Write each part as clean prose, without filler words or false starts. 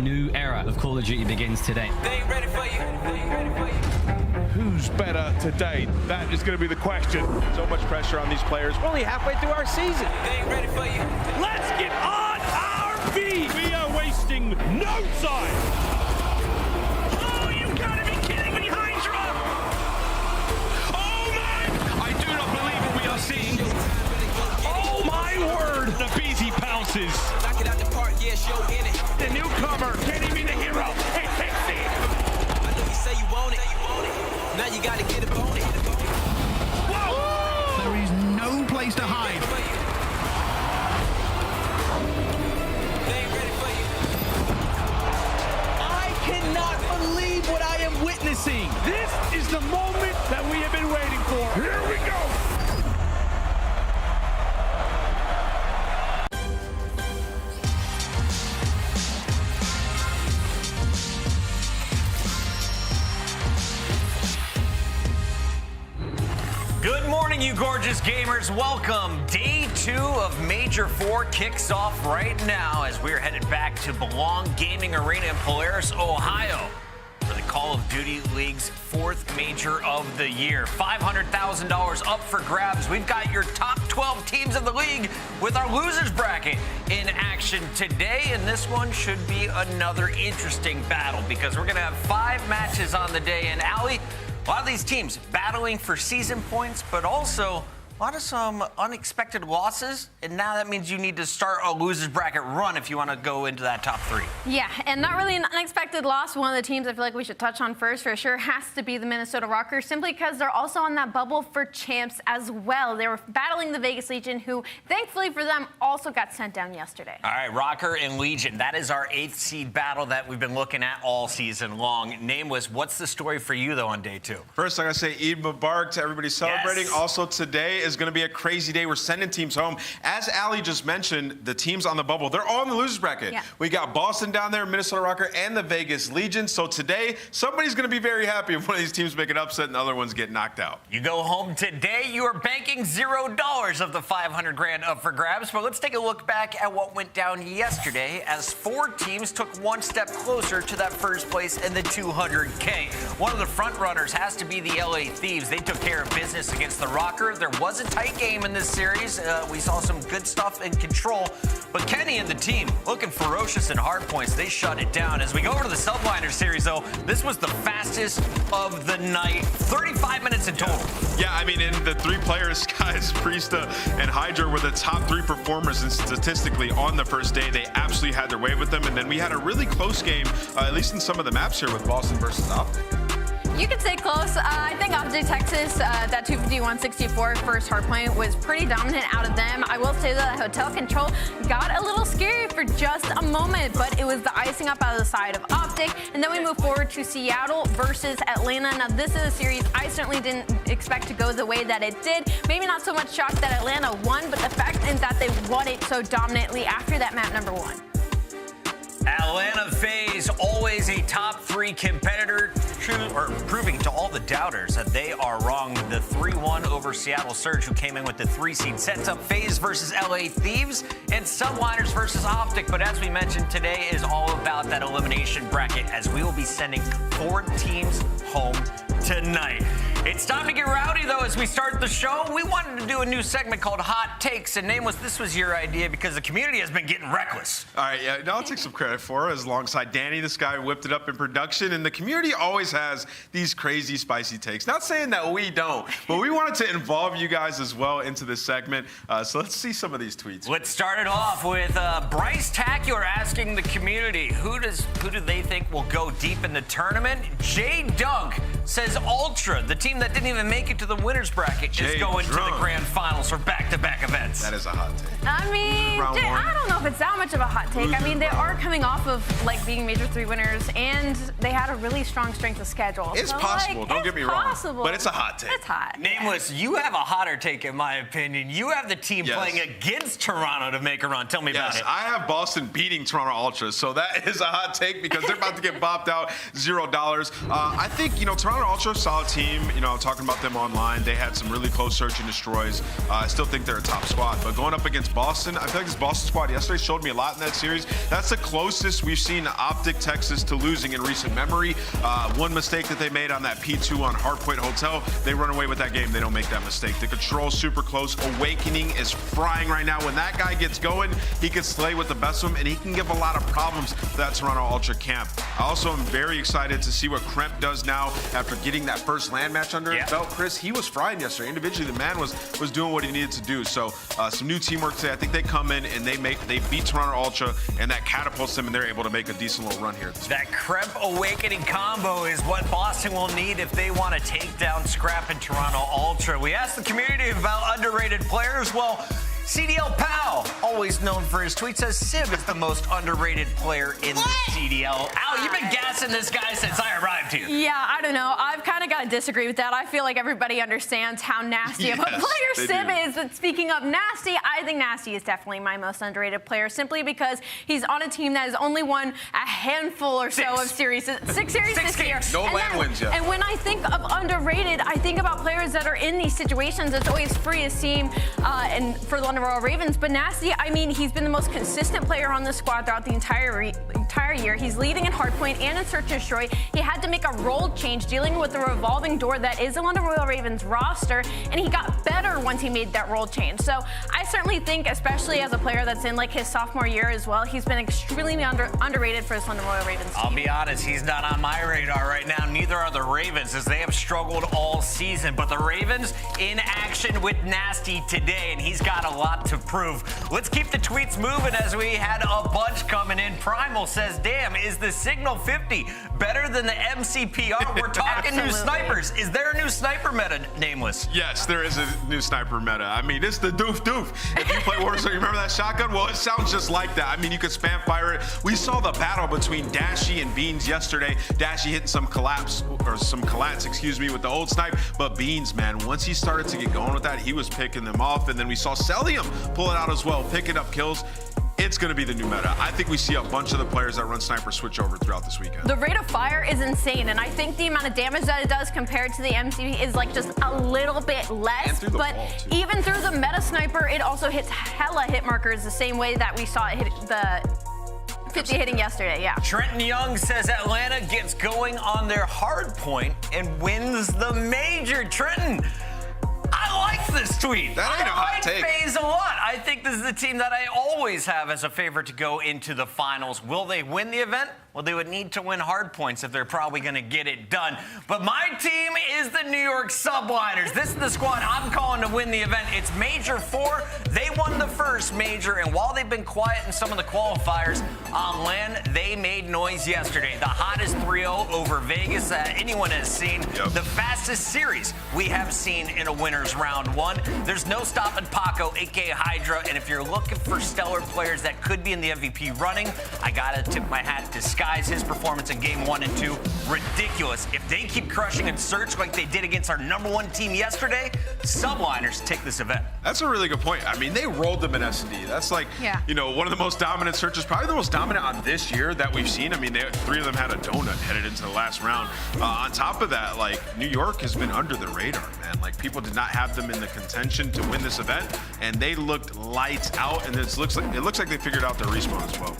new era of Call of Duty begins today. They ain't ready for you. They ain't ready for you. Who's better today? That is going to be the question. So much pressure on these players. We're only halfway through our season. They ain't ready for you. Let's get on our feet. We are wasting no time. Oh, you gotta be kidding me, HyDra. Oh my! I do not believe what we are seeing. Oh my word! The aBeZy pounces. Knock it out the park, yeah, show in it. The newcomer, can he be the hero? Hey, Texas. I know you say you want it. Now you gotta get up on it. Whoa! There is no place to hide. witnessing. This is the moment that we have been waiting for. Here we go. Good morning, you gorgeous gamers. Welcome. Day 2 of Major 4 kicks off right now as we're headed back to Belong Gaming Arena in Polaris, Ohio for the Call of Duty League's 4th major of the year. $500,000 up for grabs. We've got your top 12 teams of the league with our losers bracket in action today, and this one should be another interesting battle because we're going to have 5 matches on the day. And Allie, a lot of these teams battling for season points, but also a lot of some unexpected losses, and now that means you need to start a losers bracket run if you want to go into that top 3. Yeah, and not really an unexpected loss. One of the teams I feel like we should touch on first for sure has to be the Minnesota Røkkr, simply because they're also on that bubble for champs as well. They were battling the Vegas Legion, who thankfully for them also got sent down yesterday. All right, Røkkr and Legion, that is our 8th seed battle that we've been looking at all season long. Nameless, what's the story for you though on day 2? First, I gotta say Eid Mubarak to everybody celebrating. Yes. Also, today is gonna be a crazy day. We're sending teams home. As Allie just mentioned, the teams on the bubble, they're all in the losers bracket. Yeah. We got Boston down there, Minnesota Røkkr, and the Vegas Legion. So today, somebody's gonna be very happy if one of these teams make an upset and the other ones get knocked out. You go home today, you are banking $0 of the 500 grand up for grabs. But let's take a look back at what went down yesterday as 4 teams took one step closer to that first place in the 200K. One of the front runners has to be the LA Thieves. They took care of business against the Røkkr. There was a tight game in this series. We saw some good stuff in control, but Kenny and the team looking ferocious in hard points. They shut it down. As we go over to the Subliners series, though, this was the fastest of the night. 35 minutes in total. Yeah, I mean, in the 3 players, Skyz, Priestahh, and HyDra were the top 3 performers, and statistically on the first day, they absolutely had their way with them. And then we had a really close game, at least in some of the maps here with Boston versus OpTic. You could say close. I think OpTic Texas, that 250-164 first hardpoint was pretty dominant out of them. I will say that hotel control got a little scary for just a moment, but it was the icing up out of the side of OpTic. And then we move forward to Seattle versus Atlanta. Now, this is a series I certainly didn't expect to go the way that it did. Maybe not so much shocked that Atlanta won, but the fact is that they won it so dominantly after that map number 1. Atlanta FaZe, always a top 3 competitor, proving to all the doubters that they are wrong. The 3-1 over Seattle Surge, who came in with the 3 seed, sets up FaZe versus LA Thieves and Subliners versus OpTic. But as we mentioned, today is all about that elimination bracket, as we will be sending 4 teams home tonight. It's time to get rowdy, though, as we start the show. We wanted to do a new segment called Hot Takes, and Nameless, this was your idea because the community has been getting reckless. All right, yeah, no, I'll take some credit for it. Alongside Danny, this guy whipped it up in production, and the community always has these crazy, spicy takes. Not saying that we don't, but we wanted to involve you guys as well into this segment. So let's see some of these tweets. Let's start it off with Bryce Tacular asking the community, who do they think will go deep in the tournament? Jay Dunk says Ultra, the team that didn't even make it to the winners bracket, is going to the grand finals for back-to-back events. That is a hot take. I mean, I don't know if it's that much of a hot take. I mean, they are coming off of like being Major 3 winners, and they had a really strong strength of schedule. It's so, possible. Like, don't get me wrong, but it's a hot take. It's hot. Nameless, you have a hotter take, in my opinion. You have the team playing against Toronto to make a run. Tell me about it. I have Boston beating Toronto Ultras, so that is a hot take because they're about to get bopped out $0. I think, Toronto Ultra, solid team. I'm talking about them online. They had some really close search and destroys. I still think they're a top squad, but going up against Boston, I feel like this Boston squad yesterday showed me a lot in that series. That's the closest we've seen OpTic Texas to losing in recent memory. One mistake that they made on that P2 on Hardpoint Hotel, they run away with that game. They don't make that mistake. The control's super close. Owakening is frying right now. When that guy gets going, he can slay with the best of them, and he can give a lot of problems to that Toronto Ultra camp. I also am very excited to see what Kremp does now after getting that first land match under his belt. Chris, he was frying yesterday. Individually, the man was doing what he needed to do. So some new teamwork today. I think they come in and they beat Toronto Ultra, and that catapults them, and they're able to make a decent little run here. That Kremp Owakening combo is what Boston will need if they want to take down Scrapz and Toronto Ultra. We asked the community about underrated players. Well, CDL Pal, always known for his tweets, says Simp is the most underrated player in the CDL. Al, you've been gassing this guy since I arrived here. Yeah, I don't know. I've kind of got to disagree with that. I feel like everybody understands how nasty of a player Simp is. But speaking of nasty, I think Nastie is definitely my most underrated player simply because he's on a team that has only won a handful or so of series. 6 series this year. No land wins yet. And when I think of underrated, I think about players that are in these situations. It's always free as team and for the London Royal Ravens. But Nastie, I mean, he's been the most consistent player on the squad throughout the entire year. He's leading in hardpoint and in search and destroy. He had to make a role change dealing with the revolving door that is the London Royal Ravens roster, and he got better once he made that role change. So I certainly think, especially as a player that's in like his sophomore year as well, he's been extremely underrated for his London Royal Ravens team. I'll be honest, he's not on my radar right now. Neither are the Ravens, as they have struggled all season. But the Ravens in action with Nastie today, and he's got a lot to prove. Let's keep the tweets moving as we had a bunch coming in. Primal says, damn, is the Signal 50 better than the MCPR? We're talking new snipers. Is there a new sniper meta, Nameless? Yes, there is a new sniper meta. I mean, it's the doof doof. If you play Warzone, you remember that shotgun? Well, it sounds just like that. I mean, you could spam fire it. We saw the battle between Dashy and Beans yesterday. Dashy hitting some collats, excuse me, with the old snipe. But Beans, man, once he started to get going with that, he was picking them off. And then we saw Cellium pull it out as well, picking up kills. It's going to be the new meta. I think we see a bunch of the players that run sniper switch over throughout this weekend. The rate of fire is insane, and I think the amount of damage that it does compared to the MCP is like just a little bit less. But even through the meta sniper, it also hits hella hit markers the same way that we saw it hit the 50 hitting yesterday, yeah. Trenton Young says Atlanta gets going on their hard point and wins the major. Trenton, I like this tweet. That ain't a hot take. I like FaZe a lot. I think this is the team that I always have as a favorite to go into the finals. Will they win the event? Well, they would need to win hard points if they're probably going to get it done. But my team is the New York Subliners. This is the squad I'm calling to win the event. It's Major 4. They won the first major, and while they've been quiet in some of the qualifiers on land, they made noise yesterday. The hottest 3-0 over Vegas that anyone has seen. The fastest series we have seen in a winner's round 1. There's no stopping Paco, aka HyDra, and if you're looking for stellar players that could be in the MVP running, I gotta tip my hat to Skyz. His performance in game 1 and 2, ridiculous. If they keep crushing and search like they did against our #1 team yesterday, Subliners take this event. That's a really good point. I mean, they rolled them in SD. That's like, you know, one of the most dominant searches, probably the most dominant on this year that we've seen. I mean, 3 of them had a donut headed into the last round. On top of that, like, New York has been under the radar, man. Like, people did not have them in the contention to win this event, and they looked lights out, and it looks like they figured out their respawn as well.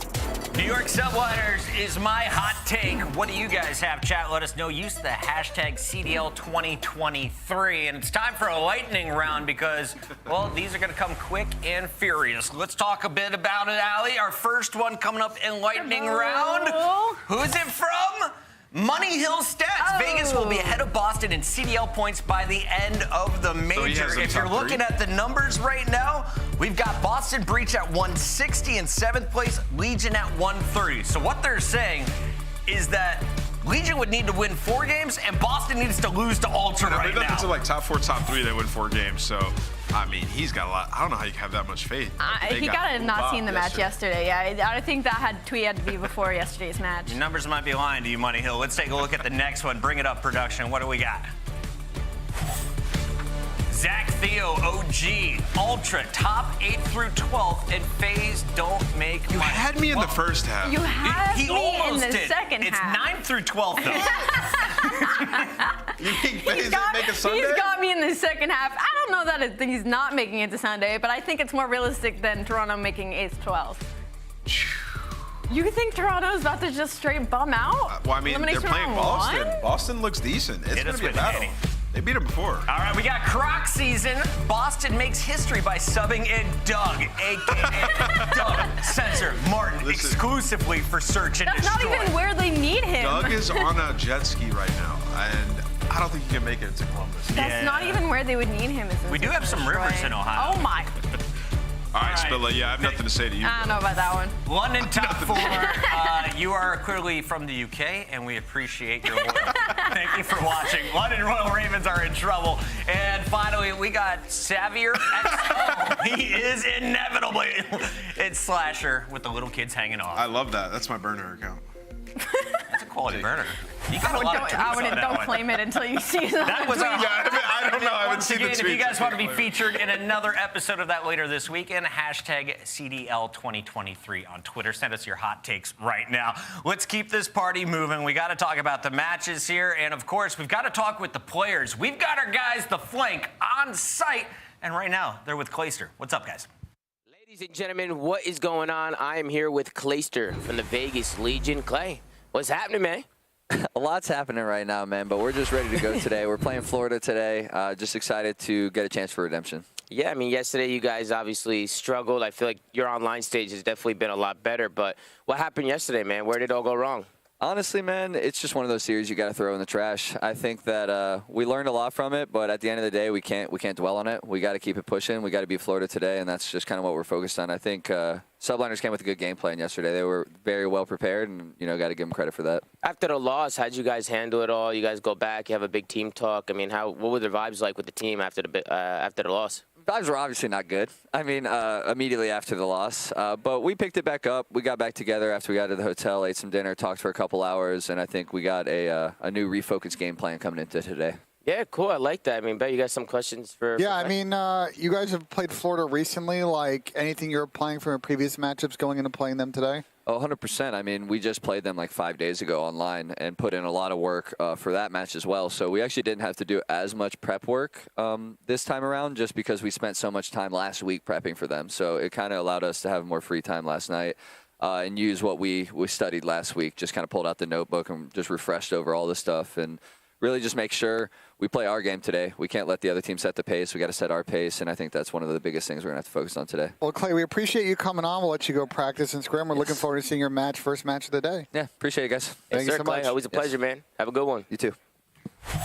New York Subliners is my hot take. What do you guys have, chat? Let us know. Use the hashtag CDL2023. And it's time for a lightning round because, well, these are going to come quick and furious. Let's talk a bit about it, Allie. Our first one coming up in lightning round. Who's it from? Money Hill Stats. Vegas will be ahead of Boston in CDL points by the end of the major. So if you're looking at the numbers right now, we've got Boston Breach at 160 in 7th place, Legion at 130. So what they're saying is that Legion would need to win 4 games, and Boston needs to lose to Ultra right now. To like top 4, top 3, they win 4 games. So, I mean, he's got a lot. I don't know how you can have that much faith. He got to not seen the match yesterday. Yeah, I think that tweet had to be before yesterday's match. Your numbers might be lying to you, Money Hill. Let's take a look at the next one. Bring it up, production. What do we got? Zach Theo, OG, Ultra, top 8 through 12, and FaZe don't make You had me in the first half. You had he me almost in the did. second It's half. 9 through 12, though. You think FaZe didn't make a Sunday? He's got me in the second half. I don't know that he's not making it to Sunday, but I think it's more realistic than Toronto making 8th 12th. You think Toronto's about to just straight bum out? Well, I mean, they're playing Boston. 1? Boston looks decent. It's going to be a battle. They beat him before. All right, we got Croc season. Boston makes history by subbing in Doug, a.k.a. Doug Sensor Martin, exclusively for Search and Destroy. That's not even where they need him. Doug is on a jet ski right now, and I don't think he can make it to Columbus. That's not even where they would need him. We do have some rivers in Ohio. Oh, my. All right, Spilla, yeah, I have nothing to say to you. I don't know about that one. London top 4. You are clearly from the UK, and we appreciate your loyalty. Thank you for watching. London Royal Ravens are in trouble. And finally, we got Xavier XO. He is inevitably. It's Slasher with the little kids hanging off. I love that. That's my burner account. That's a quality burner. You got a lot of tweets on that don't one. claim it until you see the That was tweet. I don't know. I haven't Once seen the again, tweets. if you guys want to be featured in another episode of that later this weekend, hashtag CDL2023 on Twitter. Send us your hot takes right now. Let's keep this party moving. We got to talk about the matches here. And, of course, we've got to talk with the players. We've got our guys, the flank, on site. And right now, they're with Clayster. What's up, guys? Ladies and gentlemen, what is going on? I am here with Clayster from the Vegas Legion. Clay, what's happening, man? A lot's happening right now, man, but we're just ready to go today. We're playing Florida today. Just excited to get a chance for redemption. Yeah, I mean, yesterday you guys obviously struggled. I feel like your online stage has definitely been a lot better, but what happened yesterday, man? Where did it all go wrong? Honestly, man, it's just one of those series you got to throw in the trash. I think that we learned a lot from it, but at the end of the day, we can't dwell on it. We got to keep it pushing. We got to beat Florida today, and that's just kind of what we're focused on. I think Subliners came with a good game plan yesterday. They were very well prepared, and got to give them credit for that. After the loss, how'd you guys handle it all? You guys go back, you have a big team talk. I mean, what were the vibes like with the team after the loss? Vibes were obviously not good. I mean, immediately after the loss. But we picked it back up. We got back together after we got to the hotel, ate some dinner, talked for a couple hours, and I think we got a new refocused game plan coming into today. Yeah, cool. I like that. I mean, bet you got some questions for... Yeah, I mean, you guys have played Florida recently. Like, anything you're applying from your previous matchups going into playing them today? Oh, 100%. I mean, we just played them like 5 days ago online and put in a lot of work for that match as well. So we actually didn't have to do as much prep work this time around just because we spent so much time last week prepping for them. So it kind of allowed us to have more free time last night and use what we studied last week. Just kind of pulled out the notebook and just refreshed over all the stuff and really just make sure we play our game today. We can't let the other team set the pace. We got to set our pace, and I think that's one of the biggest things we're going to have to focus on today. Well, Clay, we appreciate you coming on. We'll let you go practice and scrim. We're looking forward to seeing your first match of the day. Yeah, appreciate it, guys. Thank you so much. Always a pleasure, man. Have a good one. You too.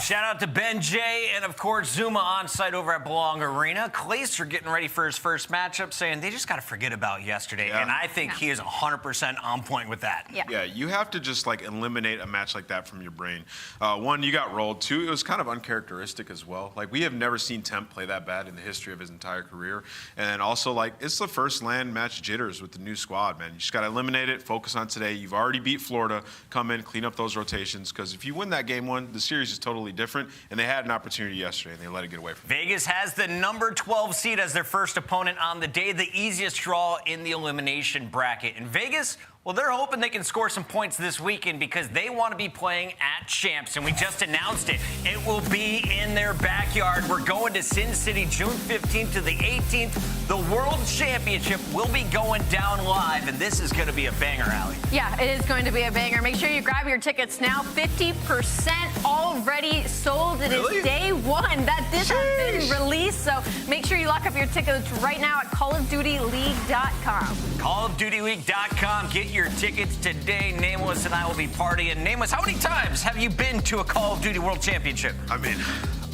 Shout out to Ben J and, of course, Zuma on site over at Belong Arena. Clayster getting ready for his first matchup, saying they just got to forget about yesterday. Yeah. And I think he is 100% on point with that. Yeah, you have to just like eliminate a match like that from your brain. One, you got rolled. Two, it was kind of uncharacteristic as well. Like, we have never seen Temp play that bad in the history of his entire career. And also, like, it's the first LAN match jitters with the new squad, man. You just got to eliminate it, focus on today. You've already beat Florida. Come in, clean up those rotations, because if you win that game one, the series is totally different. And they had an opportunity yesterday, and they let it get away from them. Vegas has the number 12 seed as their first opponent on the day, the easiest draw in the elimination bracket. And Vegas, well, they're hoping they can score some points this weekend because they want to be playing at Champs, and we just announced it. It will be in their backyard. We're going to Sin City June 15th to the 18th. The World Championship will be going down live, and this is going to be a banger, Allie. Yeah, it is going to be a banger. Make sure you grab your tickets now. 50% already sold. It is day one that this has been released, so make sure you lock up your tickets right now at callofdutyleague.com. callofdutyleague.com. Get your tickets today. Nameless and I will be partying. Nameless, how many times have you been to a Call of Duty World Championship? I mean,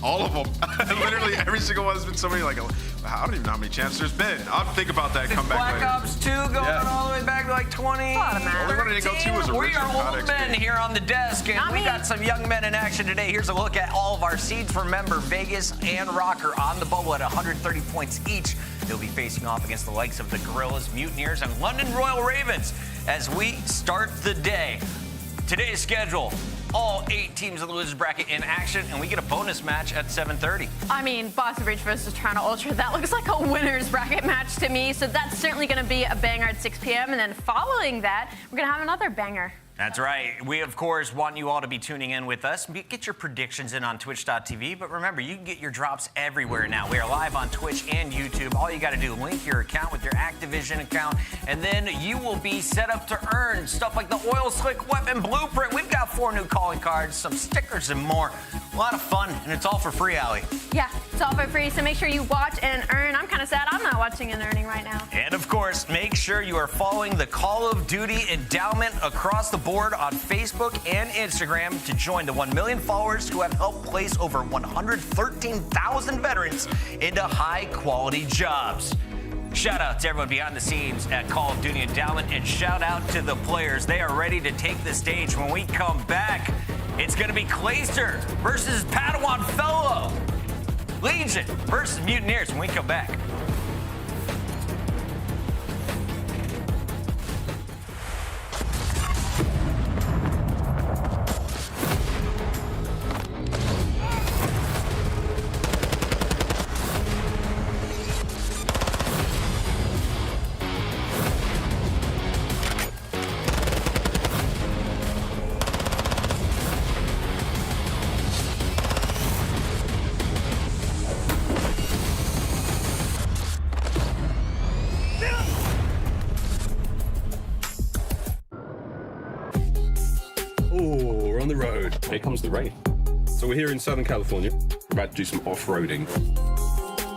all of them. Literally every single one has been somebody like, I don't even know how many champs there's been. I'll think about that and come back Black later. Ops 2 going all the way back to like 20. Only one I didn't go to was a We Richard are old Codex men game. here on the desk, and Not we me. got some young men in action today. Here's a look at all of our seeds. Remember, Vegas and Røkkr on the bubble at 130 points each. They'll be facing off against the likes of the Guerrillas, Mutineers, and London Royal Ravens as we start the day. Today's schedule, all 8 teams of the losers bracket in action, and we get a bonus match at 7:30. I mean, Boston Breach versus Toronto Ultra, that looks like a winner's bracket match to me, so that's certainly going to be a banger at 6 p.m., and then following that, we're going to have another banger. That's right. We, of course, want you all to be tuning in with us. Get your predictions in on twitch.tv. But remember, you can get your drops everywhere now. We are live on Twitch and YouTube. All you got to do, link your account with your Activision account, and then you will be set up to earn stuff like the Oil Slick Weapon Blueprint. We've got 4 new calling cards, some stickers, and more. A lot of fun, and it's all for free, Allie. Yeah, it's all for free, so make sure you watch and earn. I'm kind of sad I'm not watching and earning right now. And, of course, make sure you are following the Call of Duty Endowment across the board on Facebook and Instagram to join the 1 million followers who have helped place over 113,000 veterans into high-quality jobs. Shout out to everyone behind the scenes at Call of Duty Endowment, and shout out to the players. They are ready to take the stage. When we come back, it's going to be Clayster versus Padawan Fellow. Legion versus Mutineers when we come back. the road. Here comes the rain. So we're here in Southern California. We're about to do some off-roading.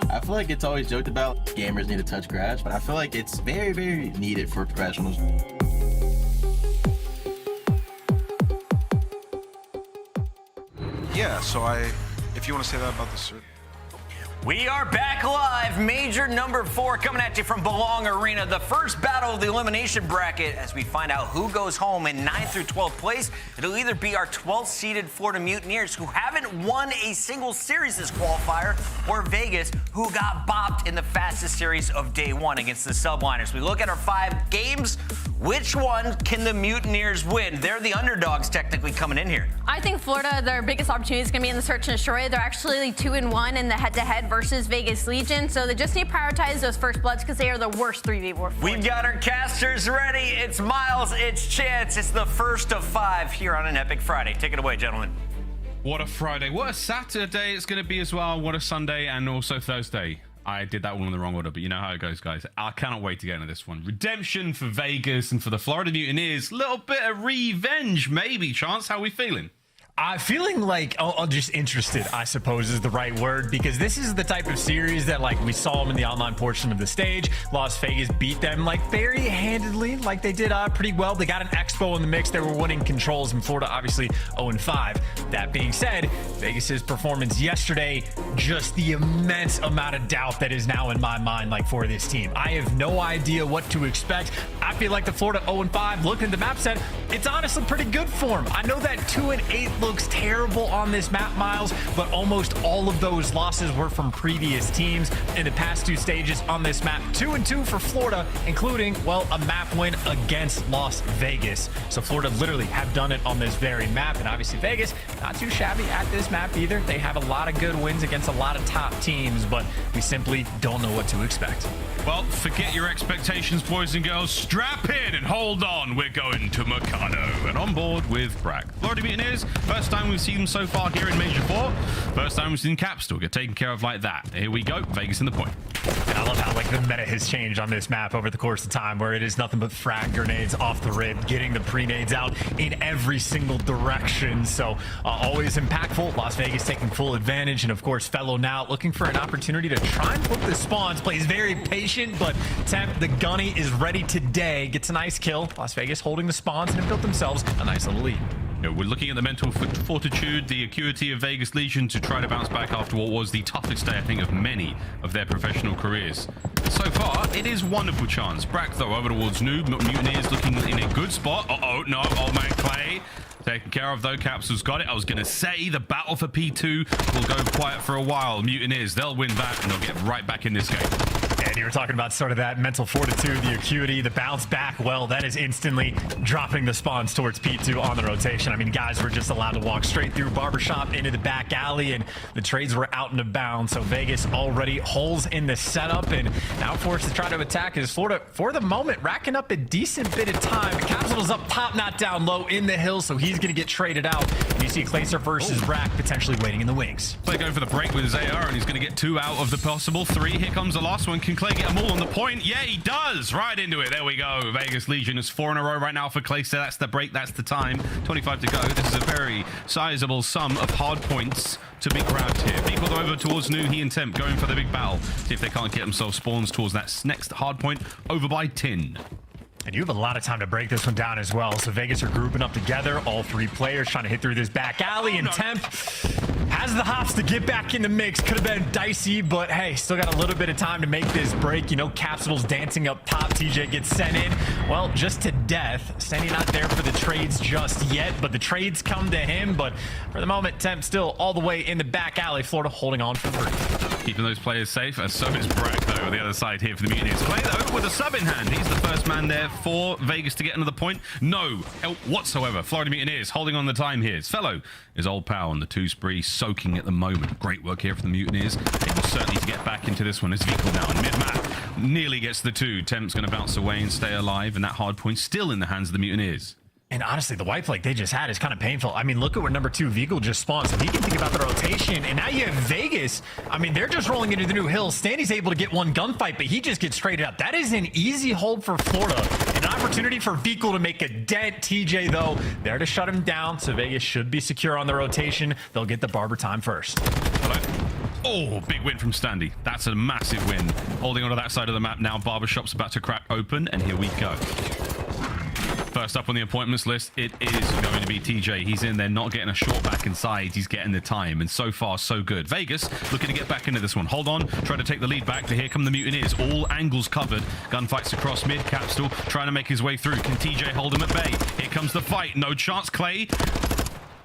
I feel like it's always joked about gamers need to touch grass, but I feel like it's very, very needed for professionals. Yeah, so if you want to say that about the cert. We are back live. Major number 4 coming at you from Belong Arena. The first battle of the elimination bracket as we find out who goes home in 9th through 12th place. It'll either be our 12th seeded Florida Mutineers, who haven't won a single series this qualifier, or Vegas, who got bopped in the fastest series of day 1 against the Subliners. We look at our 5 games. Which one can the Mutineers win? They're the underdogs technically coming in here. I think Florida, their biggest opportunity is going to be in the search and destroy. They're actually 2-1 in the head-to-head versus Vegas Legion, so they just need to prioritize those first bloods because they are the worst 3v4. We've got our casters ready. It's Miles, it's Chance. It's the first of 5 here on an Epic Friday. Take it away, gentlemen. What a Friday. What a Saturday it's going to be as well. What a Sunday and also Thursday. I did that one in the wrong order, but you know how it goes, guys. I cannot wait to get into this one. Redemption for Vegas and for the Florida Mutineers. Little bit of revenge, maybe. Chance, how are we feeling? Feeling like I'm just interested, I suppose is the right word, because this is the type of series that, like, we saw them in the online portion of the stage. Las Vegas beat them, like, very handedly, like they did pretty well. They got an Expo in the mix. They were winning controls, in Florida, obviously 0-5. That being said, Vegas's performance yesterday, just the immense amount of doubt that is now in my mind, like, for this team. I have no idea what to expect. I feel like the Florida 0-5, looking at the map set, it's honestly pretty good for them. I know that 2-8 looks terrible on this map, Miles, but almost all of those losses were from previous teams in the past 2 stages on this map. 2-2 for Florida, including, well, a map win against Las Vegas. So Florida literally have done it on this very map, and obviously Vegas, not too shabby at this map either. They have a lot of good wins against a lot of top teams, but we simply don't know what to expect. Well, forget your expectations, boys and girls. Strap in and hold on. We're going to Mikado and on board with Brack. Florida Mutineers, first time we've seen them so far here in Major 4. First time we've seen Capsule get taken care of like that. Here we go. Vegas in the point. And I love how, like, the meta has changed on this map over the course of time, where it is nothing but frag grenades off the rip, getting the pre-nades out in every single direction. So always impactful. Las Vegas taking full advantage, and of course Fellow now looking for an opportunity to try and put the spawns. Plays very patient, but Temp, the gunny, is ready today. Gets a nice kill. Las Vegas holding the spawns and have built themselves a nice little lead. Yeah, we're looking at the mental fortitude, the acuity of Vegas Legion to try to bounce back after what was the toughest day, I think, of many of their professional careers. So far, it is wonderful chance. Brack, though, over towards Noob. Mutineers looking in a good spot. Uh-oh, no, old man Clay. Taken care of, though. Capsule's got it. I was going to say the battle for P2 will go quiet for a while. Mutineers, they'll win that, and they'll get right back in this game. And you were talking about sort of that mental fortitude, the acuity, the bounce back. Well, that is instantly dropping the spawns towards P2 on the rotation. I mean, guys were just allowed to walk straight through Barbershop into the back alley, and the trades were out and abound. So Vegas already holes in the setup, and now forced to try to attack is Florida, for the moment, racking up a decent bit of time. Capsule's up top, not down low in the hill, so he's going to get traded out. And you see Clayster versus Brack potentially waiting in the wings. Clay going for the break with his AR, and he's going to get 2 out of the possible 3. Here comes the last one. Can Clay get them all on the point? Yeah, he does. Right into it. There we go. Vegas Legion is 4 in a row right now for Clayster. That's the break. That's the time. 25 to go. This is a very sizable sum of hard points to be grabbed here. People over towards New, he and Temp going for the big battle. See if they can't get themselves spawns towards that next hard point over by 10. And you have a lot of time to break this one down as well. So Vegas are grouping up together, all 3 players trying to hit through this back alley, and Temp has the hops to get back in the mix. Could have been dicey, but hey, still got a little bit of time to make this break. You know, Capsule's dancing up top. TJ gets sent in, well, just to death. Sandy not there for the trades just yet, but the trades come to him. But for the moment, Temp still all the way in the back alley. Florida holding on for 3. Keeping those players safe, as so is Brack, though, on the other side here for the Mutineers. Clay, though, with a sub in hand. He's the first man there for Vegas to get another point. No help whatsoever. Florida Mutineers holding on the time here. Fellow is old pal on the 2 spree, soaking at the moment. Great work here for the Mutineers. Able certainly to get back into this one. It's Vehicle now in mid-map. Nearly gets the 2. Temp's going to bounce away and stay alive, and that hard point still in the hands of the Mutineers. And honestly, the white flag they just had is kind of painful. I mean, look at where number 2 Vehicle just spawned. So he can think about the rotation. And now you have Vegas. I mean, they're just rolling into the new hill. Standy's able to get one gunfight, but he just gets traded out. That is an easy hold for Florida. An opportunity for Vehicle to make a dent. TJ, though, there to shut him down. So Vegas should be secure on the rotation. They'll get the Barber time first. Hello. Oh, big win from Standy. That's a massive win. Holding onto that side of the map now. Barbershop's about to crack open, and here we go. First up on the appointments list, it is going to be TJ. He's in there, not getting a short back inside. He's getting the time, and so far, so good. Vegas looking to get back into this one. Hold on, trying to take the lead back, but here come the Mutineers. All angles covered. Gunfights across mid. Capsule trying to make his way through. Can TJ hold him at bay? Here comes the fight. No chance, Clay.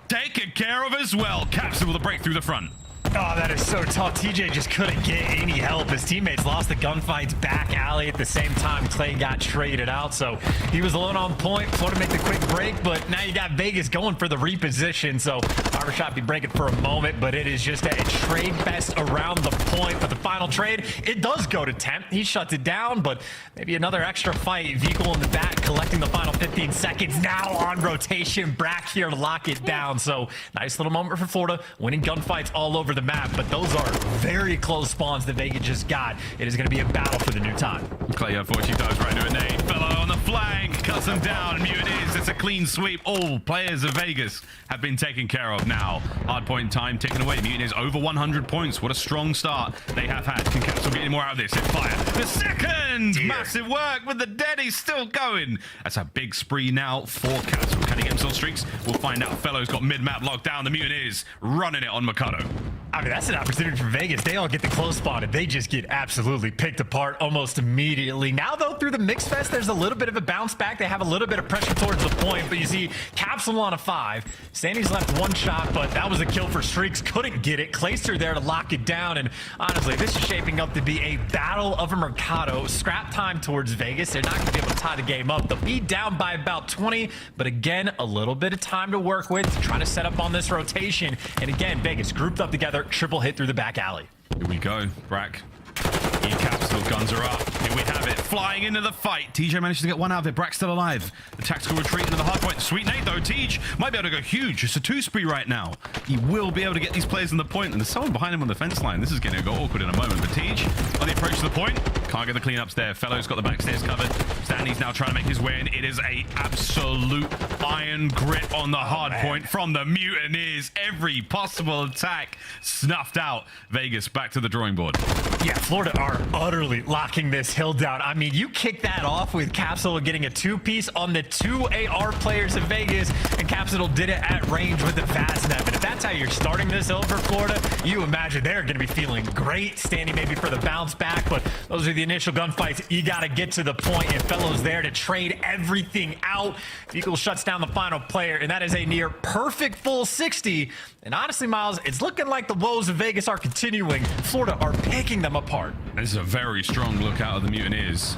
Taken care of as well. Capsule with a break through the front. Oh, that is so tough. TJ just couldn't get any help. His teammates lost the gunfights back alley at the same time. Clay got traded out, so he was alone on point. Florida make the quick break, but now you got Vegas going for the reposition. So Barbershop be breaking for a moment, but it is just a trade fest around the point. But the final trade, it does go to Temp. He shuts it down, but maybe another extra fight. Vehicle in the back collecting the final 15 seconds. Now on rotation, Brack here to lock it down. So nice little moment for Florida, winning gunfights all over the map, but those are very close spawns that Vegas just got. It is going to be a battle for the new time. Clay, unfortunately, dives right into a nade. Fellow on the flank, cuts him down. Mutineers, it's a clean sweep. All players of Vegas have been taken care of now. Hard point time taken away. Mutineers over 100 points. What a strong start they have had. Can Capsule get any more out of this? Hit fire. The second! Massive work with the dead. He's still going. That's a big spree now for Capsule. Can he get himself streaks? We'll find out. Fellow's got mid-map locked down. The Mutineers running it on Mikado. I mean, that's an opportunity for Vegas. They all get the close spot, and they just get absolutely picked apart almost immediately. Now, though, through the Mix Fest, there's a little bit of a bounce back. They have a little bit of pressure towards the point, but you see Capsule on a 5. Sandy's left one shot, but that was a kill for Streaks. Couldn't get it. Clayster there to lock it down, and honestly, this is shaping up to be a battle of a Mercado. Scrap time towards Vegas. They're not going to be able to tie the game up. They'll be down by about 20, but again, a little bit of time to work with to try to set up on this rotation. And again, Vegas grouped up together. Triple hit through the back alley. Here we go. Brack. Capsule guns are up. Here we have it. Flying into the fight. TJ manages to get one out of it. Brack's still alive. The tactical retreat into the hard point. Sweet nade though. TJ might be able to go huge. It's a 2 spree right now. He will be able to get these players in the point, and there's someone behind him on the fence line. This is going to go awkward in a moment. But TJ on the approach to the point. Can't get the cleanups there. Fellow's got the backstairs covered. Standy's now trying to make his way in. It is a absolute iron grip on the hard point from the Mutineers. Every possible attack snuffed out. Vegas back to the drawing board. Yeah, Florida are utterly locking this hill down. I mean, you kick that off with Capsule getting a 2-piece on the 2 AR players of Vegas, and Capsule did it at range with the Fastnet. But if that's how you're starting this hill for Florida, you imagine they're going to be feeling great, standing maybe for the bounce back, but those are the initial gunfights. You got to get to the point, and Fellow's there to trade everything out. Eagle shuts down the final player, and that is a near perfect full 60. And honestly, Miles, it's looking like the woes of Vegas are continuing. Florida are picking them apart. This is a very strong look out of the Mutineers.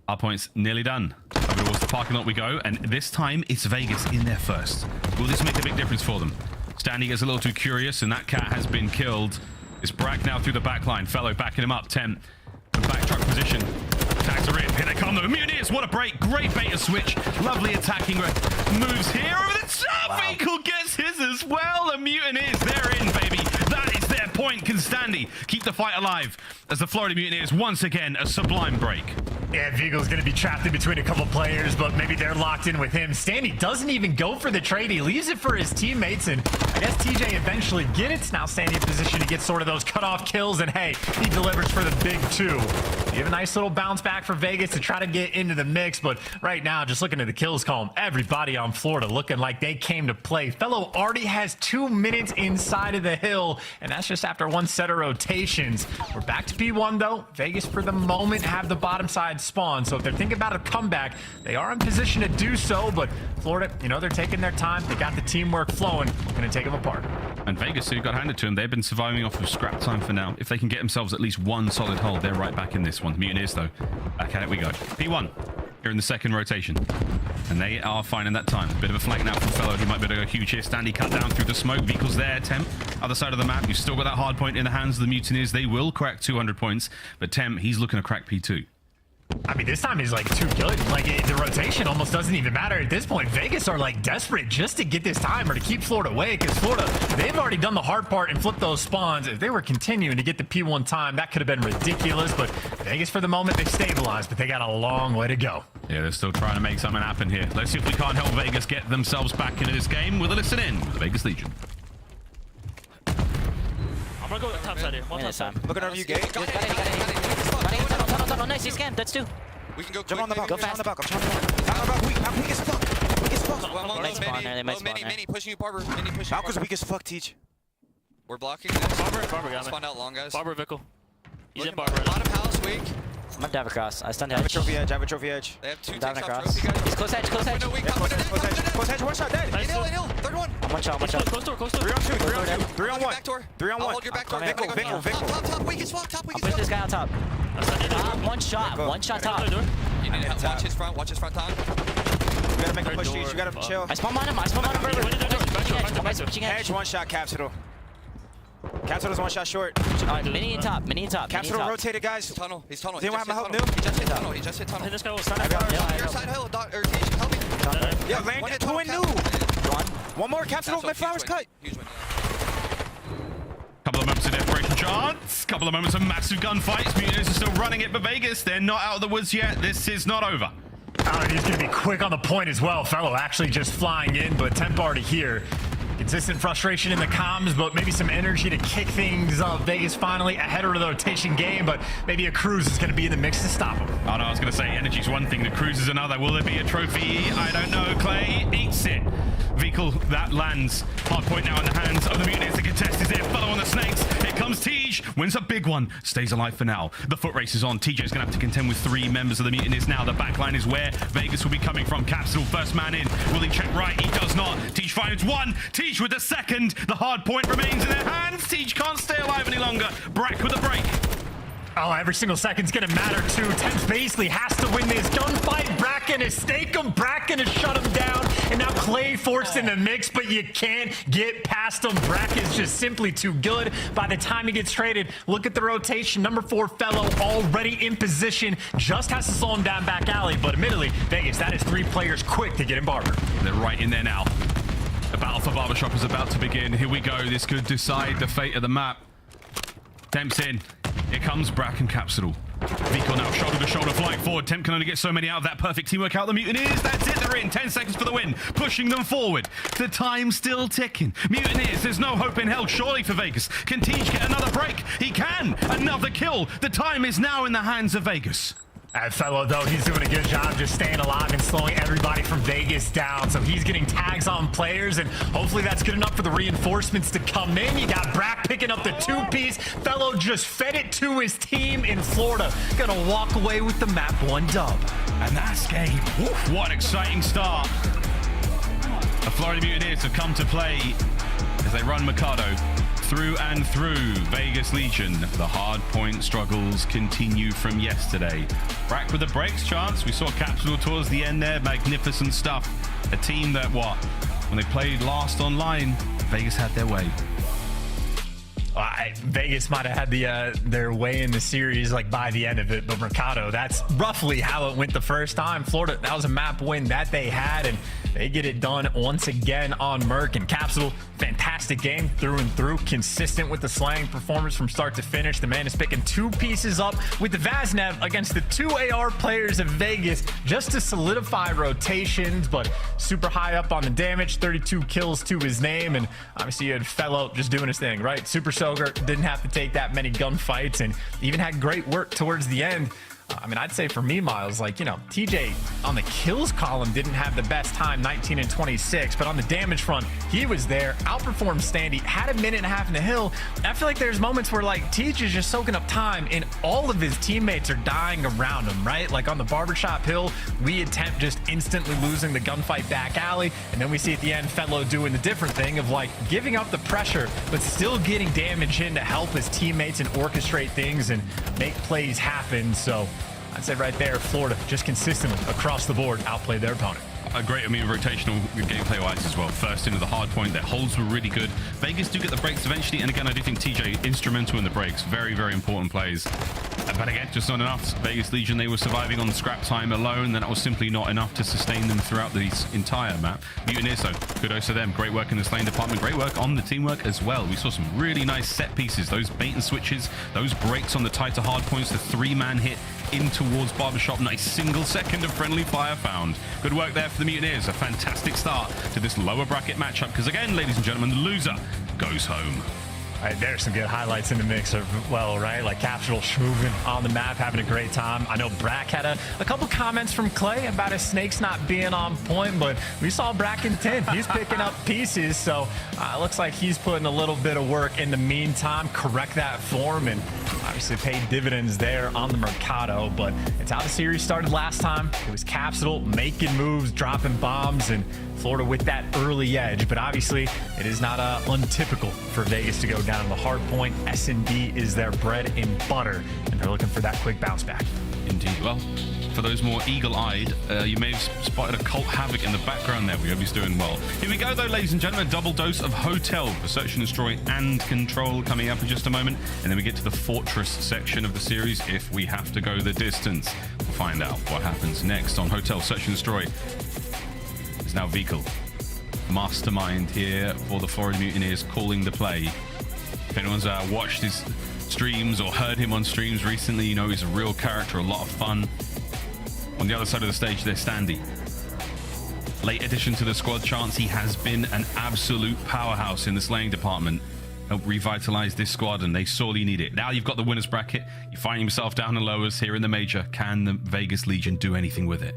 Our point's nearly done. Over towards the parking lot we go, and this time it's Vegas in there first. Will this make a big difference for them? Standy gets a little too curious, and that cat has been killed. It's Brack now through the back line. Fellow backing him up. 10. Backtrack position. Attacks are in. Here they come, though. Mutineers, what a break. Great beta switch. Lovely attacking moves here. Over the top. Wow. Eagle gets his as well. The Mutineers, they're in, baby. That is their point. Can Standy keep the fight alive as the Florida Mutineers once again a sublime break? Yeah, Veagle's going to be trapped in between a couple players, but maybe they're locked in with him. Standy doesn't even go for the trade. He leaves it for his teammates, and I guess TJ eventually get it. Now Standy in position to get sort of those cutoff kills, and hey, he delivers for the big 2. You have a nice little bounce back for Vegas to try to get into the mix, but right now, just looking at the kills column, everybody on Florida looking like they came to play. Fellow already has 2 minutes inside of the hill, and that's just after 1 set of rotations. We're back to P1, though. Vegas, for the moment, have the bottom side spawn, so if they're thinking about a comeback, they are in position to do so, but Florida, you know, they're taking their time. They got the teamwork flowing. Going to take them apart. And Vegas, who got handed to them, they've been surviving off of scrap time for now. If they can get themselves at least 1 solid hold, they're right back in this one. Mutineers, though, back at it we go. P1 here in the second rotation, and they are finding that time. Bit of a flank now from Fellow. He might be able to go huge here. Standy cut down through the smoke. Vehicles there. Temp, other side of the map. You've still got that hard point in the hands of the Mutineers. They will crack 200 points, but Temp, he's looking to crack P2. I mean, this time is like too good. Like the rotation almost doesn't even matter at this point. Vegas are like desperate just to get this time or to keep Florida away, because Florida, they've already done the hard part and flipped those spawns. If they were continuing to get the P1 time, that could have been ridiculous. But Vegas, for the moment, they've stabilized, but they got a long way to go. Yeah, they're still trying to make something happen here. Let's see if we can't help Vegas get themselves back into this game with a listen in with the Vegas Legion. I'm gonna go top side here. One top. Looking over you, Gate. Got it. Tunnel. Nice, he scanned. That's 2. We can go jump on the balcony. Go fast. I'm weak as fuck. Weak as fuck. They spawn there. They might spawn there. Mini pushing you, Barber. Mini pushing you. Falco's weak as fuck, Teach. We're blocking this. Barber got me. Spawned out long, guys. Barber Vickle. He's in Barber. Bottom house, weak. I'm gonna dive across. I stunned I have a edge. trophy edge. They have 2 takes off trophy, guys. He's close edge. Close edge. Close edge. One shot dead. Inhale. Third one. I'm one shot. Close door. 3 on 2. 3 on 1. 3 on 1. Hold your back door. Vickle. Top. Weak as fuck. I'll push this guy on top. One shot top. You need to watch his front. Tom. You gotta make a push, Teach. You gotta chill. I spawn on him. Edge, one shot, Capsule. Capsule's one shot short. Alright, mini and top. Capsule rotated, guys. He's tunnel. Anyone have my help new? He just hit tunnel. This guy will stand Your side hill, or Teach, help me. Yeah, land 2 and new. One more, Capsule, my flowers cut. Huge one. Couple of moments of desperation chance. Couple of moments of massive gunfights. Mutineers are still running it, but Vegas, they're not out of the woods yet. This is not over. Oh, and he's going to be quick on the point as well. Fellow actually just flying in, but temp already here. Consistent frustration in the comms, but maybe some energy to kick things up. Vegas finally ahead of the rotation game, but maybe a cruise is going to be in the mix to stop him. Oh no, I was going to say energy's one thing, the cruise is another. Will there be a trophy? I don't know. Clay eats it. Vehicle that lands. Hard point now in the hands of the Mutineers. The contest is there. Fellow on the snakes. Here comes Tej. Wins a big one. Stays alive for now. The foot race is on. TJ's going to have to contend with 3 members of the Mutineers now. The backline is where Vegas will be coming from. Capsule first man in. Will he check right? He does not. Tej finds 1. Tej with the second. The hard point remains in their hands. Tej can't stay alive any longer. Brack with a break. Oh, every single second's gonna matter too. Temps basically has to win this gunfight. Brack gonna stake him. Brack gonna shut him down. And now Clay forced in the mix, but you can't get past him. Brack is just simply too good. By the time he gets traded, look at the rotation. Number 4 Fellow already in position. Just has to slow him down back alley. But admittedly, Vegas, that is 3 players quick to get in Barber. They're right in there now. The battle for Barbershop is about to begin. Here we go. This could decide the fate of the map. Temp's in. Here comes Brack and Capsule. Vico now shoulder to shoulder flying forward. Temp can only get so many out of that perfect teamwork out. The Mutineers, that's it. They're in. 10 seconds for the win. Pushing them forward. The time's still ticking. Mutineers, there's no hope in hell surely for Vegas. Can Tej get another break? He can. Another kill. The time is now in the hands of Vegas. Fellow, though, he's doing a good job just staying alive and slowing everybody from Vegas down. So he's getting tags on players, and hopefully that's good enough for the reinforcements to come in. You got Brack picking up the 2-piece. Fellow just fed it to his team in Florida. Gonna walk away with the map 1 dub. And that's game. Woof, what an exciting start. The Florida Mutineers have come to play as they run Mikado through and through Vegas Legion. The hard point struggles continue from yesterday. Brack with the breaks chance. We saw Capsule towards the end there. Magnificent stuff. A team that, when they played last online, Vegas had their way. Vegas might have had their way in the series like by the end of it, but Mikado, that's roughly how it went the first time. Florida, that was a map win that they had, and they get it done once again on Merc. And Capsule, fantastic game through and through, consistent with the slang performance from start to finish. The man is picking 2 pieces up with the Vaznev against the 2 AR players of Vegas just to solidify rotations, but super high up on the damage, 32 kills to his name. And obviously you had Fellow just doing his thing, right? Super Soaker didn't have to take that many gunfights and even had great work towards the end. I mean, I'd say for me, Miles, like, you know, TJ on the kills column didn't have the best time, 19 and 26, but on the damage front, he was there, outperformed Standy, had a minute and a half in the hill. I feel like there's moments where, like, TJ is just soaking up time, and all of his teammates are dying around him, right? Like on the Barbershop Hill, we attempt just instantly losing the gunfight back alley, and then we see at the end Fellow doing the different thing of, like, giving up the pressure, but still getting damage in to help his teammates and orchestrate things and make plays happen. So I'd say right there, Florida just consistently across the board outplayed their opponent. a great, rotational gameplay-wise as well. First into the hard point, their holds were really good. Vegas do get the breaks eventually, and again, I do think TJ instrumental in the breaks. Very, very important plays. But again, just not enough. Vegas Legion, they were surviving on scrap time alone, and that was simply not enough to sustain them throughout the entire map. Mutineers, though, kudos to them. Great work in the lane department. Great work on the teamwork as well. We saw some really nice set pieces. Those bait and switches, those breaks on the tighter hard points, the 3-man hit in towards Barbershop. Nice single second of friendly fire found. Good work there for the Mutineers. A fantastic start to this lower bracket matchup, because again, ladies and gentlemen, the loser goes home. All right, there's some good highlights in the mix as well, right? Like Capital moving on the map, having a great time. I know Brack had a couple comments from Clay about his snakes not being on point, but we saw Brack in 10. He's picking up pieces, so it looks like he's putting a little bit of work in the meantime, correct that form, and obviously paid dividends there on the Mercado. But it's how the series started last time. It was Capital making moves, dropping bombs, and Florida with that early edge, but obviously it is not untypical for Vegas to go down to the hard point. S&D is their bread and butter, and they're looking for that quick bounce back. Indeed. Well, for those more eagle-eyed, you may have spotted a Cult Havoc in the background there. We hope he's doing well. Here we go, though, ladies and gentlemen. A double dose of Hotel for Search and Destroy and Control coming up in just a moment. And then we get to the Fortress section of the series if we have to go the distance. We'll find out what happens next on Hotel Search and Destroy. It's now Vehicle, mastermind here for the Florida Mutineers, calling the play. If anyone's watched his streams or heard him on streams recently, you know he's a real character, a lot of fun. On the other side of the stage, there's Standy. Late addition to the squad chance, he has been an absolute powerhouse in the slaying department. Help revitalize this squad, and they sorely need it. Now you've got the winner's bracket. You find yourself down in lowers here in the major. Can the Vegas Legion do anything with it?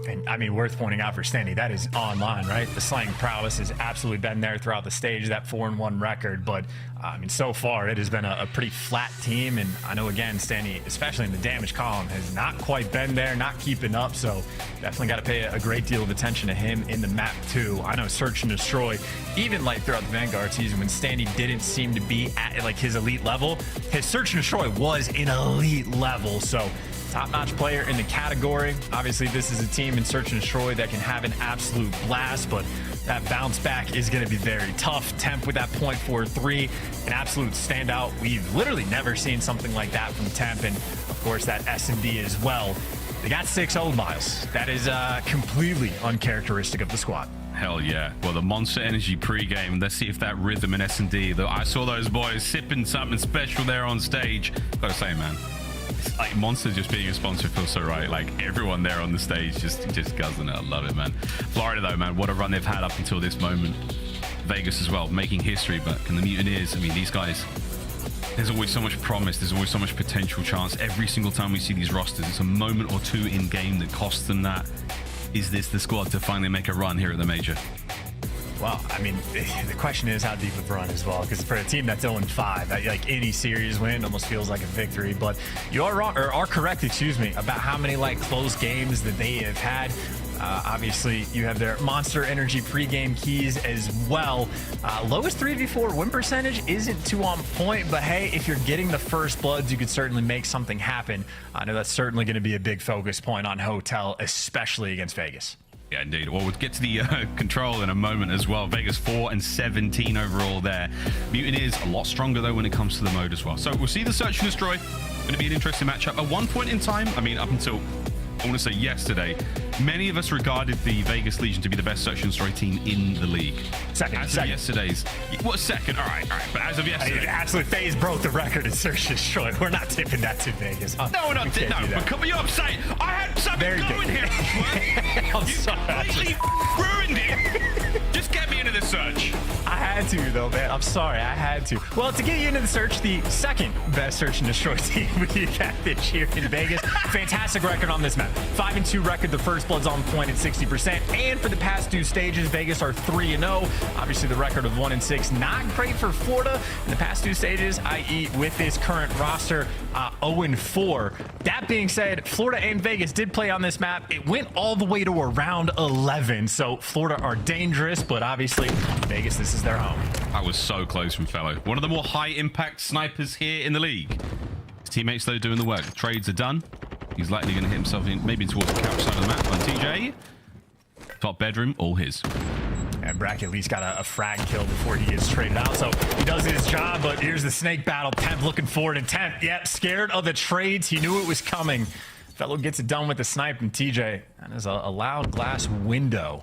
And I mean, worth pointing out for Standy, that is online, right? The slaying prowess has absolutely been there throughout the stage, that 4-1 record. But I mean, so far it has been a pretty flat team. And I know, again, Standy, especially in the damage column, has not quite been there, not keeping up. So definitely got to pay a great deal of attention to him in the map too. I know Search and Destroy, even like throughout the Vanguard season, when Standy didn't seem to be at like his elite level, his Search and Destroy was an elite level. So top-notch player in the category. Obviously, this is a team in Search and Destroy that can have an absolute blast, but that bounce back is going to be very tough. Temp with that .43, an absolute standout. We've literally never seen something like that from Temp, and of course that S&D as well. They got 6 old miles. That is completely uncharacteristic of the squad. Hell yeah. Well, the Monster Energy pregame. Let's see if that rhythm in S&D. I saw those boys sipping something special there on stage. Gotta say, man, it's like Monster just being a sponsor feels so right. Like everyone there on the stage just guzzling it. I love it, man. Florida, though, man, what a run they've had up until this moment. Vegas as well, making history. But can the Mutineers, I mean, these guys, there's always so much promise. There's always so much potential chance. Every single time we see these rosters, it's a moment or two in game that costs them that. Is this the squad to finally make a run here at the major? Well, I mean, the question is how deep of a run as well, because for a team that's 0-5, like any series win almost feels like a victory. But you are wrong, or are correct, excuse me, about how many like close games that they have had. Obviously, you have their Monster Energy pregame keys as well. Lowest 3v4 win percentage isn't too on point, but hey, if you're getting the first bloods, you could certainly make something happen. I know that's certainly going to be a big focus point on Hotel, especially against Vegas. Yeah, indeed. Well, we'll get to the control in a moment as well. Vegas 4-17 overall there. Mutineers a lot stronger, though, when it comes to the mode as well. So we'll see the Search and Destroy. Going to be an interesting matchup. At one point in time, I mean, up until, I want to say yesterday, many of us regarded the Vegas Legion to be the best Search and Destroy team in the league. Second. Of yesterday's. What, second? All right. But as of yesterday. Absolutely, FaZe broke the record in Search and Destroy. We're not tipping that to Vegas. No, we're not. No, but come on, you're upset. I had something going here. I'm sorry. Completely ruined it. Just get me into the Search. I had to, though, man. I'm sorry. I had to. Well, to get you into the Search, the second best Search and Destroy team we've had this year in Vegas. Fantastic record on this map. 5-2 record. The first blood's on point at 60%. And for the past 2 stages, Vegas are 3-0. Obviously, the record of 1-6. Not great for Florida in the past 2 stages, i.e. with this current roster, 0-4. That being said, Florida and Vegas did play on this map. It went all the way to around 11. So Florida are dangerous, but obviously Vegas, this is their home. That was so close from Fellow. One of the more high-impact snipers here in the league. His teammates, though, doing the work. Trades are done. He's likely going to hit himself in, maybe towards the couch side of the map on TJ. Top bedroom, all his. And Brack at least got a frag kill before he gets traded out. So he does his job, but here's the snake battle. Temp looking for it, and Temp, yep, scared of the trades. He knew it was coming. Fellow gets it done with the snipe, and TJ, that is a loud glass window.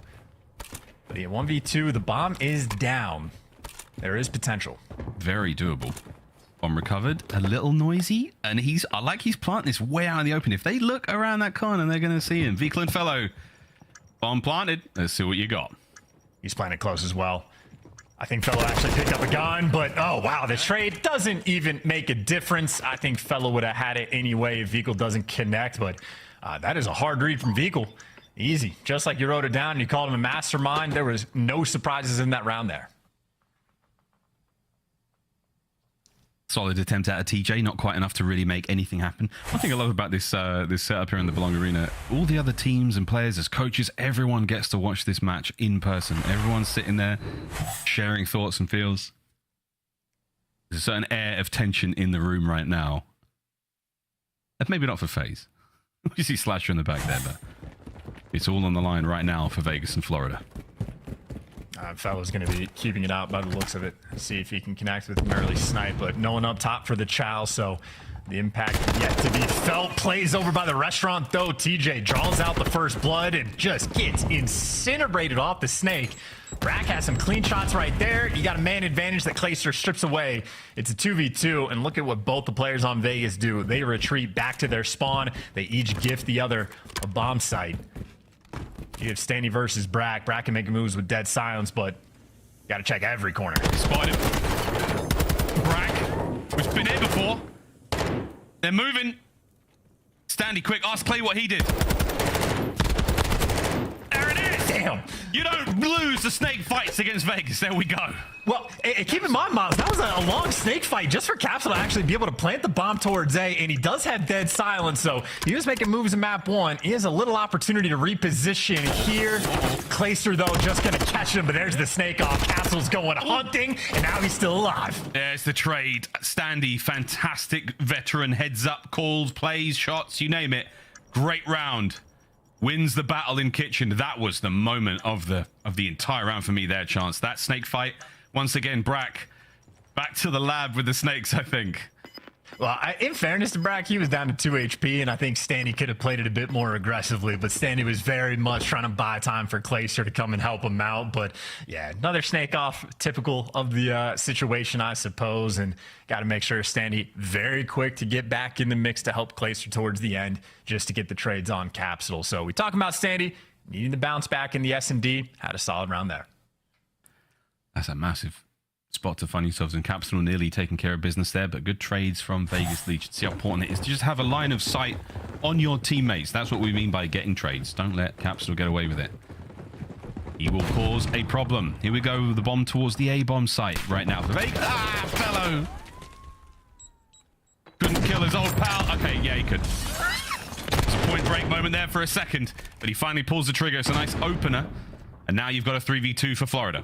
But yeah, 1v2, the bomb is down. There is potential. Very doable. Bomb recovered, a little noisy, and I like he's planting this way out in the open. If they look around that corner, they're going to see him. Vikl and Fellow, bomb planted. Let's see what you got. He's playing it close as well. I think Fellow actually picked up a gun, but oh wow, the trade doesn't even make a difference. I think Fellow would have had it anyway if Vikl doesn't connect, but that is a hard read from Vikl. Easy, just like you wrote it down and you called him a mastermind. There was no surprises in that round there. Solid attempt out of TJ, not quite enough to really make anything happen. One thing I love about this this setup here in the Belong Arena, all the other teams and players, as coaches, everyone gets to watch this match in person. Everyone's sitting there, sharing thoughts and feels. There's a certain air of tension in the room right now. Maybe not for FaZe. You see Slasher in the back there, but it's all on the line right now for Vegas and Florida. Fellow's going to be keeping it out by the looks of it. See if he can connect with an early snipe, but no one up top for the Chow, so the impact yet to be felt. Plays over by the restaurant, though. TJ draws out the first blood and just gets incinerated off the snake. Brack has some clean shots right there. You got a man advantage that Clayster strips away. It's a 2v2, and look at what both the players on Vegas do. They retreat back to their spawn. They each gift the other a bomb site. You have Stanley versus Brack. Brack can make moves with dead silence, but you gotta check every corner. Spotted him. Brack, who's been here before. They're moving. Stanley, quick, ask Clay what he did. There it is. Damn. You don't lose the snake fights against Vegas. There we go. Well, keep in mind, Miles, that was a long snake fight just for Capsule to actually be able to plant the bomb towards A, and he does have dead silence, so he was making moves in map 1. He has a little opportunity to reposition here. Clayster, though, just going to catch him, but there's the snake off. Capsule's going hunting, and now he's still alive. There's the trade. Standy, fantastic veteran, heads up, calls, plays, shots, you name it. Great round. Wins the battle in kitchen. That was the moment of the entire round for me there, Chance. That snake fight. Once again, Brack back to the lab with the snakes, I think. Well, in fairness to Brack, he was down to 2 HP, and I think Stanley could have played it a bit more aggressively, but Stanley was very much trying to buy time for Clayster to come and help him out. But yeah, another snake off, typical of the situation, I suppose, and got to make sure Stanley very quick to get back in the mix to help Clayster towards the end, just to get the trades on Capsule. So we talk about Stanley needing to bounce back in the S&D, had a solid round there. That's a massive spot to find yourselves in. Capsule nearly taking care of business there, but good trades from Vegas Legion. See how important it is to just have a line of sight on your teammates. That's what we mean by getting trades. Don't let Capsule get away with it. He will cause a problem. Here we go, the bomb towards the A-bomb site right now for Vegas. Ah, Fellow! Couldn't kill his old pal. Okay, yeah, he could. There's a point break moment there for a second, but he finally pulls the trigger. It's a nice opener. And now you've got a 3v2 for Florida.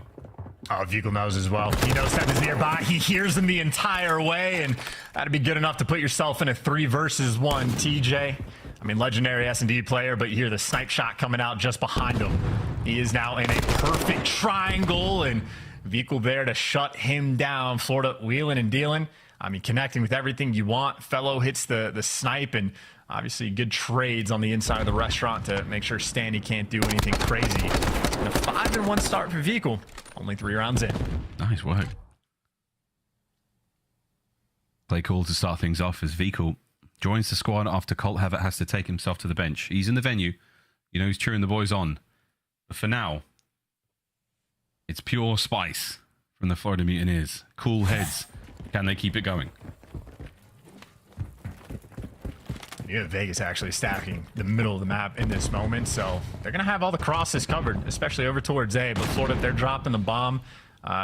Oh, Vikl knows as well. He knows Seb is nearby. He hears them the entire way, and that'd be good enough to put yourself in a 3 versus 1. TJ, I mean, legendary S&D player, but you hear the snipe shot coming out just behind him. He is now in a perfect triangle, and Vikl there to shut him down. Florida wheeling and dealing. I mean, connecting with everything you want. Fellow hits the snipe, and obviously good trades on the inside of the restaurant to make sure Stanley can't do anything crazy. And a 5-1 start for Vikl. Only 3 rounds in. Nice work. Play call to start things off as Vikl joins the squad after Colt Havett has to take himself to the bench. He's in the venue. You know, he's cheering the boys on. But for now, it's pure spice from the Florida Mutineers. Cool heads. Can they keep it going? Yeah, Vegas actually stacking the middle of the map in this moment, so they're going to have all the crosses covered, especially over towards A. But Florida, if they're dropping the bomb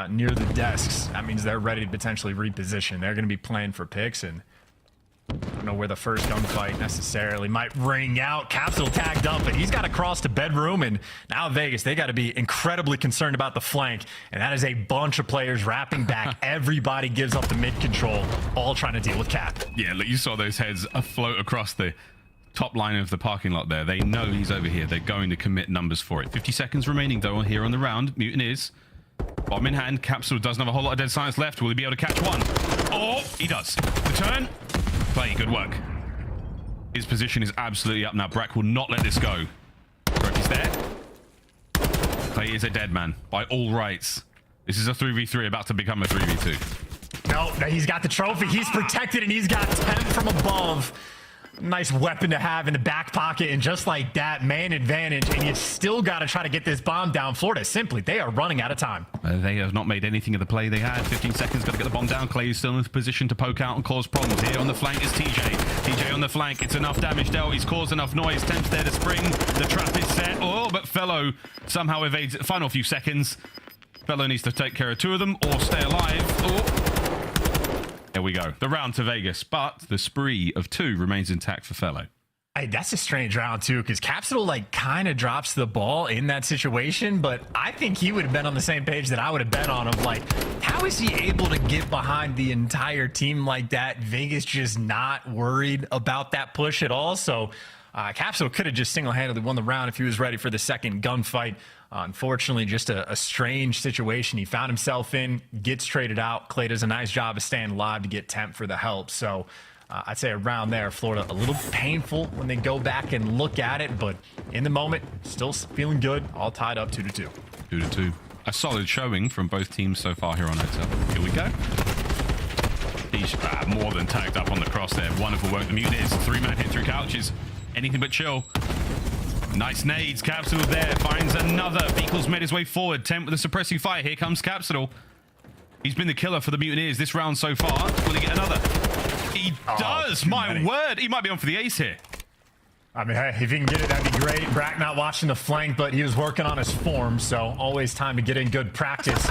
near the desks, that means they're ready to potentially reposition. They're going to be playing for picks, and I don't know where the first gunfight necessarily might ring out. Capsule tagged up, but he's got to cross to bedroom, and now Vegas, they got to be incredibly concerned about the flank, and that is a bunch of players wrapping back. Everybody gives up the mid control, all trying to deal with Cap. Yeah, look, you saw those heads afloat across the top line of the parking lot there. They know he's over here. They're going to commit numbers for it. 50 seconds remaining, though, here on the round. Mutineers. Bomb in hand. Capsule doesn't have a whole lot of dead science left. Will he be able to catch one? Oh, he does. The turn. Clay, good work. His position is absolutely up now. Brack will not let this go. Røkkr is there. Clay is a dead man by all rights. This is a 3v3 about to become a 3v2. No, he's got the trophy. He's protected, and he's got temp from above. Nice weapon to have in the back pocket, and just like that, man advantage, and you still got to try to get this bomb down. Florida, simply, they are running out of time. They have not made anything of the play they had. 15 seconds, got to get the bomb down. Clay is still in the position to poke out and cause problems. Here on the flank is TJ. TJ on the flank. It's enough damage dealt. He's caused enough noise. Temp's there to spring. The trap is set. Oh, but Fellow somehow evades it. Final few seconds. Fellow needs to take care of two of them or stay alive. Oh. There we go. The round to Vegas, but the spree of 2 remains intact for Fellow. Hey, that's a strange round, too, because Capsule, like, kind of drops the ball in that situation, but I think he would have been on the same page that I would have been on of, like, how is he able to get behind the entire team like that? Vegas just not worried about that push at all, so Capsule could have just single-handedly won the round if he was ready for the second gunfight. Unfortunately, just a strange situation he found himself in, gets traded out. Clay does a nice job of staying alive to get temp for the help. So I'd say around there, Florida a little painful when they go back and look at it, but in the moment, still feeling good, all tied up 2-2. 2-2. A solid showing from both teams so far here on Hotel. Here we go. He's more than tagged up on the cross there. Wonderful work. The Mutineers, 3-man hit through couches. Anything but chill. Nice nades. Capsule there. Finds another. Beagle's made his way forward. Temp with a suppressive fire. Here comes Capsule. He's been the killer for the Mutineers this round so far. Will he get another? He does. My word. He might be on for the ace here. I mean, hey, if he can get it, that'd be great. Brack not watching the flank, but he was working on his form, so always time to get in good practice.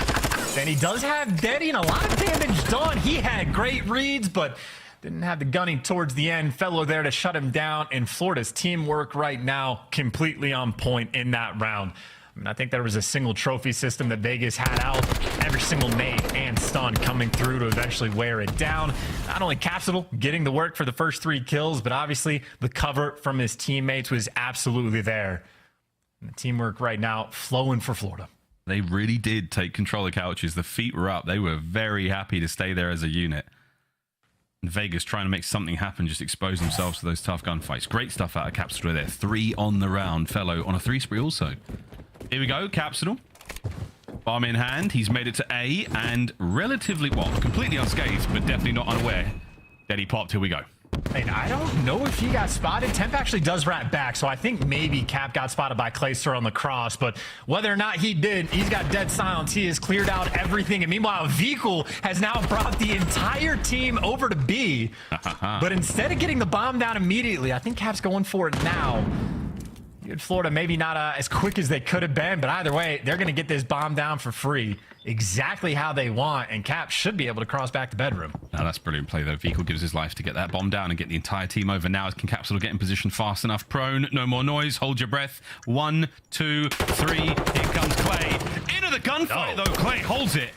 And he does have Daddy and a lot of damage done. He had great reads, but didn't have the gunning towards the end. Fellow there to shut him down, and Florida's teamwork right now completely on point in that round. I mean, I think there was a single trophy system that Vegas had out. Every single nade and stun coming through to eventually wear it down. Not only Capsule getting the work for the first 3 kills, but obviously the cover from his teammates was absolutely there. And the teamwork right now flowing for Florida. They really did take control of couches. The feet were up. They were very happy to stay there as a unit. And Vegas trying to make something happen, just expose themselves to those tough gunfights. Great stuff out of Capsule there. 3 on the round. Fellow on a 3 spree also. Here we go. Capsule. Bomb in hand. He's made it to A and relatively, well, completely unscathed, but definitely not unaware that he popped. Here we go. And I don't know if he got spotted. Temp actually does rat back, so I think maybe Cap got spotted by Clayster on the cross, but whether or not he did, he's got dead silence. He has cleared out everything, and meanwhile, Vehicle has now brought the entire team over to B, but instead of getting the bomb down immediately, I think Cap's going for it now. Florida maybe not as quick as they could have been, but either way, they're going to get this bomb down for free exactly how they want, and Cap should be able to cross back the bedroom. Now that's brilliant play though. Vehicle gives his life to get that bomb down and get the entire team over. Now can Capsule get in position fast enough? Prone, no more noise, hold your breath. 1, 2, 3, here comes Clay. Into the gunfight though, Clay holds it.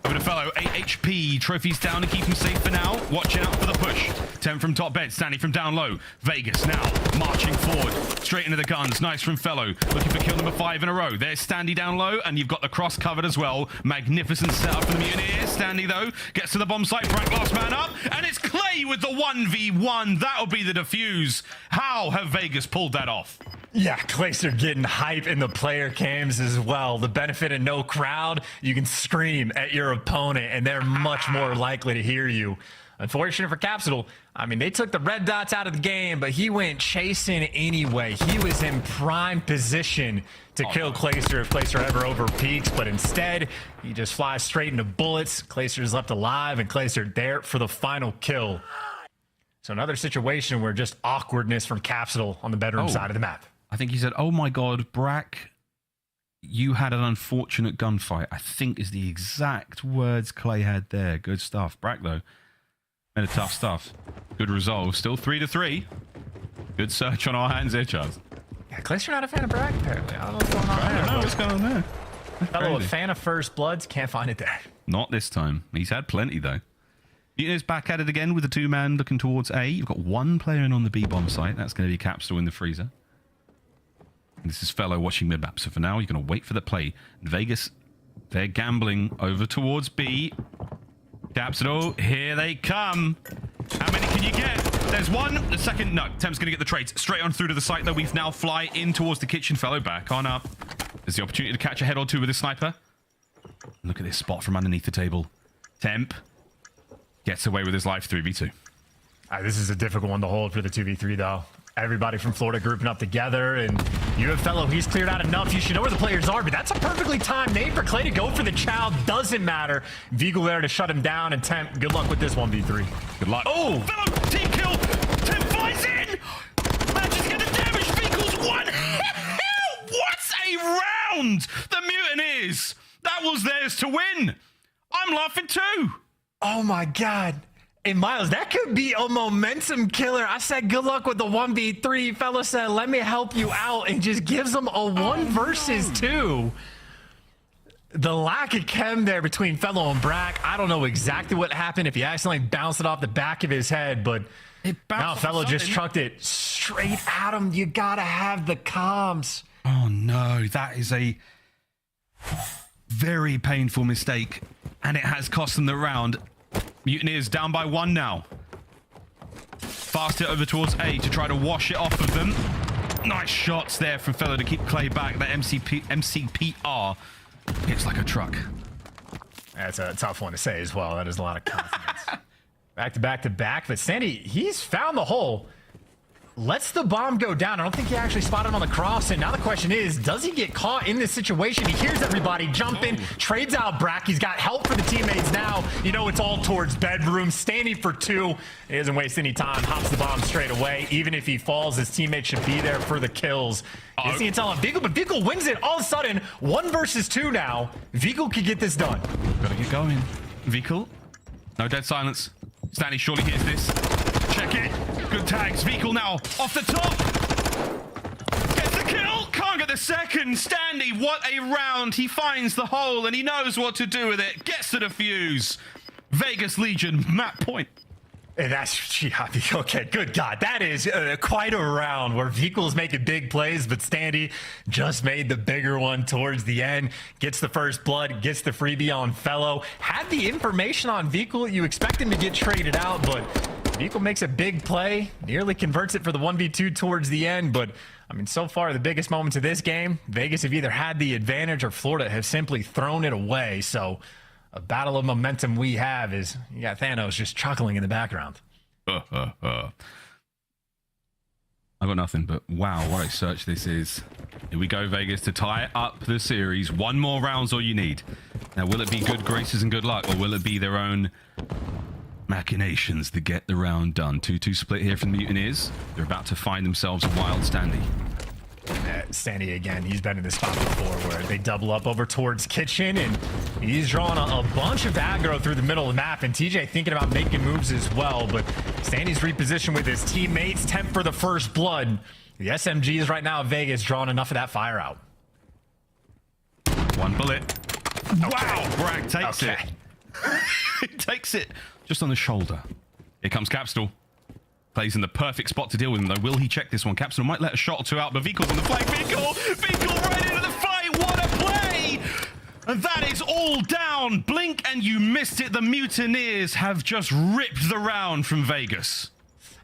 Over to Fellow, 8 HP, trophies down to keep him safe for now. Watch out for the push. 10 from top bed, Stanley from down low. Vegas now marching forward, straight into the guns. Nice from Fellow, looking for kill number 5 in a row. There's Standy down low, and you've got the cross covered as well. Magnificent setup for the Mutineers. Standy though gets to the bomb site, Brack last man up, and it's Clay with the 1v1. That'll be the defuse. How have Vegas pulled that off? Yeah, Clayster getting hype in the player cams as well. The benefit of no crowd, you can scream at your opponent, and they're much more likely to hear you. Unfortunate for Capsule, I mean, they took the red dots out of the game, but he went chasing anyway. He was in prime position to kill Clayster if Clayster ever over peaks, but instead, he just flies straight into bullets. Clayster's left alive, and Clayster there for the final kill. So another situation where just awkwardness from Capsule on the bedroom side of the map. I think he said, oh my God, Brack, you had an unfortunate gunfight. I think is the exact words Clay had there. Good stuff. Brack, though, made a tough stuff. Good resolve. Still 3-3. Good search on our hands here, Charles. Yeah, Clayster not a fan of Brack, apparently. I don't know what's going on there. I don't know what's going on there. Fellow, a fan of First Bloods, can't find it there. Not this time. He's had plenty, though. Mutineers back at it again with the 2-man looking towards A. You've got one player in on the B bomb site. That's going to be Capsule in the freezer. And this is Fellow watching mid-map. So for now, you're going to wait for the play. Vegas, they're gambling over towards B. Capsule, here they come. How many can you get? There's one. The second, no. Temp's going to get the trades. Straight on through to the site, though. We've now fly in towards the kitchen. Fellow back on up. There's the opportunity to catch a head or two with a sniper. Look at this spot from underneath the table. Temp gets away with his life 3v2. This is a difficult one to hold for the 2v3, though. Everybody from Florida grouping up together, and you have Fellow, he's cleared out enough. You should know where the players are, but that's a perfectly timed nade for Clay to go for the chow. Doesn't matter. Veagle there to shut him down, and Temp, good luck with this 1v3. Good luck. Oh! Fellow, team kill! Temp flies in! Manages to get the damage. Veagle's one. What a round! The Mutineers! That was theirs to win! I'm laughing too! Oh my god. Hey, Miles, that could be a momentum killer. I said good luck with the 1v3. Fella said, let me help you out, and just gives them a 1 versus 2. The lack of chem there between Fellow and Brack. I don't know exactly what happened, if he accidentally bounced it off the back of his head, but now Fellow just trucked it straight at him. You gotta have the comms. Oh no, that is a very painful mistake, and it has cost them the round. Mutineers down by 1 now. Fast it over towards A to try to wash it off of them. Nice shots there from Fellow to keep Clay back. That MCPR hits like a truck. That's a tough one to say as well. That is a lot of confidence. Back to back to back, but Sandy, he's found the hole. Lets the bomb go down. I don't think he actually spotted him on the cross. And now the question is, does he get caught in this situation? He hears everybody jumping, trades out Brack. He's got help for the teammates now. You know, it's all towards bedroom. Standing for 2. He doesn't waste any time. Hops the bomb straight away. Even if he falls, his teammates should be there for the kills. You see it's all on Veagle, but Veagle wins it all of a sudden. 1 versus 2 now. Veagle could get this done. Gotta get going. Veagle. No dead silence. Stanley surely hears this. Check it. Good tags. Veagle now off the top. Gets the kill. Can't get the second. Standy, what a round. He finds the hole and he knows what to do with it. Gets to the fuse. Vegas Legion, map point. And that's, okay, good God. That is quite a round where Veagle's making big plays, but Standy just made the bigger one towards the end. Gets the first blood, gets the freebie on Fellow. Had the information on Veagle. You expect him to get traded out, but Veagle makes a big play, nearly converts it for the 1v2 towards the end. But, I mean, so far, the biggest moments of this game, Vegas have either had the advantage or Florida have simply thrown it away. So, a battle of momentum we have is, you got Thanos just chuckling in the background. I've got nothing, but wow, what a search this is. Here we go, Vegas, to tie up the series. 1 more round's all you need. Now, will it be good graces and good luck, or will it be their own machinations to get the round done? 2-2 split here from the Mutineers. They're about to find themselves a wild Standy. Standy again, he's been in this spot before where they double up over towards kitchen, and he's drawing a bunch of aggro through the middle of the map, and TJ thinking about making moves as well, but Standy's repositioned with his teammates. Temp for the first blood. The SMGs right now, Vegas, drawing enough of that fire out. 1 bullet. Okay. Wow, Bragg takes it. He takes it just on the shoulder. Here comes Capsule. Plays in the perfect spot to deal with him, though. Will he check this one? Capsule might let a shot or 2 out, but Veagle's in the flank. Veagle right into the fight. What a play! And that is all down. Blink and you missed it. The Mutineers have just ripped the round from Vegas.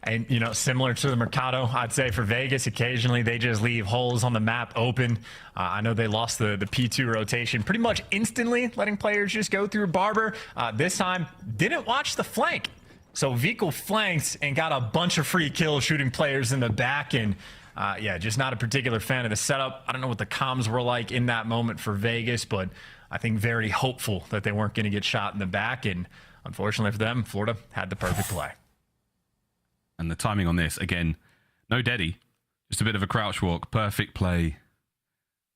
And, you know, similar to the Mercado, I'd say for Vegas, occasionally they just leave holes on the map open. I know they lost the P2 rotation pretty much instantly, letting players just go through Barber. This time, didn't watch the flank. So Veagle flanked and got a bunch of free kills shooting players in the back. And yeah, just not a particular fan of the setup. I don't know what the comms were like in that moment for Vegas, but I think very hopeful that they weren't going to get shot in the back. And unfortunately for them, Florida had the perfect play. And the timing on this, again, no deady, just a bit of a crouch walk. Perfect play.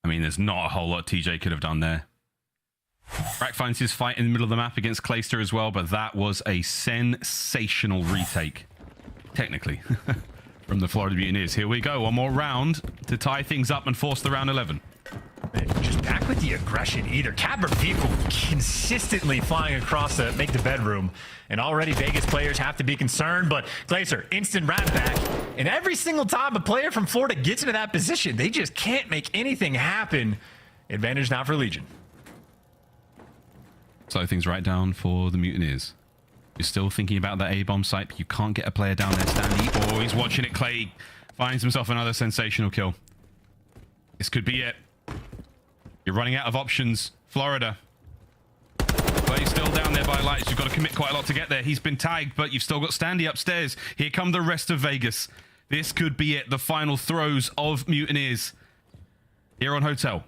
I mean, there's not a whole lot TJ could have done there. Brack finds his fight in the middle of the map against Clayster as well, but that was a sensational retake, technically, from the Florida Mutineers. Here we go, 1 more round to tie things up and force the round 11. Just back back with the aggression either. Cab or vehicle consistently flying across to make the bedroom. And already Vegas players have to be concerned, but Clayster, instant wrap back. And every single time a player from Florida gets into that position, they just can't make anything happen. Advantage now for Legion. Slow things right down for the Mutineers. You're still thinking about that A-bomb site, but you can't get a player down there, Stanley. Oh, he's watching it. Clay finds himself another sensational kill. This could be it. You're running out of options, Florida. But he's still down there by lights. You've got to commit quite a lot to get there. He's been tagged, but you've still got Standy upstairs. Here come the rest of Vegas. This could be it. The final throws of Mutineers here on Hotel.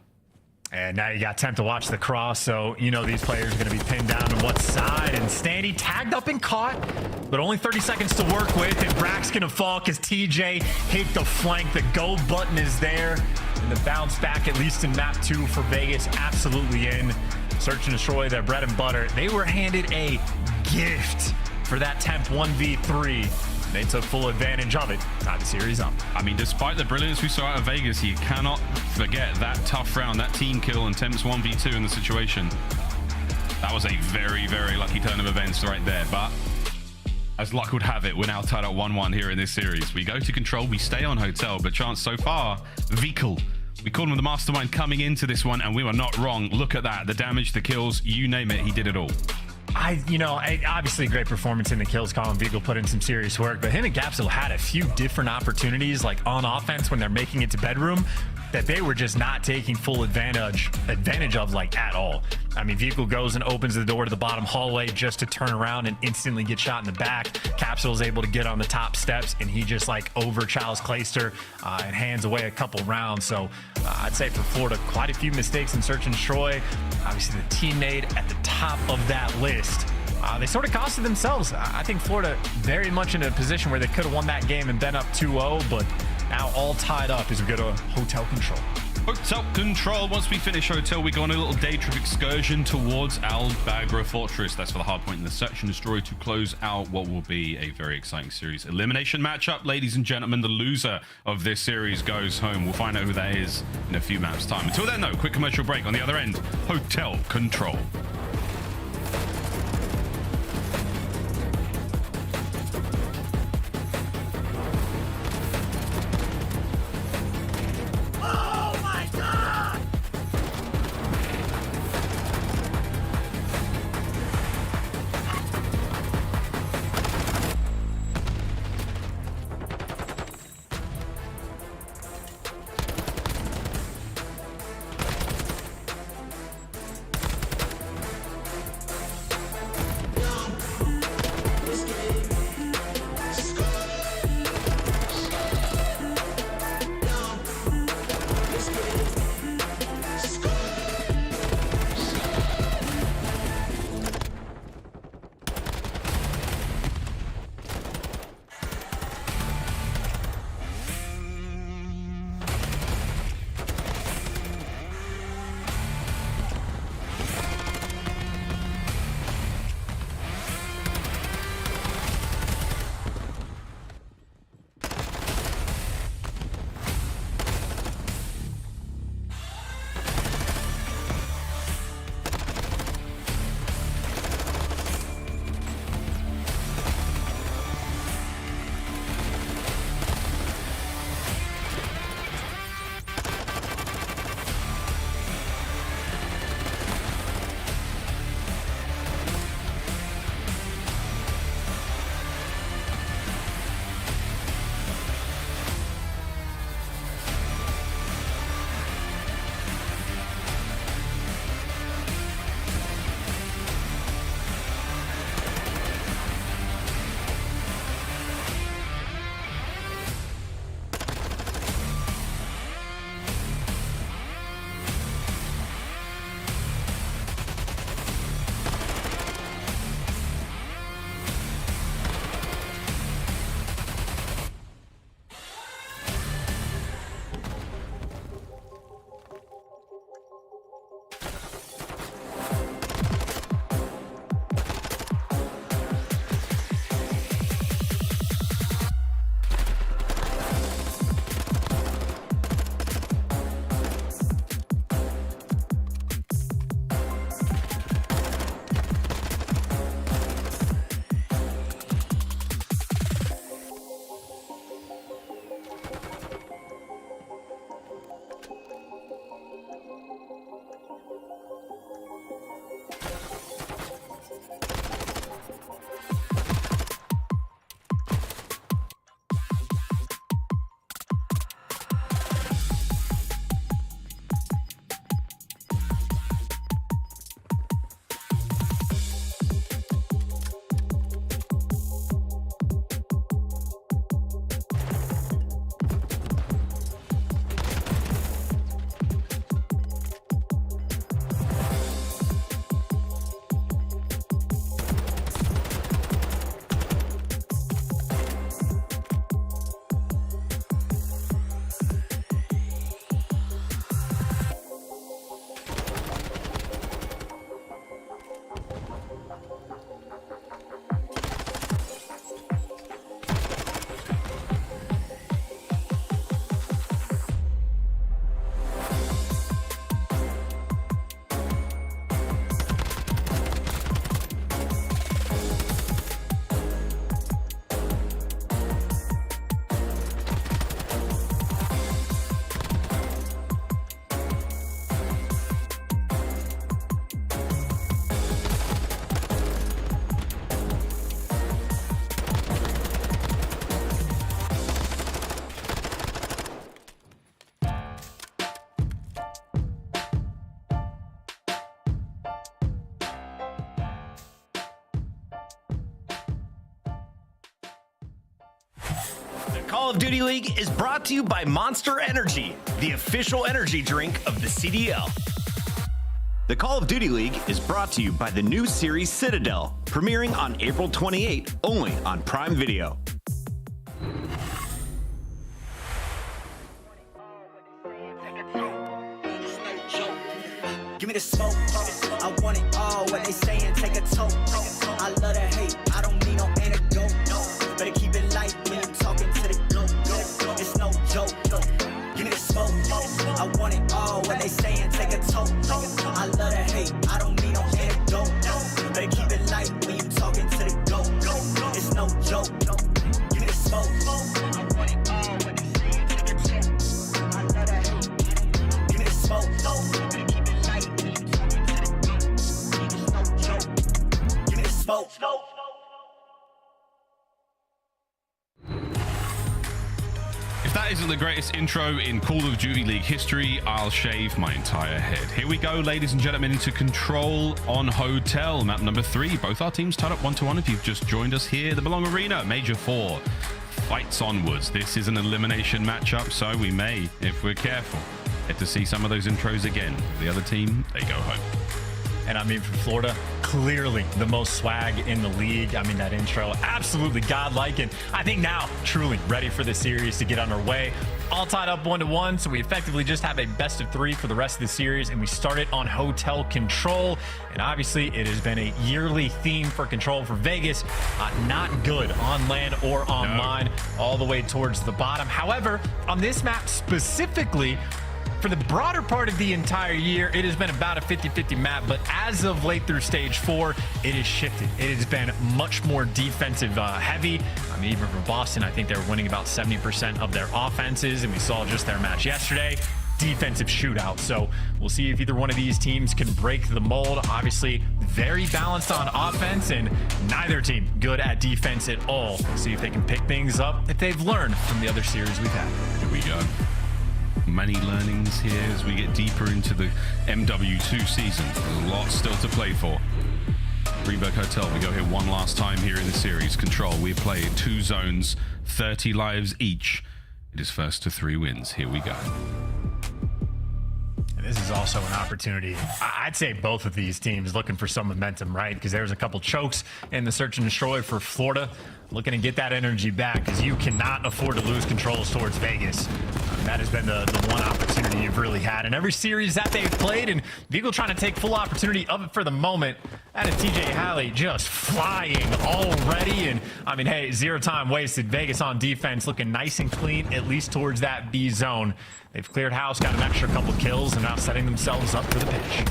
And now you got time to watch the cross, so you know these players are going to be pinned down to what side. And Standy tagged up and caught, but only 30 seconds to work with. And Brack's going to fall because TJ hit the flank. The go button is there. And the bounce back, at least in map 2 for Vegas, absolutely in. Search and destroy their bread and butter. They were handed a gift for that temp 1v3. They took full advantage of it. Tied the series up. I mean, despite the brilliance we saw out of Vegas, you cannot forget that tough round, that team kill and Temps 1v2 in the situation. That was a very, very lucky turn of events right there. But as luck would have it, we're now tied at 1-1 here in this series. We go to control, we stay on Hotel, but chance so far, Vehicle. We called him the mastermind coming into this one, and we were not wrong. Look at that. The damage, the kills, you name it, he did it all. Obviously great performance in the kills column. Vehicle put in some serious work, but him and Capsule had a few different opportunities, like on offense when they're making it to bedroom, that they were just not taking full advantage of, like, at all. I mean, Vehicle goes and opens the door to the bottom hallway just to turn around and instantly get shot in the back. Capsule is able to get on the top steps, and he just, like, overchows Clayster and hands away a couple rounds. So I'd say for Florida, quite a few mistakes in search and destroy. Obviously, the teammate at the top of that list. They sort of costed themselves. I think Florida very much in a position where they could have won that game and been up 2-0, but now all tied up as we go to Hotel Control. Hotel Control. Once we finish Hotel, we go on a little day trip excursion towards aBeZy Fortress. That's for the hard point in the search and destroy to close out what will be a very exciting series. Elimination matchup, ladies and gentlemen. The loser of this series goes home. We'll find out who that is in a few maps' time. Until then, though, quick commercial break. On the other end, Hotel Control. Call of Duty League is brought to you by Monster Energy, the official energy drink of the CDL. The Call of Duty League is brought to you by the new series Citadel, premiering on April 28, only on Prime Video. Give me the smoke, I want it all. What they saying, take a toke. I love the hate, I don't need no antidote. Better keep it light when you talking to the globe. It's no joke. Give me the smoke, I want it all. What they saying, take a toke. I love the hate, I don't need no antidote. Better keep it light when you talking to the globe. It's no joke. Give me the smoke, I want it all. What they saying, take a toke. I love the hate, give me the smoke. Smoke. If that isn't the greatest intro in Call of Duty League history, I'll shave my entire head. Here we go, ladies and gentlemen, into Control on Hotel, map number 3. Both our teams tied up 1-1. If you've just joined us here, the Belong Arena, Major 4. Fights onwards. This is an elimination matchup, so we may, if we're careful, get to see some of those intros again. The other team, they go home. And I mean, from Florida, clearly the most swag in the league. I mean, that intro, absolutely godlike. And I think now, truly ready for the series to get underway. All tied up 1-1, so we effectively just have a best of 3 for the rest of the series. And we started on Hotel Control. And obviously, it has been a yearly theme for Control for Vegas. Not good on land or online, all the way towards the bottom. However, on this map specifically, for the broader part of the entire year, it has been about a 50-50 map, but as of late through stage 4, it has shifted. It has been much more defensive heavy. I mean, even for Boston, I think they were winning about 70% of their offenses, and we saw just their match yesterday. Defensive shootout. So we'll see if either one of these teams can break the mold. Obviously, very balanced on offense, and neither team good at defense at all. We'll see if they can pick things up that they've learned from the other series we've had. Here we go. Many learnings here as we get deeper into the MW2 season. There's a lot still to play for. Greenberg Hotel, we go here one last time here in the series. Control, we play 2 zones, 30 lives each. It is first to 3 wins. Here we go. This is also an opportunity. I'd say both of these teams looking for some momentum, right? Because there's a couple chokes in the search and destroy for Florida. Looking to get that energy back, because you cannot afford to lose controls towards Vegas. That has been the one opportunity you've really had in every series that they've played, and Beagle trying to take full opportunity of it for the moment. That is TJ Halley just flying already, and I mean, hey, 0 time wasted. Vegas on defense looking nice and clean, at least towards that B zone. They've cleared house, got an extra couple kills, and now setting themselves up for the pitch.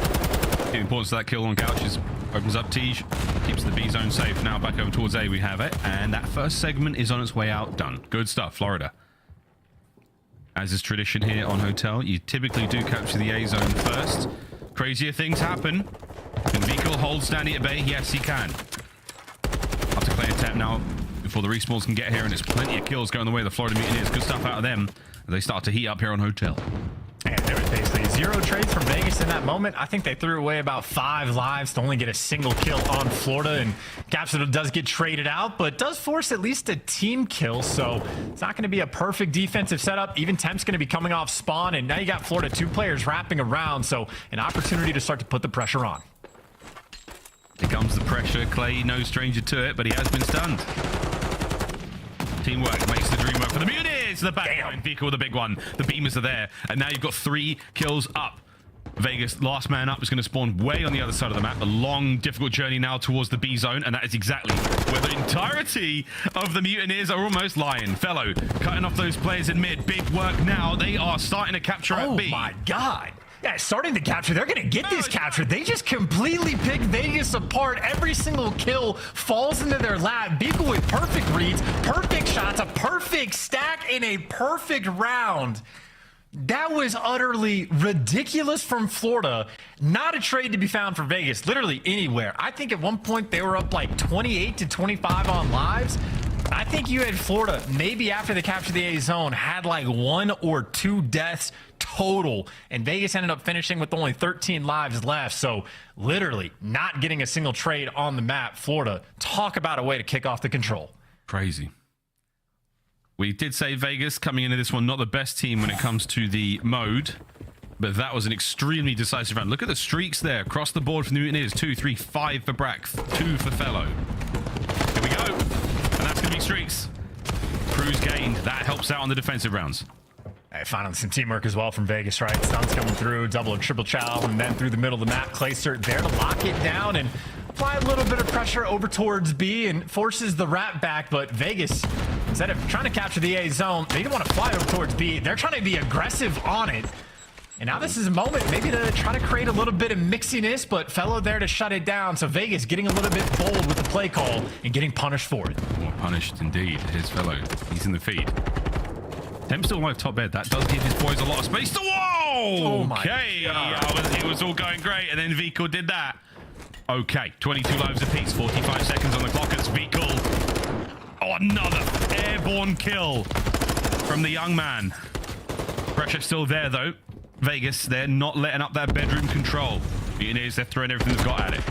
The importance of that kill on Couches opens up Tej, keeps the B zone safe. Now back over towards A, we have it, and that first segment is on its way out. Done. Good stuff, Florida. As is tradition here on Hotel, you typically do capture the A zone first. Crazier things happen. Can Vehicle hold Standy at bay? Yes, he can. Have to play a tap now before the respawns can get here, and there's plenty of kills going the way of the Florida Mutineers. Good stuff out of them. They start to heat up here on Hotel. And there was basically 0 trades from Vegas in that moment. I think they threw away about 5 lives to only get a single kill on Florida, and Capsule does get traded out, but does force at least a team kill, so it's not going to be a perfect defensive setup. Even Temp's going to be coming off spawn, and now you got Florida 2 players wrapping around, so an opportunity to start to put the pressure on. Here comes the pressure. Clay, no stranger to it, but he has been stunned. Teamwork makes the dream work for the Mutineers. The backline vehicle with a big one. The beamers are there, and now you've got 3 kills up. Vegas, last man up, is going to spawn way on the other side of the map. A long, difficult journey now towards the B zone, and that is exactly where the entirety of the Mutineers are almost lying. Fellow, cutting off those players in mid. Big work now. They are starting to capture at B. Oh my God. Yeah, starting to capture. They're going to get this capture. They just completely pick Vegas apart. Every single kill falls into their lap. Beagle with perfect reads, perfect shots, a perfect stack in a perfect round. That was utterly ridiculous from Florida. Not a trade to be found for Vegas, literally anywhere. I think at one point they were up like 28-25 on lives. I think you had Florida, maybe after they captured the A zone, had like 1 or 2 deaths total, and Vegas ended up finishing with only 13 lives left. So literally not getting a single trade on the map. Florida, talk about a way to kick off the control. Crazy. We did say Vegas coming into this one, not the best team when it comes to the mode, but that was an extremely decisive round. Look at the streaks there across the board from the Mutineers. 2, 3, 5 for Brack, 2 for Fellow. Here we go. And that's going to be streaks. Crews gained. That helps out on the defensive rounds. Finally, some teamwork as well from Vegas, right? Stuns coming through, double and triple chow, and then through the middle of the map. Clayster there to lock it down and apply a little bit of pressure over towards B and forces the wrap back. But Vegas, instead of trying to capture the A zone, they don't want to fly over towards B. They're trying to be aggressive on it. And now this is a moment maybe to try to create a little bit of mixiness, but Fellow there to shut it down. So Vegas getting a little bit bold with the play call and getting punished for it. More punished indeed. Here's Fellow. He's in the feed. Temp still alive top bed. That does give his boys a lot of space. Whoa! Okay. It was all going great, and then Vikul did that. Okay. 22 lives apiece. 45 seconds on the clock as Vikul. Oh, another airborne kill from the young man. Pressure still there, though. Vegas, they're not letting up that bedroom control. Mutineers, they're throwing everything they've got at it.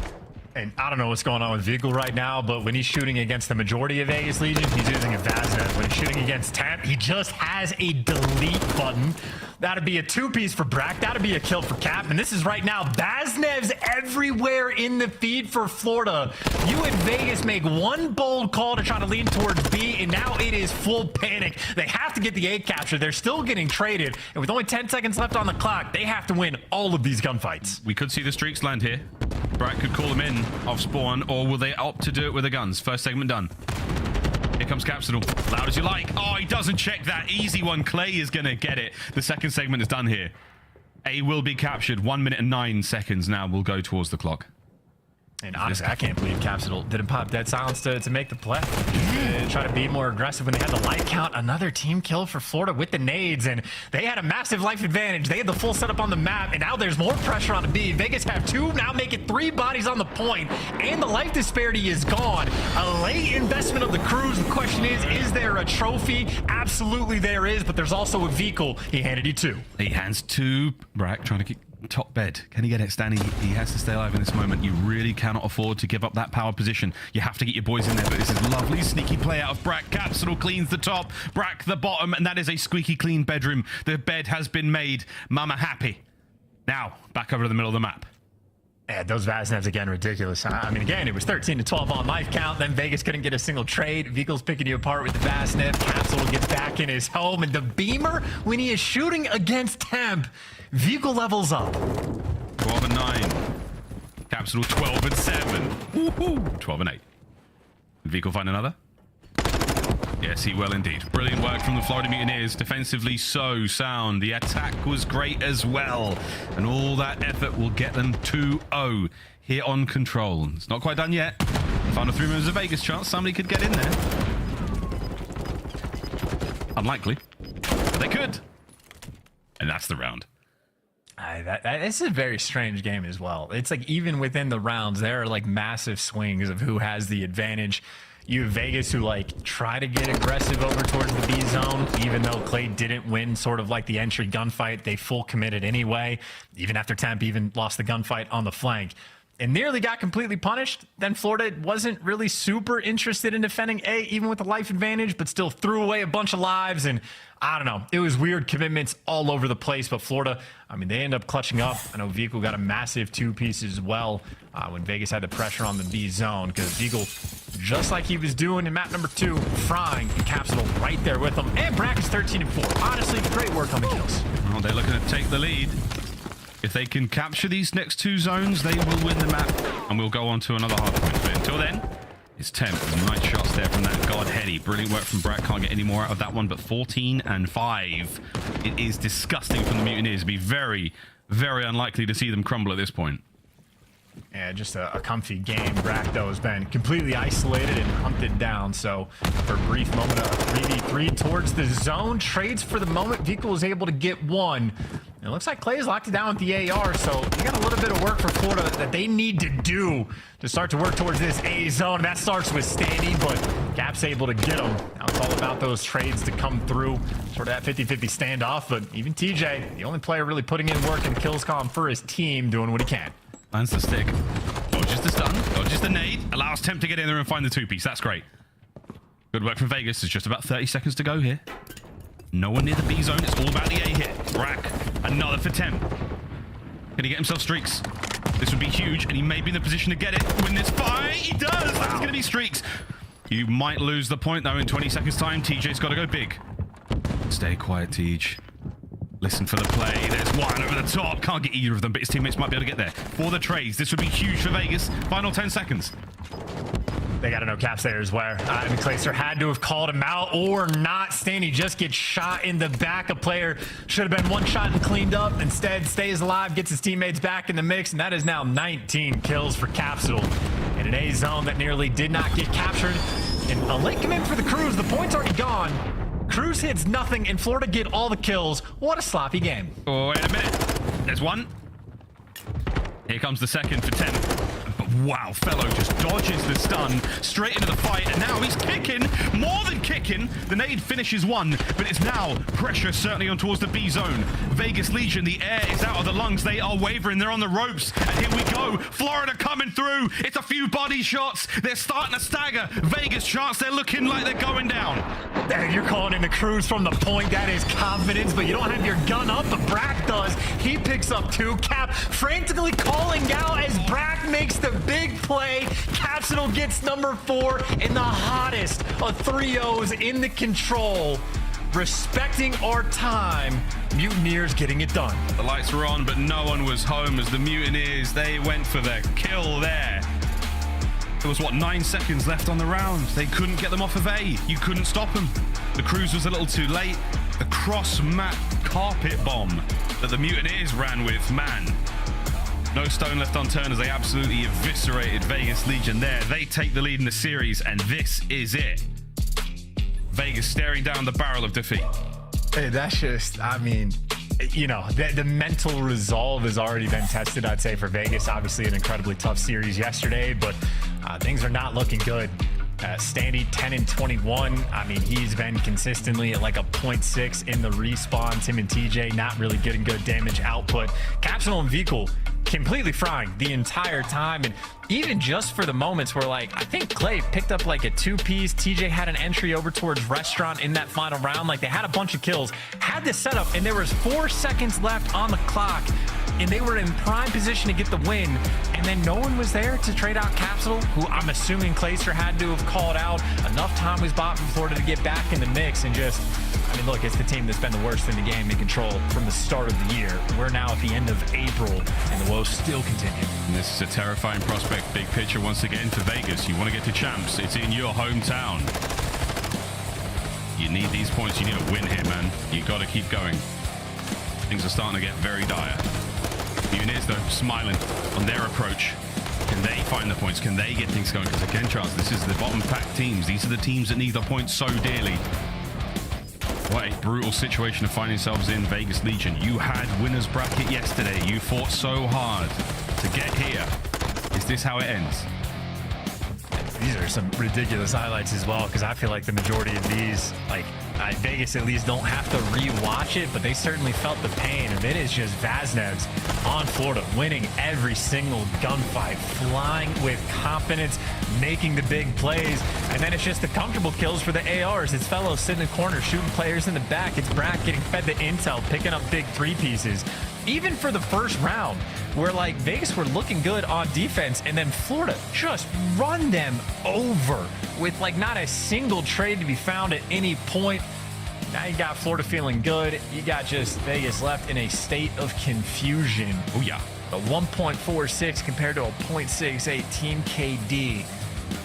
And I don't know what's going on with Vikul right now, but when he's shooting against the majority of Vegas Legion, he's using a aBeZy. When he's shooting against Temp, he just has a delete button. That'd be a two-piece for Brack. That'd be a kill for Cap. And this is right now aBeZy's everywhere in the feed for Florida. You and Vegas make one bold call to try to lean towards B, and now it is full panic. They have to get the A capture. They're still getting traded. And with only 10 seconds left on the clock, they have to win all of these gunfights. We could see the streaks land here. Brack could call them in off spawn, or will they opt to do it with the guns? First segment done. Here comes Capsule. Loud as you like. Oh, he doesn't check that. Easy one. Clay is going to get it. The second segment is done here. A will be captured. 1 minute and 9 seconds now will go towards the clock. And honestly, I can't believe Capsule didn't pop dead silence to make the play. Try to be more aggressive when they had the life count. Another team kill for Florida with the nades, and they had a massive life advantage. They had the full setup on the map, and now there's more pressure on B. Vegas have 2, now make it 3 bodies on the point, and the life disparity is gone. A late investment of the crews. The question is there a trophy? Absolutely there is, but there's also a Vikul. He handed you 2. He hands 2. Brack trying to get top bed. Can he get it, Stanley? He has to stay alive in this moment. You really cannot afford to give up that power position. You have to get your boys in there, but this is lovely sneaky play out of Brack. Capsule cleans the top, Brack the bottom, and that is a squeaky clean bedroom. The bed has been made. Mama happy. Now, back over to the middle of the map. Yeah, those aBeZys again, ridiculous. I mean, again, it was 13 to 12 on life count. Then Vegas couldn't get a single trade. Vikul's picking you apart with the aBeZy. Capsule gets back in his home, and the Beamer, when he is shooting against Temp, Vikul levels up. 12 and 9. Capsule 12 and 7. Woohoo! 12 and 8. Vikul find another? Yes, he will indeed. Brilliant work from the Florida Mutineers. Defensively so sound. The attack was great as well. And all that effort will get them 2-0 here on Control. It's not quite done yet. Final 3 minutes of Vegas chance. Somebody could get in there. Unlikely. But they could. And that's the round. This is a very strange game as well. It's like even within the rounds, there are like massive swings of who has the advantage. You have Vegas who like try to get aggressive over towards the B zone, even though Clay didn't win sort of like the entry gunfight. They full committed anyway, even after Temp even lost the gunfight on the flank and nearly got completely punished. Then Florida wasn't really super interested in defending A, even with the life advantage, but still threw away a bunch of lives. And I don't know, it was weird commitments all over the place. But Florida, I mean, they end up clutching up. I know Vikul got a massive 2-piece as well when Vegas had the pressure on the B zone, because Vikul, just like he was doing in map number 2, frying and Capsule right there with him. And Brack is 13 and 4. Honestly, great work on the kills. Well, they're looking to take the lead. If they can capture these next 2 zones, they will win the map, and we'll go on to another hard point. But until then, it's Temp. Nice shots there from that God Heady. Brilliant work from Brack. Can't get any more out of that one, but 14 and 5. It is disgusting from the Mutineers. It'd be very, very unlikely to see them crumble at this point. Yeah, just a comfy game. Brack, though, has been completely isolated and hunted down. So for a brief moment, a 3v3 towards the zone. Trades for the moment. Vikul was able to get 1. It looks like Clay's locked it down with the AR, so you got a little bit of work for Florida that they need to do to start to work towards this A zone. That starts with Standy, but Cap's able to get him. Now it's all about those trades to come through, sort of that 50-50 standoff, but even TJ, the only player really putting in work in kills column for his team, doing what he can. Lands the stick, dodges the stun, dodges the nade, allows Temp to get in there and find the 2-piece. That's great. Good work from Vegas. There's just about 30 seconds to go here. No one near the B zone. It's all about the A hit. Brack, another for 10. Can he get himself streaks? This would be huge, and he may be in the position to get it. Win this fight. He does. That's going to be streaks. You might lose the point, though, in 20 seconds' time. TJ's got to go big. Stay quiet, TJ. Listen for the play. There's one over the top. Can't get either of them, but his teammates might be able to get there. For the trades, this would be huge for Vegas. Final 10 seconds. They got to know Caps there as well. I mean, Clayster had to have called him out or not. Stanny just gets shot in the back. A player should have been one shot and cleaned up. Instead, stays alive, gets his teammates back in the mix, and that is now 19 kills for Capsule in an A zone that nearly did not get captured. And a late commit for the Crews. The point's already gone. Crews hits nothing, and Florida get all the kills. What a sloppy game. Oh, wait a minute. There's one. Here comes the second for 10. But wow, Fellow just dodges the stun straight into the fight, and now he's kicking, more than kicking. The nade finishes one, but it's now pressure certainly on towards the B zone. Vegas Legion, the air is out of the lungs. They are wavering, they're on the ropes, and here we go. Florida coming through. It's a few body shots. They're starting to stagger. Vegas chance, they're looking like they're going down. Dang, you're calling in the Crews from the point. That is confidence, but you don't have your gun up, but Brack does. He picks up 2. Cap frantically calling out as Brack makes the big play. Capsule gets number 4 in the hottest of 3-0s in the control. Respecting our time, Mutineers getting it done. The lights were on, but no one was home as the Mutineers, they went for the kill there. There was, what, 9 seconds left on the round. They couldn't get them off of A. You couldn't stop them. The Crews was a little too late. The cross-map carpet bomb that the Mutineers ran with, man. No stone left unturned as they absolutely eviscerated Vegas Legion there. They take the lead in the series, and this is it. Vegas staring down the barrel of defeat. Hey, that's just, I mean, you know, the mental resolve has already been tested, I'd say, for Vegas. Obviously, an incredibly tough series yesterday, but things are not looking good. Standy 10-21. I mean, he's been consistently at like a 0.6 in the respawn. Tim and TJ not really getting good damage output. Capsule and Vehicle completely frying the entire time, and even just for the moments where, like, I think Clay picked up like a 2-piece. TJ had an entry over towards Restaurant in that final round. Like, they had a bunch of kills, had this setup, and there was 4 seconds left on the clock, and they were in prime position to get the win, and then no one was there to trade out Capsule, who I'm assuming Clayster had to have called out. Enough time was bought for Florida to get back in the mix, and just, I mean, look, it's the team that's been the worst in the game in control from the start of the year. We're now at the end of April, and the woes still continue. And this is a terrifying prospect. Big picture once again for Vegas. You want to get to champs. It's in your hometown. You need these points. You need a win here, man. You got to keep going. Things are starting to get very dire. Mutineers, though, smiling on their approach. Can they find the points? Can they get things going? Because again, Charles, this is the bottom pack teams. These are the teams that need the points so dearly. What a brutal situation to find yourselves in, Vegas Legion. You had winner's bracket yesterday. You fought so hard to get here. Is this how it ends? These are some ridiculous highlights as well, because I feel like the majority of these, like, Vegas at least don't have to re-watch it, but they certainly felt the pain. And it is just Vaznevs on Florida, winning every single gunfight, flying with confidence, making the big plays. And then it's just the comfortable kills for the ARs. It's Fellows sitting in the corner, shooting players in the back. It's Brack getting fed the intel, picking up big 3-pieces. Even for the first round, where, like, Vegas were looking good on defense, and then Florida just run them over with, like, not a single trade to be found at any point. Now you got Florida feeling good. You got just Vegas left in a state of confusion. Oh, yeah. A 1.46 compared to a 0.68 team KD.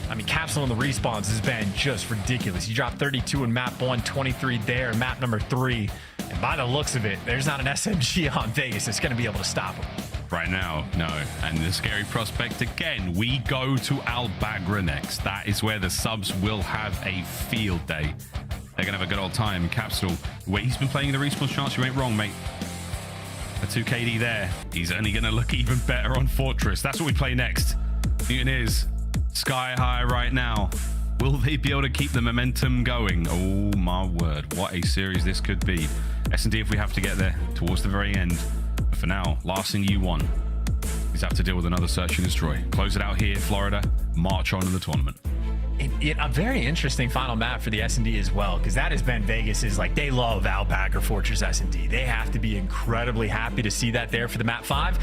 I mean, Capsule in the respawns has been just ridiculous. You dropped 32 in map 1, 23 there, map number 3. And by the looks of it, there's not an SMG on Vegas that's going to be able to stop them. Right now, no. And the scary prospect again, we go to aBeZy next. That is where the subs will have a field day. They're going to have a good old time. Capsule, the way he's been playing the respawn chance, you ain't wrong, mate. A 2KD there. He's only going to look even better on Fortress. That's what we play next. Mutineers, sky high right now. Will they be able to keep the momentum going? Oh, my word. What a series this could be. S&D if we have to get there towards the very end. But for now, last thing you want is have to deal with another search and destroy. Close it out here, Florida. March on in the tournament. A very interesting final map for the S&D as well, because that has been Vegas's, like, they love Outbacker Fortress S&D. They have to be incredibly happy to see that there for the map 5.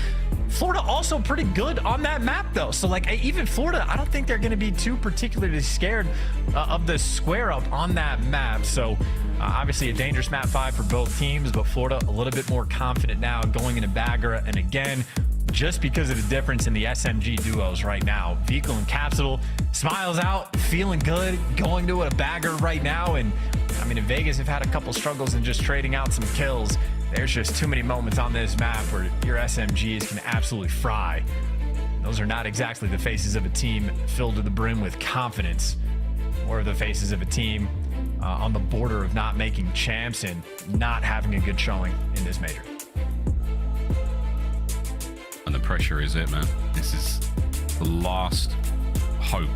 Florida also pretty good on that map, though. So, like, even Florida, I don't think they're going to be too particularly scared of the square up on that map. So, obviously a dangerous map 5 for both teams, but Florida a little bit more confident now going into Bagra. And again, just because of the difference in the SMG duos right now, Vehicle and Capsule, Smiles out, feeling good, going to a bagger right now. And I mean, in Vegas have had a couple struggles in just trading out some kills. There's just too many moments on this map where your SMGs can absolutely fry. Those are not exactly the faces of a team filled to the brim with confidence, or the faces of a team on the border of not making champs and not having a good showing in this major. And the pressure is it, man. This is the last hope.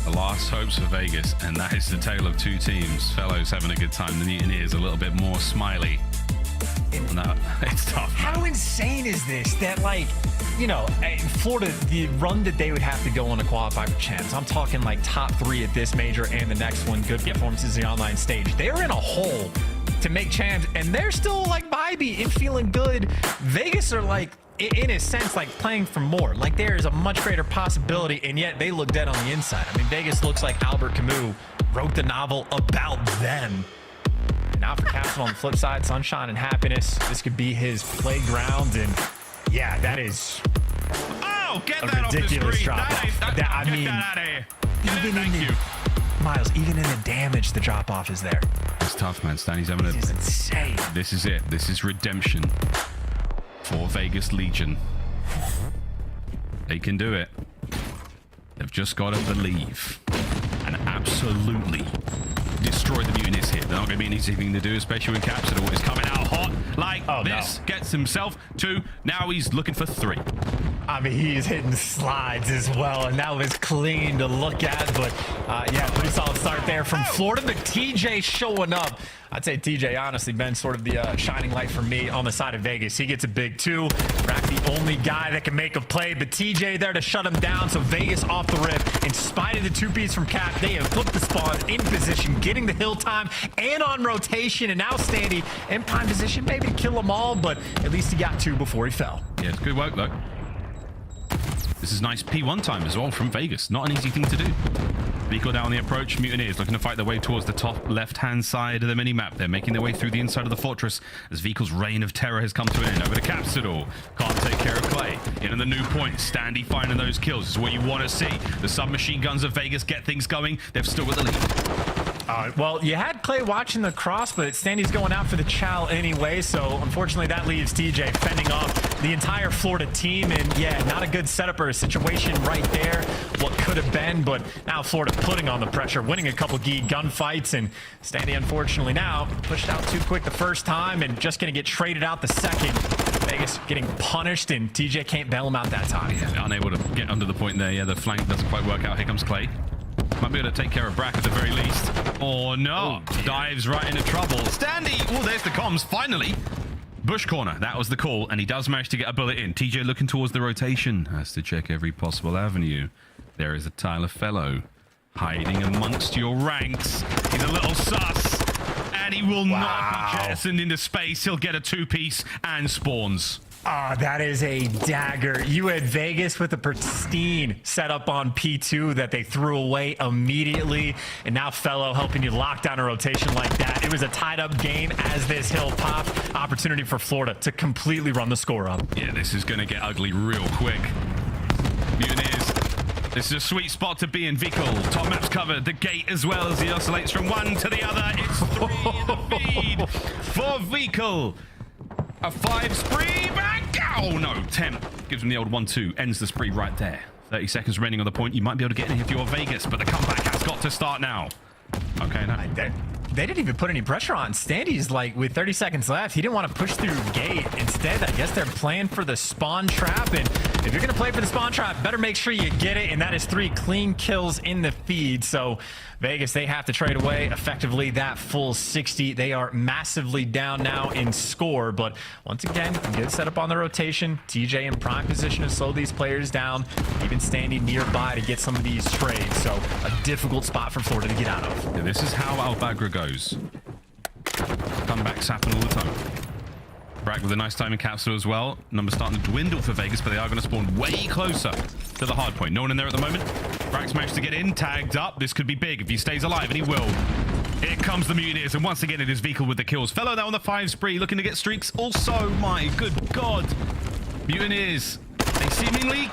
The last hopes for Vegas, and that is the tale of two teams. Fellows having a good time. The Mutineers a little bit more smiley. No, it's tough, man. How insane is this? That, like, you know, Florida, the run that they would have to go on to qualify for champs. I'm talking like top 3 at this major and the next one. Good performances in the online stage. They're in a hole to make champs, and they're still like vibey and feeling good. Vegas are like, in a sense, like playing for more. Like there is a much greater possibility, and yet they look dead on the inside. I mean, Vegas looks like Albert Camus wrote the novel about them. And now for Capsule on the flip side, sunshine and happiness. This could be his playground, and yeah, that is get a that ridiculous off the drop off. I mean, that out of here. Even in the Miles, even in the damage, the drop off is there. It's tough, man. Stanley's having This is insane. This is it. This is redemption for Vegas Legion. They can do it. They've just got to believe and absolutely destroy the Mutineers here. They're not going to be an easy thing to do, especially when Capsule is coming out hot like this. No. Gets himself 2. Now he's looking for 3. I mean, he's hitting slides as well, and that was clean to look at. But yeah, pretty solid start there from Florida. But TJ showing up. I'd say TJ honestly been sort of the shining light for me on the side of Vegas. He gets a big 2. Rack the only guy that can make a play, but TJ there to shut him down. So Vegas off the rip. In spite of the 2-piece from Cap, they have flipped the spawn in position, getting the hill time and on rotation. And now Standy in prime position, maybe to kill them all, but at least he got 2 before he fell. Yeah, it's good work though. This is nice P1 time as well from Vegas. Not an easy thing to do. Vehicle down the approach. Mutineers looking to fight their way towards the top left-hand side of the mini-map. They're making their way through the inside of the fortress as Vehicle's reign of terror has come to an end. Over to Capsule. Can't take care of Clay. In on the new point. Standy finding those kills. This is what you want to see. The submachine guns of Vegas get things going. They've still got the lead. Well, you had Clay watching the cross, but Standy's going out for the chow anyway, so unfortunately that leaves TJ fending off the entire Florida team, and yeah, not a good setup or a situation right there, what could have been, but now Florida putting on the pressure, winning a couple gunfights, and Standy unfortunately now pushed out too quick the first time and just going to get traded out the second. Vegas getting punished, and TJ can't bail him out that time. Yeah, unable to get under the point there. Yeah, the flank doesn't quite work out. Here comes Clay. Might be able to take care of Brack at the very least. Or no. Dives right into trouble. Standy! Oh, there's the comms. Finally. Bush corner. That was the call. And he does manage to get a bullet in. TJ looking towards the rotation. Has to check every possible avenue. There is a Tyler Fellow hiding amongst your ranks. He's a little sus. And he will not be jettisoned into space. He'll get a 2-piece and spawns. Oh, that is a dagger. You had Vegas with a pristine setup on P2 that they threw away immediately. And now Fellow helping you lock down a rotation like that. It was a tied up game as this hill popped. Opportunity for Florida to completely run the score up. Yeah, this is going to get ugly real quick. Mutineers. This is a sweet spot to be in. Vehicle. Top map's covered. The gate as well as he oscillates from one to the other. It's 3 in the feed for Vehicle. A 5 spree back. Oh no, Temp gives him the old 1-2. Ends the spree right there. 30 seconds remaining on the point. You might be able to get in if you're Vegas, but the comeback has got to start now. Okay, now. They didn't even put any pressure on. Standy's like, with 30 seconds left, he didn't want to push through gate. Instead, I guess they're playing for the spawn trap, and if you're going to play for the spawn trap, better make sure you get it, and that is 3 clean kills in the feed. So Vegas, they have to trade away effectively that full 60. They are massively down now in score, but once again, good setup on the rotation. TJ in prime position to slow these players down, even standing nearby to get some of these trades. So a difficult spot for Florida to get out of. Yeah, this is how aBeZy goes. Comebacks happen all the time. Brack with a nice timing capsule as well. Numbers starting to dwindle for Vegas, but they are going to spawn way closer to the hard point. No one in there at the moment. Brack's managed to get in, tagged up. This could be big if he stays alive, and he will. Here comes the Mutineers, and once again it is Vehicle with the kills. Fellow now on the 5 spree, looking to get streaks. Also, my good God. Mutineers, they seemingly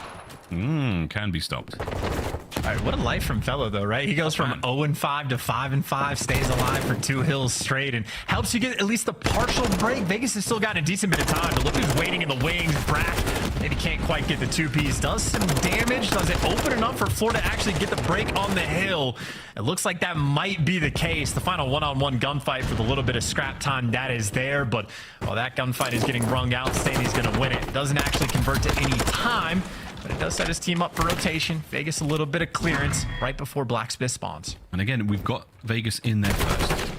can be stopped. All right, what a life from Fellow, though, right? He goes from 0-5 to 5-5, stays alive for 2 hills straight, and helps you get at least a partial break. Vegas has still got a decent bit of time, but look who's waiting in the wings. Brack maybe can't quite get the 2-piece. Does some damage. Does it open enough for Florida to actually get the break on the hill? It looks like that might be the case. The final one-on-one gunfight for the little bit of scrap time that is there, but while that gunfight is getting wrung out, Stanley's going to win it. Doesn't actually convert to any time, but it does set his team up for rotation. Vegas a little bit of clearance right before Blacksmith spawns. And again, we've got Vegas in there first.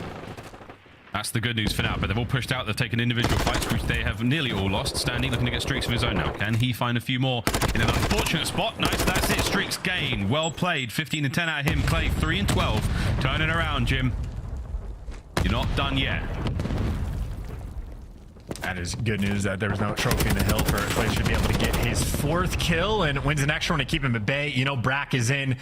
That's the good news for now, but they've all pushed out. They've taken individual fights, which they have nearly all lost. Standy looking to get streaks of his own now. Can he find a few more in an unfortunate spot? Nice, that's it. Streaks gained. Well played. 15 and 10 out of him. Clay, 3 and 12. Turn it around, Jim. You're not done yet. That is good news that there was no trophy in the hill for Clayster to be able to get his 4th kill and wins an extra one to keep him at bay. You know, Brack is in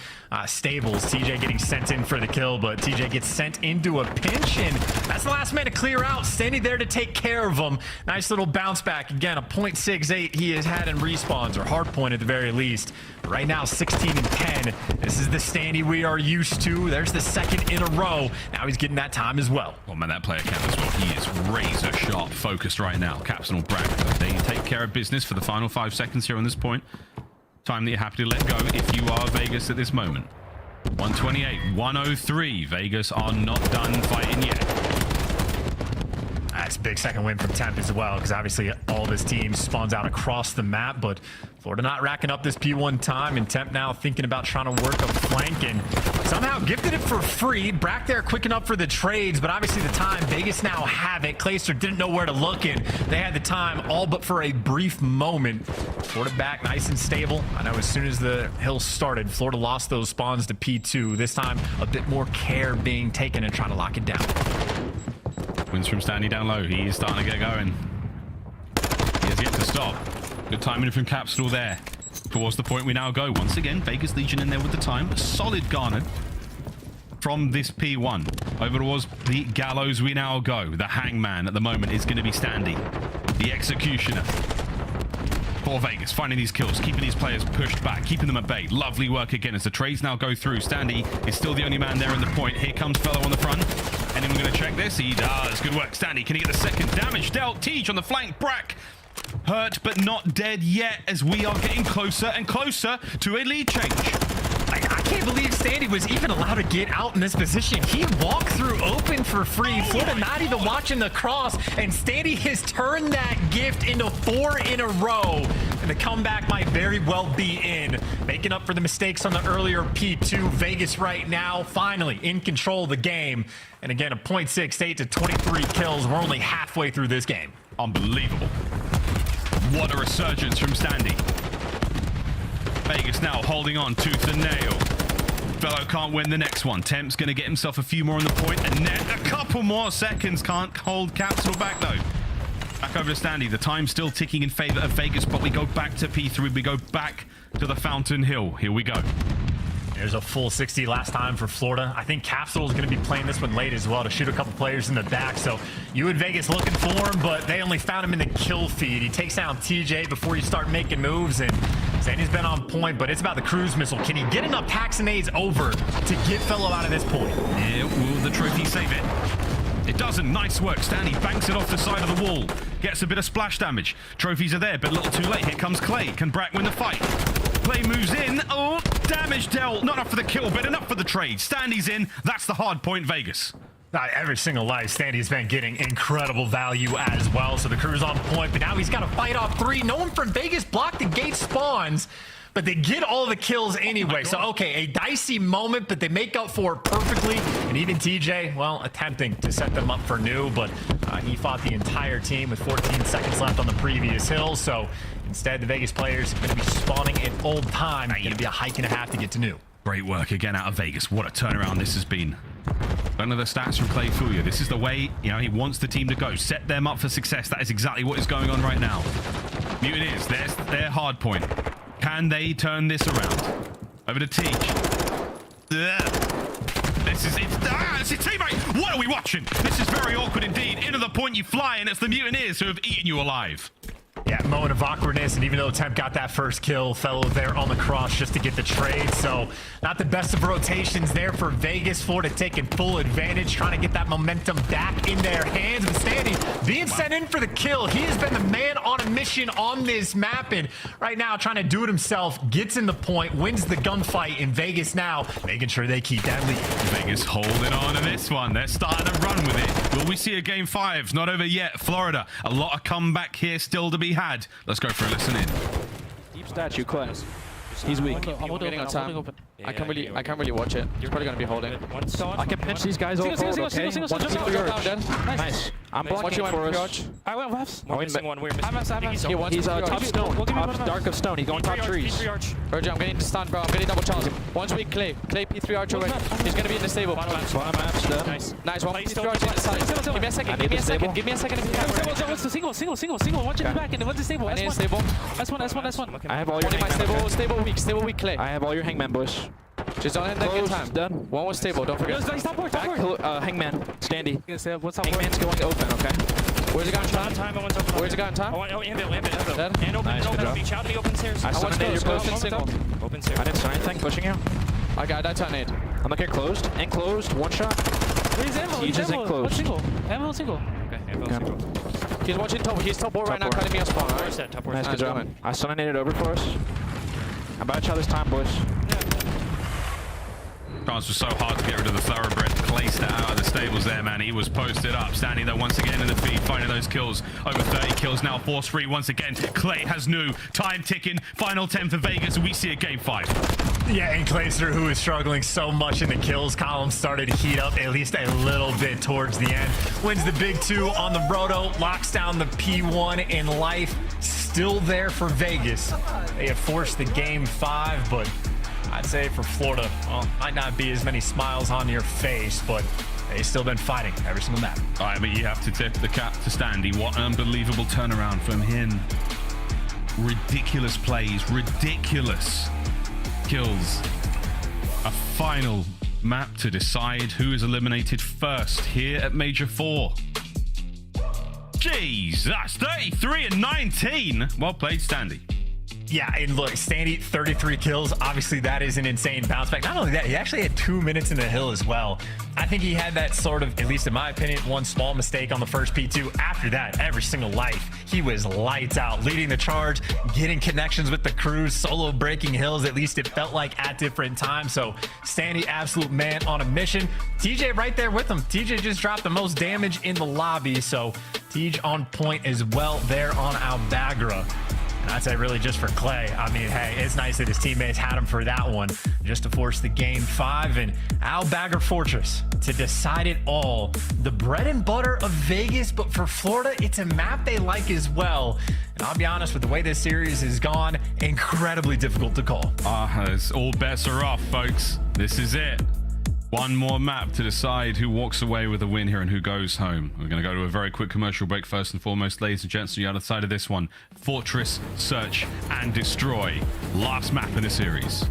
stables. TJ getting sent in for the kill, but TJ gets sent into a pinch, and that's the last man to clear out. Standing there to take care of him. Nice little bounce back. Again, a .68 he has had in respawns, or hard point at the very least. But right now, 16 and 10. This is the Standy we are used to. There's the 2nd in a row. Now he's getting that time as well. Oh man, that player count as well. He is razor sharp focused right now. Capsule Brack, they take care of business for the final 5 seconds here on this point. Time that you're happy to let go if you are Vegas at this moment. 128, 103. Vegas are not done fighting yet. That's a big 2nd win from Temp as well, because obviously all this team spawns out across the map, but Florida not racking up this P1 time, and Temp now thinking about trying to work a flank, and somehow gifted it for free. Brack there quick enough for the trades, but obviously the time, Vegas now have it. Clayster didn't know where to look, and they had the time all but for a brief moment. Florida back nice and stable. I know as soon as the hill started, Florida lost those spawns to P2. This time, a bit more care being taken and trying to lock it down. Wins from Standy down low. He is starting to get going. He has yet to stop. Good timing from Capsule there. Towards the point we now go. Once again, Vegas Legion in there with the time. Solid garnered from this P1. Over towards the gallows we now go. The hangman at the moment is going to be Standy. The executioner. For Vegas, finding these kills, keeping these players pushed back, keeping them at bay. Lovely work again as the trades now go through. Standy is still the only man there in the point. Here comes Fellow on the front. Anyone going to check this? He does. Good work, Standy. Can he get the 2nd? Damage dealt. Teach on the flank. Brack hurt but not dead yet as we are getting closer and closer to a lead change. I can't believe Standy was even allowed to get out in this position. He walked through open for free. Florida not even watching the cross, and Standy has turned that gift into 4 in a row. And the comeback might very well be in. Making up for the mistakes on the earlier P2. Vegas right now finally in control of the game. And again, a .68 to 23 kills. We're only halfway through this game. Unbelievable. What a resurgence from Standy. Vegas now holding on tooth and nail. Fellow can't win the next one. Temp's going to get himself a few more on the point, and net a couple more seconds. Can't hold Capsule back though. Back over to Standy. The time's still ticking in favor of Vegas, but we go back to P3. We go back to the Fountain Hill. Here we go. There's a full 60 last time for Florida. I think Capsule is going to be playing this one late as well to shoot a couple players in the back. So you and Vegas looking for him, but they only found him in the kill feed. He takes down TJ before you start making moves, and Sandy's been on point, but it's about the cruise missile. Can he get enough Taxinades over to get Fellow out of this point? Yeah, will the trophy save it? It doesn't. Nice work. Standy banks it off the side of the wall. Gets a bit of splash damage. Trophies are there, but a little too late. Here comes Clay. Can Brack win the fight? Clay moves in. Oh, damage dealt. Not enough for the kill, but enough for the trade. Standy's in. That's the hard point, Vegas. Every single life, Standy's been getting incredible value as well. So the crew's on point, but now he's got to fight off 3. No one from Vegas blocked the gate spawns, but they get all the kills anyway. So, okay, a dicey moment, but they make up for it perfectly. And even TJ, well, attempting to set them up for new, but he fought the entire team with 14 seconds left on the previous hill. So instead, the Vegas players are going to be spawning in old time. Going to be a hike and a half to get to new. Great work again out of Vegas. What a turnaround this has been. None of the stats from Clay fool you. This is the way, you know, he wants the team to go. Set them up for success. That is exactly what is going on right now. Mutineers, there's their hard point. Can they turn this around? Over to Teach. This is it. It's your teammate. What are we watching? This is very awkward indeed. Into the point you fly, and it's the Mutineers who have eaten you alive. Yeah, moment of awkwardness, and even though Temp got that first kill, fellow there on the cross just to get the trade, so not the best of rotations there for Vegas. Florida taking full advantage, trying to get that momentum back in their hands, but Standy being sent in for the kill. He has been the man on a mission on this map, and right now trying to do it himself, gets in the point, wins the gunfight in Vegas now, making sure they keep that lead. Vegas holding on to this one. They're starting to run with it. Will we see a game 5? Not over yet. Florida, a lot of comeback here still to be had. Let's go for a listen in. Deep statue, Clay. He's weak. I'm getting on time. I can't really watch it. He's probably gonna be holding. I can pinch these guys over. Okay. Nice. I'm blocking for us. I went left. We're missing one. He's top stone. Top dark of stone. He's going top trees. Virgil, I'm getting to stun, bro. I'm getting double challenge. One's weak, Clay. Clay P3 archer away. He's gonna be in the stable. Nice. Nice. One P3 archer inside. Give me a second. Give me a second. Give me a second. Single. Watch it back. And one's the stable. That's one. I have all your hangman. Stable weak, Clay. I have all your hangman, boys. Just don't end that good time. Done. One was stable. Don't forget. Hangman. Standy. Hangman's going open. Okay. Where's it got in time? Where's it got in time? Anvil. Dead. And open. Beach out. Open stairs. I stunned your post and single. Open stairs. I didn't stun anything. Pushing you. I got that nade. I'm gonna get closed. Enclosed. One shot. Where's Anvil? He just enclosed. Anvil single. Okay. Anvil single. He's watching top. He's top board right now, cutting me a spawn. Nice, good job. I stunned it over for us. I'm about to try this time, boys. Chance was so hard to get rid of the thoroughbred. Clayster out of the stables there, man. He was posted up. Standing there once again in the feed, finding those kills. Over 30 kills now, force free once again. Clay has new. Time ticking. Final 10 for Vegas, and we see a game 5. Yeah, and Clayster, who is struggling so much in the kills column, started to heat up at least a little bit towards the end. Wins the big 2 on the roto, locks down the P1 in life. Still there for Vegas. They have forced the game 5, but I'd say for Florida, well, might not be as many smiles on your face, but they've still been fighting every single map. All right, but you have to tip the cap to Standy. What an unbelievable turnaround from him. Ridiculous plays, ridiculous kills. A final map to decide who is eliminated first here at Major 4. Jeez, that's 33 and 19. Well played, Standy. Yeah, and look, Standy, 33 kills. Obviously, that is an insane bounce back. Not only that, he actually had 2 minutes in the hill as well. I think he had that sort of, at least in my opinion, one small mistake on the first P2. After that, every single life, he was lights out, leading the charge, getting connections with the crew, solo breaking hills, at least it felt like at different times. So Standy, absolute man on a mission. TJ right there with him. TJ just dropped the most damage in the lobby, so TJ on point as well there on aBeZy. And I'd say really just for Clay, I mean, hey, it's nice that his teammates had him for that one, just to force the game 5. And aBeZy Fortress to decide it all. The bread and butter of Vegas, but for Florida, it's a map they like as well. And I'll be honest, with the way this series has gone, incredibly difficult to call. All bets are off, folks. This is it. One more map to decide who walks away with a win here and who goes home. We're going to go to a very quick commercial break first and foremost, ladies and gents. On the other side of this one, Fortress, Search, and Destroy. Last map in the series.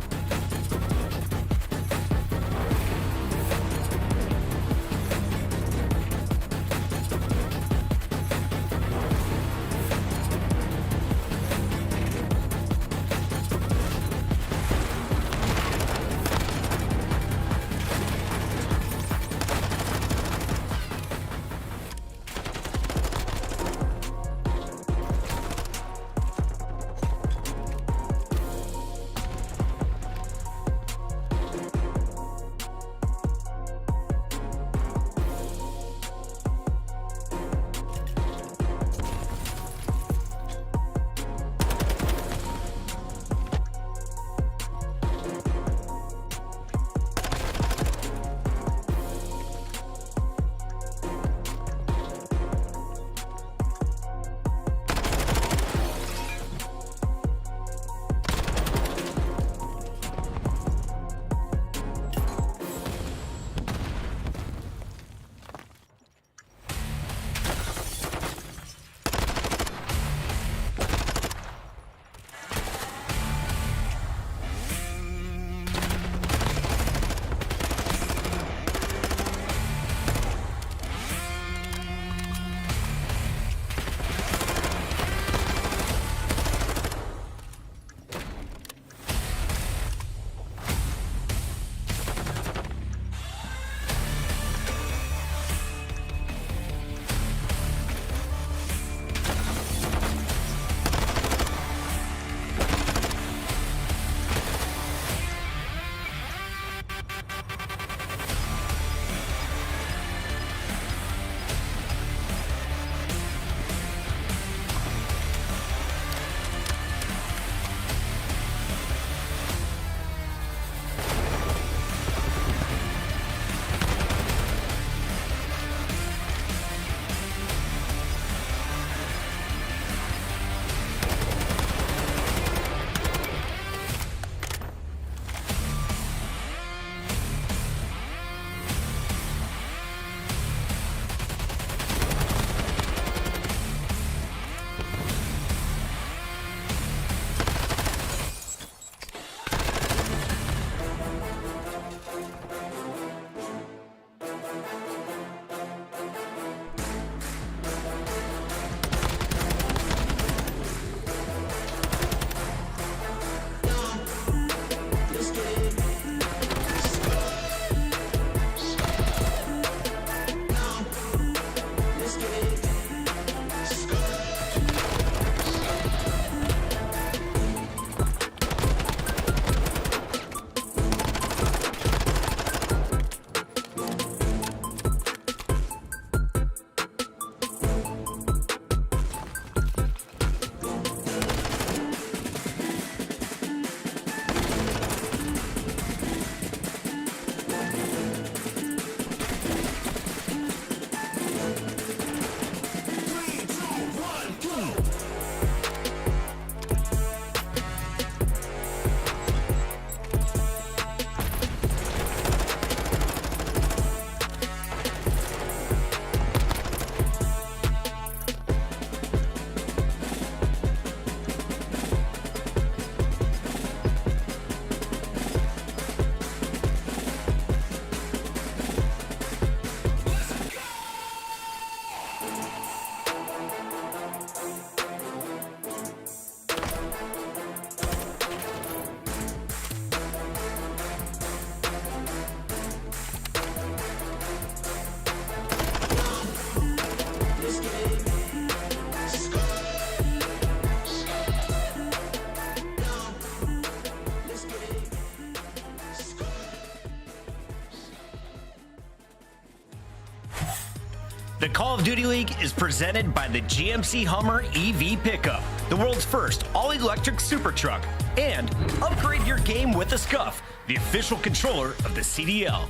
Call of Duty League is presented by the GMC Hummer EV Pickup, the world's first all-electric super truck. And upgrade your game with the Scuff, the official controller of the CDL.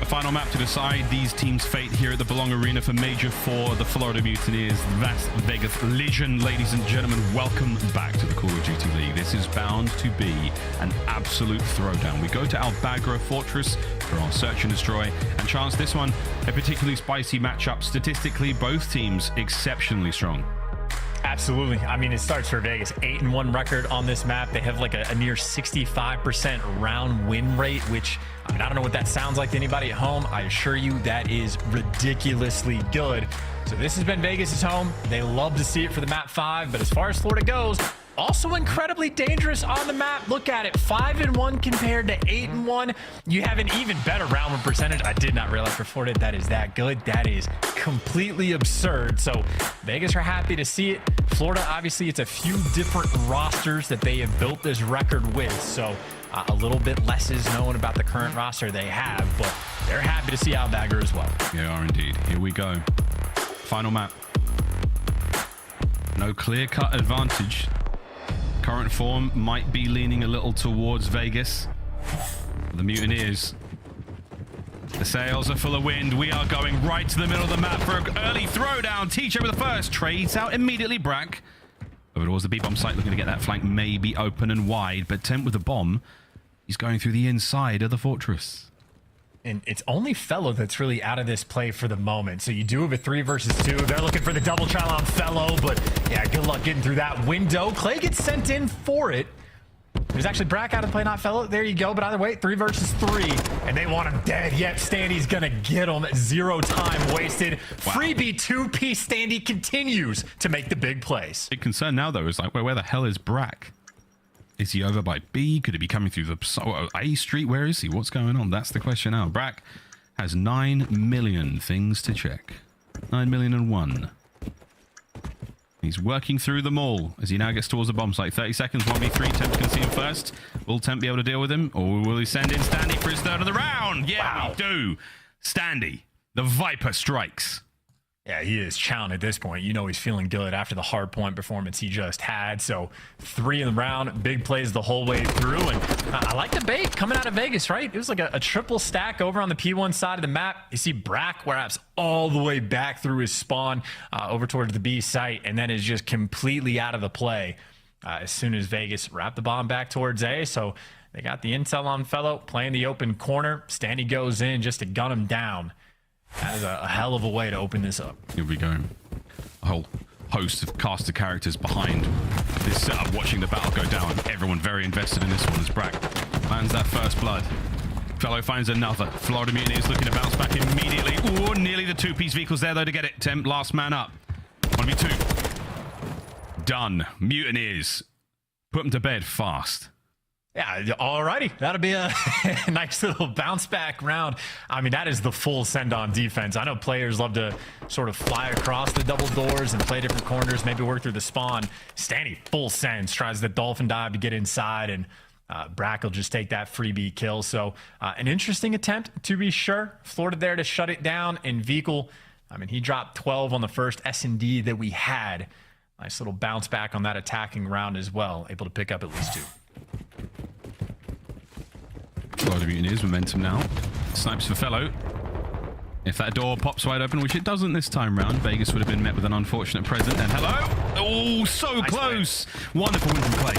A final map to decide these teams' fate here at the Belong Arena for Major 4, the Florida Mutineers, Las Vegas Legion. Ladies and gentlemen, welcome back to the Call of Duty League. This is bound to be an absolute throwdown. We go to aBeZy Fortress for our search and destroy. And chance this one, a particularly spicy matchup. Statistically, both teams exceptionally strong. Absolutely. I mean, it starts for Vegas. 8-1 record on this map. They have like a near 65% round win rate, which, I mean, I don't know what that sounds like to anybody at home. I assure you that is ridiculously good. So this has been Vegas' home. They love to see it for the map 5, but as far as Florida goes, also incredibly dangerous on the map. Look at it, 5-1 compared to 8-1. You have an even better round win percentage. I did not realize for Florida that is that good. That is completely absurd. So Vegas are happy to see it. Florida, obviously, it's a few different rosters that they have built this record with. So a little bit less is known about the current roster they have, but they're happy to see aBeZy as well. They are indeed. Here we go. Final map. No clear-cut advantage. Current form might be leaning a little towards Vegas. The Mutineers. The sails are full of wind. We are going right to the middle of the map for an early throwdown. Teacher with the first. Trades out immediately. Brack over towards the B-bomb site, looking to get that flank maybe open and wide. But Temp with the bomb. He's going through the inside of the fortress. And it's only Fellow that's really out of this play for the moment. So you do have a 3 versus 2. They're looking for the double trial on Fellow, but yeah, good luck getting through that window. Clay gets sent in for it. There's actually Brack out of the play, not Fellow. There you go. But either way, 3 versus 3. And they want him dead. Yep, Standy's going to get him. 0 time wasted. Wow. Freebie 2-piece Standy continues to make the big plays. Big concern now, though, is like, where the hell is Brack? Is he over by B? Could he be coming through the A street? Where is he? What's going on? That's the question now. Brack has 9 million things to check. 9,000,001. He's working through them all as he now gets towards the bomb site. 30 seconds, 1v3. Temp can see him first. Will Temp be able to deal with him? Or will he send in Standy for his third of the round? Yeah, wow. We do. Standy, the Viper strikes. Yeah, he is chowing at this point. You know he's feeling good after the hard point performance he just had. So 3 in the round, big plays the whole way through. And I like the bait coming out of Vegas, right? It was like a triple stack over on the P1 side of the map. You see Brack wraps all the way back through his spawn over towards the B site, and then is just completely out of the play as soon as Vegas wrapped the bomb back towards A. So they got the intel on Fellow, playing the open corner. Standy goes in just to gun him down. That is a hell of a way to open this up. Here we go. A whole host of cast of characters behind this setup, watching the battle go down. Everyone very invested in this one as Brack lands that first blood. Fellow finds another. Florida Mutineers looking to bounce back immediately. Ooh, nearly the 2-piece vehicles there, though, to get it. Temp, last man up. 1v2. Done. Mutineers. Put them to bed fast. Yeah, alrighty. That'll be a nice little bounce back round. I mean, that is the full send on defense. I know players love to sort of fly across the double doors and play different corners, maybe work through the spawn. Standy full sends, tries the dolphin dive to get inside, and Brack will just take that freebie kill. So an interesting attempt, to be sure. Florida there to shut it down, and Vehicle, I mean, he dropped 12 on the first S&D that we had. Nice little bounce back on that attacking round as well, able to pick up at least 2. Florida Mutineers momentum now. Snipes for Fellow. If that door pops wide open, which it doesn't this time round, Vegas would have been met with an unfortunate present. And hello! Oh, so nice close! Win. Wonderful win from Clay.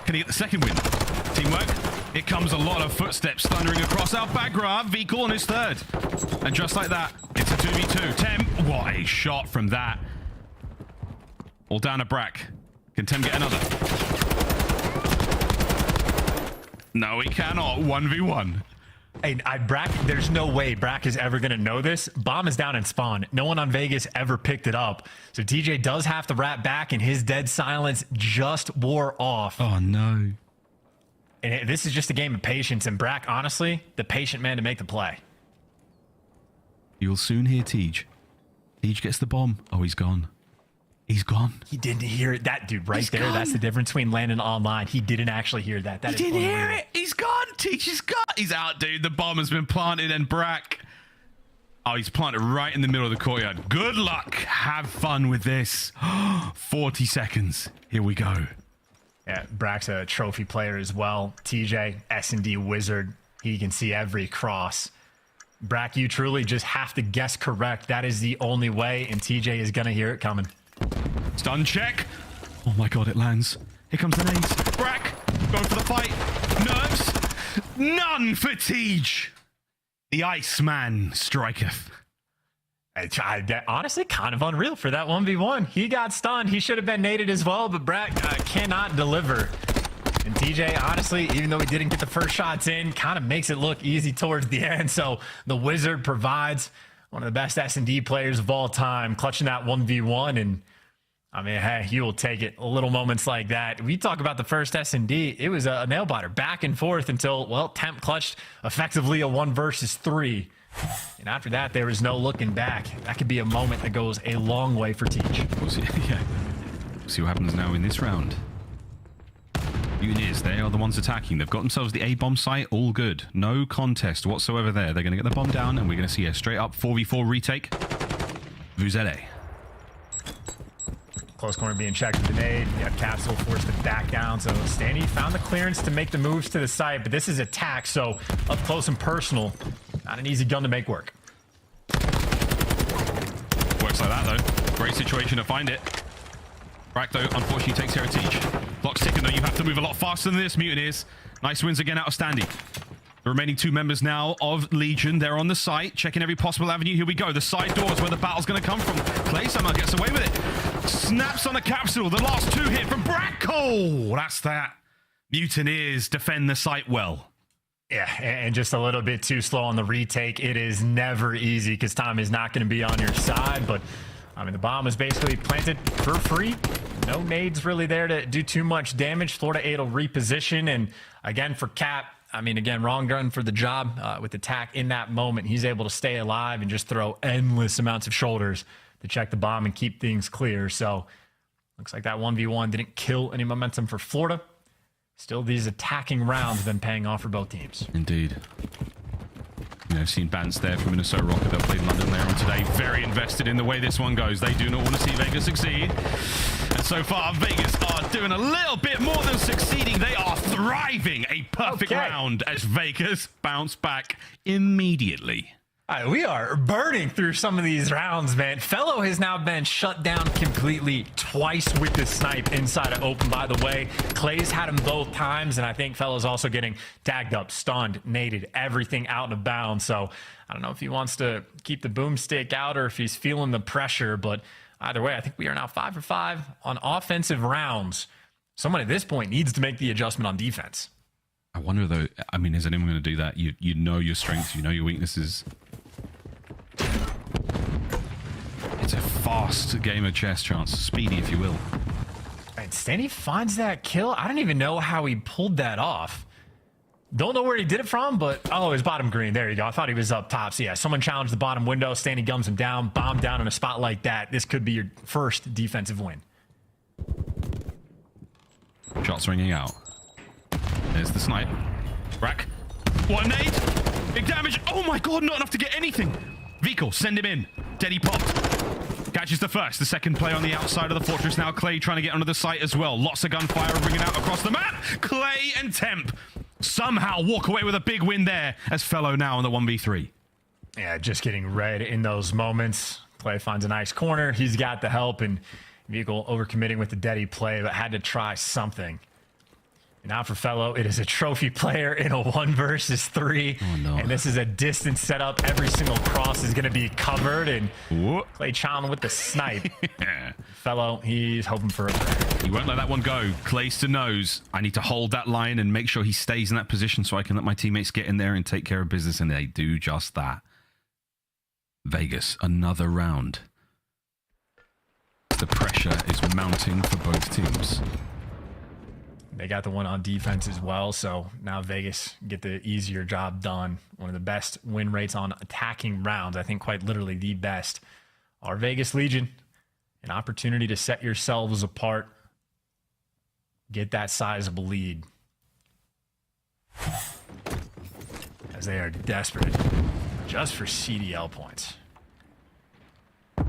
Can he get the second win? Teamwork. Here comes a lot of footsteps thundering across aBeZy. Vehicle on his third. And just like that, it's a 2v2. Temp, what a shot from that. All down to Brack. Can Temp get another? No, he cannot. 1v1. Hey, Brack, there's no way Brack is ever going to know this. Bomb is down in spawn. No one on Vegas ever picked it up. So TJ does have to wrap back, and his dead silence just wore off. Oh, no. And this is just a game of patience. And Brack, honestly, the patient man to make the play. You'll soon hear Tej. Tej gets the bomb. Oh, he's gone. He's gone. He didn't hear it. That dude right there, that's the difference between landing online. He didn't actually hear that. He didn't hear it. He's gone. Tej is gone. He's out, dude. The bomb has been planted, and Brack. Oh, he's planted right in the middle of the courtyard. Good luck. Have fun with this. 40 seconds. Here we go. Yeah, Brack's a trophy player as well. TJ, S&D wizard. He can see every cross. Brack, you truly just have to guess correct. That is the only way, and TJ is going to hear it coming. Stun check. Oh my god, it lands. Here comes the nades. Brack, going for the fight. Nerves. None for Tej. The Iceman striketh. Honestly, kind of unreal for that 1v1. He got stunned. He should have been naded as well, but Brack cannot deliver. And TJ, honestly, even though he didn't get the first shots in, kind of makes it look easy towards the end. So the Wizard provides one of the best S&D players of all time, clutching that 1v1. And I mean, hey, you will take it. Little moments like that. We talk about the first S&D. It was a nail biter back and forth until, well, Temp clutched effectively a 1 versus 3. And after that, there was no looking back. That could be a moment that goes a long way for Tej. We'll see, yeah. We'll see what happens now in this round. Mutineers, they are the ones attacking. They've got themselves the A-bomb site. All good. No contest whatsoever there. They're going to get the bomb down, and we're going to see a straight-up 4v4 retake. Vuzele. Close corner being checked with the nade. Yeah, Capsule forced to back down. So Stanny found the clearance to make the moves to the site, but this is attack, so up close and personal. Not an easy gun to make work. Works like that, though. Great situation to find it. Brack, though, unfortunately takes care of Tej. Clock's ticking, though. You have to move a lot faster than this, Mutineers. Nice wins again out of Standy. The remaining 2 members now of Legion. They're on the site, checking every possible avenue. Here we go. The side doors where the battle's going to come from. Clay somehow gets away with it. Snaps on a capsule. The last 2 hit from Brack. Oh, that's that. Mutineers defend the site well. Yeah, and just a little bit too slow on the retake. It is never easy because time is not going to be on your side. But, I mean, the bomb is basically planted for free. No nades really there to do too much damage. Florida 8 will reposition. And, again, for Cap, I mean, again, wrong gun for the job with attack in that moment. He's able to stay alive and just throw endless amounts of shoulders to check the bomb and keep things clear. So, looks like that 1v1 didn't kill any momentum for Florida. Still, these attacking rounds have been paying off for both teams. Indeed. You know, I've seen Bance there from Minnesota Røkkr that played London later on today. Very invested in the way this one goes. They do not want to see Vegas succeed. And so far, Vegas are doing a little bit more than succeeding. They are thriving. A perfect round as Vegas bounce back immediately. We are burning through some of these rounds, man. Fellow has now been shut down completely twice with the snipe inside of open, by the way. Clay's had him both times, and I think Fellow's also getting tagged up, stunned, naded, everything out of bounds. So I don't know if he wants to keep the boomstick out or if he's feeling the pressure, but either way, I think we are now 5 for 5 on offensive rounds. Someone at this point needs to make the adjustment on defense. I wonder, though, I mean, is anyone going to do that? You know your strengths, you know your weaknesses. It's a fast game of chess, Chance. Speedy, if you will. And Stanny finds that kill. I don't even know how he pulled that off. Don't know where he did it from, but oh, his bottom green. There you go. I thought he was up top. So yeah, someone challenged the bottom window. Stanny gums him down, bomb down in a spot like that. This could be your first defensive win. Shots ringing out. There's the snipe. Brack. What a nade! Big damage. Oh my god, not enough to get anything. Vico, send him in. Deddy popped. Catches the first. The second play on the outside of the fortress. Now Clay trying to get onto the site as well. Lots of gunfire ringing out across the map. Clay and Temp somehow walk away with a big win there as Fellow now on the 1v3. Yeah, just getting red in those moments. Clay finds a nice corner. He's got the help, and Vico overcommitting with the Deddy play, but had to try something. Now for Fellow, it is a trophy player in a 1 versus 3. Oh, no. And this is a distance setup. Every single cross is going to be covered. And Clay Challen with the snipe. Fellow, he's hoping for a prayer. He won't let that one go. Clayster knows I need to hold that line and make sure he stays in that position so I can let my teammates get in there and take care of business. And they do just that. Vegas, another round. The pressure is mounting for both teams. They got the one on defense as well, so now Vegas get the easier job done. One of the best win rates on attacking rounds, I think quite literally the best. Our Vegas Legion, an opportunity to set yourselves apart, get that sizable lead. As they are desperate just for CDL points.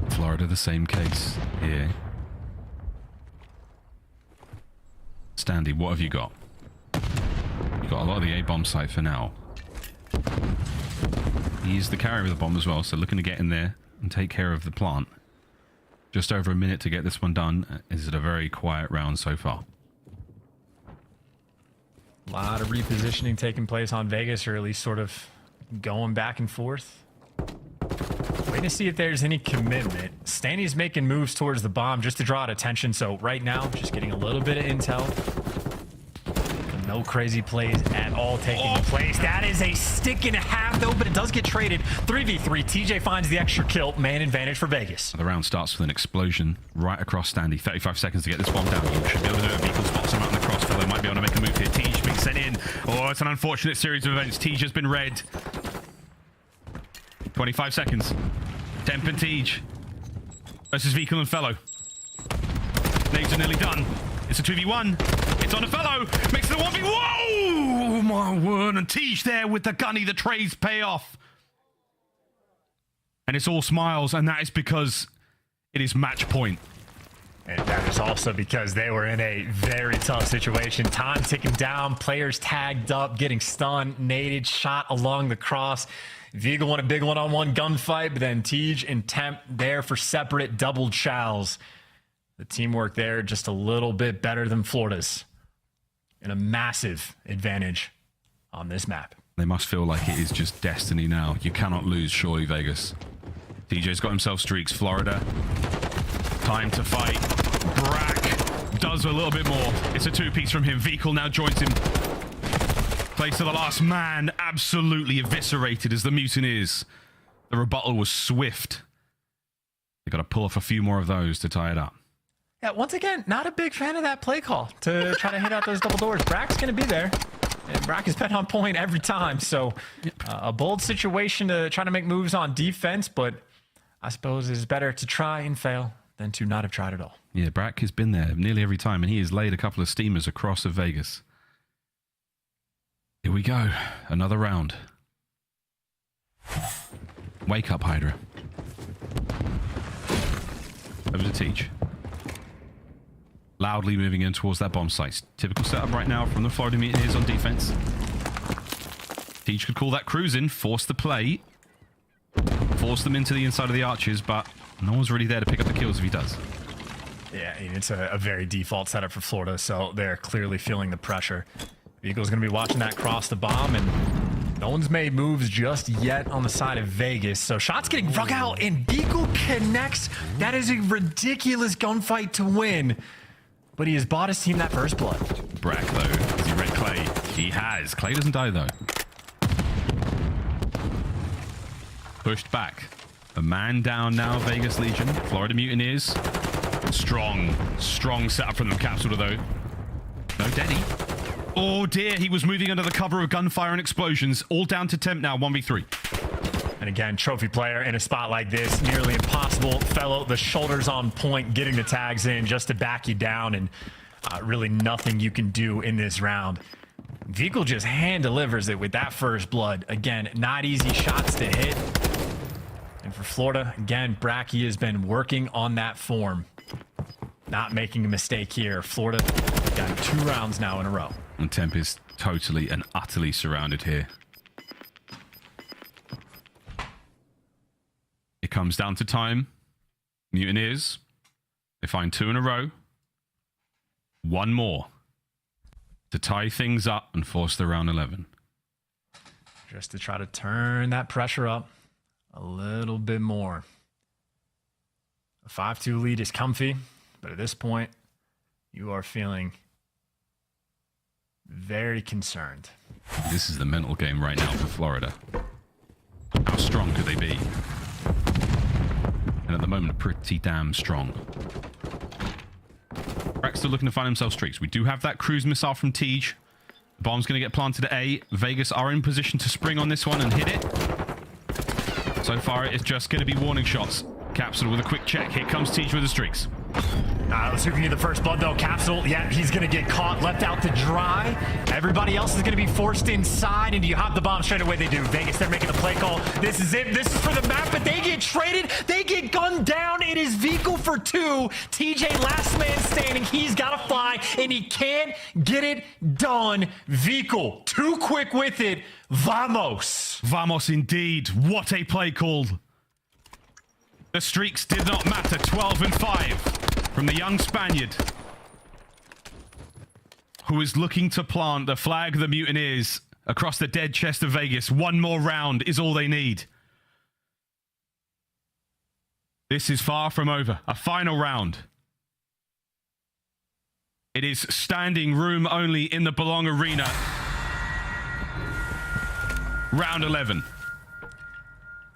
Florida, the same case here. Standy, what have you got? You got a lot of the A-bomb site for now. He's the carrier of the bomb as well, so looking to get in there and take care of the plant. Just over a minute to get this one done. Is it a very quiet round so far? A lot of repositioning taking place on Vegas, or at least sort of going back and forth. Waiting to see if there's any commitment. Standy's making moves towards the bomb just to draw out attention. So right now, just getting a little bit of intel. No crazy plays at all taking place. That is a stick and a half, though, but it does get traded. 3v3. TJ finds the extra kill. Man advantage for Vegas. The round starts with an explosion right across Standy. 35 seconds to get this bomb down. You should be able to do it. Vehicle spots him out in the crossfire. They might be able to make a move here. Tej being sent in. Oh, it's an unfortunate series of events. Tej has been red. 25 seconds. Temp and Tej versus Vehicle and Fellow. Nades are nearly done. It's a 2v1. It's on a Fellow. Makes it a 1v. Whoa! My word. And Tej there with the gunny. The trades pay off. And it's all smiles. And that is because it is match point. And that is also because they were in a very tough situation. Time ticking down. Players tagged up. Getting stunned. Naded. Shot along the cross. Vehicle won a big one-on-one gunfight. But then Tej and Temp there for separate double chows. The teamwork there just a little bit better than Florida's. And a massive advantage on this map. They must feel like it is just destiny now. You cannot lose, surely, Vegas. TJ's got himself streaks. Florida. Time to fight. Brack does a little bit more. It's a two-piece from him. Vehicle now joins him. Plays to the last man. Absolutely eviscerated as the Mutineers. The rebuttal was swift. They got to pull off a few more of those to tie it up. Yeah, once again, not a big fan of that play call to try to hit out those double doors. Brack's going to be there. And Brack has been on point every time. So a bold situation to try to make moves on defense, but I suppose it's better to try and fail than to not have tried at all. Yeah, Brack has been there nearly every time, and he has laid a couple of steamers across of Vegas. Here we go. Another round. Wake up, HyDra. Over to Tej. Loudly moving in towards that bomb site. Typical setup right now from the Florida Mutineers on defense. Tej could call that cruise in, force the play, force them into the inside of the arches, but no one's really there to pick up the kills if he does. Yeah, it's a very default setup for Florida, so they're clearly feeling the pressure. Vehicle's going to be watching that cross the bomb, and no one's made moves just yet on the side of Vegas. So shots getting rug out, and Vehicle connects. That is a ridiculous gunfight to win. But he has bought his team that first blood. Brack, though. Has he read Clay? He has. Clay doesn't die, though. Pushed back. A man down now, Vegas Legion. Florida Mutineers. Strong setup from them. Capsule, though. No Denny. Oh, dear. He was moving under the cover of gunfire and explosions. All down to Temp now, 1v3. And again, trophy player in a spot like this, nearly impossible. Fellow, the shoulders on point, getting the tags in just to back you down, and really nothing you can do in this round. Vehicle just hand delivers it with that first blood. Again, not easy shots to hit. And for Florida, again, Bracky has been working on that form. Not making a mistake here. Florida got 2 rounds now in a row. And Temp is totally and utterly surrounded here. It comes down to time. Mutineers. They find 2 in a row. 1 more to tie things up and force the round 11. Just to try to turn that pressure up a little bit more. A 5-2 lead is comfy, but at this point, you are feeling very concerned. This is the mental game right now for Florida. How strong could they be? And at the moment, pretty damn strong. Brack's still looking to find himself streaks. We do have that cruise missile from Tej. The bomb's going to get planted at A. Vegas are in position to spring on this one and hit it. So far, it's just going to be warning shots. Capsule with a quick check. Here comes Tej with the streaks. Let's Huke get the first blood though. Capsule, yeah, he's gonna get caught, left out to dry. Everybody else is gonna be forced inside, and do you hop the bomb straight away? They do. Vegas, they're making the play call. This is it. This is for the map, but they get traded. They get gunned down. It is Vehicle for 2. TJ, last man standing. He's gotta fly, and he can't get it done. Vehicle, too quick with it. Vamos. Vamos indeed. What a play call. The streaks did not matter. 12 and 5. From the young Spaniard, who is looking to plant the flag of the Mutineers across the dead chest of Vegas. One more round is all they need. This is far from over. A final round. It is standing room only in the Belong Arena. Round 11.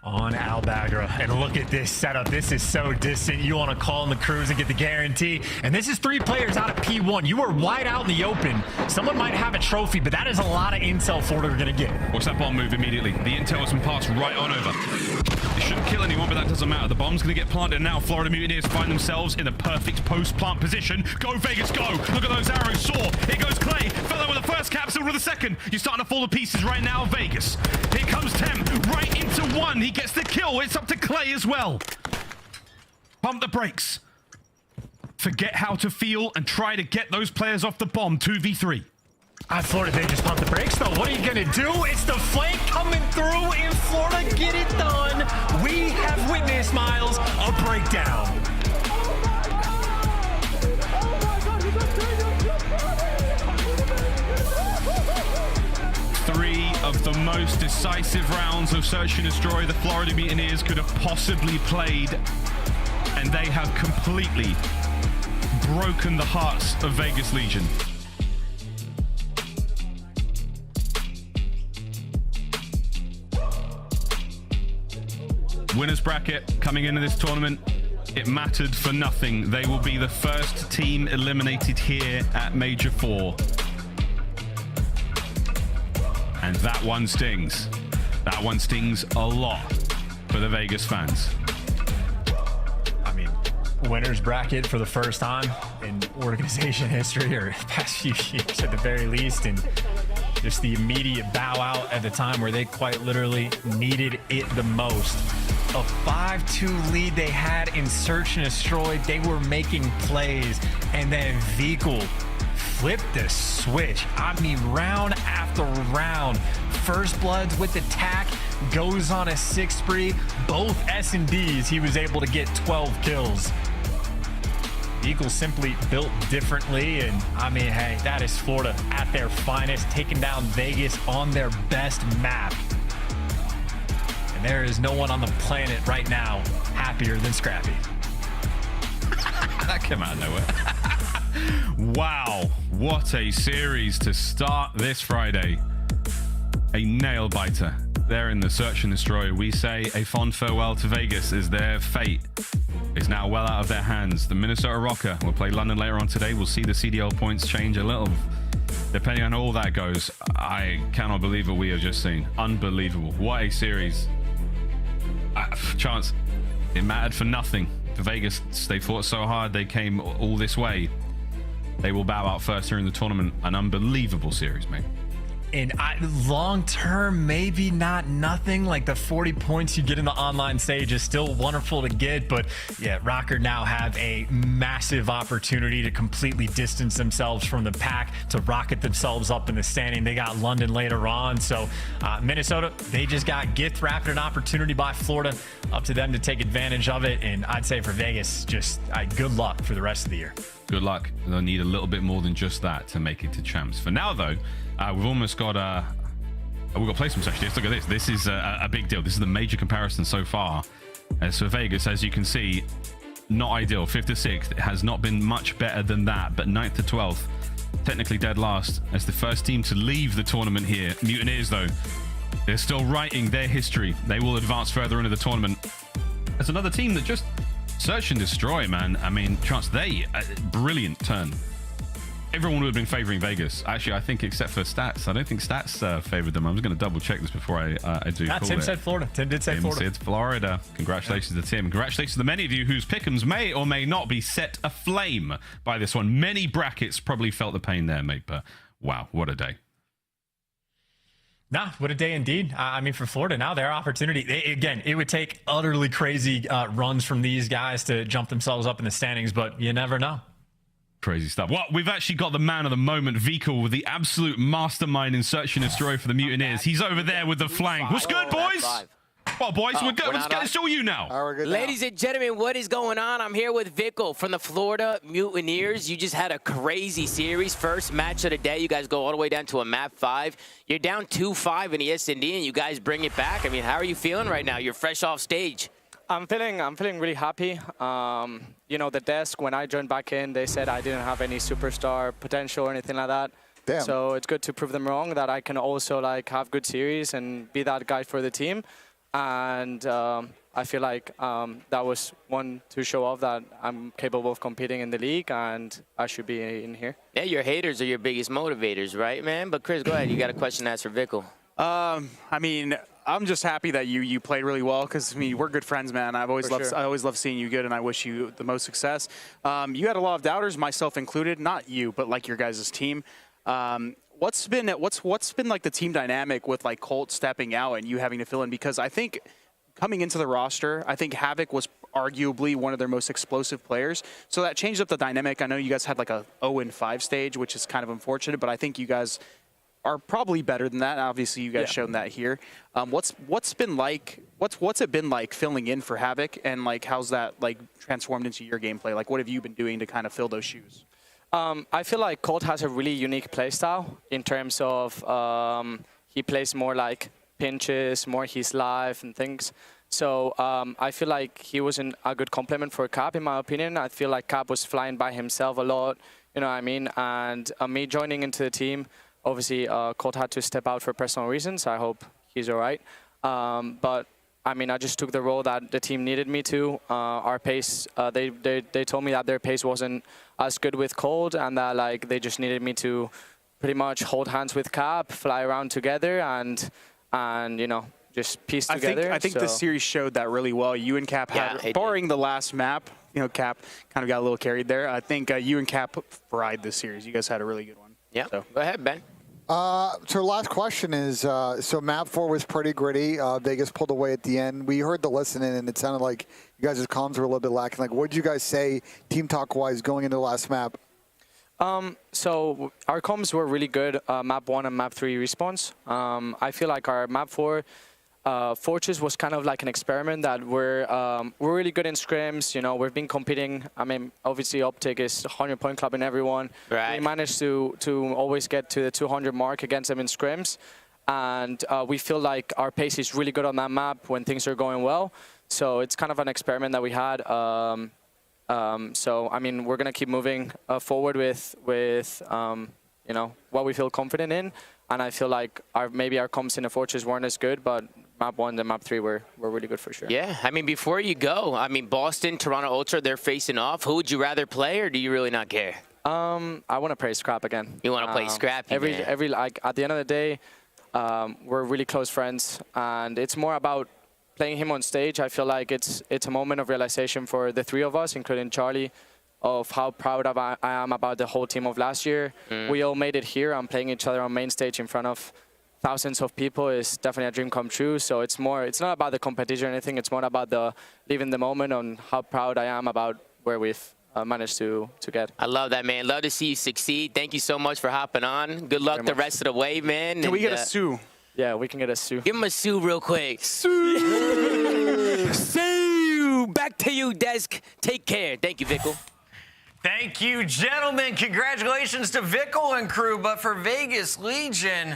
On aBeZy, and look at this setup. This is so distant. You want to call in the crews and get the guarantee, and this is 3 players out of P1. You are wide out in the open. Someone might have a trophy, but that is a lot of intel Florida are going to get. What's that bomb move immediately? The intel has been passed right on over. It shouldn't kill anyone, but that doesn't matter. The bomb's going to get planted now. Florida Mutineers find themselves in the perfect post-plant position. Go, Vegas, go! Look at those arrows soar. Here goes Clay. Fell over the first capsule with the second. You're starting to fall to pieces right now, Vegas. Here comes Tem, right into 1. He gets the kill. It's up to Clay as well. Pump the brakes. Forget how to feel and try to get those players off the bomb. 2v3. Florida, they just pump the brakes though. What are you gonna do? It's the flank coming through in Florida. Get it done. We have witnessed, Miles, a breakdown. Of the most decisive rounds of Search and Destroy the Florida Mutineers could have possibly played, and they have completely broken the hearts of Vegas Legion. Winners bracket coming into this tournament, it mattered for nothing. They will be the first team eliminated here at Major 4. And that one stings. That one stings a lot for the Vegas fans. I mean, winners bracket for the first time in organization history, or the past few years at the very least, and just the immediate bow out at the time where they quite literally needed it the most. A 5-2 lead they had in Search and Destroy. They were making plays, and then Vehicle flipped the switch. I mean, round after round. First Bloods with the tack goes on a 6 spree. Both S&Ds, he was able to get 12 kills. Vehicle simply built differently, and I mean, hey, that is Florida at their finest, taking down Vegas on their best map. And there is no one on the planet right now happier than Scrappy. That came out of nowhere. Wow, what a series to start this Friday. A nail biter there in the Search and Destroy. We say a fond farewell to Vegas as their fate is now well out of their hands. The Minnesota Røkkr will play London later on today. We'll see the CDL points change a little depending on how all that goes. I cannot believe what we have just seen. Unbelievable. What a series. Chance, it mattered for nothing. For Vegas, they fought so hard, they came all this way. They will bow out first here in the tournament. An unbelievable series, mate. And long term, maybe not nothing. Like the 40 points you get in the online stage is still wonderful to get. But yeah, Røkkr now have a massive opportunity to completely distance themselves from the pack, to rocket themselves up in the standing. They got London later on. So Minnesota, they just got gift wrapped an opportunity by Florida. Up to them to take advantage of it. And I'd say for Vegas, just good luck for the rest of the year. Good luck. They'll need a little bit more than just that to make it to champs. For now, though, we've almost got we've got placements actually. Let's look at this. This is a big deal. This is the major comparison so far. As for Vegas, as you can see, not ideal. 5th to 6th. It has not been much better than that, but 9th to 12th, technically dead last as the first team to leave the tournament here. Mutineers, though, they're still writing their history. They will advance further into the tournament. There's another team that just Search and Destroy, man. I mean, Chance, brilliant turn everyone would have been favoring Vegas. Actually, I think except for Stats. I don't think Stats favored them. I was going to double check this before I do. Tim said Florida. Tim did say Florida. Tim said Florida. Congratulations to Tim. Congratulations to many of you whose pick'ems may or may not be set aflame by this one. Many brackets probably felt the pain there, mate. But wow, what a day. Nah, what a day indeed. I mean, for Florida now, their opportunity, again, it would take utterly crazy runs from these guys to jump themselves up in the standings, but you never know. Crazy stuff. Well, we've actually got the man of the moment, Vekal, with the absolute mastermind in Search and Destroy for the Mutineers. He's over there with the flank. What's good, boys? Well, boys, we're good. Let's get it to you now. Ladies and gentlemen, what is going on? I'm here with Vekal from the Florida Mutineers. You just had a crazy series. First match of the day. You guys go all the way down to a map 5. You're down 2-5 in the S&D, and you guys bring it back. I mean, how are you feeling right now? You're fresh off stage. I'm feeling really happy. You know, the desk, when I joined back in, they said I didn't have any superstar potential or anything like that. Damn. So it's good to prove them wrong, that I can also like have good series and be that guy for the team. And I feel like that was one to show off that I'm capable of competing in the league, and I should be in here. Yeah, your haters are your biggest motivators, right, man? But Chris, go ahead. You got a question to ask for Vekal. I mean, I'm just happy that you played really well, because I mean, we're good friends, man. I always love seeing you good, and I wish you the most success. You had a lot of doubters, myself included. Not you, but like your guys' team. What's been like the team dynamic with like Colt stepping out and you having to fill in? Because I think coming into the roster, I think Havoc was arguably one of their most explosive players. So that changed up the dynamic. I know you guys had like a 0-5 stage, which is kind of unfortunate, but I think you guys are probably better than that. Obviously, you guys shown that here. What's it been like filling in for Havoc, and like how's that like transformed into your gameplay? Like, what have you been doing to kind of fill those shoes? I feel like Colt has a really unique playstyle in terms of he plays more like pinches, more his life and things. So I feel like he was a good complement for Cap, in my opinion. I feel like Cap was flying by himself a lot, you know what I mean? And me joining into the team, obviously Colt had to step out for personal reasons. I hope he's all right. But I mean, I just took the role that the team needed me to. Our pace, they told me that their pace wasn't as good with Colt, and that like they just needed me to pretty much hold hands with Cap, fly around together, and you know, just piece together. I think the series showed that really well. You and Cap had, barring the last map, you know, Cap kind of got a little carried there. I think you and Cap fried this series. You guys had a really good one. Yeah. So. Go ahead, Ben. So last question is, so map 4 was pretty gritty. Vegas pulled away at the end. We heard the listening, and it sounded like you guys' comms were a little bit lacking. Like, what did you guys say, team talk-wise, going into the last map? So our comms were really good, map 1 and map 3 response. I feel like our map 4, Fortress was kind of like an experiment that we're really good in scrims. You know, we've been competing. I mean, obviously OpTic is 100-point club in everyone. Right. We managed to always get to the 200 mark against them in scrims. And we feel like our pace is really good on that map when things are going well. So it's kind of an experiment that we had. So, I mean, we're going to keep moving forward with you know, what we feel confident in. And I feel like maybe our comps in the Fortress weren't as good, but map 1 and map 3 were really good for sure. Yeah, I mean, before you go, I mean, Boston, Toronto Ultra, they're facing off. Who would you rather play, or do you really not care? I want to play Scrapz again. You want to play Scrapz? Like, at the end of the day, we're really close friends, and it's more about playing him on stage. I feel like it's a moment of realization for the 3 of us, including Charlie, of how proud I am about the whole team of last year. We all made it here. I'm playing each other on main stage in front of thousands of people. Is definitely a dream come true. So it's not about the competition or anything. It's more about living the moment on how proud I am about where we've managed to get. I love that, man. Love to see you succeed. Thank you so much for hopping on. Good luck the rest of the way, man. Can we get a Sue? Yeah, we can get a Sue. Give him a Sue real quick. Sue! Sue! Back to you, Desk. Take care. Thank you, Vekal. Thank you, gentlemen. Congratulations to Vekal and crew. But for Vegas Legion,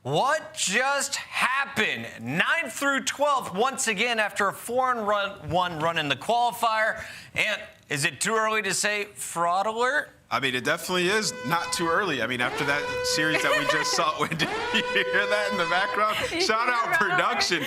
what just happened? 9th through 12th, once again, after a 4-1 run in the qualifier. And Is it too early to say fraud alert? I mean, it definitely is not too early. I mean, after that series that we just saw, did you hear that in the background? Shout out production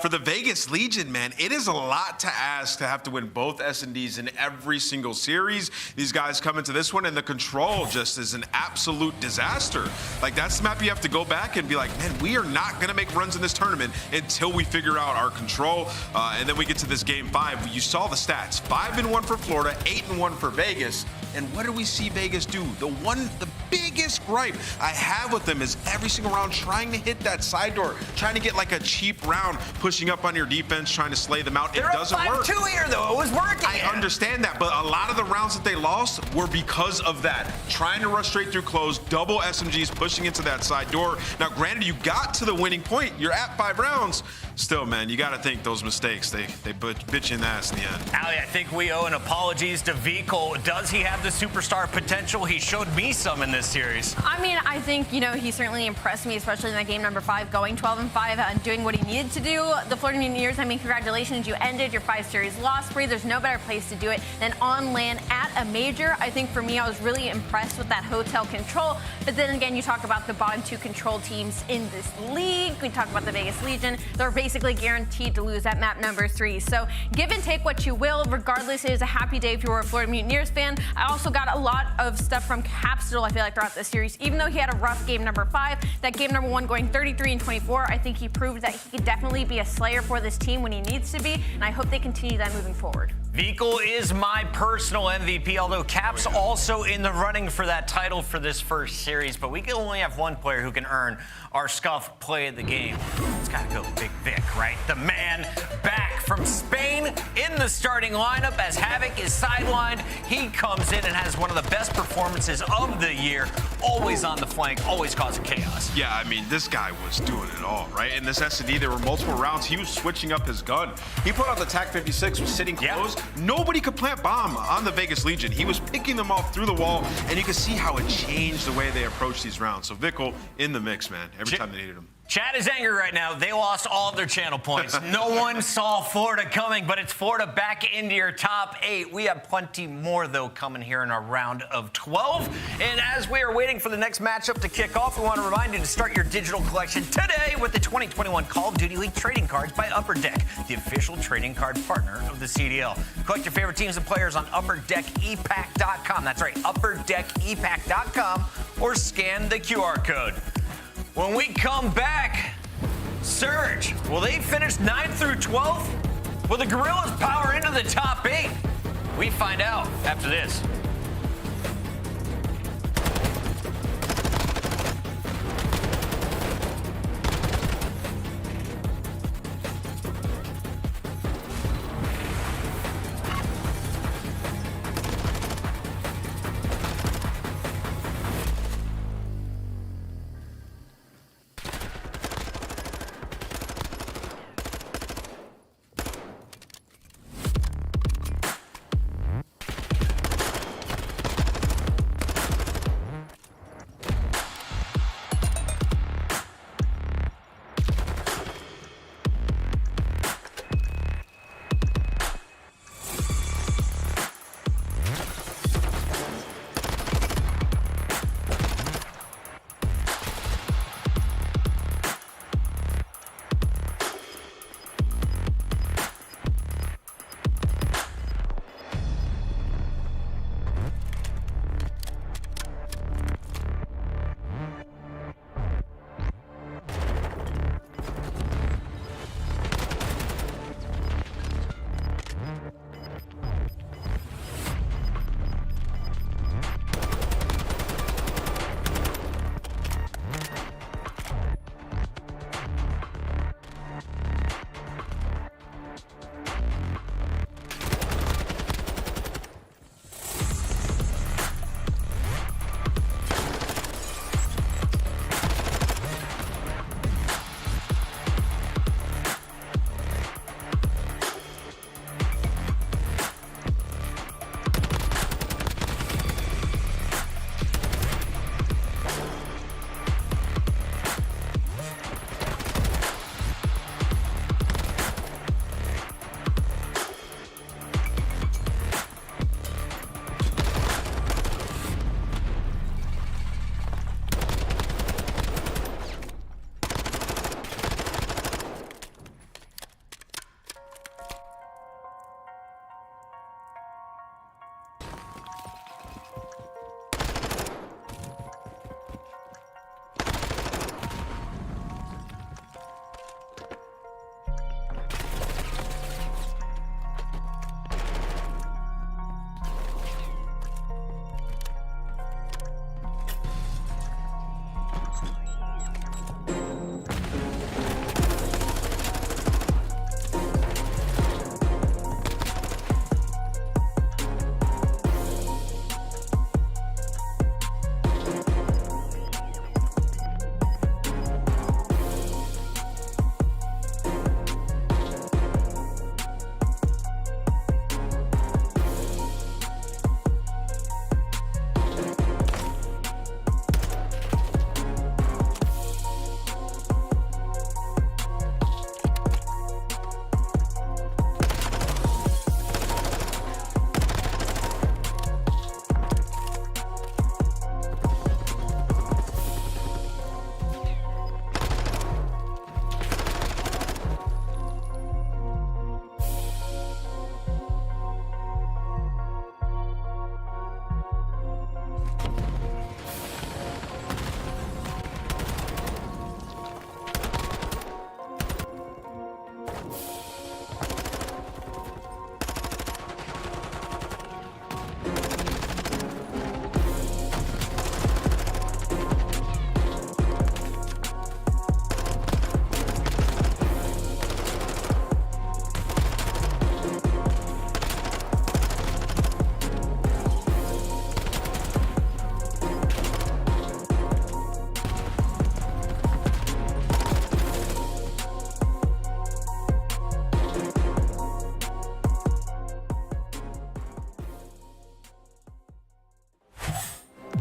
for the Vegas Legion, man. It is a lot to ask to have to win both S&Ds in every single series. These guys come into this one, and the control just is an absolute disaster. Like, that's the map you have to go back and be like, man, we are not going to make runs in this tournament until we figure out our control. And then we get to this game 5. You saw the stats. 5-1 for Florida, 8-1 for Vegas. And what do we see Vegas do? The biggest gripe I have with them is every single round trying to hit that side door, trying to get like a cheap round, pushing up on your defense, trying to slay them out. It doesn't work. They're up 5-2 here, though. It was working. I understand that, but a lot of the rounds that they lost were because of that. Trying to rush straight through close, double SMGs pushing into that side door. Now, granted, you got to the winning point. You're at 5 rounds. Still, man, you got to think those mistakes, they bitch you in the ass in the end. Ali, I think we owe an apologies to Viko. Does he have the superstar potential? He showed me some in this series. I mean, I think, you know, he certainly impressed me, especially in that game number 5, going 12-5 and doing what he needed to do. The Florida Mutineers, I mean, congratulations, you ended your 5-series loss spree. There's no better place to do it than on land at a major. I think for me, I was really impressed with that hotel control. But then again, you talk about the bottom 2 control teams in this league. We talk about the Vegas Legion. They're basically guaranteed to lose at map number 3. So give and take what you will. Regardless, it is a happy day if you're a Florida Mutineers fan. I also got a lot of stuff from Capsule, I feel like, throughout this series. Even though he had a rough game number 5, that game number 1 going 33-24, I think he proved that he could definitely be a slayer for this team when he needs to be, and I hope they continue that moving forward. Viko is my personal MVP, although Cap's also in the running for that title for this first series, but we can only have one player who can earn our Scuff play of the game. It's got to go Big Vic, right? The man back from Spain in the starting lineup as Havoc is sidelined. He comes in and has one of the best performances of the year, always on the flank, always causing chaos. Yeah, I mean, this guy was doing it all, right? In this S&D, there were multiple rounds. He was switching up his gun. He put out the TAC 56, was sitting close. Nobody could plant bomb on the Vegas Legion. He was picking them off through the wall, and you can see how it changed the way they approach these rounds. So Viko in the mix, man, every time they needed him. Chat is angry right now. They lost all of their channel points. No one saw Florida coming, but it's Florida back into your top 8. We have plenty more, though, coming here in our round of 12. And as we are waiting for the next matchup to kick off, we want to remind you to start your digital collection today with the 2021 Call of Duty League trading cards by Upper Deck, the official trading card partner of the CDL. Collect your favorite teams and players on UpperDeckEPack.com. That's right, UpperDeckEPack.com, or scan the QR code. When we come back, Surge, will they finish 9th through 12th? Will the Guerrillas power into the top 8? We find out after this.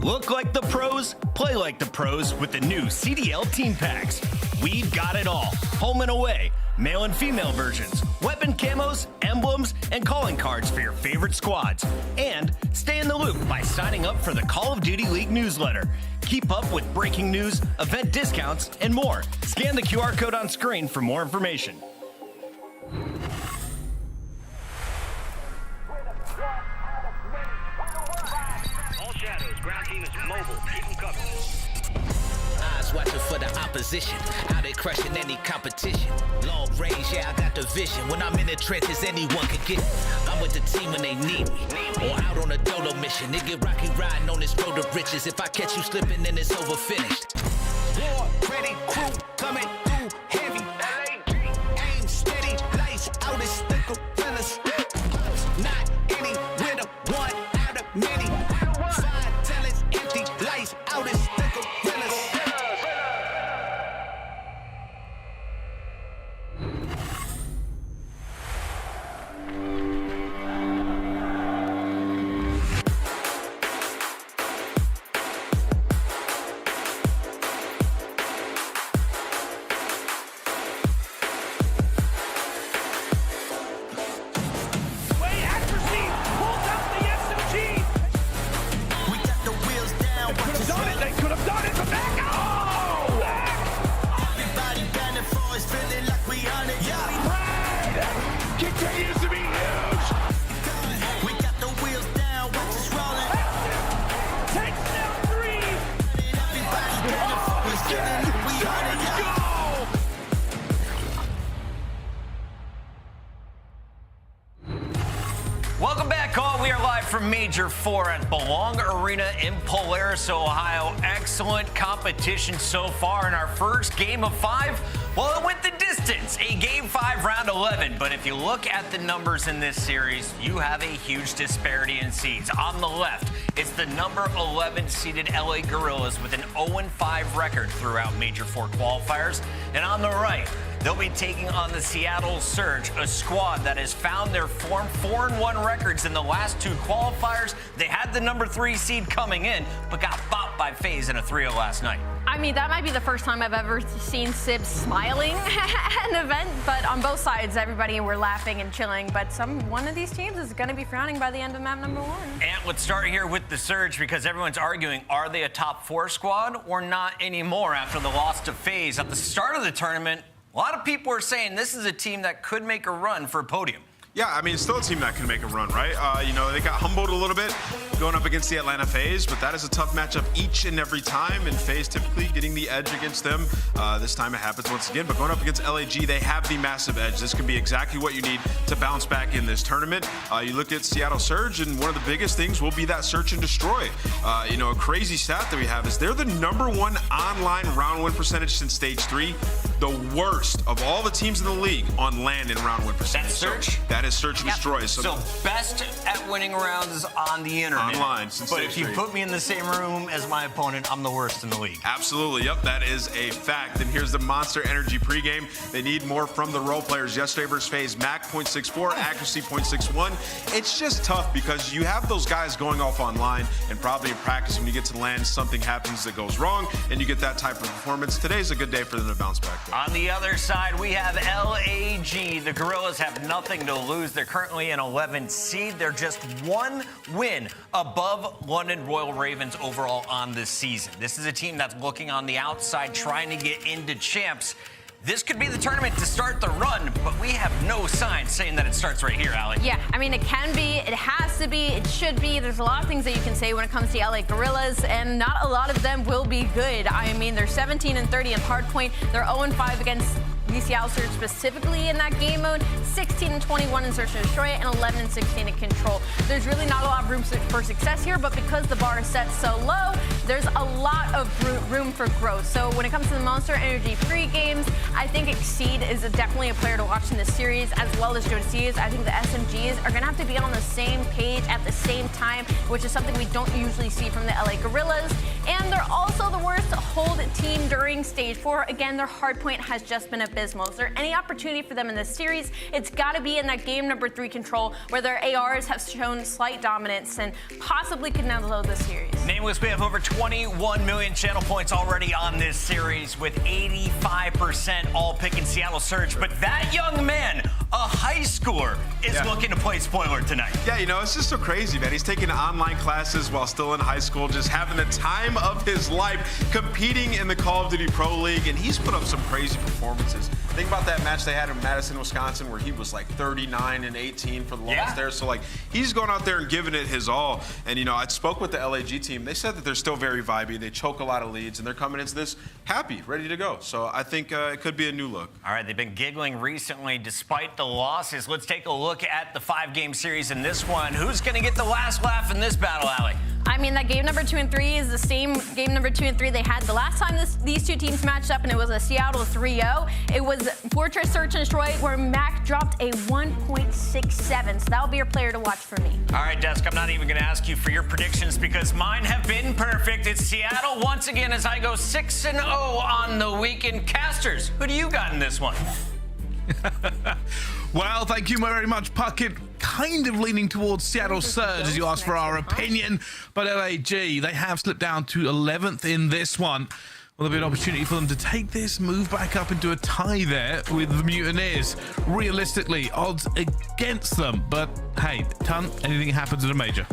Look like the pros, play like the pros with the new CDL team packs. We've got it all. Home and away, male and female versions, weapon camos, emblems, and calling cards for your favorite squads. And stay in the loop by signing up for the Call of Duty League newsletter. Keep up with breaking news, event discounts, and more. Scan the QR code on screen for more information. All shadows, ground team is mobile. Keep them covered. Eyes watching for the opposition. Out there crushing any competition. Long range, yeah, I got the vision. When I'm in the trenches, anyone can get it. I'm with the team when they need me. Or out on a dolo mission. Nigga rocky riding on this road of riches. If I catch you slipping, then it's over finished. War, ready, crew, coming through heavy. Aim steady, lights out, it's the gorillas. Not any winner, one out of many. Five talents, empty, lights out, it's the gorillas. Welcome back, all. We are live from Major 4 at Belong Arena in Polaris, Ohio. Excellent competition so far in our first game of 5. Well, it went the distance, a game 5, round 11. But if you look at the numbers in this series, you have a huge disparity in seeds. On the left, it's the number 11 seeded LA Guerrillas with an 0-5 record throughout Major 4 qualifiers. And on the right, they'll be taking on the Seattle Surge, a squad that has found their form, 4-1 records in the last 2 qualifiers. They had the number 3 seed coming in, but got bopped by FaZe in a 3-0 last night. I mean, that might be the first time I've ever seen Sib smiling at an event, but on both sides, everybody were laughing and chilling. But one of these teams is going to be frowning by the end of map number 1. And let's start here with the Surge, because everyone's arguing, are they a top 4 squad or not anymore after the loss to FaZe? At the start of the tournament, a lot of people are saying this is a team that could make a run for a podium. Yeah, I mean, it's still a team that can make a run, right? You know, they got humbled a little bit going up against the Atlanta FaZe, but that is a tough matchup each and every time, and FaZe typically getting the edge against them. This time it happens once again, but going up against LAG, they have the massive edge. This could be exactly what you need to bounce back in this tournament. You look at Seattle Surge, and one of the biggest things will be that search and destroy. You know, a crazy stat that we have is they're the #1 online round win percentage since stage 3. The worst of all the teams in the league on land in round win percentage. That's Surge? So that is search and destroy. So best at winning rounds on the internet. Online since But stage if you 3. put me in the same room as my opponent, I'm the worst in the league. Absolutely, yep, that is a fact. And here's the Monster Energy pregame. They need more from the role players. Yesterday versus FaZe, Mack 0.64, accuracy 0.61. It's just tough because you have those guys going off online, and probably in practice when you get to land, something happens that goes wrong, and you get that type of performance. Today's a good day for them to bounce back, though. On the other side, we have LAG. The Guerrillas have nothing to lose. They're currently an 11 seed. They're just 1 win above London Royal Ravens overall on this season. This is a team that's looking on the outside, trying to get into champs. This could be the tournament to start the run, but we have no signs saying that it starts right here, Allie. Yeah, I mean, it can be, it has to be, it should be. There's a lot of things that you can say when it comes to LA Guerrillas, and not a lot of them will be good. I mean, they're 17-30 in hardpoint. They're 0-5 against the Seattle Surge specifically in that game mode, 16-21 in search and destroy, and 11-16 in control. There's really not a lot of room for success here, but because the bar is set so low, there's a lot of room for growth. So when it comes to the Monster Energy pre-games, I think Exceed is definitely a player to watch in this series, as well as Jose's. I think the SMGs are going to have to be on the same page at the same time, which is something we don't usually see from the LA Guerrillas. And they're also the worst hold team during Stage 4. Again, their hardpoint has just been abysmal. Is there any opportunity for them in this series? It's got to be in that game number 3 control, where their ARs have shown slight dominance and possibly could now load the series. Nameless, we have over 21 million channel points already on this series, with 85% all picking Seattle Surge. But that young man, a high schooler, is looking to play spoiler tonight. Yeah, you know, it's just so crazy, man. He's taking online classes while still in high school, just having the time of his life, competing in the Call of Duty Pro League, and he's put up some crazy performances. Think about that match they had in Madison, Wisconsin, where he was like 39 and 18 for the longest there. So, like, he's going out there and giving it his all. And, you know, I spoke with the LAG team. They said that they're still very vibey. They choke a lot of leads, and they're coming into this happy, ready to go. So I think it could be a new look. All right, they've been giggling recently despite the losses. Let's take a look at the 5-game series in this one. Who's going to get the last laugh in this battle, Allie? I mean, that game number 2 and 3 is the same game number 2 and 3 they had the last time these two teams matched up, and it was a Seattle 3-0. It was Fortress Search and Destroy, where Mack dropped a 1.67. So that'll be your player to watch for me. All right, Desk, I'm not even going to ask you for your predictions because mine have been perfect. It's Seattle once again as I go 6-0 on the weekend. Casters, who do you got in this one? Well, thank you very much, Puckett. Kind of leaning towards Seattle Surge as you asked for our opinion, but LAG, they have slipped down to 11th in this one. Will there be an opportunity for them to take this, move back up into a tie there with the Mutineers? Realistically, odds against them, but hey, anything happens at a major.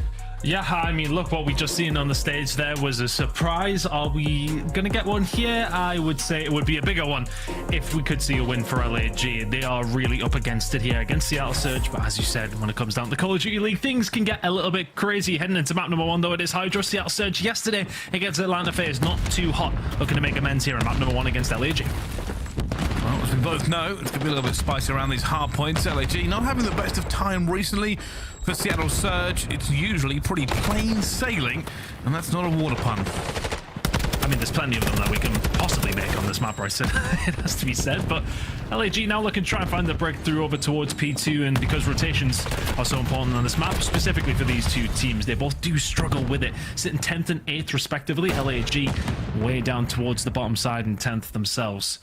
Yeah, I mean, look, what we just seen on the stage there was a surprise. Are we going to get one here? I would say it would be a bigger one if we could see a win for LAG. They are really up against it here against Seattle Surge. But as you said, when it comes down to the Call of Duty League, things can get a little bit crazy. Heading into map number 1, though, it is HyDra. Seattle Surge yesterday against Atlanta FaZe. Not too hot. Looking to make amends here in map number 1 against LAG. Well, as we both know, it's going to be a little bit spicy around these hard points. LAG not having the best of time recently. For Seattle Surge, it's usually pretty plain sailing, and that's not a water pun. I mean, there's plenty of them that we can possibly make on this map, right? So it has to be said. But LAG now looking to try and find the breakthrough over towards P2, and because rotations are so important on this map, specifically for these two teams, they both do struggle with it, sitting 10th and 8th respectively. LAG way down towards the bottom side and 10th themselves.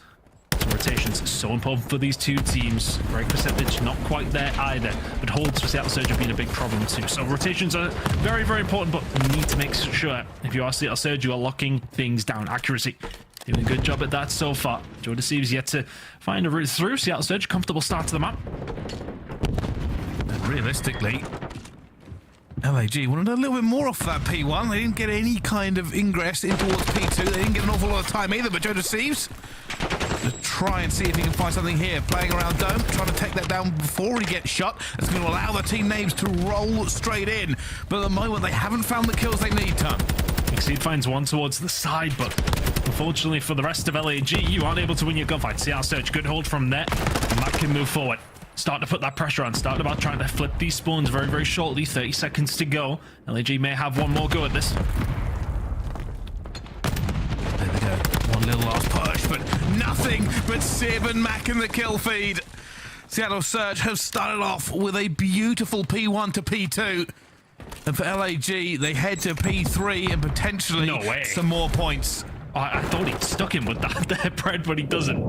So rotations so important for these two teams. Break percentage not quite there either, but holds for Seattle Surge have been a big problem too. So rotations are very, very important, but you need to make sure if you are Seattle Surge, you are locking things down. Accuracy, doing a good job at that so far. Jose's yet to find a route through. Seattle Surge, comfortable start to the map. And realistically, LAG wanted a little bit more off that P1. They didn't get any kind of ingress in towards P2. They didn't get an awful lot of time either, but Jose's to try and see if he can find something here. Playing around Dome, trying to take that down before he gets shot. That's going to allow the team names to roll straight in. But at the moment, they haven't found the kills they need, Ton. Exceed finds one towards the side, but unfortunately for the rest of LAG, you aren't able to win your gunfight. Seattle Surge, good hold from there. Mack can move forward. Start to put that pressure on. Start about trying to flip these spawns very, very shortly. 30 seconds to go. LAG may have one more go at this. There we go. One little last push, but nothing but Sib and Mack in the kill feed. Seattle Surge have started off with a beautiful P1 to P2. And for LAG, they head to P3 and potentially some more points. I thought he'd stuck him with that there, Brad, but he doesn't.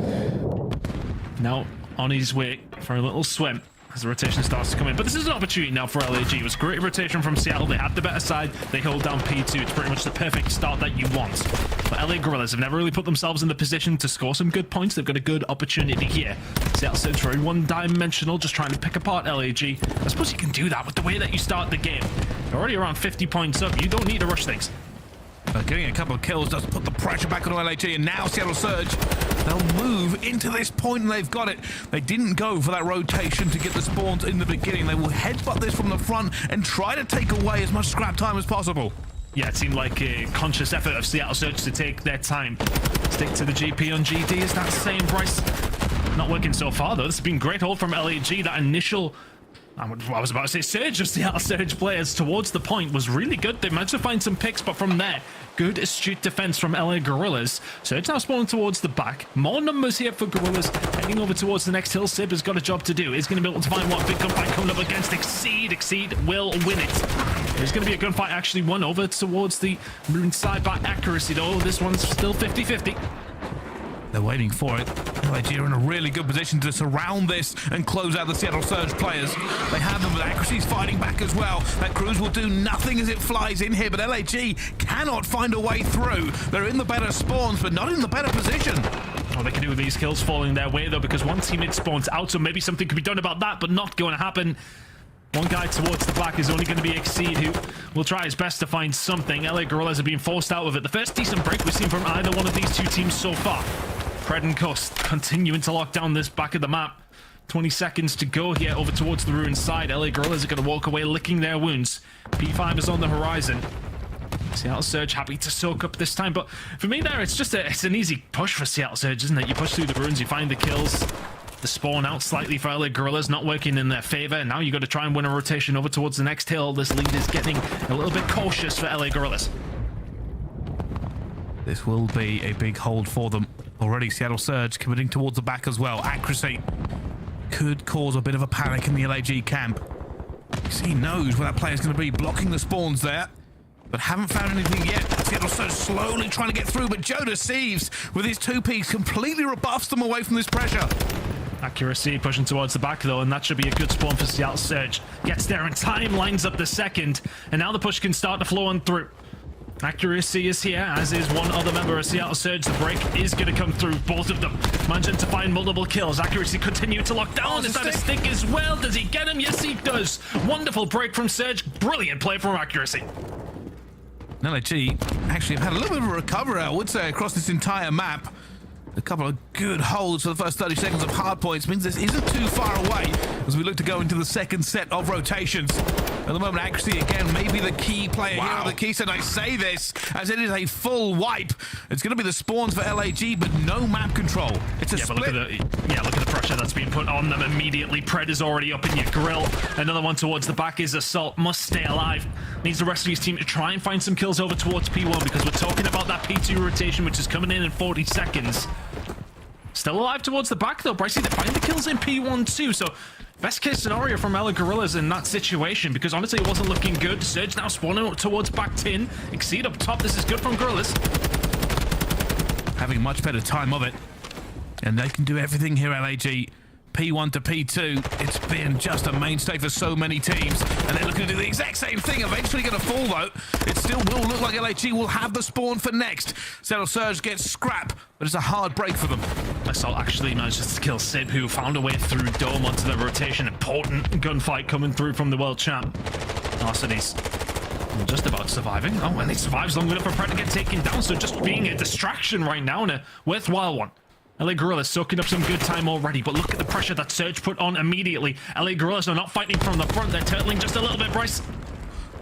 Now on his way for a little swim as the rotation starts to come in. But this is an opportunity now for LAG. It was great rotation from Seattle. They had the better side. They hold down P2. It's pretty much the perfect start that you want. But LA Guerrillas have never really put themselves in the position to score some good points. They've got a good opportunity here. Seattle Surge very one-dimensional, just trying to pick apart LAG. I suppose you can do that with the way that you start the game. You're already around 50 points up. You don't need to rush things. Getting a couple of kills does put the pressure back on LAG, and now Seattle Surge, they'll move into this point, and they've got it. They didn't go for that rotation to get the spawns in the beginning. They will headbutt this from the front and try to take away as much scrap time as possible. Yeah, it seemed like a conscious effort of Seattle Surge to take their time. Stick to the GP on GD. Is that same price? Not working so far, though. This has been great hold from LAG. That initial I was about to say Surge of Seattle Surge players towards the point was really good. They managed to find some picks, but from there, good astute defense from LA Guerrillas. Surge now spawning towards the back. More numbers here for Guerrillas. Heading over towards the next hill. Sib has got a job to do. He's going to be able to find one big gunfight coming up against Exceed. Exceed will win it. There's going to be a gunfight actually won over towards the moon side by Accuracy, though. This one's still 50-50. They're waiting for it. LAG are in a really good position to surround this and close out the Seattle Surge players. They have them, but Accuracy's fighting back as well. That cruise will do nothing as it flies in here, but LAG cannot find a way through. They're in the better spawns, but not in the better position. All they can do with these kills falling their way, though, because one teammate spawns out, so maybe something could be done about that, but not going to happen. One guy towards the back is only going to be Exceed, who will try his best to find something. LA Guerrillas are being forced out of it. The first decent break we've seen from either one of these two teams so far. Pred and Coast continuing to lock down this back of the map. 20 seconds to go here over towards the ruin side. LA Guerrillas are going to walk away licking their wounds. P5 is on the horizon. Seattle Surge happy to soak up this time, but for me there, it's an easy push for Seattle Surge, isn't it? You push through the ruins, you find the kills. The spawn out slightly for LA Guerrillas, not working in their favor. Now you got to try and win a rotation over towards the next hill. This lead is getting a little bit cautious for LA Guerrillas. This will be a big hold for them. Already Seattle Surge committing towards the back as well. Accuracy could cause a bit of a panic in the LAG camp. He knows where that player's going to be, blocking the spawns there, but haven't found anything yet. Seattle Surge slowly trying to get through, but Joe Deceives with his 2Ps completely rebuffs them away from this pressure. Accuracy pushing towards the back, though, and that should be a good spawn for Seattle Surge. Gets there in time, lines up the second, and now the push can start to flow on through. Accuracy is here, as is one other member of Seattle Surge. The break is going to come through, both of them managing to find multiple kills. Accuracy continue to lock down. Is that a stick as well? Does he get him? Yes, he does. Wonderful break from Surge. Brilliant play from Accuracy. LAG actually have had a little bit of a recovery, I would say, across this entire map. A couple of good holds for the first 30 seconds of hard points means this isn't too far away as we look to go into the second set of rotations. At the moment, Accuracy again may be the key player here on the key set. I say this as it is a full wipe. It's going to be the spawns for LAG, but no map control. It's a split. But look at the pressure that's being put on them immediately. Pred is already up in your grill. Another one towards the back is Assault. Must stay alive. Needs the rest of his team to try and find some kills over towards P1 because we're talking about that P2 rotation, which is coming in 40 seconds. Still alive towards the back, though. Brycey, they find the kills in P1 too, so best case scenario from LA Guerrillas in that situation, because honestly it wasn't looking good. Surge now spawning up towards back tin. Exceed up top. This is good from Guerrillas. Having much better time of it. And they can do everything here, LAG. P1 to P2, it's been just a mainstay for so many teams, and they're looking to do the exact same thing. Eventually going to fall, though. It still will look like LAG will have the spawn for next. Seattle Surge gets Scrap, but it's a hard break for them. Assault actually manages to kill Simp, who found a way through Dome onto the rotation. Important gunfight coming through from the world champ. Arseny's just about surviving. Oh, and he survives long enough for Pred to get taken down, so just being a distraction right now and a worthwhile one. LA Guerrillas soaking up some good time already, but look at the pressure that Surge put on immediately. LA Guerrillas are not fighting from the front, they're turtling just a little bit, Bryce.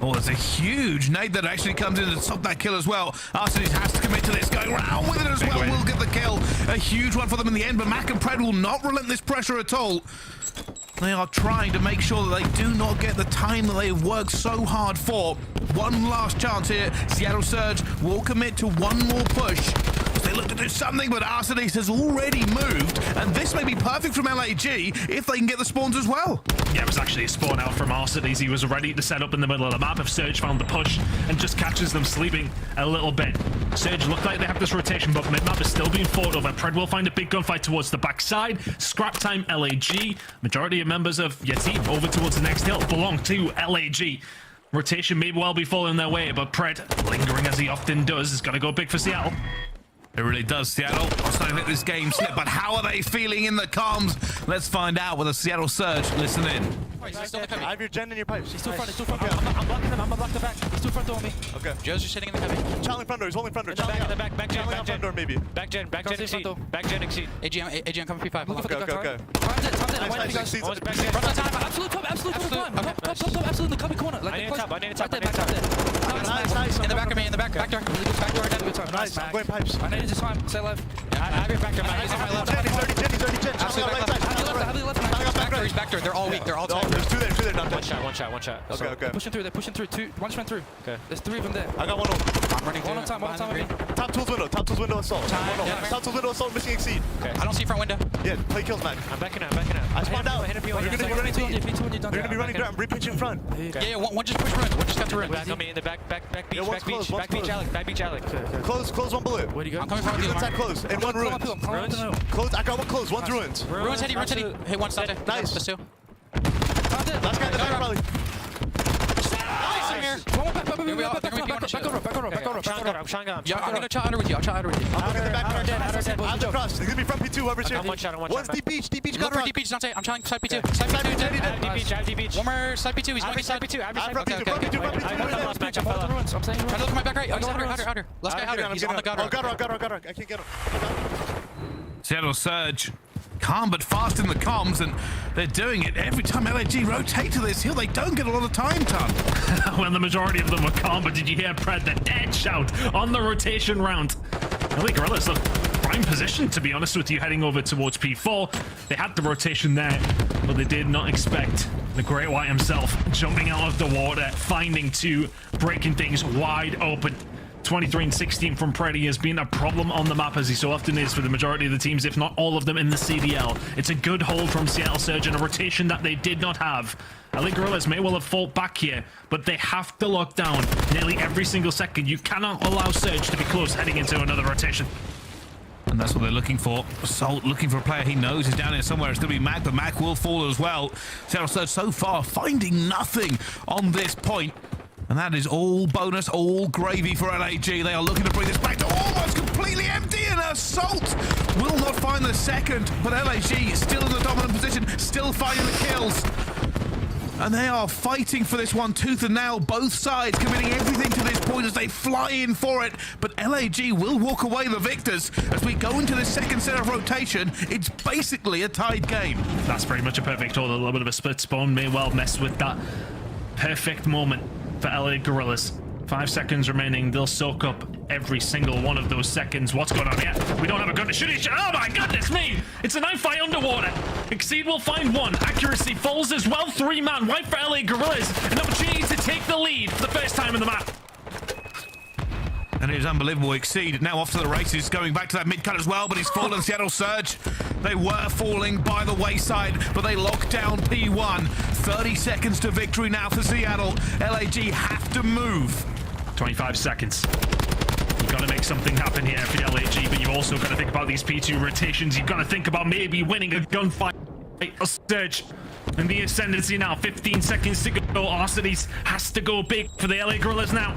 Oh, there's a huge nade that actually comes in to stop that kill as well. Arseny's has to commit to this, going around with it as well. Will get the kill. A huge one for them in the end, but Mack and Pred will not relent this pressure at all. They are trying to make sure that they do not get the time that they've worked so hard for. One last chance here. Seattle Surge will commit to one more push. They look to do something, but Arseny's has already moved, and this may be perfect from LAG if they can get the spawns as well. Yeah, it was actually a spawn out from Arseny's. He was ready to set up in the middle of the map if Surge found the push and just catches them sleeping a little bit. Surge look like they have this rotation, but mid-map is still being fought over. Pred will find a big gunfight towards the backside. Scrap time LAG. Majority of members of your team over towards the next hill belong to LAG. Rotation may well be falling their way, but Pred, lingering as he often does, is going to go big for Seattle. It really does, Seattle. I'm starting to let this game slip, but how are they feeling in the comms? Let's find out with a Seattle Surge. Listen in. I have your gen in your pipes. He's too front, he's too front. I'm blocking him, I'm gonna block the back. He's too front door me. Okay. Joe's just sitting in the heavy. Channeling front door, he's holding front door. The back gen, back gen. Door, maybe. Back gen exceed. Back gen exceed. AGM coming P5. Okay. Top it. Absolute top. Top, absolute in the corner. I need a top. Nice. In the back of me, in the back. Back door. Really good back door. Nice, I'm going pipes. I need to just climb. Stay alive. Yeah. have your back there, Mack. He's on my left. Jenny's already Jen. Absolutely right left. He's back there. They're all weak. They're all tight. There's two there. One shot. Okay. They're pushing through. One just ran through. Okay. There's 3 of them there. I got one over. I'm running. One on time. Top tools window assault. Top tools window assault, missing exceed. Okay. I don't see front window. Yeah, play kills, Mack. I'm backing out. I spawned out. Hit a P1. They're gonna be running P2. They're gonna be running ground. I'm re-pitching in front. Yeah. One just pushed ruins. One just got to ruins. Coming in the back beach, Yeah, back beach, back beach, Alec. Close one bullet. Where'd he go? I'm coming He's from the inside close. And one ruins. Close. I got one close. One's ruins. Ruins heady. Hit one stop. Nice. That's 2. Last guy in the back, probably. I'm trying to Yeah, I'm gonna chat under with you. I'm in the back. I'm the cross. He's gonna be front P2. Whoever's here. One shot. One's deep beach. Got run. deep beach. I'm trying side P2. Side P2. Deep beach. One more side P2. He's going to be side P2. I'm try to look at my back right. Oh, he's HyDra. Last guy HyDra. He's on the gutter. Gutter. I can't get him. Seattle Surge, calm but fast in the comms, and they're doing it every time LAG rotate to this hill. They don't get a lot of time done. Well, the majority of them were calm, but did you hear Pred, the dead shout on the rotation round? LA Guerrillas look prime position, to be honest with you, heading over towards P4. They had the rotation there, but they did not expect the Great White himself jumping out of the water, finding 2, breaking things wide open. 23 and 16 from Preddy has been a problem on the map, as he so often is for the majority of the teams, if not all of them in the CDL. It's a good hold from Seattle Surge and a rotation that they did not have. LA Guerrillas may well have fought back here, but they have to lock down nearly every single second. You cannot allow Surge to be close heading into another rotation. And that's what they're looking for. Salt looking for a player he knows is down here somewhere. It's going to be Mack, but Mack will fall as well. Seattle Surge so far finding nothing on this point. And that is all bonus, all gravy for LAG. They are looking to bring this back to almost completely empty, and Assault will not find the second. But LAG still in the dominant position, still finding the kills. And they are fighting for this one tooth and nail, both sides committing everything to this point as they fly in for it. But LAG will walk away the victors as we go into the second set of rotation. It's basically a tied game. That's pretty much a perfect hold. A little bit of a split spawn may well mess with that perfect moment for LA Guerrillas. 5 seconds remaining. They'll soak up every single one of those seconds. What's going on here? We don't have a gun to shoot each other. Oh my goodness me! It's a knife fight underwater. Exceed will find 1. Accuracy falls as well. 3-man white for LA Guerrillas. An opportunity to take the lead for the first time in the map. And it is unbelievable. Exceed now off to the races, going back to that mid-cut as well, but he's fallen. Seattle Surge, they were falling by the wayside, but they locked down P1. 30 seconds to victory now for Seattle. LAG have to move. 25 seconds. You've got to make something happen here for LAG, but you've also got to think about these P2 rotations. You've got to think about maybe winning a gunfight. Surge and the ascendancy now. 15 seconds to go. Arcedies has to go big for the LA Guerrillas now.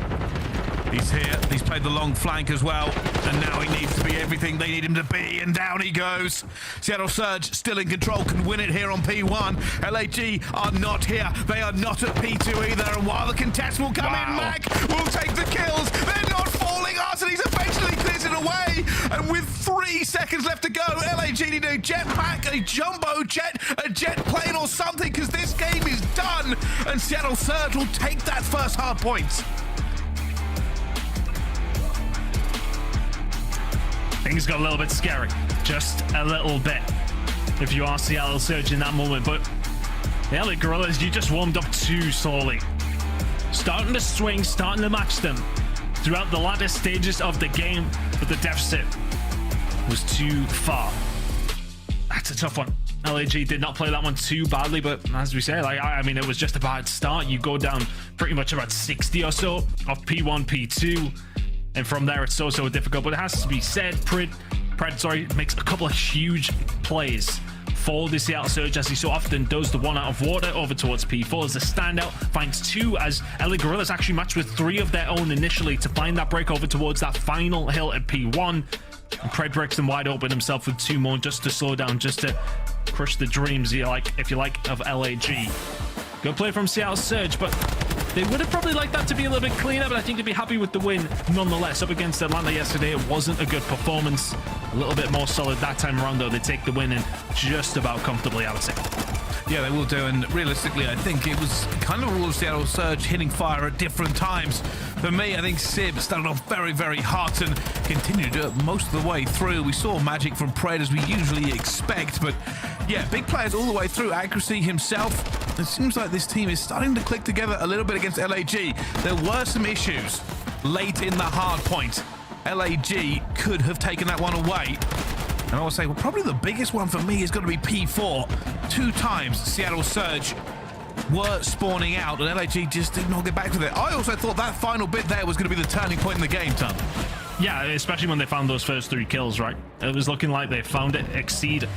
He's here. He's played the long flank as well. And now he needs to be everything they need him to be. And down he goes. Seattle Surge still in control. Can win it here on P1. LAG are not here. They are not at P2 either. And while the contest will come in, Mack will take the kills. They're not falling. Arcedies eventually clears it away. And with 3 seconds left to go, LAG need a jetpack, a jumbo jet, a jet plane or something, because this game is done. And Seattle Surge will take that first hard point. Things got a little bit scary, just a little bit, if you are Seattle Surge in that moment. But the LA Guerrillas, you just warmed up too slowly. Starting to swing, starting to match them throughout the latter stages of the game, but the deficit was too far. That's a tough one. LAG did not play that one too badly, but as we say, I mean, it was just a bad start. You go down pretty much about 60 or so off P1, P2. And from there, it's so difficult. But it has to be said, Pred makes a couple of huge plays for the Seattle Surge, as he so often does. The one out of water over towards P4 as a standout. Finds 2 as LA Guerrillas actually matched with 3 of their own initially to find that break over towards that final hill at P1. And Pred breaks them wide open himself with 2 more just to slow down, just to crush the dreams, if you like, of LAG. Good play from Seattle Surge, but they would have probably liked that to be a little bit cleaner, but I think they'd be happy with the win nonetheless. Up against Atlanta yesterday, it wasn't a good performance. A little bit more solid that time around, though. They take the win in just about comfortably, I would say. Yeah, they will do, and realistically, I think it was kind of all of Seattle Surge hitting fire at different times. For me, I think Sib started off very, very hot and continued to do it most of the way through. We saw magic from Pred as we usually expect, but yeah, big players all the way through. Accuracy himself. It seems like this team is starting to click together a little bit against LAG. There were some issues late in the hard point. LAG could have taken that one away. And I would say, well, probably the biggest one for me is going to be P4. 2 times Seattle Surge were spawning out, and LAG just did not get back with it. I also thought that final bit there was going to be the turning point in the game, Tom. Yeah, especially when they found those first 3 kills, right? It was looking like they found it, exceed,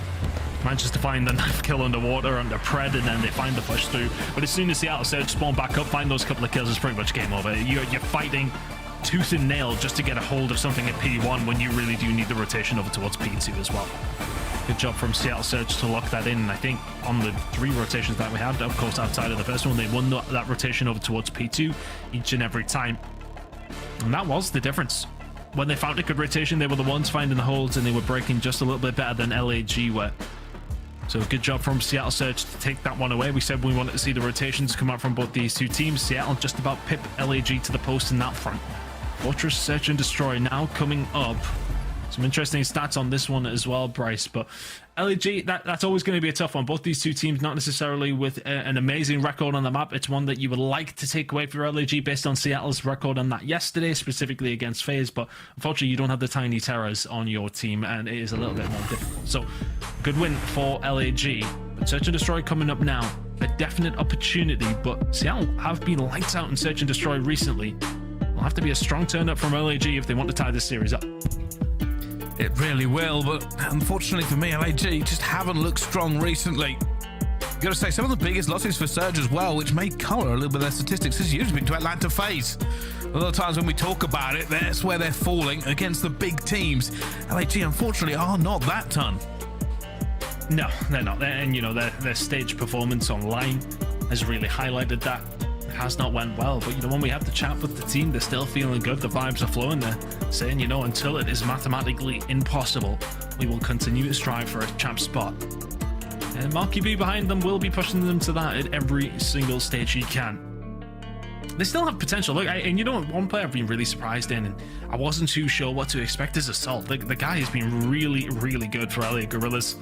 manages to find the knife kill underwater under Pred, and then they find the push through. But as soon as Seattle Surge spawn back up, find those couple of kills, it's pretty much game over. You're fighting tooth and nail just to get a hold of something at P1 when you really do need the rotation over towards P2 as well. Good job from Seattle Surge to lock that in. I think on the 3 rotations that we had, of course, outside of the first one, they won that rotation over towards P2 each and every time. And that was the difference. When they found a good rotation, they were the ones finding the holds, and they were breaking just a little bit better than LAG were. So good job from Seattle Surge to take that one away. We said we wanted to see the rotations come out from both these 2 teams. Seattle just about pip LAG to the post in that front. Fortress Search and Destroy now coming up. Some interesting stats on this one as well, Bryce. But LAG, that's always going to be a tough one. Both these 2 teams, not necessarily with an amazing record on the map. It's one that you would like to take away for LAG based on Seattle's record on that yesterday, specifically against FaZe. But unfortunately, you don't have the Tiny Terrors on your team, and it is a little bit more difficult. So, good win for LAG. But Search and Destroy coming up now. A definite opportunity, but Seattle have been lights out in Search and Destroy recently. Will have to be a strong turn up from LAG if they want to tie this series up. It really will, but unfortunately for me, LAG just haven't looked strong recently. Gotta say, some of the biggest losses for Surge as well, which may colour a little bit of their statistics, has usually been to Atlanta FaZe. A lot of times when we talk about it, that's where they're falling against the big teams. LAG, unfortunately, are not that ton. No, they're not. And, you know, their stage performance online has really highlighted that. Has not went well, but you know, when we have the chat with the team, they're still feeling good. The vibes are flowing. They're saying, you know, until it is mathematically impossible, we will continue to strive for a champ spot. And Marky B behind them will be pushing them to that at every single stage he can. They still have potential. Look, and you know, one player I've been really surprised in, and I wasn't too sure what to expect, is Assault. The guy has been really, really good for LA Guerrillas.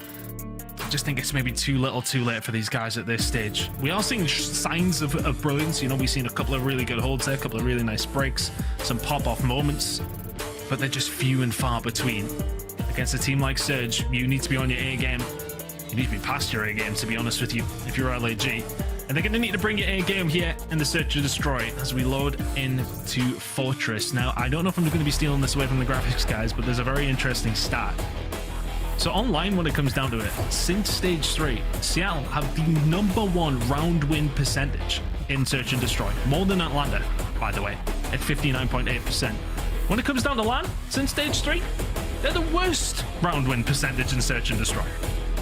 I just think it's maybe too little too late for these guys at this stage. We are seeing signs of brilliance. You know, we've seen a couple of really good holds there, a couple of really nice breaks, some pop-off moments, but they're just few and far between. Against a team like Surge, you need to be on your A game. You need to be past your A game, to be honest with you, if you're LAG. And they're going to need to bring your A game here in the Search and Destroy as we load into Fortress. Now, I don't know if I'm going to be stealing this away from the graphics guys, but there's a very interesting stat. So online, when it comes down to it, since Stage 3, Seattle have the #1 round win percentage in Search and Destroy. More than Atlanta, by the way, at 59.8%. When it comes down to LAN, since Stage 3, they're the worst round win percentage in Search and Destroy.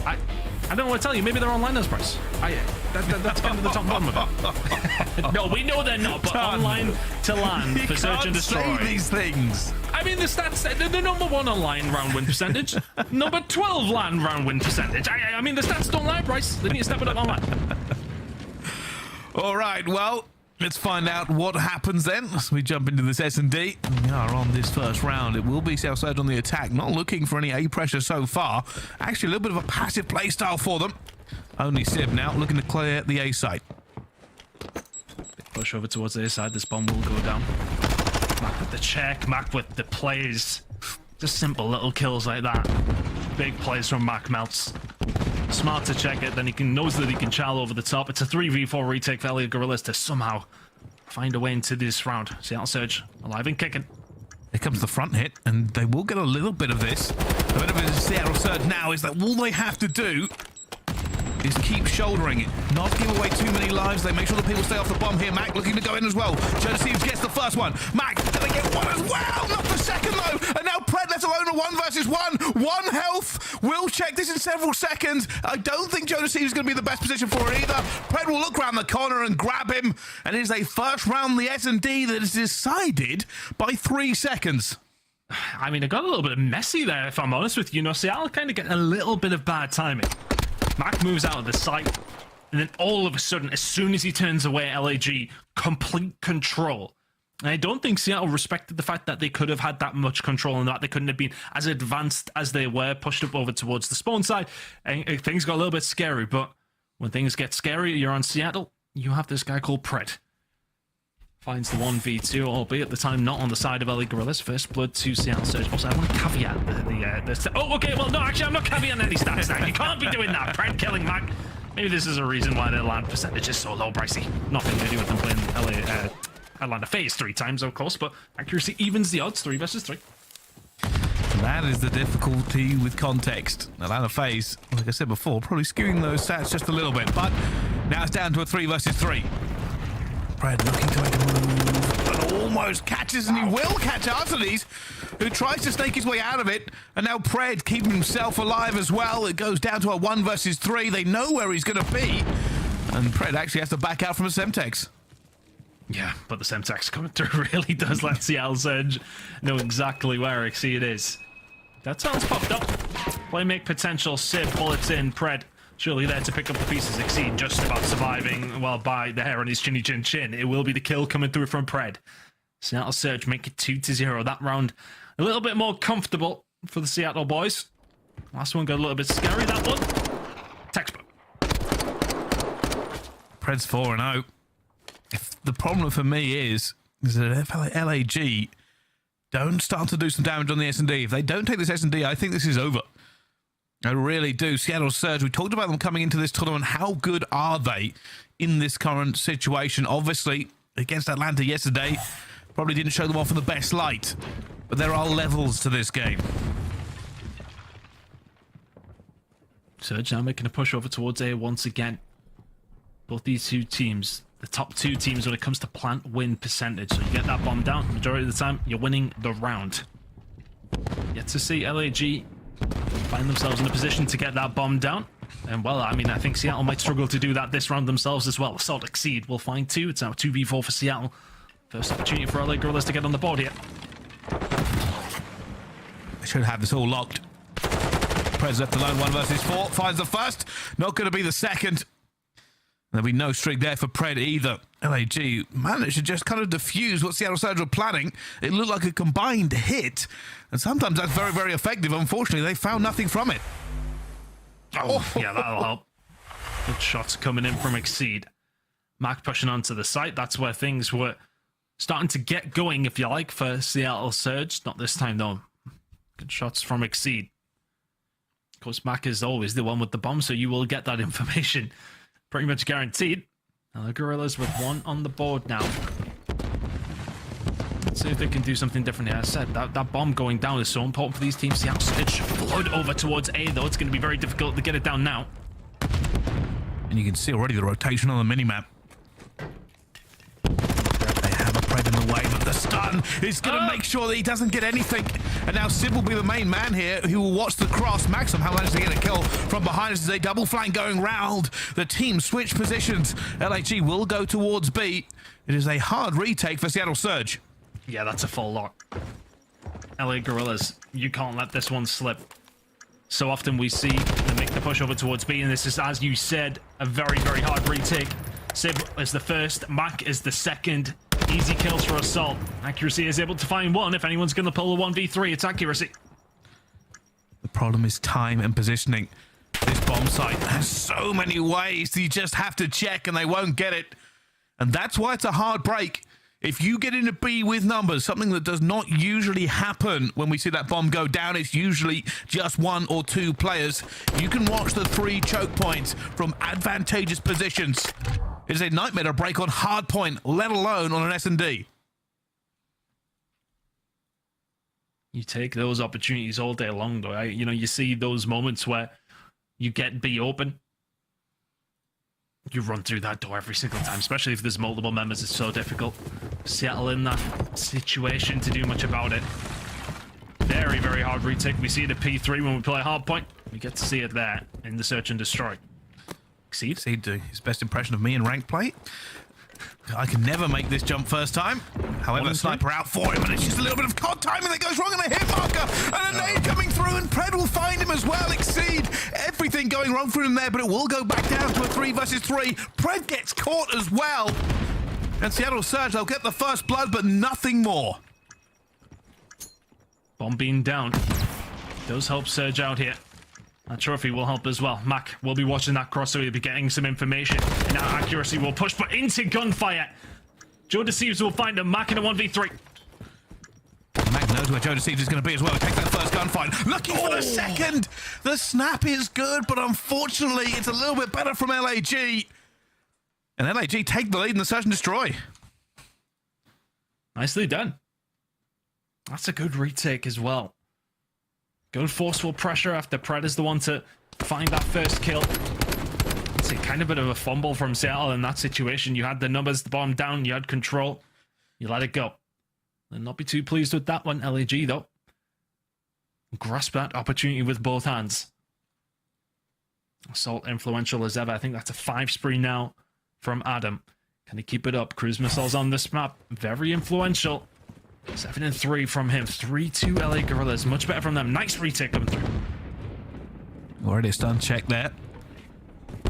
I don't know what to tell you. Maybe they're online as price. That's kind of the top and bottom of it. No, we know they're not, but online to LAN for Search and Destroy. Say these things. I mean, the stats, they're the #1 online round win percentage. Number 12 LAN round win percentage. I mean, the stats don't lie, Bryce. They need to step it up online. All right, well, let's find out what happens then as we jump into this S&D. We are on this first round. It will be Seattle Surge on the attack, not looking for any A pressure so far. Actually, a little bit of a passive play style for them. Only Sib now looking to clear the A side. Push over towards the A side. This bomb will go down. Mack with the check, Mack with the plays. Just simple little kills like that. Big plays from Mack melts. Smart to check it, then he knows that he can chal over the top. It's a 3v4 retake for LA Guerrillas to somehow find a way into this round. Seattle Surge alive and kicking. Here comes the front hit, and they will get a little bit of this. A bit of it is Seattle Surge now is that all they have to do is keep shouldering it, not give away too many lives. They make sure the people stay off the bomb here. Mack looking to go in as well. Thieves gets the first one. Mack, they get one as well. Not the second though. And now Pred left alone a 1 versus 1. 1 health. We'll check this in several seconds. I don't think Thieves is going to be the best position for it either. Pred will look around the corner and grab him. And it is a first round the S&D that is decided by 3 seconds. I mean, it got a little bit messy there, if I'm honest with you. You know, Seattle kind of get a little bit of bad timing. Mack moves out of the sight. And then all of a sudden, as soon as he turns away, LAG, complete control. And I don't think Seattle respected the fact that they could have had that much control and that they couldn't have been as advanced as they were, pushed up over towards the spawn side. And things got a little bit scary, but when things get scary, you're on Seattle, you have this guy called Pred. Finds the 1v2, albeit at the time not on the side of LA Guerrillas. First blood to Seattle Surge. Also, I want to caveat the oh, okay, well, no, actually, I'm not caveating any stats now. You can't be doing that. Pred killing Mack. Maybe this is a reason why their land percentage is so low, Bricey. Nothing to do with them playing Atlanta FaZe 3 times, of course, but accuracy evens the odds, 3 versus 3. That is the difficulty with context. Atlanta FaZe, like I said before, probably skewing those stats just a little bit, but now it's down to a 3 versus 3. Pred looking to make a move, but almost catches, and he will catch Arteles, who tries to snake his way out of it, and now Pred keeping himself alive as well. It goes down to a 1 versus 3. They know where he's going to be, and Pred actually has to back out from a Semtex. Yeah, but the Semtex coming through really does let Seattle Surge know exactly where Exceed is. That sounds popped up. Playmake potential, Sib, bullets in, Pred surely there to pick up the pieces. Exceed just about surviving, well, by the hair on his chinny chin chin. It will be the kill coming through from Pred. Seattle Surge make it 2-0. That round a little bit more comfortable for the Seattle boys. Last one got a little bit scary, that one. Textbook. Pred's 4-0. The problem for me is that if LAG don't start to do some damage on the S&D, if they don't take this S&D, I think this is over. I really do. Seattle Surge, we talked about them coming into this tournament. How good are they in this current situation? Obviously, against Atlanta yesterday, probably didn't show them off in the best light, but there are levels to this game. Surge now making a push over towards A once again. Both these two teams, the top 2 teams when it comes to plant win percentage. So you get that bomb down, majority of the time, you're winning the round. Yet to see LAG find themselves in a position to get that bomb down. And, well, I mean, I think Seattle might struggle to do that this round themselves as well. Assault Exceed will find 2. It's now 2v4 for Seattle. First opportunity for LA Guerrillas to get on the board here. They should have this all locked. Pred's left alone, 1 versus 4. Finds the first. Not going to be the second. There'll be no streak there for Pred either. LAG managed to just kind of diffuse what Seattle Surge were planning. It looked like a combined hit, and sometimes that's very, very effective. Unfortunately, they found nothing from it. Oh, yeah, that'll help. Good shots coming in from Exceed. Mack pushing onto the site. That's where things were starting to get going, if you like, for Seattle Surge. Not this time, though. Good shots from Exceed. Of course, Mack is always the one with the bomb, so you will get that information. Pretty much guaranteed. Now the Guerrillas with 1 on the board now. Let's see if they can do something different here. I said that bomb going down is so important for these teams. Seattle Surge flood over towards A, though. It's going to be very difficult to get it down now. And you can see already the rotation on the minimap. They have a Pred in the way, but the stun is going to make sure that he doesn't get anything. And now Simp will be the main man here, who will watch the cross. Mack somehow managed to get a kill from behind us as a double flank going round. The team switch positions. LAG will go towards B. It is a hard retake for Seattle Surge. Yeah, that's a full lock. LA Guerrillas, you can't let this one slip. So often we see them make the push over towards B, and this is, as you said, a very, very hard retake. Sib is the first, Mack is the second. Easy kills for Assault. Accuracy is able to find 1. If anyone's going to pull a 1v3, it's accuracy. The problem is time and positioning. This bomb site has so many ways that you just have to check and they won't get it. And that's why it's a hard break. If you get into B with numbers, something that does not usually happen when we see that bomb go down, it's usually just 1 or 2 players. You can watch the 3 choke points from advantageous positions. It is a nightmare to break on hard point, let alone on an S&D. You take those opportunities all day long, though. You know, you see those moments where you get B open. You run through that door every single time, especially if there's multiple members. It's so difficult. Seattle in that situation to do much about it. Very, very hard retake. We see it at P3 when we play hard point. We get to see it there in the search and destroy. Exceed do his best impression of me in ranked play. I can never make this jump first time. However, sniper out for him, and it's just a little bit of COD timing that goes wrong, and a hit marker, and a nade coming through, and Pred will find him as well. Exceed, everything going wrong for him there, but it will go back down to a 3 versus 3. Pred gets caught as well. And Seattle Surge, they'll get the first blood, but nothing more. Bomb being down does help Surge out here. That trophy will help as well. Mack will be watching that cross, so he'll be getting some information. And now accuracy will push, but into gunfire. Joe Deceives will find a Mack in a 1v3. Mack knows where Joe Deceives is going to be as well. Take that first gunfight. Looking for the second. The snap is good, but unfortunately, it's a little bit better from LAG. And LAG take the lead in the Search and Destroy. Nicely done. That's a good retake as well. Good forceful pressure after Pred is the one to find that first kill. It's a kind of bit of a fumble from Seattle in that situation. You had the numbers, the bomb down, you had control. You let it go. And not be too pleased with that one, LAG, though. Grasp that opportunity with both hands. Assault influential as ever. I think that's a 5 spree now from Adam. Can he keep it up? Cruise missiles on this map. Very influential. 7 and 3 from him. 3-2 LA Guerrillas. Much better from them. Nice retake coming through. Already a stun check there.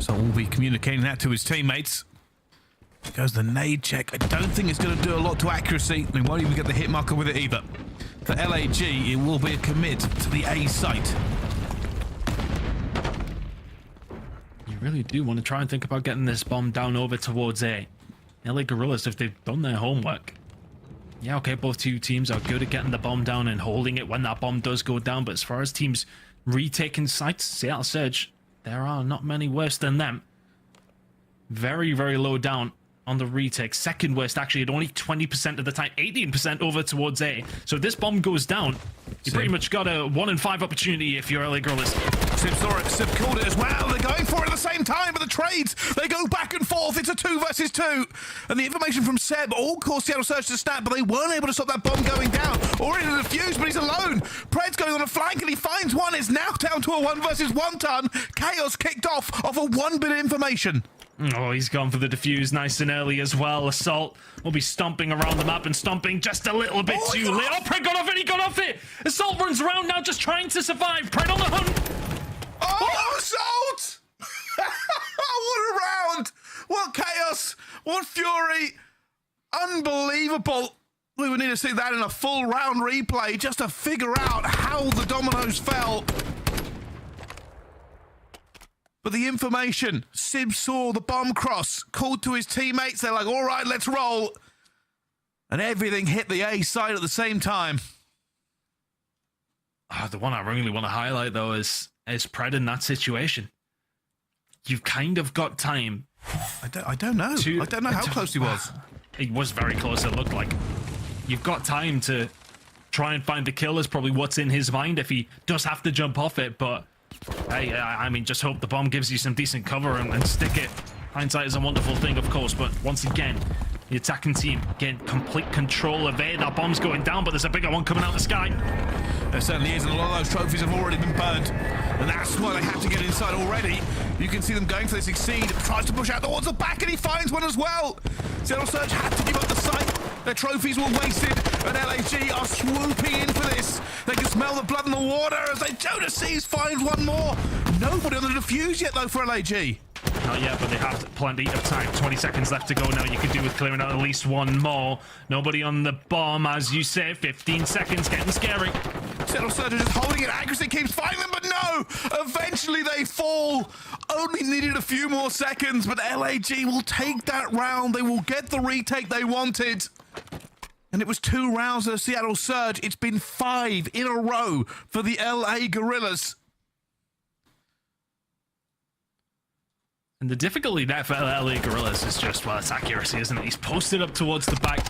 So we'll be communicating that to his teammates. There goes the nade check. I don't think it's going to do a lot to accuracy. They won't even get the hit marker with it either. For LAG, it will be a commit to the A site. You really do want to try and think about getting this bomb down over towards A. LA Guerrillas, if they've done their homework. Yeah, okay, both two teams are good at getting the bomb down and holding it when that bomb does go down. But as far as teams retaking sites, Seattle Surge, there are not many worse than them. Very, very low down on the retake. Second worst, actually, at only 20% of the time. 18% over towards A. So if this bomb goes down, you pretty much got a 1 in 5 opportunity if you're LA Guerrillas. Simp saw it. Simp called it as well. They're going for it at the same time, but the trades, they go back and forth. It's a 2 versus 2. And the information from Seb all caused Seattle Surge to snap, but they weren't able to stop that bomb going down. Already the defuse, but he's alone. Pred's going on a flank, and he finds one. It's now down to a 1 versus 1 ton. Chaos kicked off a 1 bit of information. Oh, he's gone for the defuse nice and early as well. Assault will be stomping around the map and stomping just a little bit too late. Oh, Pred got off it. He got off it. Assault runs around now just trying to survive. Pred on the hunt. Oh, Assault! What a round! What chaos! What fury! Unbelievable! We would need to see that in a full round replay just to figure out how the dominoes fell. But the information, Sib saw the bomb cross, called to his teammates. They're like, all right, let's roll. And everything hit the A side at the same time. Oh, the one I really want to highlight, though, is Pred in that situation. You've kind of got time. I don't know. I don't know how close he was. He was very close, it looked like. You've got time to try and find the kill is probably what's in his mind if he does have to jump off it, but hey, I mean, just hope the bomb gives you some decent cover and stick it. Hindsight is a wonderful thing, of course, but once again, the attacking team get complete control of it. That bomb's going down, but there's a bigger one coming out of the sky. There certainly is, and a lot of those trophies have already been burned. And that's why they have to get inside already. You can see them going for this Exceed. Tries to push out towards the back, and he finds one as well. Seattle Surge had to give up the site. Their trophies were wasted, and LAG are swooping in for this. They can smell the blood in the water as they Jonah Seas finds one more. Nobody on the defuse yet, though, for LAG. Not yet, but they have plenty of time. 20 seconds left to go now. You could do with clearing out at least one more. Nobody on the bomb, as you say. 15 seconds, getting scary. Seattle Surge just holding it. Accuracy keeps finding them, but no! Eventually they fall. Only needed a few more seconds, but LAG will take that round. They will get the retake they wanted. And it was 2 rounds of Seattle Surge. It's been 5 in a row for the LA Guerrillas. And the difficulty there for LA Guerrillas is just, well, it's accuracy, isn't it? He's posted up towards the back.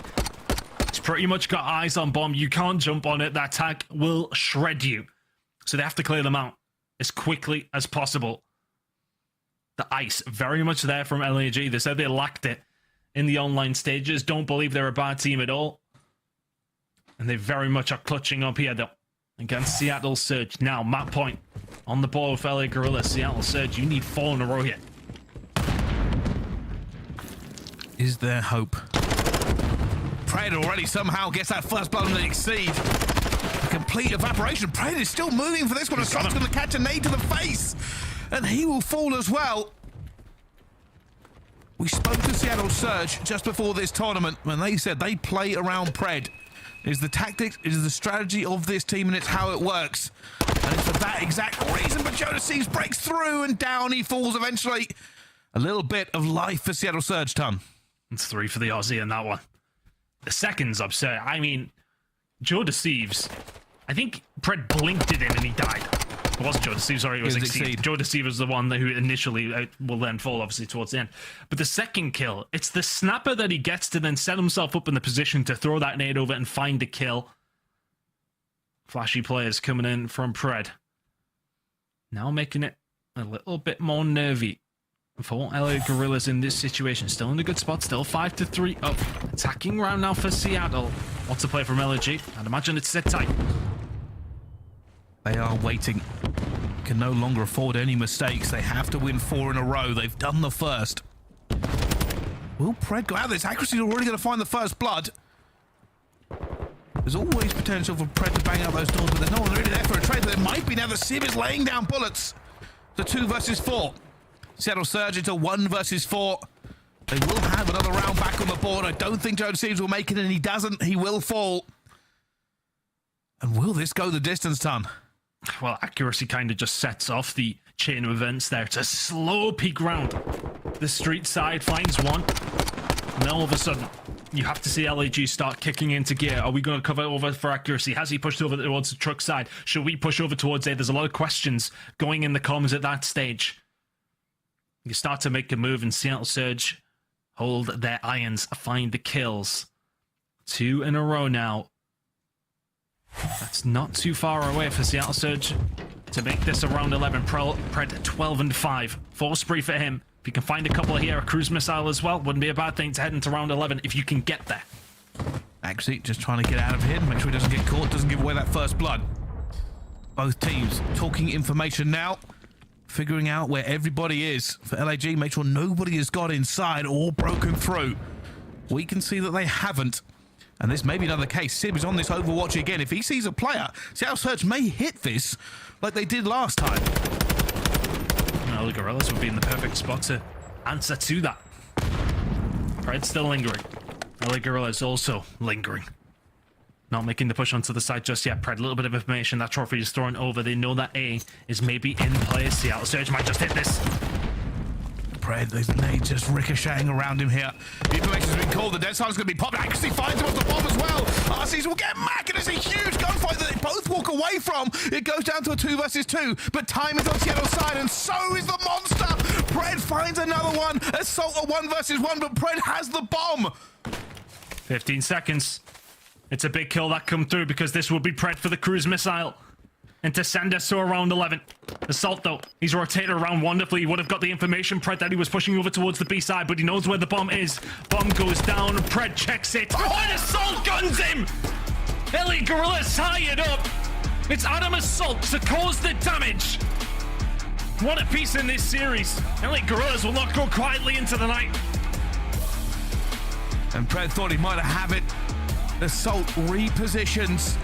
He's pretty much got eyes on bomb. You can't jump on it. That tag will shred you. So they have to clear them out as quickly as possible. The ice, very much there from LAG. They said they lacked it in the online stages. Don't believe they're a bad team at all. And they very much are clutching up here, though, against Seattle Surge. Now, map point on the ball with LA Guerrillas. Seattle Surge, you need 4 in a row here. Is there hope? Pred already somehow gets that first blood on the Exceed. A complete evaporation. Pred is still moving for this one. Assault's going to catch a nade to the face. And he will fall as well. We spoke to Seattle Surge just before this tournament when they said they play around Pred. Is the tactics, is the strategy of this team, and it's how it works. And it's for that exact reason, but Thieves breaks through and down he falls eventually. A little bit of life for Seattle Surge, Ton. It's 3 for the Aussie in that one. The second's absurd. I mean, Thieves, I think Pred blinked it in and he died. It wasn't Thieves, sorry, it was Exceed. Thieves was the one who initially will then fall, obviously, towards the end. But the second kill, it's the snapper that he gets to then set himself up in the position to throw that nade over and find a kill. Flashy players coming in from Pred. Now making it a little bit more nervy for LA Guerrillas in this situation. Still in a good spot, still 5-3 up. Attacking round now for Seattle. What's the play from LG? I'd imagine it's set tight. They are waiting. Can no longer afford any mistakes. They have to win 4 in a row. They've done the first. Will Pred go out? This accuracy is already going to find the first blood. There's always potential for Pred to bang out those doors, but there's no one really there for a trade. But there might be now. The Simp is laying down bullets. The 2 versus 4. Seattle Surge into 1 versus 4. They will have another round back on the board. I don't think Thieves will make it, and he doesn't. He will fall. And will this go the distance, Ton? Well, accuracy kind of just sets off the chain of events there. It's a slow peak round. The street side finds one. And then all of a sudden, you have to see LAG start kicking into gear. Are we going to cover over for accuracy? Has he pushed over towards the truck side? Should we push over towards A? There's a lot of questions going in the comms at that stage. You start to make a move, and Seattle Surge hold their irons, find the kills. 2 in a row now. That's not too far away for Seattle Surge to make this a round 11. Pred 12-5. 4 spree for him. If you can find a couple here, a cruise missile as well, wouldn't be a bad thing to head into round 11 if you can get there. Actually, just trying to get out of here, make sure he doesn't get caught, doesn't give away that first blood. Both teams talking information now, figuring out where everybody is. For LAG, make sure nobody has got inside or broken through. We can see that they haven't. And this may be another case. Sib is on this Overwatch again. If he sees a player, Seattle Surge may hit this like they did last time. Well, the Guerrillas would be in the perfect spot to answer to that. Pred still lingering. LA Guerrillas also lingering. Not making the push onto the side just yet. Pred, a little bit of information. That trophy is thrown over. They know that A is maybe in play. Seattle Surge might just hit this. Pred, there's a nade just ricocheting around him here. The information's been called. The dead side's going to be popped. Actually finds him off the bomb as well. RCs will get Mack, and it's a huge gunfight that they both walk away from. It goes down to a 2 versus 2, but time is on Seattle's side, and so is the monster. Pred finds another one. Assault a 1 versus 1, but Pred has the bomb. 15 seconds. It's a big kill that come through because this will be Pred for the cruise missile. And to send us to a round 11. Assault, though. He's rotated around wonderfully. He would have got the information, Pred, that he was pushing over towards the B side, but he knows where the bomb is. Bomb goes down. Pred checks it. Oh, and Assault guns him! LA Guerrillas tie it up. It's Adam Assault to cause the damage. What a piece in this series. LA Guerrillas will not go quietly into the night. And Pred thought he might have it. Assault repositions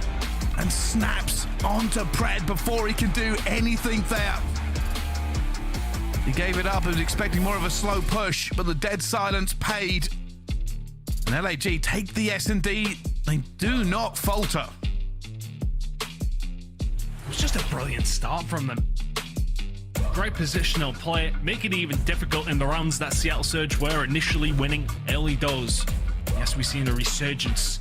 and snaps onto Pred before he can do anything there. He gave it up and was expecting more of a slow push, but the dead silence paid. And LAG take the S&D. They do not falter. It was just a brilliant start from them. Great positional play, making it even difficult in the rounds that Seattle Surge were initially winning early doors. Yes, we've seen a resurgence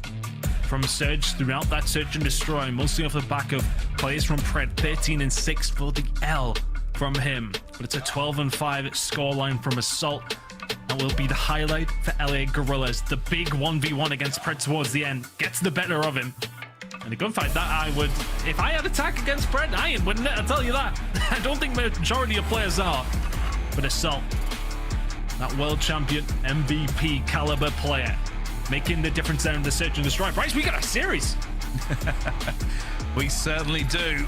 from Surge throughout that Search and Destroy, mostly off the back of plays from Pred. 13-6 for the L from him, but it's a 12-5 scoreline from Assault. That will be the highlight for LA Guerrillas. The big 1v1 against Pred towards the end gets the better of him. And a gunfight that I would, if I had attack against Pred, I ain't winning it, I'll tell you that. I don't think the majority of players are. But Assault, that world champion MVP caliber player, making the difference there in the Search and Destroy. Bryce, we got a series. We certainly do.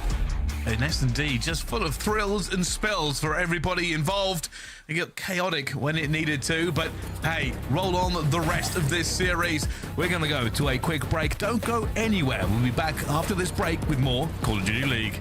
an S&D just full of thrills and spills for everybody involved. It got chaotic when it needed to, but hey, roll on the rest of this series. We're going to go to a quick break. Don't go anywhere. We'll be back after this break with more Call of Duty League.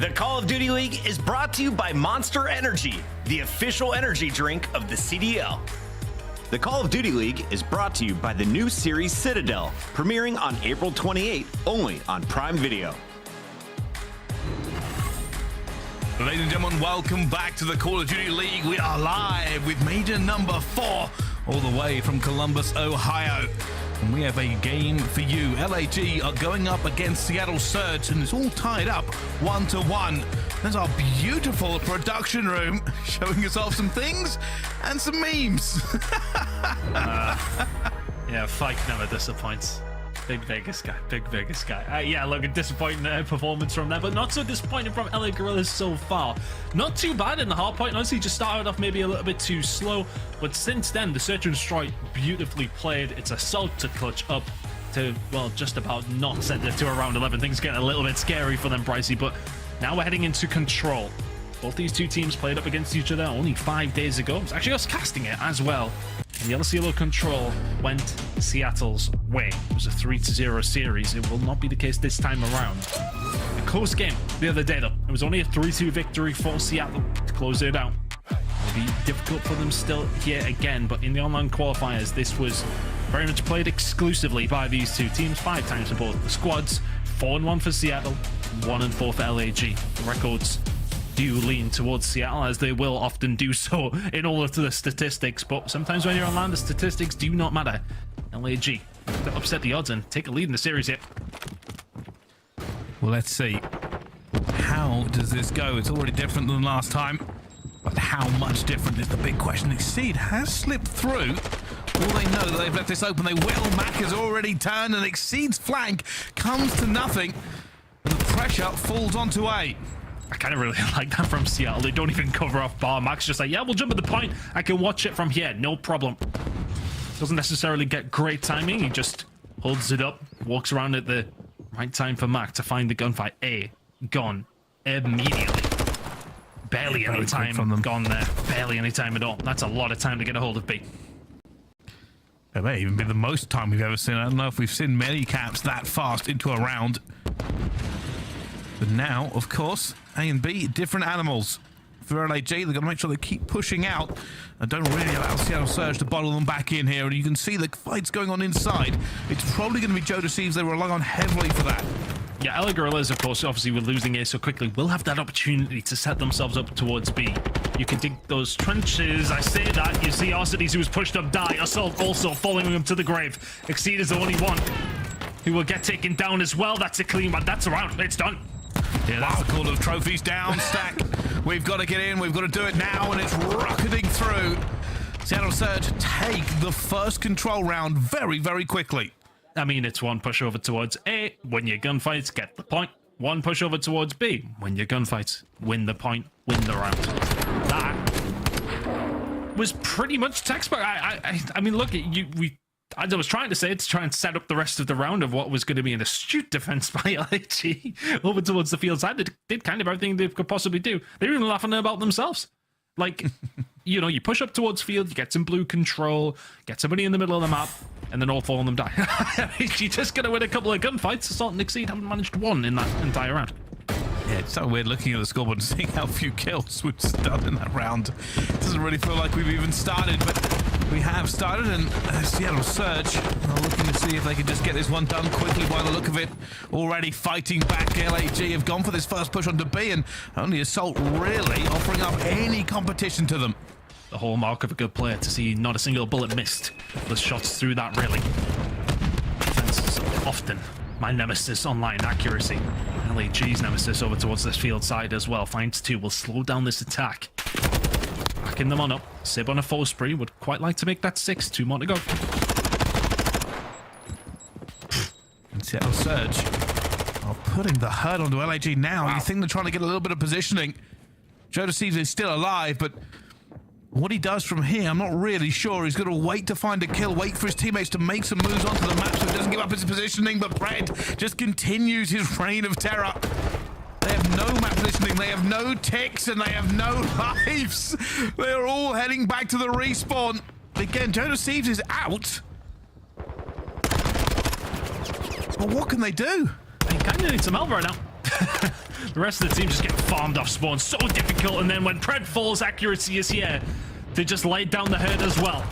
The Call of Duty League is brought to you by Monster Energy, the official energy drink of the CDL. The Call of Duty League is brought to you by the new series Citadel, premiering on April 28th, only on Prime Video. Ladies and gentlemen, welcome back to the Call of Duty League. We are live with Major number 4, all the way from Columbus, Ohio. And we have a game for you. LAG are going up against Seattle Surge, and it's all tied up 1-1. There's our beautiful production room showing us off some things and some memes. Yeah, Fike never disappoints. Big Vegas guy. Yeah, look, a disappointing performance from there, but not so disappointing from LA Guerrillas so far. Not too bad in the hard point. Honestly, just started off maybe a little bit too slow, but since then, the Search and Destroy beautifully played. It's assault to clutch up to, well, just about not send it to around 11. Things getting a little bit scary for them, Pricey, but now we're heading into Control. Both these two teams played up against each other only 5 days ago. It was actually us casting it as well. And the LCLO Control went Seattle's way. It was a 3-0 series. It will not be the case this time around. A close game the other day, though. It was only a 3-2 victory for Seattle to close it out. It'll be difficult for them still here again, but in the online qualifiers, this was very much played exclusively by these two teams. 5 times for both the squads. 4-1 for Seattle, 1-4 for LAG. The records do lean towards Seattle, as they will often do so in all of the statistics, but sometimes when you're online, the statistics do not matter. LAG to upset the odds and take a lead in the series here. Well, let's see. How does this go? It's already different than last time, but how much different is the big question. Exceed has slipped through. All they know that they've left this open, they will. Mack has already turned, and Exceed's flank comes to nothing. The pressure falls onto A. I kind of really like that from Seattle. They don't even cover off bar. Mack's just like, yeah, we'll jump at the point. I can watch it from here, no problem. Doesn't necessarily get great timing. He just holds it up, walks around at the right time for Mack to find the gunfight. A, gone immediately. Barely any time from them. Gone there. Barely any time at all. That's a lot of time to get a hold of B. It may even be the most time we've ever seen. I don't know if we've seen many caps that fast into a round. But now, of course, A and B, different animals. For LAG, they've got to make sure they keep pushing out and don't really allow Seattle Surge to bottle them back in here. And you can see the fights going on inside. It's probably going to be Joe Deceives. They rely on heavily for that. Yeah, LA Guerrillas, of course, obviously with losing A so quickly, will have that opportunity to set themselves up towards B. You can dig those trenches. I say that. You see Arcides, who was pushed up, die. Assault also following him to the grave. Exceed is the only one who will get taken down as well. That's a clean one. That's around. It's done. Yeah, that's the call of trophies down, Stack. We've got to get in. We've got to do it now, and it's rocketing through. Seattle Surge take the first control round very, very quickly. I mean, it's one push over towards A. Win your gunfights, get the point. One push over towards B. Win your gunfights, win the point, win the round. That was pretty much textbook. I mean, look, as I was trying to say, to try and set up the rest of the round of what was going to be an astute defense by LAG over towards the field side. They did kind of everything they could possibly do. They were even laughing about themselves. Like, you know, you push up towards field, you get some blue control, get somebody in the middle of the map, and then all 4 of them die. You're just going to win a couple of gunfights. Assault and Exceed haven't managed one in that entire round. Yeah, it's so weird looking at the scoreboard and seeing how few kills we've done in that round. It doesn't really feel like we've even started, but we have started, and Seattle Surge are looking to see if they can just get this one done quickly by the look of it. Already fighting back. LAG have gone for this first push onto B, and only Assault really offering up any competition to them. The hallmark of a good player, to see not a single bullet missed. The shots through that really. Defense is often my nemesis online accuracy. LAG's nemesis over towards this field side as well. Finds 2, will slow down this attack. Backing them on up. Sib on a 4 spree, would quite like to make that 6. 2 more to go. And Seattle Surge are putting the hurt onto LAG now. Wow. You think they're trying to get a little bit of positioning. Joe Deceives is still alive, but what he does from here, I'm not really sure. He's going to wait to find a kill, wait for his teammates to make some moves onto the map so he doesn't give up his positioning, but Bread just continues his reign of terror. They have no map positioning, they have no ticks, and they have no lives. They're all heading back to the respawn. Again, Joe Deceives is out. But what can they do? They kind of need some help right now. The rest of the team just get farmed off spawn. So difficult, and then when Pred falls, accuracy is here to just lay down the herd as well.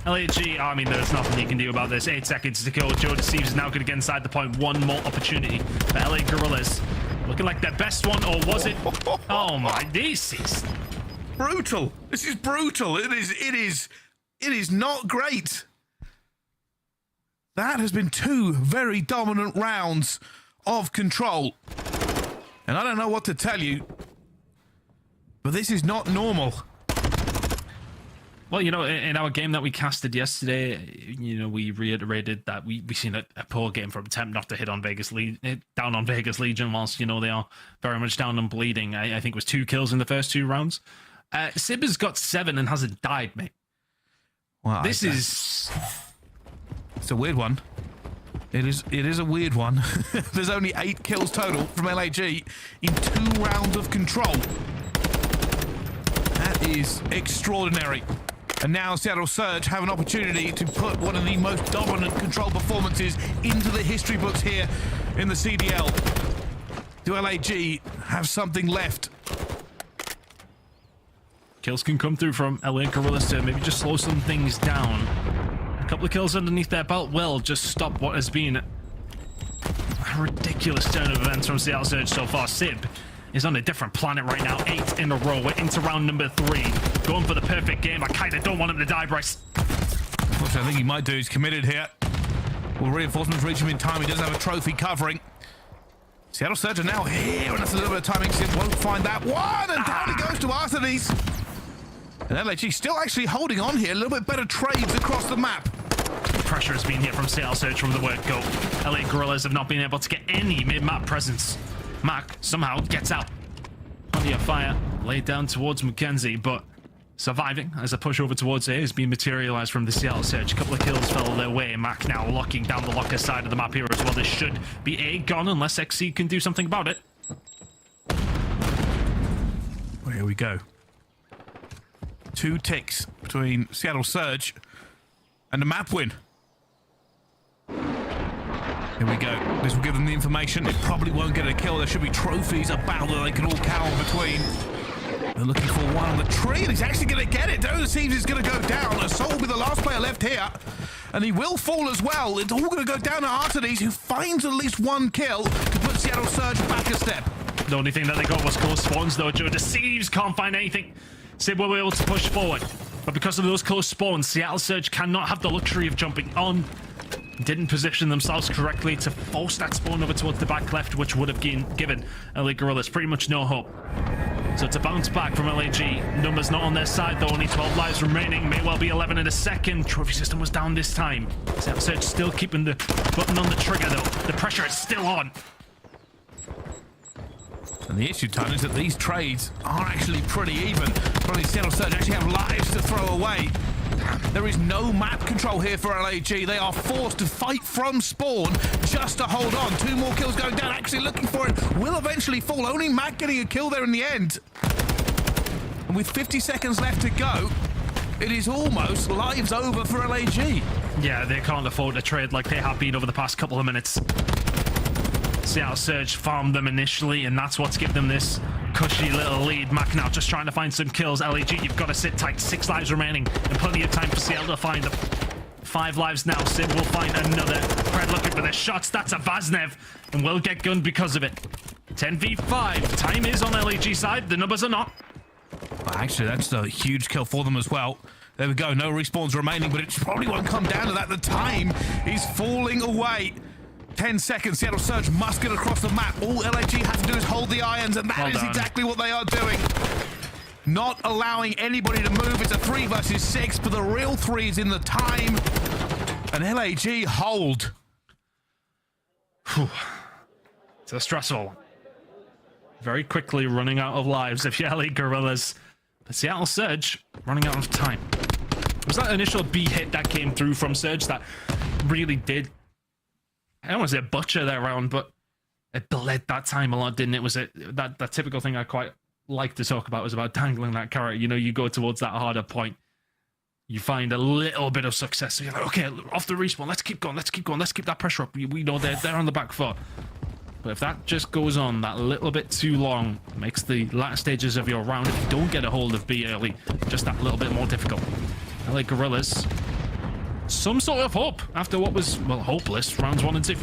LAG, I mean, there's nothing you can do about this. 8 seconds to kill. Joe Deceives is now going to get inside the point. One more opportunity for LA Guerrillas. Looking like their best one, or was it? Oh my, this is brutal. This is brutal. It is not great. That has been 2 very dominant rounds of control. And I don't know what to tell you, but this is not normal. Well, you know, in our game that we casted yesterday, you know, we reiterated that we've seen a poor game from Temp not to hit on down on Vegas Legion, whilst, you know, they are very much down and bleeding. I think it was 2 kills in the first 2 rounds. Sib has got 7 and hasn't died, mate. Wow, This is... It's a weird one. It is a weird one. There's only 8 kills total from LAG in 2 rounds of control. That is extraordinary. And now Seattle Surge have an opportunity to put one of the most dominant control performances into the history books here in the CDL. Do LAG have something left? Kills can come through from LA Guerrillas to maybe just slow some things down. A couple of kills underneath their belt will just stop what has been a ridiculous turn of events from Seattle Surge so far. Sib is on a different planet right now. 8 in a row. We're into round number 3. Going for the perfect game. I kind of don't want him to die, Bryce. What I think he might do is committed here. Will reinforcements reach him in time? He does have a trophy covering. Seattle Surge are now here, and that's a little bit of timing. Sim won't find that one, and down he goes to Arsenes. And LAG still actually holding on here. A little bit better trades across the map. The pressure has been here from Seattle Surge from the word go. LA Guerrillas have not been able to get any mid-map presence. Mack somehow gets out. Plenty of fire laid down towards Mackenzie, but surviving as a push over towards A has been materialized from the Seattle Surge. A couple of kills fell their way. Mack now locking down the locker side of the map here as well. This should be A gone unless XC can do something about it. Well, here we go. 2 ticks between Seattle Surge and a map win. Here we go. This will give them the information. It probably won't get a kill. There should be trophies about that they can all cower between. They're looking for one on the tree, and he's actually going to get it. Those Thieves is going to go down. Assault will be the last player left here, and he will fall as well. It's all going to go down to Arsenes, who finds at least 1 kill to put Seattle Surge back a step. The only thing that they got was close spawns, though, Joe. The Thieves can't find anything. Sib will be able to push forward, but because of those close spawns, Seattle Surge cannot have the luxury of jumping on. Didn't position themselves correctly to force that spawn over towards the back left, which would have given LA Guerrillas pretty much no hope. So to bounce back from LAG, numbers not on their side though, only 12 lives remaining, may well be 11 in a second. Trophy system was down this time. Seattle Surge still keeping the button on the trigger though. The pressure is still on. And the issue, Tony, is that these trades are actually pretty even. Probably Seattle Surge actually have lives to throw away. There is no map control here for LAG. They are forced to fight from spawn just to hold on. 2 more kills going down. Actually looking for it. Will eventually fall. Only Mack getting a kill there in the end. And with 50 seconds left to go, it is almost lives over for LAG. Yeah, they can't afford to trade like they have been over the past couple of minutes. Seattle Surge farmed them initially, and that's what's given them this cushy little lead. Mack now just trying to find some kills. LAG, you've got to sit tight. 6 lives remaining, and plenty of time for Seattle to find them. 5 lives now. Sim will find another. Fred looking for their shots. That's a Vaznev, and will get gunned because of it. 10v5. Time is on LAG side. The numbers are not. Well, actually, that's a huge kill for them as well. There we go. No respawns remaining, but it probably won't come down to that. The time is falling away. 10 seconds. Seattle Surge must get across the map. All LAG have to do is hold the irons, and that is exactly what they are doing. Not allowing anybody to move. It's a 3 versus 6, but the real 3 is in the time. And LAG hold. Whew. It's a stressful one. Very quickly running out of lives if LA Guerrillas. But Seattle Surge running out of time. It was that initial B hit that came through from Surge that really did, I don't want to say butcher that round, but it bled that time a lot, didn't it? Was it that typical thing I quite like to talk about was about dangling that carrot. You know, you go towards that harder point, you find a little bit of success, so you're like, okay, off the respawn, let's keep going, let's keep that pressure up. We know they're on the back foot. But if that just goes on that little bit too long, makes the latter stages of your round, if you don't get a hold of B early, just that little bit more difficult. LA Guerrillas, some sort of hope after what was, well, hopeless rounds 1 and 2.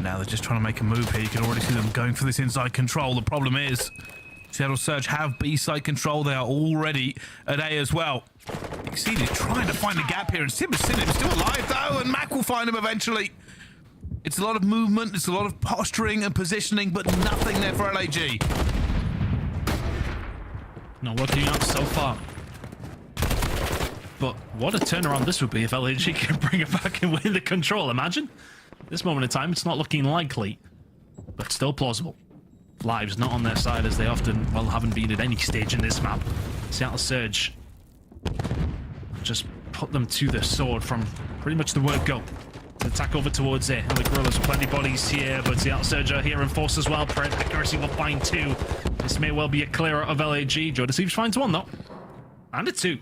Now they're just trying to make a move here. You can already see them going for this inside control. The problem is Seattle Surge have B side control. They are already at A as well. Exceed is trying to find a gap here, and Simp is still alive though, and Mack will find him eventually. It's a lot of movement, it's a lot of posturing and positioning, but nothing there for LAG. Not working out so far. But what a turnaround this would be if LAG can bring it back and win the control. Imagine. At this moment in time, it's not looking likely, but still plausible. Lives not on their side, as they often, well, haven't been at any stage in this map. Seattle Surge just put them to the sword from pretty much the word go. Attack over towards it. And the Guerrillas with plenty of bodies here, but Seattle Surge are here in force as well. Pred accuracy will find 2. This may well be a clearer of LAG. Joe Thieves finds 1 though. And a 2.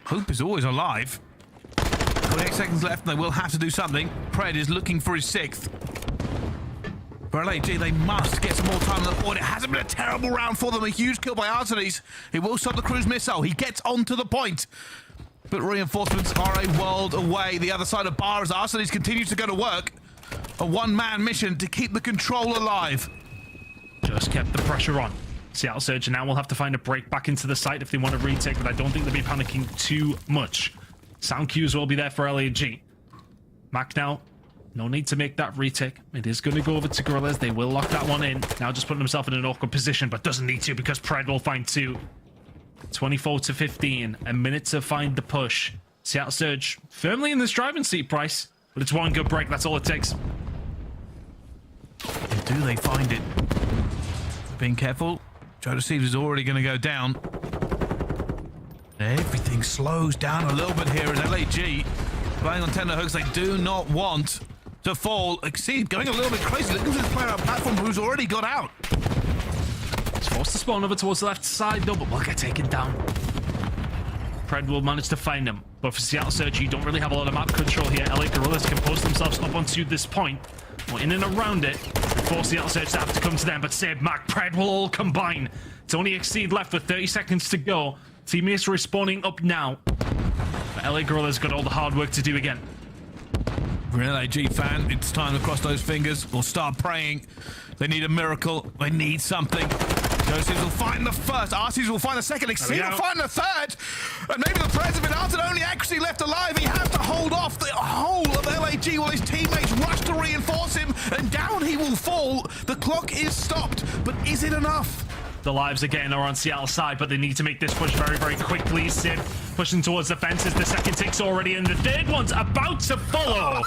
Hope is always alive. 28 seconds left, and they will have to do something. Pred is looking for his 6th. For LAG, they must get some more time on the board. It hasn't been a terrible round for them. A huge kill by aBeZy. It will stop the cruise missile. He gets onto the point. But reinforcements are a world away. The other side of bar as aBeZy continues to go to work. A one-man mission to keep the control alive. Just kept the pressure on. Seattle Surge now will have to find a break back into the site if they want to retake, but I don't think they'll be panicking too much. Sound cues will be there for LAG. Mack now, no need to make that retake. It is going to go over to Guerrillas. They will lock that one in. Now just putting himself in an awkward position, but doesn't need to because Pred will find 2. 24 to 15. A minute to find the push. Seattle Surge firmly in this driving seat, Price, but it's one good break. That's all it takes. And do they find it? Being careful. Joe Thieves is already going to go down. Everything slows down a little bit here as LAG playing on tender hooks. They do not want to fall. Exceed going a little bit crazy. Look at this player on platform who's already got out. It's forced to spawn over towards the left side though, but will get taken down. Pred will manage to find him, but for Seattle Surge, you don't really have a lot of map control here. LA Guerrillas can post themselves up onto this point, or in and around it, before Seattle Surge have to come to them, but Sib, Mack, Pred will all combine. It's only Exceed left with 30 seconds to go. Teammates respawning up now. But LA Guerrillas got all the hard work to do again. For an LAG fan, it's time to cross those fingers or start praying. They need a miracle. They need something. Ghosty will find the first. aBeZy will find the second. Exceed will find the third. And maybe the Preds have been after only accuracy left alive. He has to hold off the whole of LAG while his teammates rush to reinforce him. And down he will fall. The clock is stopped. But is it enough? The lives again are on Seattle's side, but they need to make this push very, very quickly. Sib pushing towards the fences. The second tick's already in. The third one's about to follow.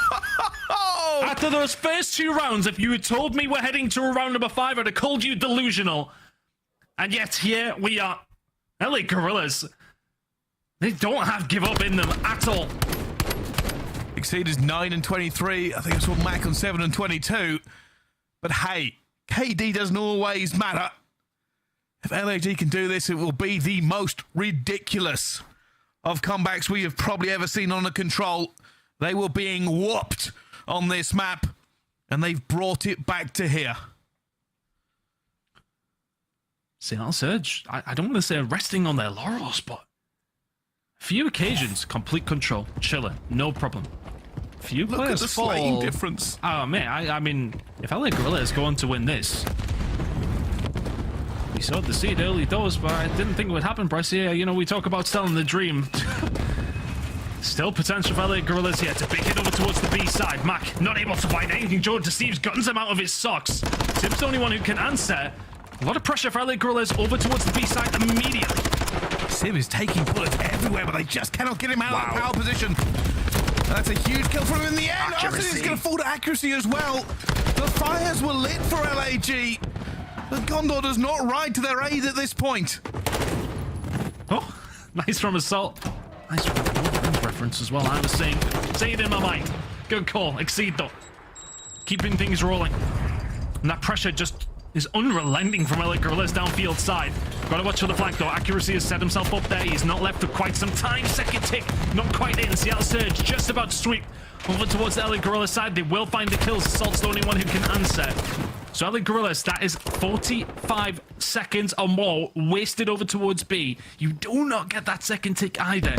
After those first 2 rounds, if you had told me we're heading to a round number 5, I'd have called you delusional. And yet here we are. LA Guerrillas, they don't have give up in them at all. Exceed is 9 and 23. I think I saw Mack on 7 and 22. But hey, KD doesn't always matter. If LAG can do this, it will be the most ridiculous of comebacks we have probably ever seen on a control. They were being whooped on this map, and they've brought it back to here. Seattle Surge, I don't want to say resting on their laurels, but a few occasions, complete control, chilling, no problem. Few Look players at the fall. slaying difference. Oh man, I mean, if LA Guerrillas go on to win this, we sowed the seed early doors, but I didn't think it would happen, Bryce. Here, you know, we talk about selling the dream. Still potential for LA Guerrillas here. It's a big hit over towards the B side. Mack not able to find anything. Jordan Steve's guns him out of his socks. Simp's the only one who can answer. A lot of pressure for LA Guerrillas over towards the B side immediately. Sim is taking bullets everywhere, but they just cannot get him out of that power position. That's a huge kill from him in the end. aBeZy is going to fall to accuracy as well. The fires were lit for LAG. But Gondor does not ride to their aid at this point. Oh, nice from Assault. Nice reference as well. I was saying it in my mind. Good call. Exceed though. Keeping things rolling. And that pressure just is unrelenting from LA Guerrillas downfield side. Gotta watch for the flank though. Accuracy has set himself up there. He's not left for quite some time. Second tick, not quite in. Seattle Surge just about to sweep over towards the LA Guerrillas side. They will find the kills. Assault's the only one who can answer. So LA Guerrillas, that is 45 seconds or more wasted over towards B. You do not get that second tick either.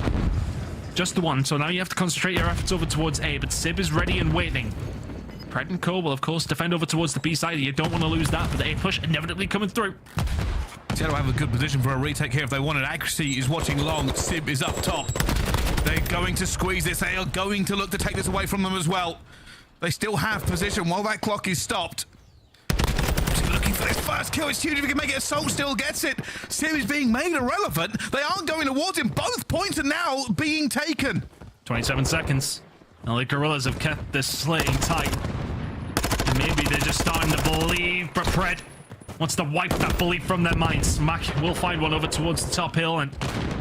Just the one. So now you have to concentrate your efforts over towards A, but Sib is ready and waiting. Pred and Co will, of course, defend over towards the B side. You don't want to lose that, but the A push inevitably coming through. Seattle have a good position for a retake here if they want it. Accuracy is watching long. Sib is up top. They're going to squeeze this. They are going to look to take this away from them as well. They still have position while that clock is stopped. Looking for this first kill. It's huge if he can make it. Assault still gets it. Sim is being made irrelevant. They aren't going towards him. Both points are now being taken. 27 seconds. Now the Guerrillas have kept this slaying tight. And maybe they're just starting to believe, but Pred wants to wipe that belief from their minds. Mack will find one over towards the top hill, and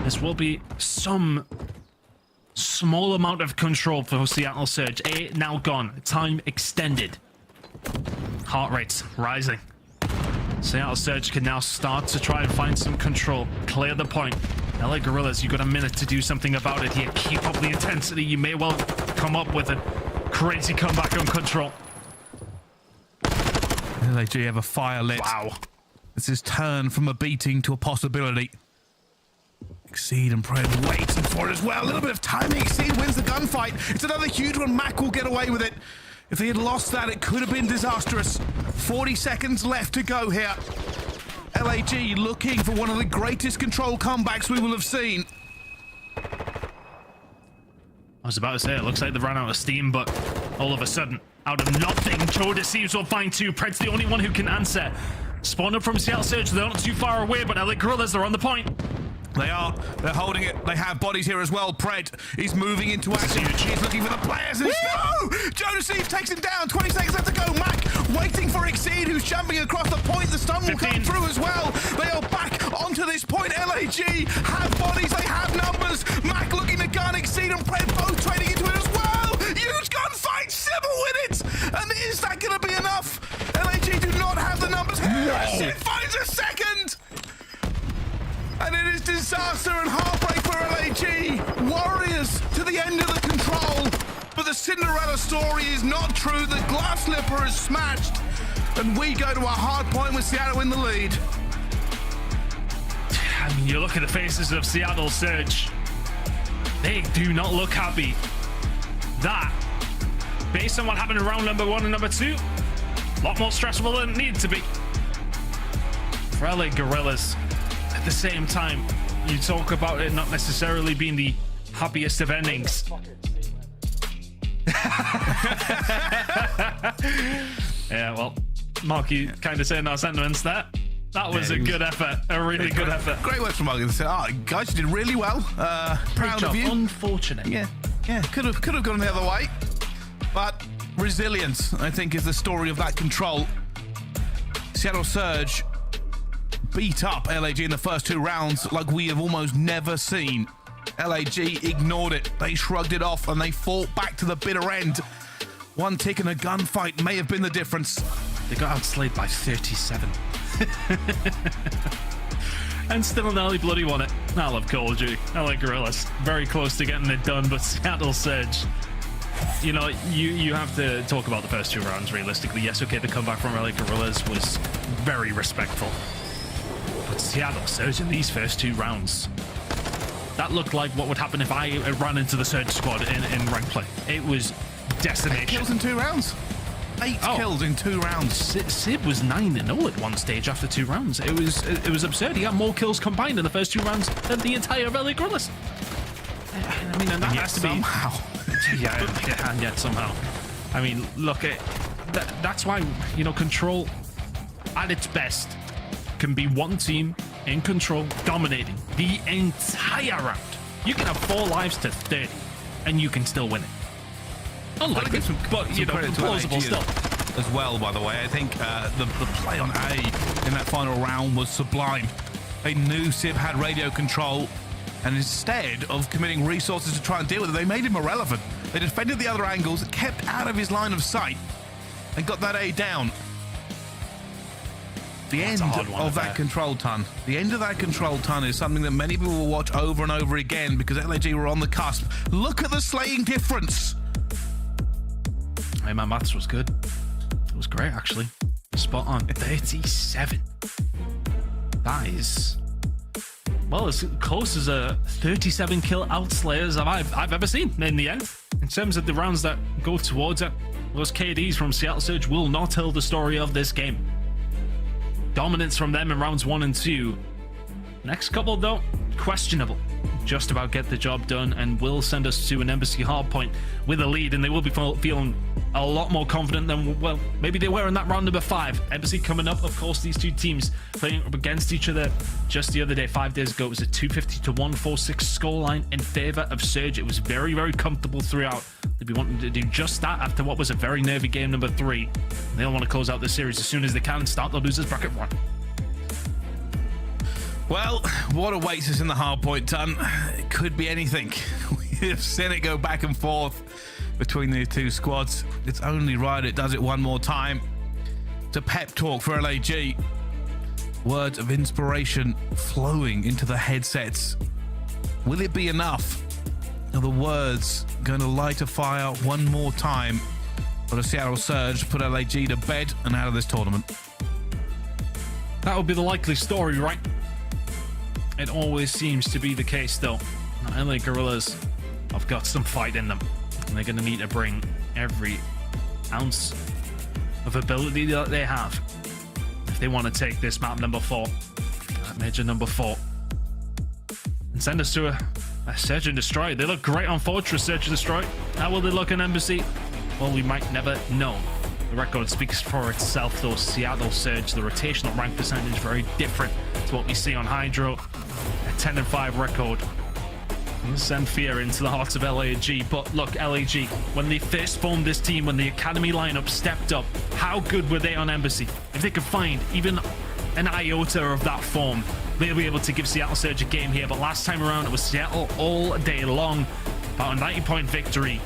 this will be some small amount of control for Seattle Surge. A now gone. Time extended. Heart rates rising. Seattle Surge can now start to try and find some control. Clear the point. LA Guerrillas, you got a minute to do something about it here. Keep up the intensity. You may well come up with a crazy comeback on control. LAG have a fire lit. Wow. This is turned from a beating to a possibility. Exceed and Pred waiting for it as well. A little bit of timing. Exceed wins the gunfight. It's another huge one. Mack will get away with it. If they had lost that, it could have been disastrous. 40 seconds left to go here. LAG looking for one of the greatest control comebacks we will have seen. I was about to say, it looks like they've run out of steam, but all of a sudden, out of nothing, Joe deceives will find two. Pred's the only one who can answer. Spawned up from Seattle Surge, they're not too far away, but LA Guerrillas are on the point. They are. They're holding it. They have bodies here as well. Pred is moving into action. He's looking for the players. And Joe Deceives takes him down. 20 seconds left to go. Mack waiting for Exceed, who's jumping across the point. The stun will come through as well. They are back onto this point. LAG have bodies. They have numbers. Mack looking to gun. Exceed and Pred both trading into it as well. Huge gunfight. Sybil with it. And is that going to be enough? LAG do not have the numbers. It finds a second. And it is disaster and heartbreak for LAG. Warriors to the end of the control. But the Cinderella story is not true. The glass slipper is smashed. And we go to a hard point with Seattle in the lead. I mean, you look at the faces of Seattle Surge. They do not look happy. That, based on what happened in round number 1 and number 2, a lot more stressful than it needed to be. For LA Guerrillas, at the same time, you talk about it not necessarily being the happiest of endings. Yeah, well, Mark, you kind of saying our sentiments there. That was a good effort, a really good effort. Great work from Mark. Guys, you did really well. Proud of you. Unfortunate. Yeah, could have gone the other way. But resilience, I think, is the story of that control. Seattle Surge beat up LAG in the first 2 rounds like we have almost never seen. LAG ignored it. They shrugged it off and they fought back to the bitter end. One tick in a gunfight may have been the difference. They got outslayed by 37. And still an early bloody won it. I love Call of Duty. I like Guerrillas. Very close to getting it done, but Seattle Surge, you know, you have to talk about the first 2 rounds realistically. Yes, okay, the comeback from LA Guerrillas was very respectful. But Seattle Surge in these first 2 rounds, that looked like what would happen if I ran into the Surge squad in ranked play. It was decimation. 8 kills in 2 rounds. 8 kills in 2 rounds. Sib was 9-0 at one stage after 2 rounds. It was absurd. He got more kills combined in the first 2 rounds than the entire LA Guerrillas. I mean, and that has to be somehow. yeah, and yet somehow. I mean, look, that's why, you know, control at its best can be one team in control dominating the entire round. You can have 4 lives to 30 and you can still win it. Unlikely, but you know, plausible still. As well, by the way, I think the play on A in that final round was sublime. They knew Sib had radio control, and instead of committing resources to try and deal with it, they made him irrelevant. They defended the other angles, kept out of his line of sight, and got that A down. The end of that control ton. The end of that control ton is something that many people will watch over and over again because LAG were on the cusp. Look at the slaying difference. Hey, my maths was good. It was great, actually. Spot on. 37. That is, well, as close as a 37 kill outslay as I've ever seen in the end. In terms of the rounds that go towards it, those KDs from Seattle Surge will not tell the story of this game. Dominance from them in rounds 1 and 2. Next couple, though, questionable. just about get the job done and will send us to an aBeZy hardpoint with a lead, and they will be feeling a lot more confident than, well, maybe they were in that round number 5. aBeZy coming up, of course, these two teams playing up against each other just the other day, 5 days ago. It was a 250 to 146 scoreline in favor of Surge. It was very, very comfortable throughout. They'd be wanting to do just that after what was a very nervy game number 3. They'll want to close out the series as soon as they can and start the losers bracket 1. Well, what awaits us in the hardpoint, Ton? It could be anything. We've seen it go back and forth between the two squads. It's only right it does it one more time. It's a pep talk for LAG. Words of inspiration flowing into the headsets. Will it be enough? Are the words going to light a fire one more time? Or the Seattle Surge put LAG to bed and out of this tournament? That would be the likely story, right? It always seems to be the case, though. Now, LA Guerrillas have got some fight in them, and they're going to need to bring every ounce of ability that they have if they want to take this map number 4, major number 4, and send us to a Search and Destroy. They look great on Fortress Search and Destroy. How will they look on aBeZy? Well, we might never know. The record speaks for itself, though. Seattle Surge, the rotational rank percentage, very different to what we see on HyDra. A 10-5 record. Send fear into the hearts of LAG. But look, LAG, when they first formed this team, when the academy lineup stepped up, how good were they on aBeZy? If they could find even an iota of that form, they'll be able to give Seattle Surge a game here. But last time around, it was Seattle all day long. About a 90-point victory.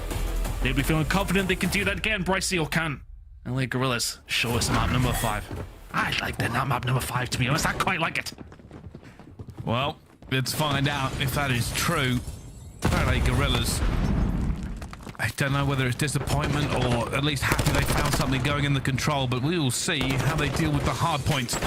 They'll be feeling confident they can do that again. Bryce Seal can. LA Guerrillas, show us map number 5. I like that map number 5, to be honest. I quite like it. Well, let's find out if that is true. LA Guerrillas, I don't know whether it's disappointment or at least happy they found something going in the control, but we will see how they deal with the hard point.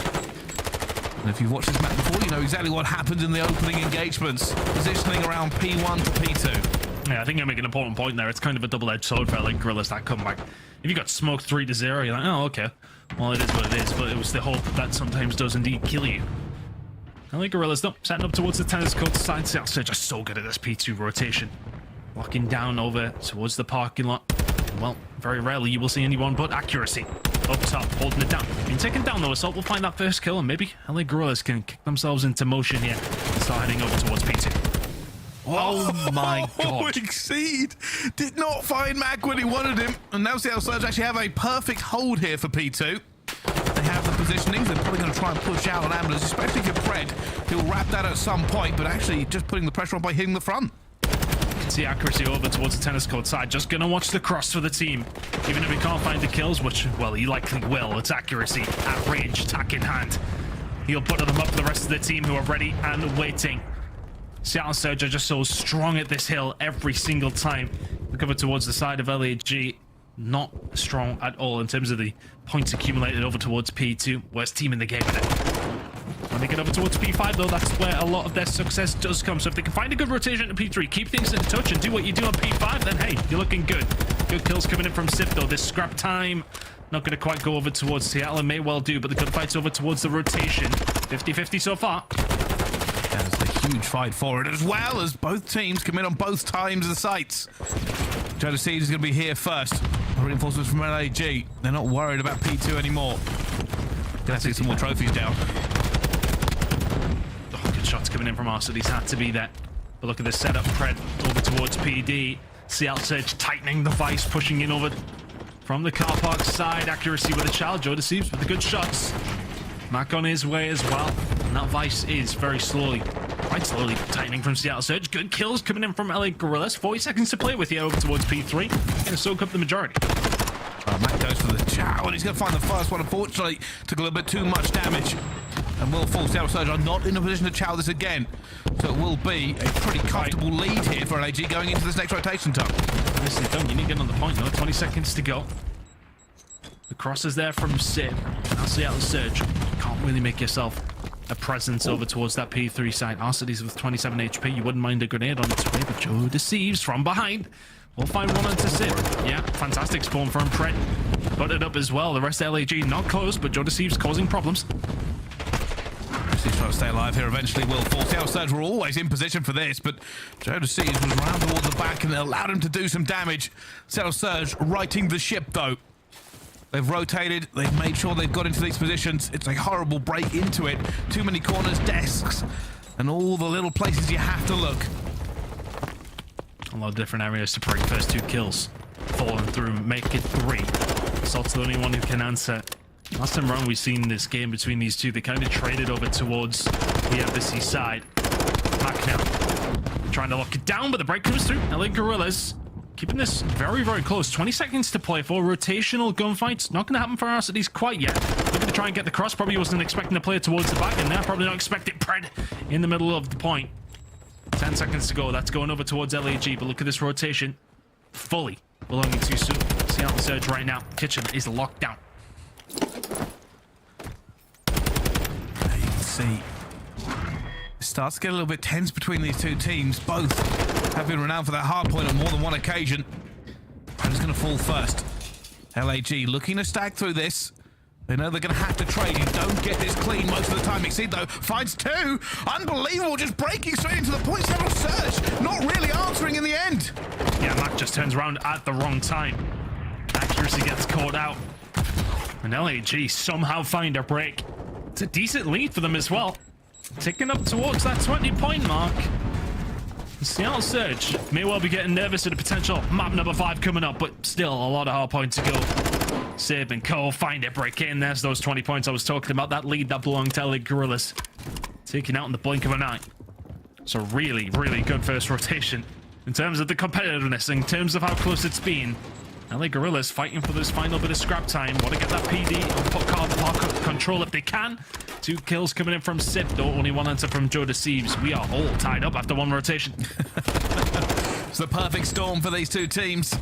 And if you've watched this map before, you know exactly what happens in the opening engagements. Positioning around P1 to P2. Yeah, I think you make an important point there. It's kind of a double-edged sword for LA Guerrillas, that comeback. If you got smoked 3-0, you're like, oh, okay. Well, it is what it is, but it was the hope that sometimes does indeed kill you. LA Guerrillas, though, setting up towards the tennis court side. Seattle Surge are so good at this P2 rotation. Locking down over towards the parking lot. Well, very rarely you will see anyone but accuracy. Up top, holding it down. Being taken down, though, Assault will find that first kill, and maybe LA Guerrillas can kick themselves into motion here and start heading over towards P2. Oh my god. Exceed did not find Mack when he wanted him, and now Seattle Surge actually have a perfect hold here for P2. They have the positionings. They're probably going to try and push out on Ambulance, especially if you're Pred. He'll wrap that at some point, but actually just putting the pressure on by hitting the front. You can see accuracy over towards the tennis court side. Just going to watch the cross for the team. Even if he can't find the kills, which, well, he likely will. It's accuracy at range, attack in hand. He'll put them up for the rest of the team who are ready and waiting. Seattle Surge are just so strong at this hill every single time. Look over towards the side of LAG. Not strong at all in terms of the points accumulated over towards P2. Worst team in the game with it. When they get over towards P5, though, that's where a lot of their success does come. So if they can find a good rotation to P3, keep things in touch and do what you do on P5, then hey, you're looking good. Good kills coming in from Simp, though. This scrap time not going to quite go over towards Seattle. It may well do, but the good fight's over towards the rotation. 50-50 so far. There's a huge fight for it, as well as both teams come in on both times of the sites. Joe Seed is going to be here first. Reinforcements from LAG. They're not worried about P2 anymore. Gonna have to get some more trophies down. Oh, good shots coming in from Arsenal. He's had to be there. But look at this setup. Pred over towards PD. Seattle Surge tightening the vice, pushing in over from the car park side. Accuracy with a child. Joe Deceives with the good shots. Mack on his way as well. And that vice is very slowly, quite slowly tightening from Seattle Surge. Good kills coming in from LA Guerrillas. 40 seconds to play with here over towards P3. Gonna soak up the majority. Mack goes for the chow, and he's going to find the first one. Unfortunately, took a little bit too much damage. And will force Seattle Surge are not in a position to chow this again. So it will be a pretty comfortable lead here for LAG going into this next rotation time. This is done. You need to get on the point, though. 20 seconds to go. The cross is there from Sid. Now Seattle Surge. Can't really make yourself a presence over towards that P3 side. Arcides with 27 HP. You wouldn't mind a grenade on its way, but Joe Deceives from behind. We'll find one onto Sid. Yeah, fantastic spawn from Pred. Put it up as well. The rest of LAG not close, but Joe Deceives causing problems. He's trying to stay alive here. Eventually will fall. CDL Surge were always in position for this, but Ghosty was round towards the back and it allowed him to do some damage. CDL Surge righting the ship though. They've rotated, they've made sure they've got into these positions. It's a horrible break into it. Too many corners, desks, and all the little places you have to look. A lot of different areas to break first 2 kills. Falling through, make it 3. Salt's the only one who can answer. Last time around we've seen this game between these two, they kind of traded over towards the aBeZy side. Mack now. Trying to lock it down, but the break comes through. LA Guerrillas keeping this very, very close. 20 seconds to play for. Rotational gunfights. Not going to happen for our cities quite yet. Looking to try and get the cross. Probably wasn't expecting to play towards the back, and now probably not expecting Pred in the middle of the point. 10 seconds to go. That's going over towards LAG, but look at this rotation. Fully belonging to CDL Surge right now. Kitchen is locked down. There you can see. It starts to get a little bit tense between these two teams. Both have been renowned for their hard point on more than one occasion. Who's going to fall first? LAG looking to stack through this. They know they're going to have to trade. You don't get this clean most of the time. Exceed though finds 2. Unbelievable, just breaking straight into the point. CDL Surge not really answering in the end. Yeah, Mack just turns around at the wrong time. Accuracy gets caught out. And LAG somehow find a break. It's a decent lead for them as well. Ticking up towards that 20-point mark. CDL Surge may well be getting nervous at a potential map number 5 coming up, but still a lot of hard points to go. Sib and Cole find it, break in. There's those 20 points I was talking about. That lead that belonged to LA Guerrillas. Taken out in the blink of an eye. It's a really, really good first rotation. In terms of the competitiveness, in terms of how close it's been, LA Guerrillas fighting for this final bit of scrap time. Want to get that PD and put car park control if they can. 2 kills coming in from Simp, though. Only 1 answer from Joe Thieves. We are all tied up after 1 rotation. It's the perfect storm for these two teams.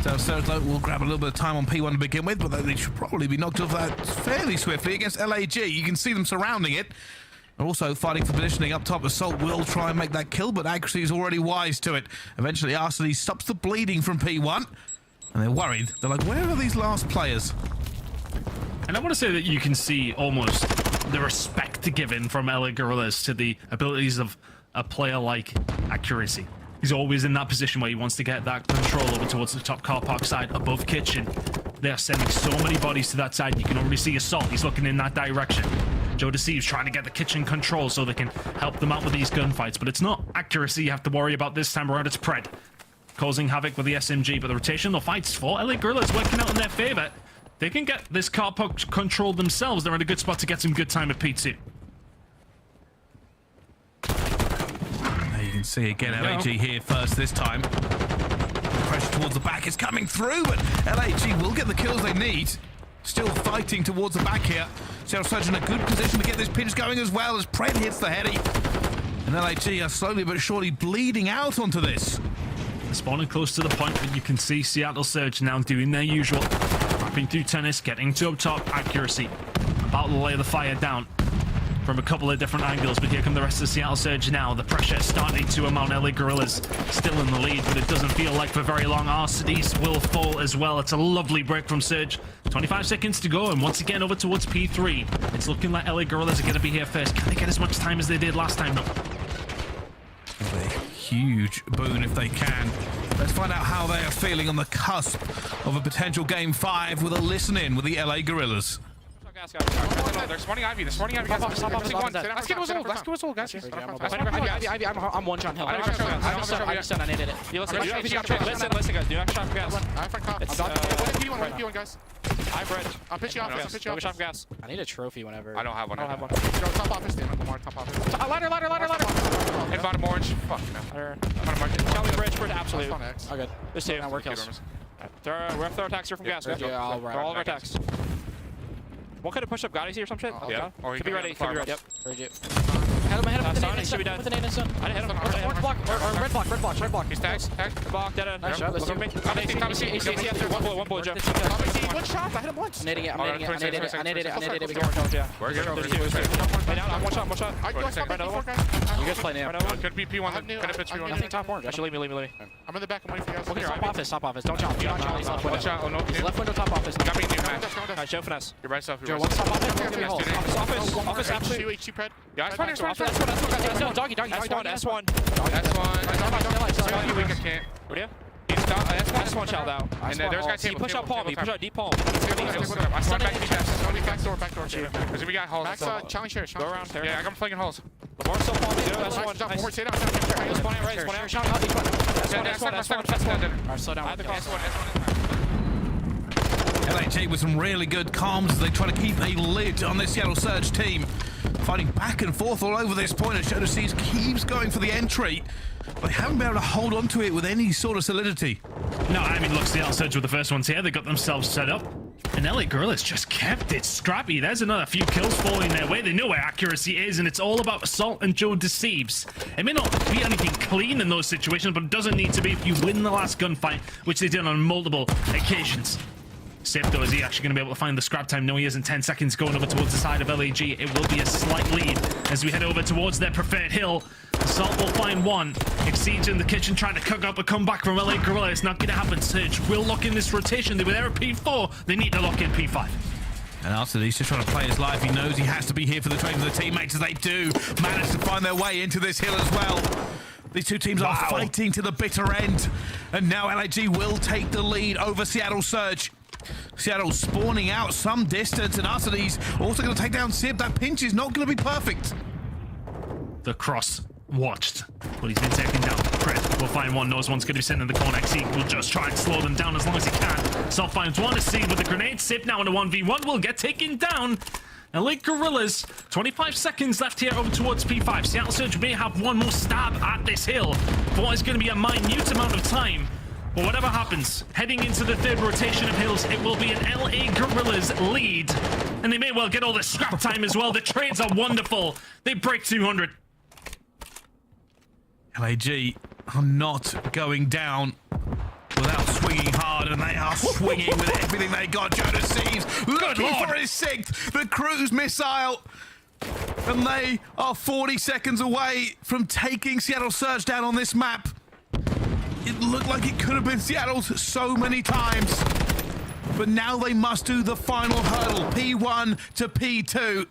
So Surge will grab a little bit of time on P1 to begin with, but they should probably be knocked off that fairly swiftly against LAG. You can see them surrounding it. They're also fighting for positioning up top. Assault will try and make that kill, but Accuracy is already wise to it. Eventually, Arsony stops the bleeding from P1, and they're worried. They're like, where are these last players? And I want to say that you can see almost the respect given from LA Guerrillas to the abilities of a player like Accuracy. He's always in that position where he wants to get that control over towards the top car park side above kitchen. They're sending so many bodies to that side. You can already see Assault. He's looking in that direction. Joe Thieves trying to get the kitchen control so they can help them out with these gunfights. But it's not Accuracy you have to worry about this time around. It's Pred causing havoc with the SMG. But the rotational fights for LA Guerrillas working out in their favor. They can get this car park controlled themselves. They're in a good spot to get some good time at P2. You can see again LAG here first this time. Pressure towards the back is coming through, but LAG will get the kills they need. Still fighting towards the back here. CDL Surge in a good position to get this pinch going as well as Pred hits the heady. And LAG are slowly but surely bleeding out onto this. Spawning close to the point, but you can see CDL Surge now doing their usual. Wrapping through tennis, getting to up top. Accuracy about to lay the fire down from a couple of different angles, but here come the rest of the CDL Surge now. The pressure starting to amount. LA Guerrillas still in the lead, but it doesn't feel like for very long. Our cities will fall as well. It's a lovely break from Surge. 25 seconds to go, and once again over towards P3. It's looking like LA Guerrillas are going to be here first. Can they get as much time as they did last time? No. A huge boon if they can. Let's find out how they are feeling on the cusp of a potential Game 5 with a listen-in with the LA Guerrillas. They're spawning Ivy. They're spawning Ivy. Let's get what's old. Let's get what's old, guys. Ivy, I'm one shot hill. I just said I needed it. Listen, guys. Do not shot gas. I'm from cop. I'm P1, guys. I'm Bridge. I'm pitching off. I'm pitching off. Gas. I need a trophy whenever. I don't have one. Top office, Dan. Top office. Ladder. In bottom orange. Fuck, no. Kelly Bridge for absolute. Oh, good. There's 2. Now work kills. We have throw attacks here from gas. Yeah, all right. All of our attacks. One could have pushed up Ghosty or some shit. Yeah. Could be ready. Could be ready. Yep. Heard you. Hit him with the nade. With the nade and stun. I didn't hit him. Orange block. Or red block. He's tagged. Block. Dead end. Nice shot. Let's do it. One bullet, Jeff. One shot. I hit him once. I'm nading it. I naded it. We're good. I'm one shot. You guys play now. Could be P1. Nothing top orange. Actually, leave me. I'm in the back. I'm waiting for you guys. Look here, top office. Don't jump. Watch out. Oh, no. Left window, top office. Got me in your match. Alright, show finesse. You're right stuff. Joe, one top office. Office, absolutely. Yeah, I That's one. Doggy. S1. Doggy weak, I can't. What do you? He's down. S1 shelled out. And then there's guys table. Push out palm. Push out deep palm. I slide back to chest. Only back door. Because we got halls. Max, challenge here. Go around. Yeah, I'm flinging halls. More so palm. S1. Stay down. Spawn out right. S1. Alright, slow down. I have the cross. LAG with some really good comms as they try to keep a lid on this Seattle Surge team. Fighting back and forth all over this point as Shotzzy keeps going for the entry. But they haven't been able to hold on to it with any sort of solidity. No, I mean, look, Seattle Surge were the first ones here. They got themselves set up. And LA Guerrillas just kept it scrappy. There's another few kills falling their way. They know where accuracy is, and it's all about assault and Joe deceives. It may not be anything clean in those situations, but it doesn't need to be if you win the last gunfight, which they did on multiple occasions. Simp, though, is he actually going to be able to find the scrap time? No, he isn't. 10 seconds going over towards the side of LAG. It will be a slight lead as we head over towards their preferred hill. Assault will find one. Exceeds in the kitchen trying to cook up a comeback from LA Guerrilla. It's not going to happen. Surge will lock in this rotation. They were there at P4. They need to lock in P5. And after he's just trying to play his life. He knows he has to be here for the trade of the teammates as they do manage to find their way into this hill as well. These two teams are fighting to the bitter end. And now LAG will take the lead over Seattle Surge. Seattle spawning out some distance, and Arseny's also going to take down Simp. That pinch is not going to be perfect. The cross watched, but he's been taken down. Kremp will find one, knows one's going to be sent in the corner. He will just try and slow them down as long as he can. Self finds one to see with the grenade. Simp now in a 1v1 will get taken down. LA Guerrillas, 25 seconds left here over towards P5. Seattle Surge may have one more stab at this hill for what is going to be a minute amount of time. But whatever happens, heading into the third rotation of hills, it will be an LA Guerrillas lead. And they may well get all the scrap time as well. The trades are wonderful. They break 200. LAG are not going down without swinging hard, and they are swinging with everything they got. Joe deceives, looking for his sixth, the cruise missile. And they are 40 seconds away from taking Seattle Surge down on this map. It looked like it could have been Seattle's so many times. But now they must do the final hurdle, P1 to P2.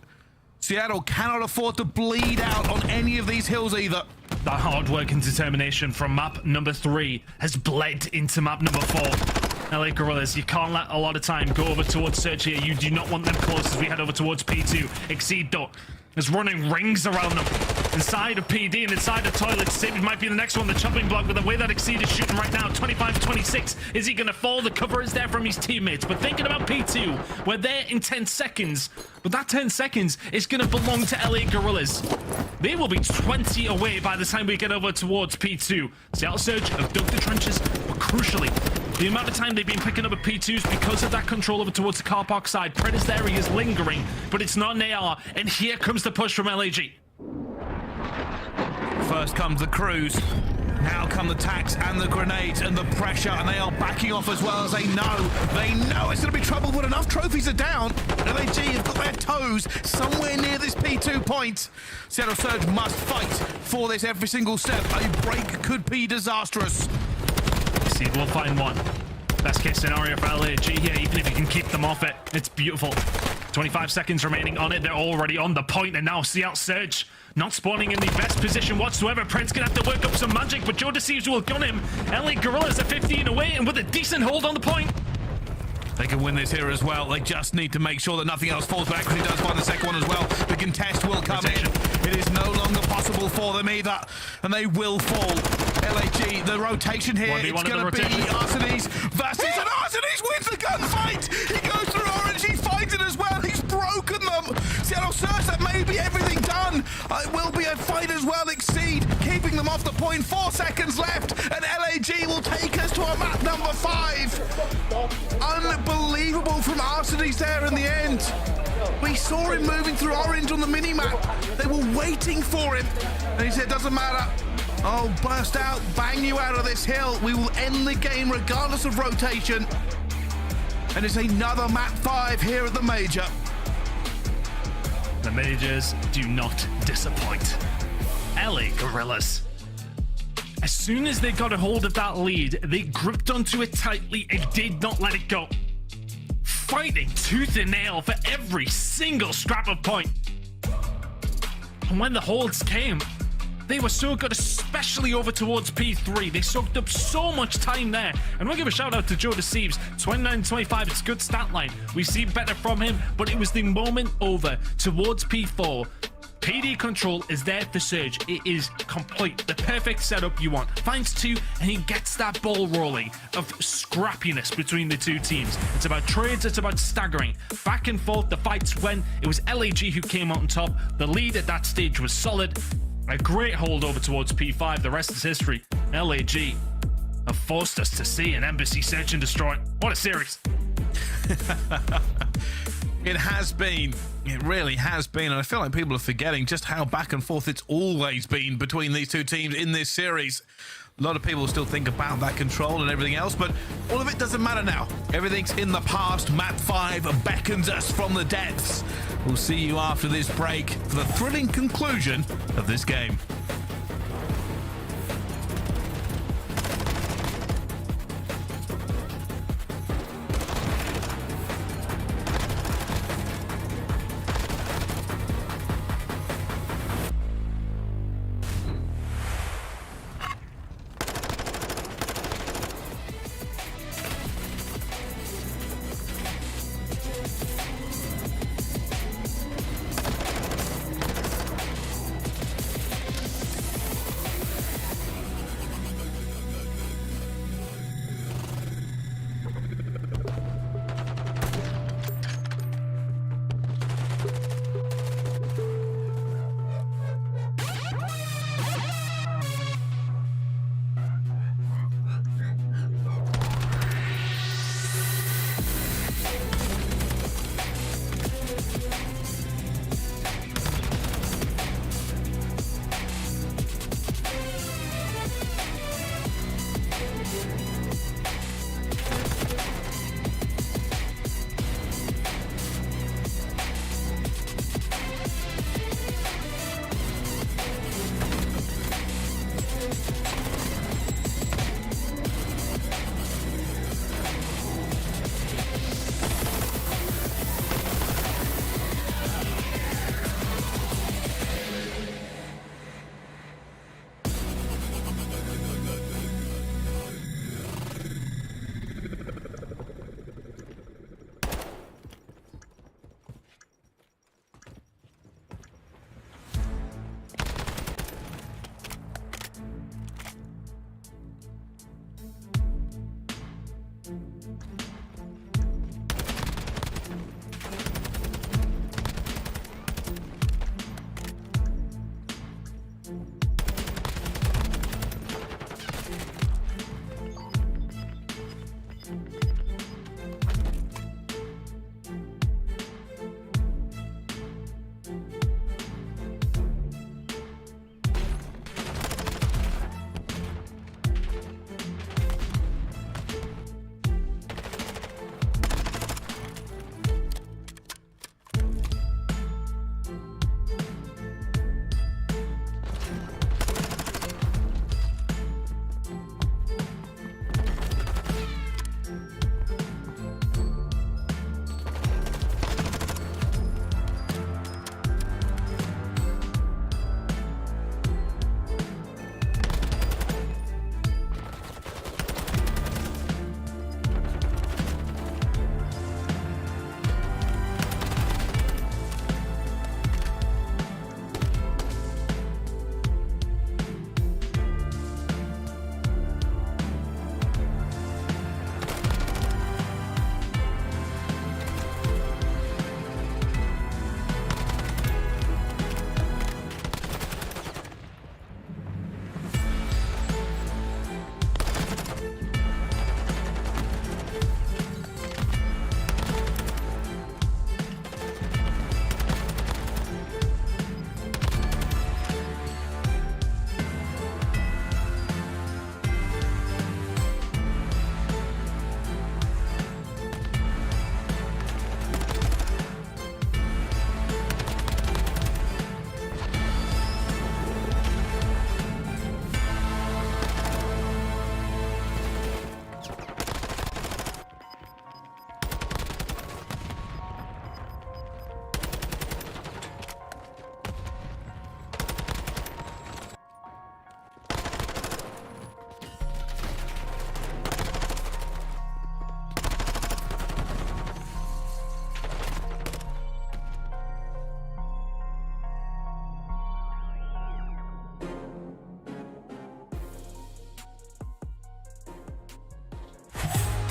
Seattle cannot afford to bleed out on any of these hills either. The hard work and determination from map number 3 has bled into map number 4. LA Guerrillas, you can't let a lot of time go over towards Surge here. You do not want them close as we head over towards P2. Exceed, though, is running rings around them. Inside of PD and inside of toilet. Simp might be the next one, the chopping block, with the way that Exceed is shooting right now. 25-26. Is he going to fall? The cover is there from his teammates. But thinking about P2, we're there in 10 seconds. But that 10 seconds is going to belong to LA Guerrillas. They will be 20 away by the time we get over towards P2. Seattle Surge have dug the trenches, but crucially, the amount of time they've been picking up at P2s because of that control over towards the car park side. Preda's there, he is lingering, but it's not an AR. And here comes the push from LAG. First comes the cruise. Now come the tax and the grenades and the pressure, and they are backing off as well as they know. They know it's going to be trouble, but enough trophies are down. LAG have got their toes somewhere near this P2 point. Seattle Surge must fight for this every single step. A break could be disastrous. See, we'll find one. Best case scenario for LAG here, even if you can keep them off it. It's beautiful. 25 seconds remaining on it. They're already on the point, and now Seattle Surge not spawning in the best position whatsoever. Pred's gonna have to work up some magic, but Joe Deceives will gun him. LA Guerrillas are 15 away and with a decent hold on the point. They can win this here as well. They just need to make sure that nothing else falls back, because he does find the second one as well. The contest will come in. It is no longer possible for them either, and they will fall. LAG, the rotation here, it's going to be Arseny's versus, and Arseny's wins the gunfight! He goes through orange, he finds it as well, he's broken them! Seattle Surge, that may be everything done! It will be a fight as well, Exceed, keeping them off the point, 4 seconds left, and LAG will take us to a map number 5! Unbelievable from Arseny's there in the end! We saw him moving through orange on the mini-map. They were waiting for him. And he said, doesn't matter. I'll burst out, bang you out of this hill. We will end the game regardless of rotation. And it's another map 5 here at the Major. The Majors do not disappoint. LA Guerrillas As soon as they got a hold of that lead, they gripped onto it tightly and did not let it go. Fighting tooth and nail for every single scrap of point. And when the holds came, they were so good, especially over towards P3. They soaked up so much time there. And we'll give a shout out to Joe Deceives. 29-25, it's a good stat line. We see better from him, but it was the moment over towards P4. PD control is there for Surge. It is complete. The perfect setup you want. Finds two, and he gets that ball rolling of scrappiness between the two teams. It's about trades, it's about staggering. Back and forth, the fights went. It was LAG who came out on top. The lead at that stage was solid. A great hold over towards P5. The rest is history. LAG have forced us to see an embassy search and destroy. What a series. It has been. It really has been. And I feel like people are forgetting just how back and forth it's always been between these two teams in this series. A lot of people still think about that control and everything else, but all of it doesn't matter now. Everything's in the past. Map 5 beckons us from the depths. We'll see you after this break for the thrilling conclusion of this game.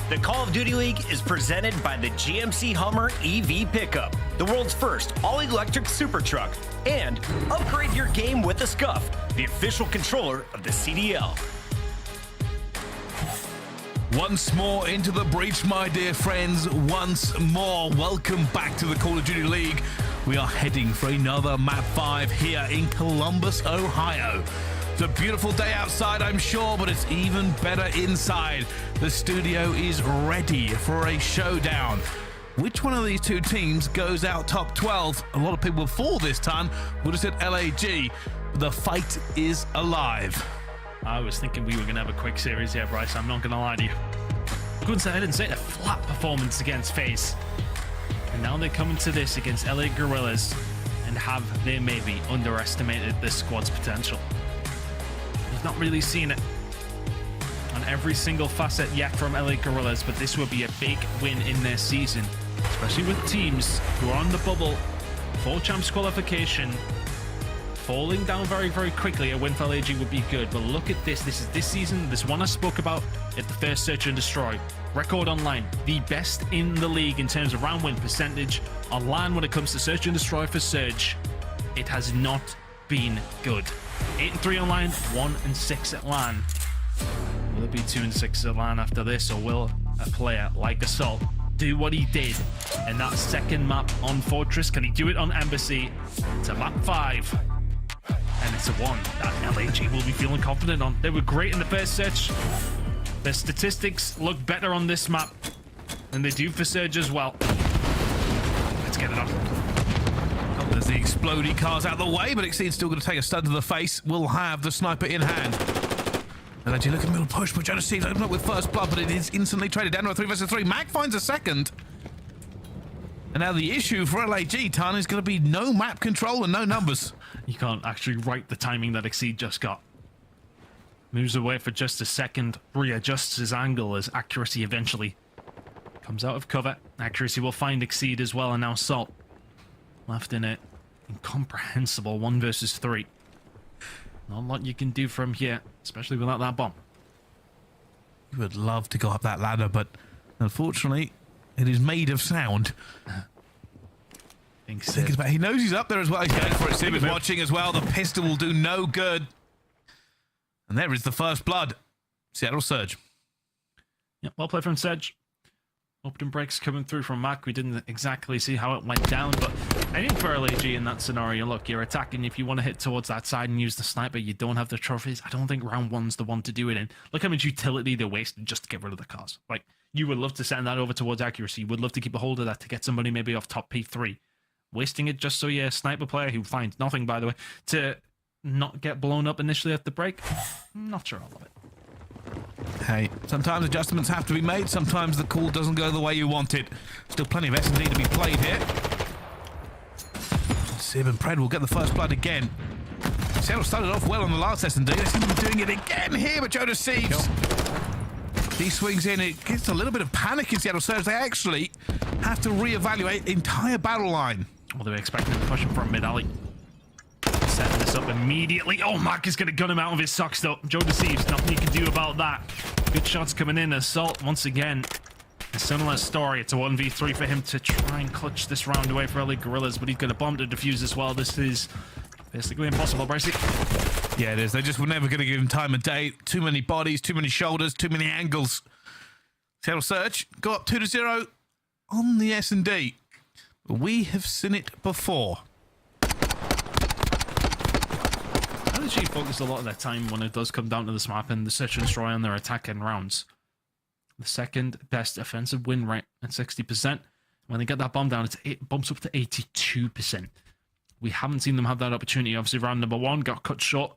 The Call of Duty League is presented by the GMC Hummer EV Pickup, the world's first all-electric super truck, and upgrade your game with a Scuff, the official controller of the CDL. Once more into the breach, my dear friends. Once more, welcome back to the Call of Duty League. We are heading for another Map 5 here in Columbus, Ohio. It's a beautiful day outside, I'm sure, but it's even better inside. The studio is ready for a showdown. Which one of these two teams goes out top 12? A lot of people before this time would have said LAG. The fight is alive. I was thinking we were going to have a quick series here, Bryce. I'm not going to lie to you. Couldn't say I didn't say a flat performance against FaZe. And now they're coming to this against LA Guerrillas, and have they maybe underestimated this squad's potential? We've not really seen it on every single facet yet from LA Guerrillas, but this would be a big win in their season, especially with teams who are on the bubble for champs qualification. Falling down very, very quickly, a win for LAG would be good. But look at this. This is this season. This one I spoke about at the first Search and Destroy. Record online. The best in the league in terms of round win percentage. Online when it comes to Search and Destroy for Surge, it has not been good. 8-3 online, 1-6 at LAN. Will it be 2-6 at LAN after this, or will a player like Assault do what he did in that second map on Fortress? Can he do it on aBeZy? It's a map 5. And it's a one that LAG will be feeling confident on. They were great in the first Search. Their statistics look better on this map than they do for Surge as well. Let's get it on. There's the exploding cars out of the way, but Exceed's still going to take a stud to the face. Will have the sniper in hand. LAG look at middle push, but Jonas Thieves open up with first blood, but it is instantly traded down to a 3 versus 3. Mack finds a second. And now the issue for LAG, Tan, is going to be no map control and no numbers. You can't actually write the timing that Exceed just got. Moves away for just a second, readjusts his angle as accuracy eventually comes out of cover. Accuracy will find Exceed as well, and now Salt left in it. Incomprehensible 1 versus 3. Not a lot you can do from here, especially without that bomb. You would love to go up that ladder, but unfortunately, it is made of sound. He knows he's up there as well. He's going for it. Simp is watching as well. The pistol will do no good. And there is the first blood. Seattle Surge. Yeah, well played from Surge. Open breaks coming through from Mack. We didn't exactly see how it went down, but I think for LAG in that scenario, look, you're attacking. If you want to hit towards that side and use the sniper, you don't have the trophies. I don't think round one's the one to do it in. Look how much utility they wasted just to get rid of the cars. Like, you would love to send that over towards accuracy. You would love to keep a hold of that to get somebody maybe off top P3. Wasting it just so you're a sniper player who finds nothing, by the way, to not get blown up initially at the break. I'm not sure I love it. Hey, sometimes adjustments have to be made. Sometimes the call doesn't go the way you want it. Still plenty of S&D to be played here. Sib and Pred will get the first blood again. Seattle started off well on the last S&D. They seem to be doing it again here, but Jonas Thieves. He swings in. It gets a little bit of panic in Seattle Surge. They actually have to reevaluate the entire battle line. Well, they were expecting to push him from mid-alley. Setting this up immediately. Oh, Mack is going to gun him out of his socks, though. Jonas Thieves, nothing you can do about that. Good shots coming in. Assault, once again, a similar story. It's a 1v3 for him to try and clutch this round away for LA Guerrillas, but he's got a bomb to defuse as well. This is basically impossible, Bracey. Yeah, it is. They just were never going to give him time of day. Too many bodies, too many shoulders, too many angles. Seattle Surge go up 2-0 on the S&D. We have seen it before. LAG focus a lot of their time when it does come down to this map and the Search and Destroy on their attacking rounds. The second best offensive win rate at 60%. When they get that bomb down, it bumps up to 82%. We haven't seen them have that opportunity. Obviously, round number 1 got cut short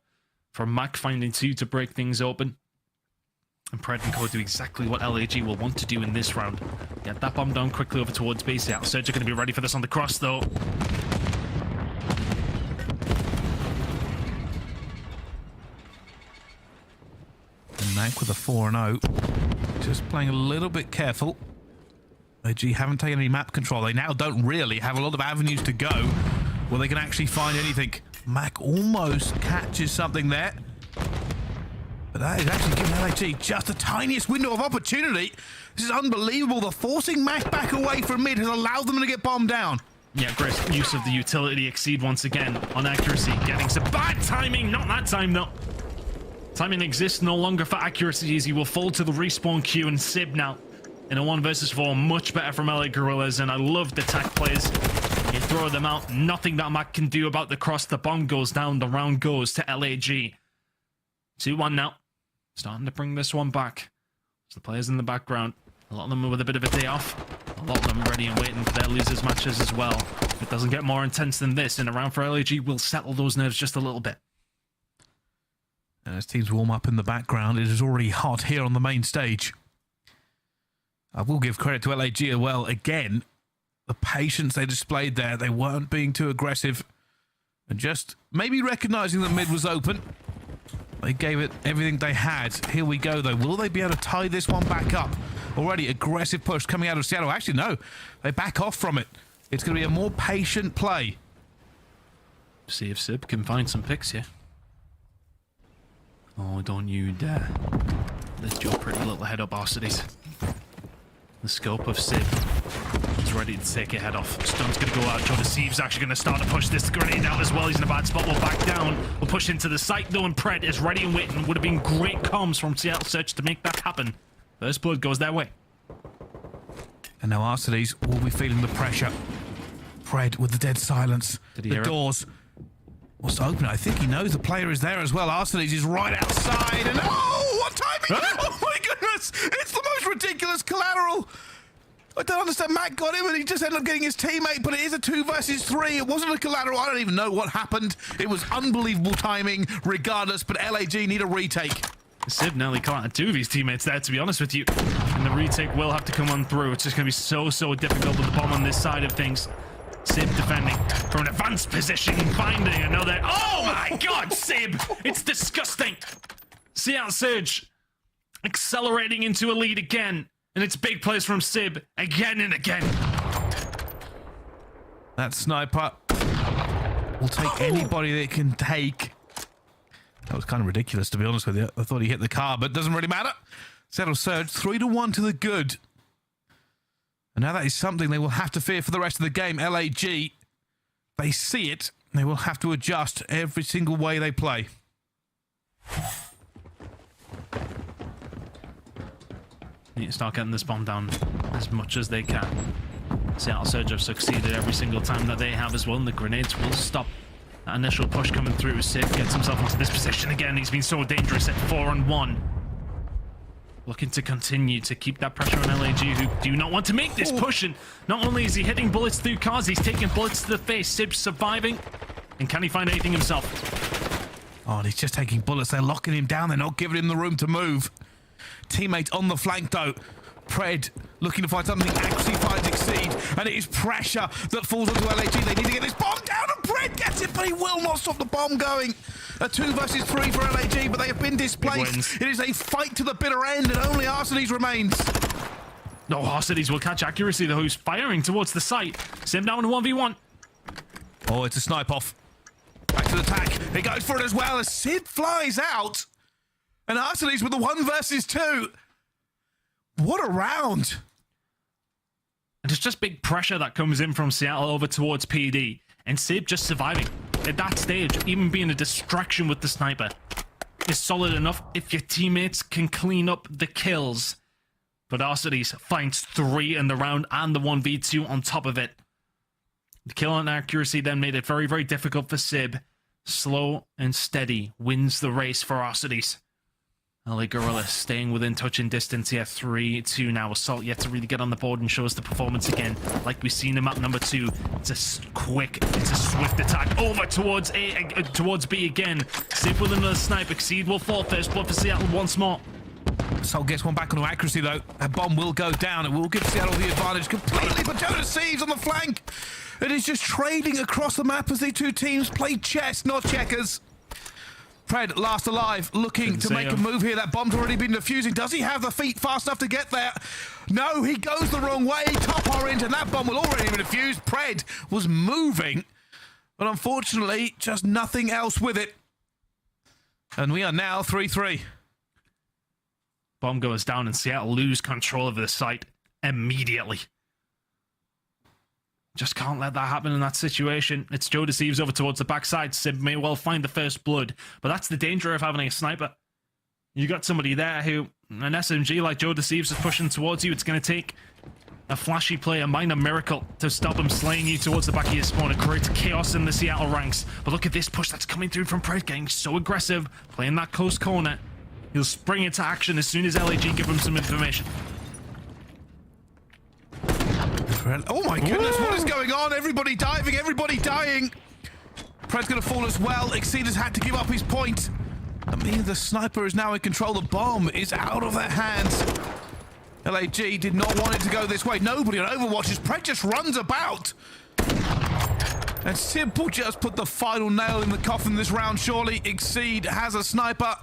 from Mack finding 2 to break things open. And Pred and Co do exactly what LAG will want to do in this round. Get that bomb down quickly over towards base. Yeah, Surge are going to be ready for this on the cross, though. And Mack with a 4-0. Just playing a little bit careful. LAG haven't taken any map control. They now don't really have a lot of avenues to go where they can actually find anything. Mack almost catches something there. But that is actually giving LAG just the tiniest window of opportunity. This is unbelievable. The forcing Mack back away from mid has allowed them to get bombed down. Yeah, great use of the utility exceed once again on accuracy. Getting some bad timing. Not that time, though. Timing exists no longer for accuracy as he will fall to the respawn queue, and Sib now in a 1 versus 4. Much better from LA Guerrillas, and I love the attack plays. You throw them out. Nothing that Mack can do about the cross. The bomb goes down. The round goes to LAG. 2-1 now. Starting to bring this one back. There's the players in the background. A lot of them with a bit of a day off. A lot of them ready and waiting for their losers matches as well. If it doesn't get more intense than this, and a round for LAG will settle those nerves just a little bit. And as teams warm up in the background, it is already hot here on the main stage. I will give credit to LAG as well. Again, the patience they displayed there. They weren't being too aggressive. And just maybe recognizing that mid was open. They gave it everything they had. Here we go, though. Will they be able to tie this one back up? Already aggressive push coming out of Seattle. Actually, no. They back off from it. It's going to be a more patient play. See if Sib can find some picks here. Oh, don't you dare. Lift your pretty little head up, aBeZy. The scope of Sib is ready to take a head off. Stun's going to go out. Thieves actually going to start to push this grenade out as well. He's in a bad spot. We'll back down. We'll push into the site, though, and Pred is ready and waiting. Would have been great comms from Seattle Search to make that happen. First blood goes their way. And now aBeZy will be feeling the pressure. Pred with the dead silence. Did he the hear doors. What's to open? I think he knows the player is there as well. aBeZy is right outside. And oh, what timing! Oh my goodness! It's the most ridiculous collateral. I don't understand. Mack got him and he just ended up getting his teammate, but it is a 2 versus 3. It wasn't a collateral. I don't even know what happened. It was unbelievable timing regardless, but LAG need a retake. Sib nearly caught 2 of his teammates there, to be honest with you. And the retake will have to come on through. It's just going to be so difficult with the bomb on this side of things. Sib defending from an advanced position, finding another. Oh my god, Sib! It's disgusting. Seattle Surge accelerating into a lead again. And it's big plays from Sib again and again. That sniper will take anybody that can take. That was kind of ridiculous, to be honest with you. I thought he hit the car, but it doesn't really matter. Seattle Surge 3-1 to the good. And now that is something they will have to fear for the rest of the game. LAG, they see it. They will have to adjust every single way they play. Need to start getting this bomb down as much as they can. Seattle Surge have succeeded every single time that they have as well, and the grenades will stop that initial push coming through. Sib gets himself into this position again. He's been so dangerous at 4-on-1. Looking to continue to keep that pressure on LAG, who do not want to make this push. And not only is he hitting bullets through cars, he's taking bullets to the face. Sib's surviving. And can he find anything himself? Oh, and he's just taking bullets. They're locking him down. They're not giving him the room to move. Teammate on the flank, though. Pred looking to find something. Actually finds Exceed. And it is pressure that falls onto LAG. They need to get this bomb down, and Pred gets it, but he will not stop the bomb going. A 2 versus 3 for LAG, but they have been displaced. It is a fight to the bitter end, and only aBeZy remains. No, aBeZy will catch accuracy, though, who's firing towards the site. Sim down to 1v1. Oh, it's a snipe off. Back to the attack. He goes for it as well as Sib flies out. And aBeZy's with the 1 versus 2. What a round. And it's just big pressure that comes in from Seattle over towards PD. And Sib just surviving. At that stage, even being a distraction with the sniper is solid enough if your teammates can clean up the kills. But aBeZy finds 3 in the round and the 1v2 on top of it. The kill and accuracy then made it very difficult for Sib. Slow and steady wins the race for aBeZy. LA Guerrillas staying within touching distance here. 3-2 now. Assault yet to really get on the board and show us the performance again. Like we've seen in map number 2. It's a swift attack over towards B again. Sib with another snipe. Exceed will fall first blood for Seattle once more. Assault gets one back on accuracy, though. A bomb will go down. It will give Seattle the advantage completely, but Thieves on the flank. It is just trading across the map as the 2 teams play chess, not checkers. Pred, last alive, looking to make a move here. That bomb's already been defusing. Does he have the feet fast enough to get there? No, he goes the wrong way. Top orange, and that bomb will already be defused. Pred was moving, but unfortunately, just nothing else with it. And we are now 3-3. Bomb goes down and Seattle lose control of the site immediately. Just can't let that happen in that situation. It's Joe Deceives over towards the backside. Simp may well find the first blood, but that's the danger of having a sniper. You got somebody there who, an SMG like Joe Deceives is pushing towards you. It's going to take a flashy play, a minor miracle to stop him slaying you towards the back of your spawn. It creates chaos in the Seattle ranks. But look at this push that's coming through from Pred, getting so aggressive, playing that close corner. He'll spring into action as soon as LAG give him some information. Oh my goodness, what is going on? Everybody diving, everybody dying. Pred's going to fall as well. Exceed has had to give up his point. I mean, the sniper is now in control. The bomb is out of their hands. LAG did not want it to go this way. Nobody on Overwatch as Pred just runs about. And Simple just put the final nail in the coffin this round. Surely Exceed has a sniper.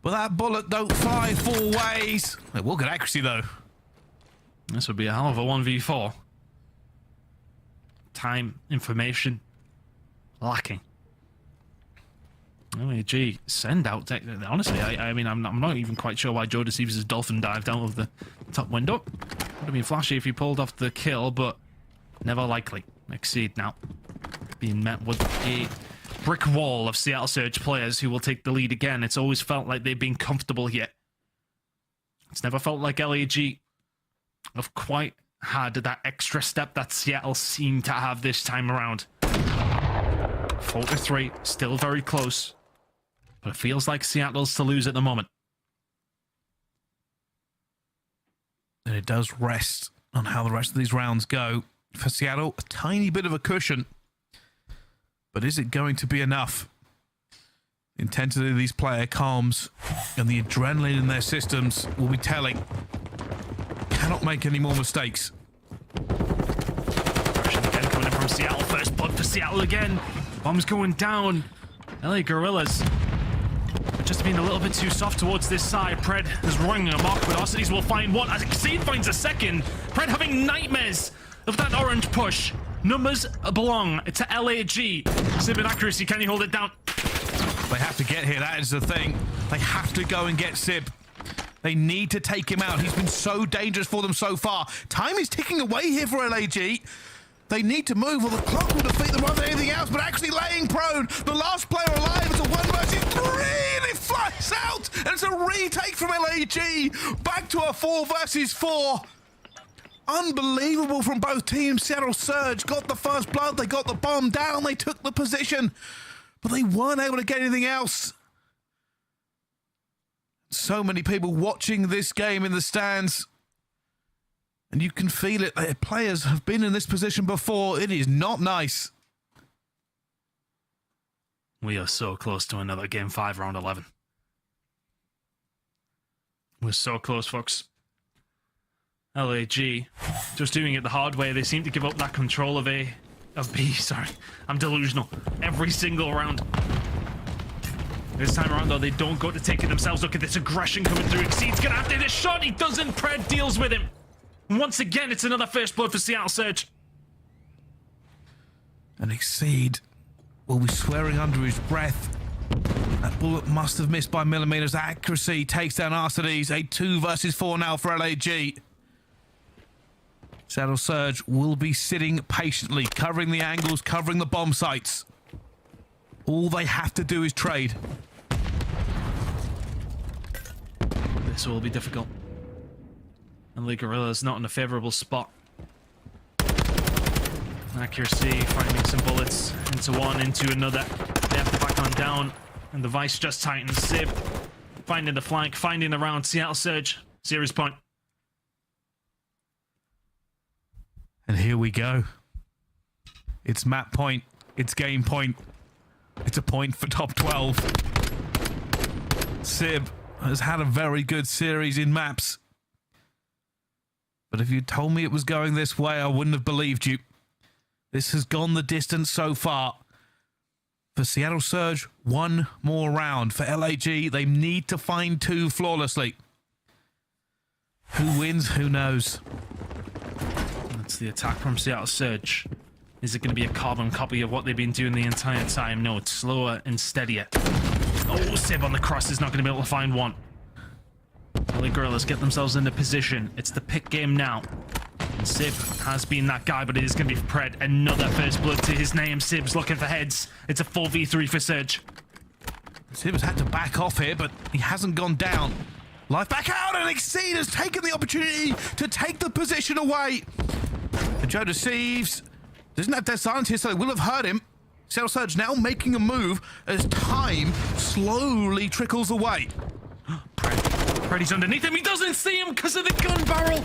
But that bullet don't fly 4 ways. It will get accuracy though. This would be a hell of a 1v4. Time, information, lacking. LAG send out. Honestly, I mean, I'm not even quite sure why Joe Deceives his dolphin dived out of the top window. Would have been flashy if he pulled off the kill, but never likely. Exceed now being met with a brick wall of Seattle Surge players who will take the lead again. It's always felt like they've been comfortable here. It's never felt like LAG have quite had that extra step that Seattle seemed to have this time around. 4-3, still very close. But it feels like Seattle's to lose at the moment. And it does rest on how the rest of these rounds go. For Seattle, a tiny bit of a cushion. But is it going to be enough? The intensity of these player comms and the adrenaline in their systems will be telling. Cannot make any more mistakes. Pressure again coming in from Seattle. First blood for Seattle again. Bombs going down. LA Guerrillas have just been a little bit too soft towards this side. Pred is running amok, but Velocities will find one as Exceed finds a second. Pred having nightmares of that orange push. Numbers belong to LAG. Simp and accuracy, can you hold it down? They have to get here, that is the thing. They have to go and get Simp. They need to take him out. He's been so dangerous for them so far. Time is ticking away here for LAG. They need to move or the clock will defeat them rather than anything else, but actually laying prone. The last player alive is a 1 versus 3 and it flies out and it's a retake from LAG. Back to a 4 versus 4. Unbelievable from both teams. Seattle Surge got the first blood. They got the bomb down. They took the position, but they weren't able to get anything else. So many people watching this game in the stands. And you can feel it. Their players have been in this position before. It is not nice. We are so close to another Game 5, Round 11. We're so close, folks. LAG just doing it the hard way. They seem to give up that control of B. Sorry, I'm delusional. Every single round. This time around, though, they don't go to take it themselves. Look at this aggression coming through. Exceed's gonna have to hit a shot. He doesn't. Pred deals with him. And once again, it's another first blood for Seattle Surge. And Exceed will be swearing under his breath. That bullet must have missed by millimeters. Accuracy takes down Arcades. A 2 versus 4 now for LAG. Seattle Surge will be sitting patiently, covering the angles, covering the bomb sites. All they have to do is trade. This will be difficult. And the Guerrillas not in a favorable spot. Accuracy, finding some bullets into one, into another. They have to back on down, and the vice just tightens. Simp finding the flank, finding the round. Seattle Surge, series point. And here we go. It's map point. It's game point. It's a point for top 12. Sib has had a very good series in maps. But if you told me it was going this way, I wouldn't have believed you. This has gone the distance so far. For Seattle Surge, one more round. For LAG, they need to find 2 flawlessly. Who wins? Who knows? That's the attack from Seattle Surge. Is it going to be a carbon copy of what they've been doing the entire time? No, it's slower and steadier. Oh, Sib on the cross is not going to be able to find one. LA Guerrillas get themselves into position. It's the pick game now. And Sib has been that guy, but it is going to be Pred. Another first blood to his name. Sib's looking for heads. It's a 4v3 for Surge. Sib has had to back off here, but he hasn't gone down. Life back out, and Exceed has taken the opportunity to take the position away. And Joe deceives. Doesn't have dead silence here, so they will have heard him. Seattle Surge now making a move as time slowly trickles away. Freddy's underneath him. He doesn't see him because of the gun barrel.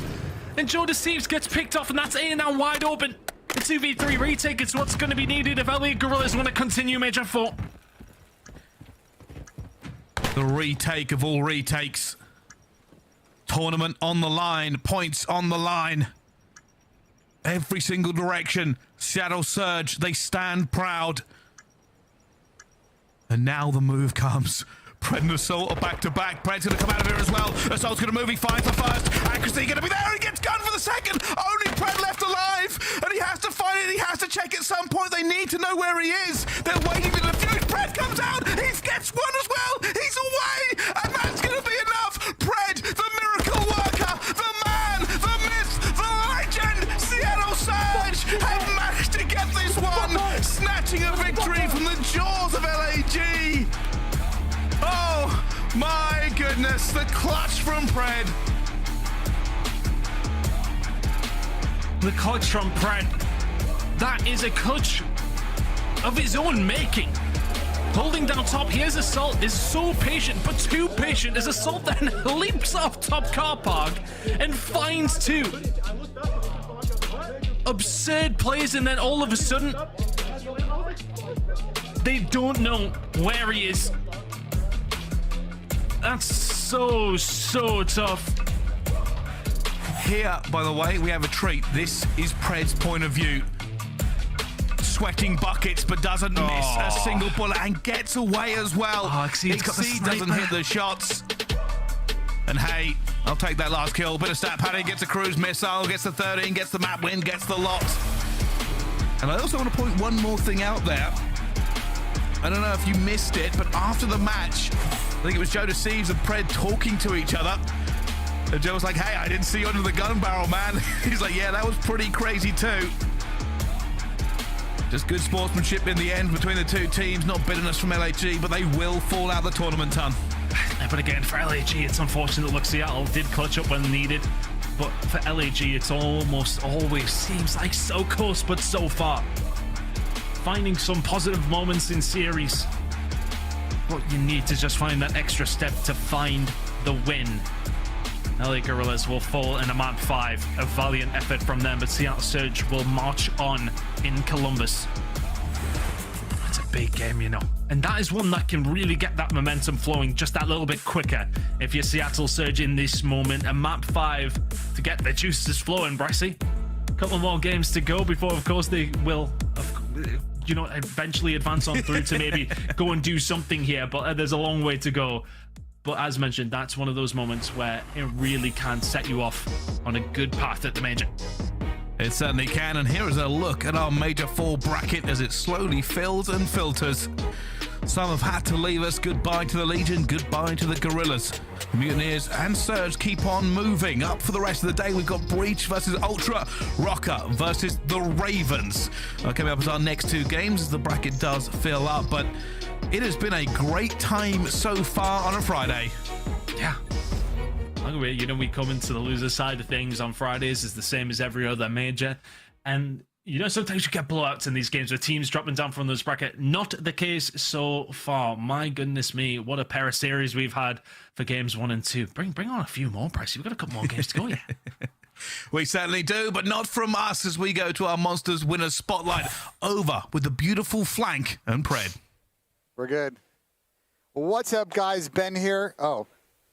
And Joe Deceives gets picked off, and that's A now wide open. The 2v3 retake is what's going to be needed if LA Guerrillas want to continue Major 4. The retake of all retakes. Tournament on the line. Points on the line. Every single direction. Seattle Surge, they stand proud. And now the move comes. Pred and Assault are back to back. Pred's going to come out of here as well. Assault's going to move. He finds the first. Accuracy going to be there. He gets gunned for the second. Only Pred left alive. And he has to find it. He has to check at some point. They need to know where he is. They're waiting to defuse. Pred comes out. He gets one as well. He's away. And that's going to be enough. Pred, the miracle worker, the man, the myth, the legend. Seattle Surge have managed to get this one. Snatching a victory from the jaws of LAG. Oh my goodness, the clutch from Pred. The clutch from Pred. That is a clutch of his own making. Holding down top, here's Assault, is so patient, but too patient as Assault then leaps off top car park and finds two. Absurd plays, and then all of a sudden, they don't know where he is. That's so tough. Here, by the way, we have a treat. This is Pred's point of view. Sweating buckets, but doesn't miss a single bullet and gets away as well. Exceed doesn't hit the shots. And hey, I'll take that last kill. Bit of stat padding, gets a cruise missile, gets the 13, gets the map win, gets the lot. And I also want to point one more thing out there. I don't know if you missed it, but after the match, I think it was Joe Deceives and Pred talking to each other. And Joe was like, hey, I didn't see you under the gun barrel, man. He's like, yeah, that was pretty crazy too. Just good sportsmanship in the end between the two teams. Not bitterness from LAG, but they will fall out the tournament ton. But again, for LAG, it's unfortunate. Look, Seattle did clutch up when needed. But for LAG, it's almost always seems like so close, but so far. Finding some positive moments in series. But you need to just find that extra step to find the win. LA Guerrillas will fall in a map 5. A valiant effort from them, but Seattle Surge will march on in Columbus. It's a big game, you know. And that is one that can really get that momentum flowing just that little bit quicker. If you're Seattle Surge in this moment, a map 5 to get the juices flowing, Brycey. A couple more games to go before, of course, they will, you know, eventually advance on through to maybe go and do something here. But there's a long way to go. But as mentioned, that's one of those moments where it really can set you off on a good path at the major. It certainly can, and here is a look at our Major 4 bracket as it slowly fills and filters. Some have had to leave us. Goodbye to the Legion, goodbye to the Guerrillas. The Mutineers and Surge keep on moving. Up for the rest of the day, we've got Breach versus Ultra, Røkkr versus the Ravens. Coming up as our next two games as the bracket does fill up, but it has been a great time so far on a Friday. Yeah. You know, we come into the loser side of things on Fridays is the same as every other major. And, you know, sometimes you get blowouts in these games with teams dropping down from those bracket. Not the case so far. My goodness me, what a pair of series we've had for games 1 and 2. Bring on a few more, Bryce. We've got a couple more games to go, yeah. We certainly do, but not from us as we go to our Monsters Winners Spotlight. Over with the beautiful Flank and Pred. We're good. What's up, guys? Ben here. Oh.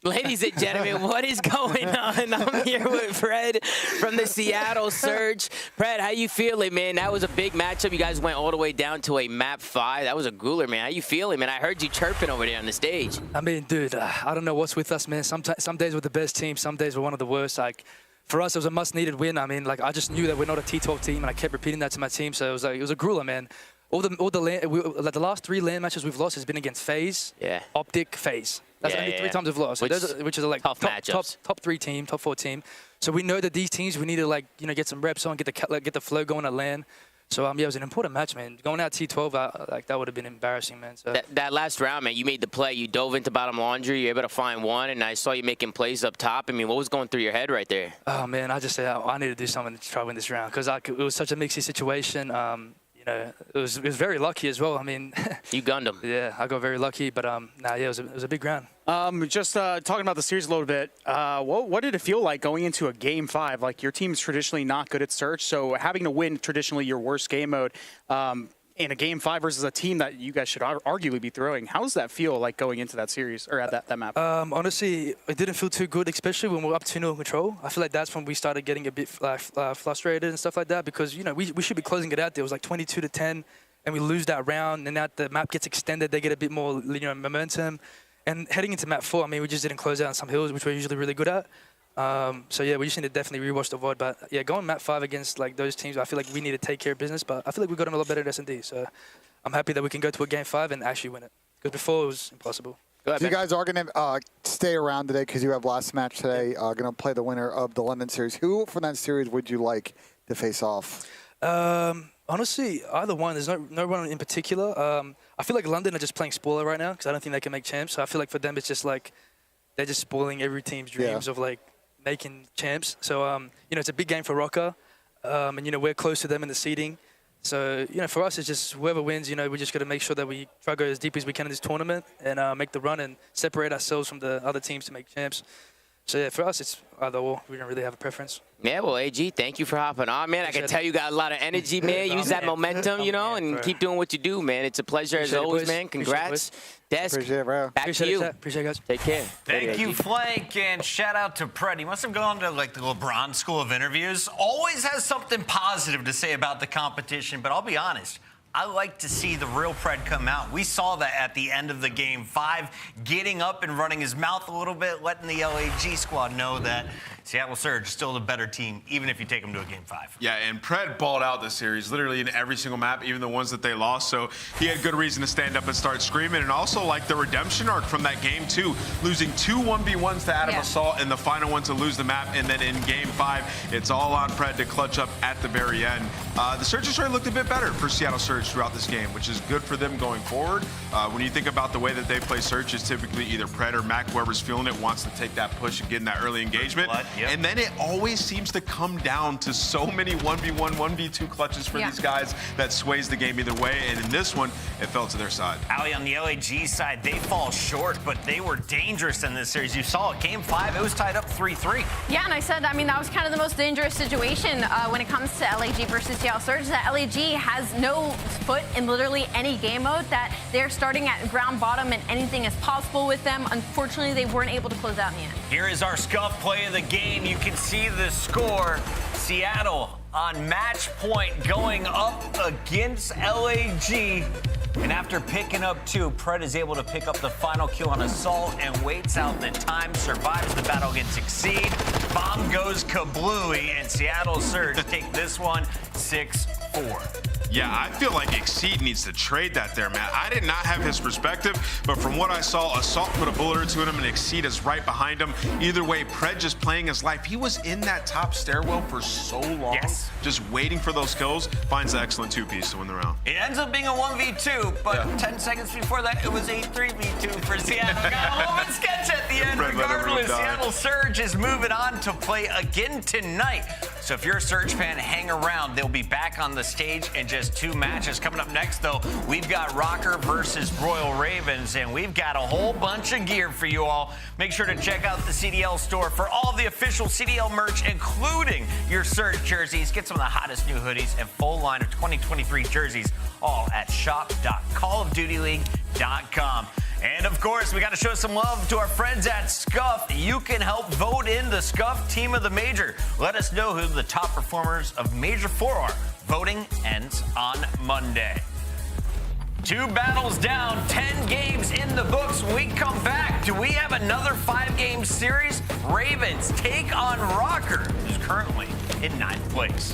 Ladies and gentlemen, what is going on? I'm here with Pred from the Seattle Surge. Pred, how you feeling, man? That was a big matchup. You guys went all the way down to a map 5. That was a gooler, man. How you feeling, man? I heard you chirping over there on the stage. I mean, dude, I don't know what's with us, man. Some days we're the best team. Some days we're one of the worst. Like, for us, it was a must-needed win. I mean, like, I just knew that we're not a T12 team, and I kept repeating that to my team. So it was a grueler, man. like the last 3 LAN matches we've lost has been against FaZe, OpTic, FaZe. That's only 3 times we've lost. So which is like tough top matchups. top 3 team, top 4 team. So we know that these teams we need to like get some reps on, get the flow going at LAN. So yeah, it was an important match, man. Going out T12, like that would have been embarrassing, man. So. That last round, man, you made the play. You dove into bottom laundry. You're able to find one, and I saw you making plays up top. I mean, what was going through your head right there? Oh man, I just said I need to do something to try to win this round because it was such a mixy situation. It was very lucky as well. I mean, you gunned him. Yeah, I got very lucky, but it was a big round. Just talking about the series a little bit, what did it feel like going into a game 5? Like your team's traditionally not good at search, so having to win traditionally your worst game mode in a game 5 versus a team that you guys should arguably be throwing. How does that feel like going into that series or at that map? Honestly, it didn't feel too good, especially when we're up 2-0 in control. I feel like that's when we started getting a bit frustrated and stuff like that because we should be closing it out there. It was like 22-10, and we lose that round, and now the map gets extended. They get a bit more momentum. And heading into map 4, I mean, we just didn't close out on some hills, which we're usually really good at. So yeah, we just need to definitely rewatch the VOD. But yeah, going map 5 against like those teams, I feel like we need to take care of business. But I feel like we got them a lot better at S&D. So I'm happy that we can go to a game 5 and actually win it. Because before it was impossible. So you guys are going to stay around today because you have last match today. Going to play the winner of the London series. Who from that series would you like to face off? Honestly, either one. There's no one in particular. I feel like London are just playing spoiler right now because I don't think they can make champs. So I feel like for them it's just like they're just spoiling every team's dreams of like making champs. So it's a big game for Røkkr, and we're close to them in the seeding. So for us it's just whoever wins. We just got to make sure that we try to go as deep as we can in this tournament and make the run and separate ourselves from the other teams to make champs. So yeah, for us it's either or. We don't really have a preference. Yeah, well, AG, thank you for hopping on, man. I can tell you got a lot of energy, man. Use that momentum, and keep doing what you do, man. It's a pleasure as always, man. Congrats. Desk, appreciate it, bro. Back to you. Appreciate it, guys. Take care. Thank you, Flank, and shout out to Pred. He must have gone to like the LeBron School of Interviews. Always has something positive to say about the competition, but I'll be honest. I like to see the real Pred come out. We saw that at the end of the game 5, getting up and running his mouth a little bit, letting the LAG squad know that Seattle Surge is still the better team, even if you take them to a game 5. Yeah, and Pred balled out this series, literally in every single map, even the ones that they lost. So he had good reason to stand up and start screaming. And also, like the redemption arc from that game 2, losing 2 1v1s to Adam Assault and the final one to lose the map. And then in game 5, it's all on Pred to clutch up at the very end. The Surge story looked a bit better for Seattle Surge throughout this game, which is good for them going forward. When you think about the way that they play Surge, it's typically either Pred or Mack, whoever's feeling it, wants to take that push and get in that early engagement. And then it always seems to come down to so many 1v1, 1v2 clutches for these guys that sways the game either way. And in this one, it fell to their side. Ali, on the LAG side, they fall short, but they were dangerous in this series. You saw it, game 5, it was tied up 3-3. Yeah, and I said, that was kind of the most dangerous situation when it comes to LAG versus Seattle Surge. That LAG has no foot in literally any game mode, that they're starting at ground bottom and anything is possible with them. Unfortunately, they weren't able to close out in the end. Here is our scuff play of the game. You can see the score. Seattle on match point going up against LAG. And after picking up 2, Pred is able to pick up the final kill on Assault and waits out the time, survives the battle against Exceed. Bomb goes kablooey, and Seattle Surge take this one 6-4. Yeah, I feel like Exceed needs to trade that there, man. I did not have his perspective, but from what I saw, Assault put a bullet or two in him, and Exceed is right behind him. Either way, Pred just playing his life. He was in that top stairwell for so long, just waiting for those kills. Finds the excellent 2-piece to win the round. It ends up being a 1v2, but 10 seconds before that, it was a 3v2 for Seattle. Got a moment sketch at the end. Regardless, Seattle Surge is moving on to play again tonight. So if you're a Surge fan, hang around. They'll be back on the stage in just 2 matches. Coming up next, though, we've got Røkkr versus Royal Ravens, and we've got a whole bunch of gear for you all. Make sure to check out the CDL store for all the official CDL merch, including your Surge jerseys. Get some of the hottest new hoodies and full line of 2023 jerseys, all at shop.callofdutyleague.com. And of course, we got to show some love to our friends at Scuff. You can help vote in the Scuff Team of the Major. Let us know who the top performers of Major 4 are. Voting ends on Monday. 2 battles down, 10 games in the books. When we come back, do we have another 5-game series? Ravens take on Røkkr, who's currently in 9th place.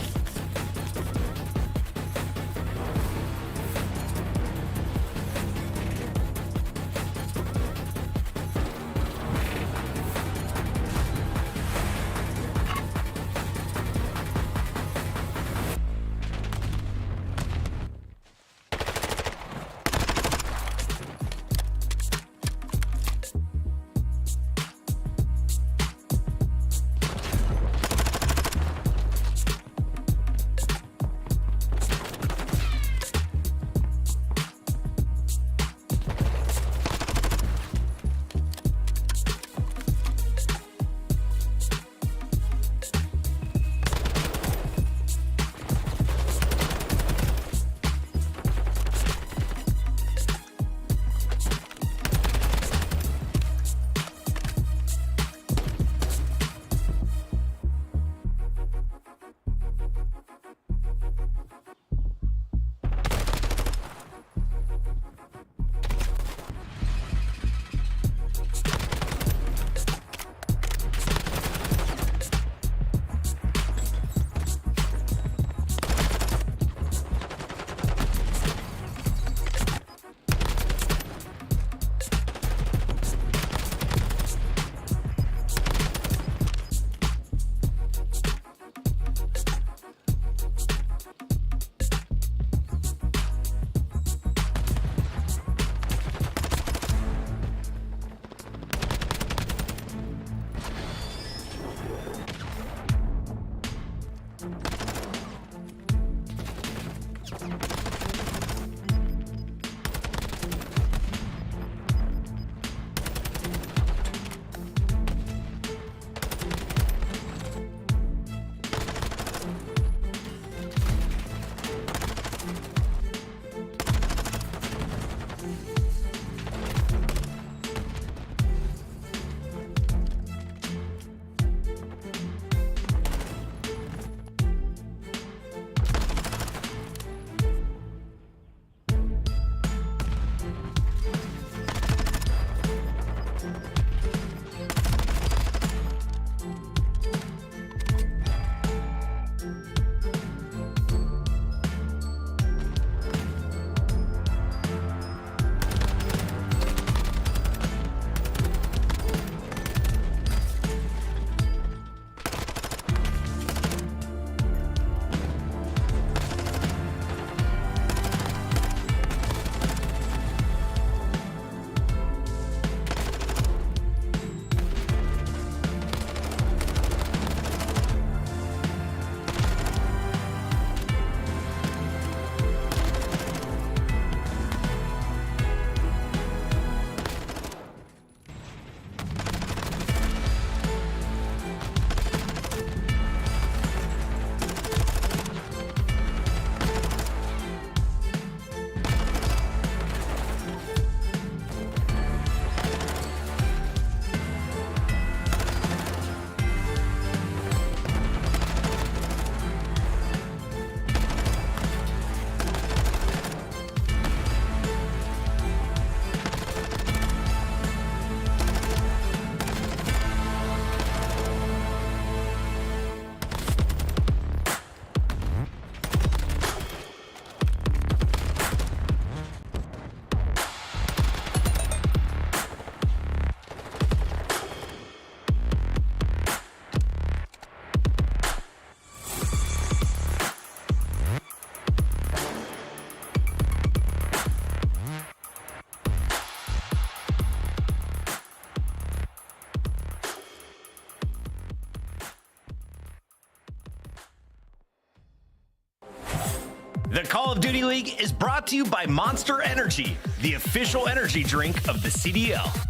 The Call of Duty League is brought to you by Monster Energy, the official energy drink of the CDL.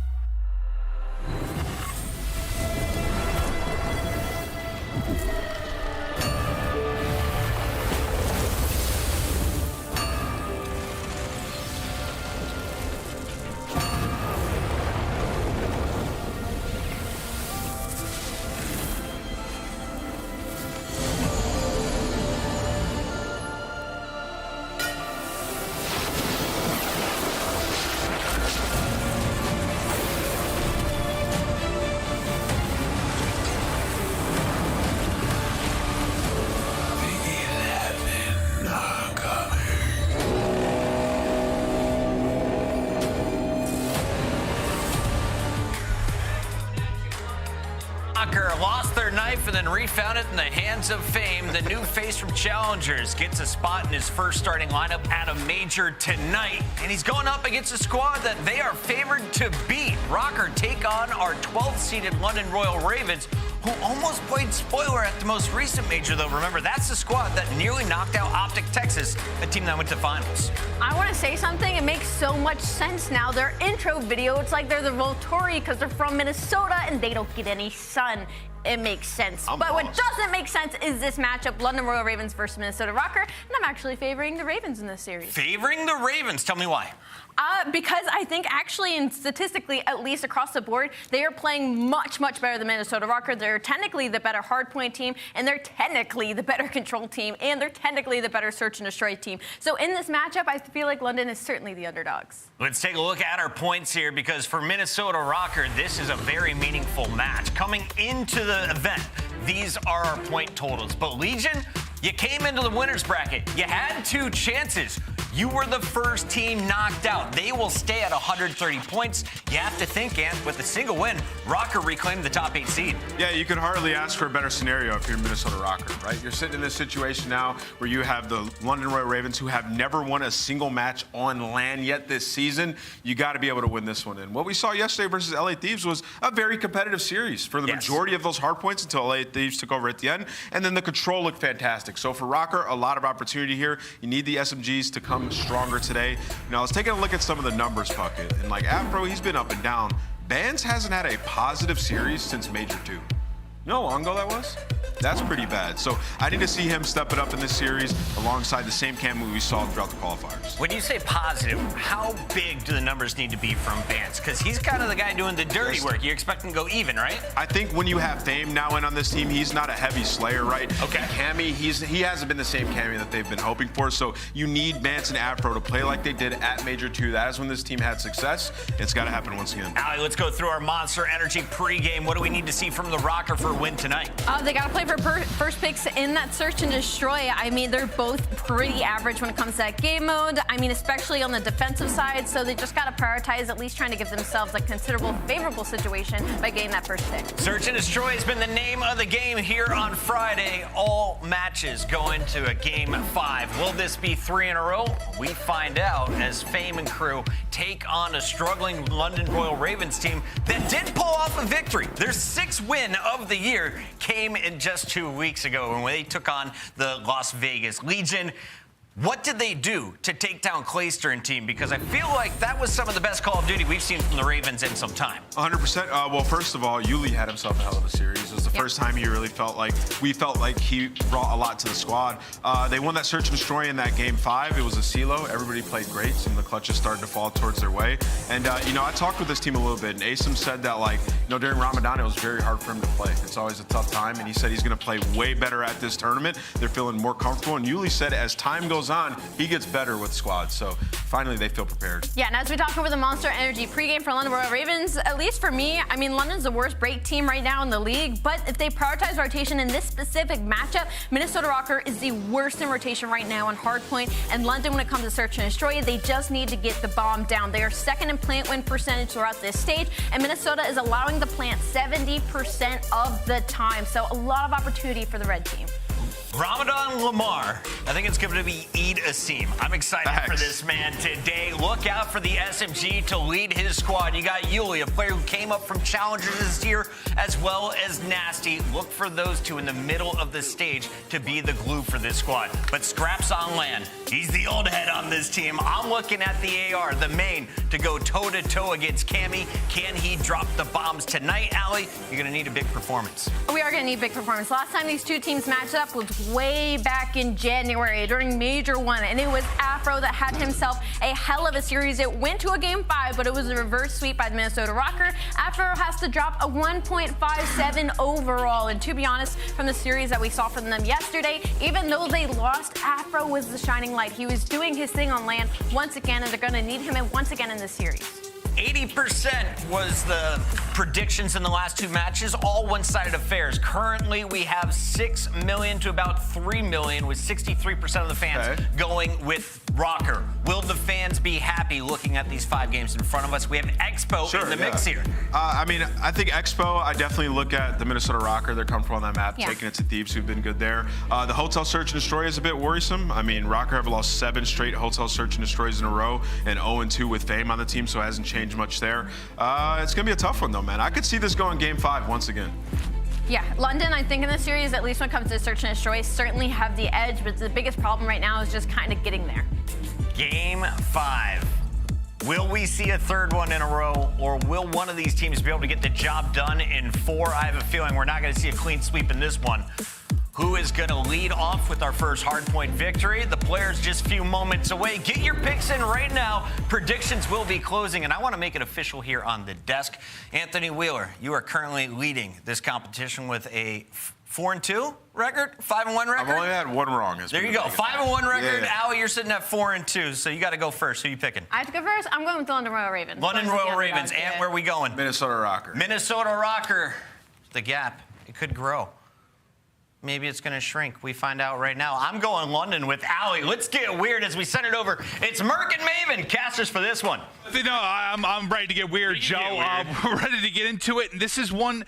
Røkkr lost their knife and then refound it in the hands of fame. The new face from Challengers gets a spot in his first starting lineup at a major tonight. And he's going up against a squad that they are favored to beat. Røkkr take on our 12th-seeded London Royal Ravens, who almost played spoiler at the most recent major, though. Remember, that's the squad that nearly knocked out OpTic Texas, a team that went to finals. I want to say something. It makes so much sense now. Their intro video, it's like they're the Volturi because they're from Minnesota and they don't get any sun. It makes sense. But what doesn't make sense is this matchup, London Royal Ravens versus Minnesota Røkkr, and I'm actually favoring the Ravens in this series. Favoring the Ravens? Tell me why. Because I think actually and statistically, at least across the board, they are playing much, much better than Minnesota Røkkr. They're technically the better hardpoint team, and they're technically the better control team, and they're technically the better search and destroy team. So in this matchup, I feel like London is certainly the underdogs. Let's take a look at our points here, because for Minnesota Røkkr, this is a very meaningful match. Coming into the event, these are our point totals. But Legion, you came into the winner's bracket. You had 2 chances. You were the first team knocked out. They will stay at 130 points. You have to think, Ant, with a single win, Røkkr reclaimed the top 8 seed. Yeah, you could hardly ask for a better scenario if you're Minnesota Røkkr, right? You're sitting in this situation now where you have the London Royal Ravens, who have never won a single match on LAN yet this season. You got to be able to win this one. And what we saw yesterday versus LA Thieves was a very competitive series for the majority of those hard points until LA Thieves took over at the end. And then the control looked fantastic. So for Røkkr, a lot of opportunity here. You need the SMGs to come stronger today. Now, let's take a look at some of the numbers, Puckett. And like Afro, he's been up and down. Bance hasn't had a positive series since Major 2. You know how long ago that was? That's pretty bad. So I need to see him step it up in this series alongside the same Cammy we saw throughout the qualifiers. When you say positive, how big do the numbers need to be from Bance? Because he's kind of the guy doing the dirty work. You expect him to go even, right? I think when you have Fame now in on this team, he's not a heavy slayer, right? Okay. Cammy, he hasn't been the same Cammy that they've been hoping for. So you need Bance and Afro to play like they did at Major 2. That is when this team had success. It's got to happen once again. Allie, let's go through our Monster Energy pregame. What do we need to see from the Røkkr for a win tonight? They got to play for first picks in that search and destroy. I mean, they're both pretty average when it comes to that game mode. I mean, especially on the defensive side. So they just got to prioritize at least trying to give themselves a considerable favorable situation by getting that first pick. Search and destroy has been the name of the game here on Friday. All matches go into a game 5. Will this be 3 in a row? We find out as Fame and crew take on a struggling London Royal Ravens team that did pull off a victory. Their 6th win of the year came in just 2 weeks ago when they took on the Las Vegas Legion. What did they do to take down Clayster and team? Because I feel like that was some of the best Call of Duty we've seen from the Ravens in some time. 100%. Well, first of all, Yuli had himself a hell of a series. It was the first time he really felt like he brought a lot to the squad. They won that search and destroy in that game 5. It was a CeeLo. Everybody played great. Some of the clutches started to fall towards their way. And, I talked with this team a little bit, and Asim said that, during Ramadan, it was very hard for him to play. It's always a tough time, and he said he's going to play way better at this tournament. They're feeling more comfortable, and Yuli said as time goes on, he gets better with squads. So finally, they feel prepared. Yeah, and as we talk over the Monster Energy pregame for London Royal Ravens, at least for me, I mean, London's the worst break team right now in the league. But if they prioritize rotation in this specific matchup, Minnesota Røkkr is the worst in rotation right now on hardpoint. And London, when it comes to search and destroy, they just need to get the bomb down. They are 2nd in plant win percentage throughout this stage, and Minnesota is allowing the plant 70% of the time. So a lot of opportunity for the red team. Ramadan Lamar. I think it's going to be Eid Asim. I'm excited for this man today. Look out for the SMG to lead his squad. You got Yuli, a player who came up from challengers this year, as well as Nastie. Look for those two in the middle of the stage to be the glue for this squad. But Scrapz on land. He's the old head on this team. I'm looking at the AR, the main, to go toe-to-toe against Cammy. Can he drop the bombs tonight, Allie? You're going to need a big performance. We are going to need big performance. Last time these two teams matched up was way back in January during Major 1, and it was Afro that had himself a hell of a series. It went to a Game 5, but it was a reverse sweep by the Minnesota Røkkr. Afro has to drop a 1.57 overall, and to be honest, from the series that we saw from them yesterday, even though they lost, Afro was the shining light. He was doing his thing on land once again, and they're going to need him once again in this series. 80% was the predictions in the last two matches, all one-sided affairs. Currently, we have 6 million to about 3 million, with 63% of the fans going with Røkkr. Will the fans be happy looking at these 5 games in front of us? We have Expo in the mix here. I mean, I think Expo, I definitely look at the Minnesota Røkkr. They're comfortable on that map, taking it to Thieves, who've been good there. The Hotel Search and Destroy is a bit worrisome. I mean, Røkkr have lost 7 straight Hotel Search and Destroys in a row, and 0-2 with Fame on the team, so it hasn't changed much there. It's going to be a tough one, though, man. I could see this going Game 5 once again. Yeah, London, I think in this series, at least when it comes to Search and Destroy, certainly have the edge, but the biggest problem right now is just kind of getting there. Game 5. Will we see a third one in a row, or will one of these teams be able to get the job done in 4? I have a feeling we're not going to see a clean sweep in this one. Who is going to lead off with our first hardpoint victory? The player's just a few moments away. Get your picks in right now. Predictions will be closing, and I want to make it official here on the desk. Anthony Wheeler, you are currently leading this competition with a 4-2 record, 5-1 record. I've only had one wrong. There you go, 5-1 record. Allie, you're sitting at 4-2, so you got to go first. Who are you picking? I have to go first. I'm going with the London Royal Ravens. London Royal Ravens. And where are we going? Minnesota Røkkr. Minnesota Røkkr. The gap, it could grow. Maybe it's going to shrink. We find out right now. I'm going London with Allie. Let's get weird as we send it over. It's Merc and Maven, casters for this one. No, I'm ready to get weird, Joe. We're ready to get into it. And this is one,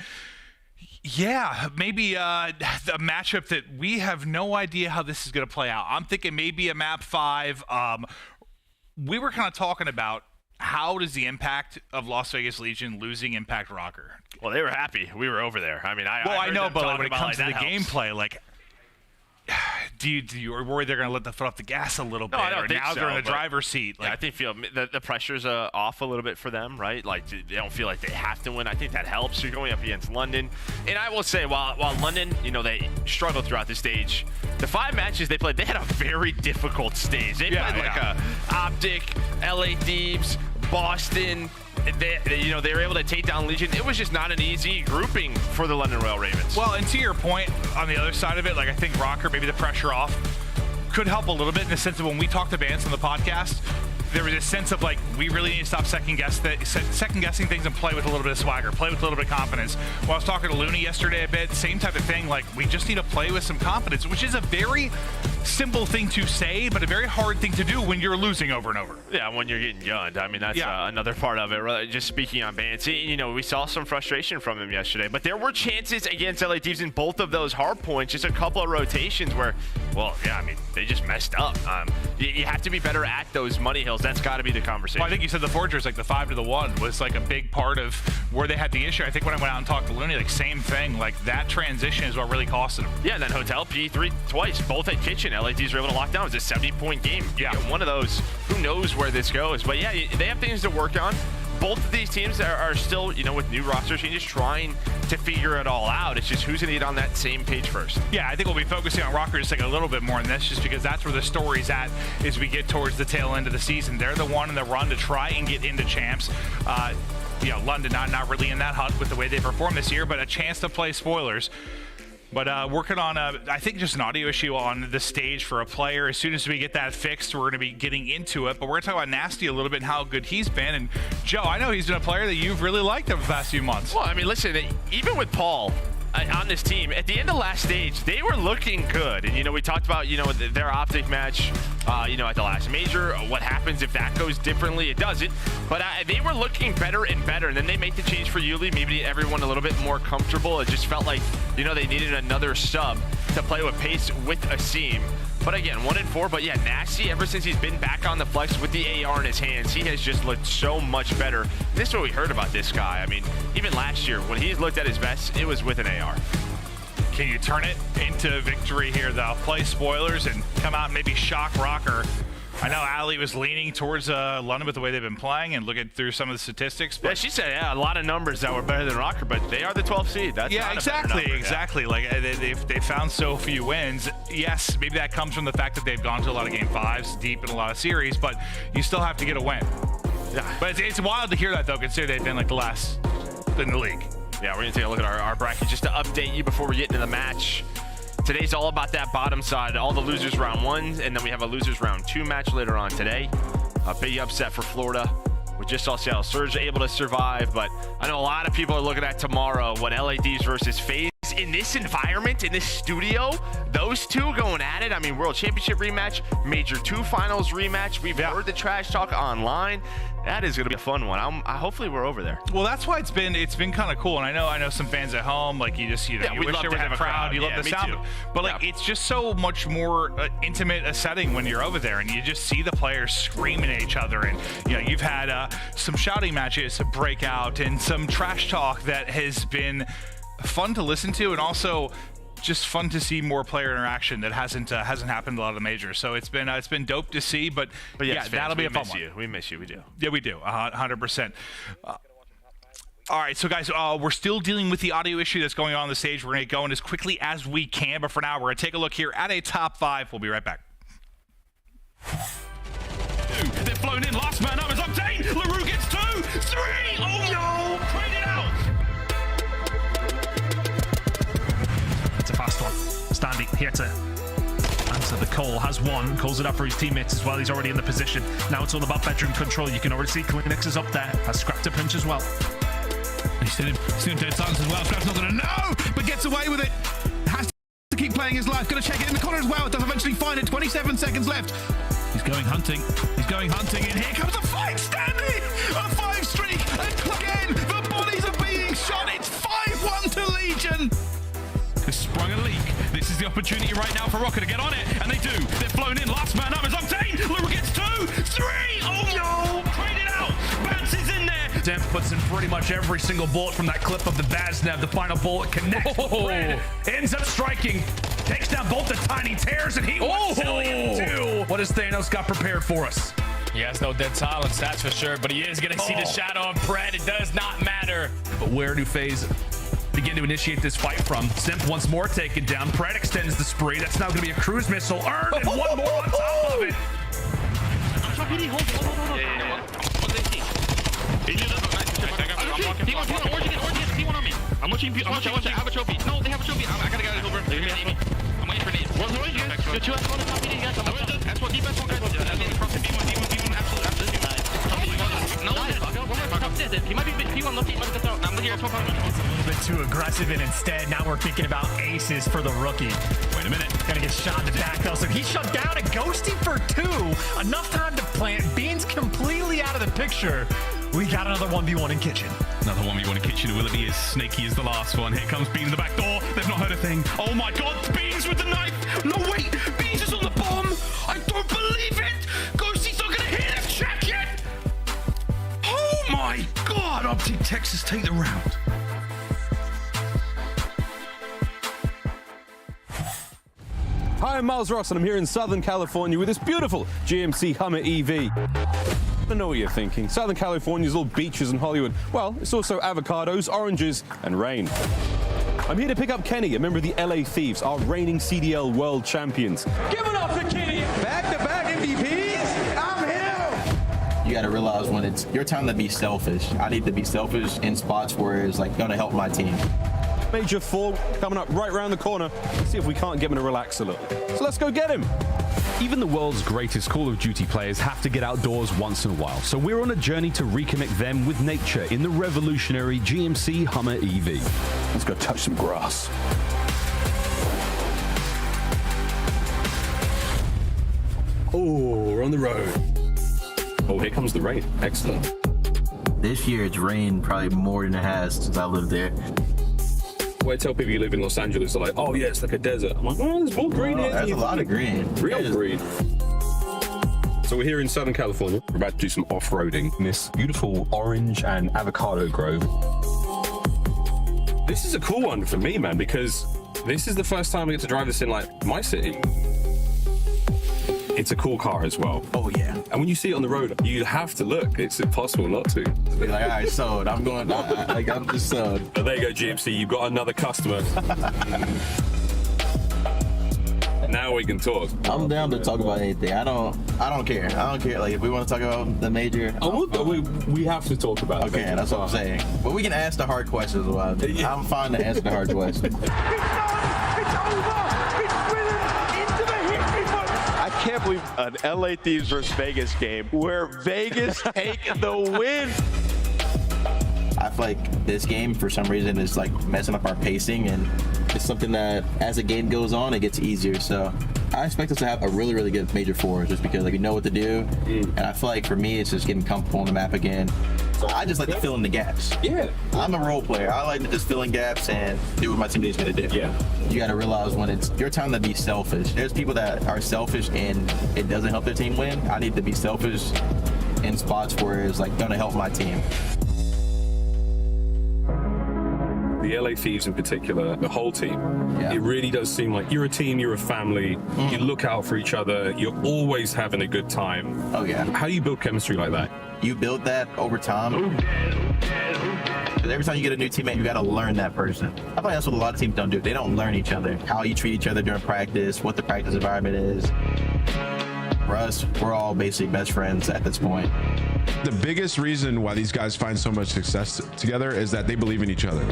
maybe a matchup that we have no idea how this is going to play out. I'm thinking maybe a map 5. We were kind of talking about how does the impact of Las Vegas Legion losing impact Røkkr? Well, they were happy. We were over there. I mean, I know, but like, when it comes to the helps. gameplay, like, do you worry they're going to let the foot off the gas a little bit? No, I don't think now so, they're in the driver's seat. Like, I think the pressure's off a little bit for them, right? Like, they don't feel like they have to win. I think that helps. You're going up against London. And I will say, while London, they struggled throughout the stage, the 5 matches they played, they had a very difficult stage. They played like a OpTic, LA Thieves, Boston. They were able to take down Legion. It was just not an easy grouping for the London Royal Ravens. Well, and to your point, on the other side of it, like, I think Røkkr, maybe the pressure off could help a little bit in the sense of when we talked to Bance on the podcast, there was a sense of like, we really need to stop second guessing things and play with a little bit of swagger, play with a little bit of confidence. When I was talking to Looney yesterday a bit, same type of thing, like, we just need to play with some confidence, which is a very simple thing to say, but a very hard thing to do when you're losing over and over. Yeah, when you're getting gunned. I mean, that's another part of it. Just speaking on Bance, we saw some frustration from him yesterday, but there were chances against LA Thieves in both of those hard points, just a couple of rotations where, they just messed up. You have to be better at those money hills. That's got to be the conversation. Well, I think you said the Forgers, like the 5 to the 1 was like a big part of where they had the issue. I think when I went out and talked to Looney, like, same thing, like that transition is what really costed them. Yeah, and then Hotel P3 twice, both at Kitchen. LA Thieves were able to lock down. It was a 70-point game. Yeah, one of those. Who knows where this goes? But yeah, they have things to work on. Both of these teams are still, with new roster changes, trying to figure it all out. It's just who's going to get on that same page first. Yeah, I think we'll be focusing on Røkkr just like a little bit more in this, just because that's where the story's at as we get towards the tail end of the season. They're the one in the run to try and get into champs. London not really in that hunt with the way they performed this year, but a chance to play spoilers. But working on, I think, just an audio issue on the stage for a player. As soon as we get that fixed, we're going to be getting into it. But we're going to talk about Nastie a little bit and how good he's been. And, Joe, I know he's been a player that you've really liked over the past few months. Well, I mean, listen, even with Paul on this team, at the end of last stage, they were looking good. And, we talked about, their OpTic match, at the last major. What happens if that goes differently? It doesn't. But they were looking better and better. And then they make the change for Yuli, maybe everyone a little bit more comfortable. It just felt like, they needed another sub. to play with pace with a seam. But again, 1-4. But yeah, Nastie, ever since he's been back on the flex with the AR in his hands, he has just looked so much better. This is what we heard about this guy. I mean, even last year, when he looked at his best, it was with an AR. Can you turn it into victory here, though? Play spoilers and come out and maybe shock Røkkr. I know Ali was leaning towards London with the way they've been playing and looking through some of the statistics. But yeah, she said, a lot of numbers that were better than Røkkr, but they are the 12th seed. That's yeah, not exactly, a better number. exactly. Like they found so few wins. Yes, maybe that comes from the fact that they've gone to a lot of game 5s, deep in a lot of series, but you still have to get a win. Yeah. But it's wild to hear that, though, considering they've been like the last in the league. Yeah, we're going to take a look at our bracket just to update you before we get into the match. Today's all about that bottom side, all the losers round 1, and then we have a losers round 2 match later on today. A big upset for Florida. We just saw Seattle Surge able to survive, but I know a lot of people are looking at tomorrow when LADs versus FaZe. In this environment, in this studio, those two going at it. I mean, World Championship rematch, Major 2 Finals rematch. We've heard the trash talk online. That is going to be a fun one. Hopefully we're over there. Well, that's why it's been kind of cool. And I know some fans at home, like you wish there was a crowd. You love the sound. But like it's just so much more intimate a setting when you're over there, and you just see the players screaming at each other. And you've had some shouting matches break out and some trash talk that has been fun to listen to, and also just fun to see more player interaction that hasn't happened in a lot of the majors. So it's been dope to see. But yes, yeah, that'll be a fun one. We miss you. We do. Yeah, we do. 100%. All right, so guys, we're still dealing with the audio issue that's going on the stage. We're going to get going as quickly as we can, but for now, we're going to take a look here at a top 5. We'll be right back. They've flown in. Last man up is Octane. LaRue gets 2, 3. Oh no! Trade it out. It's a fast one. Standy here to answer the call. Has one. Calls it up for his teammates as well. He's already in the position. Now it's all about bedroom control. You can already see Kleenex is up there. Has Scrapz to pinch as well. He's still in dead silence as well. Scrapz not going to know, but gets away with it. Has to keep playing his life. Going to check it in the corner as well. Does eventually find it. 27 seconds left. He's going hunting. He's going hunting. And here comes the fight. Standy! A 5 streak. And again, the bodies are being shot. It's 5-1 to Legion. Has sprung a leak. This is the opportunity right now for Røkkr to get on it, and they do. They're flown in. Last man up is Octane. LaRue gets 2, 3. Oh no! Trade it out. Bance is in there. Simp puts in pretty much every single bullet from that clip of the Baznab. The final bullet connects with Red. Ends up striking. Takes down both the tiny tears, and he wants Cellium too. What has Thanos got prepared for us? He has no dead silence, that's for sure, but he is going to see the shadow of Pred. It does not matter. But where do FaZe begin to initiate this fight from? Simp once more taken down. Pred extends the spree. That's now going to be a cruise missile earned, and one more on top of it. I'm watching. I have a trophy. No, they have a trophy. I gotta get it over. I'm waiting for nades. You're 2 S1 on top of you guys. S1 deep S1 guys. B1, absolutely. No, he might be P1 looking. I'm looking at S1. It's a little bit too aggressive, and instead now we're thinking about aces for the rookie. Wait a minute. Gonna get shot in the back though. So he shut down a Ghosty for 2. Enough time to plant. Beans completely out of the picture. We got another 1v1 in kitchen. Another 1v1 in kitchen. Will it be as snaky as the last one? Here comes Beans in the back door. They've not heard a thing. Oh my god, Beans with the knife. No, wait. Beans is on the bomb. I don't believe it. Ghosty's not going to hit him. Check it. Oh my god. OpTic Texas take the round. Hi, I'm Miles Ross, and I'm here in Southern California with this beautiful GMC Hummer EV. I know what you're thinking. Southern California's all beaches and Hollywood. Well, it's also avocados, oranges, and rain. I'm here to pick up Kenny, a member of the LA Thieves, our reigning CDL world champions. Give it up for Kenny! Back-to-back MVPs! I'm here! You gotta realize when it's your time to be selfish. I need to be selfish in spots where it's like gonna help my team. Major 4 coming up right around the corner. Let's see if we can't get him to relax a little. So let's go get him. Even the world's greatest Call of Duty players have to get outdoors once in a while, so we're on a journey to reconnect them with nature in the revolutionary GMC Hummer EV. Let's go touch some grass. Oh, we're on the road. Oh, here comes the rain. Excellent. This year it's rained probably more than it has since I lived there. When I tell people you live in Los Angeles, they're like, oh yeah, it's like a desert. I'm like, oh, there's more green here. There's a lot of green. Real green. So we're here in Southern California. We're about to do some off-roading in this beautiful orange and avocado grove. This is a cool one for me, man, because this is the first time I get to drive this in like my city. It's a cool car as well. Oh yeah. And when you see it on the road, you have to look. It's impossible not to. Be like, all right, sold. I'm going. Like I'm just sold. Oh, there you go, GMC. You've got another customer. Now we can talk. I'm down to talk about anything. I don't care. I don't care. Like if we want to talk about the major, we have to talk about. Okay, that's what I'm saying. But we can ask the hard questions. I'm fine to answer the hard questions. I can't believe an LA Thieves versus Vegas game where Vegas take the win. I feel like this game, for some reason, is like messing up our pacing, and it's something that as the game goes on, it gets easier. So I expect us to have a really, really good Major 4, just because like we know what to do. And I feel like for me, it's just getting comfortable on the map again. So I just like to fill in the gaps. Yeah. I'm a role player. I like to just fill in gaps and do what my teammate's gonna do. Yeah. You gotta realize when it's your time to be selfish. There's people that are selfish and it doesn't help their team win. I need to be selfish in spots where it's like gonna help my team. The LA Thieves in particular, the whole team, it really does seem like you're a team, you're a family, you look out for each other, you're always having a good time. Oh yeah. How do you build chemistry like that? You build that over time. Because every time you get a new teammate, you got to learn that person. I feel like that's what a lot of teams don't do. They don't learn each other. How you treat each other during practice, what the practice environment is. For us, we're all basically best friends at this point. The biggest reason why these guys find so much success together is that they believe in each other.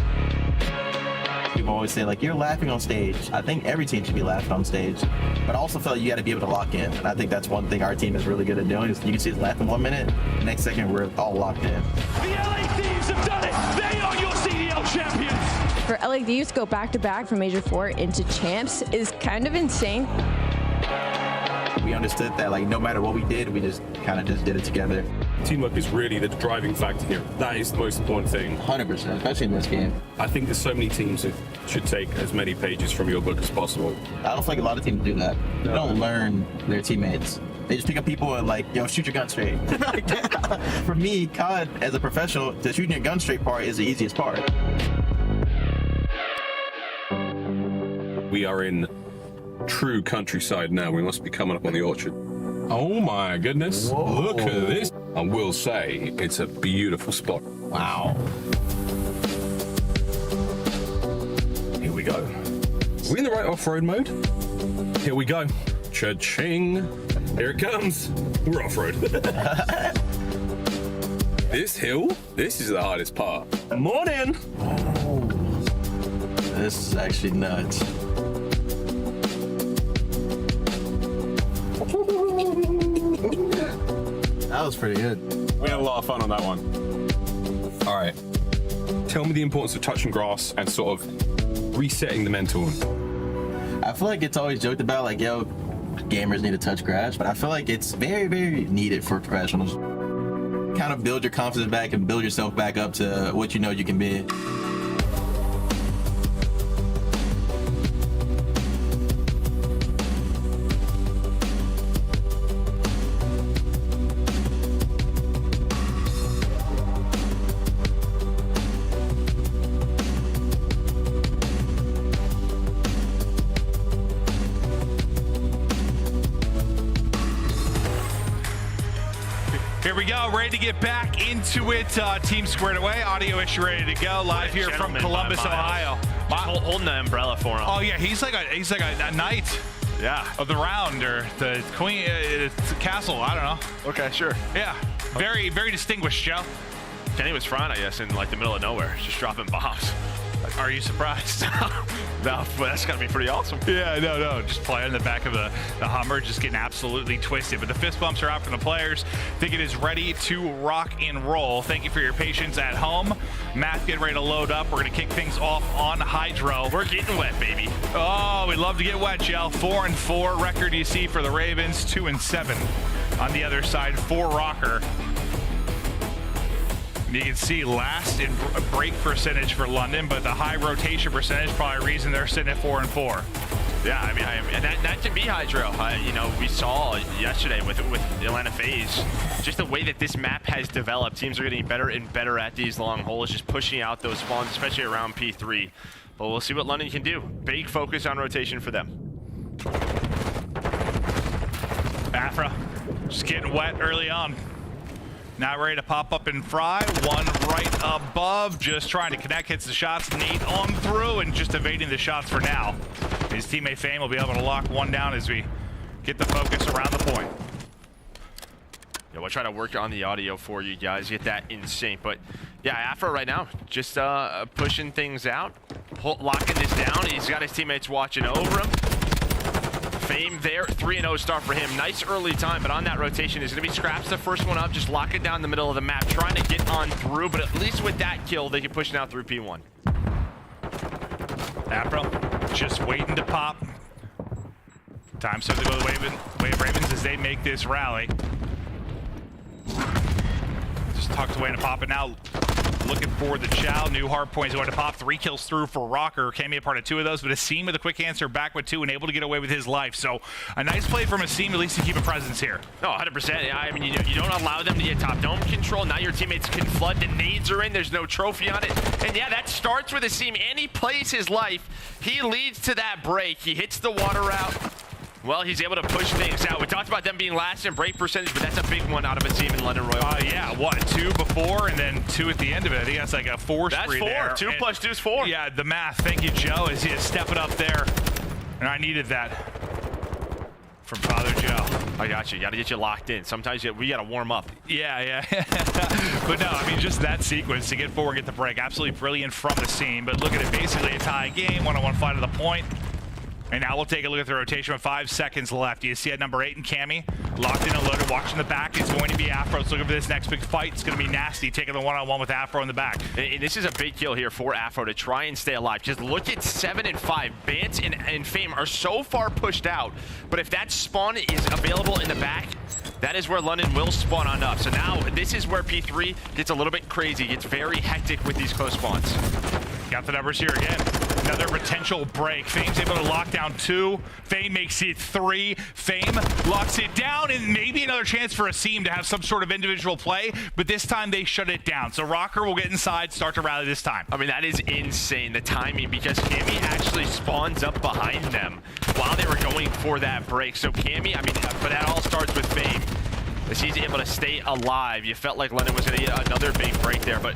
People always say, like, you're laughing on stage. I think every team should be laughing on stage. But I also feel like you got to be able to lock in. And I think that's one thing our team is really good at doing. Is you can see us laughing 1 minute, next second we're all locked in. The LA Thieves have done it. They are your CDL champions. For LA Thieves to go back-to-back from Major 4 into champs is kind of insane. We understood that, like, no matter what we did, we just kind of just did it together. Teamwork is really the driving factor here. That is the most important thing. 100%, especially in this game. I think there's so many teams that should take as many pages from your book as possible. I don't think a lot of teams do that. They don't learn their teammates. They just pick up people and like, yo, shoot your gun straight. For me, COD, as a professional, the shooting your gun straight part is the easiest part. We are in true countryside now. We must be coming up on the orchard. Oh my goodness. Whoa. Look at this. I will say it's a beautiful spot. Wow. Here we go. Are we in the right off-road mode? Here we go. Cha-ching. Here it comes. We're off-road. This hill, this is the hardest part. Morning. Oh. This is actually nuts. That was pretty good. We had a lot of fun on that one. All right. Tell me the importance of touching grass and sort of resetting the mental. I feel like it's always joked about, like, yo, gamers need to touch grass, but I feel like it's very, very needed for professionals. Kind of build your confidence back and build yourself back up to what you know you can be. Here we go, ready to get back into it. Team squared away, audio issue ready to go. Live here from Columbus, Ohio. Holding the umbrella for him. Oh yeah, he's like a knight. Yeah. Of the round or the queen, castle. I don't know. Okay, sure. Yeah. Very, very distinguished, Joe. Kenny was frying, I guess, in like the middle of nowhere, just dropping bombs. Are you surprised? No, but that's gotta be pretty awesome. Yeah, no. Just playing in the back of the Hummer, just getting absolutely twisted. But the fist bumps are out from the players. I think it is ready to rock and roll. Thank you for your patience at home. Matt, get ready to load up. We're gonna kick things off on HyDra. We're getting wet, baby. Oh, we love to get wet, Joe. 4-4 record you see for the Ravens. 2-7 on the other side for Røkkr. You can see last in break percentage for London, but the high rotation percentage probably a reason they're sitting at 4-4. Yeah, I mean, and that can be HyDra. You know, we saw yesterday with Atlanta FaZe, just the way that this map has developed. Teams are getting better and better at these long holes, just pushing out those spawns, especially around P3. But we'll see what London can do. Big focus on rotation for them. Afro, just getting wet early on. Now ready to pop up and fry. One right above, just trying to connect, hits the shots. Nate on through and just evading the shots for now. His teammate FaZe will be able to lock one down as we get the focus around the point. Yeah, we'll try to work on the audio for you guys, get that in sync. But yeah, Afro right now, just pushing things out, locking this down. He's got his teammates watching over him. Fame there, 3-0 start for him. Nice early time, but on that rotation is going to be Scrapz, the first one up. Just lock it down in the middle of the map, trying to get on through, but at least with that kill, they can push now through P1. Afro just waiting to pop. Time starts to go the way of Ravens as they make this rally. Just tucked away to pop it now. Looking for the chow. New hard points going to pop. 3 kills through for Røkkr. Cammy a part of 2 of those, but aBeZy with a quick answer back with 2 and able to get away with his life. So a nice play from aBeZy, at least to keep a presence here. No, 100%. I mean, you don't allow them to get top dome control. Now your teammates can flood. The nades are in. There's no trophy on it. And yeah, that starts with aBeZy, and he plays his life. He leads to that break. He hits the water route. Well, he's able to push things out. We talked about them being last in break percentage, but that's a big one out of a team in London Royal. Yeah, what, 2 before and then 2 at the end of it. I think that's like a 4 spree there. That's 4. 2 plus 2 is 4. Yeah, the math. Thank you, Joe, as he is stepping up there. And I needed that from Father Joe. I got you. Got to get you locked in. Sometimes we got to warm up. Yeah. But no, I mean, just that sequence to get forward and get the break. Absolutely brilliant from the scene. But look at it, basically a tie game, 1-on-1 fight to the point. And now we'll take a look at the rotation with 5 seconds left. You see at number 8 and Cammy, locked in and loaded, watching the back. It's going to be Afro. Let's look for this next big fight. It's going to be Nastie taking the 1-on-1 with Afro in the back. And this is a big kill here for Afro to try and stay alive. Just look at 7 and 5. Bance and Fame are so far pushed out. But if that spawn is available in the back, that is where London will spawn on up. So now this is where P3 gets a little bit crazy, gets very hectic with these close spawns. Got the numbers here again. Another potential break. Fame's able to lock down 2. Fame makes it 3. Fame locks it down, and maybe another chance for aBeZy to have some sort of individual play, but this time they shut it down. So Røkkr will get inside, start to rally this time. I mean, that is insane, the timing, because Cammy actually spawns up behind them while they were going for that break. So Cammy, I mean, but that all starts with Fame. As he's able to stay alive. You felt like London was going to get another big break there, but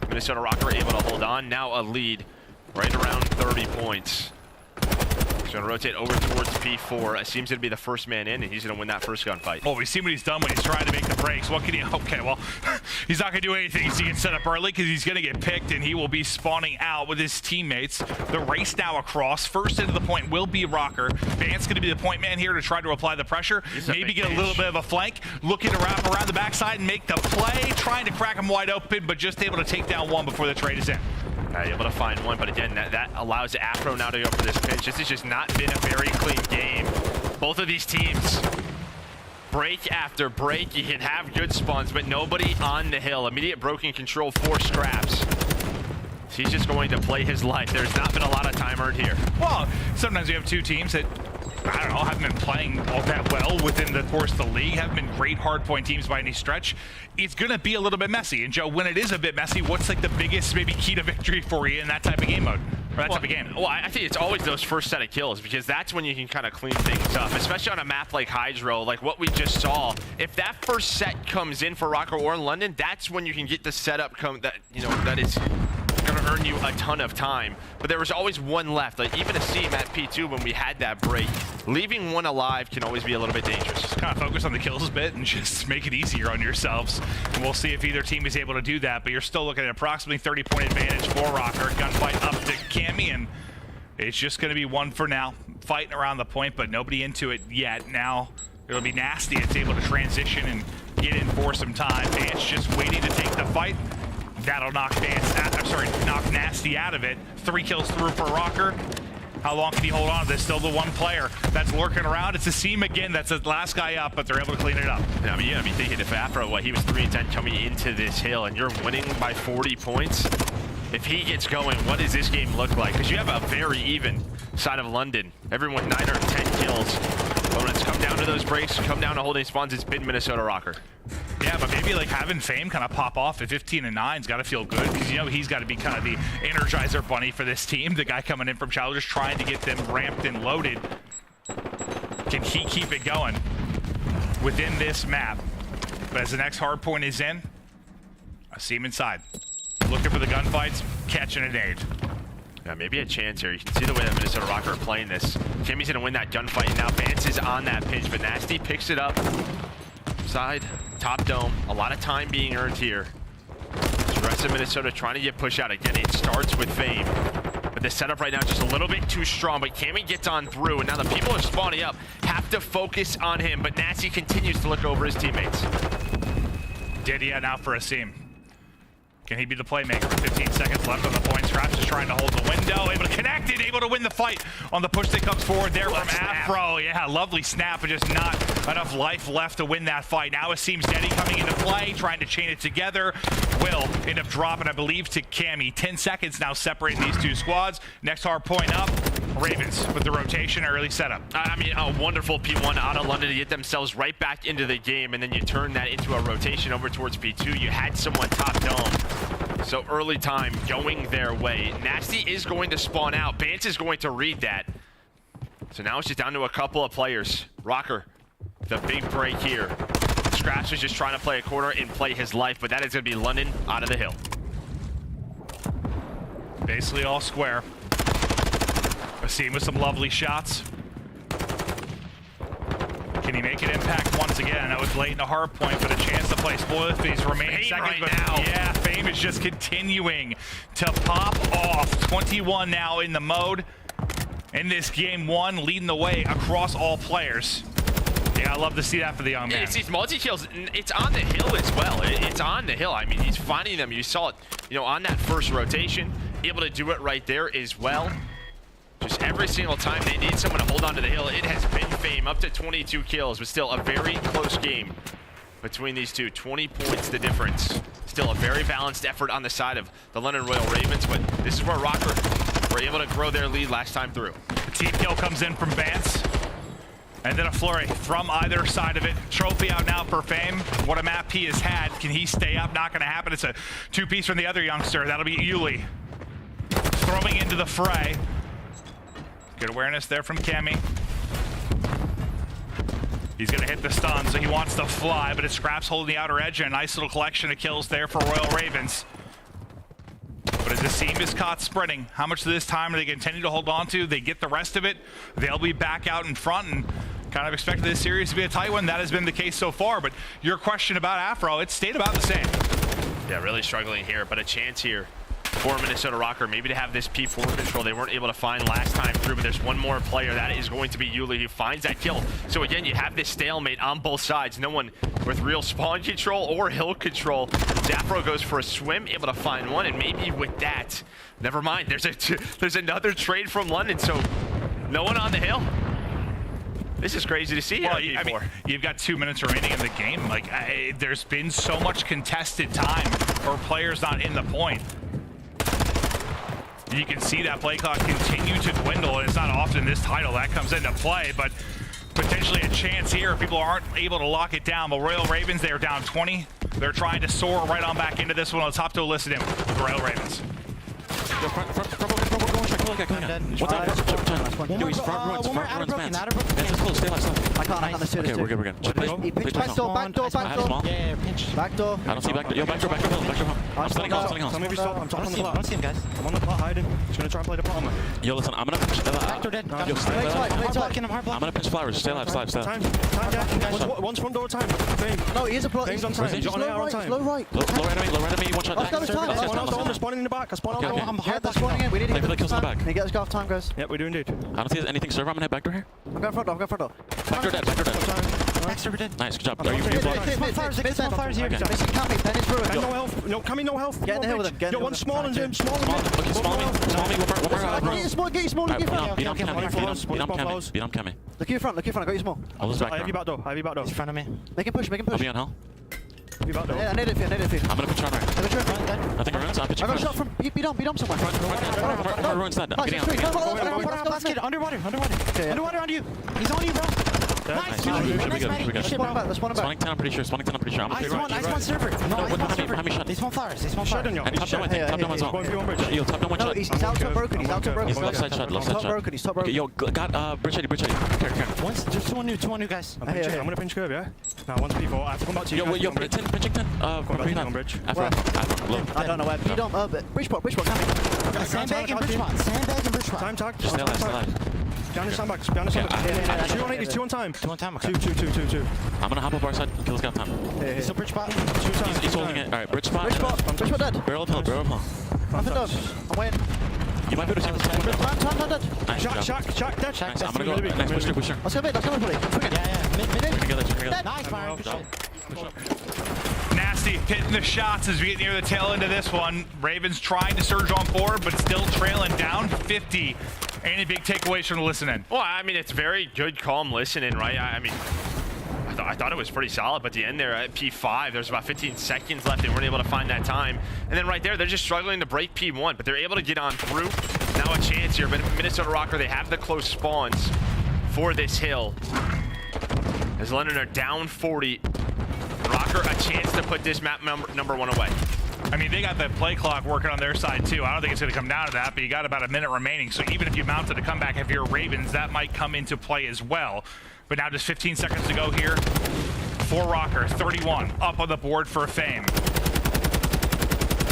Minnesota Røkkr able to hold on. Now a lead right around 30 points. He's going to rotate over towards P4. Seems to be the first man in, and he's going to win that first gunfight. Well, we've seen what he's done when he's trying to make the breaks. What can he... Okay, well, he's not going to do anything. He gets set up early because he's going to get picked, and he will be spawning out with his teammates. The race now across. First into the point will be Røkkr. Bance going to be the point man here to try to apply the pressure. Maybe get a little bit of a flank. Looking to wrap around the backside and make the play. Trying to crack him wide open, but just able to take down 1 before the trade is in. Able to find 1, but again, that allows Afro now to go for this pinch. This has just not been a very clean game. Both of these teams, break after break, you can have good spawns, but nobody on the hill. Immediate broken control for Scrapz. He's just going to play his life. There's not been a lot of time earned here. Well, sometimes you have 2 teams that, I don't know, haven't been playing all that well within the course of the league, haven't been great hardpoint teams by any stretch. It's going to be a little bit messy. And Joe, when it is a bit messy, what's like the biggest maybe key to victory for you in that type of game mode? Or that type of game? Well, I think it's always those first set of kills, because that's when you can kind of clean things up, especially on a map like HyDra, like what we just saw. If that first set comes in for Røkkr or London, that's when you can get the setup that is going to earn you a ton of time. But there was always 1 left. Like even aBeZy at P2 when we had that break, leaving 1 alive can always be a little bit dangerous. Just kind of focus on the kills a bit and just make it easier on yourselves. And we'll see if either team is able to do that. But you're still looking at approximately 30-point advantage for Røkkr. Gunfight up to Cammy, and it's just going to be 1 for now. Fighting around the point, but nobody into it yet. Now it'll be Nastie that's able to transition and get in for some time. Bance just waiting to take the fight. That'll knock knock Nastie out of it. 3 kills through for Røkkr. How long can he hold on? There's still the one player that's lurking around. It's a Seam again. That's the last guy up, but they're able to clean it up. I mean, yeah, thinking if Afro, he was 3-10 coming into this hill, and you're winning by 40 points. If he gets going, what does this game look like? Because you have a very even side of London. Everyone 9 or 10 kills. But when it's come down to those breaks, come down to holding spawns, it's been Minnesota Røkkr. Yeah, but maybe like having Fame kind of pop off at 15 and 9's got to feel good, because you know he's got to be kind of the energizer bunny for this team. The guy coming in from Challengers trying to get them ramped and loaded. Can he keep it going within this map? But as the next hard point is in, I see him inside. Looking for the gunfights, catching a nade. Yeah, maybe a chance here. You can see the way that Minnesota Røkkr are playing this. Cammy's gonna win that gunfight, and now Bance is on that pinch, but Nastie picks it up. Side, top dome, a lot of time being earned here. The rest of Minnesota trying to get push out. Again, it starts with Fame, but the setup right now is just a little bit too strong, but Cammy gets on through, and now the people are spawning up. Have to focus on him, but Nastie continues to look over his teammates. Didier now for a Seam. Can he be the playmaker with 15 seconds left on the point? Scrapz is trying to hold the window, able to connect it, able to win the fight on the push that comes forward there from Afro. Yeah, lovely snap, but just not enough life left to win that fight. Now it seems Steady coming into play, trying to chain it together. Will end up dropping, I believe, to Cammy. 10 seconds now separating these two squads. Next hard point up. Ravens with the rotation, early setup. I mean, a wonderful P1 out of London to get themselves right back into the game, and then you turn that into a rotation over towards P2. You had someone top dome. So early time going their way. Nastie is going to spawn out. Bance is going to read that. So now it's just down to a couple of players. Røkkr, the big break here. Scrapz is just trying to play a corner and play his life, but that is going to be London out of the hill. Basically all square. Seeing with some lovely shots. Can he make an impact once again? I know it's late in the hard point, but a chance to play spoiler for these remaining seconds. Right now. Yeah, Fame is just continuing to pop off. 21 now in the mode. In this game one, leading the way across all players. Yeah, I love to see that for the young man. It's these multi-kills. It's on the hill as well. It's on the hill. I mean, he's finding them. You saw it, on that first rotation. Able to do it right there as well. Just every single time they need someone to hold on to the hill, it has been Fame, up to 22 kills, but still a very close game between these two. 20 points the difference. Still a very balanced effort on the side of the London Royal Ravens, but this is where Røkkr were able to grow their lead last time through. The team kill comes in from Bance, and then a flurry from either side of it. Trophy out now for Fame. What a map he has had. Can he stay up? Not going to happen. It's a two-piece from the other youngster. That'll be Uli. Throwing into the fray. Good awareness there from Cammy. He's going to hit the stun, so he wants to fly, but it's Scrapz holding the outer edge, and a nice little collection of kills there for Royal Ravens. But as the Seam is caught sprinting, how much of this time are they going to continue to hold on to? They get the rest of it. They'll be back out in front, and kind of expected this series to be a tight one. That has been the case so far, but your question about Afro, it stayed about the same. Yeah, really struggling here, but a chance here for Minnesota Røkkr, maybe to have this P4 control they weren't able to find last time through, but there's one more player. That is going to be Uli, who finds that kill. So again, you have this stalemate on both sides. No one with real spawn control or hill control. Afro goes for a swim, able to find one, and maybe with that, never mind. There's another trade from London, so no one on the hill. This is crazy to see. Well, I mean, you've got 2 minutes remaining in the game. Like, there's been so much contested time for players not in the point. You can see that play clock continue to dwindle, and it's not often this title that comes into play, but potentially a chance here if people aren't able to lock it down. But Royal Ravens, they're down 20. They're trying to soar right on back into this one. Let's hop to listen in with the Royal Ravens. What's up? Dude, he's front runs, Bance. Bance is close, stay alive, I can't, there's two. Okay, we're good. He pinched back door. Yeah, pinch. Back door. I don't see back door. Yo, back door. I'm stunning house. Tell me if you stop. I'm on the plot. I don't see him, guys. I'm on the plot hiding. Just gonna try and play the plot. Yo, listen, I'm gonna pinch. Back door dead. Yo, stay alive. I'm gonna pinch flowers. Stay alive. Time, guys. One's front door time. No, he is a plot. He's on time. He's on time. Low right. Low enemy. One shot. I'm spawning in the back. I'm hard. That's spawning in. We need to get the kills in the back. Can you get us off time, guys? Yep, we do indeed. I don't see anything server. I'm gonna head back door here. I'm going front door. Back door dead. Nice, good job. Are you Small fires here. Missing Cammy, Ben is ruined. No health. No, Cammy, no health. Get in the hill with him. Get one small and him. Small. Okay, small me. One more. Get your small. Get your small. Get your Beat on Cammy. Look at your front. I got your small. I'll lose back. I have you back door. He's in front of me. Make him push. I'll be on hell. Yeah, I need it for you. I'm gonna put Charm right. I think Ruin's on. I got a shot from beat on somewhere. Ruin's dead. Getting out. Underwater on you. He's on you, bro. Nice. Should be good. Spawning 10, I'm pretty sure. I'm Nice one, server. How many shots? They spawn flowers. And top down, I think. Top down one's on. Yo, top down one shot. He's out to broken. He's left side shot. Top broken. Okay, yo, got bridge ready. Care. There's two on you guys. I'm gonna pinch curve, yeah? No, one's P4. I have to come back to you. Yo, pinching 10. on bridge. Afro, low. I don't know where. Bridgeport coming. Sandbag and Bridgeport. Time tag. Just stay alive. Behind the sandbags. Two on 8, it's 2 on time. 2 on time. Two. I'm gonna hop up our side. Kill this guy on time. He's still Bridgeport. He's holding it. Alright, Bridgeport dead. Barrel of hill. Nothing done. I'm waiting. You might be able to see the Time dead. Nice. Shack dead. Nice. I'm gonna go. Nice, push her. Let's go mid, buddy. We're together. Nice, fire. Nastie hitting the shots as we get near the tail end of this one. Ravens trying to surge on forward, but still trailing down 50. Any big takeaways from the listening? Well, I mean, it's very good, calm listening, right? I mean, I thought it was pretty solid, but the end there at P5, there's about 15 seconds left. They weren't able to find that time. And then right there, they're just struggling to break P1, but they're able to get on through. Now a chance here, but Minnesota Røkkr, they have the close spawns for this hill. As London are down 40. Røkkr, a chance to put this map number 1 away. I mean, they got the play clock working on their side, too. I don't think it's going to come down to that, but you got about a minute remaining. So even if you mounted a comeback, if you're Ravens, that might come into play as well. But now just 15 seconds to go here for Røkkr. 31 up on the board for Fame.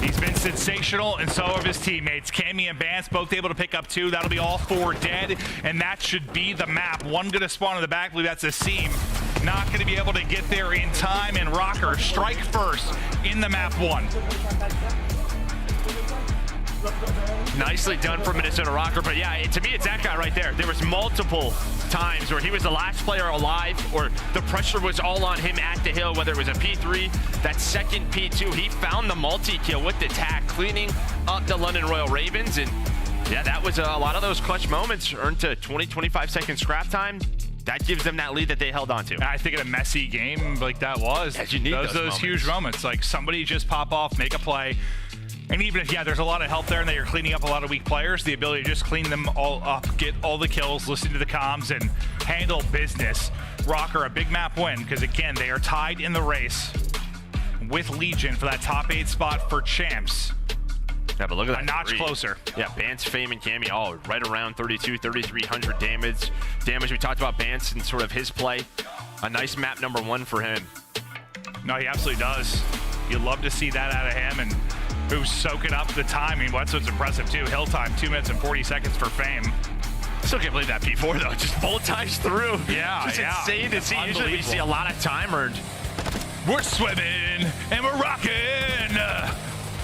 He's been sensational, and so have his teammates. Cammy and Bance both able to pick up 2. That'll be all 4 dead, and that should be the map. One going to spawn in the back. I believe that's a seam. Not going to be able to get there in time, and Røkkr strike first in the map 1. Nicely done for Minnesota Røkkr, but yeah, to me, it's that guy right there. There was multiple times where he was the last player alive, or the pressure was all on him at the hill, whether it was a P3, that second P2. He found the multi-kill with the tack, cleaning up the London Royal Ravens, and yeah, that was a lot of those clutch moments earned to 20-25 second scrap time. That gives them that lead that they held on to. I think in a messy game like that was, yes, you need those huge moments. Like somebody just pop off, make a play. And even if, yeah, there's a lot of help there and that you're cleaning up a lot of weak players, the ability to just clean them all up, get all the kills, listen to the comms, and handle business. Røkkr, a big map win, because again, they are tied in the race with Legion for that top 8 spot for champs. Yeah, but look at that. A notch closer. Yeah, Bance, Fame, and Cammy all right around 3,300 damage. We talked about Bance and sort of his play. A nice map number 1 for him. No, he absolutely does. You'd love to see that out of him, and who's soaking up the time. I mean, that's what's impressive too. Hill time, 2 minutes and 40 seconds for Fame. Still can't believe that P4 though. Just bolt ties through. Yeah, just insane to see. Usually we see a lot of time earned. We're swimming and we're rocking.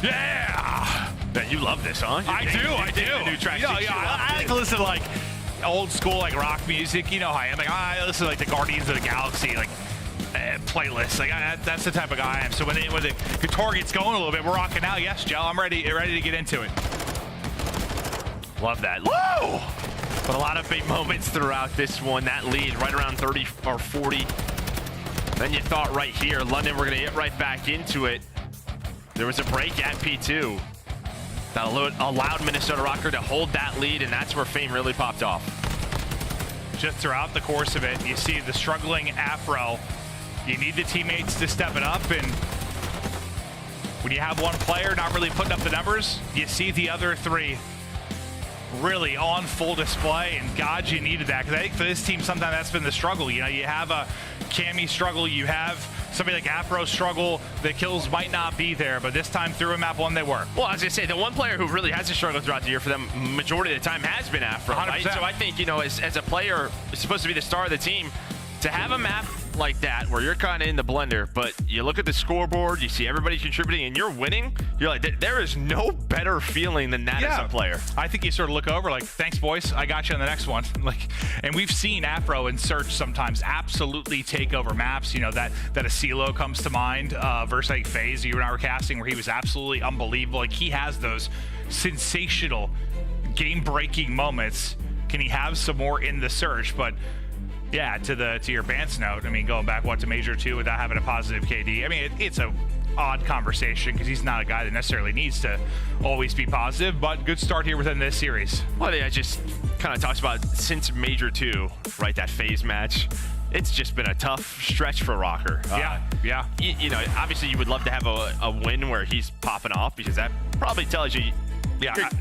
Yeah. Man, you love this, huh? I do. The new track. I like to listen to like old school like rock music. You know how I am. Like I listen to like the Guardians of the Galaxy like playlists. Like that's the type of guy I am. So when the guitar gets going a little bit, we're rocking out. Yes, Joe, I'm ready to get into it. Love that. Whoa! But a lot of big moments throughout this one. That lead right around 30 or 40. Then you thought right here, London, we're gonna get right back into it. There was a break at P2 that allowed Minnesota Røkkr to hold that lead, and that's where Fame really popped off. Just throughout the course of it, you see the struggling Afro. You need the teammates to step it up, and when you have one player not really putting up the numbers, you see the other 3 really on full display, and God, you needed that, because I think for this team, sometimes that's been the struggle. You know, you have a Cammy struggle, you have somebody like Afro struggle, the kills might not be there, but this time through a map 1, they were. Well, as I say, the one player who really has a struggle throughout the year for them, majority of the time, has been Afro, right? So I think, you know, as a player, it's supposed to be the star of the team, to have a map like that where you're kind of in the blender, but you look at the scoreboard, you see everybody contributing, and you're winning, you're like, there is no better feeling than that as a player. I think you sort of look over like, thanks, boys. I got you on the next one. Like, and we've seen Afro and Search sometimes absolutely take over maps. You know, that Asilo comes to mind versus like FaZe you and I were casting where he was absolutely unbelievable. Like, he has those sensational game-breaking moments. Can he have some more in the Search? But yeah, to your Bance note, I mean, going back to Major 2 without having a positive KD, I mean, it's a odd conversation because he's not a guy that necessarily needs to always be positive, but good start here within this series. Well, I just kind of talks about since Major 2, right, that FaZe match, it's just been a tough stretch for Røkkr. Yeah. You know, obviously you would love to have a win where he's popping off because that probably tells you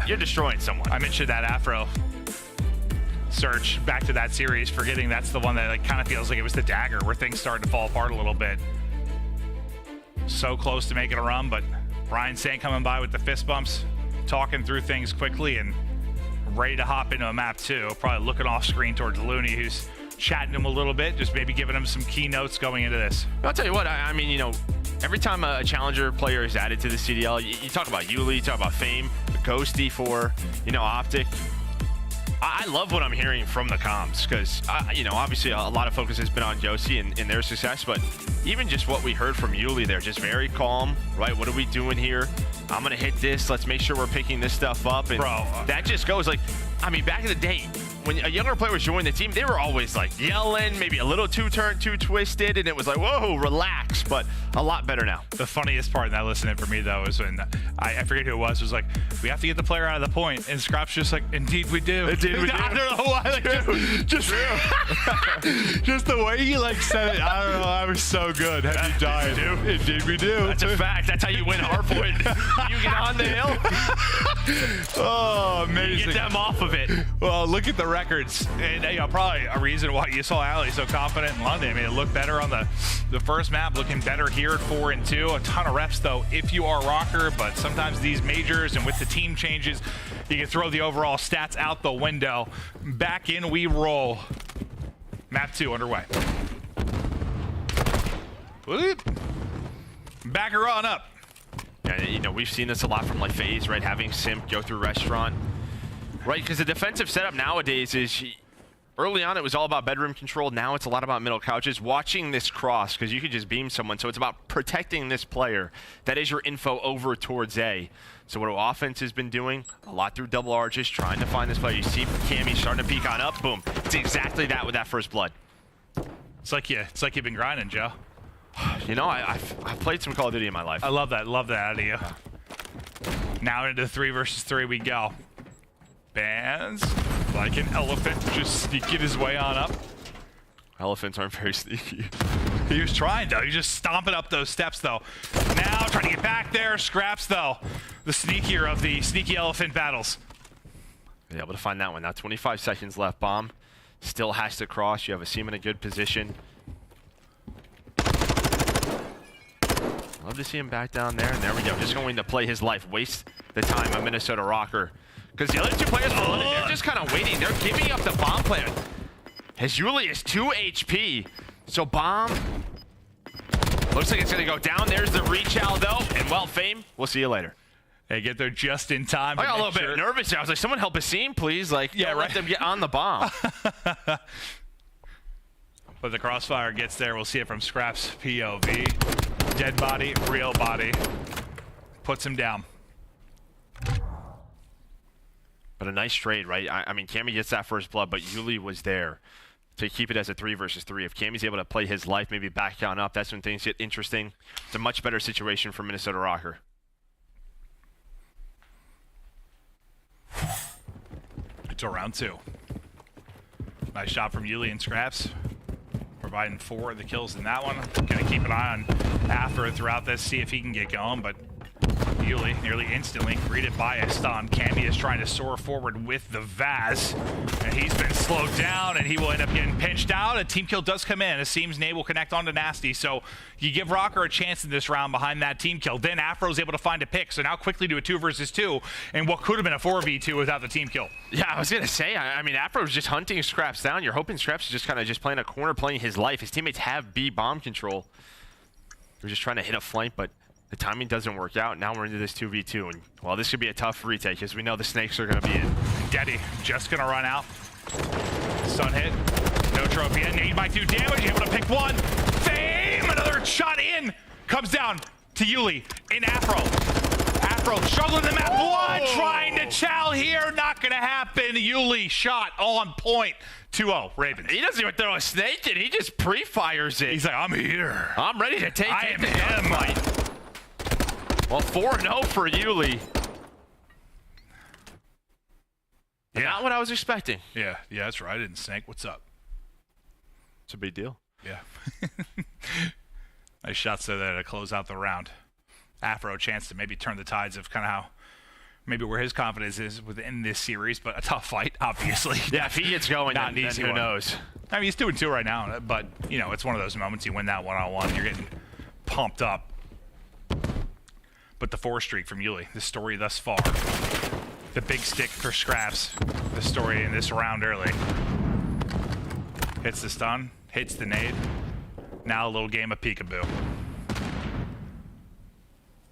you're destroying someone. I mentioned that Afro Search back to that series, forgetting that's the one that like kind of feels like it was the dagger where things started to fall apart a little bit. So close to making a run, but Brian Saint coming by with the fist bumps, talking through things quickly and ready to hop into a map too. Probably looking off screen towards Looney, who's chatting him a little bit, just maybe giving him some keynotes going into this. I'll tell you what, I mean, you know, every time a challenger player is added to the CDL, you talk about Yuli, you talk about Fame, Ghosty for, you know, OpTic. I love what I'm hearing from the comms because, you know, obviously a lot of focus has been on Ghosty and their success, but even just what we heard from Yuli there, just very calm, right? What are we doing here? I'm going to hit this. Let's make sure we're picking this stuff up. And that just goes like, I mean, back in the day, when a younger player was joining the team, they were always like yelling, maybe a little too twisted, and it was like, whoa, relax, but a lot better now. The funniest part in that listening for me, though, is when I forget who it was like, we have to get the player out of the point, and Scrapz just like, indeed we do. Indeed we do. I don't know why. Like, just the way he like said it, I don't know, I was so good. Have you died? Indeed we do. That's a fact. That's how you win hardpoint. You get on the hill. Oh, amazing. You get them off of it. Well, look at the records, and you know, probably a reason why you saw Ali so confident in London. I mean, it looked better on the first map, looking better here at 4-2. A ton of reps though if you are Røkkr, but sometimes these majors and with the team changes, you can throw the overall stats out the window. Back in we roll. Map 2 underway. Whoop. Back her on up. Yeah, you know, we've seen this a lot from like FaZe, right? Having Simp go through restaurant. Right, because the defensive setup nowadays is, early on it was all about bedroom control. Now it's a lot about middle couches. Watching this cross, because you could just beam someone. So it's about protecting this player. That is your info over towards A. So what offense has been doing, a lot through double arches, trying to find this player. You see Cammy starting to peek on up, boom. It's exactly that with that first blood. It's like you've been grinding, Joe. You know, I've played some Call of Duty in my life. I love that out of you. Now into 3 versus 3 we go. Bance, like an elephant, just sneaking his way on up. Elephants aren't very sneaky. He was trying, though. He's just stomping up those steps, though. Now trying to get back there. Scrapz, though, the sneakier of the sneaky elephant battles. Be able to find that one. Now 25 seconds left. Bomb still has to cross. You have aBeZy in a good position. Love to see him back down there. And there we go. Just going to play his life. Waste the time of Minnesota Røkkr. Because the other two players for London, they're just kind of waiting. They're giving up the bomb player. His Yuli is 2 HP. So bomb looks like it's going to go down. There's the reach out, though. And well, Fame, we'll see you later. They get there just in time. I got a little bit nervous there. I was like, someone help aBeZy, please. Like, yeah, let them get on the bomb. But the crossfire gets there. We'll see it from Scrapz POV. Dead body, real body. Puts him down. But a nice trade, right? I mean, Cammy gets that first blood, but Yuli was there to keep it as a 3 versus 3. If Cammy's able to play his life, maybe back down up, that's when things get interesting. It's a much better situation for Minnesota Røkkr. It's a round 2. Nice shot from Yuli and Scrapz, providing 4 of the kills in that one. Gonna keep an eye on Afro throughout this, see if he can get going, but Yuli nearly instantly greeted by a stun. Cammy is trying to soar forward with the Vaz, and he's been slowed down, and he will end up getting pinched out. A team kill does come in. It seems Nate will connect onto Nastie, so you give Røkkr a chance in this round behind that team kill. Then Afro's able to find a pick, so now quickly to a 2 versus 2, and what could have been a 4v2 without the team kill. Yeah, I was gonna say, I mean, Afro's just hunting Scrapz down. You're hoping Scrapz is just kind of just playing a corner, playing his life. His teammates have B bomb control. They're just trying to hit a flank, but the timing doesn't work out. Now we're into this 2v2, and well, this could be a tough retake because we know the snakes are gonna be in. Daddy just gonna run out. Stun hit. No trophy yet. Nade might do damage. Able to pick one. Fame! Another shot in. Comes down to Yuli in Afro. Afro struggling the map. One trying to chow here. Not gonna happen. Yuli shot on point. 2-0 Ravens. He doesn't even throw a snake in. He just pre-fires it. He's like, I'm here. I'm ready to take I am the gunfight. Well, 4-0 for Yuli. Yeah. Not what I was expecting. Yeah, that's right. I didn't snake. What's up? It's a big deal. Yeah. Nice shots there to close out the round. Afro a chance to maybe turn the tides of kind of how maybe where his confidence is within this series, but a tough fight, obviously. Yeah, if he gets going, not then easy who one. knows? I mean, he's 2-2 right now, but, you know, it's one of those moments you win that one-on-one, you're getting pumped up. But the 4 streak from Yuli, the story thus far. The big stick for Scrapz, the story in this round early. Hits the stun, hits the nade. Now a little game of peekaboo.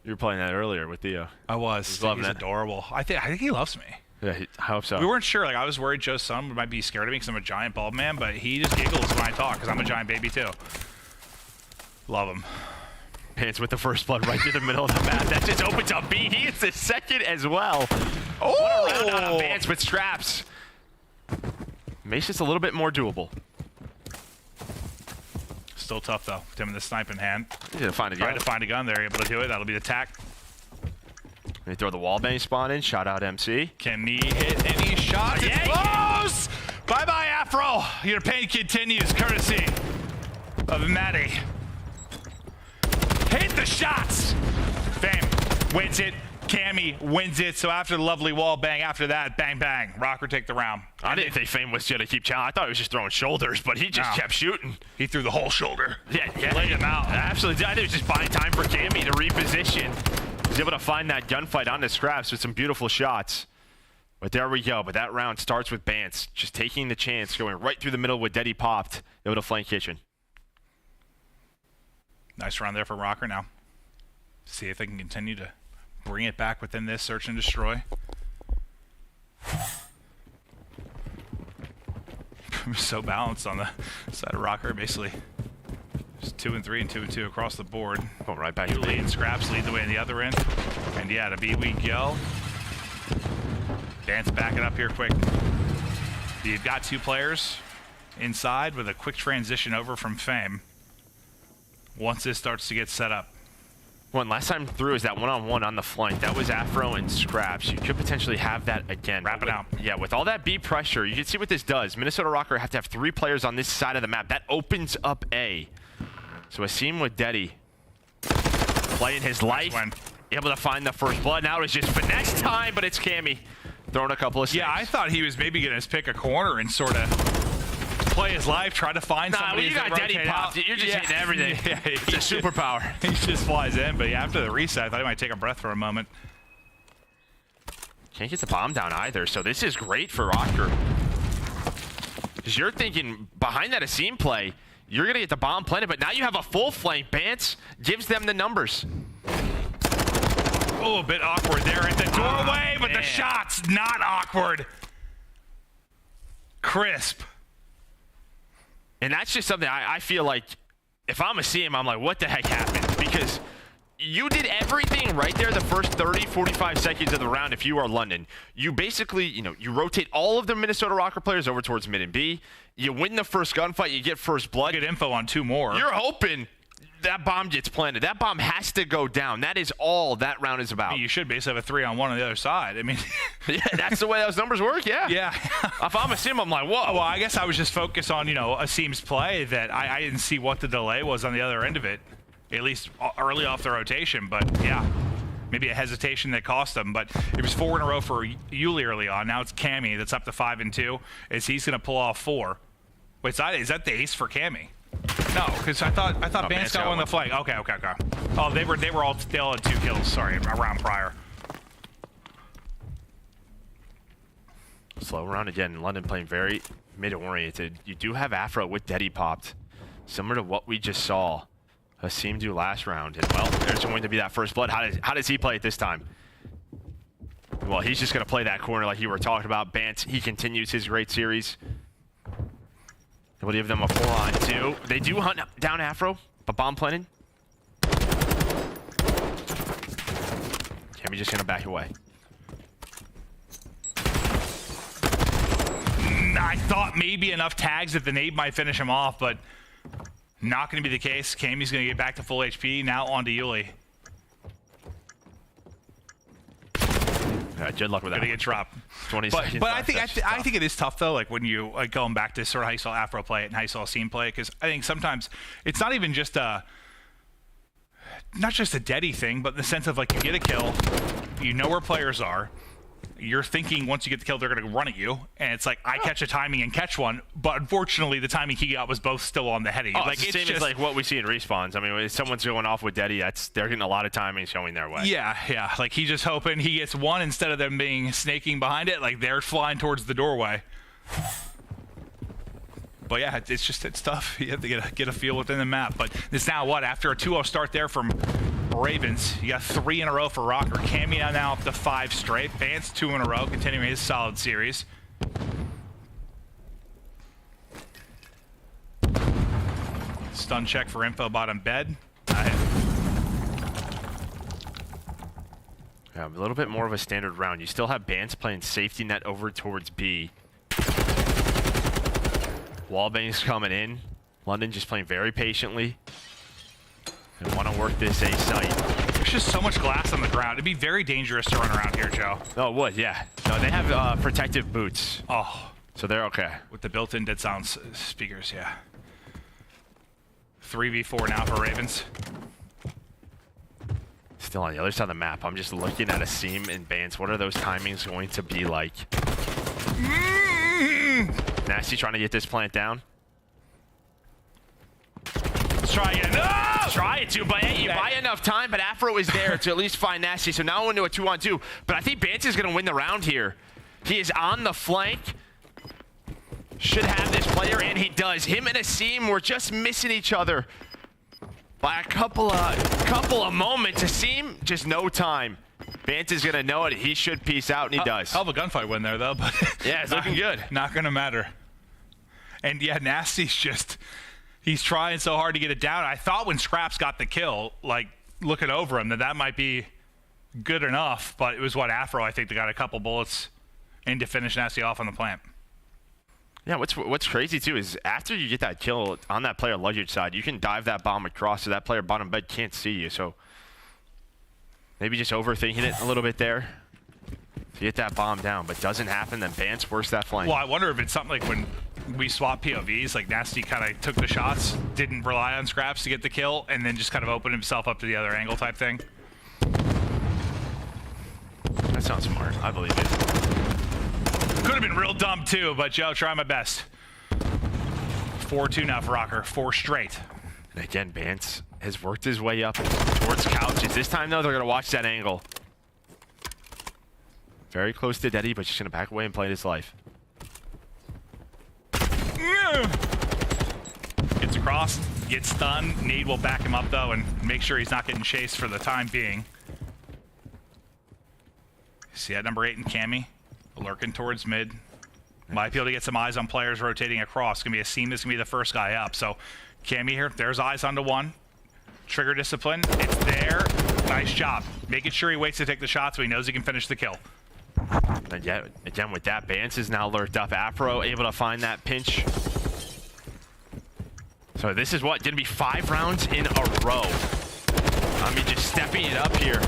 You were playing that earlier with Theo. I was. He's loving it. Adorable. I think he loves me. Yeah, I hope so. We weren't sure. Like, I was worried Joe's son might be scared of me because I'm a giant bald man, but he just giggles when I talk because I'm a giant baby too. Love him. Bance with the first blood right through the middle of the map. That just opens up B. He is the second as well. Oh! What a round out of Bance with Scrapz. Makes this a little bit more doable. Still tough though. With him in the snipe in hand. He's gonna find a gun. Tried to find a gun. They're able to do it. That'll be the tack. They throw the wallbang spawn in. Shout out MC. Can he hit any shots? It's close! Bye-bye, Afro. Your pain continues, courtesy of Maddie. Hit the shots! Fame wins it. Cammy wins it. So after the lovely wall bang, after that, bang, bang. Røkkr take the round. I didn't think Fame was going to keep challenging. I thought he was just throwing shoulders, but he just kept shooting. He threw the whole shoulder. Yeah. Laid him out. Absolutely. I think it was just buying time for Cammy to reposition. He's able to find that gunfight on the Scrapz with some beautiful shots. But there we go. But that round starts with Bance just taking the chance, going right through the middle with Deddy popped, able to flank Kitchen. Nice round there for Røkkr now. See if they can continue to bring it back within this search and destroy. So balanced on the side of Røkkr, basically. Just 2 and 3 and 2 and 2 across the board. Going right back to to lead and Scrapz lead the way in the other end. And yeah, to B we go. Bance back it up here quick. You've got 2 players inside with a quick transition over from Fame. Once this starts to get set up. One last time through is that one-on-one on the flank. That was Afro and Scrapz. You could potentially have that again. Wrap it out. Yeah, with all that B pressure, you can see what this does. Minnesota Røkkr have to have 3 players on this side of the map. That opens up A. So Asim with Deddy playing his life, able to find the first blood. Now it's just finesse time, but it's Cammy throwing a couple of snakes. Yeah, I thought he was maybe going to pick a corner and sort of play his life, try to find somebody. When you got Deddy popped, you're just hitting everything. Yeah, it's a superpower. He just flies in, but yeah, after the reset, I thought he might take a breath for a moment. Can't get the bomb down either, so this is great for Røkkr. Because you're thinking behind that Asim play, you're going to get the bomb planted, but now you have a full flank. Bance gives them the numbers. Oh, a bit awkward there at the doorway, but the shot's not awkward. Crisp. And that's just something I feel like if I'm Asim, I'm like, what the heck happened? Because you did everything right there the first 30, 45 seconds of the round if you are London. You basically, you rotate all of the Minnesota Røkkr players over towards mid and B. You win the first gunfight, you get first blood. Get info on 2 more. You're hoping that bomb gets planted. That bomb has to go down. That is all that round is about. I mean, you should basically have a 3-on-1 on the other side. I mean, yeah, that's the way those numbers work, yeah. Yeah. If I'm Asim, I'm like, whoa. Well, I guess I was just focused on, Asim's play that I didn't see what the delay was on the other end of it, at least early off the rotation. But, yeah, maybe a hesitation that cost them, but it was 4 in a row for Yuli early on. Now it's Cammy that's up to 5 and 2, as he's going to pull off 4. Wait, is that the ace for Cammy? No, because I thought Bance got one on the flank. Okay. Oh, they all had 2 kills. Sorry, a round prior. Slow round again. London playing very mid-oriented. You do have Afro with Deddy popped, similar to what we just saw Hasim do last round. And well, there's going to be that first blood. How does he play it this time? Well, he's just going to play that corner like you were talking about. Bance, he continues his great series. We'll give them a 4-on-2. They do hunt down Afro, but bomb planted. Cammy just going to back away. I thought maybe enough tags that the nade might finish him off, but not going to be the case. Cammy's going to get back to full HP. Now on to Yuli. Good luck with that. Gonna get dropped. 20 seconds. But I think it is tough though. Like when you going back to sort of how you saw Afro play it and how you saw Hasim play it, because I think sometimes it's not even just not just a Deddy thing, but in the sense of like you get a kill, you know where players are. You're thinking once you get the kill, they're going to run at you. And it's like, I catch a timing and catch one. But unfortunately, the timing he got was both still on the heady. Oh, like, it's the same as like what we see in respawns. I mean, when someone's going off with Deddy, they're getting a lot of timing showing their way. Yeah. Like, he's just hoping he gets one instead of them being snaking behind it. Like, they're flying towards the doorway. But yeah, it's tough. You have to get a feel within the map. But it's now what? After a 2-0 start there from Ravens, you got 3 in a row for Røkkr. Cammy now up to 5 straight. Bance 2 in a row, continuing his solid series. Stun check for info bottom bed. Yeah, a little bit more of a standard round. You still have Bance playing safety net over towards B. Wallbang's coming in. London just playing very patiently. They want to work this A site. There's just so much glass on the ground. It'd be very dangerous to run around here, Joe. Oh, it would, yeah. No, they have protective boots. Oh. So they're okay. With the built-in dead sound speakers, yeah. 3v4 now for Ravens. Still on the other side of the map. I'm just looking at Hasim and Bance. What are those timings going to be like? Nastie trying to get this plant down. Let's try again. No! Try it to, but hey, you buy enough time, but Afro is there to at least find Nastie. So now into a 2-on-2. But I think Bance is going to win the round here. He is on the flank. Should have this player, and he does. Him and Hasim were just missing each other by a couple of moments. Hasim, just no time. Bance is going to know it. He should peace out, and he does. Hell of a gunfight win there, though. But yeah, it's looking good. Not going to matter. And yeah, Nastie's just... He's trying so hard to get it down. I thought when Scrapz got the kill, like, looking over him, that might be good enough. But it was Afro, I think, that got a couple bullets in to finish Nastie off on the plant. Yeah, what's crazy, too, is after you get that kill on that player luggage side, you can dive that bomb across so that player bottom bed can't see you. So maybe just overthinking it a little bit there to get that bomb down. But doesn't happen, then Bance works that flank. Well, I wonder if it's something like when we swap POVs, like Nastie kind of took the shots, didn't rely on Scrapz to get the kill, and then just kind of opened himself up to the other angle type thing. That sounds smart. I believe it. Could have been real dumb too, but Joe, try my best. 4-2 now for Røkkr, 4 straight. And again, Bance has worked his way up towards couches. This time, though, they're going to watch that angle. Very close to Deddy, but just going to back away and play his life. Gets across, gets stunned. Nade will back him up, though, and make sure he's not getting chased for the time being. See that number 8 in Cammy? Lurking towards mid. Might be able to get some eyes on players rotating across. It's going to be Hasim that's going to be the first guy up. So Cammy here, there's eyes onto one. Trigger discipline, it's there. Nice job. Making sure he waits to take the shot so he knows he can finish the kill. And yet, again, with that, Bance is now lurked up. Afro able to find that pinch. So this is what? Going to be 5 rounds in a row. I mean, just stepping it up here.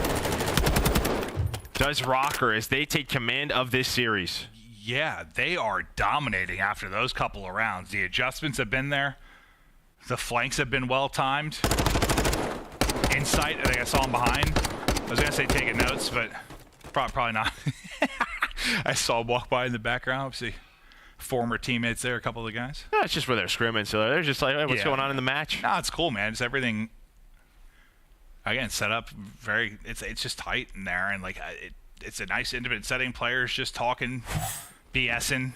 Does Røkkr as they take command of this series. Yeah, they are dominating after those couple of rounds. The adjustments have been there. The flanks have been well timed. Insight, I think I saw him behind. was gonna say taking notes, but probably not. I saw him walk by in the background. Obviously, former teammates there, a couple of the guys. Yeah, it's just where they're scrimming, so they're just like, hey, what's going on in the match? No, it's cool, man. It's everything. Again, set up very. It's just tight in there, and like it's a nice intimate setting. Players just talking, BSing.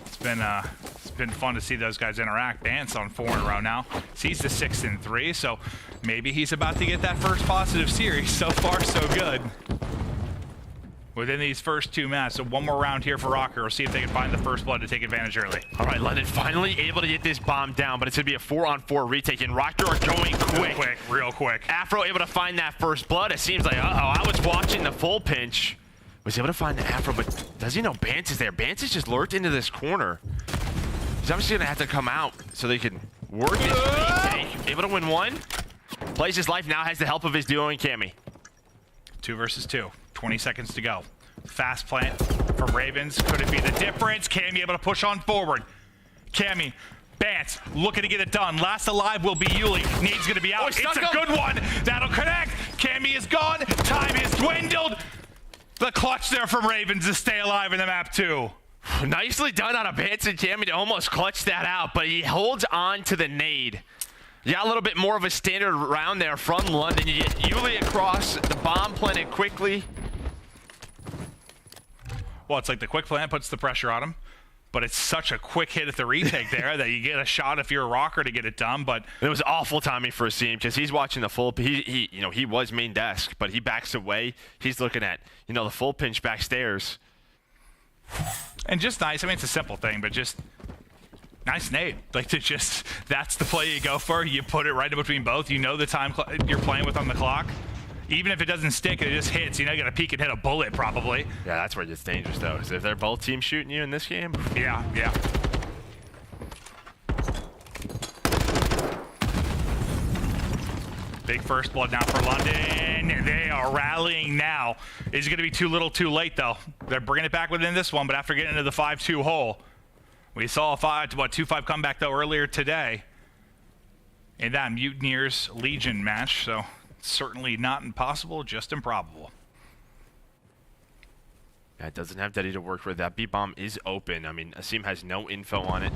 It's been fun to see those guys interact. Bance on 4 in a row now. He's the 6th in 3, so maybe he's about to get that first positive series. So far, so good. Within these first 2 matches, so one more round here for Røkkr. We'll see if they can find the first blood to take advantage early. All right, London finally able to get this bomb down, but it's gonna be a 4-on-4 retake, and Røkkr are going quick. Real quick. Afro able to find that first blood. It seems like, I was watching the full pinch. Was able to find the Afro, but does he know Bance is there? Bance is just lurked into this corner. He's obviously gonna have to come out so they can work this retake. Able to win 1. Plays his life, now has the help of his duo and Cammy. 2 versus 2. 20 seconds to go. Fast plant from Ravens. Could it be the difference? Cammy able to push on forward. Cammy, Bance looking to get it done. Last alive will be Yuli. Needs going to be out. It's a good one. That'll connect. Cammy is gone. Time is dwindled. The clutch there from Ravens to stay alive in the map too. Nicely done on a Bance and Cammy to almost clutch that out, but he holds on to the nade. You got a little bit more of a standard round there from London. You get Yuli across, the bomb planted quickly. Well, it's like the quick plant puts the pressure on him, but it's such a quick hit at the retake there that you get a shot if you're a Røkkr to get it done. But it was awful timing for Simp because he's watching the full. He was main desk, but he backs away. He's looking at the full pinch backstairs. And just nice. I mean, it's a simple thing, but just nice nade. Like that's the play you go for. You put it right in between both. You know the time you're playing with on the clock. Even if it doesn't stick, it just hits. You know, you got to peek and hit a bullet probably. Yeah, that's where it gets dangerous though. Is if they're both teams shooting you in this game. Yeah. Big first blood now for London. They are rallying now. Is it going to be too little too late though? They're bringing it back within this one, but after getting into the 5-2 hole. We saw a 2-5 comeback though earlier today in that Mutineers Legion match, so certainly not impossible, just improbable. Yeah, it doesn't have Daddy to work with. That B bomb is open. I mean, Asim has no info on it.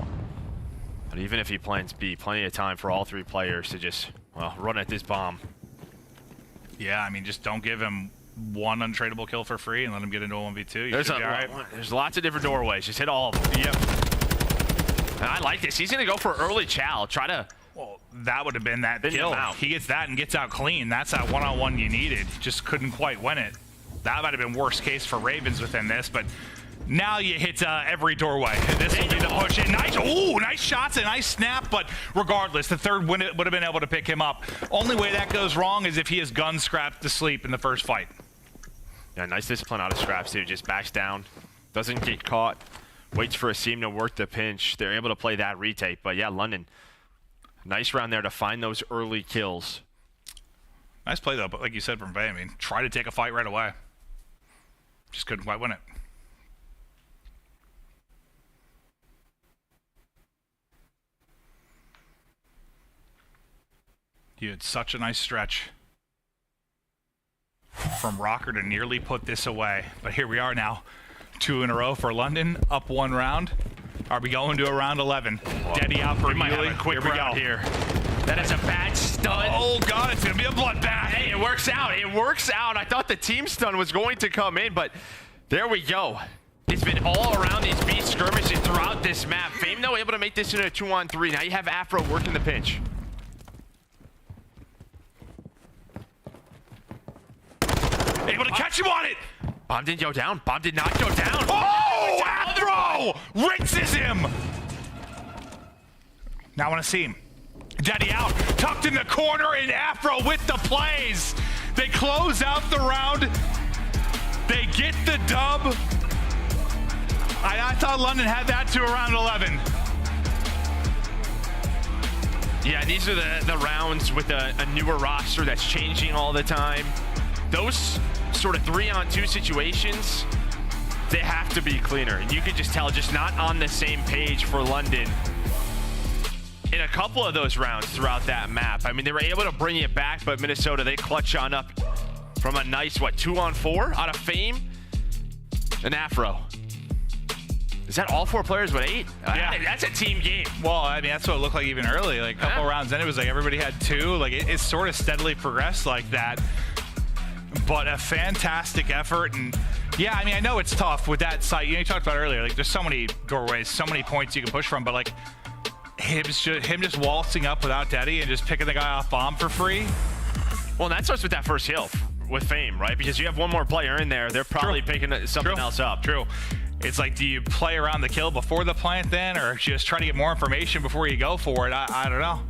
But even if he plans B, plenty of time for all 3 players to just, run at this bomb. Yeah, I mean, just don't give him one untradeable kill for free and let him get into a 1v2. There's lots of different doorways. Just hit all of them. Yep. And I like this. He's going to go for early chow. Try to... Well, that would have been that kill. He gets that and gets out clean. That's that one-on-one you needed. Just couldn't quite win it. That might have been worst case for Ravens within this, but now you hit every doorway. This will be the push in. Nice shots and nice snap, but regardless, the third would have been able to pick him up. Only way that goes wrong is if he has gun Scrapz to sleep in the first fight. Yeah, nice discipline out of Scrapz too. Just backs down, doesn't get caught, waits for Asim to work the pinch. They're able to play that retake, but yeah, London. Nice round there to find those early kills. Nice play though, but like you said from Vay, I mean, try to take a fight right away. Just couldn't quite win it. You had such a nice stretch from Røkkr to nearly put this away, but here we are now. 2 in a row for London, up 1 round. Are we going to a round 11? Daddy out for Yuli. Quick round here. That is a bad stun. Oh god, it's gonna be a bloodbath. Hey, it works out. It works out. I thought the team stun was going to come in, but there we go. It's been all around these B skirmishes throughout this map. Fame though able to make this into a 2-on-3. Now you have Afro working the pinch. Able to catch him on it. Bomb didn't go down. Bomb did not go down. Oh, Afro rinses him. Now I want to see him. Daddy out, tucked in the corner, and Afro with the plays. They close out the round. They get the dub. I thought London had that to around 11. Yeah, these are the rounds with a newer roster that's changing all the time. Those sort of 3-on-2 situations, they have to be cleaner. And you can just tell, just not on the same page for London. in a couple of those rounds throughout that map. I mean, they were able to bring it back, but Minnesota, they clutch on up from a nice, 2-on-4 out of Fame and Afro. Is that all 4 players with 8? Yeah. That's a team game. Well, I mean, that's what it looked like even early. Like a couple rounds in, it was like everybody had 2. Like it sort of steadily progressed like that. But a fantastic effort. And yeah, I mean, I know it's tough with that site. You talked about earlier, like there's so many doorways, so many points you can push from, but like him just waltzing up without Daddy and just picking the guy off bomb for free. Well, and that starts with that first kill with Fame, right? Because you have one more player in there. They're probably picking something else up. True. It's like, do you play around the kill before the plant then, or just try to get more information before you go for it? I don't know.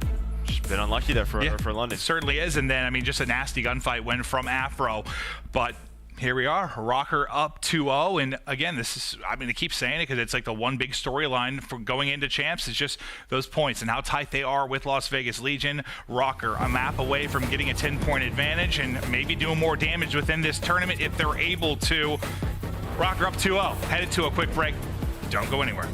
Just been unlucky there for London. It certainly is. And then, I mean, just a nasty gunfight win from Afro. But here we are, Røkkr up 2-0. And again, this is, I mean, I keep saying it because it's like the one big storyline for going into champs is just those points and how tight they are with Las Vegas Legion. Røkkr a map away from getting a 10-point advantage and maybe doing more damage within this tournament if they're able to. Røkkr up 2-0, headed to a quick break. Don't go anywhere.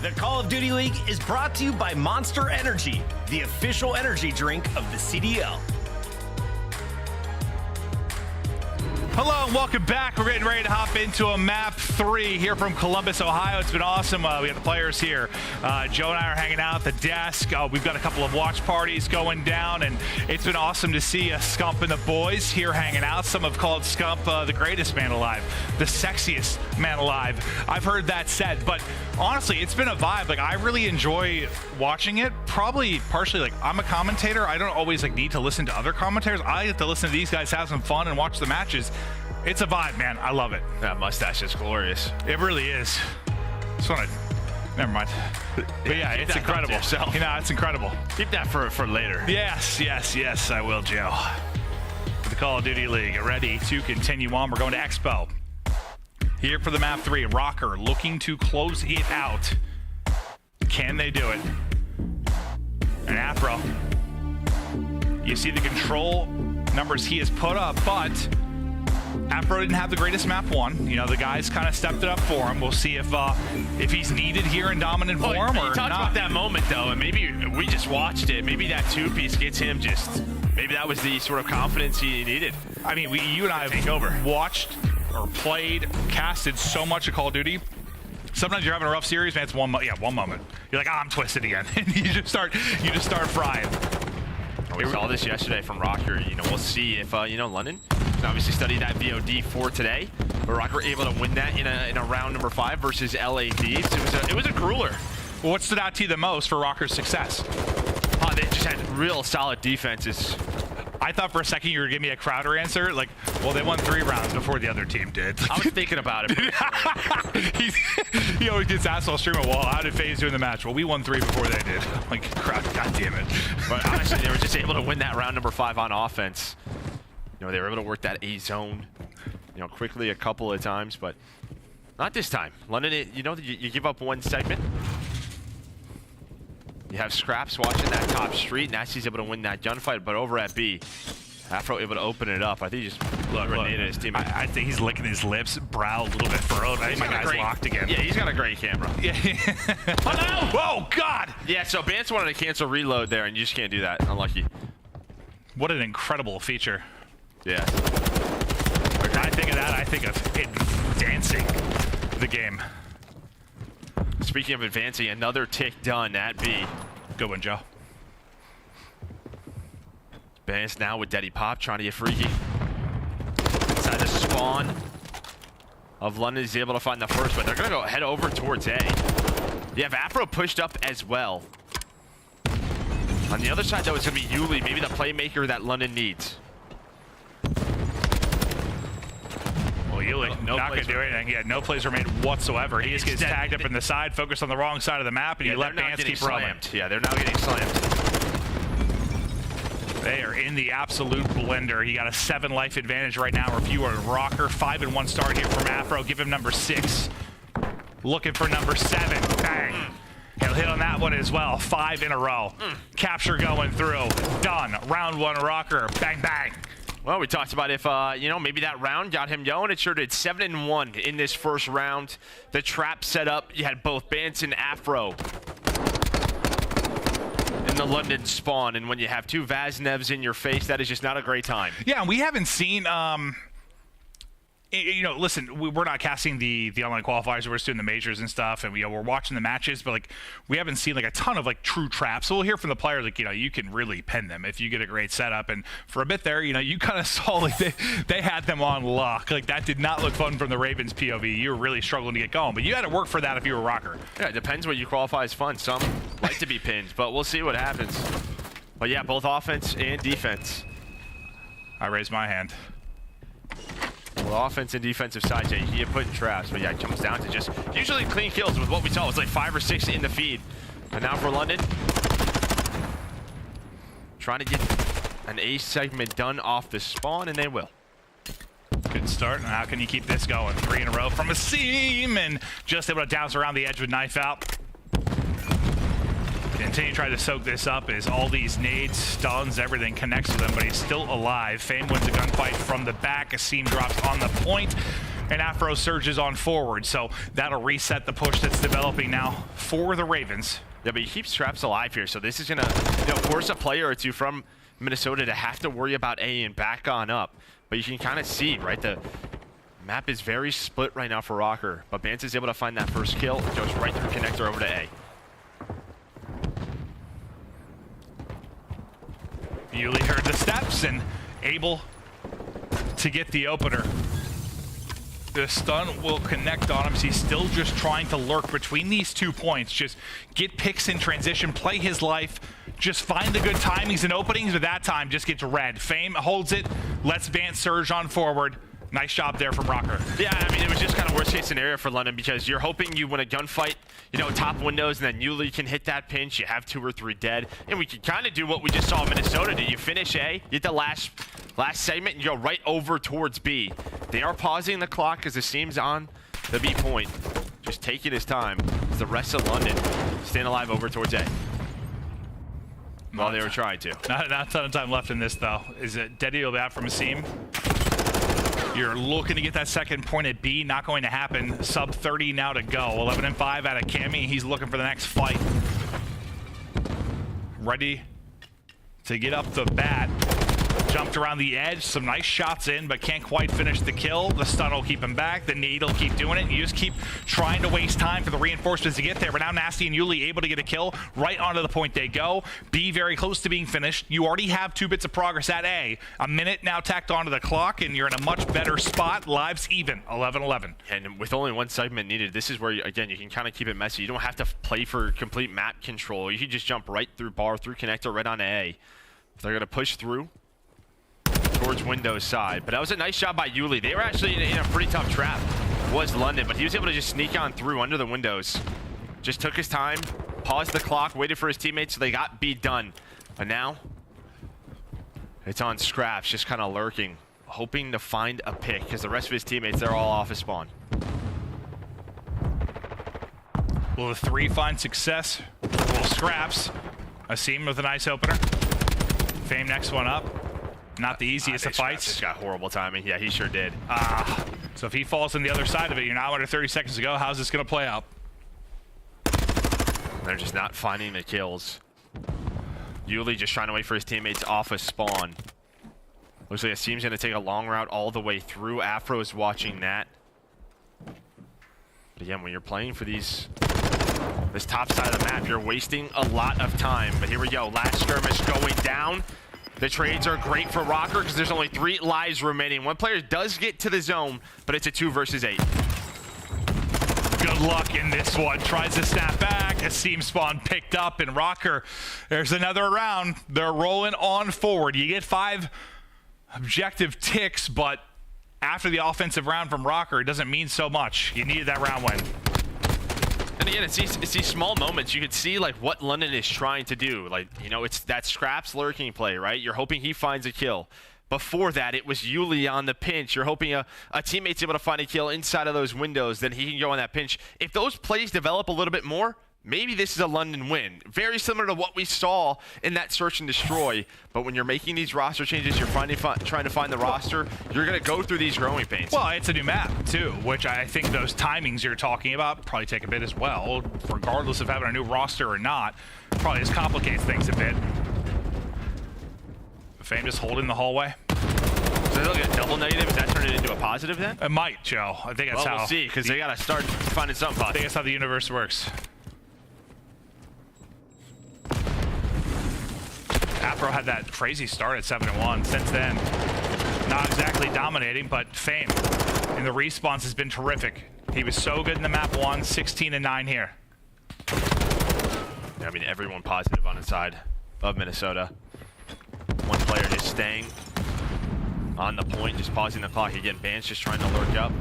The Call of Duty League is brought to you by Monster Energy, the official energy drink of the CDL. Hello and welcome back. We're getting ready to hop into a map 3 here from Columbus, Ohio. It's been awesome. We have the players here. Joe and I are hanging out at the desk. We've got a couple of watch parties going down, and it's been awesome to see Scump and the boys here hanging out. Some have called Scump the greatest man alive, the sexiest man alive. I've heard that said, but honestly, it's been a vibe. Like, I really enjoy watching it. Probably partially, like, I'm a commentator. I don't always need to listen to other commentators. I get to listen to these guys have some fun and watch the matches. It's a vibe, man. I love it. That mustache is glorious. It really is. Just want to... Never mind. But yeah, it's incredible. You know, it's incredible. Keep that for later. Yes, I will, Joe. For the Call of Duty League, ready to continue on. We're going to Expo. Here for the map 3, Røkkr looking to close it out. Can they do it? And Afro. You see the control numbers he has put up, but Afro didn't have the greatest map 1. You know, the guys kind of stepped it up for him. We'll see if he's needed here in dominant form or not. You talked about that moment, though, and maybe we just watched it. Maybe that two-piece gets him just... Maybe that was the sort of confidence he needed. I mean, you and I have watched or played, casted so much of Call of Duty. Sometimes you're having a rough series, man. It's one moment. You're like, I'm twisted again. And you just start frying. We saw this yesterday from Røkkr. You know, we'll see if London can obviously study that VOD for today. But Røkkr able to win that in a round number 5 versus LA Thieves. It was a grueler. Well, what stood out to you the most for Røkkr's success? They just had real solid defenses. I thought for a second you were giving me a Crowder answer. Like, well, they won 3 rounds before the other team did. I was thinking about it. He always gets asked while streaming, well, how did FaZe do in the match? Well, we won 3 before they did. Like, Crowder, God damn it. But honestly, they were just able to win that round number 5 on offense. You know, they were able to work that A zone, quickly a couple of times, but not this time. London, you give up 1 segment. You have Scrapz watching that top street. Nastie's able to win that gunfight, but over at B, Afro able to open it up. I think he just grenaded his teammate. I think he's licking his lips, brow a little bit furrowed. I think my guy's locked again. Yeah, he's got a great camera. Yeah. Oh, no! Oh, God! Yeah, so Bance wanted to cancel reload there, and you just can't do that. Unlucky. What an incredible feature. Yeah. When I think of that, I think of advancing the game. Speaking of advancing, another tick done at B. Good one, Joe. Bance now with Daddy Pop trying to get freaky. Inside the spawn of London, he's able to find the first, but they're going to go head over towards A. You have Afro pushed up as well. On the other side, though, it's going to be Yuli, maybe the playmaker that London needs. Well, Yuli, not going to do anything. He had no plays remain whatsoever. He just gets tagged up in the side, focused on the wrong side of the map, and you let Bance keep roaming. Yeah, they're now getting slammed. They are in the absolute blender. He got a 7 life advantage right now. If you are Røkkr, 5-1 start here from Afro. Give him number 6. Looking for number 7. Bang. He'll hit on that one as well. 5 in a row. Capture going through. Done. Round 1 Røkkr. Bang, bang. Well, we talked about if, maybe that round got him going. It sure did. 7-1 in this first round. The trap set up. You had both Bance and Afro in the London spawn. And when you have 2 Vaznevs in your face, that is just not a great time. Yeah, and we haven't seen... listen, we're not casting the online qualifiers. We're just doing the majors and stuff, and we're watching the matches, but we haven't seen a ton of true traps. So we'll hear from the players you can really pin them if you get a great setup. And for a bit there, you kind of saw they had them on lock. That did not look fun from the Ravens POV. You were really struggling to get going, but you had to work for that if you were Røkkr. Yeah, it depends what you qualify as fun. Some like to be pinned, but we'll see what happens. But yeah, both offense and defense. I raised my hand. Well, offense and defensive side, Jay, he had put in traps, but yeah, it comes down to just usually clean kills with what we saw. It was 5 or 6 in the feed. And now for London, trying to get an A segment done off the spawn, and they will. Good start. How can you keep this going? 3 in a row from a seam, and just able to bounce around the edge with knife out. Continue to try to soak this up as all these nades, stuns, everything connects to them, but he's still alive. Fame wins the gunfight from the back. A seam drops on the point. and Afro surges on forward. So that'll reset the push that's developing now for the Ravens. Yeah, but you keep Scrapz alive here, so this is gonna, force a player or two from Minnesota to have to worry about A and back on up. But you can kind of see, right, the map is very split right now for Røkkr, but Bance is able to find that first kill. It goes right through connector over to A. Yuli heard the steps and able to get the opener. The stun will connect on him, so he's still just trying to lurk between these 2 points. Just get picks in transition, play his life, just find the good timings and openings, but that time just gets red. Fame holds it, lets Bance surge on forward. Nice job there from Røkkr. Yeah, I mean, it was just kind of worst case scenario for London because you're hoping you win a gunfight, top windows, and then Yuli can hit that pinch. You have 2 or 3 dead, and we can kind of do what we just saw in Minnesota. Do you finish A, you hit the last segment, and you go right over towards B. They are pausing the clock because the seam's on the B point. Just taking his time. It's the rest of London staying alive over towards A. Well, they were trying to. Not a ton of time left in this, though. Is it Deddy will be out from a seam? You're looking to get that second point at B. Not going to happen. Sub 30 now to go. 11-5 out of Cammy. He's looking for the next fight. Ready to get up the bat. Jumped around the edge. Some nice shots in, but can't quite finish the kill. The stun will keep him back. The nade will keep doing it. You just keep trying to waste time for the reinforcements to get there. But now Nastie and Yuli able to get a kill. Right onto the point they go. B very close to being finished. You already have 2 bits of progress at A. A minute now tacked onto the clock, and you're in a much better spot. Lives even. 11-11. And with only 1 segment needed, this is where, again, you can kind of keep it messy. You don't have to play for complete map control. You can just jump right through bar, through connector, right onto A. If they're going to push through towards Windows side, but that was a nice job by Yuli. They were actually in a pretty tough trap, was London, but he was able to just sneak on through under the windows. Just took his time, paused the clock, waited for his teammates, so they got B done. But now, it's on Scrapz, just kind of lurking, hoping to find a pick, because the rest of his teammates, they're all off his spawn. Will the 3 find success? Will Scrapz? A seam with a nice opener. Fame next one up. Not the easiest of fights. Just got horrible timing. Yeah, he sure did. So if he falls on the other side of it, you're now under 30 seconds to go. How's this going to play out? They're just not finding the kills. Yuli just trying to wait for his teammates off a spawn. Looks like Asim's going to take a long route all the way through. Afro is watching that. But again, when you're playing for this top side of the map, you're wasting a lot of time. But here we go. Last skirmish going down. The trades are great for Røkkr because there's only 3 lives remaining. 1 player does get to the zone, but it's a 2 versus 8. Good luck in this one. Tries to snap back. A seam spawn picked up, and Røkkr, there's another round. They're rolling on forward. You get 5 objective ticks, but after the offensive round from Røkkr, it doesn't mean so much. You needed that round win. And again, it's these small moments. You can see like what London is trying to do. Like, it's that Scrapz lurking play, right? You're hoping he finds a kill. Before that, it was Yuli on the pinch. You're hoping a teammate's able to find a kill inside of those windows, then he can go on that pinch. If those plays develop a little bit more, maybe this is a London win. Very similar to what we saw in that search and destroy. But when you're making these roster changes, you're trying to find the roster, you're going to go through these growing pains. Well, it's a new map, too, which I think those timings you're talking about probably take a bit as well, regardless of having a new roster or not. Probably just complicates things a bit. Fame just holding the hallway. So they look at double negative. Is that turning it into a positive then? It might, Joe. I think that's how. We'll see, because they got to start finding something positive. I think that's how the universe works. Afro had that crazy start at 7-1. Since then, not exactly dominating, but Fame in the respawns has been terrific. He was so good in the map 1, 16-9 here. Yeah, I mean, everyone positive on the side of Minnesota. 1 player just staying on the point, just pausing the clock. Again, Bance just trying to lurk up.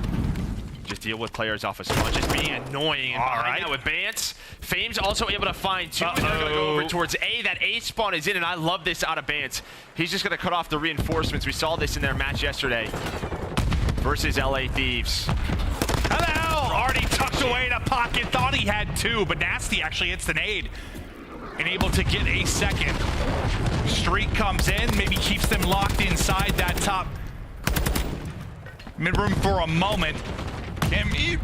Just deal with players off a spawn, just being annoying. And behind that with Bance, Fame's also able to find 2. They're going to go over towards A. That A spawn is in, and I love this out of Bance. He's just going to cut off the reinforcements. We saw this in their match yesterday versus LA Thieves. Hello! Already tucked away in a pocket. Thought he had 2, but Nastie actually hits the nade. And able to get a second. Streak comes in, maybe keeps them locked inside that top mid-room for a moment. Cammy,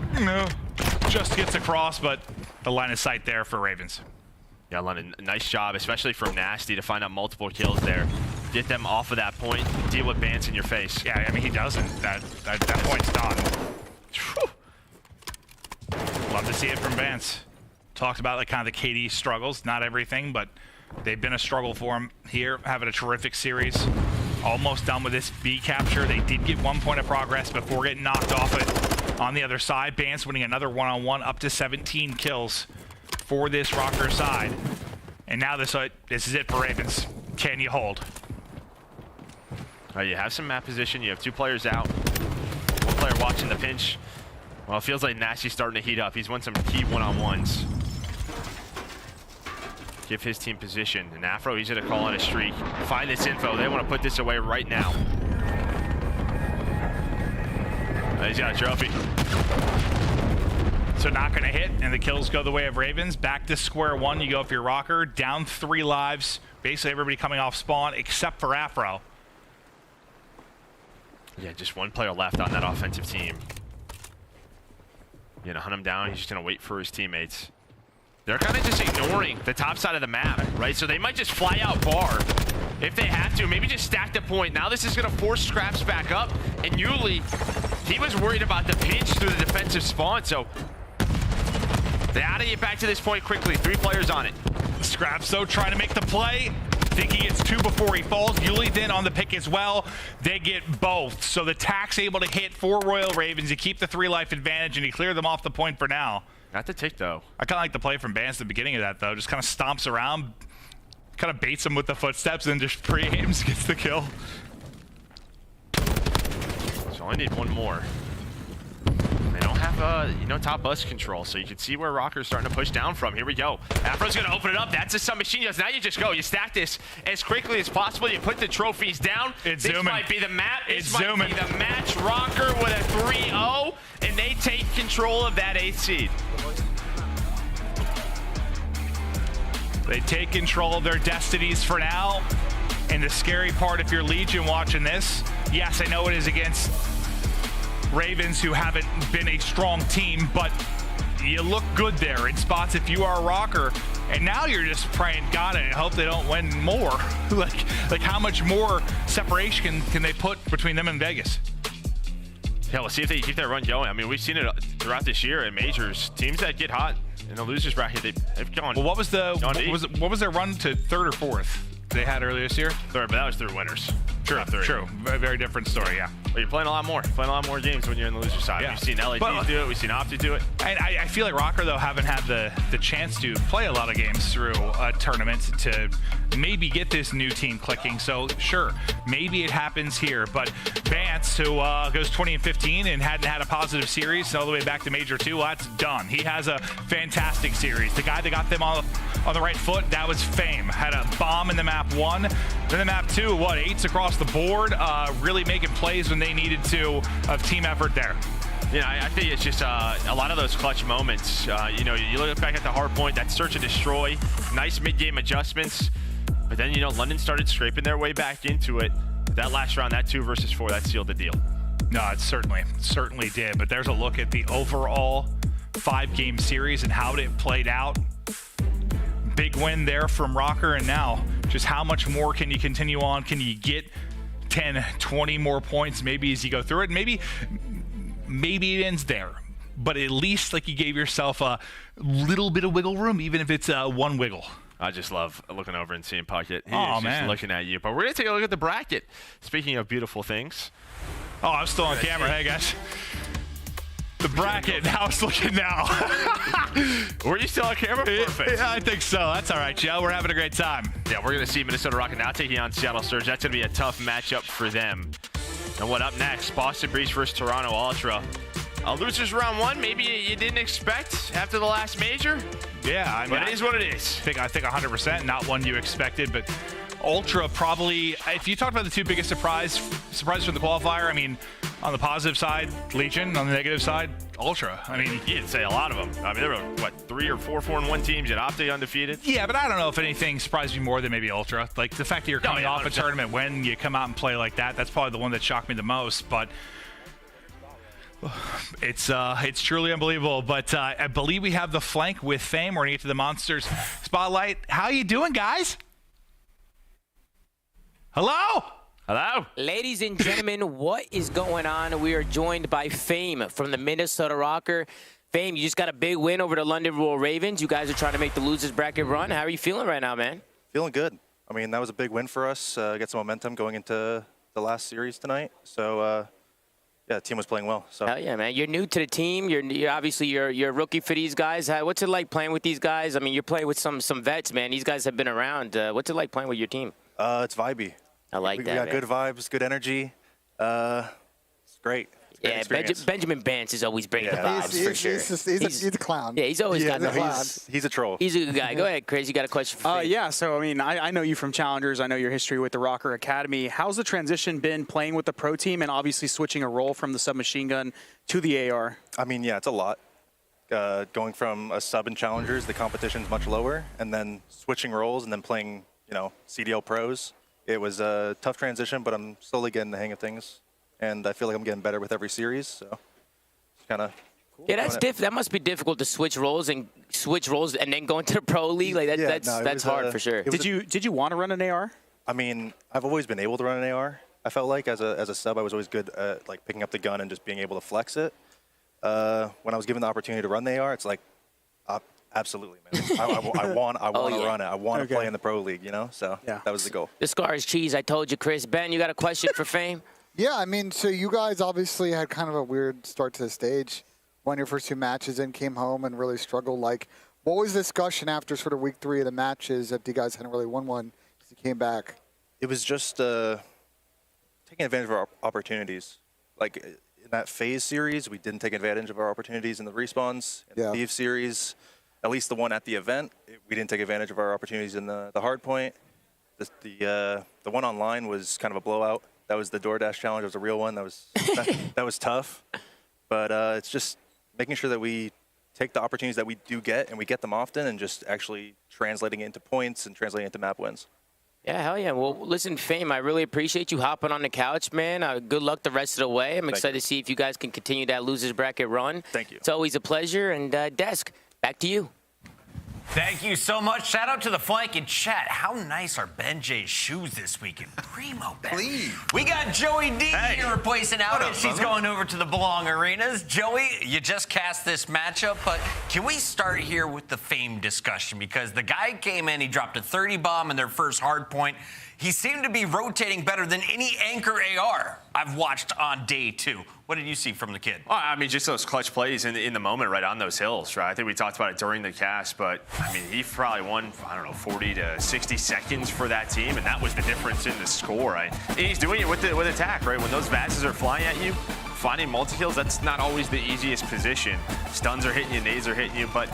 just gets across, but the line of sight there for Ravens. Yeah, London, nice job, especially from Nastie to find out multiple kills there. Get them off of that point, deal with Bance in your face. Yeah, I mean, he doesn't. That point's done. Love to see it from Bance. Talked about like kind of the KD struggles, not everything, but they've been a struggle for him here, having a terrific series. Almost done with this B capture. They did get 1 point of progress before getting knocked off it. On the other side, Bance winning another one-on-one, up to 17 kills for this Røkkr side. And now this is it for Ravens. Can you hold? You have some map position. You have 2 players out. 1 player watching the pinch. Well, it feels like Nastie's starting to heat up. He's won some key one-on-ones. Give his team position. And Afro, he's going to call on a streak. Find this info. They want to put this away right now. He's got a trophy. So not going to hit, and the kills go the way of Ravens. Back to square one. You go for your Røkkr. Down 3 lives. Basically everybody coming off spawn except for Afro. Yeah, just 1 player left on that offensive team. You're gonna hunt him down. He's just gonna wait for his teammates. They're kind of just ignoring the top side of the map, right? So they might just fly out bar if they have to. Maybe just stack the point. Now this is gonna force Scrapz back up. And Yuli, he was worried about the pinch through the defensive spawn. So they gotta get back to this point quickly. 3 players on it. Scrapz though trying to make the play. Think he gets 2 before he falls. Yuli then on the pick as well. They get both. So the tack's able to hit for Royal Ravens. You keep the 3 life advantage and you clear them off the point for now. Not the tick though. I kind of like the play from Bance at the beginning of that though. Just kind of stomps around, kind of baits him with the footsteps and just pre-aims, gets the kill. So I need 1 more. They don't have, top bus control, so you can see where Røkkr's starting to push down from. Here we go. Afro's going to open it up. That's a submachine gun. Now you just go. You stack this as quickly as possible. You put the trophies down. It's this zooming. Might be the map. It's might zooming. Be the match. Røkkr with a 3-0, and they take control of that 8th seed. They take control of their destinies for now. And the scary part, if you're Legion watching this, yes, I know it is against Ravens, who haven't been a strong team, but you look good there in spots if you are Røkkr. And now you're just praying, God, I hope they don't win more. like how much more separation can they put between them and Vegas? Yeah, we'll see if they keep that run going. I mean, we've seen it throughout this year in majors. Teams that get hot in the losers bracket, they've gone. Well, what was their run to 3rd or 4th they had earlier this year? 3rd, but that was through winners. True. Very different story, yeah. But you're playing a lot more. Playing a lot more games when you're in the loser side. Yeah. We've seen LATs do it. We've seen OpTic do it. And I feel like Røkkr, though, haven't had the chance to play a lot of games through a tournament to maybe get this new team clicking. So, sure, maybe it happens here. But Bance, who goes 20-15 and hadn't had a positive series all the way back to Major 2, well, that's done. He has a fantastic series. The guy that got them on the right foot, that was Fame. Had a bomb in the map 1. Then the map 2, 8s across the board, really making plays when they needed to, of team effort there. I think it's just a lot of those clutch moments. You look back at the hard point, that search and destroy, nice mid-game adjustments, but then, London started scraping their way back into it. That last round, that 2 versus 4, that sealed the deal. No, it certainly did, but there's a look at the overall 5-game series and how it played out. Big win there from Røkkr, and now just how much more can you continue on? Can you get 10, 20 more points maybe as you go through it? Maybe it ends there, but at least you gave yourself a little bit of wiggle room, even if it's 1 wiggle. I just love looking over and seeing Puckett. He's man. Just looking at you. But we're going to take a look at the bracket. Speaking of beautiful things. Oh, I'm still on camera. Hey, guys. The bracket, how it's looking now. Were you still on camera? Perfect. Yeah, I think so. That's all right, Joe. We're having a great time. Yeah, we're going to see Minnesota Røkkr now taking on Seattle Surge. That's going to be a tough matchup for them. And what up next? Boston Breeze versus Toronto Ultra. Losers round 1, maybe you didn't expect after the last major. Yeah, I mean, but it is what it is. I think 100%, not one you expected, but Ultra probably, if you talked about the 2 biggest surprises from the qualifier, I mean, on the positive side, Legion. On the negative side, Ultra. I mean, you didn't say a lot of them. I mean, there were, 3 or 4 4-1 teams at OpTic undefeated? Yeah, but I don't know if anything surprised me more than maybe Ultra. The fact that you're coming off a tournament when you come out and play like that, that's probably the one that shocked me the most. But It's truly unbelievable, but I believe we have the flank with Fame. We're gonna get to the Monsters spotlight. How you doing, guys? Hello? Hello? Ladies and gentlemen, what is going on? We are joined by Fame from the Minnesota Røkkr. Fame, you just got a big win over the London Royal Ravens. You guys are trying to make the losers bracket run. How are you feeling right now, man? Feeling good. I mean, that was a big win for us. Get some momentum going into the last series tonight. So, yeah, the team was playing well. So. Hell yeah, man. You're new to the team. You're obviously a rookie for these guys. What's it like playing with these guys? I mean, you're playing with some vets, man. These guys have been around. What's it like playing with your team? It's vibey. I like that. We got man. good vibes, good energy. It's great. Yeah, Benjamin Bance is always bringing the vibes for sure. He's a clown. Yeah, he's always got the vibes. He's a troll. He's a good guy. Go ahead, Chris. You got a question for me? Yeah, so, I mean, I know you from Challengers. I know your history with the Røkkr Academy. How's the transition been playing with the pro team and obviously switching a role from the submachine gun to the AR? I mean, yeah, it's a lot. Going from a sub in Challengers, the competition's much lower, and then switching roles and then playing, CDL pros. It was a tough transition, but I'm slowly getting the hang of things. And I feel like I'm getting better with every series, so it's kind of cool. Yeah, that must be difficult to switch roles and then go into the pro league. Like that's hard for sure. Did you want to run an AR? I mean, I've always been able to run an AR. I felt like as a sub, I was always good at like picking up the gun and just being able to flex it. When I was given the opportunity to run the AR, it's like, absolutely, man. I want to run it. I want to play in the pro league, So that was the goal. The scar is cheese. I told you, Chris. Ben, you got a question for Fame? Yeah, I mean, so you guys obviously had kind of a weird start to the stage. Won your first 2 matches and came home and really struggled. Like, what was the discussion after sort of week 3 of the matches if you guys hadn't really won one as you came back? It was just taking advantage of our opportunities. Like, in that FaZe series, we didn't take advantage of our opportunities in the respawns. In the Thieves series, at least the one at the event, we didn't take advantage of our opportunities in the hard point. The one online was kind of a blowout. That was the DoorDash challenge. It was a real one. That was tough. But it's just making sure that we take the opportunities that we do get, and we get them often, and just actually translating it into points and translating it into map wins. Yeah, hell yeah. Well, listen, Fame, I really appreciate you hopping on the couch, man. Good luck the rest of the way. I'm excited to see if you guys can continue that losers bracket run. Thank you. It's always a pleasure. And Desk, back to you. Thank you so much. Shout out to the flank in chat. How nice are Ben J's shoes this weekend? Primo, Ben. Please. We got Joey D here replacing Out. She's going over to the Belong Arenas. Joey, you just cast this matchup, but can we start here with the Fame discussion? Because the guy came in, he dropped a 30 bomb in their first hard point. He seemed to be rotating better than any anchor AR I've watched on day 2. What did you see from the kid? Well, I mean, just those clutch plays in the moment right on those hills, right? I think we talked about it during the cast, but, I mean, he probably won, 40 to 60 seconds for that team, and that was the difference in the score, right? And he's doing it with attack, right? When those Vances are flying at you, finding multi-kills, that's not always the easiest position. Stuns are hitting you, nades are hitting you, but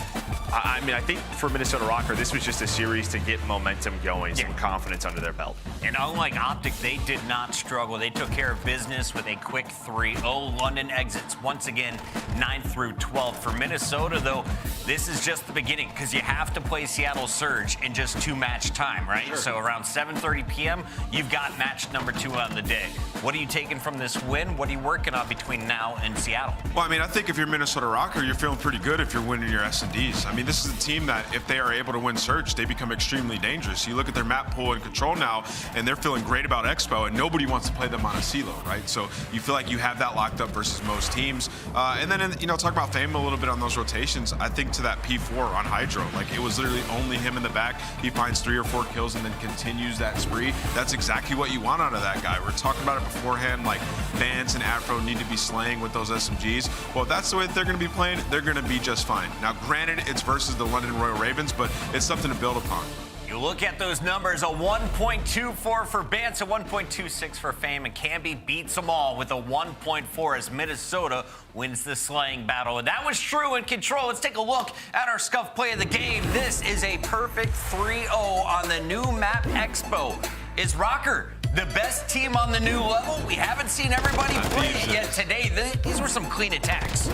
I mean, I think for Minnesota Røkkr, this was just a series to get momentum going, some confidence under their belt. And unlike OpTic, they did not struggle. They took care of business with a quick 3-0 London exits. Once again, 9 through 12. For Minnesota, though, this is just the beginning because you have to play Seattle Surge in just 2 match time, right? Sure. So around 7:30 p.m., you've got match number 2 on the day. What are you taking from this win? What are you working on between now and Seattle? Well, I mean, I think if you're Minnesota Røkkr, you're feeling pretty good if you're winning your S&Ds. I mean, this is a team that if they are able to win Surge, they become extremely dangerous. You look at their map pool and control now, and they're feeling great about Expo, and nobody wants to play them on a CeeLo, right? So you feel like you have that locked up versus most teams. And then, talk about Fame a little bit on those rotations. I think to that P4 on HyDra, like it was literally only him in the back. He finds 3 or 4 kills and then continues that spree. That's exactly what you want out of that guy. We're talking about it beforehand, like Bance and Afro need to be slaying with those SMGs. Well, if that's the way that they're going to be playing, they're going to be just fine. Now, granted, it's versus the London Royal Ravens, but it's something to build upon. You look at those numbers, a 1.24 for Bance, a 1.26 for Fame, and Cammy beats them all with a 1.4 as Minnesota wins the slaying battle. And that was true in control. Let's take a look at our scuff play of the game. This is a perfect 3-0 on the new map Expo. Is Røkkr the best team on the new level? We haven't seen everybody play it yet today. These were some clean attacks.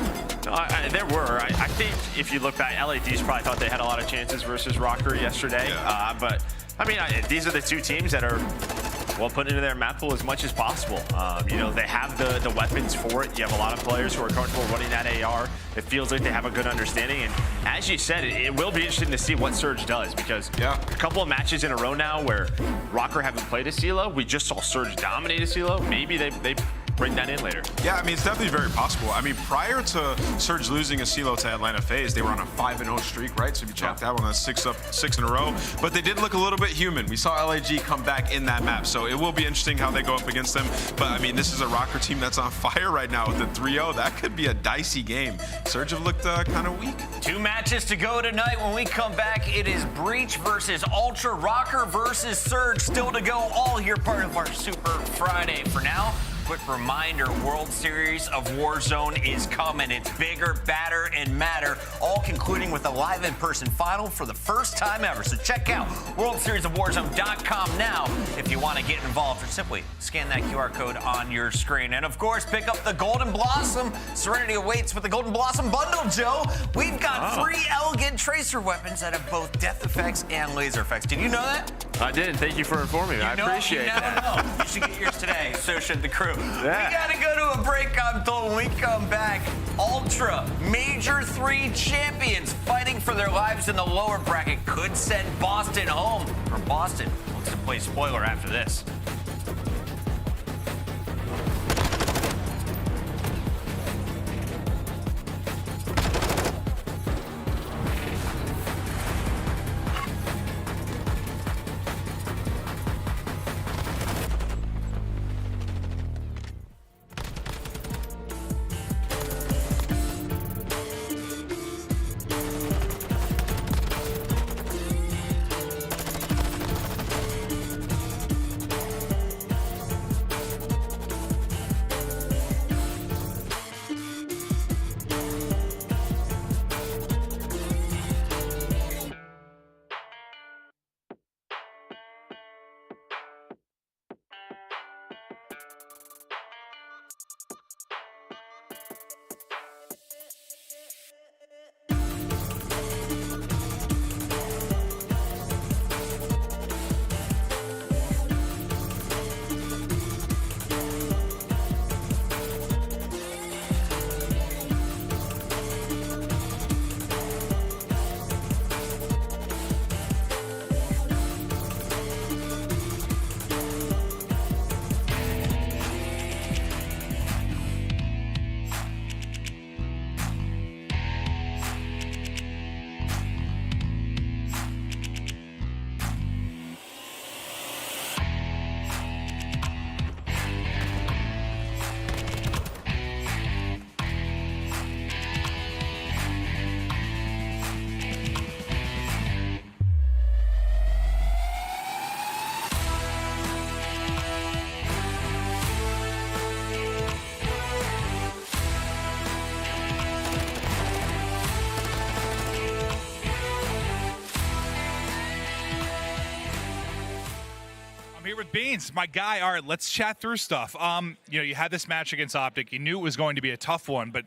There were. I think if you look back, LADs probably thought they had a lot of chances versus Røkkr yesterday. But, I mean, these are the 2 teams that are well, put into their map pool as much as possible. You know, they have the weapons for it. You have a lot of players who are comfortable running that AR. It feels like they have a good understanding. And as you said, it will be interesting to see what Surge does, because a couple of matches in a row now where Røkkr haven't played a CeeLo, we just saw Surge dominate a CeeLo. Maybe they bring that in later. Yeah, I mean, it's definitely very possible. I mean, prior to Surge losing a CeeLo to Atlanta FaZe, they were on a 5-0 streak, right? So if you chalk that one, that's 6 in a row. But they did look a little bit human. We saw LAG come back in that map, so it will be interesting how they go up against them. But I mean, this is a Røkkr team that's on fire right now with the 3-0. That could be a dicey game. Surge have looked kind of weak. 2 matches to go tonight. When we come back, it is Breach versus Ultra, Røkkr versus Surge. Still to go, all here part of our Super Friday. For now, quick reminder, World Series of Warzone is coming. It's bigger, badder, and madder, all concluding with a live in-person final for the first time ever. So check out WorldSeriesOfWarzone.com now if you want to get involved, or simply scan that QR code on your screen. And of course, pick up the Golden Blossom. Serenity awaits with the Golden Blossom bundle, Joe. We've got 3 elegant tracer weapons that have both death effects and laser effects. Did you know that? I did. Thank you for informing me. I appreciate that. You should get yours today. So should the crew. Yeah. We gotta go to a break, I'm told. When we come back, Ultra Major 3 champions fighting for their lives in the lower bracket could send Boston home. From Boston, let's play spoiler after this. With Bance, my guy. All right, let's chat through stuff. You know, you had this match against OpTic. You knew it was going to be a tough one, but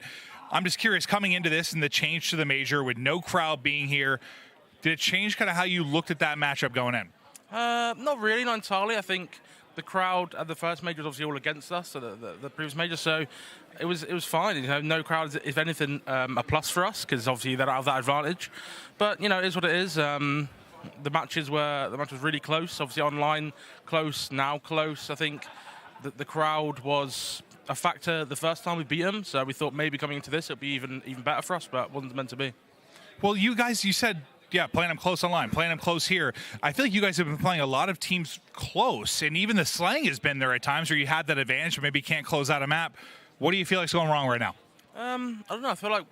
I'm just curious, coming into this and the change to the major with no crowd being here, did it change kind of how you looked at that matchup going in? Not really, not entirely. I think the crowd at the first major was obviously all against us, so the previous major, so it was fine. You know, no crowd is, if anything, a plus for us, because obviously they don't have that advantage. But you know, it is what it is. The match was really close. Obviously online close, now close. I think the crowd was a factor the first time we beat them, so we thought maybe coming into this it'd be even better for us, but it wasn't meant to be. Well, you guys, you said, yeah, playing them close online, playing them close here. I feel like you guys have been playing a lot of teams close, and even the slang has been there at times where you had that advantage, but maybe can't close out a map. What do you feel like is going wrong right now? I don't know. I feel like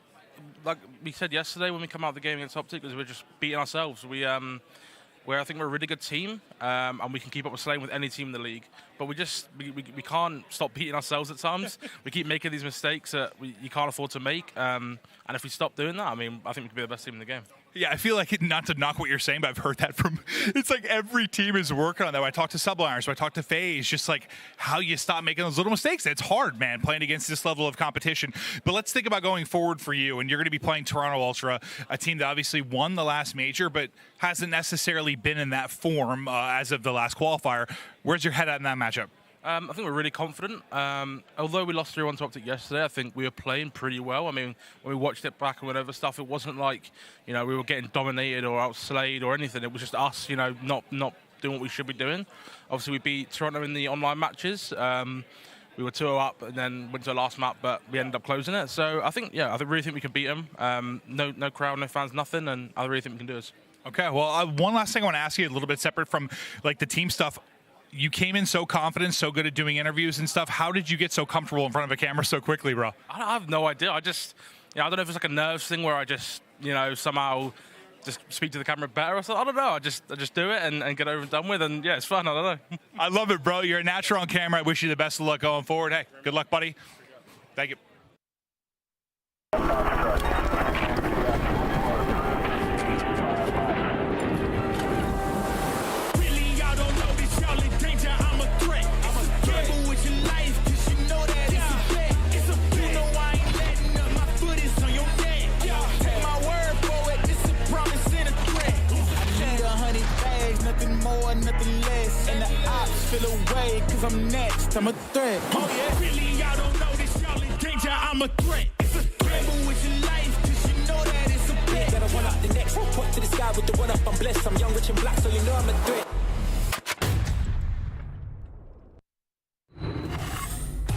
we said yesterday when we come out of the game against OpTic, we're just beating ourselves. I think we're a really good team, and we can keep up with slaying with any team in the league. But we can't stop beating ourselves at times. We keep making these mistakes that you can't afford to make. And if we stop doing that, I mean, I think we could be the best team in the game. Yeah, I feel like, not to knock what you're saying, but I've heard that from, it's like every team is working on that. When I talk to Subliners, when I talk to FaZe, just like how you stop making those little mistakes. It's hard, man, playing against this level of competition. But let's think about going forward for you, and you're going to be playing Toronto Ultra, a team that obviously won the last major, but hasn't necessarily been in that form as of the last qualifier. Where's your head at in that matchup? I think we're really confident. Although we lost 3-1 to OpTic yesterday, I think we were playing pretty well. I mean, when we watched it back and whatever stuff, it wasn't like, we were getting dominated or outslayed or anything. It was just us, not doing what we should be doing. Obviously, we beat Toronto in the online matches. We were 2-0 up and then went to the last map, but we ended up closing it. So I think, really think we can beat them. No crowd, no fans, nothing, and I really think we can do this. Okay, well, one last thing I want to ask you, a little bit separate from like the team stuff. You came in so confident, so good at doing interviews and stuff. How did you get so comfortable in front of a camera so quickly, bro? I have no idea. I just, I don't know if it's like a nerves thing where I just, somehow just speak to the camera better or something. I don't know. I just do it and get over and done with. And yeah, it's fun. I don't know. I love it, bro. You're a natural on camera. I wish you the best of luck going forward. Hey, good luck, buddy. Thank you. Nothing less, and the ops feel away, cause I'm next, I'm a threat. Oh yeah, really, y'all don't know this, y'all in danger, I'm a threat. It's a gamble with your life, cause you know that it's a bet. Gotta run up the next, point to the sky with the run up, I'm blessed, I'm young, rich and black, so you know I'm a threat.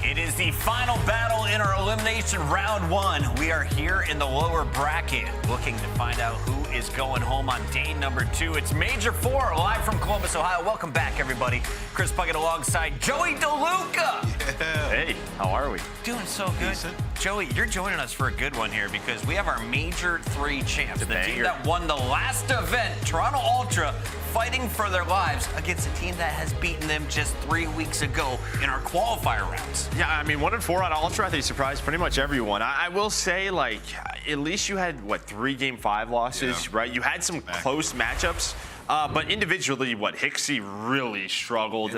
It is the final battle in our elimination round 1. We are here in the lower bracket looking to find out who is going home on day number 2. It's Major 4 live from Columbus, Ohio. Welcome back, everybody. Chris Puckett alongside Joey DeLuca. Yeah. Hey, how are we? Doing so good. Decent. Joey, you're joining us for a good one here because we have our Major 3 champs. The team that won the last event, Toronto Ultra, fighting for their lives against a team that has beaten them just 3 weeks ago in our qualifier rounds. Yeah, I mean, 1-4 on Ultra, I think surprised pretty much everyone. I will say, like, at least you had, 3 Game 5 losses, right? You had some close matchups. But individually, Hicksy really struggled.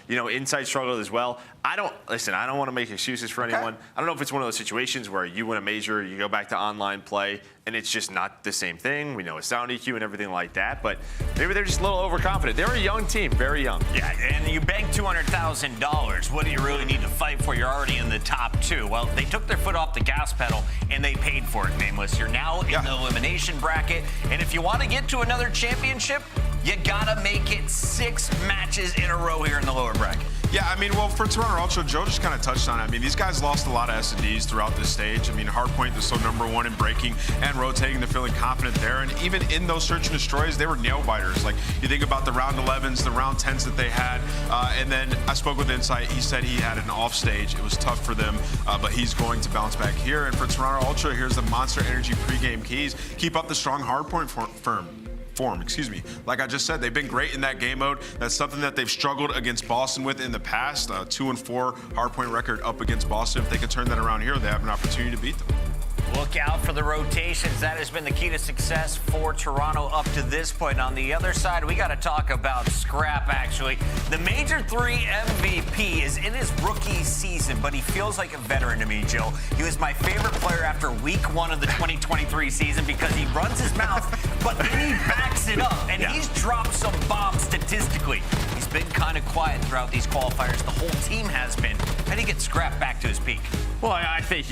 Inside struggled as well. I don't want to make excuses for anyone. I don't know if it's one of those situations where you win a major, you go back to online play, and it's just not the same thing. We know it's sound EQ and everything like that, but maybe they're just a little overconfident. They're a young team, very young. Yeah, and you banked $200,000. What do you really need to fight for? You're already in the top 2. Well, they took their foot off the gas pedal, and they paid for it, Nameless. You're now in the elimination bracket, and if you want to get to another championship, you gotta make it 6 matches in a row here in the lower bracket. Yeah, I mean, well, for Toronto Ultra, Joe just kind of touched on it. I mean, these guys lost a lot of S&Ds throughout this stage. I mean, Hardpoint is so #1 in breaking and rotating. They're feeling confident there. And even in those search and destroys, they were nail biters. Like, you think about the round 11s, the round 10s that they had. And then I spoke with Insight. He said he had an off stage. It was tough for them, but he's going to bounce back here. And for Toronto Ultra, here's the Monster Energy pregame keys. Keep up the strong Hardpoint form. Like I just said, they've been great in that game mode. That's something that they've struggled against Boston with in the past. 2-4 hardpoint record up against Boston. If they could turn that around here, they have an opportunity to beat them. Look out for the rotations. That has been the key to success for Toronto up to this point. On the other side, we got to talk about Scrapz, actually. The Major 3 MVP is in his rookie season, but he feels like a veteran to me, Joe. He was my favorite player after week 1 of the 2023 season because he runs his mouth, but then he backs it up, and he's dropped some bombs statistically. He's been kind of quiet throughout these qualifiers. The whole team has been. How do you get Scrapz back to his peak? Well, I think,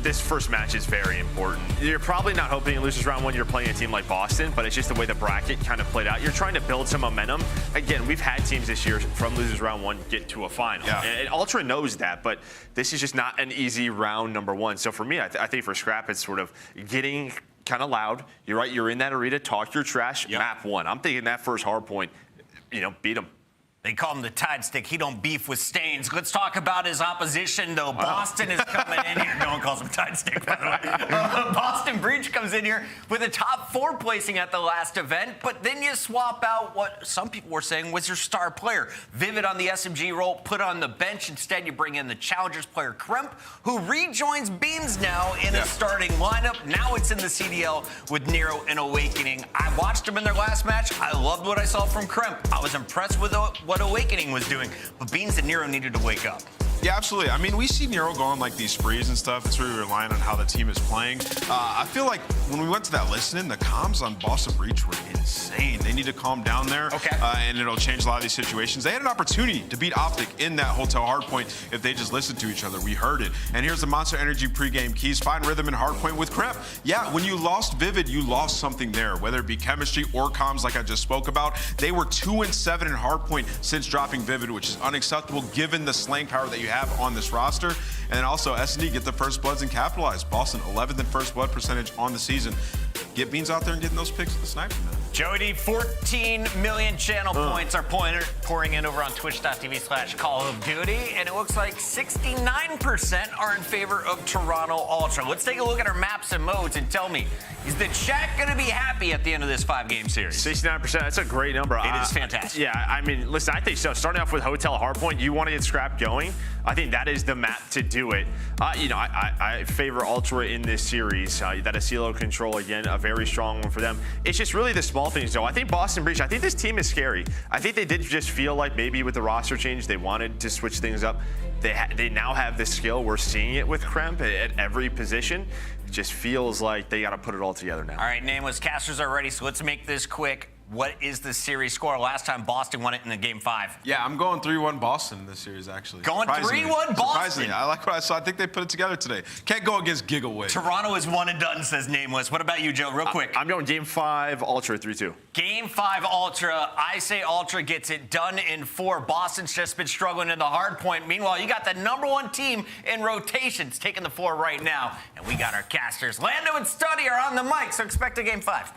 this first match is very important. You're probably not hoping he loses round 1. You're playing a team like Boston, but it's just the way the bracket kind of played out. You're trying to build some momentum. Again, we've had teams this year from losers round 1 get to a final. Yeah. And Ultra knows that, but this is just not an easy round #1. So for me, I think for Scrapz, it's sort of getting kind of loud. You're right. You're in that arena. Talk your trash. Map 1. I'm thinking that first hard point, beat him. They call him the Tide Stick. He don't beef with stains. Let's talk about his opposition, though. Wow. Boston is coming in here. No one calls him Tide Stick, by the way. Boston Breach comes in here with a top 4 placing at the last event, but then you swap out what some people were saying was your star player. Vivid on the SMG role, put on the bench. Instead, you bring in the Challengers player, Kremp, who rejoins Beans now in a starting lineup. Now it's in the CDL with Nero and Owakening. I watched him in their last match. I loved what I saw from Kremp. I was impressed with what Owakening was doing, but Beans and Nero needed to wake up. Yeah, absolutely. I mean, we see Nero go on like these sprees and stuff. It's really relying on how the team is playing. I feel like when we went to that listening, the comms on Boston Breach were insane. They need to calm down there, and it'll change a lot of these situations. They had an opportunity to beat OpTic in that hotel hardpoint if they just listened to each other. We heard it. And here's the Monster Energy pregame keys. Find rhythm and hardpoint with Kremp. Yeah, when you lost Vivid, you lost something there, whether it be chemistry or comms like I just spoke about. They were 2-7 in hardpoint since dropping Vivid, which is unacceptable given the slaying power that you have on this roster. And then also S&D get the first bloods and capitalize. Boston 11th in first blood percentage on the season. Get Beans out there and getting those picks with the sniper, man. Jody, 14 million channel points are pouring in over on twitch.tv/Call of Duty, and it looks like 69% are in favor of Toronto Ultra. Let's take a look at our maps and modes and tell me, is the chat going to be happy at the end of this 5-game series? 69%, that's a great number. It is fantastic. Yeah, I mean, listen, I think so. Starting off with Hotel Hardpoint, you want to get Scrap going. I think that is the map to do it. You know, I favor Ultra in this series. That Asilo control, again, a very strong one for them. It's just really the small things, though. I think Boston Breach, I think this team is scary. I think they did just feel like maybe with the roster change, they wanted to switch things up. They now have the skill. We're seeing it with Kremp at every position. It just feels like they got to put it all together now. All right, Nameless, casters are ready, so let's make this quick. What is the series score? Last time Boston won it in the game 5. Yeah, I'm going 3-1 Boston in this series, actually. Going 3-1 Boston? Surprisingly, I like what I saw. I think they put it together today. Can't go against Gigaway. Toronto is 1 and done, says Nameless. What about you, Joe? Real quick. I'm going game 5, Ultra 3-2. Game 5, Ultra. I say Ultra gets it done in 4. Boston's just been struggling in the hard point. Meanwhile, you got the #1 team in rotations taking the floor right now. And we got our casters. Lando and Studdy are on the mic, so expect a game 5.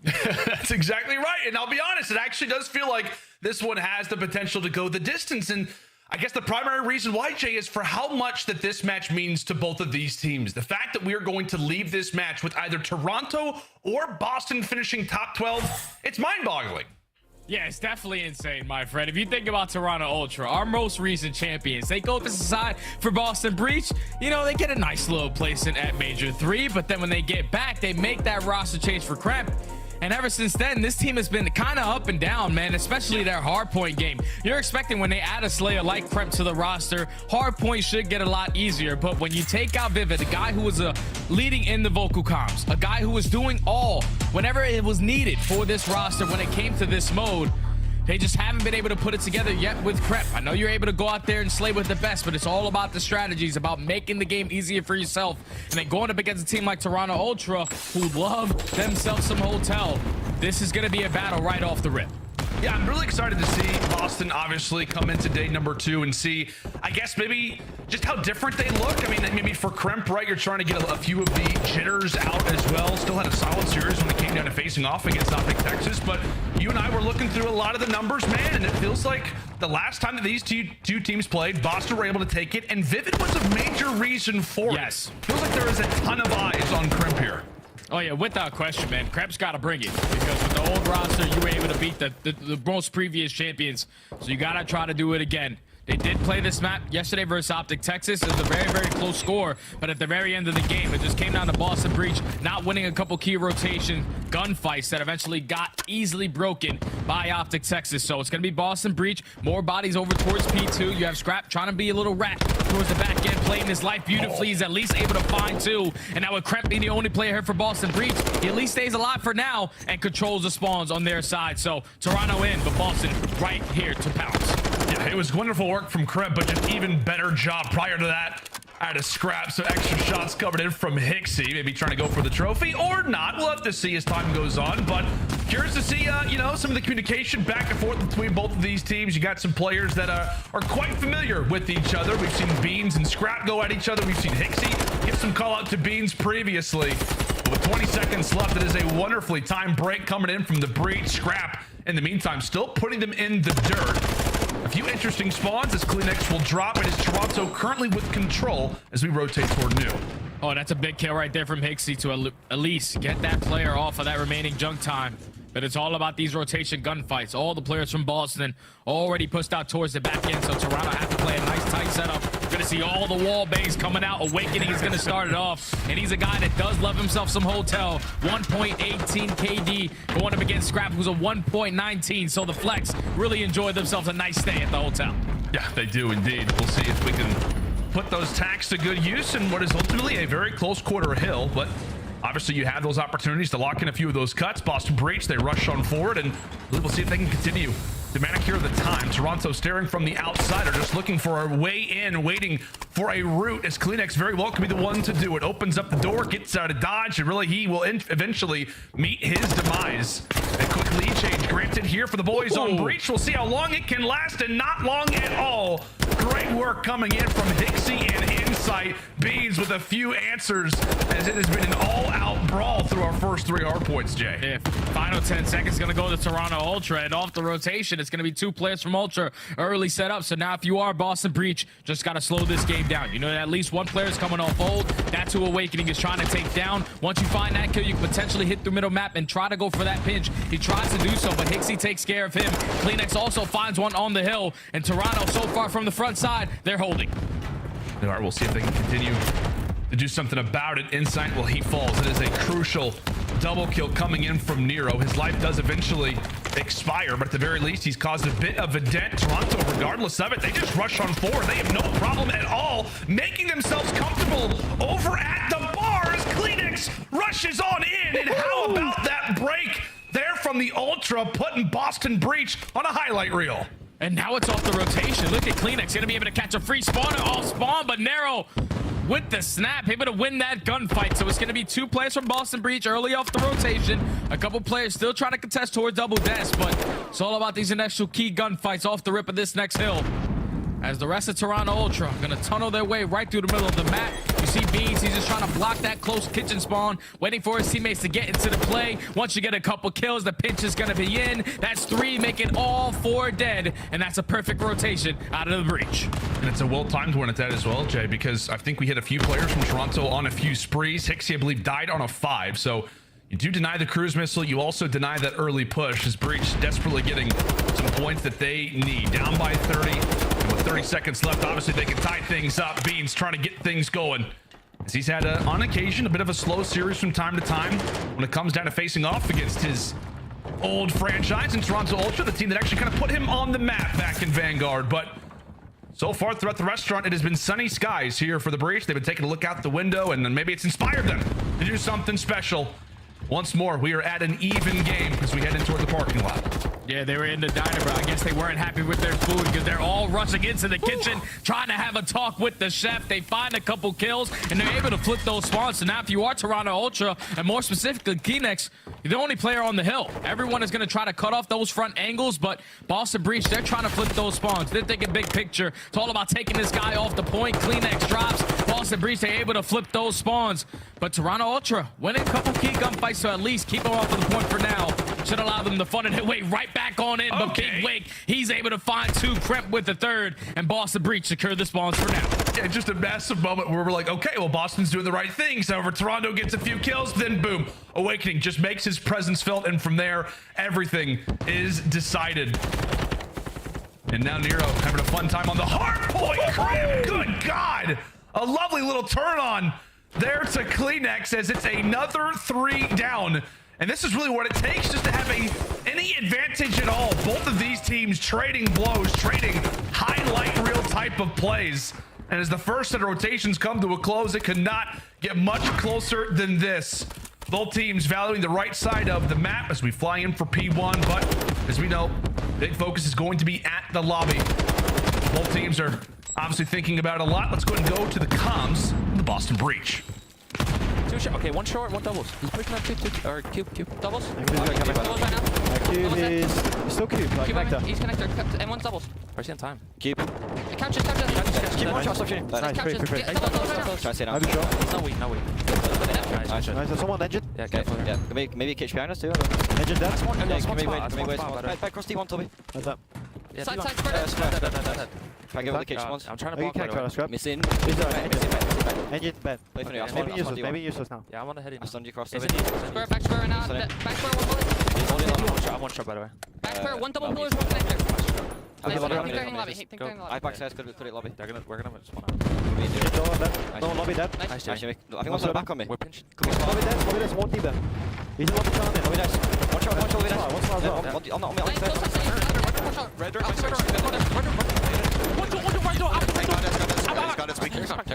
That's exactly right. And I'll be honest, it actually does feel like this one has the potential to go the distance. And I guess the primary reason why, Jay, is for how much that this match means to both of these teams. The fact that we are going to leave this match with either Toronto or Boston finishing top 12, it's mind-boggling. Yeah, it's definitely insane, my friend. If you think about Toronto Ultra, our most recent champions, they go to the side for Boston Breach. You know, they get a nice little placement at Major 3, but then when they get back, they make that roster change for Kremp. And ever since then, this team has been kind of up and down, man, especially their hardpoint game. You're expecting when they add a Slayer like Kremp to the roster, hardpoint should get a lot easier. But when you take out Vivid, a guy who was leading in the vocal comms, a guy who was doing all whenever it was needed for this roster when it came to this mode, they just haven't been able to put it together yet with Kremp. I know you're able to go out there and slay with the best, but it's all about the strategies, about making the game easier for yourself. And then going up against a team like Toronto Ultra, who love themselves some hotel, this is going to be a battle right off the rip. Yeah, I'm really excited to see Boston obviously come into day #2 and see, I guess, maybe just how different they look. I mean, maybe for Kremp, right, you're trying to get a few of the jitters out as well. Still had a solid series when it came down to facing off against OpTic Texas, but you and I were looking through a lot of the numbers, man, and it feels like the last time that these two teams played, Boston were able to take it, and Vivid was a major reason for it. Feels like there is a ton of eyes on Kremp here. Oh, yeah, without question, man. Kremp's got to bring it because with the old roster, you were able to beat the most previous champions. So you got to try to do it again. They did play this map yesterday versus OpTic Texas. It was a very, very close score, but at the very end of the game, it just came down to Boston Breach not winning a couple key rotation gunfights that eventually got easily broken by OpTic Texas. So it's going to be Boston Breach, more bodies over towards P2. You have Scrap trying to be a little rat towards the back end, playing his life beautifully. He's at least able to find 2. And now with Kremp being the only player here for Boston Breach, he at least stays alive for now and controls the spawns on their side. So Toronto in, but Boston right here to pounce. Yeah, it was wonderful work from Kremp, but just even better job prior to that. I had a Scrap, so extra shots covered in from Hicksy, maybe trying to go for the trophy or not. We'll have to see as time goes on, but curious to see, you know, some of the communication back and forth between both of these teams. You got some players that are quite familiar with each other. We've seen Beans and Scrap go at each other. We've seen Hicksy give some call out to Beans previously. But with 20 seconds left, it is a wonderfully timed break coming in from the Breach. Scrap, in the meantime, still putting them in the dirt. A few interesting spawns as Kleenex will drop. It is Toronto currently with control as we rotate toward new. Oh, that's a big kill right there from Hicksy to at least get that player off of that remaining junk time. But it's all about these rotation gunfights. All the players from Boston already pushed out towards the back end, so Toronto have to play a nice tight setup. We're going to see all the wall bangs coming out. Awakening is going to start it off, and he's a guy that does love himself some hotel. 1.18 KD going up against Scrap, who's a 1.19, so the Flex really enjoyed themselves a nice stay at the hotel. Yeah, they do indeed. We'll see if we can put those tacks to good use in what is ultimately a very close quarter hill, but obviously you have those opportunities to lock in a few of those cuts. Boston Breach, they rush on forward, and we'll see if they can continue to manicure the time. Toronto staring from the outside, are just looking for a way in, waiting for a route, as Kleenex very well could be the one to do it. Opens up the door, gets out of dodge, and really he will eventually meet his demise. A quick lead change granted here for the boys on Breach. We'll see how long it can last, and not long at all. Great work coming in from Hixie and Insight. Beans with a few answers, as it has been an all-out brawl through our first 3 hard points, Jay. Yeah, final 10 seconds going to go to Toronto Ultra, and off the rotation, it's going to be 2 players from Ultra early setup. So now if you are Boston Breach, just got to slow this game down. You know that at least 1 player is coming off hold. That's who Awakening is trying to take down. Once you find that kill, you can potentially hit through middle map and try to go for that pinch. He tries to do so, but Hixie takes care of him. Kleenex also finds one on the hill, and Toronto so far from the front side, they're holding. All right, we'll see if they can continue to do something about it. Insight, well, he falls. It is a crucial double kill coming in from Nero. His life does eventually expire, but at the very least, he's caused a bit of a dent. Toronto, regardless of it, they just rush on forward. They have no problem at all making themselves comfortable over at the bars. Kleenex rushes on in, and how about that break there from the Ultra, putting Boston Breach on a highlight reel? And now it's off the rotation. Look at Kleenex, gonna be able to catch a free spawner off spawn, but Nero with the snap, able to win that gunfight. So it's gonna be 2 players from Boston Breach early off the rotation. A couple players still trying to contest towards double deaths, but it's all about these initial key gunfights off the rip of this next hill. As the rest of Toronto Ultra gonna tunnel their way right through the middle of the map. You see Beans, he's just trying to block that close kitchen spawn, waiting for his teammates to get into the play. Once you get a couple kills, the pinch is gonna be in. That's 3, making all 4 dead, and that's a perfect rotation out of the Breach. And it's a well-timed one at that as well, Jay, because I think we hit a few players from Toronto on a few sprees. Hixie, I believe, died on a 5, so you do deny the cruise missile. You also deny that early push, as Breach desperately getting some points that they need. Down by 30, and with 30 seconds left, obviously they can tie things up. Beans trying to get things going, as he's had, on occasion, a bit of a slow series from time to time when it comes down to facing off against his old franchise in Toronto Ultra, the team that actually kind of put him on the map back in Vanguard. But so far throughout the restaurant, it has been sunny skies here for the Breach. They've been taking a look out the window, and then maybe it's inspired them to do something special. Once more, we are at an even game as we head in toward the parking lot. Yeah, they were in the diner, but I guess they weren't happy with their food because they're all rushing into the kitchen, trying to have a talk with the chef. They find a couple kills, and they're able to flip those spawns. So now if you are Toronto Ultra, and more specifically Kleenex, you're the only player on the hill. Everyone is going to try to cut off those front angles, but Boston Breach, they're trying to flip those spawns. They're thinking big picture. It's all about taking this guy off the point. Kleenex drops. Boston Breach, they're able to flip those spawns. But Toronto Ultra winning a couple key gunfights, so at least keep them off of the point for now. Should allow them to fun and hit way right back on in. But Big Wake, he's able to find 2. Kremp with the 3rd, and Boston Breach secure the spawns for now. Yeah, just a massive moment where we're like, okay, well, Boston's doing the right things. However, Toronto gets a few kills, then boom, Awakening just makes his presence felt, and from there, everything is decided. And now Nero having a fun time on the hard point. Kremp, good God. A lovely little turn on there to Kleenex, as it's another 3 down. And this is really what it takes, just to have any advantage at all. Both of these teams trading blows, trading highlight reel type of plays. And as the first set of rotations come to a close, it could not get much closer than this. Both teams valuing the right side of the map as we fly in for P1. But as we know, big focus is going to be at the lobby. Both teams are obviously thinking about it a lot. Let's go ahead and go to the comms of the Boston Breach. 2 short. Okay, 1 short, 1 doubles. He's pushing up cube. Doubles. Doubles right now. Cube is still cube. Like connector. He's connector. And 1 doubles. Pressing on time. Cube. Couches. Keep 1 shot. Stop shooting. Nice. Free. Try to say now. Have a shot. He's not weak. Nice. There's someone engine. Yeah, careful. Yeah. Maybe catch behind us too. Engine dead. Can we wait? Back cross D1, Toby. What's up? Side. Dead. Try and get all the kitchen ones. I'm trying to block by Missing. Engine bad. Maybe useless now. Yeah, I'm on the heading. I stunned you across. Back square right now. Back square, 1 bullet. I'm 1 shot by the way. Back square, 1 double pillars, 1 connector. I Lobby. backside, good at lobby. We're gonna spawn out. No, lobby dead. Nice, Josh. I think one's back on me. We're pinching. Lobby dead. One deep there. He's in lobby down there. Lobby dice. 1 shot, lobby dice. One shot as well. On me. Red door. Got it.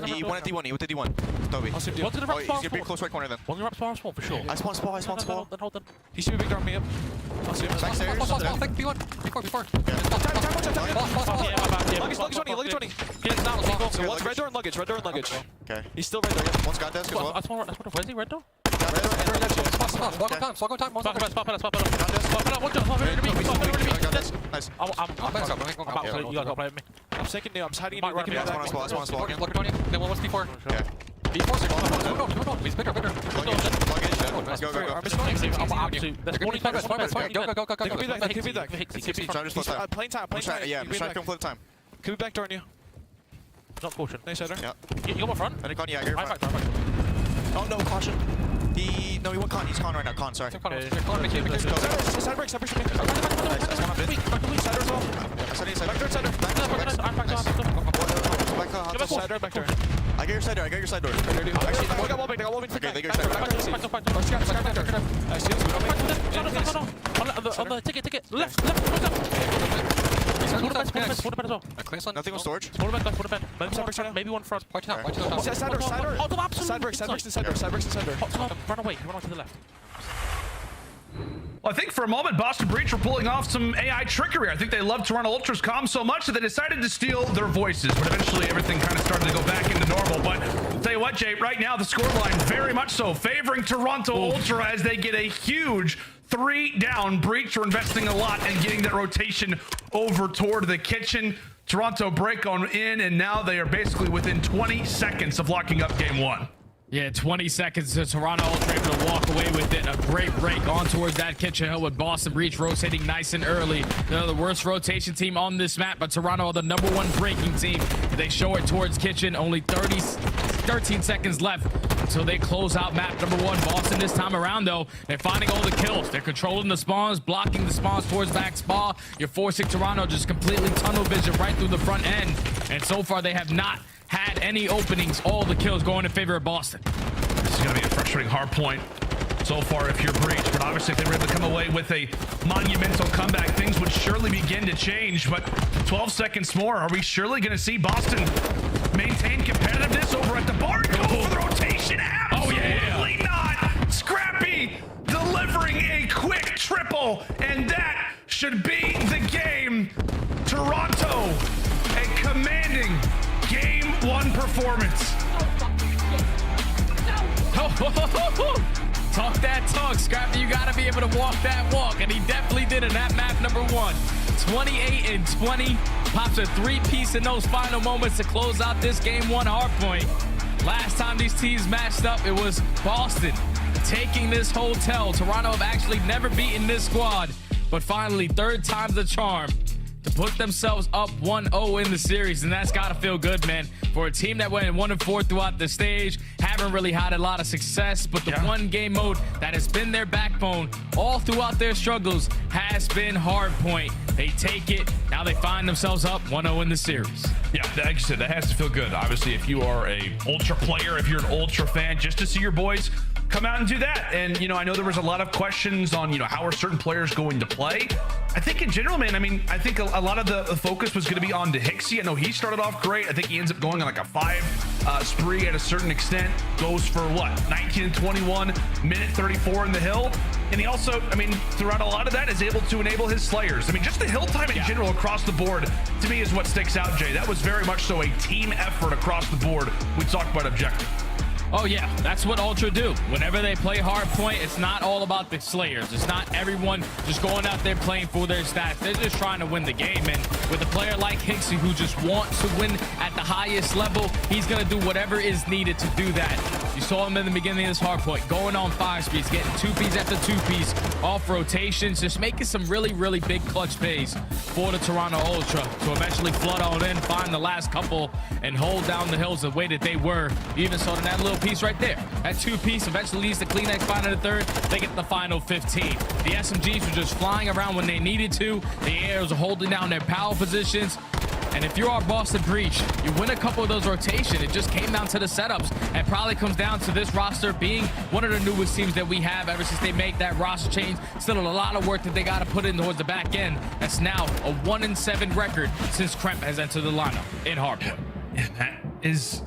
He went at D1. He went to D1. Toby. One to the right spawn. He's gonna be close right corner then. One to the right spawn for sure. I spawn. Hold on. He should be big drawing me up. I'll see him. Backstairs. B1. Before. Luggage 20. So one's red door and luggage. Okay. He's still red door. One's got desk as well. Where's he? Red door? Nice. I'm second new. I'm hiding in the right. That's one spot. Then one was B4. Okay. B4's go. He's bigger. Luggage. Let's go. Playing time. Yeah, I'm trying to flip time. Could be backdoor on you. Not caution. Nice header. Yeah. You got my front? I think Jagger. Right. Oh no, caution. He went con. He's con right now. Con, sorry. Side break. Nice. Back door. I got your side door. Actually, I got wall back. Okay, they got your side door. On the ticket. Left. Nothing on storage. Maybe one front. Side bricks and side door. Run away to the left. Well, I think for a moment, Boston Breach were pulling off some AI trickery. I think they loved Toronto Ultra's comm so much that they decided to steal their voices. But eventually, everything kind of started to go back into normal. But I'll tell you what, Jay, right now, the scoreline very much so favoring Toronto Ultra as they get a huge 3 down. Breach are investing a lot in getting that rotation over toward the kitchen. Toronto break on in, and now they are basically within 20 seconds of locking up game 1. Yeah, 20 seconds to Toronto Ultra able to walk away with it. A great break on towards that kitchen hill with Boston Breach rotating nice and early. They're the worst rotation team on this map, but Toronto are the #1 breaking team. They show it towards kitchen. Only 13 seconds left until they close out map #1. Boston this time around, though, they're finding all the kills. They're controlling the spawns, blocking the spawns towards back spa. You're forcing Toronto just completely tunnel vision right through the front end. And so far, they have not had any openings. All the kills going in favor of Boston. This is going to be a frustrating hard point so far if you're Breach, but obviously if they were able to come away with a monumental comeback, things would surely begin to change. But 12 seconds more, are we surely going to see Boston maintain competitiveness over at the bar? Go for the rotation. Absolutely not. Scrappy delivering a quick triple, and that should be the game. Toronto, a commanding Game 1 performance. Talk that talk, Scrappy. You gotta be able to walk that walk, and he definitely did in that map #1. 28-20. Pops a 3-piece in those final moments to close out this game 1 hardpoint. Last time these teams matched up, it was Boston taking this hotel. Toronto have actually never beaten this squad, but finally, 3rd time's the charm to put themselves up 1-0 in the series, and that's gotta feel good, man. For a team that went 1-4 throughout the stage, haven't really had a lot of success, but the one game mode that has been their backbone all throughout their struggles has been hardpoint. They take it, now they find themselves up 1-0 in the series. Yeah, like you said, that has to feel good. Obviously, if you are a Ultra player, if you're an Ultra fan, just to see your boys come out and do that. And, I know there was a lot of questions on, how are certain players going to play? I think in general, man, I think a lot of the focus was going to be on Hixie. I know he started off great. I think he ends up going on like a 5 spree at a certain extent. Goes for 19 and 21, minute 34 in the hill. And he also, throughout a lot of that is able to enable his Slayers. Just the hill time in general across the board, to me, is what sticks out, Jay. That was very much so a team effort across the board. We talked about objective. Oh yeah, that's what Ultra do. Whenever they play hardpoint, it's not all about the Slayers. It's not everyone just going out there playing for their stats. They're just trying to win the game. And with a player like Hixie who just wants to win at the highest level, he's going to do whatever is needed to do that. You saw him in the beginning of this hardpoint, going on 5 speeds, getting 2-piece after 2-piece, off rotations, just making some really, really big clutch plays for the Toronto Ultra to eventually flood on in, find the last couple, and hold down the hills the way that they were. You even saw that little piece right there. That 2-piece eventually leads to Kleenex final to 3rd. They get the final 15. The SMGs were just flying around when they needed to. The ARs are holding down their power positions. And if you're our Boston Breach, you win a couple of those rotations. It just came down to the setups, and probably comes down to this roster being one of the newest teams that we have ever since they made that roster change. Still a lot of work that they got to put in towards the back end. That's now a 1-7 record since Kremp has entered the lineup in hardpoint. Yeah, that is,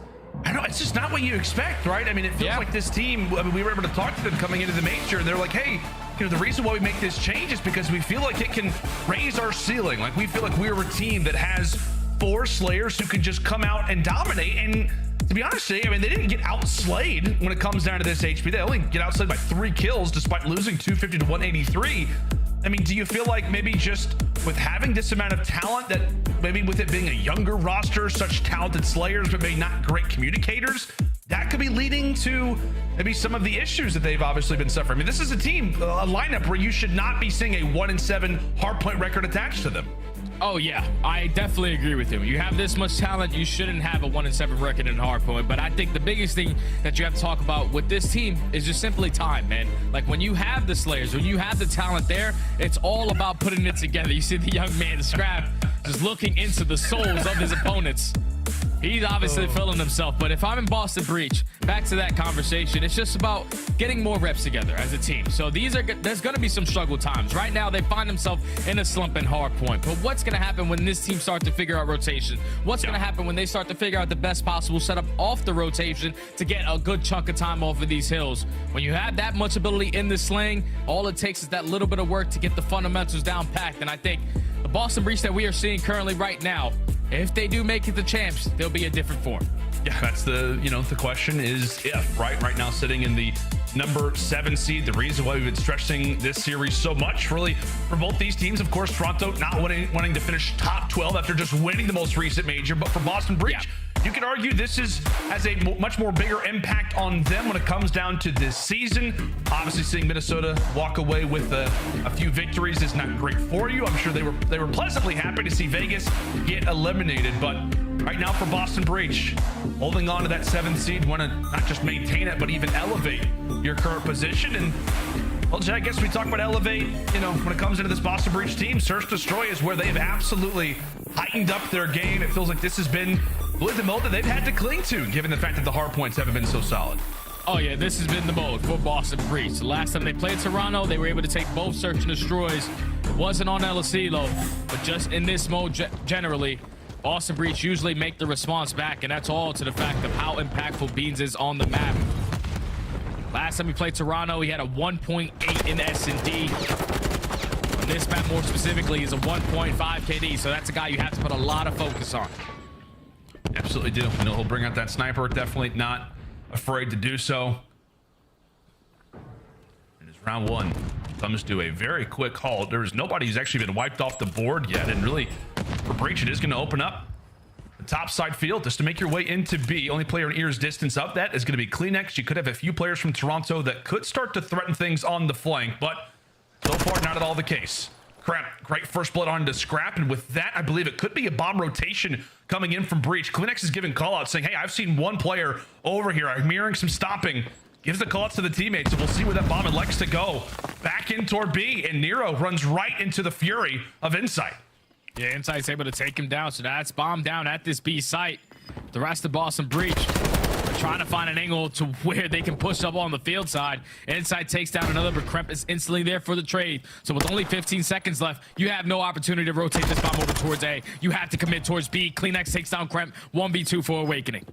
I don't know, it's just not what you expect, right? I mean, it feels like this team, I mean, we were able to talk to them coming into the major, and they're like, hey, you know, the reason why we make this change is because we feel like it can raise our ceiling. Like, we feel like we're a team that has 4 Slayers who can just come out and dominate. And to be honest, I mean, they didn't get outslayed when it comes down to this HP. They only get outslayed by 3 kills despite losing 250 to 183. I mean, do you feel like maybe just with having this amount of talent, that maybe with it being a younger roster, such talented Slayers, but maybe not great communicators, that could be leading to maybe some of the issues that they've obviously been suffering? I mean, this is a team, a lineup where you should not be seeing a 1-7 hardpoint record attached to them. Oh yeah, I definitely agree with him. You have this much talent, you shouldn't have a 1-7 record in hardpoint. But I think the biggest thing that you have to talk about with this team is just simply time, man. Like, when you have the Slayers, when you have the talent there, it's all about putting it together. You see the young man Scrapz just looking into the souls of his opponents. He's obviously feeling himself, but if I'm in Boston Breach, back to that conversation, it's just about getting more reps together as a team. So there's going to be some struggle times. Right now, they find themselves in a slump in hardpoint. But what's going to happen when this team starts to figure out rotation? What's going to happen when they start to figure out the best possible setup off the rotation to get a good chunk of time off of these hills? When you have that much ability in the sling, all it takes is that little bit of work to get the fundamentals down packed. And I think the Boston Breach that we are seeing currently right now, if they do make it the champs, they'll be a different form. Yeah, that's the, you know, the question is if, right? Right now, sitting in the number 7 seed, the reason why we've been stressing this series so much, really, for both these teams. Of course, Toronto not wanting to finish top 12 after just winning the most recent major, but for Boston Breach, you can argue this has a much more bigger impact on them when it comes down to this season. Obviously, seeing Minnesota walk away with a few victories is not great for you. I'm sure they were pleasantly happy to see Vegas get eliminated, but right now for Boston Breach, holding on to that 7th seed, want to not just maintain it, but even elevate your current position. And well, Jay, I guess we talk about elevate, you know, when it comes into this Boston Breach team, Search Destroy is where they've absolutely heightened up their game. It feels like this has been really the mode that they've had to cling to, given the fact that the hard points haven't been so solid. Oh yeah, this has been the mode for Boston Breach. The last time they played Toronto, they were able to take both Search and Destroys. It wasn't on LSELO, but just in this mode generally, Boston Breach usually make the response back, and that's all to the fact of how impactful Beans is on the map. Last time he played Toronto, he had a 1.8 in S&D. On this map more specifically, is a 1.5 KD, so that's a guy you have to put a lot of focus on. Absolutely do. You know, he'll bring out that sniper, definitely not afraid to do so. And it's round 1 comes to a very quick halt. There's nobody who's actually been wiped off the board yet, and really for Breach it is going to open up the top side field just to make your way into B. Only player in ear's distance of that is going to be Kleenex. You could have a few players from Toronto that could start to threaten things on the flank, but so far not at all the case. Kremp, great first blood onto Scrap, and with that, I believe it could be a bomb rotation coming in from Breach. Kleenex is giving call-outs saying, hey, I've seen one player over here. I'm hearing some stopping. Gives the call-outs to the teammates, so we'll see where that bomb elects to go. Back in toward B, and Nero runs right into the fury of Insight. Yeah, Insight's able to take him down, so that's bomb down at this B site. The rest of Boston Breach trying to find an angle to where they can push up on the field side. Insight takes down another, but Kremp is instantly there for the trade. So with only 15 seconds left, you have no opportunity to rotate this bomb over towards A. You have to commit towards B. Kleenex takes down Kremp. 1v2 for Awakening.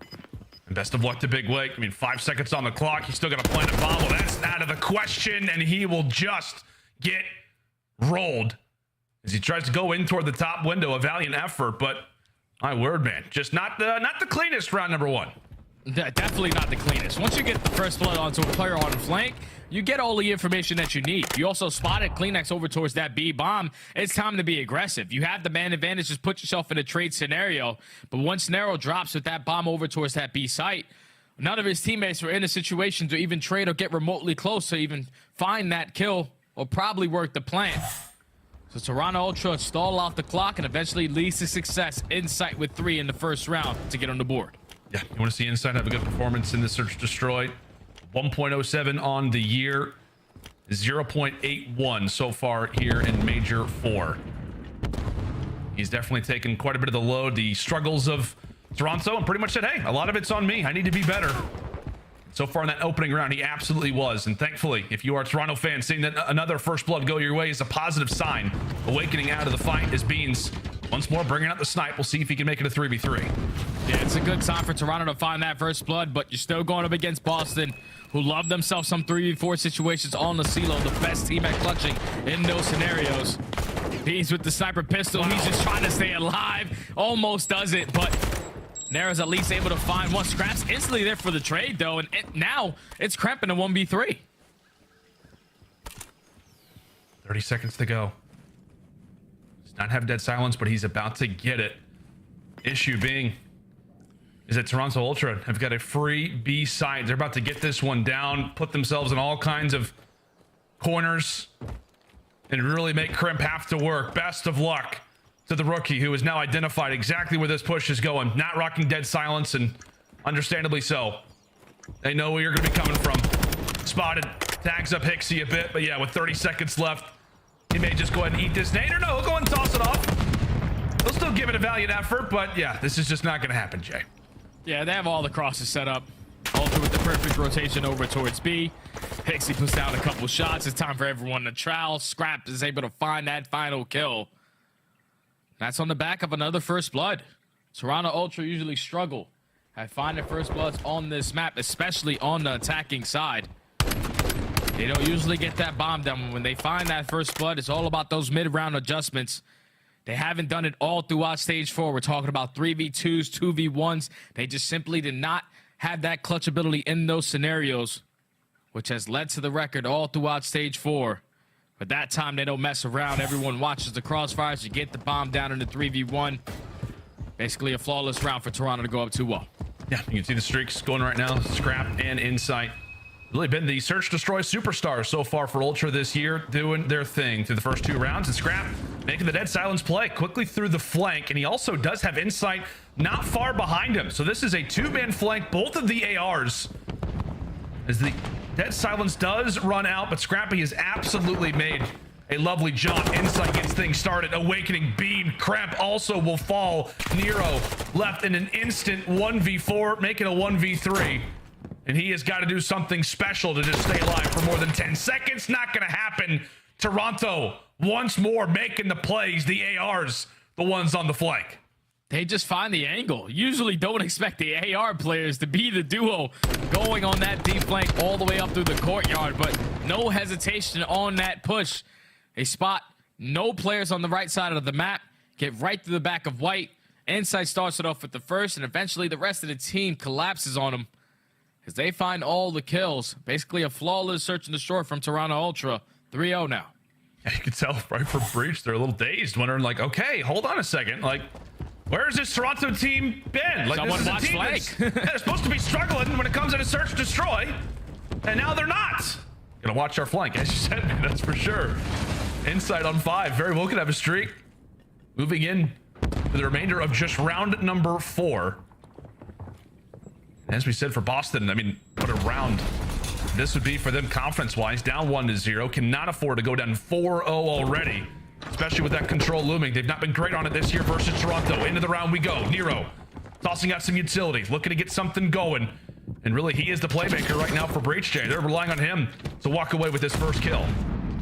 And best of luck to Big Wake. I mean, 5 seconds on the clock. He's still got to plant a bomb. Well, that's out of the question, and he will just get rolled as he tries to go in toward the top window. A valiant effort, but my word, man, just not the cleanest round number 1. Definitely not the cleanest. Once you get the first blood onto a player on the flank, you get all the information that you need. You also spotted Kleenex over towards that B bomb. It's time to be aggressive. You have the man advantage. Just put yourself in a trade scenario. But once Nero drops with that bomb over towards that B site, none of his teammates were in a situation to even trade or get remotely close to even find that kill or probably work the plan. So Toronto Ultra stall off the clock and eventually leads to success. Insight with 3 in the first round to get on the board. Yeah, you want to see Insight have a good performance in the Search Destroy. 1.07 on the year, 0.81 so far here in Major 4. He's definitely taken quite a bit of the load, the struggles of Toronto, and pretty much said, hey, a lot of it's on me. I need to be better. So far in that opening round, he absolutely was. And thankfully, if you are a Toronto fan, seeing that another first blood go your way is a positive sign. Awakening out of the fight as Beans once more bringing out the snipe. We'll see if he can make it a 3v3. Yeah, it's a good time for Toronto to find that first blood, but you're still going up against Boston, who love themselves some 3v4 situations on the CeeLo, the best team at clutching in those scenarios. Beans with the sniper pistol. Wow. He's just trying to stay alive. Almost does it, but Nero's at least able to find one. Scrapz instantly there for the trade, though, and now it's Kremp in a 1v3. 30 seconds to go. Does not have dead silence, but he's about to get it. Issue being is that Toronto Ultra have got a free B site. They're about to get this one down, put themselves in all kinds of corners, and really make Kremp have to work. Best of luck to the rookie, who has now identified exactly where this push is going. Not rocking dead silence, and understandably so. They know where you're going to be coming from. Spotted, tags up HyXy a bit, but yeah, with 30 seconds left, he may just go ahead and eat this nade, or no, he'll go ahead and toss it off. He'll still give it a valiant effort, but yeah, this is just not going to happen, Jay. Yeah, they have all the crosses set up. Ultra with the perfect rotation over towards B. HyXy puts down a couple shots. It's time for everyone to trowel. Scrapz is able to find that final kill. That's on the back of another first blood. Toronto Ultra usually struggle at finding first bloods on this map, especially on the attacking side. They don't usually get that bomb down. When they find that first blood, it's all about those mid-round adjustments. They haven't done it all throughout stage 4. We're talking about 3v2s, 2v1s. They just simply did not have that clutch ability in those scenarios, which has led to the record all throughout stage 4. But that time, they don't mess around. Everyone watches the crossfires. You get the bomb down in the 3v1. Basically a flawless round for Toronto to go up 2-0. Yeah, you can see the streaks going right now. Scrap and Insight. Really been the search destroy superstars so far for Ultra this year, doing their thing through the first 2 rounds. And Scrap making the dead silence play quickly through the flank, and he also does have Insight not far behind him. So this is a 2-man flank, both of the ARs, as the dead silence does run out, but Scrappy has absolutely made a lovely jump. Insight gets things started. Awakening Beam. Kremp also will fall. Nero left in an instant 1v4, making a 1v3. And he has got to do something special to just stay alive for more than 10 seconds. Not going to happen. Toronto once more making the plays. The ARs, the ones on the flank. They just find the angle. Usually don't expect the AR players to be the duo going on that deep flank all the way up through the courtyard, but no hesitation on that push. They spot no players on the right side of the map, get right through the back of White. Insight starts it off with the first, and eventually the rest of the team collapses on them as they find all the kills. Basically a flawless search and destroy from Toronto Ultra. 3-0 now. Yeah, you can tell right from breach, they're a little dazed, wondering like, okay, hold on a second. Like, where's this Toronto team been? Like, someone this is a team that's, they're supposed to be struggling when it comes to search and destroy, and now they're not. Gonna watch our flank, as you said, man, that's for sure. Insight on 5, very well could have a streak. Moving in to the remainder of just round number 4. As we said for Boston, I mean, what a round this would be for them confidence-wise. Down 1-0, cannot afford to go down 4-0 already, especially with that control looming. They've not been great on it this year versus Toronto. Into the round we go. Nero tossing out some utilities, looking to get something going. And really, he is the playmaker right now for Breach, Jay. They're relying on him to walk away with this first kill.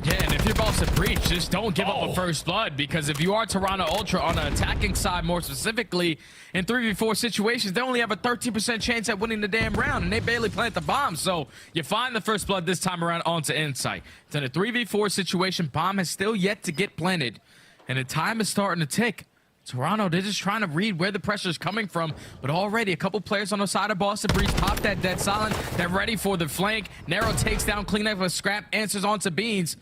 Yeah, and if you're about to breach, just don't give up a first blood, because if you are Toronto Ultra on the attacking side, more specifically in 3v4 situations, they only have a 13% chance at winning the damn round, and they barely plant the bomb. So you find the first blood this time around onto Insight. It's in a 3v4 situation. Bomb has still yet to get planted, and the time is starting to tick. Toronto, they're just trying to read where the pressure is coming from, but already a couple players on the side of Boston Breach pop that dead silent. They're ready for the flank. Nero takes down clean up with Scrap, answers onto Beans.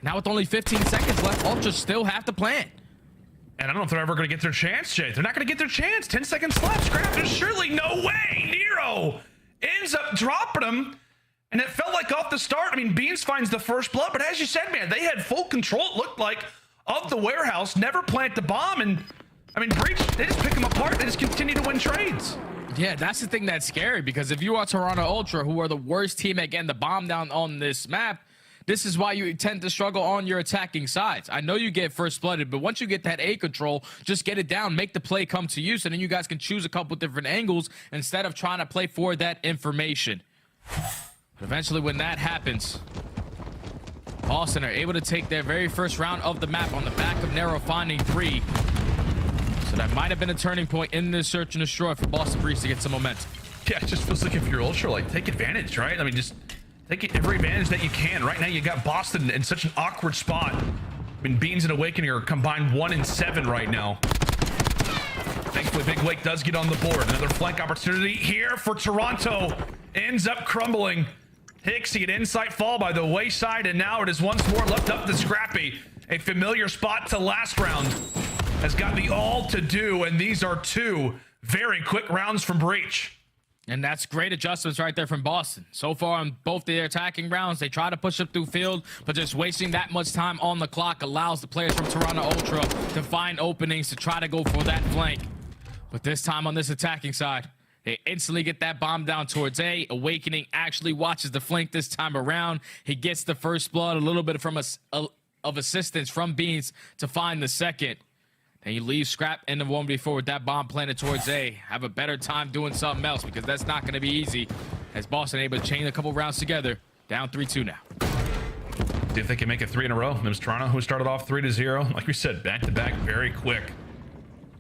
Now with only 15 seconds left, Ultra still have to plant. And I don't know if they're ever going to get their chance, Jay. They're not going to get their chance. 10 seconds left. Scrap, there's surely no way. Nero ends up dropping him. And it felt like off the start, I mean, Beans finds the first blood. But as you said, man, they had full control, it looked like, of the warehouse. Never plant the bomb. And, I mean, Breach, they just pick them apart. They just continue to win trades. Yeah, that's the thing that's scary, because if you are Toronto Ultra, who are the worst team at getting the bomb down on this map, This is why you tend to struggle on your attacking sides. I know you get first blooded, but once you get that A control, just get it down, make the play come to you, so then you guys can choose a couple different angles instead of trying to play for that information. But eventually when that happens, Boston are able to take their very first round of the map on the back of Nero finding 3. So that might have been a turning point in this search and destroy for Boston Breeze to get some momentum. Yeah, it just feels like if you're Ultra, like, take advantage, right? I mean, just take every advantage that you can. Right now, you got Boston in such an awkward spot. I mean, Beans and Awakening are combined 1 and 7 right now. Thankfully, Big Wake does get on the board. Another flank opportunity here for Toronto. Ends up crumbling. HyXy at Insight fall by the wayside, and now it is once more left up to Scrappy. A familiar spot to last round. Has got the all to do, and these are 2 very quick rounds from Breach. And that's great adjustments right there from Boston. So far on both their attacking rounds, they try to push up through field, but just wasting that much time on the clock allows the players from Toronto Ultra to find openings to try to go for that flank. But this time on this attacking side, they instantly get that bomb down towards A. Awakening actually watches the flank this time around. He gets the first blood, a little bit from of assistance from Beans to find the second. And you leave Scrap in the 1v4 with that bomb planted towards A. Have a better time doing something else, because that's not going to be easy. As Boston able to chain a couple rounds together. Down 3-2 now. See if they can make it 3 in a row. It was Toronto who started off 3-0. Like we said, back-to-back, very quick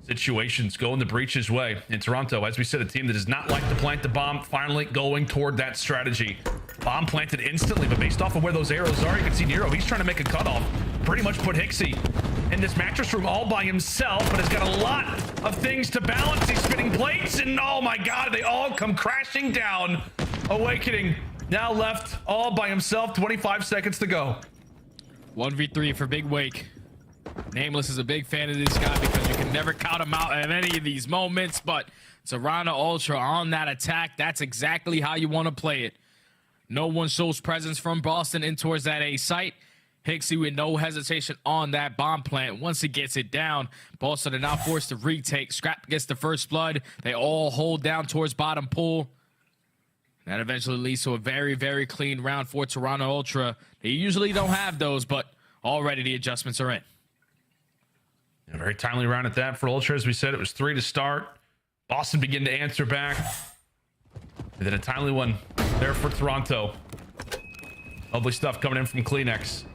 situations going the Breach's way. In Toronto, as we said, a team that does not like to plant the bomb, finally going toward that strategy. Bomb planted instantly, but based off of where those arrows are, you can see Nero, he's trying to make a cutoff. Pretty much put HyXy in this mattress room all by himself, but has got a lot of things to balance. He's spinning plates, and oh my god, they all come crashing down. Awakening now left all by himself, 25 seconds to go. 1v3 for Big Wake. Nameless is a big fan of this guy because you can never count him out at any of these moments, but Toronto Ultra on that attack, that's exactly how you want to play it. No one shows presence from Boston in towards that A site. HyXy with no hesitation on that bomb plant. Once he gets it down, Boston are now forced to retake. Scrap gets the first blood. They all hold down towards bottom pool. That eventually leads to a very, very clean round for Toronto Ultra. They usually don't have those, but already the adjustments are in. A very timely round at that for Ultra. As we said, it was 3 to start. Boston began to answer back. And then a timely one there for Toronto. Lovely stuff coming in from Kleenex.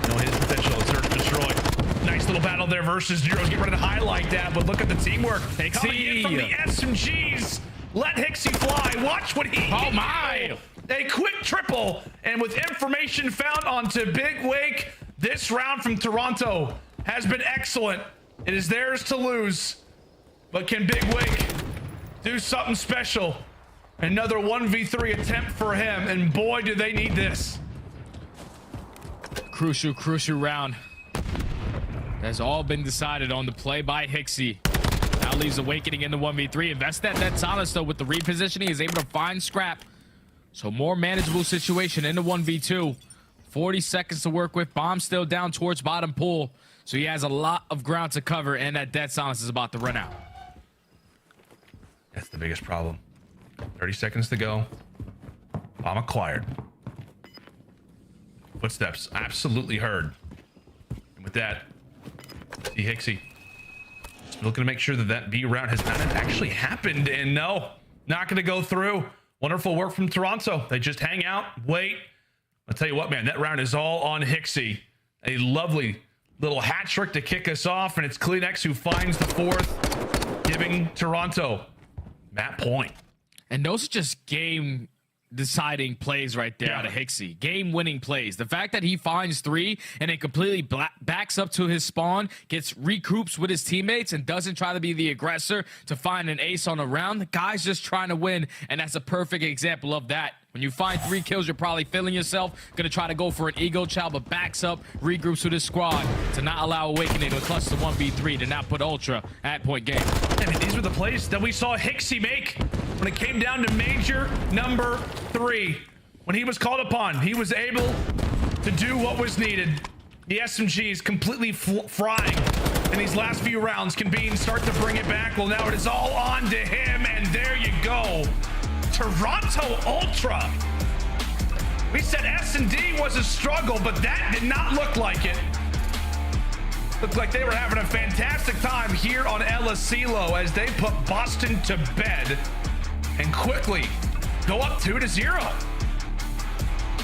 No his potential. Search destroyed. Nice little battle there versus Nero. Get ready to highlight that, but look at the teamwork. Coming in from the SMGs. Let HyXy fly. Watch what he Oh my! A quick triple, and with information found onto Big Wake, this round from Toronto has been excellent. It is theirs to lose, but can Big Wake do something special? Another 1v3 attempt for him, and boy, do they need this. Crucial round. Has all been decided on the play by HyXy. Now leaves Awakening in the 1v3. Invest that's honest though with the repositioning. Is able to find Scrap. So more manageable situation in the 1v2. 40 seconds to work with. Bomb still down towards bottom pool. So he has a lot of ground to cover, and that dead silence is about to run out. That's the biggest problem. 30 seconds to go. Bomb acquired. Footsteps absolutely heard. And with that, see HyXy looking to make sure that that B round has not actually happened, and no, not going to go through. Wonderful work from Toronto. They just hang out, wait. I'll tell you what, man, that round is all on HyXy. A lovely little hat trick to kick us off, and it's Kleenex who finds the 4th, giving Toronto that point. And those are just game deciding plays right there out of HyXy. Game winning plays. The fact that he finds 3 and then completely backs up to his spawn, gets recoups with his teammates, and doesn't try to be the aggressor to find an ace on a round. The guy's just trying to win, and that's a perfect example of that. When you find 3 kills, you're probably feeling yourself. Gonna try to go for an ego chow, but backs up, regroups with his squad to not allow Awakening to clutch the 1v3, to not put Ultra at point game. I mean, these were the plays that we saw HyXy make when it came down to major number 3. When he was called upon, he was able to do what was needed. The SMG is completely frying in these last few rounds. Can Bean start to bring it back? Well, now it is all on to him, and there you go. Toronto Ultra We said S&D was a struggle, but that did not look like it. Looked like they were having a fantastic time here on LSCLO as they put Boston to bed and quickly go up 2-0.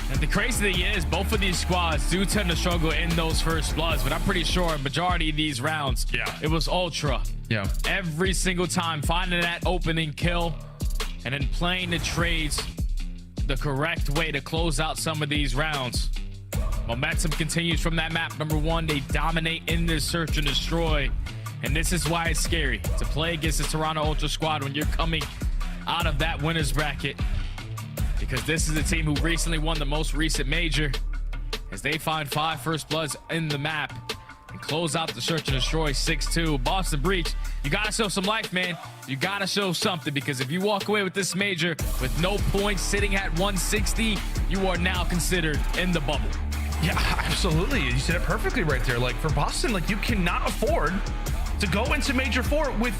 And the crazy thing is, both of these squads do tend to struggle in those first bloods, but I'm pretty sure a majority of these rounds, it was Ultra. Yeah. Every single time, finding that opening kill and then playing the trades the correct way to close out some of these rounds. Momentum continues from that map. Number one, they dominate in this search and destroy. And this is why it's scary to play against the Toronto Ultra squad when you're coming out of that winner's bracket. Because this is a team who recently won the most recent major as they find 5 first bloods in the map and close out the search and destroy 6-2. Boston Breach, you gotta show some life, man. You gotta show something, because if you walk away with this major with no points, sitting at 160, you are now considered in the bubble. Yeah, absolutely. You said it perfectly right there. Like, for Boston, like, you cannot afford to go into Major 4 with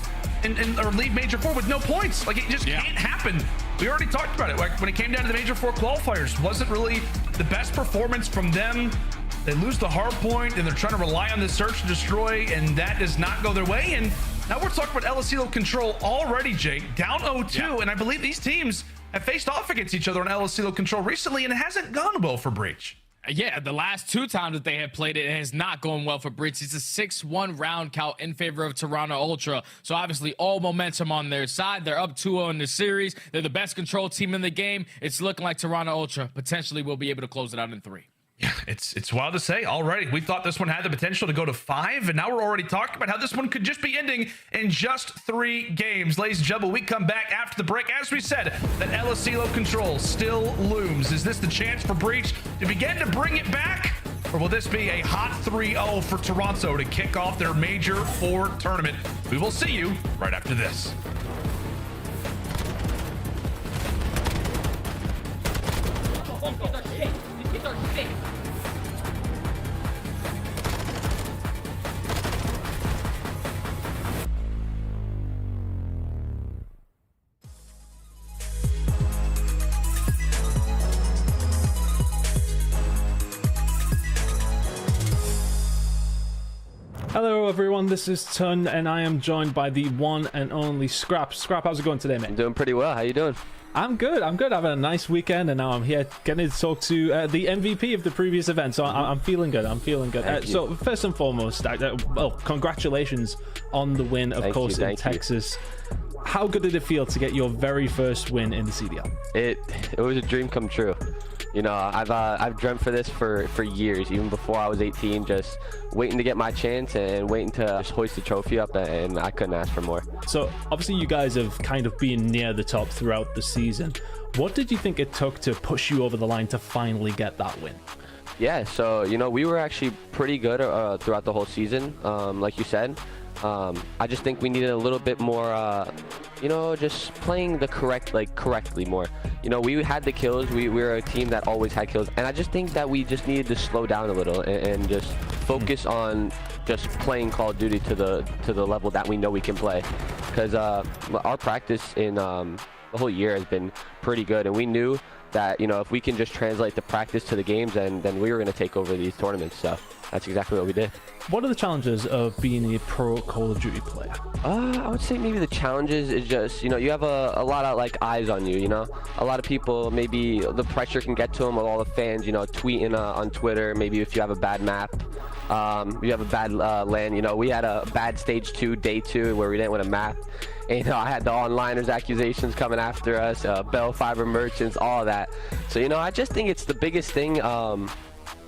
or leave Major 4 with no points. Like, it just can't happen. We already talked about it. Like, when it came down to the Major 4 qualifiers, wasn't really the best performance from them. They lose the hard point, and they're trying to rely on the search and destroy, and that does not go their way. And now we're talking about LSCLO Control already, Jake, down 0-2, and I believe these teams have faced off against each other on LSCLO Control recently, and it hasn't gone well for Breach. Yeah, the last 2 times that they have played it, it has not gone well for Breach. It's a 6-1 round count in favor of Toronto Ultra. So obviously all momentum on their side. They're up 2-0 in the series. They're the best control team in the game. It's looking like Toronto Ultra potentially will be able to close it out in 3. Yeah, it's wild to say already. We thought this one had the potential to go to 5, and now we're already talking about how this one could just be ending in just 3 games. Ladies and gentlemen, we come back after the break. As we said, that LSCLO Control still looms. Is this the chance for Breach to begin to bring it back? Or will this be a hot 3-0 for Toronto to kick off their Major 4 tournament? We will see you right after this. Hello everyone, this is Tun, and I am joined by the one and only Scrapz. Scrapz, how's it going today, mate? I'm doing pretty well. How you doing? I'm good. Having a nice weekend, and now I'm here getting to talk to the MVP of the previous event, so I'm feeling good. So first and foremost, well, congratulations on the win, of course, in Texas. How good did it feel to get your very first win in the CDL? It was a dream come true. You know, I've dreamt for this for years, even before I was 18, just waiting to get my chance and waiting to just hoist the trophy up, and I couldn't ask for more. So obviously you guys have kind of been near the top throughout the season. What did you think it took to push you over the line to finally get that win? Yeah, so, you know, we were actually pretty good throughout the whole season, like you said. I just think we needed a little bit more, you know, just playing the correctly more. You know, we had the kills. We were a team that always had kills, and I just think that we just needed to slow down a little and just focus on just playing Call of Duty to the level that we know we can play. Because our practice in the whole year has been pretty good, and we knew that, you know, if we can just translate the practice to the games, then we were going to take over these tournaments. So that's exactly what we did. What are the challenges of being a pro Call of Duty player? I would say maybe the challenges is just, you know, you have a lot of like eyes on you, you know. A lot of people, maybe the pressure can get to them with all the fans, you know, tweeting on Twitter. Maybe if you have a bad map, you have a bad LAN. You know, we had a bad stage 2, day 2, where we didn't win a map. And, you know, I had the onliners accusations coming after us, Bell Fiber merchants, all of that. So, you know, I just think it's the biggest thing.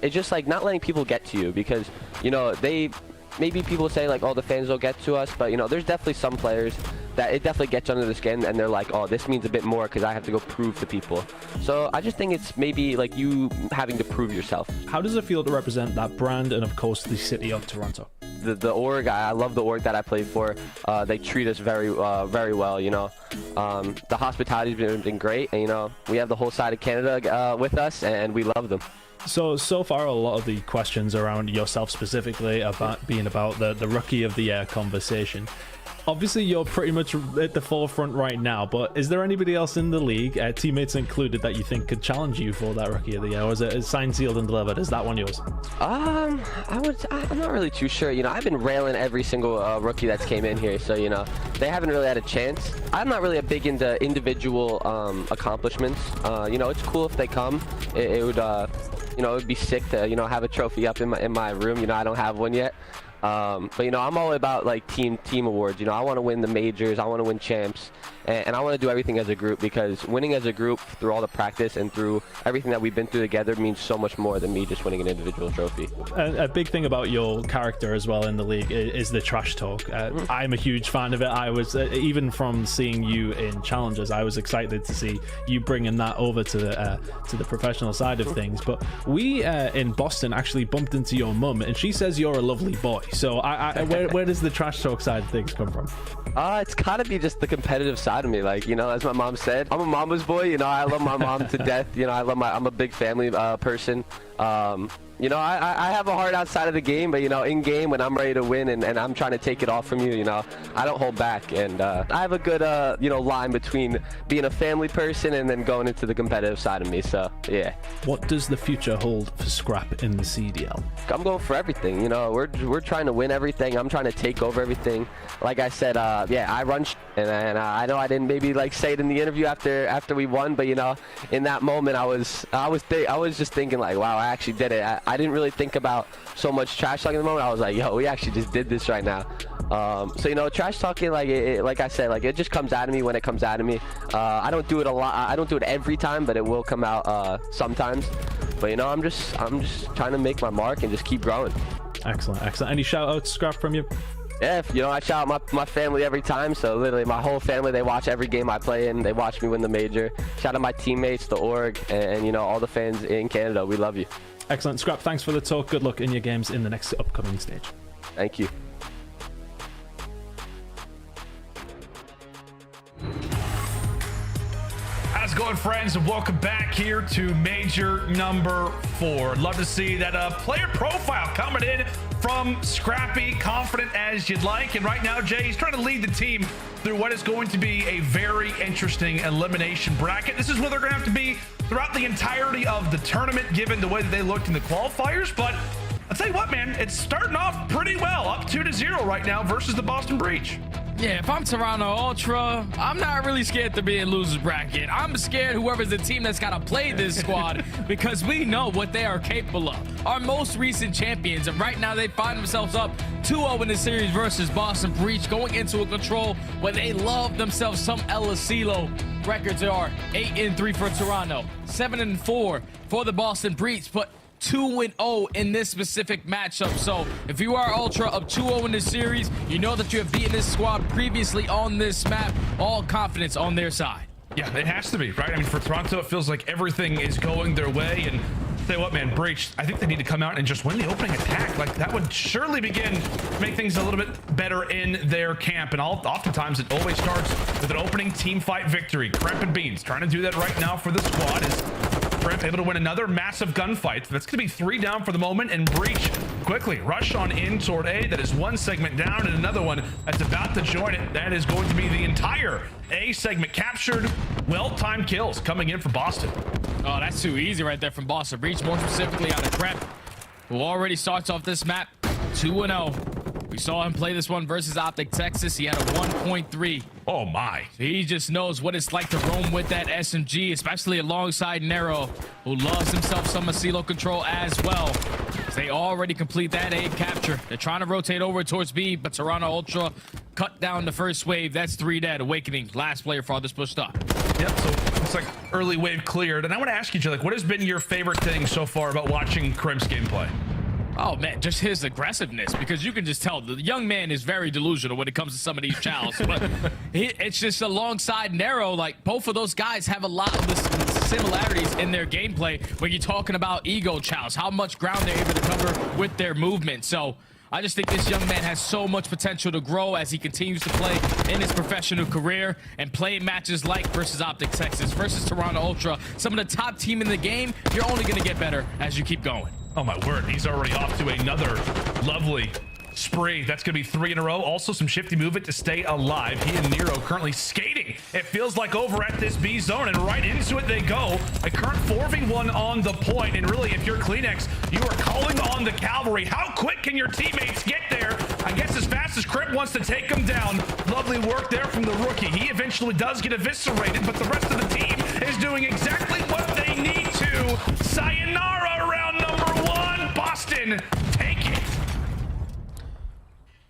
It's just like not letting people get to you, because, you know, maybe people say like, oh, the fans will get to us, but, you know, there's definitely some players that it definitely gets under the skin, and they're like, oh, this means a bit more because I have to go prove to people. So I just think it's maybe like you having to prove yourself. How does it feel to represent that brand and, of course, the city of Toronto? The org, I love the org that I played for. They treat us very well, you know. The hospitality's been great, and, you know, we have the whole side of Canada with us, and we love them. So far, a lot of the questions around yourself specifically about being about the Rookie of the Year conversation. obviously you're pretty much at the forefront right now, but is there anybody else in the league, teammates included, that you think could challenge you for that Rookie of the Year? Or is it signed, sealed, and delivered? Is that one yours? I'm not really too sure. You know, I've been railing every single rookie that's came in here, so you know they haven't really had a chance. I'm not really a big into individual accomplishments. You know, it's cool if they come. It would you know, it would be sick to, you know, have a trophy up in my room. You know, I don't have one yet. But you know, I'm all about like team awards. You know, I want to win the majors, I want to win champs, and I want to do everything as a group, because winning as a group through all the practice and through everything that we've been through together means so much more than me just winning an individual trophy. A big thing about your character as well in the league is the trash talk. I'm a huge fan of it. I was even from seeing you in challenges, I was excited to see you bringing that over to the professional side of things. But we in Boston actually bumped into your mum, and she says you're a lovely boy. So where does the trash talk side of things come from? It's gotta be just the competitive side of me. Like, you know, as my mom said, I'm a mama's boy. You know, I love my mom to death. You know, I'm a big family person. You know, I have a heart outside of the game, but, you know, in game, when I'm ready to win and I'm trying to take it off from you, you know, I don't hold back. And I have a good, you know, line between being a family person and then going into the competitive side of me. So, yeah. What does the future hold for Scrap in the CDL? I'm going for everything. You know, we're trying to win everything. I'm trying to take over everything. Like I said, yeah, I run and I know I didn't maybe like say it in the interview after we won, but, you know, in that moment, I was just thinking like, wow, I actually did it. I didn't really think about so much trash talking in the moment. I was like, yo, we actually just did this right now. So, you know, trash talking, like like I said, like it just comes out of me when it comes out of me. I don't do it a lot. I don't do it every time, but it will come out sometimes. But, you know, I'm just trying to make my mark and just keep growing. Excellent. Any shout outs, Scrap, from you? Yeah, you know, I shout out my family every time. So literally my whole family, they watch every game I play in. They watch me win the major. Shout out my teammates, the org, and you know, all the fans in Canada. We love you. Excellent. Scrap, thanks for the talk. Good luck in your games in the next upcoming stage. Thank you. How's it going, friends? And welcome back here to Major number 4. Love to see that player profile coming in from Scrappy, confident as you'd like. And right now, Jay, he's trying to lead the team through what is going to be a very interesting elimination bracket. This is where they're going to have to be throughout the entirety of the tournament, given the way that they looked in the qualifiers. But I'll tell you what, man, it's starting off pretty well, up 2-0 right now versus the Boston Breach. Yeah, if I'm Toronto Ultra, I'm not really scared to be in losers bracket. I'm scared whoever's the team that's got to play this squad because we know what they are capable of. Our most recent champions, and right now they find themselves up 2-0 in the series versus Boston Breach, going into a control where they love themselves some El Asilo. Records are 8-3 for Toronto, 7-4 for the Boston Breach, but 2-0 in this specific matchup. So if you are Ultra up 2-0 in this series, you know that you have beaten this squad previously on this map. All confidence on their side. Yeah, it has to be, right? I mean, for Toronto, it feels like everything is going their way. And say what, man, Breach, I think they need to come out and just win the opening attack. Like, that would surely begin to make things a little bit better in their camp. And oftentimes it always starts with an opening team fight victory. Kremp and Beans trying to do that right now for the squad. Is Kremp able to win another massive gunfight. That's going to be 3 down for the moment, and Breach quickly rush on in toward A. That is 1 segment down, and another one that's about to join it. That is going to be the entire A segment captured. Well-timed kills coming in for Boston. Oh, that's too easy right there from Boston Breach, more specifically out of Kremp, who already starts off this map 2-0. We saw him play this one versus OpTic Texas. He had a 1.3. Oh my. He just knows what it's like to roam with that SMG, especially alongside Nero, who loves himself some Asilo control as well. They already complete that A capture. They're trying to rotate over towards B, but Toronto Ultra cut down the first wave. That's 3 dead. Awakening, last player farthest pushed up. Yep, so looks like early wave cleared. And I want to ask you, Jay, like, what has been your favorite thing so far about watching Kremp's gameplay? Oh man, just his aggressiveness, because you can just tell the young man is very delusional when it comes to some of these chows. But it's just alongside Nero, like both of those guys have a lot of the similarities in their gameplay when you're talking about ego chows, how much ground they're able to cover with their movement. So I just think this young man has so much potential to grow as he continues to play in his professional career and play matches like versus OpTic Texas, versus Toronto Ultra, some of the top team in the game. You're only going to get better as you keep going. Oh my word, he's already off to another lovely spree. That's going to be 3 in a row. Also some shifty movement to stay alive. He and Nero currently skating. It feels like over at this B zone, and right into it they go. A current 4v1 on the point, and really, if you're Kleenex, you are calling on the cavalry. How quick can your teammates get there? I guess as fast as Kremp wants to take him down. Lovely work there from the rookie. He eventually does get eviscerated, but the rest of the team is doing exactly what they need to. Sayonara round number 1. Boston, take it.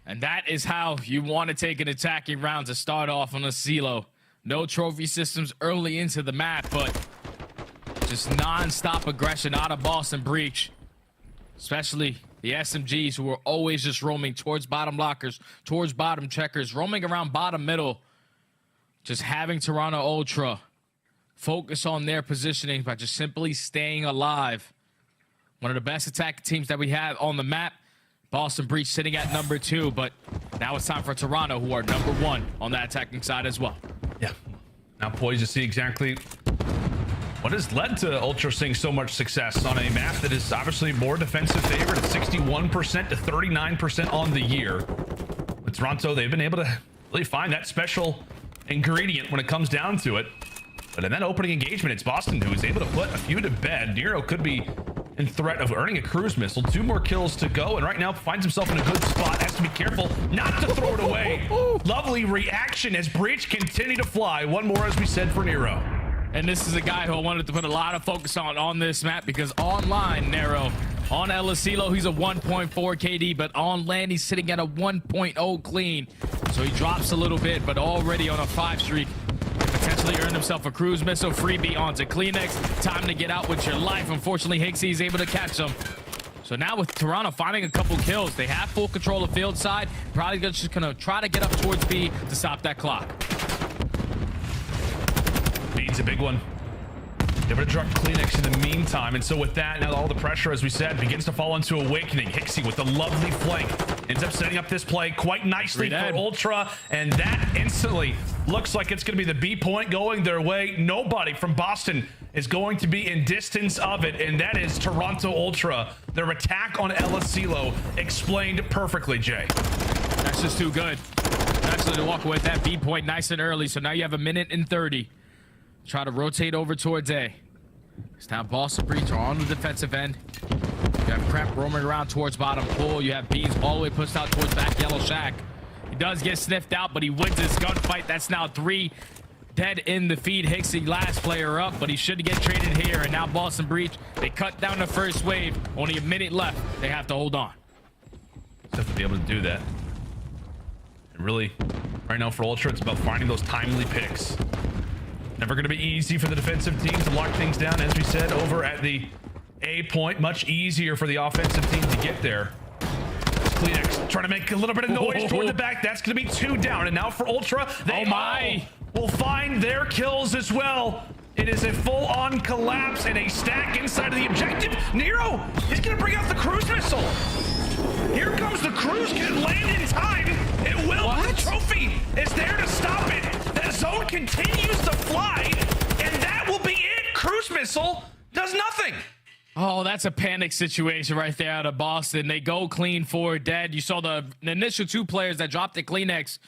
And that is how you want to take an attacking round to start off on a CeeLo. No trophy systems early into the map, but just non-stop aggression out of Boston Breach. Especially the SMGs, who are always just roaming towards bottom lockers, towards bottom checkers, roaming around bottom middle. Just having Toronto Ultra focus on their positioning by just simply staying alive. One of the best attack teams that we have on the map. Boston Breach sitting at number 2, but now it's time for Toronto, who are number 1 on that attacking side as well. Yeah, now poised to see exactly what has led to Ultra seeing so much success on a map that is obviously more defensive favorite at 61% to 39% on the year. With Toronto, they've been able to really find that special ingredient when it comes down to it. But in that opening engagement, it's Boston who is able to put a few to bed. Nero could be in threat of earning a cruise missile. 2 more kills to go, and right now finds himself in a good spot. Has to be careful not to throw it away. Lovely reaction as Breach continue to fly. 1 more, as we said, for Nero. And this is a guy who I wanted to put a lot of focus on this map, because online, Nero, on CeeLo, he's a 1.4 KD, but on land, he's sitting at a 1.0 clean. So he drops a little bit, but already on a 5 streak. Potentially earned himself a cruise missile freebie onto Kleenex. Time to get out with your life. Unfortunately, Hicksy is able to catch him. So now with Toronto finding a couple kills, they have full control of field side. Probably just gonna try to get up towards B to stop that clock. B's a big one. They would have dropped Kleenex in the meantime, and so with that, now all the pressure, as we said, begins to fall into Awakening. Hicksy with the lovely flank ends up setting up this play quite nicely for Ultra, and that instantly looks like it's going to be the B point going their way. Nobody from Boston is going to be in distance of it, and that is Toronto Ultra. Their attack on CeeLo explained perfectly, Jay. That's just too good. Actually, to walk away with that B point nice and early, so now you have 1:30. Try to rotate over towards A. It's now Boston Breach are on the defensive end. You have Kremp roaming around towards bottom pool. You have Beans all the way pushed out towards back yellow shack. He does get sniffed out, but he wins his gunfight. That's now 3 dead in the feed. Hicksy last player up, but he should get traded here. And now Boston Breach, they cut down the first wave. Only a minute left. They have to hold on. Just to be able to do that. And really, right now for Ultra, it's about finding those timely picks. Never going to be easy for the defensive team to lock things down, as we said, over at the A point. Much easier for the offensive team to get there. Kleenex trying to make a little bit of noise toward the back. That's going to be 2 down. And now for Ultra, they will find their kills as well. It is a full-on collapse and a stack inside of the objective. Nero is going to bring out the cruise missile. Here comes the cruise. Can it land in time? It will. The trophy is there to stop it. That zone continues to fly, and that will be it. Cruise missile does nothing. Oh, that's a panic situation right there out of Boston. They go clean for dead. You saw the initial 2 players that dropped the Kleenex.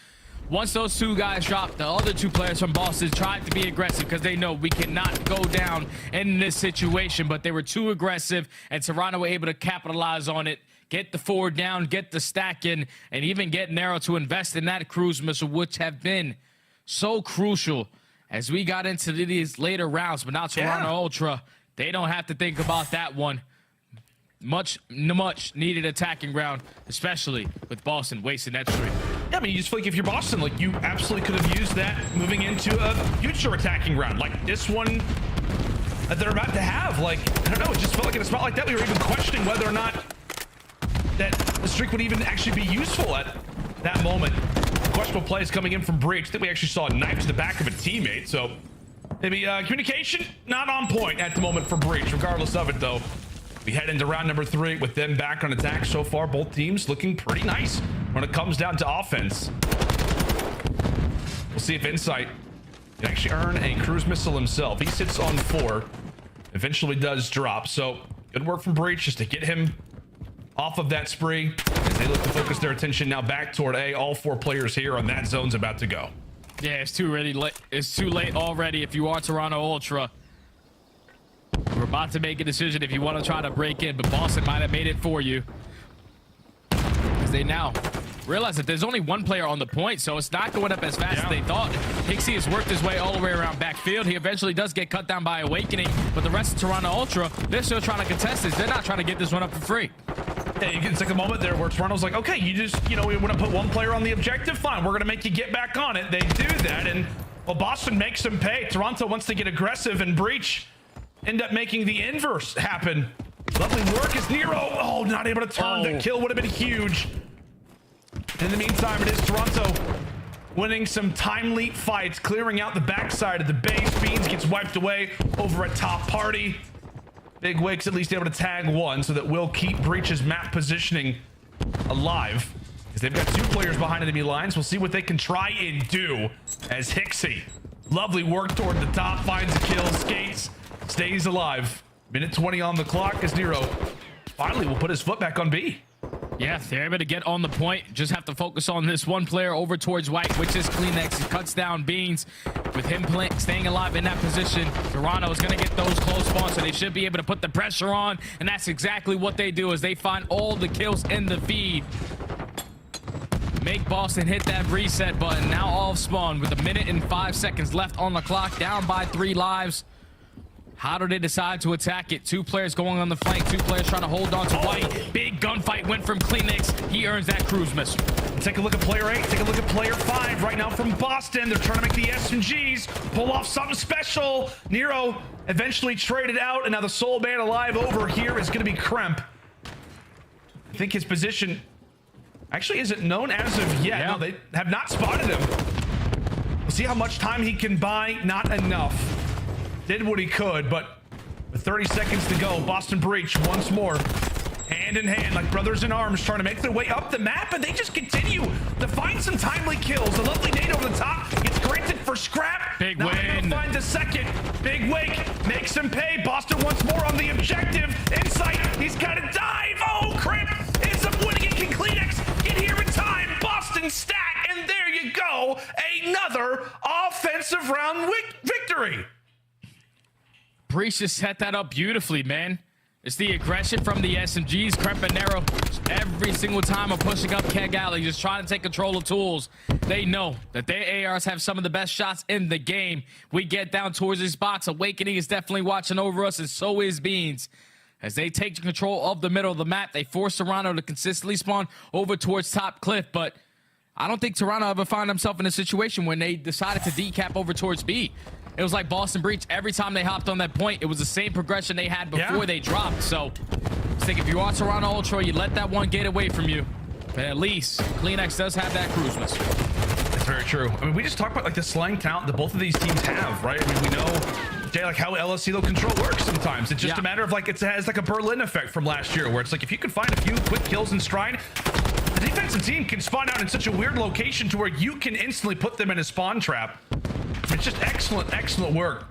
Once those 2 guys dropped, the other 2 players from Boston tried to be aggressive because they know we cannot go down in this situation, but they were too aggressive, and Toronto were able to capitalize on it. Get the 4 down, get the stack in, and even get Nero to invest in that cruise missile, which have been so crucial as we got into these later rounds. But now Toronto Ultra, they don't have to think about that one. Much needed attacking round, especially with Boston wasting that streak. Yeah, I mean, you just feel like if you're Boston, like you absolutely could have used that moving into a future attacking round, like this one that they're about to have. Like, I don't know, it just felt like in a spot like that, we were even questioning whether or not that the streak would even actually be useful at that moment. Questionable plays coming in from Breach. I think we actually saw a knife to the back of a teammate, so maybe communication not on point at the moment for Breach. Regardless of it, though, we head into round number 3 with them back on attack. So far, both teams looking pretty nice when it comes down to offense. We'll see if Insight can actually earn a cruise missile himself. He sits on 4, eventually does drop, so good work from Breach just to get him off of that spree. And They look to focus their attention now back toward A. All 4 players here on that zone's about to go. Yeah, it's too late. It's too late already if you are Toronto Ultra. We're about to make a decision if you want to try to break in, but Boston might have made it for you. As they now realize that there's only 1 player on the point, so it's not going up as fast as they thought. HyDra has worked his way all the way around backfield. He eventually does get cut down by Awakening, but the rest of Toronto Ultra, they're still trying to contest this. They're not trying to get this one up for free. Yeah, you can take a moment there where Toronto's like, okay, you just, we want to put 1 player on the objective. Fine, we're going to make you get back on it. They do that, and well, Boston makes them pay. Toronto wants to get aggressive, and Breach end up making the inverse happen. Lovely work as Nero, not able to turn. That kill would have been huge. In the meantime, it is Toronto winning some timely fights, clearing out the backside of the base. Beans gets wiped away over at top party. Big Wake's at least able to tag 1, so that will keep Breach's map positioning alive. Because they've got 2 players behind enemy lines. We'll see what they can try and do as HyDra. Lovely work toward the top, finds a kill, skates, stays alive. Minute 20 on the clock as Nero finally will put his foot back on B. Yeah, they're able to get on the point. Just have to focus on this 1 player over towards White, which is Kleenex. He cuts down Beans. With him staying alive in that position, Toronto is going to get those close spawns, so they should be able to put the pressure on, and that's exactly what they do, as they find all the kills in the feed. Make Boston hit that reset button. Now all spawn with 1 minute and 5 seconds left on the clock, down by 3 lives. How do they decide to attack it? 2 players going on the flank, 2 players trying to hold on to White. Big gunfight went from Kleenex. He earns that cruise missile. Take a look at player 8. Take a look at player 5 right now from Boston. They're trying to make the SMGs pull off something special. Nero eventually traded out, and now the sole man alive over here is going to be Kremp. I think his position actually isn't known as of yet. No, they have not spotted him. We'll see how much time he can buy. Not enough. Did what he could, but with 30 seconds to go, Boston Breach once more, hand in hand, like brothers in arms, trying to make their way up the map, and they just continue to find some timely kills. The lovely nade over the top gets granted for Scrap. Big now win. Find the second. Big Wake makes him pay. Boston once more on the objective. Insight, he's got to dive. Oh, Kremp ends up winning it. Can Kleenex get here in time? Boston stat, and there you go. Another offensive round victory. Breach just set that up beautifully, man. It's the aggression from the SMGs. Kremp and Nero, every single time are pushing up Keg Alley, just trying to take control of tools. They know that their ARs have some of the best shots in the game. We get down towards these spots. Awakening is definitely watching over us, and so is Beans. As they take control of the middle of the map, they force Toronto to consistently spawn over towards top cliff, but I don't think Toronto ever found themselves in a situation when they decided to decap over towards B. It was like Boston Breach. Every time they hopped on that point, it was the same progression they had before they dropped. So I think if you are Toronto Ultra, you let that one get away from you. But at least Kleenex does have that cruise missile. That's very true. I mean, we just talked about like the slang talent that both of these teams have, right? I mean, we know, Jay, like how LSC low control works sometimes. It's just a matter of like, it has like a Berlin effect from last year, where it's like if you can find a few quick kills in stride, the defensive team can spawn out in such a weird location to where you can instantly put them in a spawn trap. It's just excellent work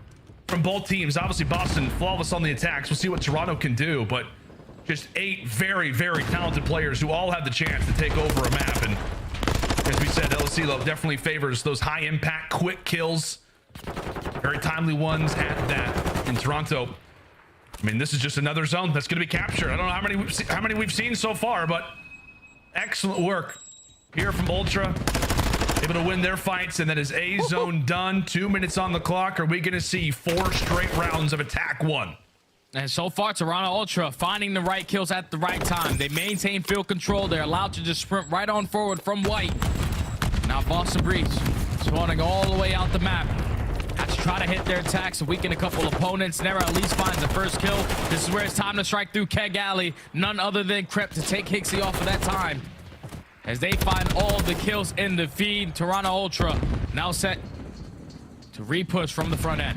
from both teams. Obviously, Boston flawless on the attacks. We'll see what Toronto can do, but just 8 very talented players who all have the chance to take over a map. And as we said, LSC definitely favors those high impact, quick kills. Very timely ones at that. In Toronto, I mean, this is just another zone that's going to be captured. I don't know how many we've seen so far, but excellent work here from Ultra. Able to win their fights, and that is A zone done. 2 minutes on the clock. Are we going to see 4 straight rounds of attack 1? And so far, Toronto Ultra finding the right kills at the right time. They maintain field control. They're allowed to just sprint right on forward from White. Now Boston Breach spawning all the way out the map. Have to try to hit their attacks and weaken a couple opponents. Nero at least finds the first kill. This is where it's time to strike through Keg Alley. None other than Kremp to take HyDra off of that time. As they find all the kills in the feed, Toronto Ultra now set to repush from the front end.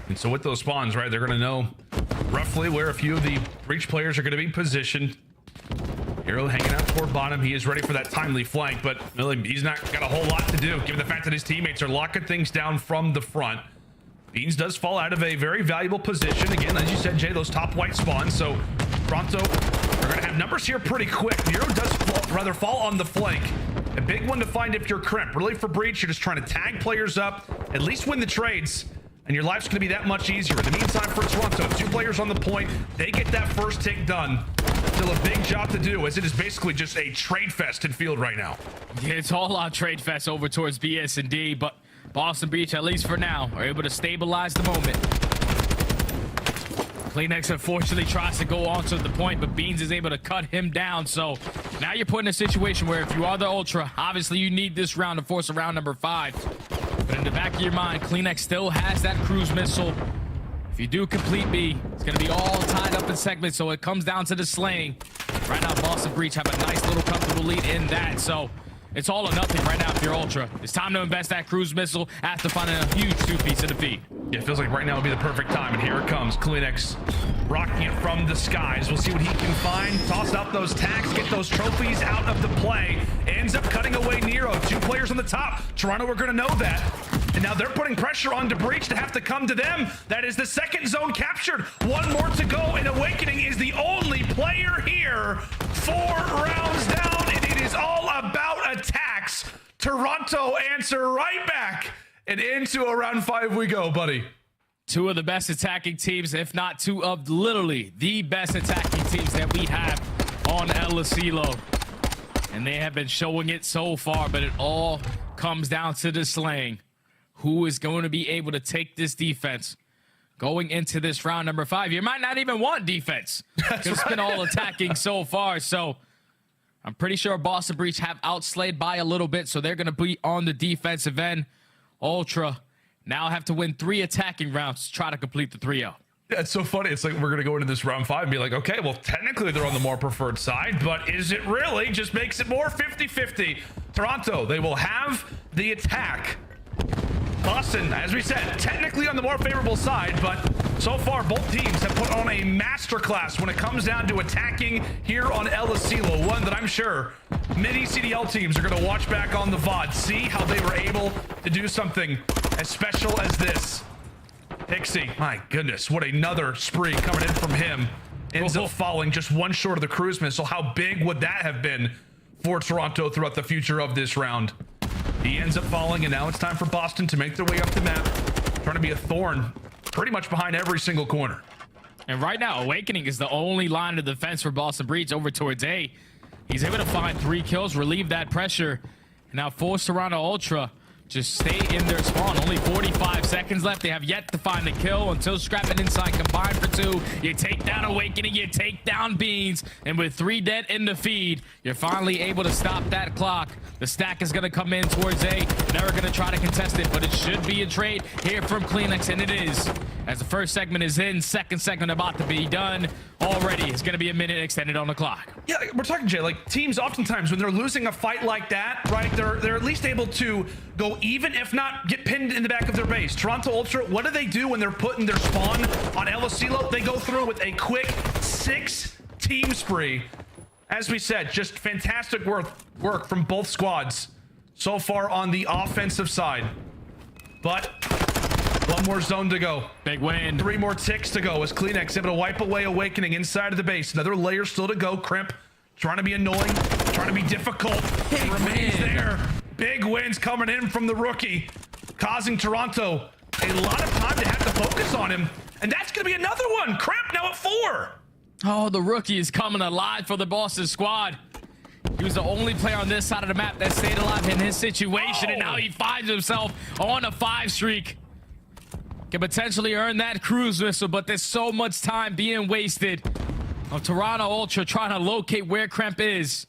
And so with those spawns, right, they're going to know roughly where a few of the Breach players are going to be positioned. Nero hanging out toward bottom. He is ready for that timely flank, but really, he's not got a whole lot to do, given the fact that his teammates are locking things down from the front. Beans does fall out of a very valuable position. Again, as you said, Jay, those top White spawns. So Toronto are going to have numbers here pretty quick. Nero does fall on the flank. A big one to find if you're Kremp. Really for Breach, you're just trying to tag players up, at least win the trades, and your life's going to be that much easier. In the meantime, for Toronto, 2 players on the point. They get that first tick done. Still a big job to do, as it is basically just a trade fest in field right now. Yeah, it's all out trade fest over towards BS&D, but Boston Breach, at least for now, are able to stabilize the moment. CleanX unfortunately tries to go on to the point, but Beans is able to cut him down. So now you're put in a situation where if you are the Ultra, obviously you need this round to force a round number 5. But in the back of your mind, CleanX still has that cruise missile. If you do complete B, it's going to be all tied up in segments, so it comes down to the slaying. Right now, Boston Breach have a nice little comfortable lead in that, so it's all or nothing right now if you're Ultra. It's time to invest that cruise missile after finding a huge 2-piece in the feed. Yeah, it feels like right now would be the perfect time, and here it comes. CleanX rocking it from the skies. We'll see what he can find. Toss out those tags, get those trophies out of the play. Ends up cutting away Nero. 2 players on the top. Toronto are going to know that. And now they're putting pressure on Breach to have to come to them. That is the second zone captured. 1 more to go, and Owakening is the only player here. 4 rounds down, and it is all about attacks. Toronto answer right back, and into a round 5 we go, buddy. 2 of the best attacking teams, if not 2 of literally the best attacking teams that we have on El Asilo. And they have been showing it so far, but it all comes down to the slaying. Who is going to be able to take this defense going into this round number 5? You might not even want defense. It's been all attacking so far. So I'm pretty sure Boston Breach have outslayed by a little bit, so they're going to be on the defensive end. Ultra now have to win 3 attacking rounds to try to complete the 3-0. Yeah, it's so funny. It's like we're going to go into this round 5 and be like, okay, well, technically they're on the more preferred side, but is it really? Just makes it more 50-50. Toronto, they will have the attack. Boston, as we said, technically on the more favorable side, but so far both teams have put on a masterclass when it comes down to attacking here on El Asilo, one that I'm sure many CDL teams are going to watch back on the VOD, see how they were able to do something as special as this. Pixie, my goodness, what another spree coming in from him. Ends up falling just 1 short of the cruise missile. How big would that have been for Toronto throughout the future of this round? He ends up falling, and now it's time for Boston to make their way up the map, trying to be a thorn pretty much behind every single corner. And right now, Owakening is the only line of defense for Boston Breach over towards A. He's able to find 3 kills, relieve that pressure, and now force Toronto Ultra just stay in their spawn. Only 45 seconds left. They have yet to find a kill until Scrapz and Inside combine for 2. You take down Owakening, you take down Beans, and with 3 dead in the feed, you're finally able to stop that clock. The stack is going to come in towards A. They're going to try to contest it, but it should be a trade here from CleanX, and it is. As the first segment is in, second segment about to be done already. It's going to be a minute extended on the clock. Yeah, we're talking, Jay, like teams oftentimes when they're losing a fight like that, right, they're at least able to go even, if not get pinned in the back of their base. Toronto Ultra, what do they do when they're putting their spawn on El Asilo? They go through with a quick 6 team spree. As we said, just fantastic work from both squads so far on the offensive side. But 1 more zone to go. Big win. 3 more ticks to go as CleanX able to wipe away Owakening inside of the base. Another layer still to go. Kremp trying to be annoying, trying to be difficult. He remains there. Big wins coming in from the rookie, causing Toronto a lot of time to have to focus on him. And that's going to be another one. Kremp now at 4. Oh, the rookie is coming alive for the Boston squad. He was the only player on this side of the map that stayed alive in his situation, and now he finds himself on a 5 streak. Can potentially earn that cruise missile, but there's so much time being wasted on Toronto Ultra trying to locate where Kremp is.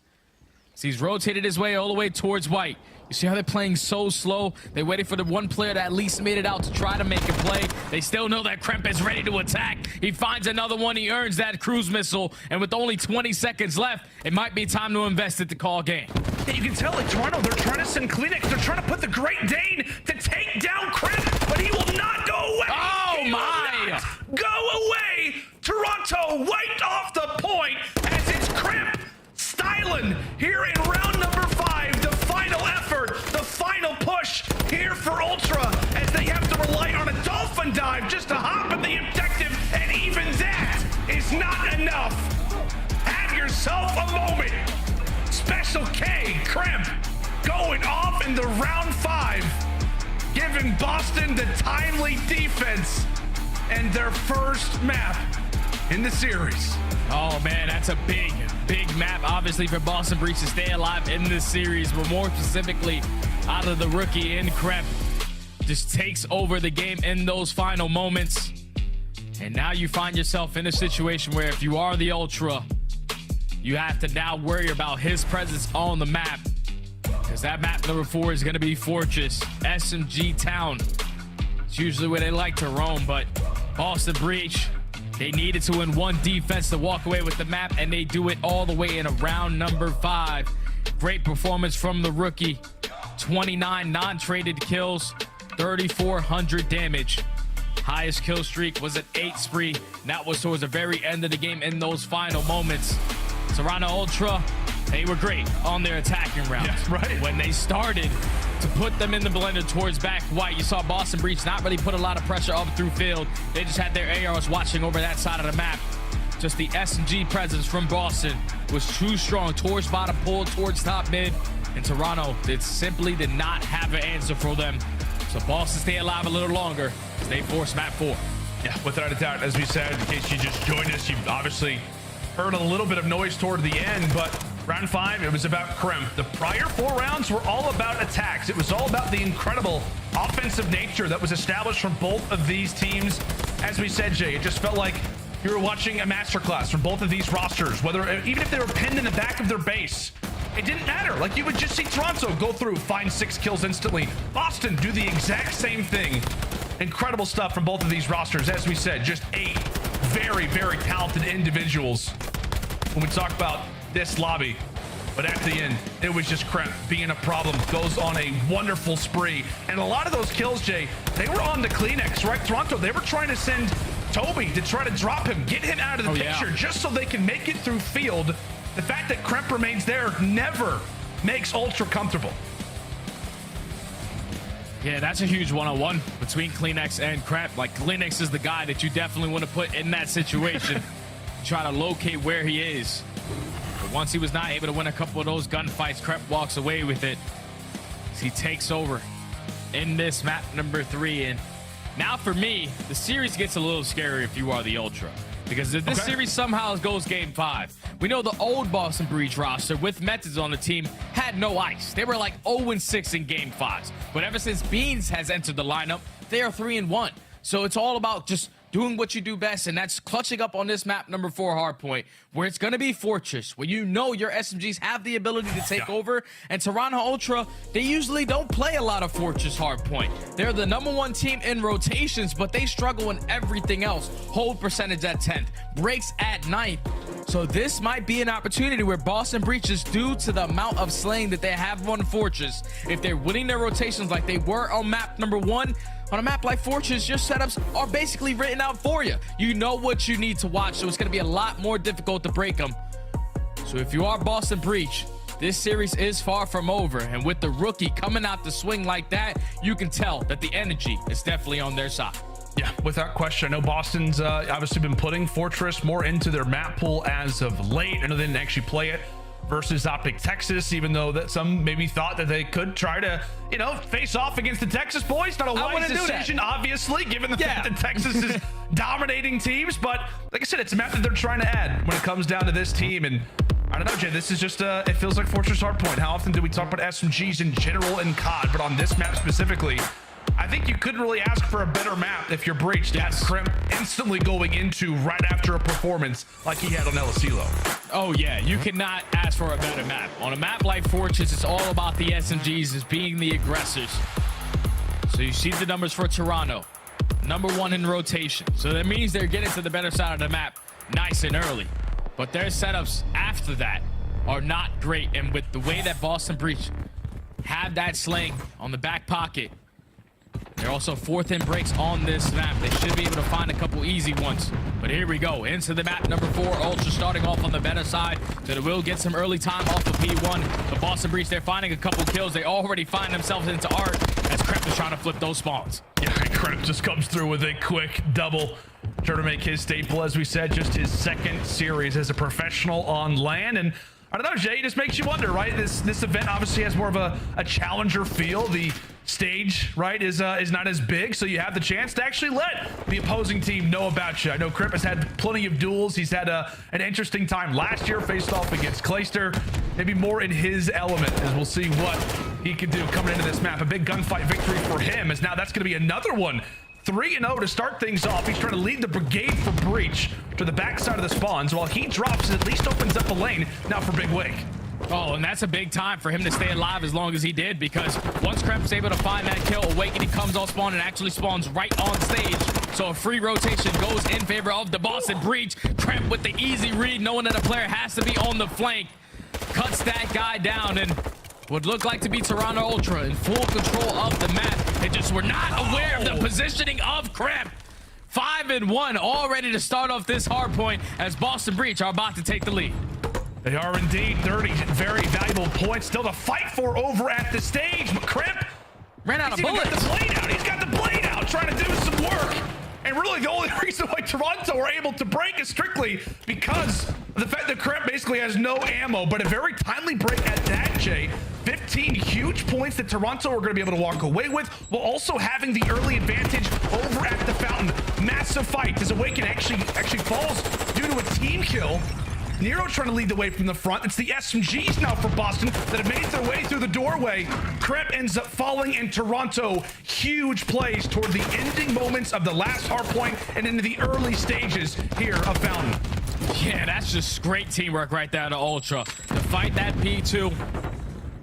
So he's rotated his way all the way towards white. You see how they're playing so slow? They waited for the 1 player that at least made it out to try to make a play. They still know that Kremp is ready to attack. He finds another one. He earns that cruise missile. And with only 20 seconds left, it might be time to invest it to call game. Yeah, you can tell like Toronto, they're trying to send CleanX. They're trying to put the Great Dane to take down Kremp, but he will not go away. Oh, my. Go away. Toronto wiped off the point as it's Kremp styling here in round number 5. The final effort, the final push here for Ultra as they have to rely on a dolphin dive just to hop at the objective, and even that is not enough. Have yourself yourself a moment. Special K, Kremp, going off in the round 5, giving Boston the timely defense and their first map in the series. Oh man, that's a big map, obviously, for Boston Breach to stay alive in this series, but more specifically, out of the rookie in Kremp, just takes over the game in those final moments. And now you find yourself in a situation where if you are the Ultra, you have to now worry about his presence on the map, because that map number 4 is going to be Fortress, SMG Town. It's usually where they like to roam, but Boston Breach, they needed to win 1 defense to walk away with the map, and they do it all the way in a round number 5. Great performance from the rookie. 29 non-traded kills, 3,400 damage. Highest kill streak was an 8 spree. That was towards the very end of the game in those final moments. Toronto Ultra, they were great on their attacking round. Yeah, right. When they started to put them in the blender towards back white, you saw Boston Breach not really put a lot of pressure up through field. They just had their ARs watching over that side of the map. Just the SMG presence from Boston was too strong towards bottom, pulled towards top mid, and Toronto simply did not have an answer for them. So Boston stay alive a little longer as they force map 4. Yeah, without a doubt, as we said, in case you just joined us, you've obviously heard a little bit of noise toward the end, but round 5, it was about Kremp. The prior 4 rounds were all about attacks. It was all about the incredible offensive nature that was established from both of these teams. As we said, Jay, it just felt like you were watching a masterclass from both of these rosters, even if they were pinned in the back of their base. It didn't matter. Like, you would just see Toronto go through, find 6 kills instantly. Boston do the exact same thing. Incredible stuff from both of these rosters. As we said, just 8 very, very talented individuals when we talk about this lobby. But at the end, it was just Kremp being a problem. Goes on a wonderful spree. And a lot of those kills, Jay, they were on the Kleenex, right? Toronto, they were trying to send Toby to try to drop him, get him out of the picture, just so they can make it through field. The fact that Kremp remains there never makes Ultra comfortable. Yeah, that's a huge one-on-one between Kleenex and Kremp. Like, Kleenex is the guy that you definitely want to put in that situation. Try to locate where he is. But once he was not able to win a couple of those gunfights, Kremp walks away with it as he takes over in this map number 3. And now for me, the series gets a little scary if you are the Ultra. Because if this series somehow goes game 5, we know the old Boston Breach roster with Methods on the team had no ice. They were like 0-6 in game 5s. But ever since Beans has entered the lineup, they are 3-1. So it's all about just doing what you do best, and that's clutching up on this map number 4 hardpoint, where it's going to be Fortress, where you know your SMGs have the ability to take over. And Toronto Ultra, they usually don't play a lot of Fortress hardpoint. They're the #1 team in rotations, but they struggle in everything else. Hold percentage at 10th, breaks at 9th. So this might be an opportunity where Boston Breaches, due to the amount of slaying that they have on Fortress, if they're winning their rotations like they were on map number 1, on a map like Fortress, your setups are basically written out for you. You know what you need to watch, so it's going to be a lot more difficult to break them. So if you are Boston Breach, this series is far from over. And with the rookie coming out the swing like that, you can tell that the energy is definitely on their side. Yeah, without question. I know Boston's obviously been putting Fortress more into their map pool as of late. I know they didn't actually play it versus OpTic Texas, even though that some maybe thought that they could try to, you know, face off against the Texas boys. Not a wise decision, obviously, given the fact that Texas is dominating teams. But like I said, it's a map that they're trying to add when it comes down to this team. And I don't know, Jay, this is just, it feels like Fortress hardpoint. How often do we talk about SMGs in general in COD? But on this map specifically, I think you couldn't really ask for a better map if you're breached. Yes. Kremp instantly going into right after a performance like he had on El Asilo. Oh yeah, you cannot ask for a better map. On a map like Fortress, it's all about the SMGs as being the aggressors. So you see the numbers for Toronto, #1 in rotation. So that means they're getting to the better side of the map nice and early. But their setups after that are not great. And with the way that Boston Breach have that sling on the back pocket, they're also 4th in breaks on this map. They should be able to find a couple easy ones. But here we go, into the map number 4. Ultra starting off on the better side. So they will get some early time off of P1. The Boston Breach, they're finding a couple kills. They already find themselves into art as Kremp is trying to flip those spawns. Yeah, Kremp just comes through with a quick double. Trying to make his staple, as we said, just his second series as a professional on LAN. And I don't know, Jay, it just makes you wonder, right? This event obviously has more of a challenger feel. The stage, right, is not as big, so you have the chance to actually let the opposing team know about you. I know Kremp has had plenty of duels. He's had an interesting time last year, faced off against Clayster. Maybe more in his element, as we'll see what he can do coming into this map. A big gunfight victory for him, as now that's going to be another one. 3-0 to start things off. He's trying to lead the brigade for breach to the backside of the spawns. While he drops, it at least opens up a lane now for Big Wake. Oh, and that's a big time for him to stay alive as long as he did, because once Kremp's able to find that kill, Awakening comes on spawn and actually spawns right on stage. So a free rotation goes in favor of the Boston Breach. Kremp with the easy read, knowing that a player has to be on the flank, cuts that guy down, and would look like to be Toronto Ultra in full control of the map. They just were not aware of the positioning of Kremp. 5-1, all ready to start off this hard point as Boston Breach are about to take the lead. They are indeed 30 very valuable points still to fight for over at the stage. But Kremp ran out of bullets. He's got the blade out, trying to do some work. And really the only reason why Toronto were able to break is strictly because of the fact that Kremp basically has no ammo, but a very timely break at that, Jay. 15 huge points that Toronto are going to be able to walk away with, while also having the early advantage over at the fountain. Massive fight as Awakening actually falls due to a team kill. Nero trying to lead the way from the front. It's the SMGs now for Boston that have made their way through the doorway. Kremp ends up falling, in Toronto huge plays toward the ending moments of the last hard point and into the early stages here of Fountain. Yeah, that's just great teamwork right there to Ultra to fight that P2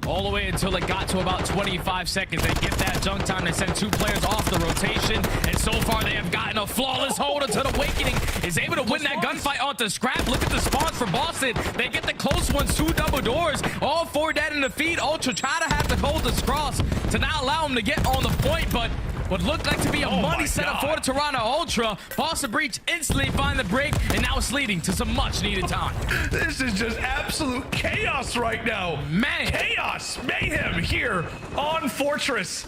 all the way until it got to about 25 seconds. They get that junk time. They send 2 players off the rotation, and so far they have gotten a flawless hold until Awakening is able to win that gunfight onto Scrapz. Look at the spawns for Boston. They get the close ones, 2 double doors, all 4 dead in the feed. Ultra try to have to hold this cross to not allow him to get on the point, but what looked like to be a money setup for the Toronto Ultra. Boston Breach instantly find the break, and now it's leading to some much needed time. This is just absolute chaos right now. Man. Chaos, mayhem here on Fortress.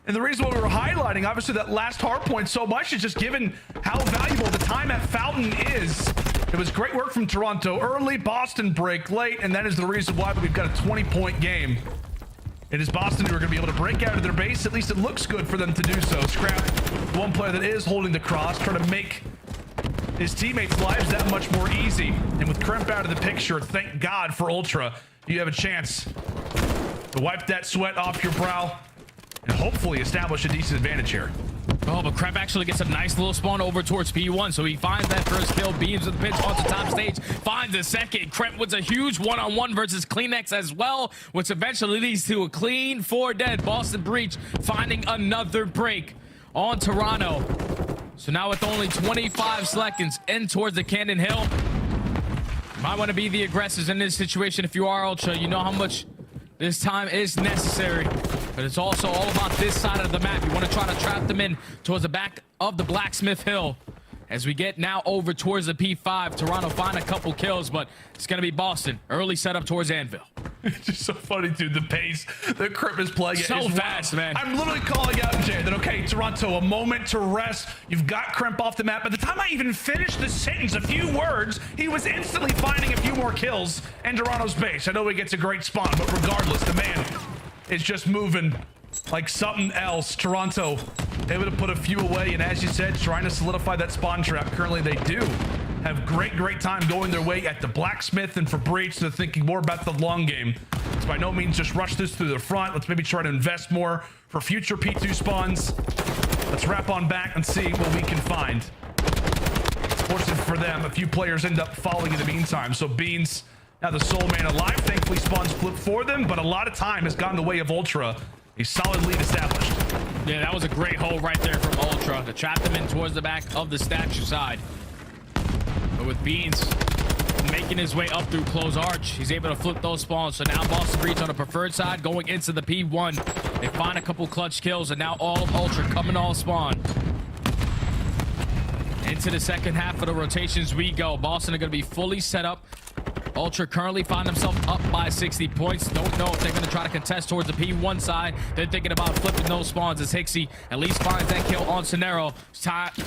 And the reason why we were highlighting, obviously, that last hard point so much is just given how valuable the time at Fountain is. It was great work from Toronto early, Boston break late, and that is the reason why we've got a 20-point game. It is Boston who are going to be able to break out of their base. At least it looks good for them to do so. Scrapz, one player that is holding the cross, trying to make his teammates' lives that much more easy. And with Kremp out of the picture, thank God for Ultra, you have a chance to wipe that sweat off your brow and hopefully establish a decent advantage here. Oh, but Kremp actually gets a nice little spawn over towards P1, so he finds that first kill, beams with the pinch onto top stage, finds a second. Kremp wins a huge one-on-one versus Kleenex as well, which eventually leads to a clean 4 dead. Boston Breach finding another break on Toronto. So now with only 25 seconds in towards the Cannon Hill, you might want to be the aggressors in this situation. If you are Ultra, you know how much this time is necessary, but it's also all about this side of the map. You want to try to trap them in towards the back of the Blacksmith Hill. As we get now over towards the P5, Toronto find a couple kills, but it's going to be Boston. Early setup towards Anvil. It's just so funny, dude. The pace that Kremp is playing so fast, man. I'm literally calling out, Jay, that, okay, Toronto, a moment to rest. You've got Kremp off the map. By the time I even finished the sentence, a few words, he was instantly finding a few more kills in Toronto's base. I know he gets a great spawn, but regardless, the man is just moving like something else. Toronto able to put a few away, and as you said, trying to solidify that spawn trap. Currently, they do have great time going their way at the Blacksmith, and for Breach, they're thinking more about the long game. It's by no means just rush this through the front. Let's maybe try to invest more for future P2 spawns. Let's wrap on back and see what we can find. Fortunate for them, a few players end up falling in the meantime. So Beans, now the sole man alive, thankfully spawns flip for them, but a lot of time has gone the way of Ultra. A solid lead established. Yeah, that was a great hold right there from Ultra to trap them in towards the back of the statue side. But with Beans making his way up through close arch, he's able to flip those spawns. So now Boston Breach on the preferred side going into the P1. They find a couple clutch kills, and now all of Ultra coming all spawn. Into the second half of the rotations we go. Boston are going to be fully set up Ultra currently find themselves up by 60 points. Don't know if they're going to try to contest towards the P1 side. They're thinking about flipping those spawns as hiXy at least finds that kill on Nero.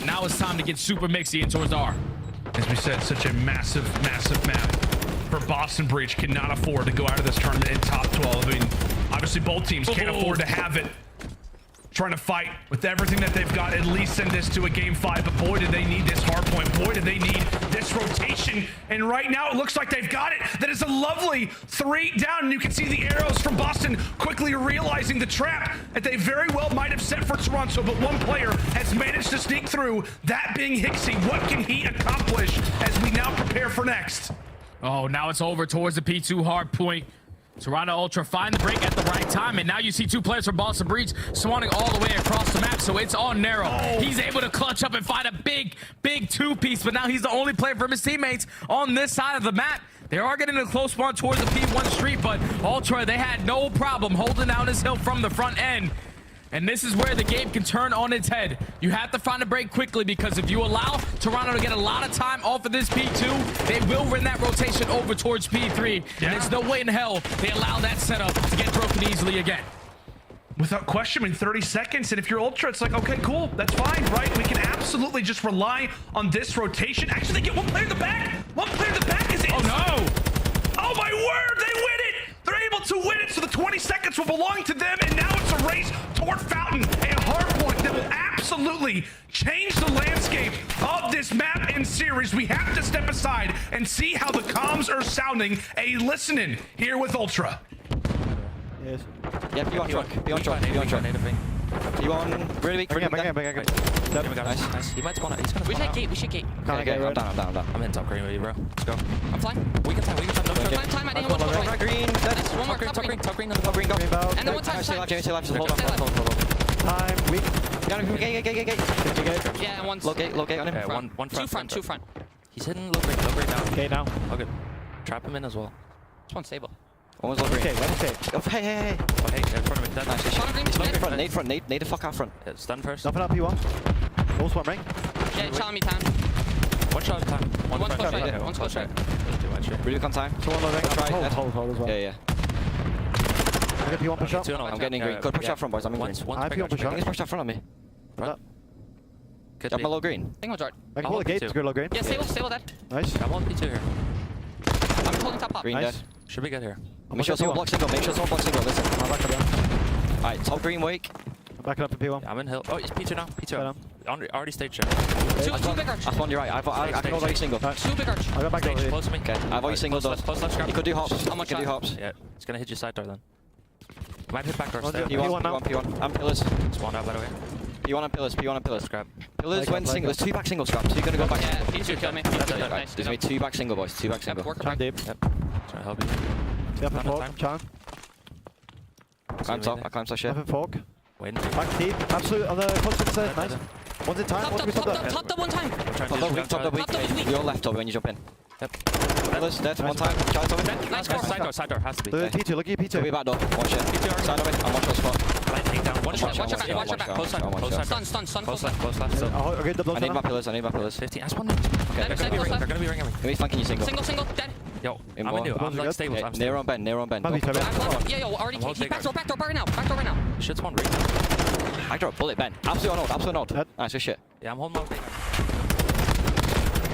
Now it's time to get super mixy in towards R. As we said, such a massive, massive map for Boston Breach. Cannot afford to go out of this tournament in top 12. I mean, obviously both teams can't afford to have it. Trying to fight with everything that they've got, at least send this to a game 5, but boy, did they need this hard point. Boy, did they need this rotation. And right now, it looks like they've got it. That is a lovely 3 down, and you can see the arrows from Boston quickly realizing the trap that they very well might have set for Toronto, but one player has managed to sneak through, that being hiXy. What can he accomplish as we now prepare for next? Oh, now it's over towards the P2 hard point. Toronto Ultra find the break at the right time, and now you see 2 players from Boston Breach swanning all the way across the map, so it's on Nero. He's able to clutch up and find a big 2-piece, but now he's the only player from his teammates on this side of the map. They are getting a close spawn towards the P1 street, but Ultra, they had no problem holding down this hill from the front end. And this is where the game can turn on its head. You have to find a break quickly, because if you allow Toronto to get a lot of time off of this P2, they will run that rotation over towards P3. And there's no way in hell they allow that setup to get broken easily again. Without question, in 30 seconds, and if you're Ultra, it's like, okay, cool, that's fine, right? We can absolutely just rely on this rotation. Actually, they get one player in the back. One player in the back is in. Oh, no. Oh, my word, they win it. They're able to win it, so the 20 seconds will belong to them, and now it's a race toward Fountain, a hard point that will absolutely change the landscape of this map and series. We have to step aside and see how the comms are sounding. A listening here with Ultra. Yes. Yeah, be on truck. Be on truck. Be on truck. You on really weak? Bring it. Nice. He might spawn it. He's gonna We should gate. We should gate. Okay, I'm down. I'm in top green with you, bro. Let's go. I'm flying. We can time. Time. I need one more. Green. Nice. One more. Top green. Top green. Go. And then one time. Stay left. Hold on. Time. Weak. Gate. Yeah, one. Low gate on him. Okay, one front. Two front. He's hitting low green now. Okay, now. Okay. Trap him in as well. This one's stable. One was low green. Okay, Oh, hey. Oh, hey, in front of me. Dead. Nice. He's low front. Nade the fuck out front. Yeah, stun first. Nothing up, P1. All swap ring. Yeah, challenge me time. One shot at a time. One's close right. One's close right. Really on time. So one low ring. Hold as well. Yeah. I get P1 push up. I'm getting in green. Go push out front, boys. I'm in green. I have P1 push up. He's pushed out front on me. Right. Jump on low green. Single dart. I can pull the gate to go low green. Yeah, stable dead. Nice. I'm on P2 here. I'm holding top. Green Nice. dead. Should be good here. I'm Make sure someone blocks single. Listen. I'm back up. Alright, top green wake. I'm backing up to P1. I'm in hill. Oh, it's P2 now. P2. Already stage check. Two big arch. I spawned you right. I can hold you single. Two big arch. I got back over here. Close to me. Okay. I've already singled those. Close left, Scrapz. You could do hops. How much You could do shot? hops. Yeah. It's gonna hit your side door then. Might hit back door. P1. I'm pillars. Spawned out by the way. P1 and pillars. Scrap. Pillars went single. There's 2 back single scraps. So you're gonna go back. Yeah, P2 kill me. Nice. There's only 2 back single, boys. 2 back single. Time deep. Yep. Trying to help you. Up and fork. Chan. Climb top. I climb top shit. Up and fork. Win. Back deep. Absolute on the close side. Nice. One's in time. Top one time. Top weak. You're left top when you jump in. Yep. Pillars dead. One time. Charge over. Nice. Side door has to be. The P2. Look at your P2. Could be back door. Watch it. Side of it. I'm watch your spot. Watch your back. Stun. Close left. Okay, double. I need my pillars. 15. I spawned. Okay, they're gonna be ringing me. Maybe flanking you single. Single, dead. Yo, I'm in new. I'm like stable. Yeah, Nero on Ben. Yeah, already. Back door right now. Shit spawn ring. I drop bullet Ben. Absolute node. Nice, good shit. Yeah, I'm holding my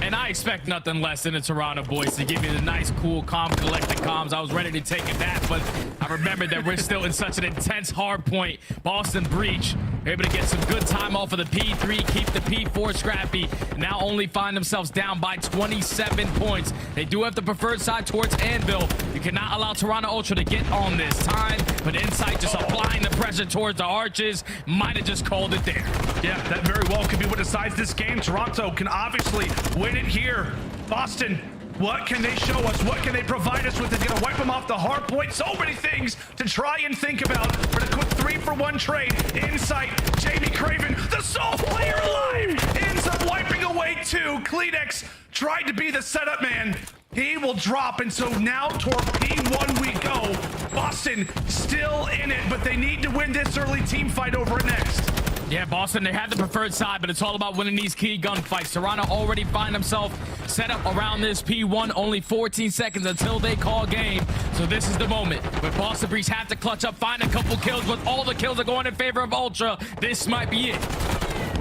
And I expect nothing less than the Toronto boys to give me the nice, cool, calm, collected comms. I was ready to take a nap, but I remembered that we're still in such an intense hard point. Boston Breach able to get some good time off of the P3, keep the P4 scrappy. Now only find themselves down by 27 points. They do have the preferred side towards Anvil. You cannot allow Toronto Ultra to get on this time, but Insight just applying the pressure towards the arches. Might have just called it there. Yeah, that very well could be what decides this game. Toronto can obviously win it here. Boston, what can they show us? What can they provide us with? They're going to wipe them off the hard point. So many things to try and think about. For the quick 3-for-1 trade. Insight, JB Craven, the sole player alive, ends up wiping away 2. Kleenex tried to be the setup man. He will drop, and so now toward P1 we go. Boston still in it, but they need to win this early team fight over it next. Yeah, Boston, they had the preferred side, but it's all about winning these key gunfights. Toronto already find himself set up around this P1, only 14 seconds until they call game. So this is the moment where Boston Breach have to clutch up, find a couple kills, but all the kills are going in favor of Ultra. This might be it.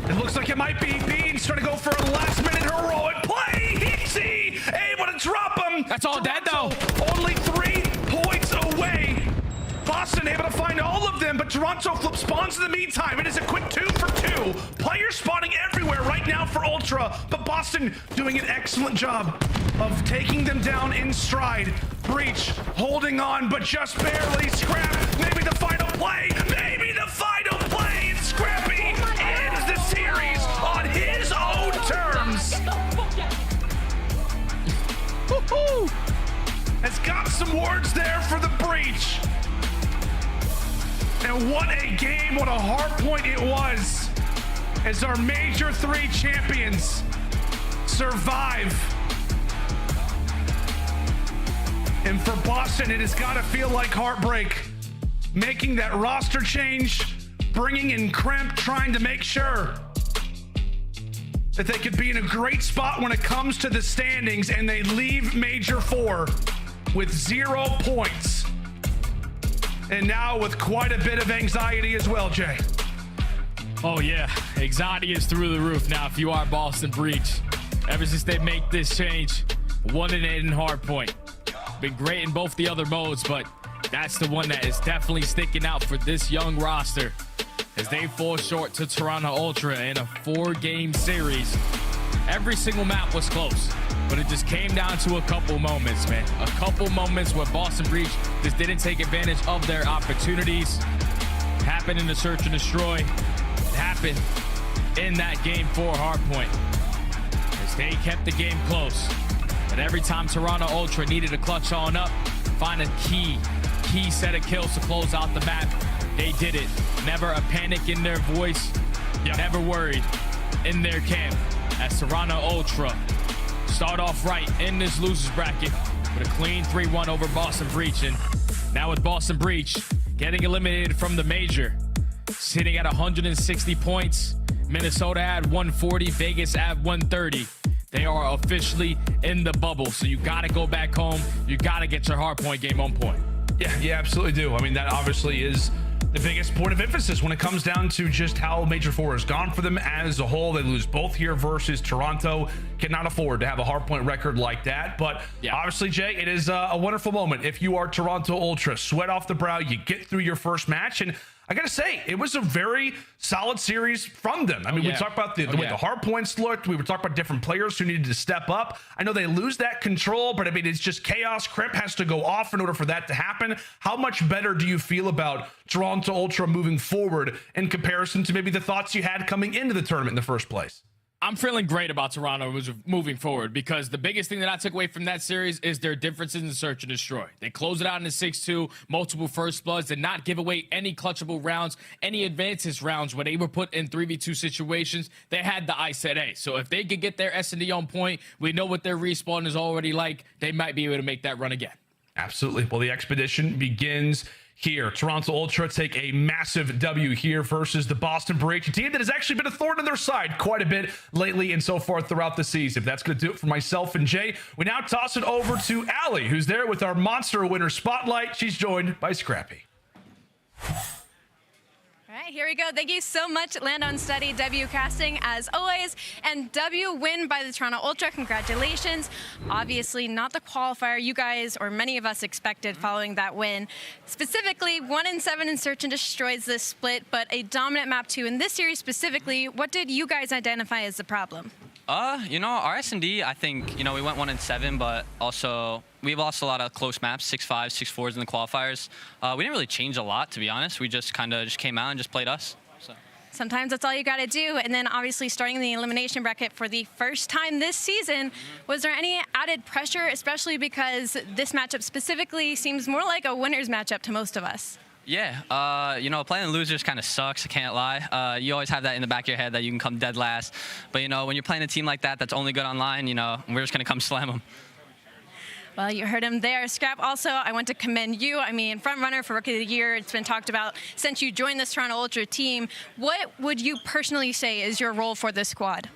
It looks like it might be. Beans trying to go for a last-minute heroic play. Heatsy able to drop him. That's all dead, though. Only 3 points away. Boston able to find all of them, but Toronto flip spawns in the meantime. It is a quick 2 for 2. Players spawning everywhere right now for Ultra, but Boston doing an excellent job of taking them down in stride. Breach holding on, but just barely. Scrap, maybe the final play. Maybe the final play. And Scrappy ends the series on his own terms. Woohoo! Has got some words there for the Breach. And what a game, what a hard point it was as our Major 3 champions survive. And for Boston, it has got to feel like heartbreak. Making that roster change, bringing in Kremp, trying to make sure that they could be in a great spot when it comes to the standings, and they leave Major 4 with 0 points. And now with quite a bit of anxiety as well, Jay. Oh yeah, anxiety is through the roof now if you are Boston Breach. Ever since they make this change, 1-8 in hardpoint. Been great in both the other modes, but that's the one that is definitely sticking out for this young roster as they fall short to Toronto Ultra in a 4-game series. Every single map was close, but it just came down to a couple moments, man. A couple moments where Boston Breach just didn't take advantage of their opportunities. It happened in the search and destroy. It happened in that game 4 hardpoint as they kept the game close. But every time Toronto Ultra needed to clutch on up, find a key set of kills to close out the map, they did it. Never a panic in their voice, never worried in their camp. As Toronto Ultra start off right in this losers bracket with a clean 3-1 over Boston Breach. And now with Boston Breach getting eliminated from the major, sitting at 160 points. Minnesota at 140, Vegas at 130. They are officially in the bubble, so you got to go back home. You got to get your hardpoint game on point. Yeah, you absolutely do. I mean, that obviously is the biggest point of emphasis when it comes down to just how Major 4 has gone for them as a whole. They lose both here versus Toronto. Cannot afford to have a hardpoint record like that. But obviously, Jay, it is a wonderful moment. If you are Toronto Ultra, sweat off the brow, you get through your first match. And I gotta say, it was a very solid series from them. I mean, we talked about the way the hard points looked. We were talking about different players who needed to step up. I know they lose that control, but I mean, it's just chaos. Kremp has to go off in order for that to happen. How much better do you feel about Toronto Ultra moving forward in comparison to maybe the thoughts you had coming into the tournament in the first place? I'm feeling great about Toronto moving forward because the biggest thing that I took away from that series is their differences in search and destroy. They closed it out in a 6-2, multiple first bloods, did not give away any clutchable rounds, any advances rounds when they were put in 3v2 situations. They had the ice at A. So if they could get their S&D on point, we know what their respawn is already like. They might be able to make that run again. Absolutely. Well, the expedition begins here. Toronto Ultra take a massive W here versus the Boston Breach, a team that has actually been a thorn in their side quite a bit lately and so far throughout the season. That's going to do it for myself and Jay. We now toss it over to Allie, who's there with our Monster Winner Spotlight. She's joined by Scrappy. All right, here we go. Thank you so much, Land on Steady, W Casting, as always. And W win by the Toronto Ultra. Congratulations. Obviously, not the qualifier you guys or many of us expected following that win. Specifically, 1-7 in search and destroys this split, but a dominant map 2 in this series specifically. What did you guys identify as the problem? You know, our S&D, I think, you know, we went 1-7, but also we lost a lot of close maps, 6-5s, 6-4s in the qualifiers. We didn't really change a lot, to be honest. We just kind of came out and just played us. So. Sometimes that's all you got to do. And then obviously starting the elimination bracket for the first time this season, was there any added pressure, especially because this matchup specifically seems more like a winner's matchup to most of us? Yeah, you know, playing losers kind of sucks, I can't lie. You always have that in the back of your head that you can come dead last. But, you know, when you're playing a team like that that's only good online, you know, we're just going to come slam them. Well, you heard him there. Scrap, also, I want to commend you. I mean, front runner for Rookie of the Year. It's been talked about since you joined this Toronto Ultra team. What would you personally say is your role for this squad?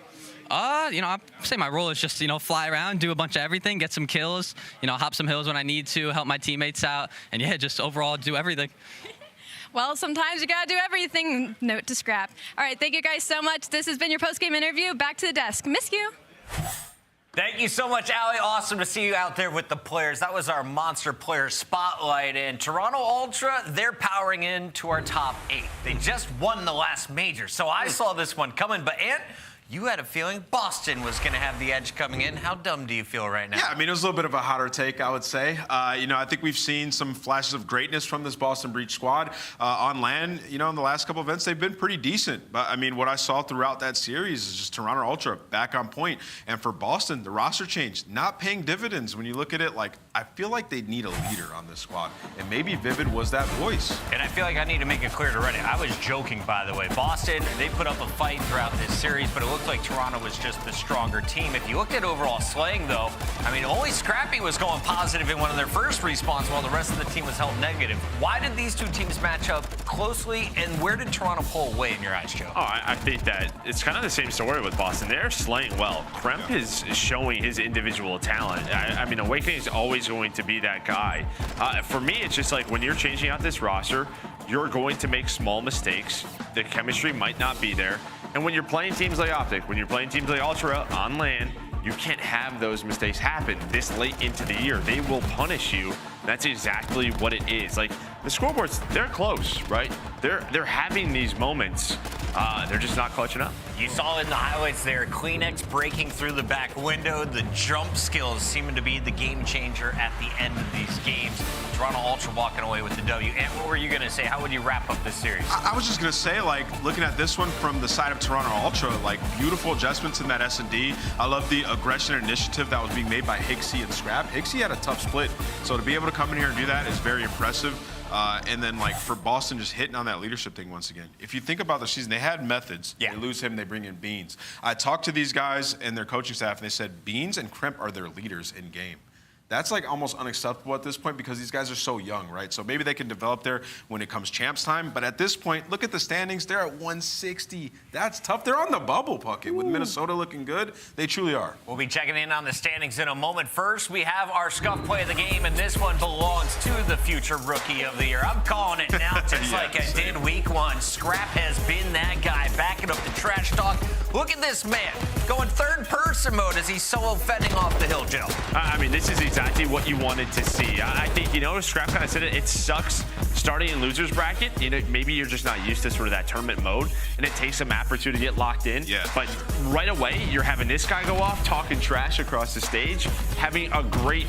I'd say my role is just, fly around, do a bunch of everything, get some kills, hop some hills when I need to, help my teammates out, and yeah, just overall do everything. Well, sometimes you gotta do everything. Note to Scrap. All right, thank you guys so much. This has been your post-game interview. Back to the desk. Miss you. Thank you so much, Allie. Awesome to see you out there with the players. That was our monster player spotlight. And Toronto Ultra, they're powering into our top 8. They just won the last major, so I saw this one coming. But, Ant, you had a feeling Boston was going to have the edge coming in. How dumb do you feel right now? Yeah, I mean, it was a little bit of a hotter take, I would say. I think we've seen some flashes of greatness from this Boston Breach squad. On land, in the last couple events, they've been pretty decent. But, I mean, what I saw throughout that series is just Toronto Ultra back on point. And for Boston, the roster change, not paying dividends. When you look at it, I feel like they need a leader on this squad. And maybe Vivid was that voice. And I feel like I need to make it clear to Reddit. I was joking, by the way. Boston, they put up a fight throughout this series, but it looked like Toronto was just the stronger team. If you looked at overall slaying, though, I mean, only Scrappy was going positive in one of their first respawns while the rest of the team was held negative. Why did these two teams match up closely, and where did Toronto pull away in your eyes, Joe? Oh, I think that it's kind of the same story with Boston. They're slaying well. Kremp is showing his individual talent. I mean, Owakening is always going to be that guy. For me, it's just like when you're changing out this roster, you're going to make small mistakes. The chemistry might not be there. And when you're playing teams like OpTic, when you're playing teams like Ultra on LAN, you can't have those mistakes happen this late into the year. They will punish you. That's exactly what it is. Like, the scoreboards, they're close, right? They're having these moments. They're just not clutching up. You saw in the highlights there, Kleenex breaking through the back window. The jump skills seeming to be the game changer at the end of these games. Toronto Ultra walking away with the W. And what were you going to say? How would you wrap up this series? I was just going to say, looking at this one from the side of Toronto Ultra, beautiful adjustments in that S&D. I love the aggression and initiative that was being made by Hicksy and Scrap. Hicksy had a tough split, so to be able to come in here and do that is very impressive. And then, for Boston, just hitting on that leadership thing once again. If you think about the season, they had methods. Yeah. They lose him, they bring in Beans. I talked to these guys and their coaching staff, and they said Beans and Kremp are their leaders in game. That's almost unacceptable at this point because these guys are so young, right? So maybe they can develop there when it comes champs time. But at this point, look at the standings. They're at 160. That's tough. They're on the bubble bucket. With Minnesota looking good, they truly are. We'll be checking in on the standings in a moment. First, we have our scuff play of the game, and this one belongs to the future Rookie of the Year. I'm calling it now, just like I did week 1. Scrap has been that guy, backing up the trash talk. Look at this man, going third-person mode as he's solo fending off the hill, Joe. I mean, this is exactly what you wanted to see. I think, Scrap kind of said it sucks starting in loser's bracket. Maybe you're just not used to sort of that tournament mode, and it takes a map or two to get locked in. Yeah. But right away, you're having this guy go off, talking trash across the stage, having a great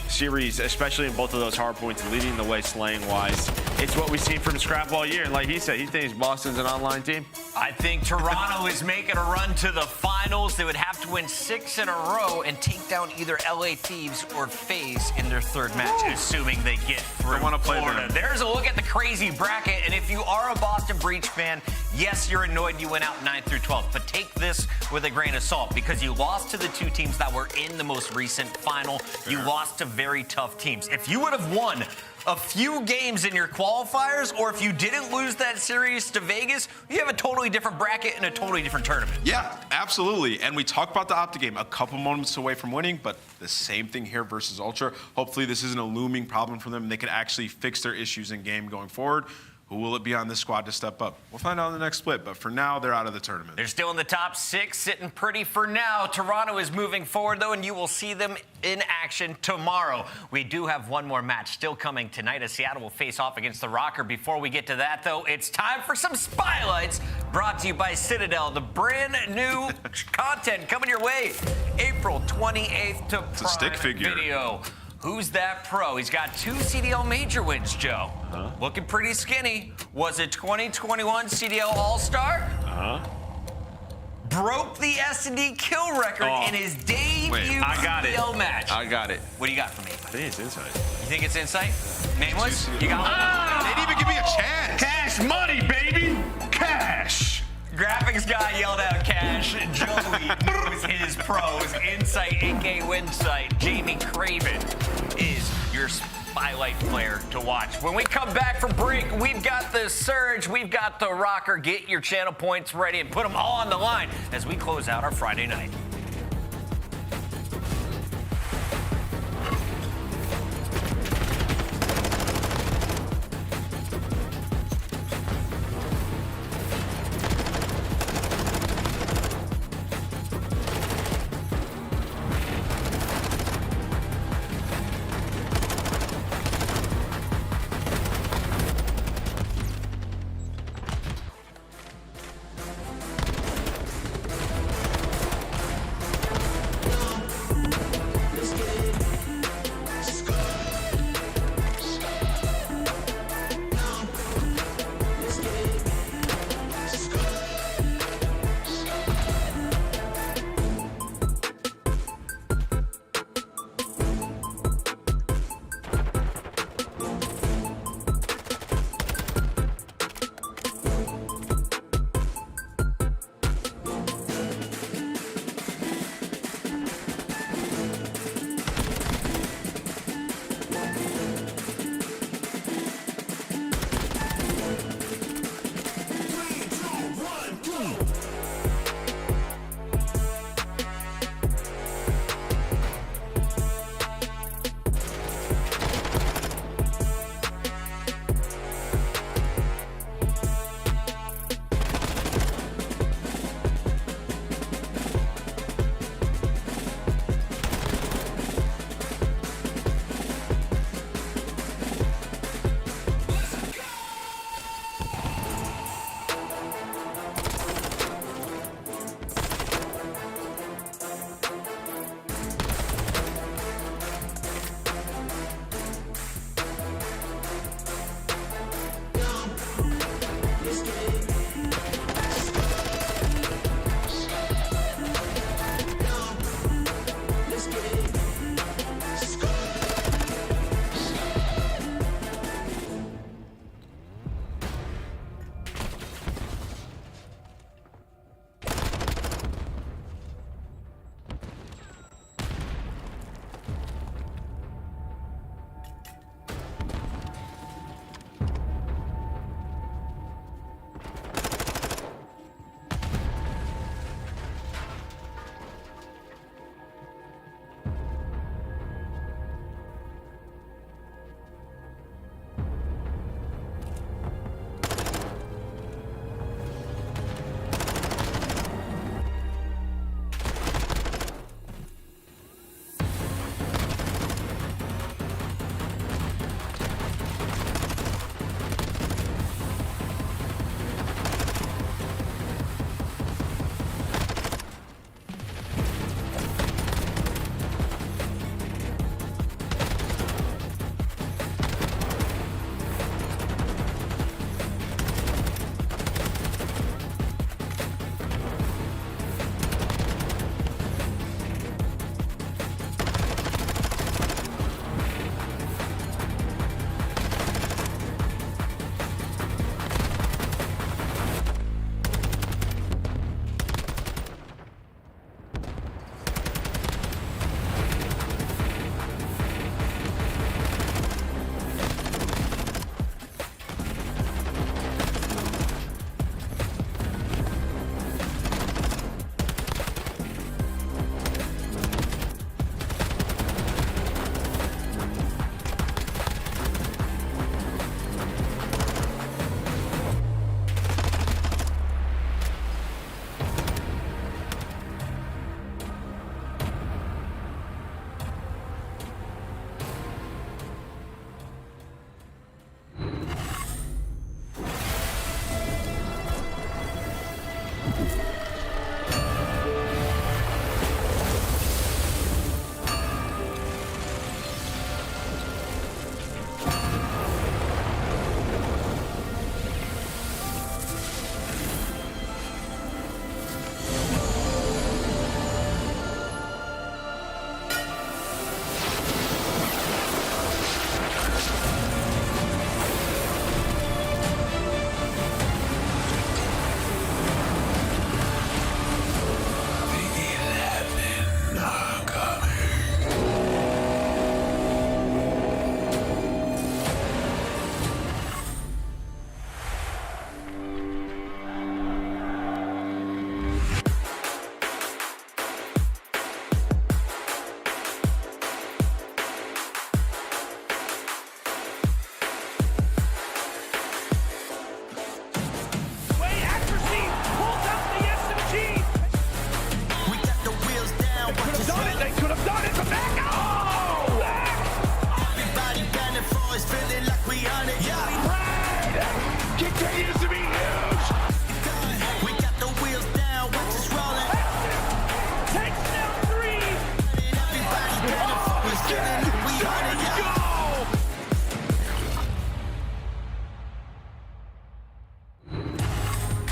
series, especially in both of those hard points, leading the way slaying-wise. It's what we've seen from Scrap all year, and like he said, he thinks Boston's an online team. I think Toronto is making a run to the finals. They would have to win 6 in a row and take down either LA Thieves or FaZe in their third match, assuming they get through Florida. There's a look at the crazy bracket, and if you are a Boston Breach fan, yes, you're annoyed you went out 9 through 12, but take this with a grain of salt because you lost to the 2 teams that were in the most recent final. You lost to very tough teams. If you would have won a few games in your qualifiers, or if you didn't lose that series to Vegas, you have a totally different bracket and a totally different tournament. Yeah, absolutely. And we talked about the OpTic game, a couple moments away from winning, but the same thing here versus Ultra. Hopefully this isn't a looming problem for them. They can actually fix their issues in game going forward. Who will it be on this squad to step up? We'll find out in the next split, but for now, they're out of the tournament. They're still in the top 6, sitting pretty for now. Toronto is moving forward, though, and you will see them in action tomorrow. We do have one more match still coming tonight as Seattle will face off against the Røkkr. Before we get to that, though, it's time for some spotlights brought to you by Citadel. The brand new content coming your way April 28th to it's a stick figure video. Who's that pro? He's got 2 CDL major wins, Joe. Looking pretty skinny. Was it 2021 CDL All-Star? Broke the S&D kill record in his debut CDL match. I got it. What do you got for me? I think it's Insight. You think it's Insight? Nameless? You got one? They didn't even give me a chance. Cash money, baby. Cash. Graphics guy yelled out cash. Joey knows his pros. Insight, aka Winsight. Jamie Craven. highlight player to watch. When we come back from break, we've got the Surge, we've got the Røkkr. Get your channel points ready and put them all on the line as we close out our Friday night.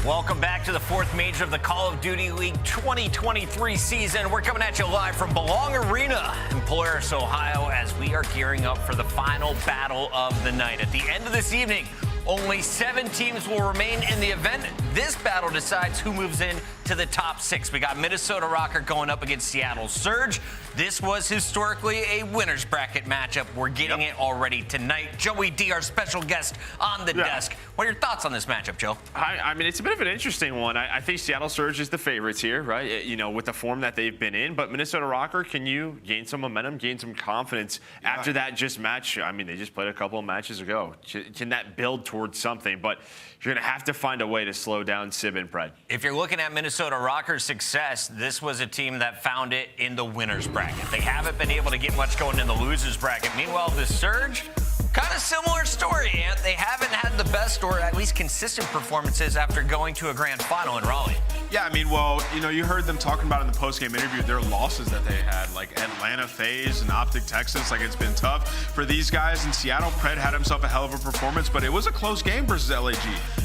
Welcome back to the fourth major of the Call of Duty League 2023 season. We're coming at you live from Belong Arena in Polaris, Ohio, as we are gearing up for the final battle of the night. At the end of this evening, only 7 teams will remain in the event. This battle decides who moves in to the top 6. We got Minnesota Røkkr going up against Seattle Surge. This was historically a winner's bracket matchup. We're getting it already tonight. Joey D, our special guest on the desk. What are your thoughts on this matchup, Joe? I mean, it's a bit of an interesting one. I think Seattle Surge is the favorites here, right? You know, with the form that they've been in. But Minnesota Røkkr, can you gain some momentum, gain some confidence after that just match? I mean, they just played a couple of matches ago. Can that build towards something? But you're going to have to find a way to slow down Sib and Pred. If you're looking at Minnesota Røkkr's success, this was a team that found it in the winner's bracket. They haven't been able to get much going in the loser's bracket. Meanwhile, the Surge, kind of similar story, Ant. They haven't had the best or at least consistent performances after going to a grand final in Raleigh. Yeah, I mean, well, you know, you heard them talking about in the post-game interview their losses that they had, like Atlanta FaZe and OpTic Texas. Like, it's been tough for these guys. In Seattle, Pred had himself a hell of a performance, but it was a close game versus LAG.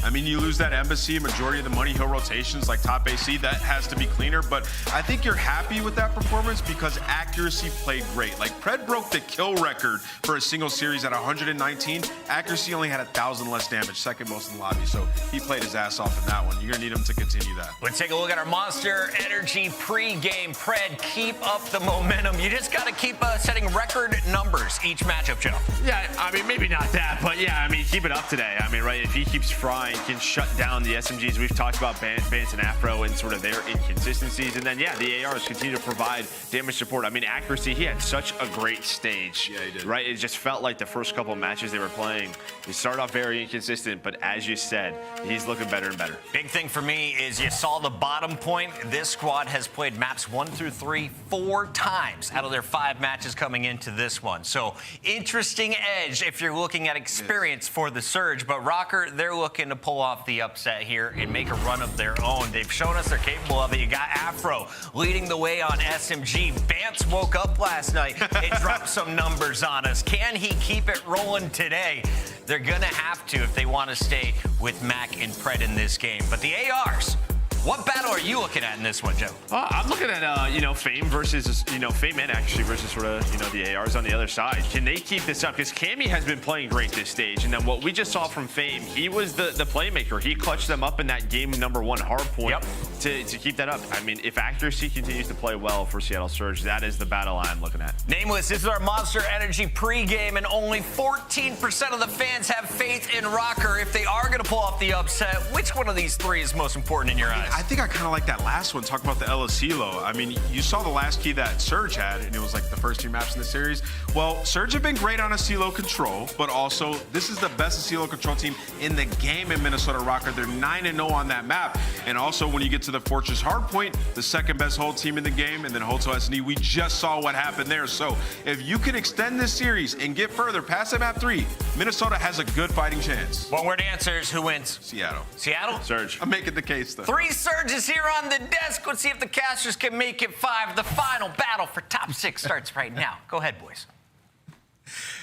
I mean, you lose that aBeZy, majority of the Money Hill rotations, like top AC, that has to be cleaner. But I think you're happy with that performance because accuracy played great. Like, Pred broke the kill record for a single series at 119. Accuracy only had 1,000 less damage, second most in the lobby. So he played his ass off in that one. You're going to need him to continue that. Let's take a look at our Monster Energy pre-game. Pred, keep up the momentum. You just got to keep setting record numbers each matchup, Joe. Yeah, I mean, maybe not that, but yeah, I mean, keep it up today. I mean, right, if he keeps frying, can shut down the SMGs. We've talked about Bance and Afro and sort of their inconsistencies. And then, yeah, the ARs continue to provide damage support. I mean, accuracy, he had such a great stage. Yeah, he did. Right? It just felt like the first couple of matches they were playing, he started off very inconsistent, but as you said, he's looking better and better. Big thing for me is you saw the bottom point. This squad has played maps 1 through 3 4 times out of their 5 matches coming into this one. So interesting edge if you're looking at experience for the Surge. But Røkkr, they're looking to pull off the upset here and make a run of their own. They've shown us they're capable of it. You got Afro leading the way on SMG. Bance woke up last night and dropped some numbers on us. Can he keep it rolling today? They're going to have to if they want to stay with Mack and Pred in this game. But the ARs, what battle are you looking at in this one, Joe? I'm looking at, you know, Fame versus, you know, Fame and actually versus sort of, you know, the ARs on the other side. Can they keep this up? Because Cammy has been playing great this stage. And then what we just saw from Fame, he was the playmaker. He clutched them up in that game #1 hard point to keep that up. I mean, if accuracy continues to play well for Seattle Surge, that is the battle I'm looking at. Nameless, this is our Monster Energy pregame, and only 14% of the fans have faith in Røkkr. If they are going to pull off the upset, which one of these 3 is most important in your eyes? I think I kind of like that last one, talking about the LSELO. I mean, you saw the last key that Surge had, and it was like the first 2 maps in the series. Well, Surge have been great on a CeeLo control, but also this is the best CeeLo control team in the game in Minnesota Røkkr. They're 9-0 on that map. And also when you get to the Fortress Hardpoint, the second best hold team in the game, and then Hoto SD, we just saw what happened there. So if you can extend this series and get further past the map 3, Minnesota has a good fighting chance. One-word answers, who wins? Seattle. Seattle? Surge. I'm making the case, though. 3 Surges here on the desk. Let's see if the casters can make it 5. The final battle for top 6 starts right now. Go ahead, boys.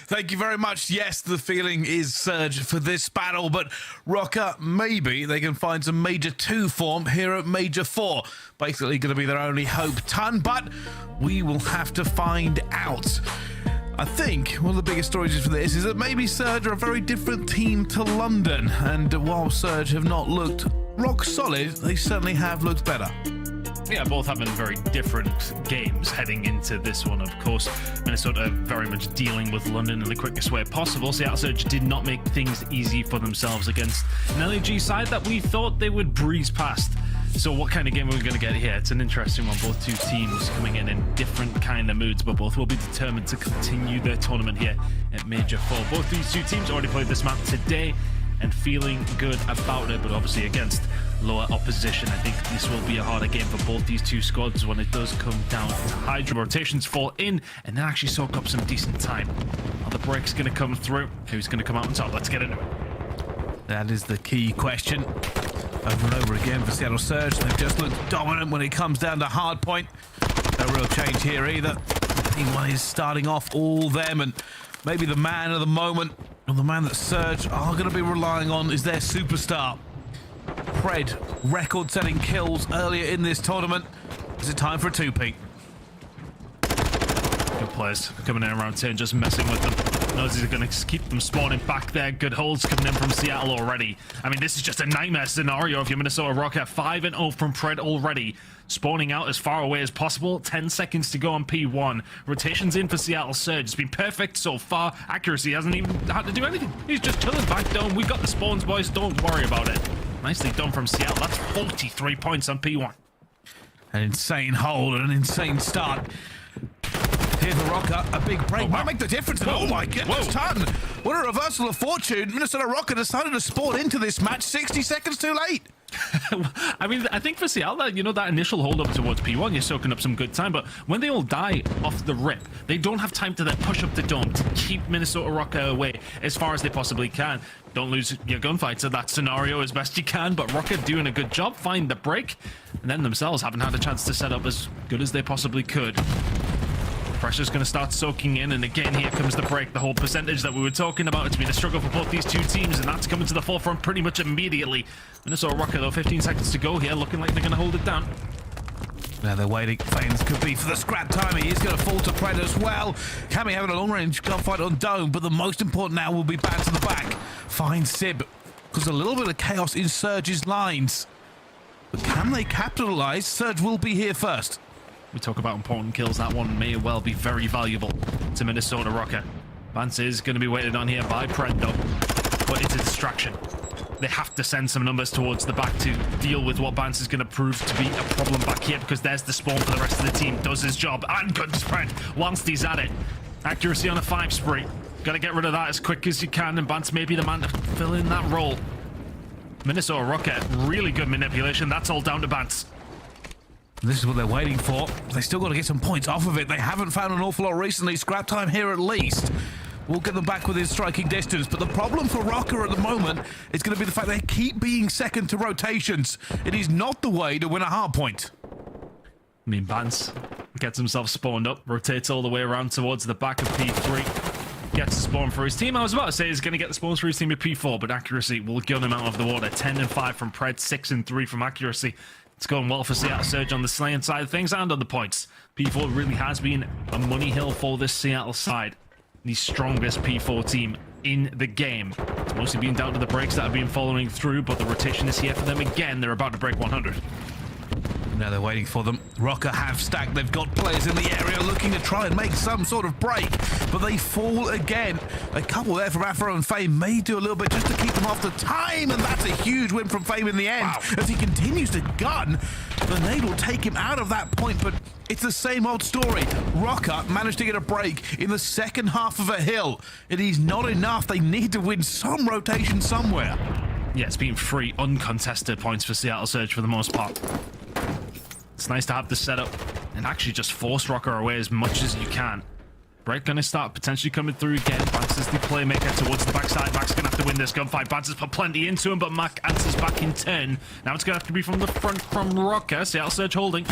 Thank you very much. Yes, the feeling is Surge for this battle, but Røkkr, maybe they can find some Major 2 form here at Major 4. Basically going to be their only hope, Ton, but we will have to find out. I think one of the biggest stories for this is that maybe Surge are a very different team to London, and while Surge have not looked rock solid, they certainly have looked better. Yeah, both having very different games heading into this one, of course. Minnesota very much dealing with London in the quickest way possible. Seattle Surge did not make things easy for themselves against an LAG side that we thought they would breeze past. So what kind of game are we going to get here? It's an interesting one. Both 2 teams coming in different kind of moods, but both will be determined to continue their tournament here at Major 4. Both these 2 teams already played this map today and feeling good about it, but obviously against lower opposition. I think this will be a harder game for both these 2 squads when it does come down to HyDra. Rotations fall in and then actually soak up some decent time. Are the breaks going to come through? Who's going to come out on top? Let's get into it. That is the key question. Over and over again for Seattle Surge. They've just looked dominant when it comes down to hardpoint. No real change here either. Anyone is starting off all them, and maybe the man of the moment, or the man that Surge are going to be relying on, is their superstar. Pred record-setting kills earlier in this tournament. Is it time for a 2-peat? Good players coming in around 10, just messing with them. Knows he's going to keep them spawning back there. Good holds coming in from Seattle already. I mean, this is just a nightmare scenario if you're Minnesota Røkkr. 5-0 from Pred already. Spawning out as far away as possible. 10 seconds to go on P1. Rotations in for Seattle Surge. It's been perfect so far. Accuracy hasn't even had to do anything. He's just chilling back down. We've got the spawns, boys. Don't worry about it. Nicely done from Seattle. That's 43 points on P1. An insane hold and an insane start. Here's the Røkkr, a big break. Might make the difference. Oh my goodness, Ton! What a reversal of fortune. Minnesota Røkkr decided to spawn into this match 60 seconds too late. I mean, I think for Seattle, that initial hold up towards P1, you're soaking up some good time, but when they all die off the rip, they don't have time to then push up the dome to keep Minnesota Røkkr away as far as they possibly can. Don't lose your gunfight to that scenario as best you can, but Røkkr doing a good job, find the break, and then themselves haven't had a chance to set up as good as they possibly could. Pressure's going to start soaking in, and again, here comes the break. The whole percentage that we were talking about. It's been a struggle for both these two teams, and that's coming to the forefront pretty much immediately. Minnesota Røkkr, though, 15 seconds to go here, looking like they're going to hold it down. Now they're waiting. Flames could be for the scrap timer. He's going to fall to Pred as well. Cammy having a long-range gunfight on Dome, but the most important now will be Bance to the back. Find Simp, because a little bit of chaos in Surge's lines. But can they capitalize? Surge will be here first. We talk about important kills. That one may well be very valuable to Minnesota Røkkr. Bance is going to be waited on here by Pred, though. But it's a distraction. They have to send some numbers towards the back to deal with what Bance is going to prove to be a problem back here, because there's the spawn for the rest of the team. Does his job. And good spread whilst he's at it. Accuracy on a 5 spree. Got to get rid of that as quick as you can, and Bance may be the man to fill in that role. Minnesota Røkkr, really good manipulation. That's all down to Bance. This is what they're waiting for. They still got to get some points off of it. They haven't found an awful lot recently. Scrap time here at least. We'll get them back within striking distance. But the problem for Røkkr at the moment is going to be the fact they keep being second to rotations. It is not the way to win a hard point. I mean, Bance gets himself spawned up, rotates all the way around towards the back of P3. Gets the spawn for his team. I was about to say he's going to get the spawns for his team at P4, but accuracy will gun him out of the water. 10-5 from Pred, 6-3 from accuracy. It's going well for Seattle Surge on the slaying side of things and on the points. P4 really has been a money hill for this Seattle side. The strongest P4 team in the game. It's mostly been down to the breaks that have been following through, but the rotation is here for them again. They're about to break 100. Now they're waiting for them. Røkkr have stacked. They've got players in the area looking to try and make some sort of break, but they fall again. A couple there from Afro and Fame may do a little bit just to keep them off the time, and that's a huge win from Fame in the end. Wow. As he continues to gun, the nade will take him out of that point, but it's the same old story. Røkkr managed to get a break in the second half of a hill. It is not enough. They need to win some rotation somewhere. Yeah, it's been 3 uncontested points for Seattle Surge for the most part. It's nice to have the setup and actually just force Røkkr away as much as you can. Break gonna start potentially coming through again. Bance is the playmaker towards the backside. Mack's gonna have to win this gunfight. Bance has put plenty into him, but Mack answers back in turn. Now it's gonna have to be from the front from Røkkr. Seattle Surge holding.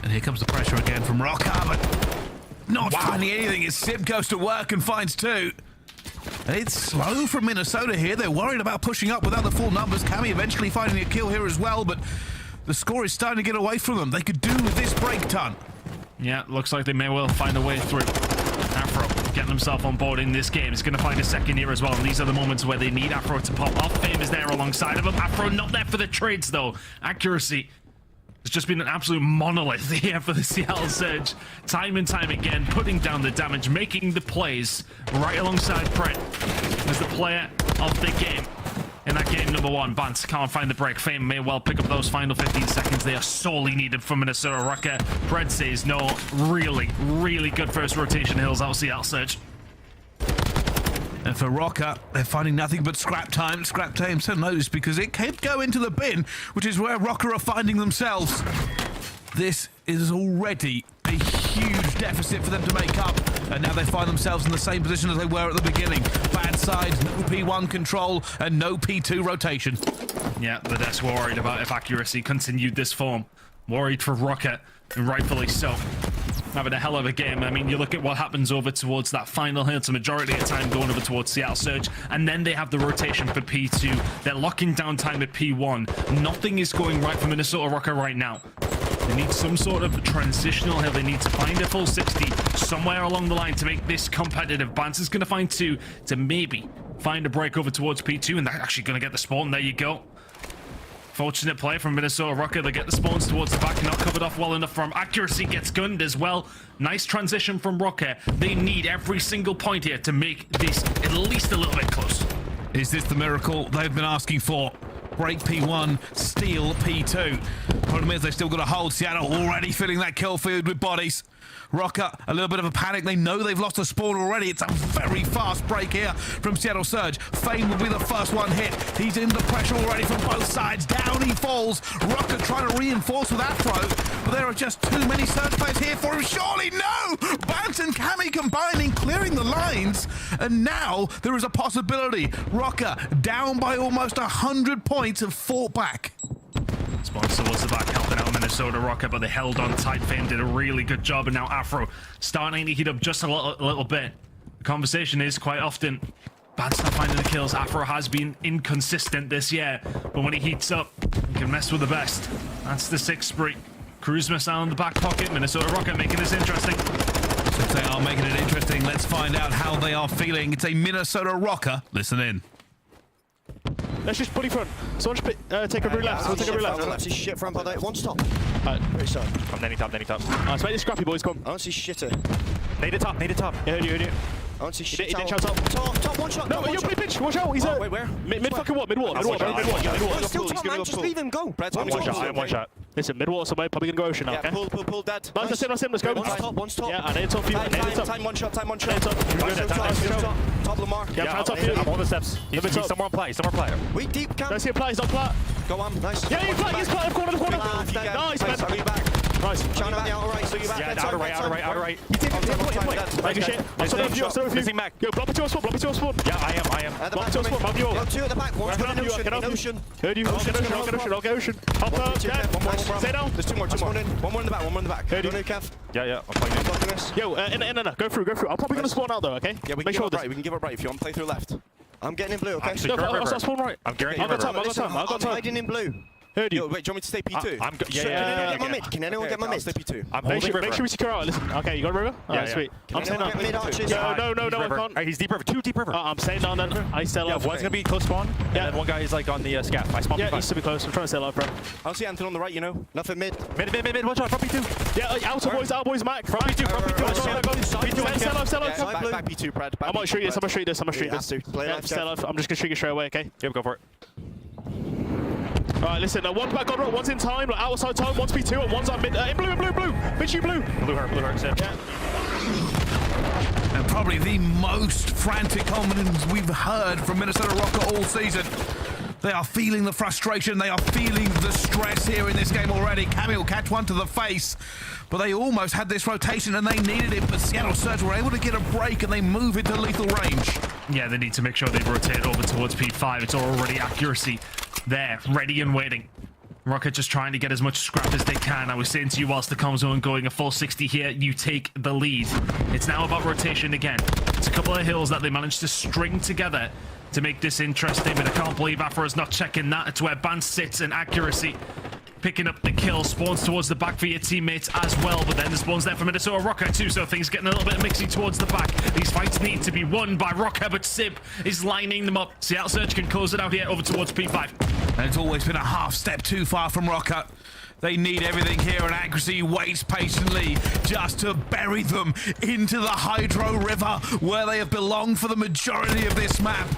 And here comes the pressure again from Røkkr, but not finding anything as Simp goes to work and finds 2. And it's slow from Minnesota here. They're worried about pushing up without the full numbers. Cammy eventually finding a kill here as well, but the score is starting to get away from them. They could do with this break ton. Yeah, looks like they may well find a way through. Afro getting himself on board in this game. He's going to find a second here as well, and these are the moments where they need Afro to pop off. Fame is there alongside of him. Afro not there for the trades, though. Accuracy. It's just been an absolute monolith here for the Seattle Surge. Time and time again, putting down the damage, making the plays right alongside Pred as the player of the game. In that game number 1, Bance can't find the break. Fame may well pick up those final 15 seconds. They are sorely needed for Minnesota Røkkr. Pred says no. Really, really good first rotation hills out Seattle Surge. And for Røkkr, they're finding nothing but scrap time. Scrap time so noticed because it can't go into the bin, which is where Røkkr are finding themselves. This is already a huge deficit for them to make up, and now they find themselves in the same position as they were at the beginning. Bad sides, no P1 control, and no P2 rotation. Yeah, the devs were worried about if accuracy continued this form. Worried for Røkkr, and rightfully so. having a hell of a game. I mean, you look at what happens over towards that final hill, it's a majority of the time going over towards Seattle Surge, and then they have the rotation for P2. They're locking down time at P1. Nothing is going right for Minnesota Røkkr right now. They need some sort of transitional hill. They need to find a full 60 somewhere along the line to make this competitive. Bance is going to find 2 to maybe find a break over towards P2, and they're actually going to get the spawn. There you go. Fortunate play from Minnesota Røkkr. They get the spawns towards the back, not covered off well enough from accuracy, gets gunned as well. Nice transition from Røkkr. They need every single point here to make this at least a little bit close. Is this the miracle they've been asking for? Break P1, steal P2. Problem is they've still got to hold. Seattle already filling that kill field with bodies. Røkkr, a little bit of a panic. They know they've lost a spawn already. It's a very fast break here from Seattle Surge. Fame will be the first one hit. He's in the pressure already from both sides. Down he falls. Røkkr trying to reinforce with Afro, but there are just too many Surge players here for him. Surely no! Bance and Cammy combining, clearing the lines, and now there is a possibility. Røkkr down by almost 100 points have fought back. Spawns towards the back, helping out Minnesota Røkkr, but they held on tight. Fame did a really good job, and now Afro starting to heat up just a little bit. The conversation is quite often, Bance not finding the kills. Afro has been inconsistent this year, but when he heats up, he can mess with the best. That's the 6th spree. Cruise missile in the back pocket. Minnesota Røkkr making this interesting. Since they are making it interesting, let's find out how they are feeling. It's a Minnesota Røkkr. Listen in. Let's just put in front. Someone just take a blue left. Someone take a blue left. I don't see shit front, but one stop. Pretty sad. I'm nanny top. Let's make this scrappy, boys. Come. I don't see shit here. Need a top. Yeah, heard you. I don't see shit. He didn't shout top. Top, one shot. No, you're pitch. Watch out. He's wait, where? Mid fucking what? Mid wall. Still top, man. Just leave him go. One shot. Listen, mid wall somewhere. Probably gonna go ocean now, okay? Pull dead. Nice, let's go. One's top. Yeah, I need top for you. Time, one shot. Top Lamar. Yeah, top for you. I'm on the steps. He's somewhere on play. Weak deep, Cam. Don't see a play. He's not flat. Go on, nice. Yeah, he's flat. Corner. Nice, man. Are you back? Nice. Shout out the outer right, so you're back. Yeah, outer right. You take it. Make a shit. I'm still with you. Mack. Yo, block me to a spawn. Yeah, I am. Block me to a spawn. Yo, 2 at the back. One's in ocean. Heard you. I'll go ocean. Hop up. Stay down. There's two more. One more in the back. Heard you. Kev. Yeah. I'm playing this. Yo, no. Go through. I'm probably going to spawn out though, okay? Yeah, we can give it right if you want to play through left. I'm getting in blue, okay? I'll spawn right. I've got time. I'm hiding in blue. Heard you. Yo, wait, do you want me to stay P2? Yeah. Can anyone get my mid? I'll stay P2. Make sure we secure out. Listen, okay, you got river? Alright, sweet. I'm staying down. Mid arches. No, I can't. He's deep river. 2 deep river. I'm staying down then. I stay alive. One's gonna be close spawn, and then one guy is like on the scaff. I spawned. Yeah, needs to be close. I'm trying to stay alive, bro. I don't see anything on the right, you know. Nothing mid. Mid. Watch out, front P2. Yeah, out boys, Mack. Front P2. Stay alive. Back P2, Brad. I'm gonna shoot this. Stay alive. I'm just gonna shoot it straight away, okay? Yep, go for it. Alright, listen, one's back on road, one's in time, like outside time, one's P2, and one's on mid, in blue. Bitch, you blue. Blue her, Simp. Yeah. And probably the most frantic confidence we've heard from Minnesota Røkkr all season. They are feeling the frustration, they are feeling the stress here in this game already. Cammy will catch one to the face, but they almost had this rotation and they needed it, but Seattle Surge were able to get a break and they move into lethal range. Yeah, they need to make sure they rotate over towards P5. It's already accuracy there, ready and waiting. Røkkr just trying to get as much scrap as they can. I was saying to you whilst the comms were going a full 60 here, you take the lead. It's now about rotation again. It's a couple of hills that they managed to string together to make this interesting, but I can't believe Afro is not checking that. It's where Bance sits and accuracy. Picking up the kill, spawns towards the back for your teammates as well, but then the spawns there for Minnesota Røkkr too, so things getting a little bit mixy towards the back. These fights need to be won by Røkkr, but Simp is lining them up. Seattle Surge can close it out here over towards P5. And it's always been a half step too far from Røkkr. They need everything here, and accuracy waits patiently just to bury them into the HyDra River, where they have belonged for the majority of this map.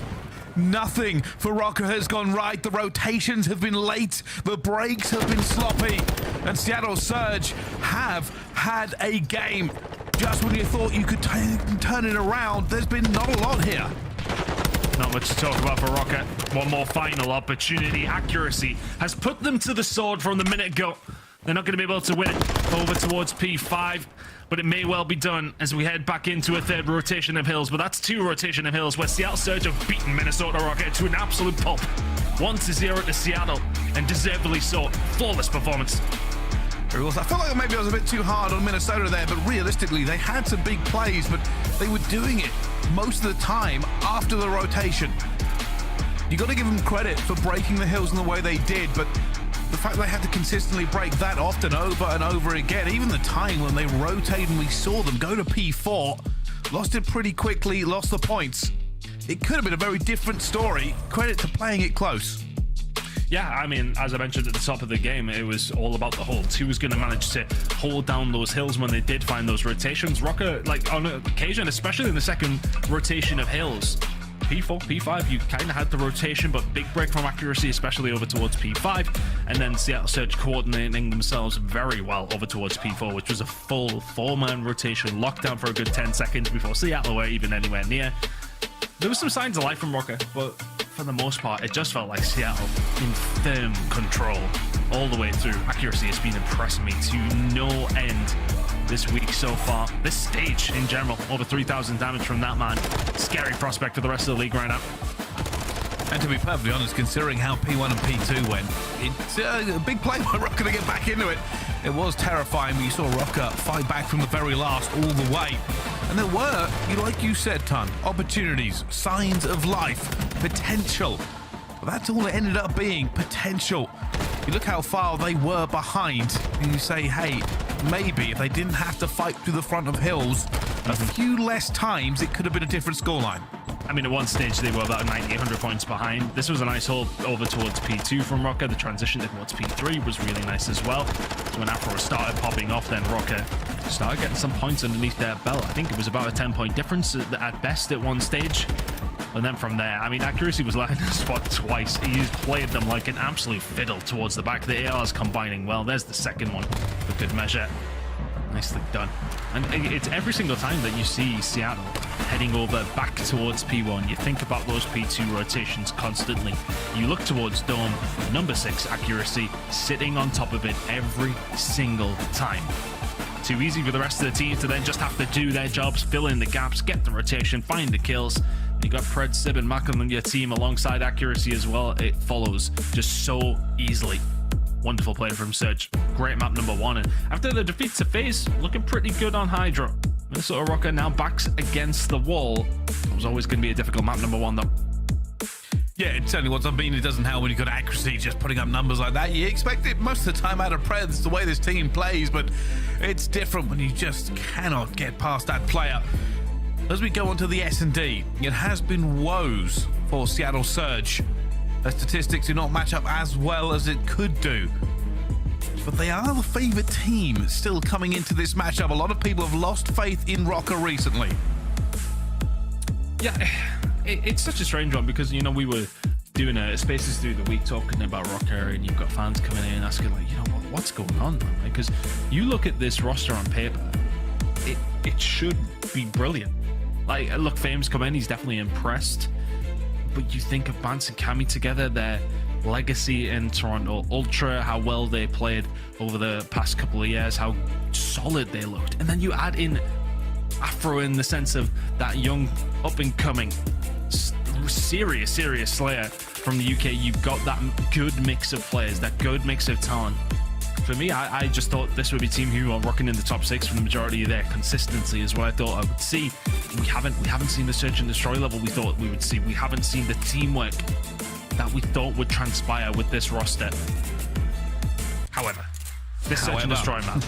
Nothing for Røkkr has gone right. The rotations have been late. The breaks have been sloppy. And Seattle Surge have had a game. Just when you thought you could turn it around, there's been not a lot here. Not much to talk about for Røkkr. One more final opportunity. Accuracy has put them to the sword from the minute go. They're not going to be able to win it over towards P5, but it may well be done as we head back into a third rotation of hills. But that's 2 rotation of hills where Seattle Surge have beaten Minnesota Røkkr to an absolute pulp. 1-0 to Seattle, and deservedly so. Flawless performance. Guerrillas. I felt like maybe I was a bit too hard on Minnesota there, but realistically, they had some big plays, but they were doing it most of the time after the rotation. You got to give them credit for breaking the hills in the way they did, but the fact they had to consistently break that often over and over again, even the time when they rotated and we saw them go to P4, lost it pretty quickly, lost the points. It could have been a very different story. Credit to playing it close. Yeah, I mean, as I mentioned at the top of the game, it was all about the holds. Who was going to manage to hold down those hills when they did find those rotations? Røkkr, like on occasion, especially in the second rotation of hills, P4, P5, you kind of had the rotation, but big break from accuracy, especially over towards P5, and then Seattle Surge coordinating themselves very well over towards P4, which was a full 4-man rotation, locked down for a good 10 seconds before Seattle were even anywhere near. There was some signs of life from Røkkr, but for the most part, it just felt like Seattle in firm control all the way through. Accuracy has been impressing me to no end this week so far. This stage in general, over 3,000 damage from that man. Scary prospect for the rest of the league right now. And to be perfectly honest, considering how P1 and P2 went, it's a big play by Røkkr to get back into it. It was terrifying, but you saw Røkkr fight back from the very last all the way. And there were, like you said, Ton, opportunities, signs of life, potential. But that's all it ended up being, potential. You look how far they were behind, and you say, hey, maybe if they didn't have to fight through the front of hills a few less times, it could have been a different scoreline. I mean, at one stage, they were about 90, 100 points behind. This was a nice hold over towards P2 from Røkkr. The transition towards P3 was really nice as well. So when Afro started popping off, then Røkkr started getting some points underneath their belt. I think it was about a 10-point difference at best at one stage. And then from there, I mean, accuracy was letting us spot twice. He played them like an absolute fiddle towards the back. The AR's combining well. There's the second one for good measure. Nicely done. And it's every single time that you see Seattle heading over back towards P1, you think about those P2 rotations constantly. You look towards Dome, number 6 accuracy, sitting on top of it every single time. Too easy for the rest of the team to then just have to do their jobs, fill in the gaps, get the rotation, find the kills. You got Pred, Sib, and Mack on your team alongside accuracy as well. It follows just so easily. Wonderful play from Surge. Great map number 1. And after the defeat to FaZe, looking pretty good on HyDra. Minnesota Røkkr now backs against the wall. It was always going to be a difficult map number 1 though. Yeah, it certainly was. I mean, it doesn't help when you've got accuracy just putting up numbers like that. You expect it most of the time out of Pred. It's the way this team plays, but it's different when you just cannot get past that player. As we go on to the S&D, it has been woes for Seattle Surge. Their statistics do not match up as well as it could do. But they are the favorite team still coming into this matchup. A lot of people have lost faith in Røkkr recently. Yeah, it's such a strange one because, you know, we were doing a Spaces through the week talking about Røkkr, and you've got fans coming in asking, like, you know, what's going on, man? Because you look at this roster on paper, it should be brilliant. Like, look, Fame's come in, he's definitely impressed. But you think of Bance and Cammy together, their legacy in Toronto Ultra, how well they played over the past couple of years, how solid they looked. And then you add in Afro in the sense of that young, up-and-coming, serious Slayer from the UK. You've got that good mix of players, that good mix of talent. For me, I just thought this would be a team who are rocking in the top 6 for the majority of their consistency is what I thought I would see. We haven't seen the search and destroy level we thought we would see. We haven't seen the teamwork that we thought would transpire with this roster. However, this search and destroy map,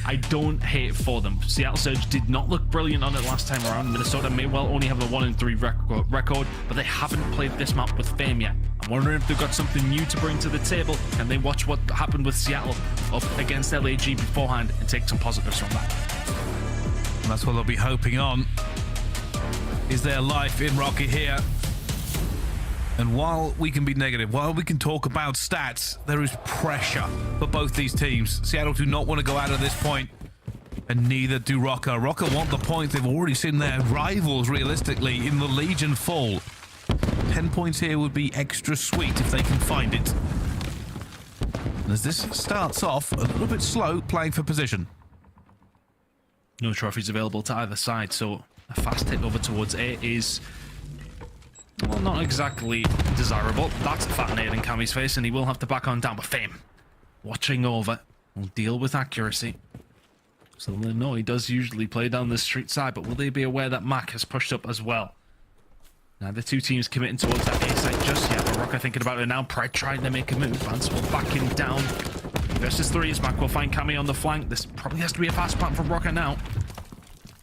I don't hate for them. Seattle Surge did not look brilliant on it last time around. Minnesota may well only have a 1-3 record, but they haven't played this map with Fame yet. I'm wondering if they've got something new to bring to the table. Can they watch what happened with Seattle up against LAG beforehand and take some positives from that? And that's what they'll be hoping on. Is there life in Røkkr here? And while we can be negative, while we can talk about stats, there is pressure for both these teams. Seattle do not want to go out at this point, and neither do Røkkr. Røkkr want the points. They've already seen their rivals, realistically, in the Legion fall. 10 points here would be extra sweet if they can find it. And as this starts off a little bit slow, playing for position. No trophies available to either side, so a fast hit over towards A is, well, not exactly desirable. That's a fat nade in Cammy's face, and he will have to back on down. But Fame watching over will deal with accuracy. So no, he does usually play down the street side, but will they be aware that Mack has pushed up as well? Now the two teams committing towards that A site just yet, but Røkkr thinking about it now. Pred trying to make a move. Bance will back him down. Versus 3 as Mack will find Cammy on the flank. This probably has to be a fast plan from Røkkr now.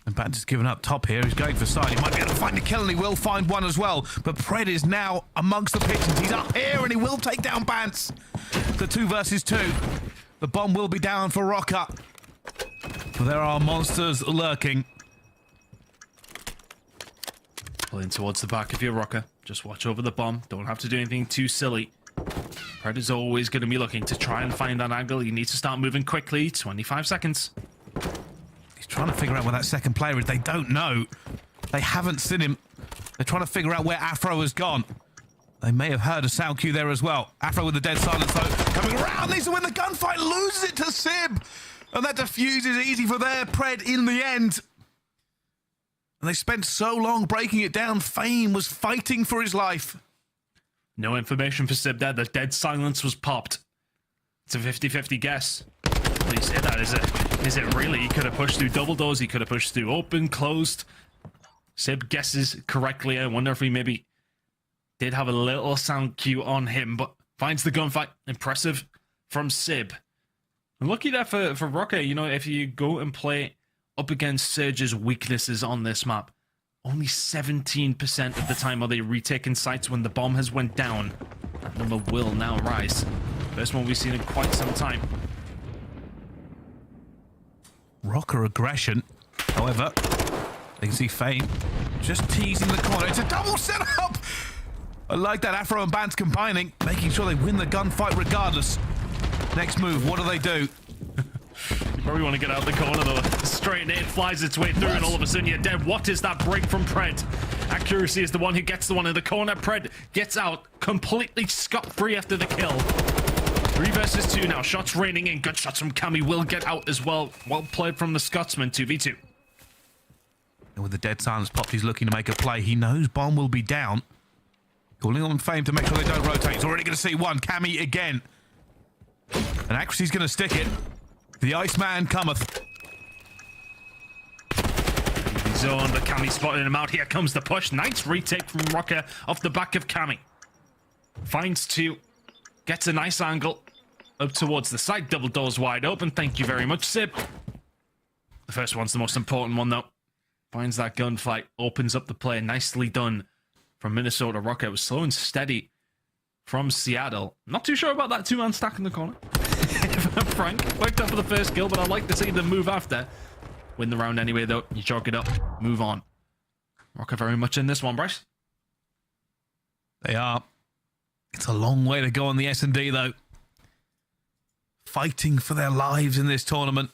And Bance is giving up top here. He's going for side. He might be able to find a kill, and he will find one as well. But Pred is now amongst the pigeons. He's up here, and he will take down Bance. The 2 versus 2. The bomb will be down for Røkkr. But there are monsters lurking. Pulling towards the back of your Røkkr. Just watch over the bomb. Don't have to do anything too silly. Pred is always going to be looking to try and find that angle. He needs to start moving quickly. 25 seconds. He's trying to figure out where that second player is. They don't know. They haven't seen him. They're trying to figure out where Afro has gone. They may have heard a sound cue there as well. Afro with the dead silence though. Coming around. Needs to win the gunfight. Loses it to Simp. And that defuse is easy for their Pred in the end. And they spent so long breaking it down. FaZe was fighting for his life. No information for Simp there. The dead silence was popped. It's a 50-50 guess. Please say that. Is it really? He could have pushed through double doors. He could have pushed through open, closed. Simp guesses correctly. I wonder if he maybe did have a little sound cue on him, but finds the gunfight. Impressive from Simp. And lucky there for Røkkr. You know, if you go and play up against Surge's weaknesses on this map, only 17% of the time are they retaking sites when the bomb has went down. That number will now rise. First one we've seen in quite some time. Røkkr aggression. However, they can see FaZe just teasing the corner. It's a double setup! I like that Afro and Bance combining, making sure they win the gunfight regardless. Next move, what do? You probably want to get out the corner though. Straight in, flies its way through, and all of a sudden you're dead. What is that break from Pred? Accuracy is the one who gets the one in the corner. Pred gets out completely scot-free after the kill. 3 versus 2 now. Shots raining in. Good shots from Cammy will get out as well. Well played from the Scotsman. 2v2. And with the dead silence popped, he's looking to make a play. He knows bomb will be down. Calling on FaZe to make sure they don't rotate. He's already going to see one. Cammy again. And accuracy's going to stick it. The Iceman cometh. Zone, but Cammy spotting him out. Here comes the push. Nice retake from Røkkr off the back of Cammy. Finds 2. Gets a nice angle up towards the side. Double doors wide open. Thank you very much, Simp. The first one's the most important one, though. Finds that gunfight. Opens up the play. Nicely done from Minnesota. Røkkr was slow and steady from Seattle. Not too sure about that 2-man stack in the corner. Frank worked up for the first kill, but I'd like to see them move after. Win the round anyway, though. You chalk it up. Move on. Røkkr very much in this one, Bryce. They are. It's a long way to go on the S&D, though. Fighting for their lives in this tournament.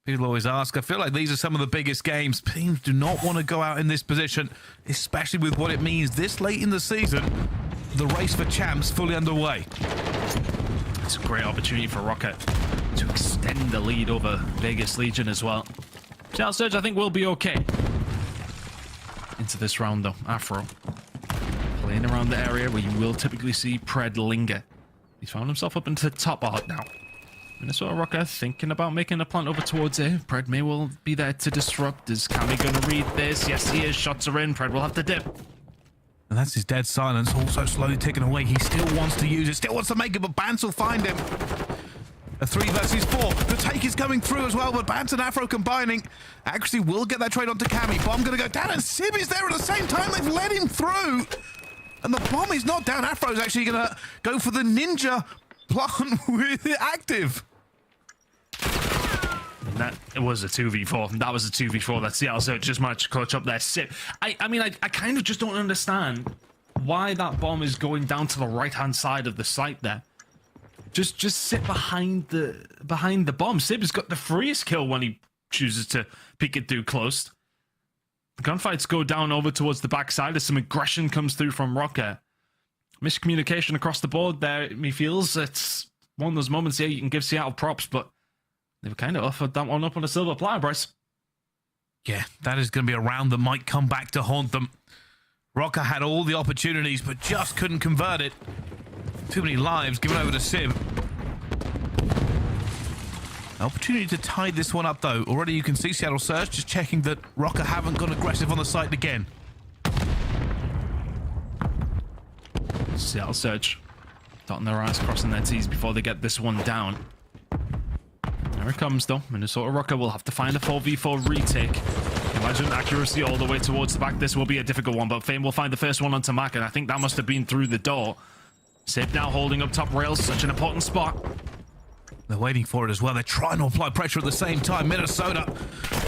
People always ask. I feel like these are some of the biggest games. Teams do not want to go out in this position, especially with what it means this late in the season. The race for champs fully underway. It's a great opportunity for Røkkr to extend the lead over Vegas Legion as well. Seattle Surge, I think, will be okay. Into this round, though. Afro playing around the area where you will typically see Pred linger. He's found himself up into the top art now. Minnesota Røkkr thinking about making a plant over towards it. Pred may well be there to disrupt. Is Cammy going to read this? Yes, he is. Shots are in. Pred will have to dip. And that's his dead silence, also slowly ticking away. He still wants to use it, still wants to make it, but Bance will find him. A 3 versus 4. The take is coming through as well, but Bance and Afro combining. Actually will get that trade onto Cammy. Bomb going to go down, and Simp is there at the same time. They've let him through. And the bomb is not down. Afro's actually going to go for the ninja plant with it active. And that was a 2v4. That was a 2v4. That's Seattle Surge just managed to clutch up their Simp. I mean, I kind of just don't understand why that bomb is going down to the right-hand side of the site there. Just sit behind the bomb. Simp has got the freest kill when he chooses to peek it through close. The gunfights go down over towards the backside as some aggression comes through from Røkkr. Miscommunication across the board there, me feels. It's one of those moments here you can give Seattle props, but they've kind of offered that one up on a silver platter, Bryce. Yeah, that is going to be a round that might come back to haunt them. Røkkr had all the opportunities, but just couldn't convert it. Too many lives given over to Simp. Opportunity to tie this one up, though. Already you can see Seattle Surge just checking that Røkkr haven't gone aggressive on the site again. Seattle Surge dotting their I's, crossing their T's before they get this one down. There it comes, though. Minnesota Røkkr will have to find a 4v4 retake. Imagine accuracy all the way towards the back. This will be a difficult one, but Fame will find the first one onto Mack, and I think that must have been through the door. Simp now holding up top rails, such an important spot. They're waiting for it as well. They're trying to apply pressure at the same time. Minnesota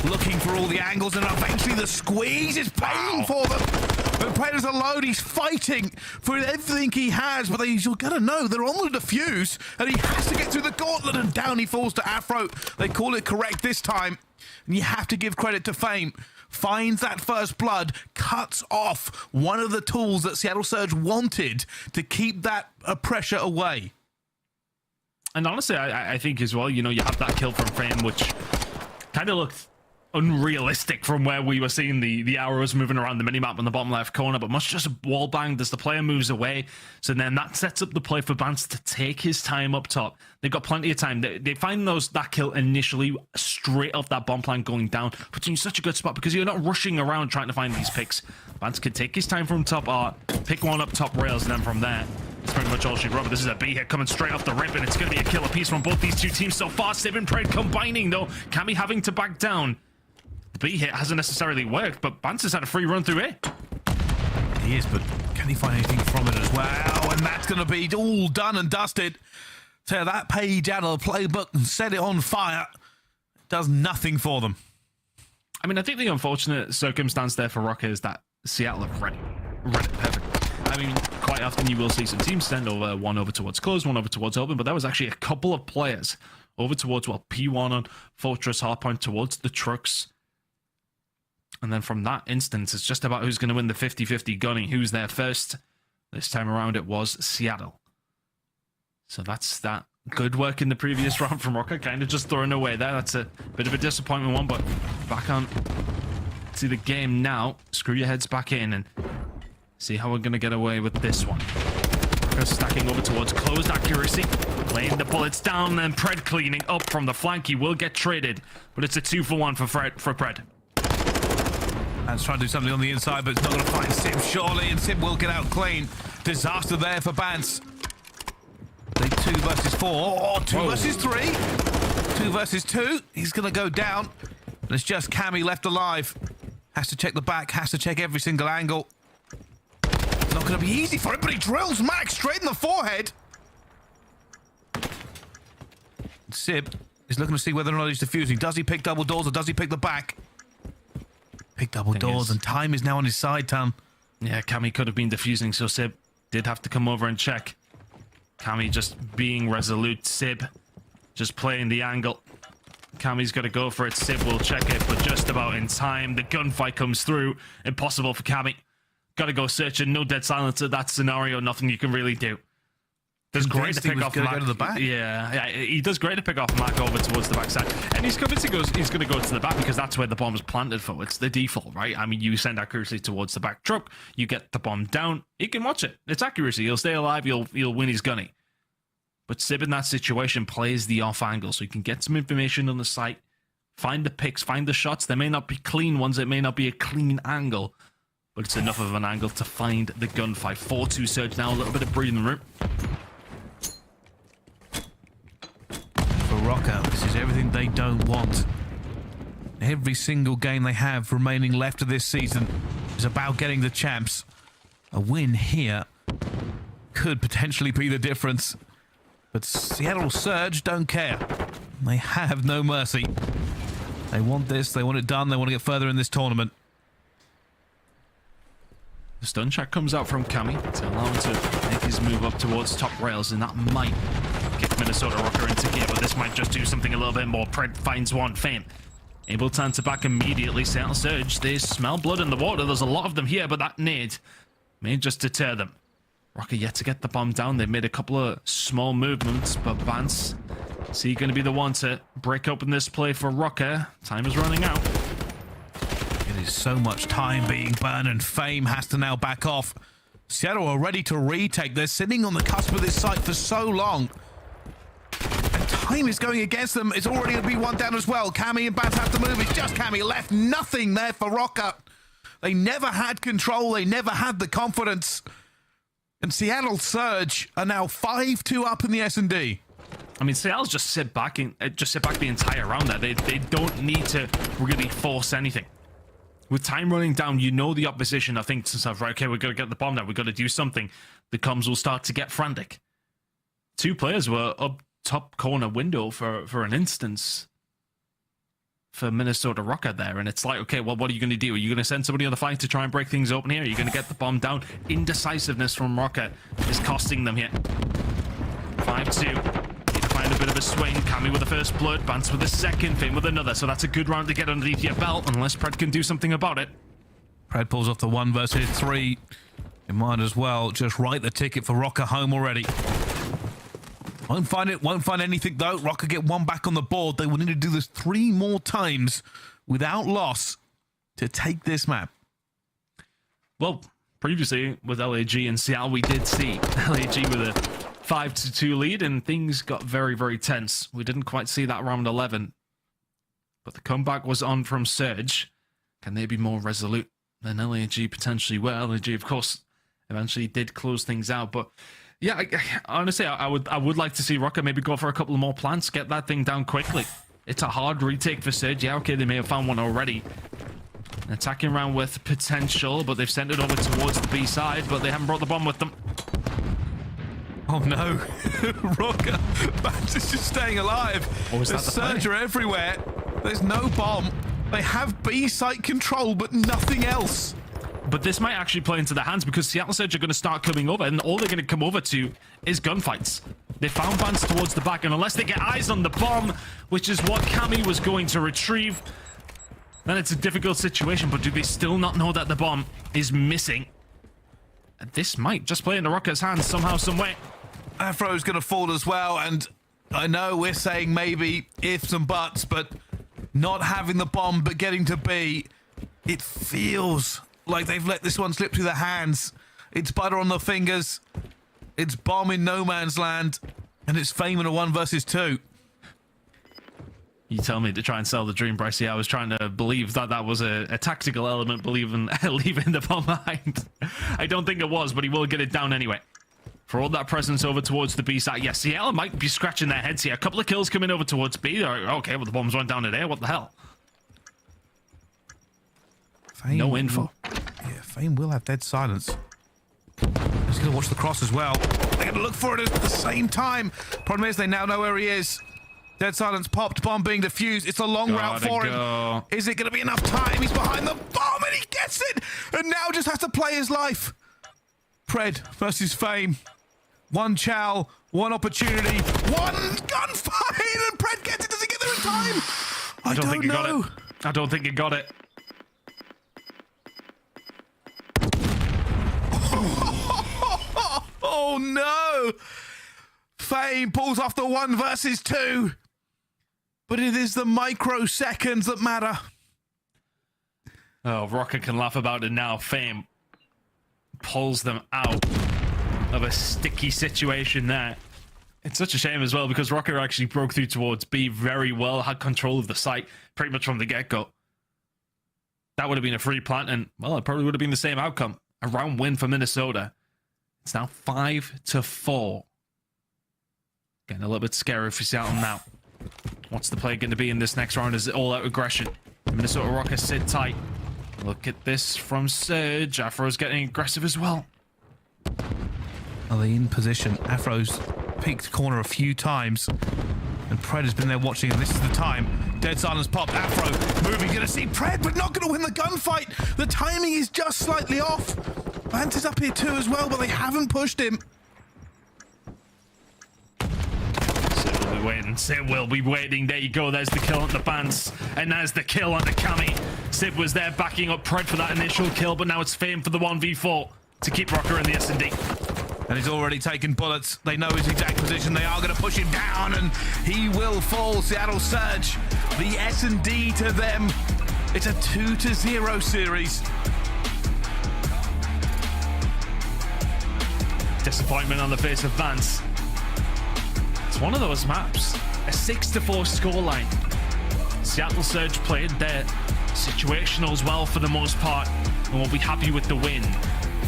looking for all the angles, and eventually the squeeze is paying for them. But Predator's alone. He's fighting for everything he has, but you're going to know they're on the defuse, and he has to get through the gauntlet, and down he falls to Afro. They call it correct this time, and you have to give credit to Fame. Finds that first blood, cuts off one of the tools that Seattle Surge wanted to keep that pressure away. And honestly, I think as well, you know, you have that kill from Fame, which kind of looked unrealistic from where we were seeing the arrows moving around the minimap in the bottom left corner, but much just wall banged as the player moves away. So then that sets up the play for Bance to take his time up top. They've got plenty of time. They find that kill initially straight off that bomb plant going down, puts you in such a good spot because you're not rushing around trying to find these picks. Bance can take his time from top art, pick one up top rails, and then from there, it's pretty much all she wrote. But this is a B hit coming straight off the rip, and it's going to be a killer piece from both these two teams so far. Sib and Pred combining, though. Cammy having to back down. The B hit hasn't necessarily worked, but Bance has had a free run through it. He is, but can he find anything from it as well? And that's going to be all done and dusted. Tear that page out of the playbook and set it on fire. It does nothing for them. I mean, I think the unfortunate circumstance there for Røkkr is that Seattle have read it perfect. I mean, quite often you will see some teams send over one over towards close, one over towards open, but there was actually a couple of players over towards, well, P1 on Fortress, Hardpoint towards the trucks. And then from that instance, it's just about who's going to win the 50-50 gunning, who's there first. This time around, it was Seattle. So that's that. Good work in the previous round from Røkkr, kind of just throwing away there. That's a bit of a disappointment one, but back on to the game now. Screw your heads back in and see how we're going to get away with this one. Røkkr stacking over towards closed accuracy, laying the bullets down, then Pred cleaning up from the flank. He will get traded, but it's a 2-for-1 for Pred. Bance trying to do something on the inside, but it's not going to find Simp, surely, and Simp will get out clean. Disaster there for Bance. They 2 versus 4, or 2 versus 3. 2 versus 2. He's going to go down. And it's just Cammy left alive. Has to check the back, has to check every single angle. It's not going to be easy for him, but he drills Mack straight in the forehead. Sib is looking to see whether or not he's defusing. Does he pick double doors or does he pick the back? Pick double doors, and time is now on his side, Tom. Yeah, Cammy could have been defusing, so Sib did have to come over and check. Cammy just being resolute. Sib just playing the angle. Cammy's got to go for it. Sib will check it, but just about in time. The gunfight comes through. Impossible for Cammy. Got to go searching. No dead silence in that scenario. Nothing you can really do. Does great to pick off Mack. Go to the back. Yeah, he does great to pick off Mack over towards the backside. And he's convinced he's going to go to the back because that's where the bomb's planted for. It's the default, right? I mean, you send accuracy towards the back truck, you get the bomb down, he can watch it. It's accuracy. He'll stay alive, he'll win his gunny. But Sib in that situation plays the off angle, so he can get some information on the site, find the picks, find the shots. They may not be clean ones, it may not be a clean angle, but it's enough of an angle to find the gunfight. 4-2 surge now, a little bit of breathing room. For Røkkr, this is everything they don't want. Every single game they have remaining left of this season is about getting the champs. A win here could potentially be the difference. But Seattle Surge don't care. They have no mercy. They want this, they want it done, they want to get further in this tournament. The stun check comes out from Cammy to allow him to make his move up towards top rails, and that might kick Minnesota Røkkr into gear, but this might just do something a little bit more. Pred finds one. Fame able to answer back immediately. Seattle Surge, they smell blood in the water. There's a lot of them here, but that nade may just deter them. Røkkr yet to get the bomb down. They've made a couple of small movements, but Bance, is he going to be the one to break open this play for Røkkr? Time is running out. It is so much time being burned, and Fame has to now back off. Seattle are ready to retake. They're sitting on the cusp of this site for so long. And time is going against them. It's already going to be one down as well. Cammy and Bance have to move. It's just Cammy left. Nothing there for Røkkr. They never had control. They never had the confidence. And Seattle Surge are now 5-2 up in the S&D. I mean, Seattle's just sit back the entire round there. They don't need to really force anything. With time running down, you know the opposition are thinking to themselves, right, okay, we've got to get the bomb now. We've got to do something. The comms will start to get frantic. 2 players were up top corner window for an instance for Minnesota Røkkr there, and it's like, okay, well, what are you going to do? Are you going to send somebody on the flank to try and break things open here? Are you going to get the bomb down? Indecisiveness from Røkkr is costing them here. 5-2. Need to find a bit of a swing. Cammy with the first blood, Bance with the second, Fame with another, so that's a good round to get underneath your belt, unless Pred can do something about it. Pred pulls off the 1 versus 3. It might as well just write the ticket for Røkkr home already. Won't find anything though. Røkkr get 1 back on the board. They will need to do this 3 more times without loss to take this map. Well, previously with LAG and Seattle, we did see LAG with a 5-2 lead, and things got very, very tense. We didn't quite see that round 11, but the comeback was on from Surge. Can they be more resolute than LAG potentially were? LAG, of course, eventually did close things out, but yeah, honestly, I would like to see Røkkr maybe go for a couple of more plants, get that thing down quickly. It's a hard retake for Surge. Yeah, okay, they may have found one already. An attacking round with potential, but they've sent it over towards the B side, but they haven't brought the bomb with them. Oh no, Røkkr, Bance is just staying alive. There's Surge are everywhere. There's no bomb. They have B site control, but nothing else. But this might actually play into their hands, because Seattle Surge are going to start coming over, and all they're going to come over to is gunfights. They found Bance towards the back, and unless they get eyes on the bomb, which is what Cammy was going to retrieve, then it's a difficult situation. But do they still not know that the bomb is missing? This might just play into Røkkr's hands somehow, some way. Afro's going to fall as well, and I know we're saying maybe ifs and buts, but not having the bomb but getting to B, it feels like they've let this one slip through their hands. It's butter on the fingers. It's bomb in no man's land, and it's Fame in a 1 versus 2. You tell me to try and sell the dream, Bryce. Yeah, I was trying to believe that that was a tactical element, leaving the bomb behind. I don't think it was, but he will get it down anyway. For all that presence over towards the B side. Yes, Seattle might be scratching their heads here. A couple of kills coming over towards B. They're, okay, well, the bombs went down to there. What the hell? Fame no info. Yeah, Fame will have dead silence. He's going to watch the cross as well. They're going to look for it at the same time. Problem is, they now know where he is. Dead silence popped, bomb being defused. It's a long route for him. Is it going to be enough time? He's behind the bomb and he gets it! And now just has to play his life. Pred versus Fame. 1 chow, 1 opportunity, 1 gunfight, and Pred gets it. Does he get there in time? I don't think he got it. I don't think he got it. Oh no! Fame pulls off the 1 versus 2. But it is the microseconds that matter. Oh, Røkkr can laugh about it now. Fame pulls them out of a sticky situation there. It's such a shame as well, because Røkkr actually broke through towards B very well, had control of the site pretty much from the get-go. That would have been a free plant, and, well, it probably would have been the same outcome. A round win for Minnesota. It's now 5-4. Getting a little bit scary for Seattle now. What's the play going to be in this next round? Is it all-out aggression? Minnesota Røkkr sit tight. Look at this from Surge. Afro's getting aggressive as well. Are they in position? Afro's peeked corner a few times, and Pred has been there watching, and this is the time. Dead silence popped. Afro moving, going to see Pred, but not going to win the gunfight. The timing is just slightly off. Bance is up here too as well, but they haven't pushed him. Sip will be waiting. There you go. There's the kill on the Bance, and there's the kill on the Cammy. Sip was there backing up Pred for that initial kill, but now it's Fame for the 1v4 to keep Røkkr in the S&D. And he's already taken bullets. They know his exact position. They are going to push him down, and he will fall. Seattle Surge, the S&D to them. It's a 2-0 series. Disappointment on the face of Bance. It's one of those maps. a 6-4 scoreline. Seattle Surge played their situationals well for the most part and will be happy with the win.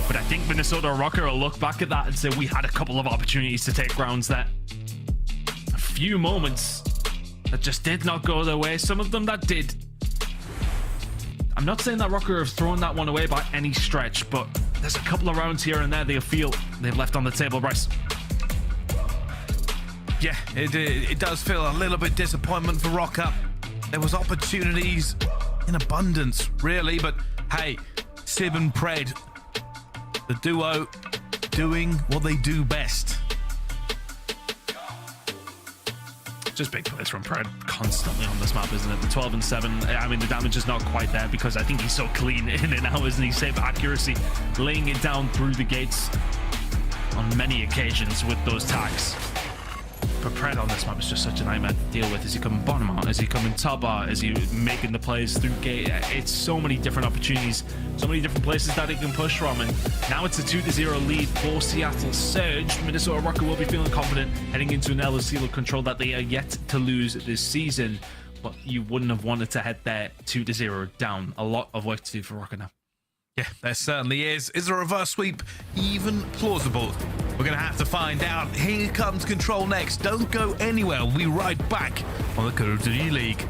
But I think Minnesota Røkkr will look back at that and say we had a couple of opportunities to take rounds there. A few moments that just did not go their way, some of them that did. I'm not saying that Røkkr have thrown that one away by any stretch, but there's a couple of rounds here and there they feel they've left on the table, Bryce. Yeah, it does feel a little bit disappointment for Røkkr. There was opportunities in abundance, really, but hey, Sib and Pred, the duo doing what they do best. Just big plays from Pred constantly on this map, isn't it? The 12 and 7, I mean, the damage is not quite there because I think he's so clean in and out, isn't he? Save accuracy, laying it down through the gates on many occasions with those tags. But Pred on this map is just such a nightmare to deal with. Is he coming bottom out? Is he coming top out? Is he making the plays through gate? It's so many different opportunities, so many different places that he can push from. And now it's a 2-0 lead for Seattle Surge. Minnesota Røkkr will be feeling confident heading into an LOC control that they are yet to lose this season. But you wouldn't have wanted to head there 2-0 down. A lot of work to do for Røkkr now. Yeah, there certainly is. Is a reverse sweep even plausible? We're going to have to find out. Here comes Control next. Don't go anywhere. We'll be right back on the Call of Duty League.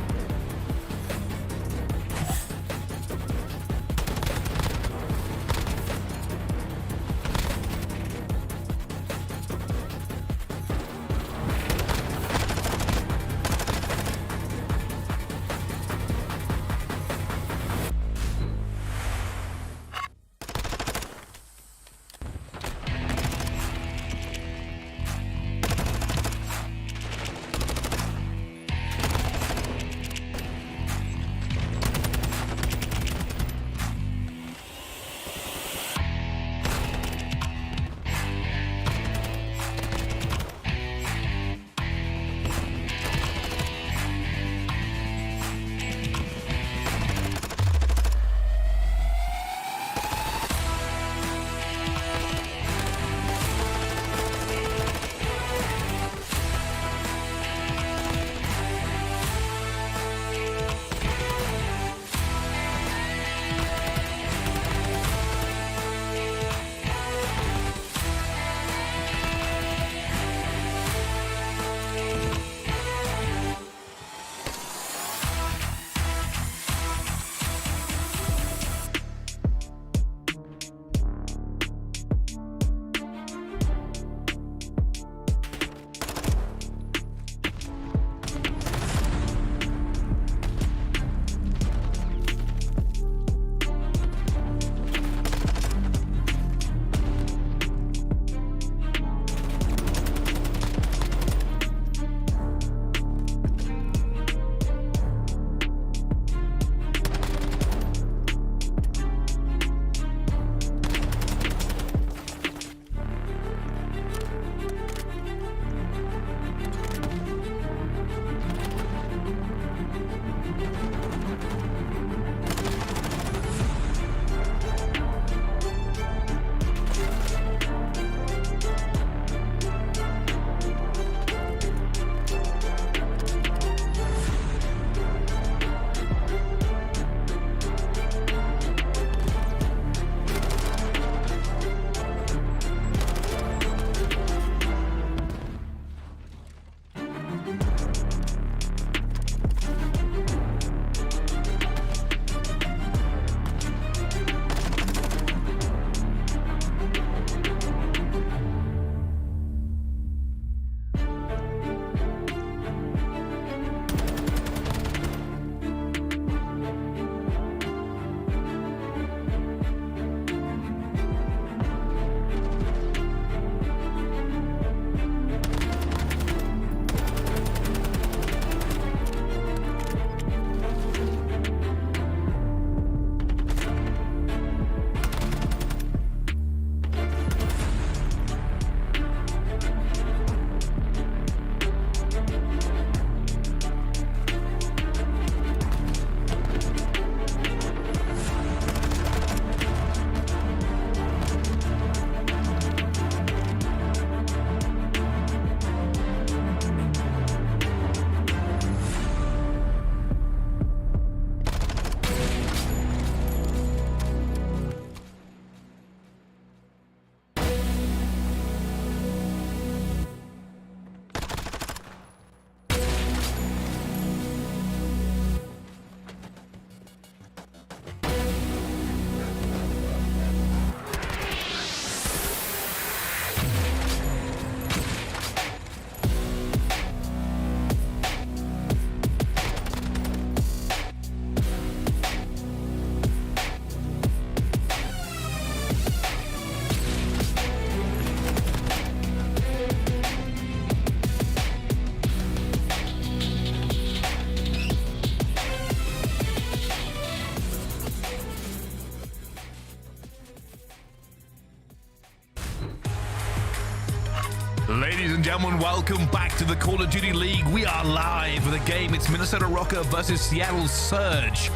Ladies and gentlemen, welcome back to the Call of Duty League. We are live with a game. It's Minnesota Røkkr versus Seattle Surge.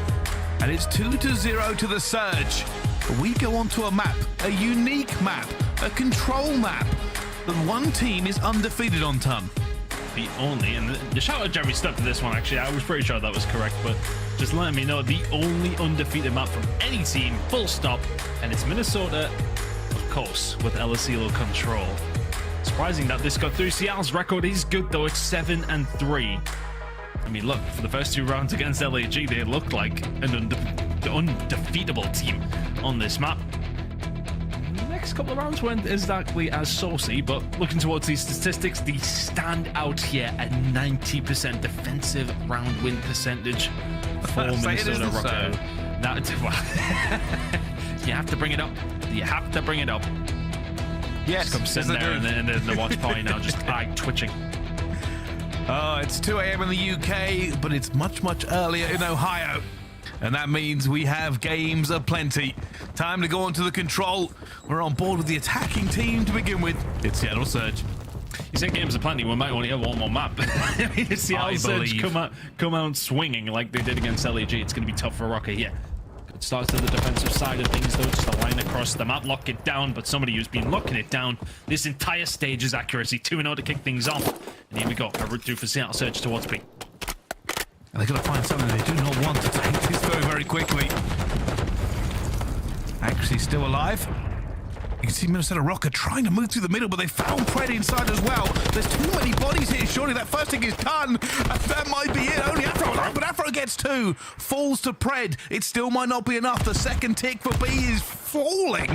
And it's 2-0 to the Surge. But we go onto a map, a unique map, a control map. The one team is undefeated on ton. The only, and the shout out Jeremy stuck to this one actually. I was pretty sure that was correct, but just letting me know, the only undefeated map from any team, full stop. And it's Minnesota, of course, with LSELO control. Surprising that this got through. Seattle's record is good though, it's 7-3. I mean, look, for the first 2 rounds against LAG, they looked like an undefeatable team on this map. The next couple of rounds weren't exactly as saucy, but looking towards these statistics, they stand out here at 90% defensive round win percentage for Minnesota Røkkr. You have to bring it up. You have to bring it up. Yes, just come sitting there in the watch party now, just eye twitching. Oh, it's 2 a.m. in the UK, but it's much, much earlier in Ohio. And that means we have games aplenty. Time to go on to the control. We're on board with the attacking team to begin with. It's Seattle Surge. You said games aplenty, we might only have one more map. I mean, if Seattle Surge come out swinging like they did against LAG, it's going to be tough for Røkkr here. Good start to the defensive side of things, though. Just a line across the map, lock it down, but somebody who's been locking it down this entire stage is accuracy. 2-0 to kick things off. And here we go, a route through for Seattle Surge towards B. And they're going to find something they do not want to take this very, very quickly. Accuracy still alive. You can see Minnesota Røkkr trying to move through the middle, but they found Pred inside as well. There's too many bodies here. Surely that first tick is done. That might be it. Only Afro alive, but Afro gets 2. Falls to Pred. It still might not be enough. The second tick for B is falling.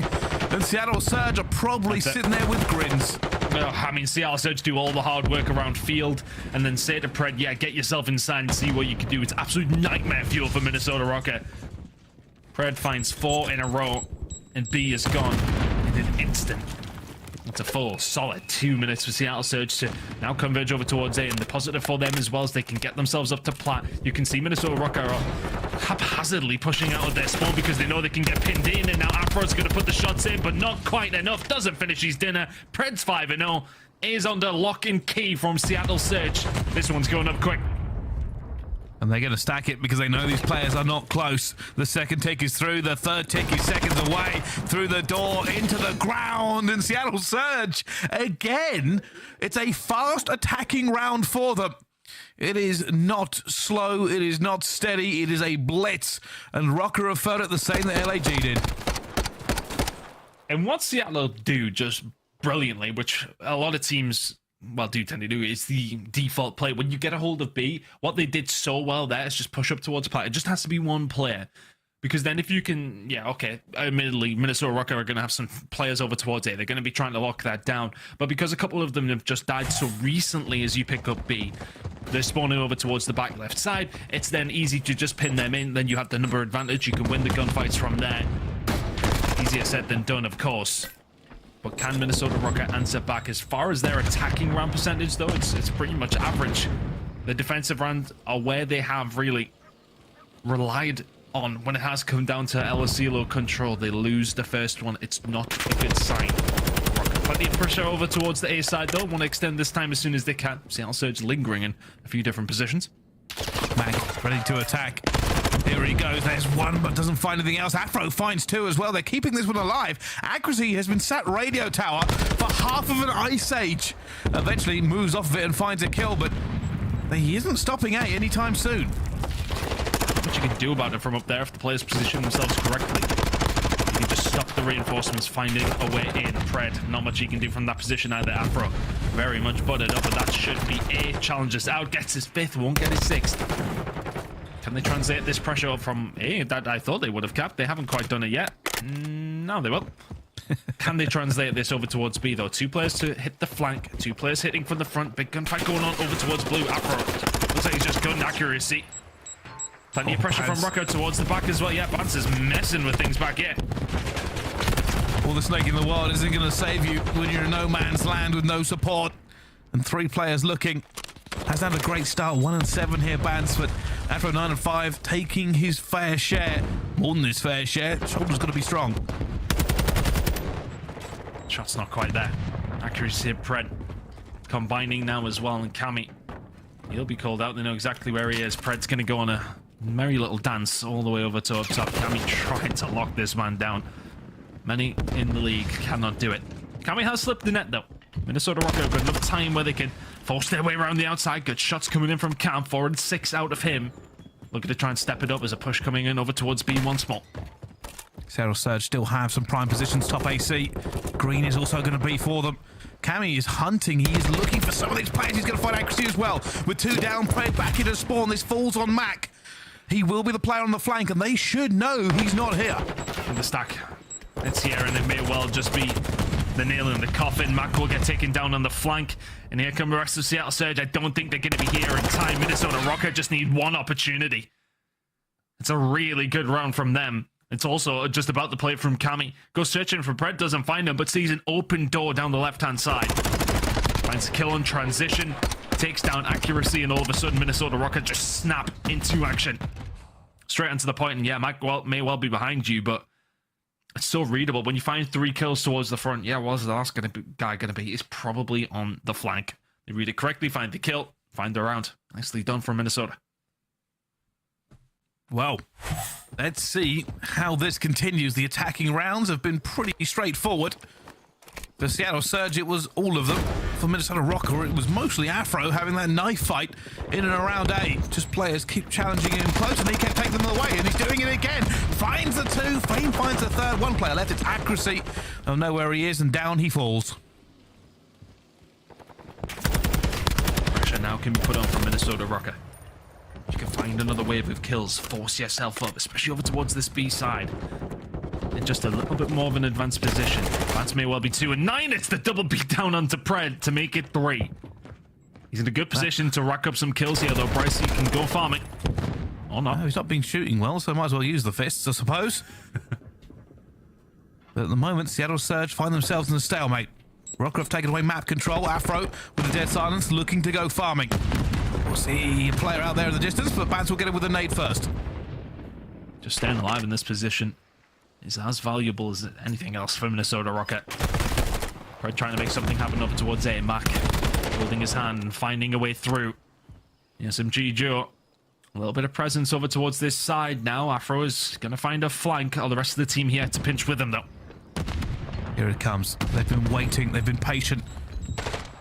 And Seattle Surge are probably sitting there with grins. I mean, Seattle Surge do all the hard work around field and then say to Pred, yeah, get yourself inside and see what you can do. It's absolute nightmare fuel for Minnesota Røkkr. Pred finds 4 in a row and B is gone in an instant. It's a full, solid 2 minutes for Seattle Surge to now converge over towards A, and the positive for them as well as they can get themselves up to plat. You can see Minnesota Røkkr are haphazardly pushing out of their spawn because they know they can get pinned in, and now Afro's going to put the shots in, but not quite enough. Doesn't finish his dinner. Pred's 5-0. Is under lock and key from Seattle Surge. This one's going up quick. And they're going to stack it because they know these players are not close. The second tick is through. The third tick is seconds away. Through the door, into the ground. And Seattle Surge, again, it's a fast attacking round for them. It is not slow. It is not steady. It is a blitz. And Røkkr have felt it the same that LAG did. And what Seattle do just brilliantly, which a lot of teams... well, do tend to do, is the default play. When you get a hold of B, what they did so well there is just push up towards plat. It just has to be one player. Because then if you can, yeah, okay, admittedly, Minnesota Røkkr are going to have some players over towards A. They're going to be trying to lock that down. But because a couple of them have just died so recently as you pick up B, they're spawning over towards the back left side. It's then easy to just pin them in. Then you have the number advantage. You can win the gunfights from there. Easier said than done, of course. But can Minnesota Røkkr answer back? As far as their attacking round percentage, though, it's pretty much average. The defensive rounds are where they have really relied on. When it has come down to LSELO control, they lose the first one. It's not a good sign. Røkkr plenty of pressure over towards the A side, though. Want to extend this time as soon as they can. Seattle Surge lingering in a few different positions. Mack ready to attack. Here he goes. There's one, but doesn't find anything else. Afro finds 2 as well. They're keeping this one alive. Accuracy has been sat radio tower for half of an ice age. Eventually moves off of it and finds a kill, but he isn't stopping A anytime soon. What you can do about it from up there if the players position themselves correctly. You can just stop the reinforcements finding a way in. Pred, not much you can do from that position either. Afro very much butted up, but that should be A. Challenges out, gets his 5th, won't get his 6th. Can they translate this pressure from A that I thought they would have capped? They haven't quite done it yet. No, they will. Can they translate this over towards B, though? 2 players to hit the flank, 2 players hitting from the front. Big gunfight going on over towards blue. Afro looks like he's just gun accuracy. Plenty of pressure from Røkkr towards the back as well. Yeah, Bance is messing with things back here. All the snake in the world isn't going to save you when you're in no man's land with no support. And 3 players looking. Has had a great start. 1-7 here, Bance, but Afro 9-5, taking his fair share. More than his fair share. Shoulder's got to be strong. Shot's not quite there. Accuracy, Pred. combining now as well, and Cammy, he'll be called out. They know exactly where he is. Pred's going to go on a merry little dance all the way over to up top. Cammy trying to lock this man down. Many in the league cannot do it. Cammy has slipped the net though. Minnesota Røkkr have got enough time where they can force their way around the outside. Good shots coming in from Camp. 4 and 6 out of him. Looking to try and step it up as a push coming in over towards B once more. Seattle Surge still have some prime positions top AC. Green is also going to be for them. Cammy is hunting. He is looking for some of these players. He's going to find accuracy as well. With 2 down, Pred back into spawn. This falls on Mack. He will be the player on the flank, and they should know he's not here. In the stack, it's here, and it may well just be the nail in the coffin. Mack will get taken down on the flank, and here come the rest of Seattle Surge. I don't think they're going to be here in time. Minnesota Røkkr just need one opportunity. It's a really good round from them. It's also just about the play from Cammy. Goes searching for Pred, doesn't find him, but sees an open door down the left-hand side. Finds a kill on transition, takes down accuracy, and all of a sudden Minnesota Røkkr just snap into action. Straight onto the point, and yeah, Mack may well be behind you, but it's so readable. When you find 3 kills towards the front, yeah, what's the last guy going to be? It's probably on the flank. They read it correctly, find the kill, find the round. Nicely done from Minnesota. Well, let's see how this continues. The attacking rounds have been pretty straightforward. For Seattle Surge, it was all of them. For Minnesota Røkkr, it was mostly Afro having that knife fight in and around A. Just players keep challenging him close, and he kept taking them away, and he's doing it again. Finds the 2, Fame finds the 3rd. 1 player left, it's accuracy. They'll know where he is, and down he falls. Pressure now can be put on from Minnesota Røkkr. You can find another wave of kills, force yourself up, especially over towards this B side. In just a little bit more of an advanced position. Bance may well be 2 and 9. It's the double beat down onto Pred to make it 3. He's in a good position to rack up some kills here, though. Bryce, he can go farming. Or not. No, he's not been shooting well, so might as well use the fists, I suppose. But at the moment, Seattle Surge find themselves in a stalemate. Røkkr have taken away map control. Afro, with a dead silence, looking to go farming. We'll see a player out there in the distance, but Bance will get it with a nade first. Just staying alive in this position is as valuable as anything else for Minnesota Røkkr. Pred trying to make something happen over towards A. Mack holding his hand and finding a way through. SMG Joe. A little bit of presence over towards this side now. Afro is going to find a flank. All the rest of the team here to pinch with him, though. Here it comes. They've been waiting. They've been patient.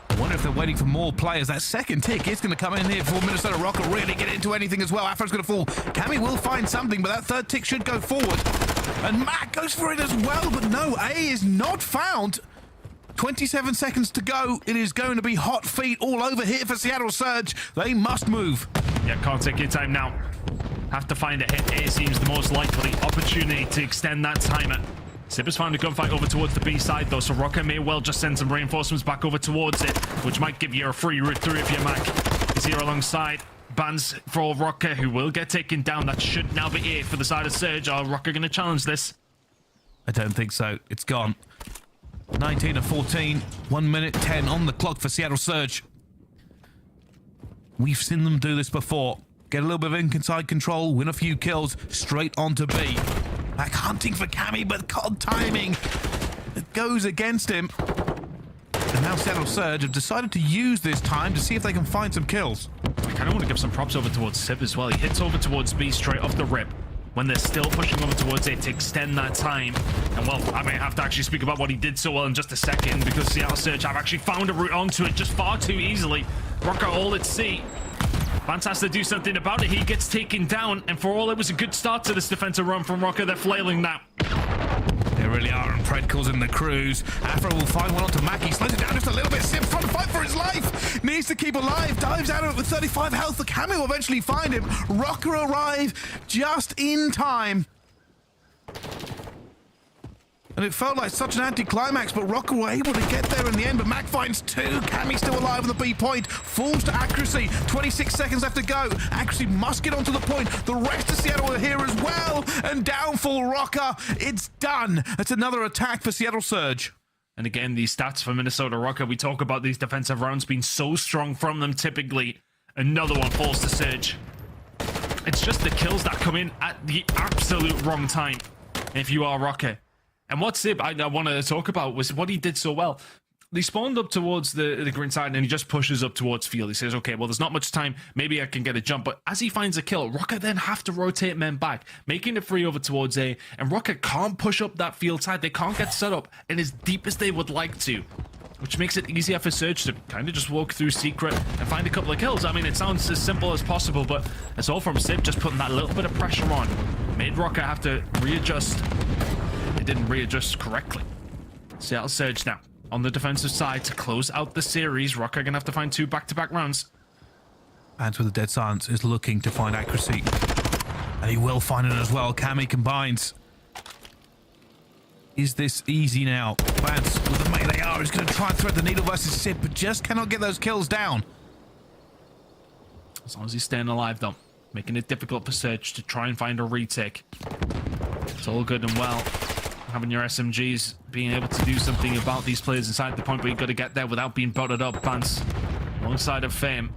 I wonder if they're waiting for more players. That second tick is going to come in here before Minnesota Røkkr really get into anything as well. Afro's going to fall. Cammy will find something, but that 3rd tick should go forward. And Mack goes for it as well, but no, A is not found. 27 seconds to go. It is going to be hot feet all over here for Seattle Surge. They must move. Yeah, can't take your time now. Have to find a hit. A seems the most likely opportunity to extend that timer. Simp has found a gunfight over towards the B side, though, so Røkkr may well just send some reinforcements back over towards it, which might give you a free route through if you're Mack. He's here alongside Bance for Røkkr, who will get taken down. That should now be it for the side of Surge. Are Røkkr going to challenge this? I don't think so. It's gone. 19 and 14. 1 minute 10 on the clock for Seattle Surge. We've seen them do this before. Get a little bit of inside control, win a few kills, straight onto B. Mack hunting for Cammy, but COD timing. It goes against him. And now Seattle Surge have decided to use this time to see if they can find some kills. I kind of want to give some props over towards Simp as well. He hits over towards B straight off the rip when they're still pushing over towards it to extend that time. And well, I may have to actually speak about what he did so well in just a second, because Seattle Surge have actually found a route onto it just far too easily. Røkkr all at sea. Bance has to do something about it. He gets taken down, and for all it was a good start to this defensive run from Røkkr, they're flailing now. They really are, and Pred calls in the cruise. Afro will find one onto Mack. He slows it down just a little bit. Simp trying to fight for his life. Needs to keep alive. Dives out of it with 35 health. The Cammy will eventually find him. Røkkr arrive just in time. And it felt like such an anticlimax, but Røkkr were able to get there in the end. But Mack finds 2. Cammy still alive on the B point. Falls to accuracy. 26 seconds left to go. Accuracy must get onto the point. The rest of Seattle are here as well. And downfall Røkkr. It's done. That's another attack for Seattle Surge. And again, these stats for Minnesota Røkkr, we talk about these defensive rounds being so strong from them typically. Another one falls to Surge. It's just the kills that come in at the absolute wrong time if you are Røkkr. And what Simp I want to talk about was what he did so well. they spawned up towards the green side, and he just pushes up towards field. He says, okay, well, there's not much time. Maybe I can get a jump. But as he finds a kill, Røkkr then have to rotate men back, making it free over towards A. And Røkkr can't push up that field side. They can't get set up in as deep as they would like to, which makes it easier for Surge to kind of just walk through secret and find a couple of kills. I mean, it sounds as simple as possible, but it's all from Simp just putting that little bit of pressure on. Made Røkkr have to readjust. They didn't readjust correctly. Seattle Surge now on the defensive side to close out the series. Røkkr gonna have to find 2 back-to-back rounds. Bance with the dead silence is looking to find accuracy, and he will find it as well. Cammy combines. Is this easy now? Bance with the melee R is going to try and thread the needle versus Simp, but just cannot get those kills down. As long as he's staying alive, though, making it difficult for Surge to try and find a retake. It's all good and well, having your SMGs, being able to do something about these players inside the point, but you've got to get there without being botted up. Bance alongside of Fame.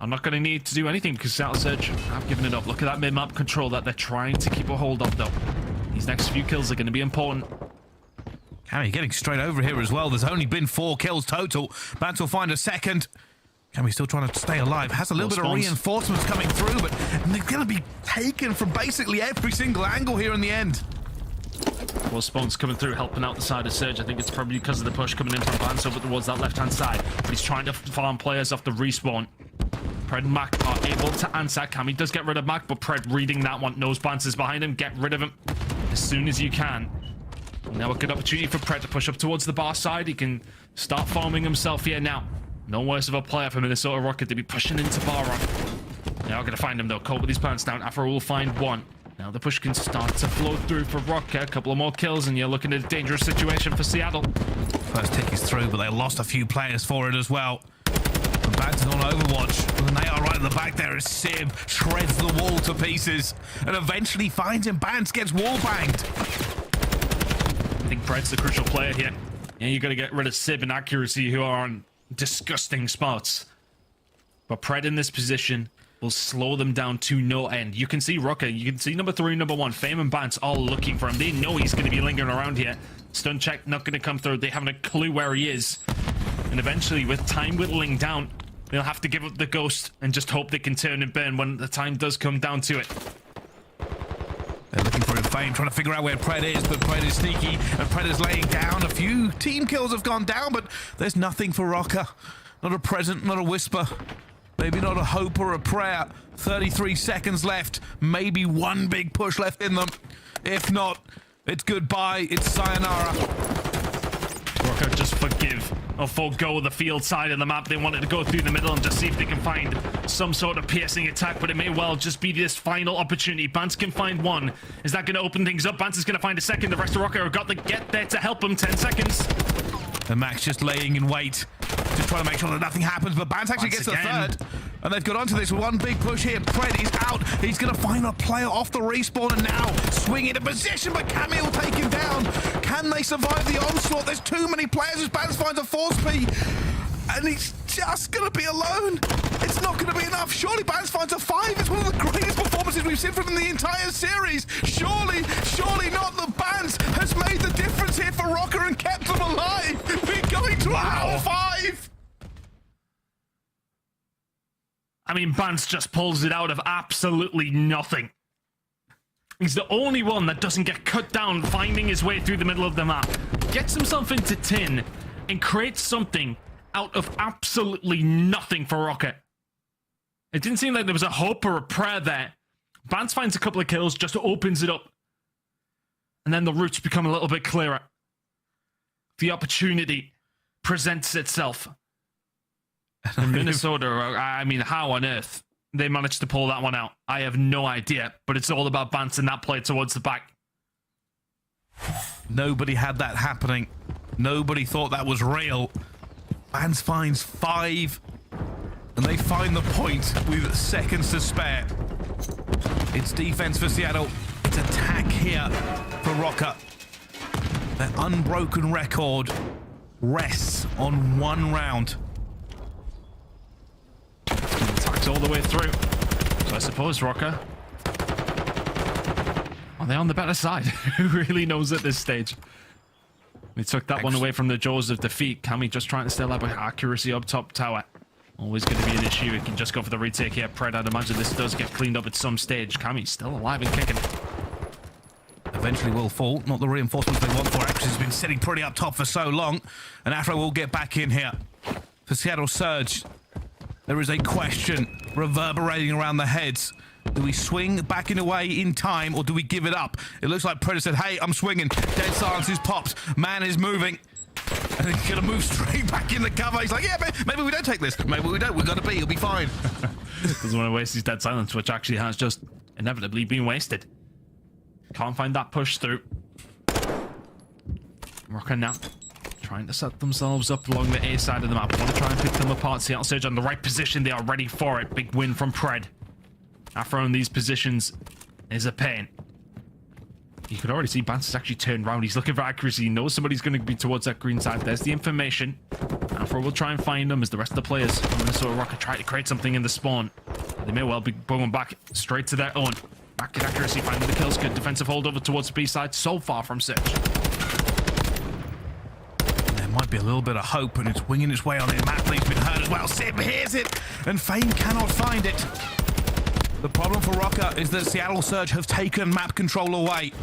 I'm not going to need to do anything because Seattle Surge have given it up. Look at that mid-map control that they're trying to keep a hold of, though. These next few kills are going to be important. Cammy getting straight over here as well. There's only been 4 kills total. Bance will find a second. Cammy still trying to stay alive. Has a little bit of reinforcements coming through, but they're going to be taken from basically every single angle here in the end. Well, Spawn's coming through, helping out the side of Surge. I think it's probably because of the push coming in from Bance over towards that left-hand side. But he's trying to farm players off the respawn. Pred and Mack are able to answer. Cammy does get rid of Mack, but Pred reading that one. Knows Bance is behind him. Get rid of him as soon as you can. Now a good opportunity for Pred to push up towards the bar side. He can start farming himself here now. No worse of a player for Minnesota Røkkr to be pushing into bar on. Now we're going to find him, though. Cole with his pants down. Afro will find one. Now the push can start to flow through for Røkkr. A couple of more kills, and you're looking at a dangerous situation for Seattle. First tick is through, but they lost a few players for it as well. And Bance is on Overwatch, and they are right at the back there as Simp shreds the wall to pieces and eventually finds him. Bance gets wall banged. I think Pred's the crucial player here. Yeah, you got to get rid of Simp and accuracy, who are on disgusting spots. But Pred in this position will slow them down to no end. You can see Røkkr, you can see number 3, number 1, Fame and Bance all looking for him. They know he's going to be lingering around here. Stun check not going to come through. They haven't a clue where he is. And eventually, with time whittling down, they'll have to give up the ghost and just hope they can turn and burn when the time does come down to it. They're looking for Fame, trying to figure out where Pred is, but Pred is sneaky, and Pred is laying down. A few team kills have gone down, but there's nothing for Røkkr. Not a present, not a whisper. Maybe not a hope or a prayer. 33 seconds left. Maybe one big push left in them. If not, it's goodbye. It's sayonara. Røkkr just forgive or forego the field side of the map. They wanted to go through the middle and just see if they can find some sort of piercing attack, but it may well just be this final opportunity. Bance can find one. Is that going to open things up? Bance is going to find a second. The rest of Røkkr have got to get there to help him. 10 seconds. And Mack's just laying in wait to try to make sure that nothing happens, but Bance actually gets the third. And they've got onto this one big push here. Pred is out. He's going to find a player off the respawn, and now swing into position, but Cammy will take him down. Can they survive the onslaught? There's too many players as Bance finds a force P, and he's just going to be alone. It's not going to be enough. Surely Bance finds a 5. It's one of the greatest performances we've seen from him in the entire series. Surely not. The Bance has made the difference here for Røkkr and kept them alive. We're going to a round 5. I mean, Bance just pulls it out of absolutely nothing. He's the only one that doesn't get cut down, finding his way through the middle of the map. Gets himself into tin and creates something out of absolutely nothing for Røkkr. It didn't seem like there was a hope or a prayer there. Bance finds a couple of kills, just opens it up. And then the routes become a little bit clearer. The opportunity presents itself. In Minnesota, I mean, how on earth they managed to pull that one out? I have no idea, but it's all about Bance and that play towards the back. Nobody had that happening. Nobody thought that was real. Bance finds 5, and they find the point with seconds to spare. It's defense for Seattle. It's attack here for Røkkr. Their unbroken record rests on 1 round. Attacks all the way through. So I suppose Røkkr, are they on the better side? Who really knows at this stage? We took that one away from the jaws of defeat. Cammy just trying to stay alive by accuracy up top tower. Always going to be an issue. He can just go for the retake here. Pred, I'd imagine this does get cleaned up at some stage. Cammy's still alive and kicking. Eventually will fall. Not the reinforcements they want for. Accuracy has been sitting pretty up top for so long. And Afro will get back in here. For Seattle Surge, there is a question reverberating around the heads. Do we swing back in away in time, or do we give it up? It looks like Predator said, hey, I'm swinging. Dead silence is popped. Man is moving. And he's going to move straight back in the cover. He's like, yeah, maybe we don't take this. Maybe we don't. We've got to be. It'll be fine. Doesn't want to waste his dead silence, which actually has just inevitably been wasted. Can't find that push through. Røkkr now trying to set themselves up along the A side of the map. Want to try and pick them apart. Seattle Surge on the right position. They are ready for it. Big win from Pred. Afro in these positions is a pain. You could already see Bance has actually turned around. He's looking for accuracy. He knows somebody's going to be towards that green side. There's the information. Afro will try and find them as the rest of the players from Minnesota Røkkr try to create something in the spawn. They may well be going back straight to their own. Back at accuracy, finding the kills. Good defensive hold over towards the B side. So far from Search. There might be a little bit of hope, and it's winging its way on in. Matt Lee's been hurt as well. Simp hears it, and Fame cannot find it. The problem for Røkkr is that Seattle Surge have taken map control away.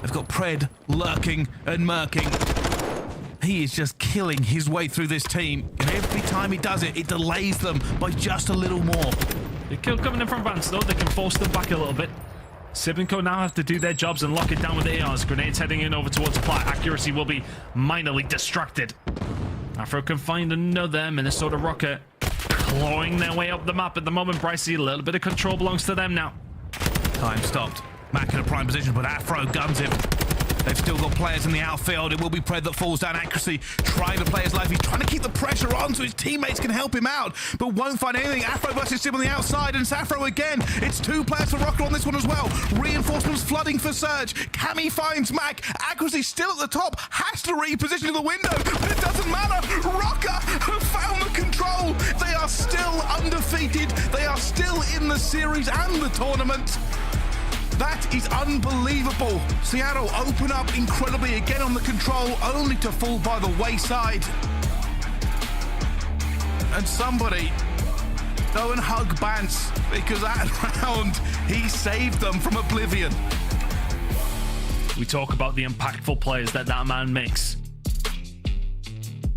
They've got Pred lurking and murking. He is just killing his way through this team, and every time he does it, it delays them by just a little more. The kill coming in from Bance, though. They can force them back a little bit. Sibinco now have to do their jobs and lock it down with the ARs. Grenades heading in over towards Plat. Accuracy will be minorly distracted. Afro can find another. Minnesota Røkkr clawing their way up the map at the moment. Brycey, a little bit of control belongs to them now. Time stopped. Mack in a prime position, but Afro guns him. They've still got players in the outfield. It will be Pred that falls down. Accuracy trying to play his life. He's trying to keep the pressure on so his teammates can help him out, but won't find anything. Afro versus Simp on the outside, and it's Afro again. It's two players for Røkkr on this one as well. Reinforcements flooding for Surge. Cammy finds Mack. Accuracy still at the top. Has to reposition to the window, but it doesn't matter. Røkkr have found the control. They are still undefeated. They are still in the series and the tournament. That is unbelievable. Seattle open up incredibly again on the control, only to fall by the wayside. And somebody go and hug Bance, because that round, he saved them from oblivion. We talk about the impactful players that man makes.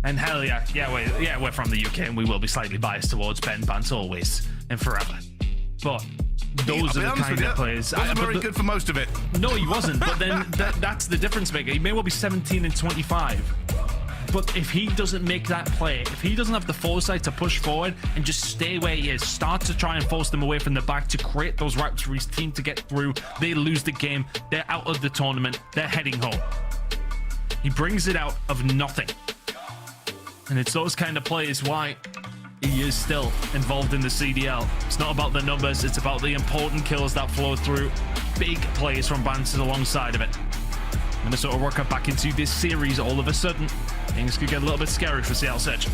And hell yeah, we're from the UK and we will be slightly biased towards Ben Bance always and forever. But those are the kind of players. Wasn't very good for most of it. No, he wasn't. But then that's the difference maker. He may well be 17 and 25. But if he doesn't make that play, if he doesn't have the foresight to push forward and just stay where he is, start to try and force them away from the back to create those routes for his team to get through, they lose the game. They're out of the tournament. They're heading home. He brings it out of nothing. And it's those kind of players why he is still involved in the CDL. It's not about the numbers, it's about the important kills that flow through. Big plays from Bance alongside of it. Minnesota Røkkr back into this series all of a sudden. Things could get a little bit scary for Seattle Surge.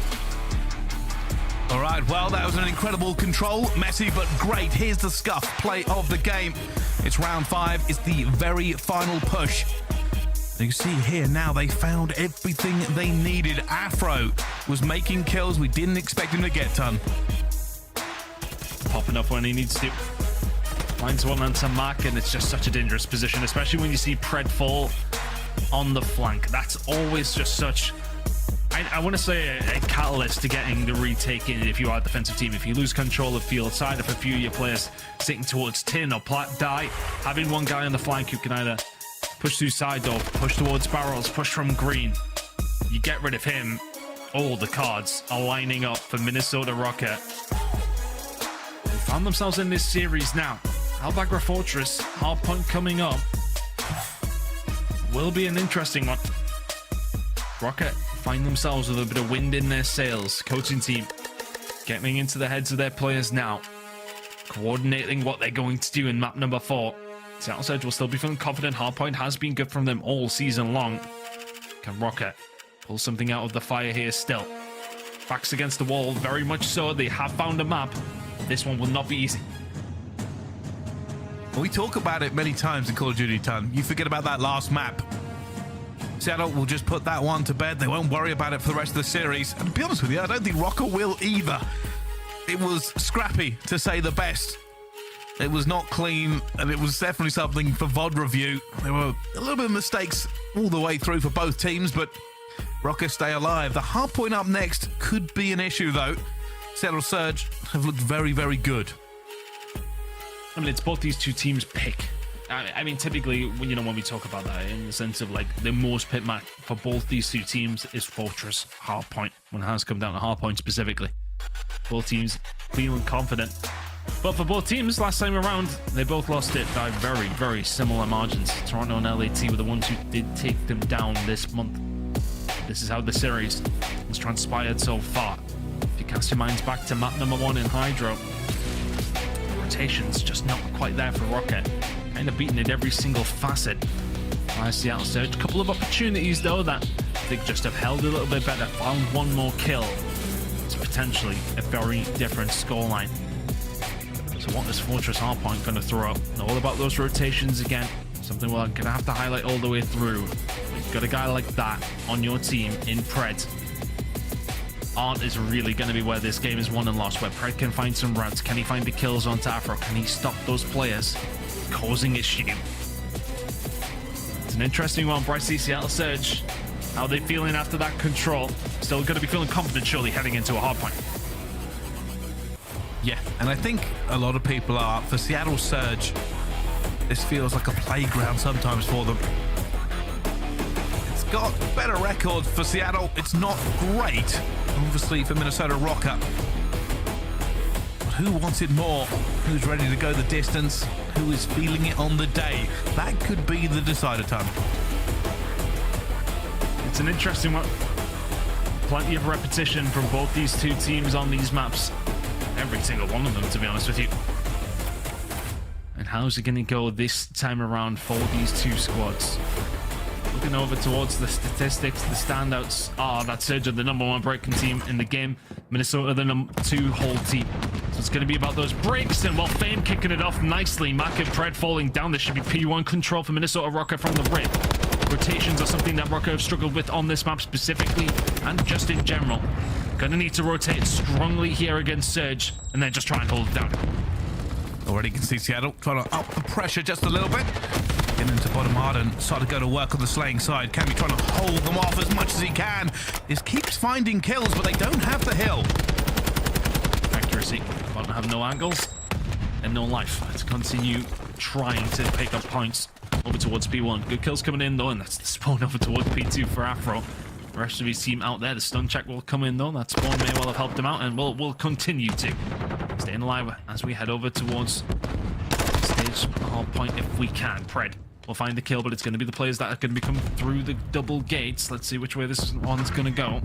All right, well, that was an incredible control. Messy, but great. Here's the scuff play of the game. It's round 5. It's the very final push. You see here now they found everything they needed. Afro was making kills. We didn't expect him to get done. Popping up when he needs to. Finds one onto Mack, and it's just such a dangerous position, especially when you see Pred fall on the flank. That's always just such, I want to say, a catalyst to getting the retake in if you are a defensive team. If you lose control of field side, if a few of your players sitting towards tin or plat die, having one guy on the flank who can either push through side door, push towards barrels, push from green. You get rid of him, all the cards are lining up for Minnesota Røkkr. They found themselves in this series now. Albagra Fortress, hardpoint coming up. Will be an interesting one. Røkkr find themselves with a bit of wind in their sails. Coaching team getting into the heads of their players now. Coordinating what they're going to do in map number 4. Seattle Surge will still be feeling confident. Hardpoint has been good from them all season long. Can Røkkr pull something out of the fire here still? Backs against the wall, very much so. They have found a map. This one will not be easy. We talk about it many times in Call of Duty time. You forget about that last map. Seattle will just put that one to bed. They won't worry about it for the rest of the series. And to be honest with you, I don't think Røkkr will either. It was scrappy, to say the best. It was not clean, and it was definitely something for VOD review. There were a little bit of mistakes all the way through for both teams, but Røkkr stay alive. The hard point up next could be an issue, though. Seattle Surge have looked very, very good. I mean, it's both these two teams pick. I mean, typically, when we talk about that, in the sense of like the most pit map for both these two teams is Fortress Hardpoint, when it has come down to Hardpoint specifically. Both teams feeling confident. But for both teams, last time around, they both lost it by very, very similar margins. Toronto and LAT were the ones who did take them down this month. This is how the series has transpired so far. If you cast your minds back to map number 1 in HyDra, rotation's just not quite there for Røkkr. Kind of beating it every single facet by Seattle Surge. A couple of opportunities, though, that they just have held a little bit better. Found one more kill. It's potentially a very different scoreline. So what is Fortress Hardpoint going to throw up? All about those rotations again. Something we're going to have to highlight all the way through. You've got a guy like that on your team in Pred. Art is really going to be where this game is won and lost, where Pred can find some routes. Can he find the kills onto Afro? Can he stop those players causing issue? It's an interesting one. Bryce Seattle Surge. How are they feeling after that control? Still going to be feeling confident, surely, heading into a hard point. Yeah, and I think a lot of people are. For Seattle Surge, this feels like a playground sometimes for them. It's got better records for Seattle. It's not great, obviously, for Minnesota Røkkr. But who wants it more? Who's ready to go the distance? Who is feeling it on the day? That could be the decider time. It's an interesting one. Plenty of repetition from both these two teams on these maps. Every single one of them, to be honest with you. And how's it going to go this time around for these two squads? Looking over towards the statistics, the standouts are that Surge are the #1 breaking team in the game. Minnesota the #2 whole team. So it's going to be about those breaks, and while Fame kicking it off nicely, Mack and Pred falling down. There should be P1 control for Minnesota Røkkr from the rip. Rotations are something that Røkkr have struggled with on this map specifically, and just in general. Gonna need to rotate strongly here against Surge, and then just try and hold it down. Already can see Seattle trying to up the pressure just a little bit. Getting into bottom hard and start to go to work on the slaying side. Cammy trying to hold them off as much as he can. He keeps finding kills, but they don't have the hill. Accuracy, but have no angles and no life. Let's continue trying to pick up points over towards P1. Good kills coming in though, and that's the spawn over towards P2 for Afro. The rest of his team out there. The stun check will come in though. That spawn may well have helped him out, and we'll continue to staying alive as we head over towards stage hard point if we can. Pred will find the kill, but it's going to be the players that are going to be coming through the double gates. Let's see which way this one's going to go.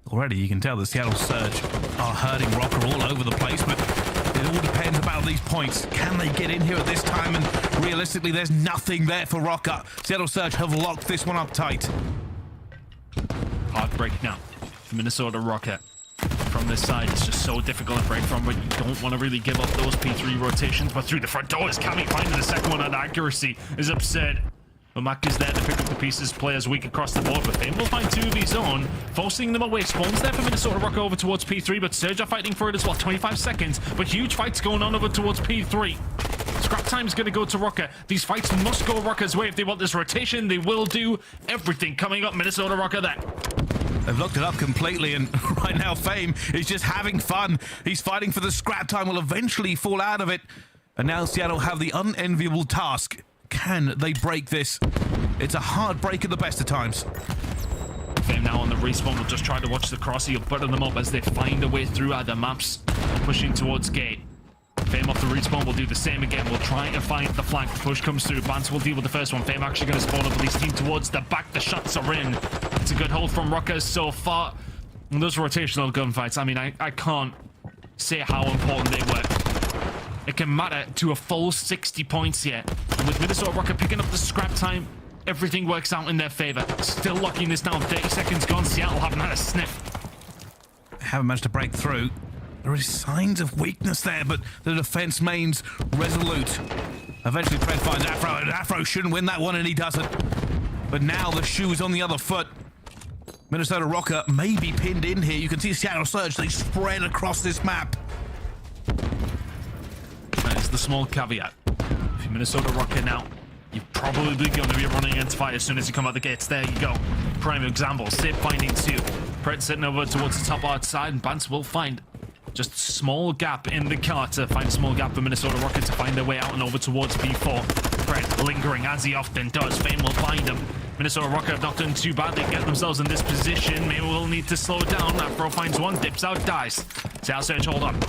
Already you can tell the Seattle Surge are hurting Røkkr all over the place, but it all depends about these points. Can they get in here at this time? And realistically, there's nothing there for Røkkr. Seattle Surge have locked this one up tight. Hard break now for Minnesota Røkkr. From this side, it's just so difficult to break from, but you don't want to really give up those P3 rotations. But through the front door is Cammy finding the second one, and accuracy is absurd. But Mack is there to pick up the pieces. Players weak across the board, but Fame will find two of his own, forcing them away. Spawns there for Minnesota Røkkr over towards P3, but Surge are fighting for it as well. 25 seconds, but huge fights going on over towards P3. Scrap time is going to go to Røkkr. These fights must go Røkkr's way if they want this rotation. They will do everything coming up. Minnesota Røkkr there. They've locked it up completely, and right now Fame is just having fun. He's fighting for the scrap time, will eventually fall out of it. And now Seattle have the unenviable task. Can they break this? It's a hard break at the best of times. Fame now on the respawn will just try to watch the cross. He'll butter them up as they find a way through other maps, pushing towards gate. Fame off the respawn will do the same again. We'll try to find the flank. The push comes through. Bance will deal with the first one. Fame actually going to spawn up with his team towards the back. The shots are in. It's a good hold from Røkkr so far. And those rotational gunfights, I mean, I can't say how important they were. It can matter to a full 60 points here. And with Minnesota Røkkr picking up the scrap time, everything works out in their favor. Still locking this down. 30 seconds gone. Seattle haven't had a sniff. Haven't managed to break through. There is signs of weakness there, but the defense remains resolute. Eventually, Pred finds Afro, and Afro shouldn't win that one, and he doesn't. But now the shoe's on the other foot. Minnesota Røkkr may be pinned in here. You can see Seattle Surge, they spread across this map. That is the small caveat. If you're Minnesota Røkkr now, you're probably going to be running into fire as soon as you come out the gates. There you go. Prime example. Simp finding 2. Pred sitting over towards the top outside, and Bance will find just a small gap in the car to find a small gap for Minnesota Røkkr to find their way out and over towards B4. Pred lingering as he often does. Fame will find him. Minnesota Røkkr have not done too badly to get themselves in this position. Maybe we'll need to slow down. Afro finds 1, dips out, dies. CDL Surge, hold on.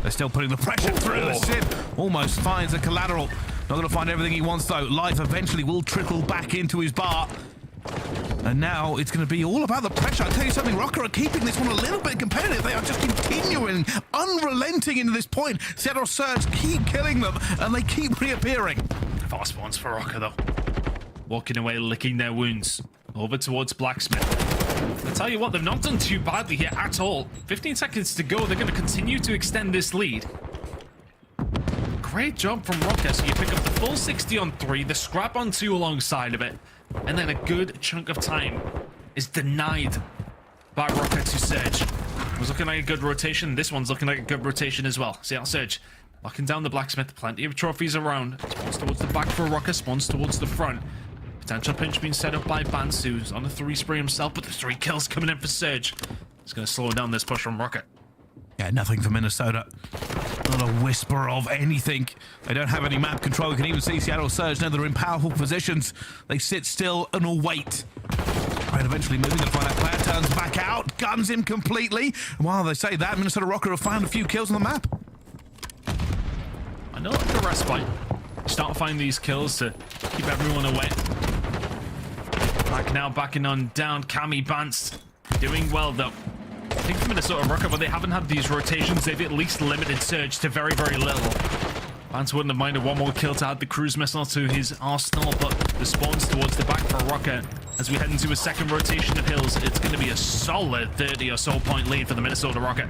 They're still putting the pressure through. The Simp almost finds a collateral. Not going to find everything he wants, though. Life eventually will trickle back into his bar. And now it's going to be all about the pressure. I'll tell you something, Røkkr are keeping this one a little bit competitive. They are just continuing, unrelenting into this point. Seattle Surge keep killing them, and they keep reappearing. Fast spawns for Røkkr, though. Walking away, licking their wounds. Over towards Blacksmith. I tell you what, they've not done too badly here at all. 15 seconds to go. They're going to continue to extend this lead. Great job from Røkkr. So you pick up the full 60 on 3, the scrap on 2 alongside of it, and then a good chunk of time is denied by Røkkr to Surge. It was looking like a good rotation. This one's looking like a good rotation as well. See how Surge locking down the Blacksmith. Plenty of trophies around. Spawns towards the back for Røkkr. Spawns towards the front. Potential pinch being set up by Bance, who's on a 3 spree himself, but the 3 kills coming in for Surge. It's going to slow down this push from Røkkr. Yeah, nothing for Minnesota. Not a whisper of anything. They don't have any map control. You can even see Seattle Surge now they're in powerful positions. They sit still and await. And eventually moving to find out player turns back out, guns him completely. And while they say that, Minnesota Røkkr have found a few kills on the map. I know the respite. Start to find these kills to keep everyone away. Mack now backing on down. Cammy, Bance doing well though. I think for Minnesota Røkkr, but they haven't had these rotations. They've at least limited Surge to very, very little. Bance wouldn't have minded 1 more kill to add the cruise missile to his arsenal, but the spawns towards the back for Røkkr. As we head into a second rotation of hills, it's going to be a solid 30 or so point lead for the Minnesota Røkkr.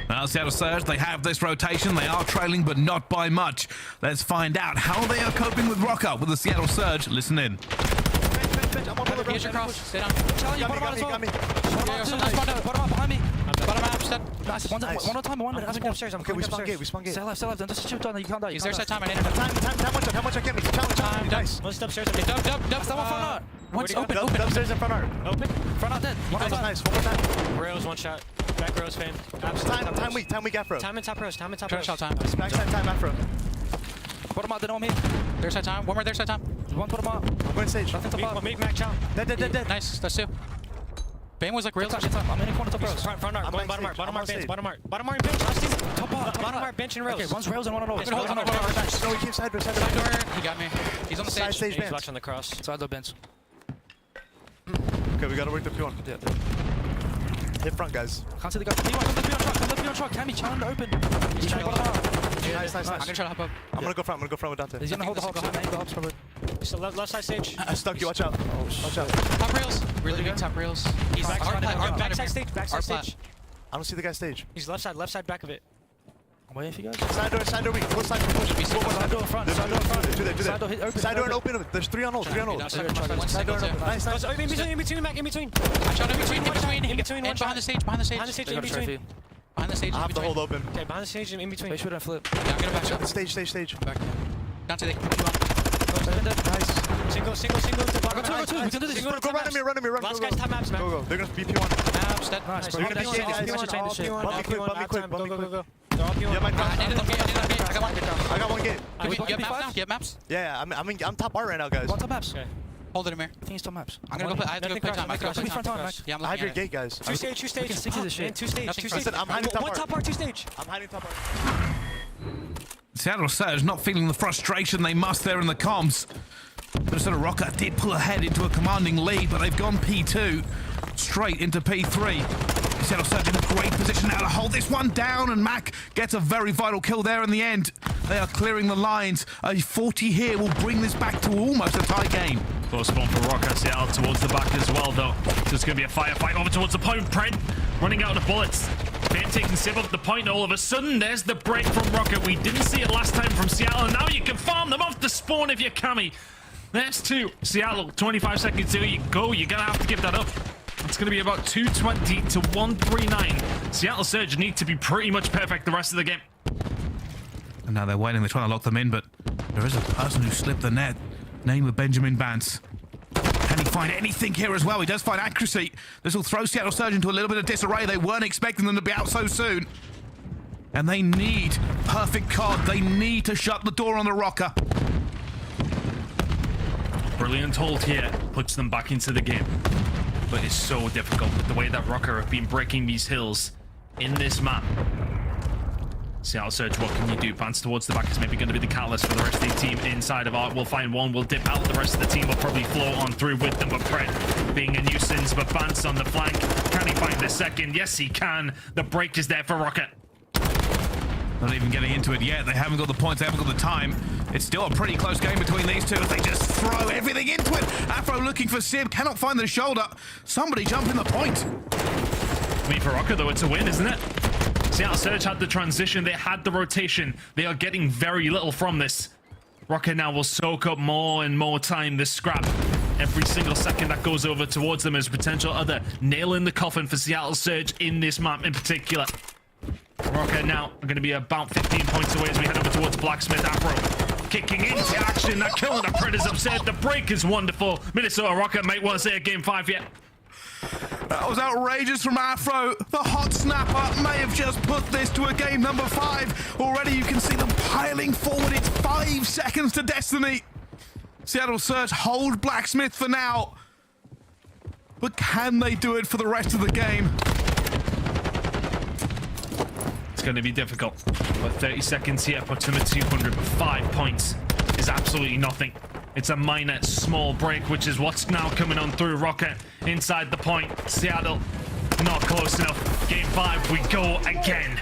Now, Seattle Surge, they have this rotation. They are trailing, but not by much. Let's find out how they are coping with Røkkr with the Seattle Surge. Listen in. Here's your cross. Stay down. Telling you, bottom out as well. Bottom out behind me. Bottom out, step. Nice. One at a time. One minute. Upstairs. Okay, we spawn gate. Stay left. Don't just shoot down. You can't die. Is there side time? I need time. How much I get me? Challenge. Nice. Let's upstairs. Okay, dub. Step on front art. One's open. Upstairs in front art. Open. Front art dead. Nice. One more time. Rails, 1 shot. Back rows, Fame. Time weak, Afro. Time and top rows. Time. Shot time. Backside time, Afro. Bottom out, they don't hit. Their side time. One more, their side time. One bottom out. I'm going stage. Nothing to bottom. Meet Mack, chow. Dead. Nice, that's 2. Bane was like real touch. I'm in the corner top rows. Front art. Going bottom art. Bottom art bench. Bottom art bench. Top art bench and rails. Okay, one's rails and one on rows. No, he keeps side door. He got me. He's on the stage. He's watching the cross. Side door bench. Okay, we gotta work the P1. Yeah. Hit front, guys. Can't see the guy. Come to the P1 truck. Cammy, challenge open. He's trying to bottom out. Nice. I'm gonna try to hop up. I'm gonna go front with Dante. He's gonna hold the hog behind me. Hops covered. So left side stage. I stuck you. Watch out. Watch out. Top rails. Really good top rails. He's backside stage. Backside stage. I don't see the guy stage. He's left side back of it. I'm waiting for you guys. Side door weak. Full side for push. Side door front. Do that. Side door and open. There's 3 on hold. Side door and open. Nice. In between, Mack. In between. I shot in between. One behind the stage. Behind the stage. In between. Behind the stage. I have the hold open. Okay, behind the stage and in between. Wait, shoot and flip. Yeah, I'm gonna back shot. Stage. Back. Down to the. Nice. Single to bottom. Go. We can do this. Go run me. Last guy's time maps, man. Go. They're gonna be P1. Maps, that. Nice. They're gonna be P1. Go. Yeah, my I got one gate. Can we get maps now? Get maps? Yeah, I'm top art right now, guys. One top maps. Okay. Hold it, Amir. I think he's top maps. I'm gonna go play. I have to go play time. I have to go play time. Yeah, I'm looking at it. Gate, guys. Two stage. We can stick to this shit. Two stage. I'm hiding top art. One top art, 2 stage. I'm hiding top art. Seattle Surge not feeling the frustration they must there in the comms. Minnesota Røkkr did pull ahead into a commanding lead, but they've gone P2 straight into P3. Seattle Surge in a great position now to hold this one down, and Mack gets a very vital kill there in the end. They are clearing the lines. A 40 here will bring this back to almost a tie game. Close spawn for Røkkr. Seattle towards the back as well, though. So it's going to be a firefight over towards the point. Pred running out of bullets. Fame taking Simp up the point. All of a sudden, there's the break from Røkkr. We didn't see it last time from Seattle, and now you can farm them off the spawn if you're Cammy. There's 2. Seattle, 25 seconds to go. You're going to have to give that up. It's going to be about 220 to 139. Seattle Surge need to be pretty much perfect the rest of the game. And now they're waiting. They're trying to lock them in, but there is a person who slipped the net. Name of Benjamin Bance. Can he find anything here as well? He does find accuracy. This will throw Seattle Surge into a little bit of disarray. They weren't expecting them to be out so soon. And they need perfect COD. They need to shut the door on the Røkkr. Brilliant hold here puts them back into the game. But it's so difficult with the way that Røkkr have been breaking these hills in this map. Seattle Surge, what can you do? Bance towards the back is maybe going to be the catalyst for the rest of the team. Inside of Art, we'll find one, we'll dip out. The rest of the team will probably flow on through with them. But Brett being a nuisance, but Bance on the flank. Can he find the second? Yes, he can. The break is there for Røkkr. Not even getting into it yet. They haven't got the points, they haven't got the time. It's still a pretty close game between these two as they just throw everything into it. Afro looking for Simp, cannot find the shoulder. Somebody jump in the point. I mean, for Røkkr, though, it's a win, isn't it? Seattle Surge had the transition, they had the rotation. They are getting very little from this. Røkkr now will soak up more and more time, this scrap. Every single second that goes over towards them is potential other nail in the coffin for Seattle Surge in this map in particular. Røkkr now are going to be about 15 points away as we head over towards Blacksmith. Afro kicking into action. That kill the Predators upset. The break is wonderful. Minnesota Røkkr might want to say a game 5 yet. That was outrageous from Afro. The hot snapper may have just put this to a game number 5. Already you can see them piling forward. It's 5 seconds to destiny. Seattle Surge hold Blacksmith for now. But can they do it for the rest of the game? It's going to be difficult. But 30 seconds here puts him at 200, but 5 points is absolutely nothing. It's a minor, small break, which is what's now coming on through Røkkr inside the point. Seattle, not close enough. Game 5, we go again.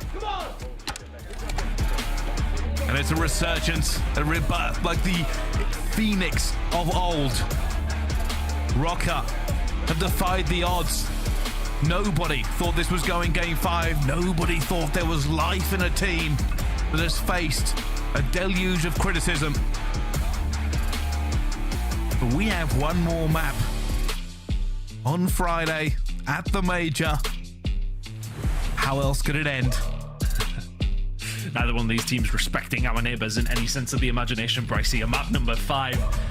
And it's a resurgence, a rebirth, like the phoenix of old. Røkkr have defied the odds. Nobody thought this was going game 5. Nobody thought there was life in a team that has faced a deluge of criticism. But we have one more map on Friday at the Major. How else could it end? Neither one of these teams respecting our neighbors in any sense of the imagination, Brycey. A map number 5.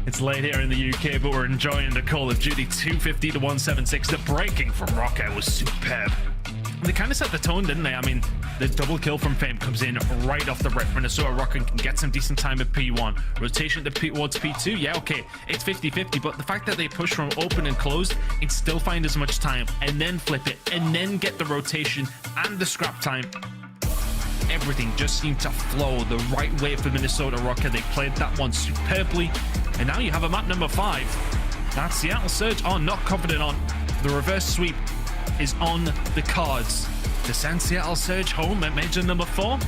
It's late here in the UK, but we're enjoying the Call of Duty. 250 to 176. The breaking from Røkkr was superb. They kind of set the tone, didn't they? I mean, the double kill from Fame comes in right off the rip. Minnesota Røkkr can get some decent time at P1. Rotation towards P2, yeah, okay. It's 50-50, but the fact that they push from open and closed and still find as much time, and then flip it, and then get the rotation and the scrap time, everything just seemed to flow the right way for Minnesota Røkkr. They played that one superbly. And now you have a map number 5 that Seattle Surge are not confident on. The reverse sweep is on the cards to send Seattle Surge home at major number 4.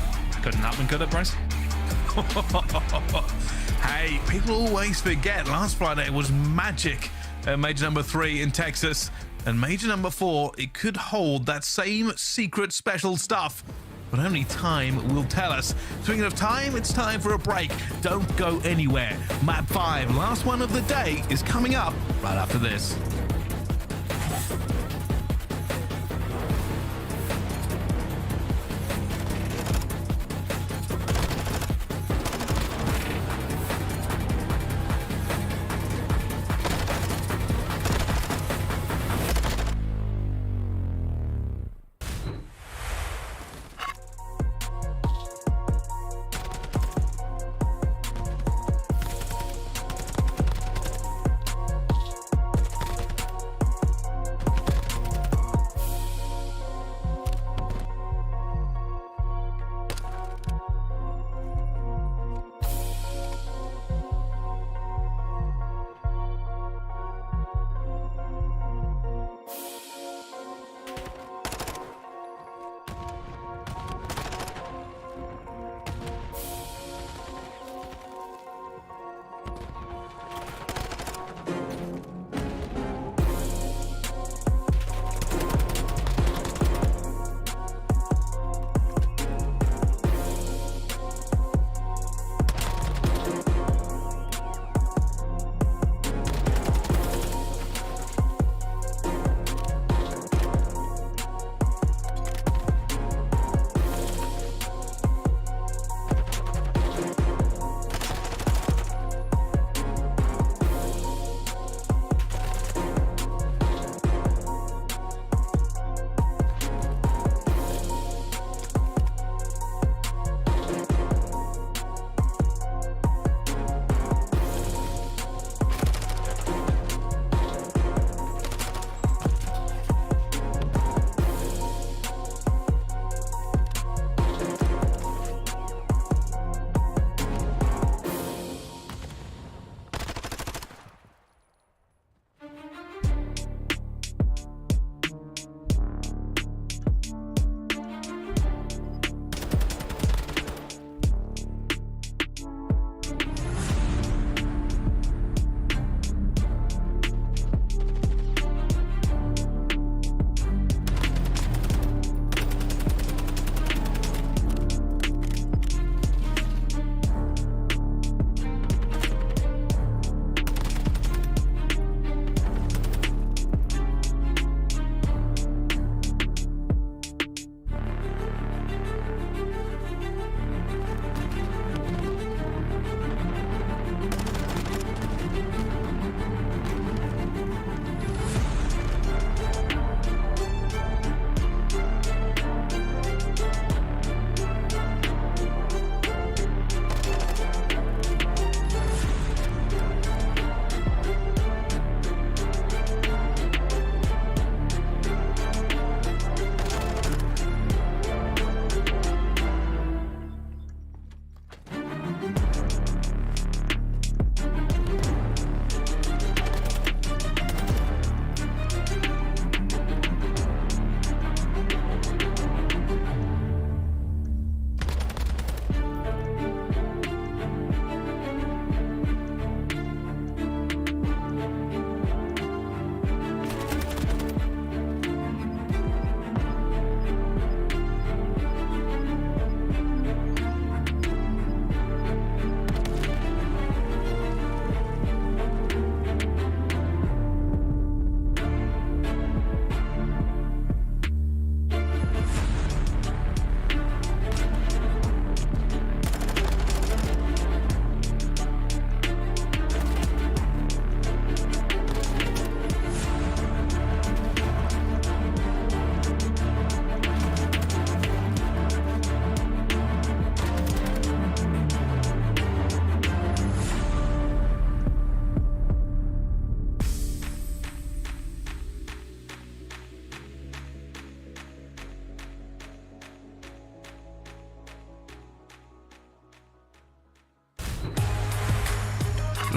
Couldn't happen, could it, Bryce? Hey, people always forget last Friday was magic at major number 3 in Texas. And major number 4, it could hold that same secret special stuff. But only time will tell us. Speaking of time, it's time for a break. Don't go anywhere. Map 5, last one of the day, is coming up right after this.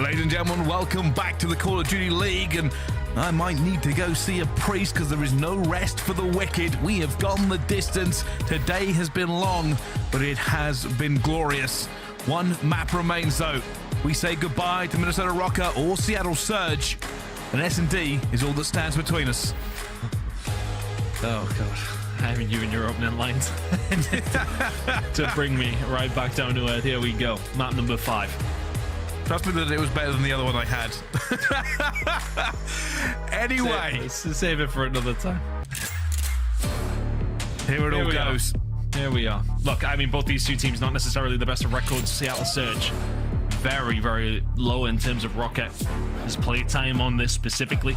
Ladies and gentlemen, welcome back to the Call of Duty League, and I might need to go see a priest because there is no rest for the wicked. We have gone the distance. Today has been long, but it has been glorious. One map remains though. We say goodbye to Minnesota Røkkr or Seattle Surge, and S&D is all that stands between us. Oh god, having you in your opening lines to bring me right back down to earth. Here we go, map number 5. Trust me that it was better than the other one I had. Anyway. Let's save it for another time. Here it all goes. Here we are. Look, I mean, both these two teams, not necessarily the best of records. Seattle Surge, very, very low in terms of Røkkr. His play time on this specifically.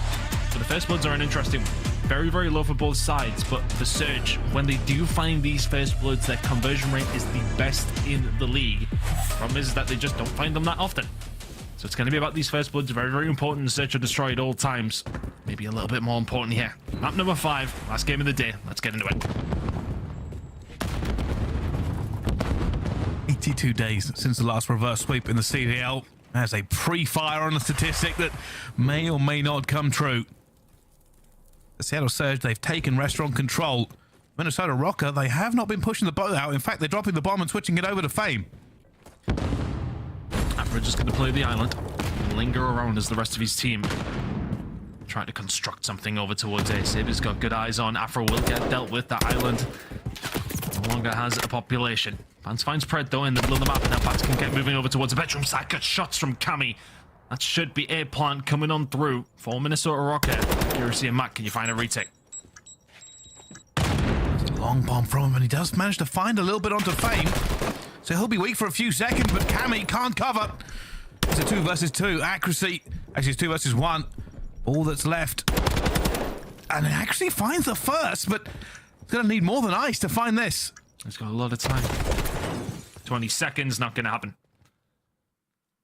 So the first bloods are an interesting one. Very, very low for both sides, but for Surge, when they do find these first bloods, their conversion rate is the best in the league. Problem is that they just don't find them that often. So it's going to be about these first bloods. Very, very important. Search or destroy at all times. Maybe a little bit more important here. Map number 5, last game of the day. Let's get into it. 82 days since the last reverse sweep in the CDL. As a pre-fire on a statistic that may or may not come true. The Seattle Surge, they've taken restaurant control. Minnesota Røkkr, they have not been pushing the boat out. In fact, they're dropping the bomb and switching it over to Fame. Afro just going to play the island, linger around as the rest of his team trying to construct something over towards A. Sib has got good eyes on. Afro will get dealt with. That island no longer has a population. Bance finds Pred though in the middle of the map. Now Bance can get moving over towards the bedroom side. Good shots from Cammy. That should be A plant coming on through for Minnesota Røkkr. Accuracy and Mack, can you find a retake? That's a long bomb from him, and he does manage to find a little bit onto Fame. So he'll be weak for a few seconds, but Cammy can't cover. It's a 2 versus 2. Accuracy. Actually, it's 2 versus 1. All that's left. And it actually finds the first, but it's going to need more than ice to find this. He's got a lot of time. 20 seconds, not going to happen.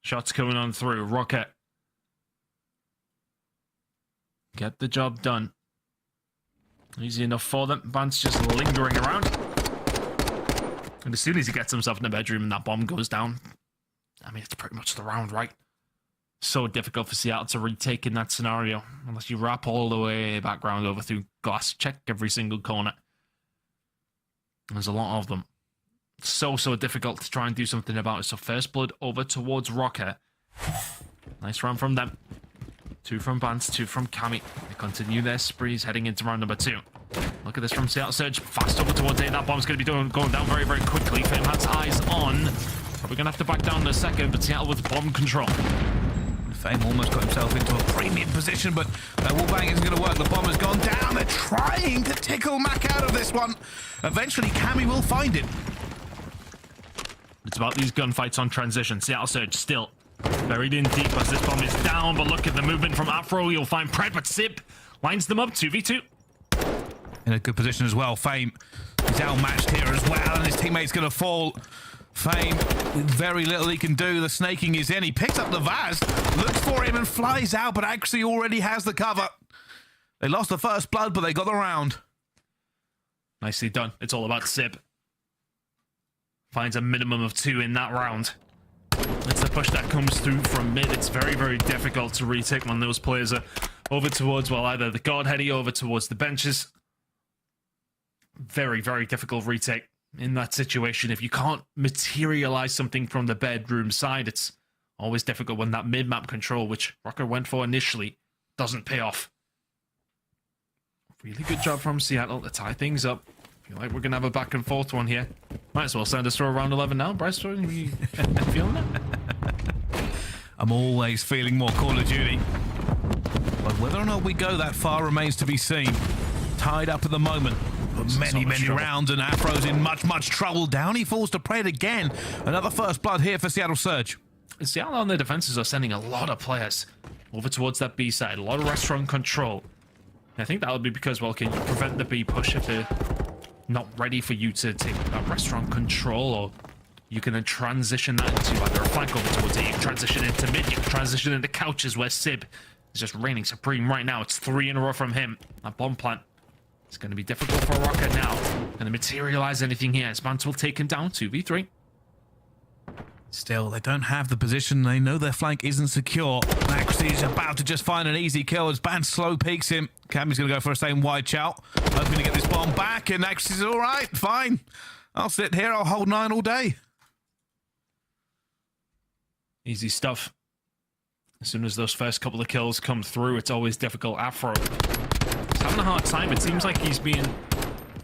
Shots coming on through. Røkkr. Get the job done. Easy enough for them. Bance just lingering around. And as soon as he gets himself in the bedroom and that bomb goes down, I mean, it's pretty much the round, right? So difficult for Seattle to retake in that scenario. Unless you wrap all the way background over through glass. Check every single corner. There's a lot of them. So difficult to try and do something about it. So first blood over towards Røkkr. Nice run from them. 2 from Bance, 2 from Cammy. They continue their sprees heading into round number 2. Look at this from Seattle Surge. Fast over towards A. That bomb's going to be going down very, very quickly. Fame has eyes on. Probably going to have to back down in a second, but Seattle with bomb control. Fame almost got himself into a premium position, but that wallbang isn't going to work. The bomb has gone down. They're trying to tickle Mack out of this one. Eventually, Cammy will find it. It's about these gunfights on transition. Seattle Surge still buried in deep as this bomb is down, but look at the movement from Afro. You'll find Pred, but Simp lines them up 2v2. In a good position as well. Fame is outmatched here as well, and his teammate's going to fall. Fame, with very little he can do. The snaking is in. He picks up the Vaz, looks for him and flies out, but actually already has the cover. They lost the first blood, but they got the round. Nicely done. It's all about Sib. Finds a minimum of 2 in that round. It's the push that comes through from mid. It's very, very difficult to retake when those players are over towards, well, either the guard heady over towards the benches. Very, very difficult retake in that situation. If you can't materialize something from the bedroom side, it's always difficult when that mid-map control, which Røkkr went for initially, doesn't pay off. Really good job from Seattle to tie things up. Feel like we're going to have a back and forth one here. Might as well send us to round 11 now. Bryce, are you feeling it? I'm always feeling more Call of Duty. But whether or not we go that far remains to be seen. Tied up at the moment. But many rounds, and Afro's in much trouble. Down he falls to Pred again. Another first blood here for Seattle Surge. Seattle on their defenses are sending a lot of players over towards that B side. A lot of restaurant control. I think that would be because, well, can you prevent the B push if they're not ready for you to take that restaurant control, or you can then transition that into either a flank over towards it. You can transition into mid, you can transition into couches where Sib is just reigning supreme right now. It's 3 in a row from him. That bomb plant. It's going to be difficult for Røkkr now. Going to materialize anything here. Bance will take him down 2v3. Still, they don't have the position. They know their flank isn't secure. aBeZy is about to just find an easy kill as Bance slow peeks him. Cammy's going to go for a same wide shout, hoping to get this bomb back, and aBeZy's all right, fine. I'll sit here, I'll hold 9 all day. Easy stuff. As soon as those first couple of kills come through, it's always difficult. Afro is having a hard time. It seems like he's being,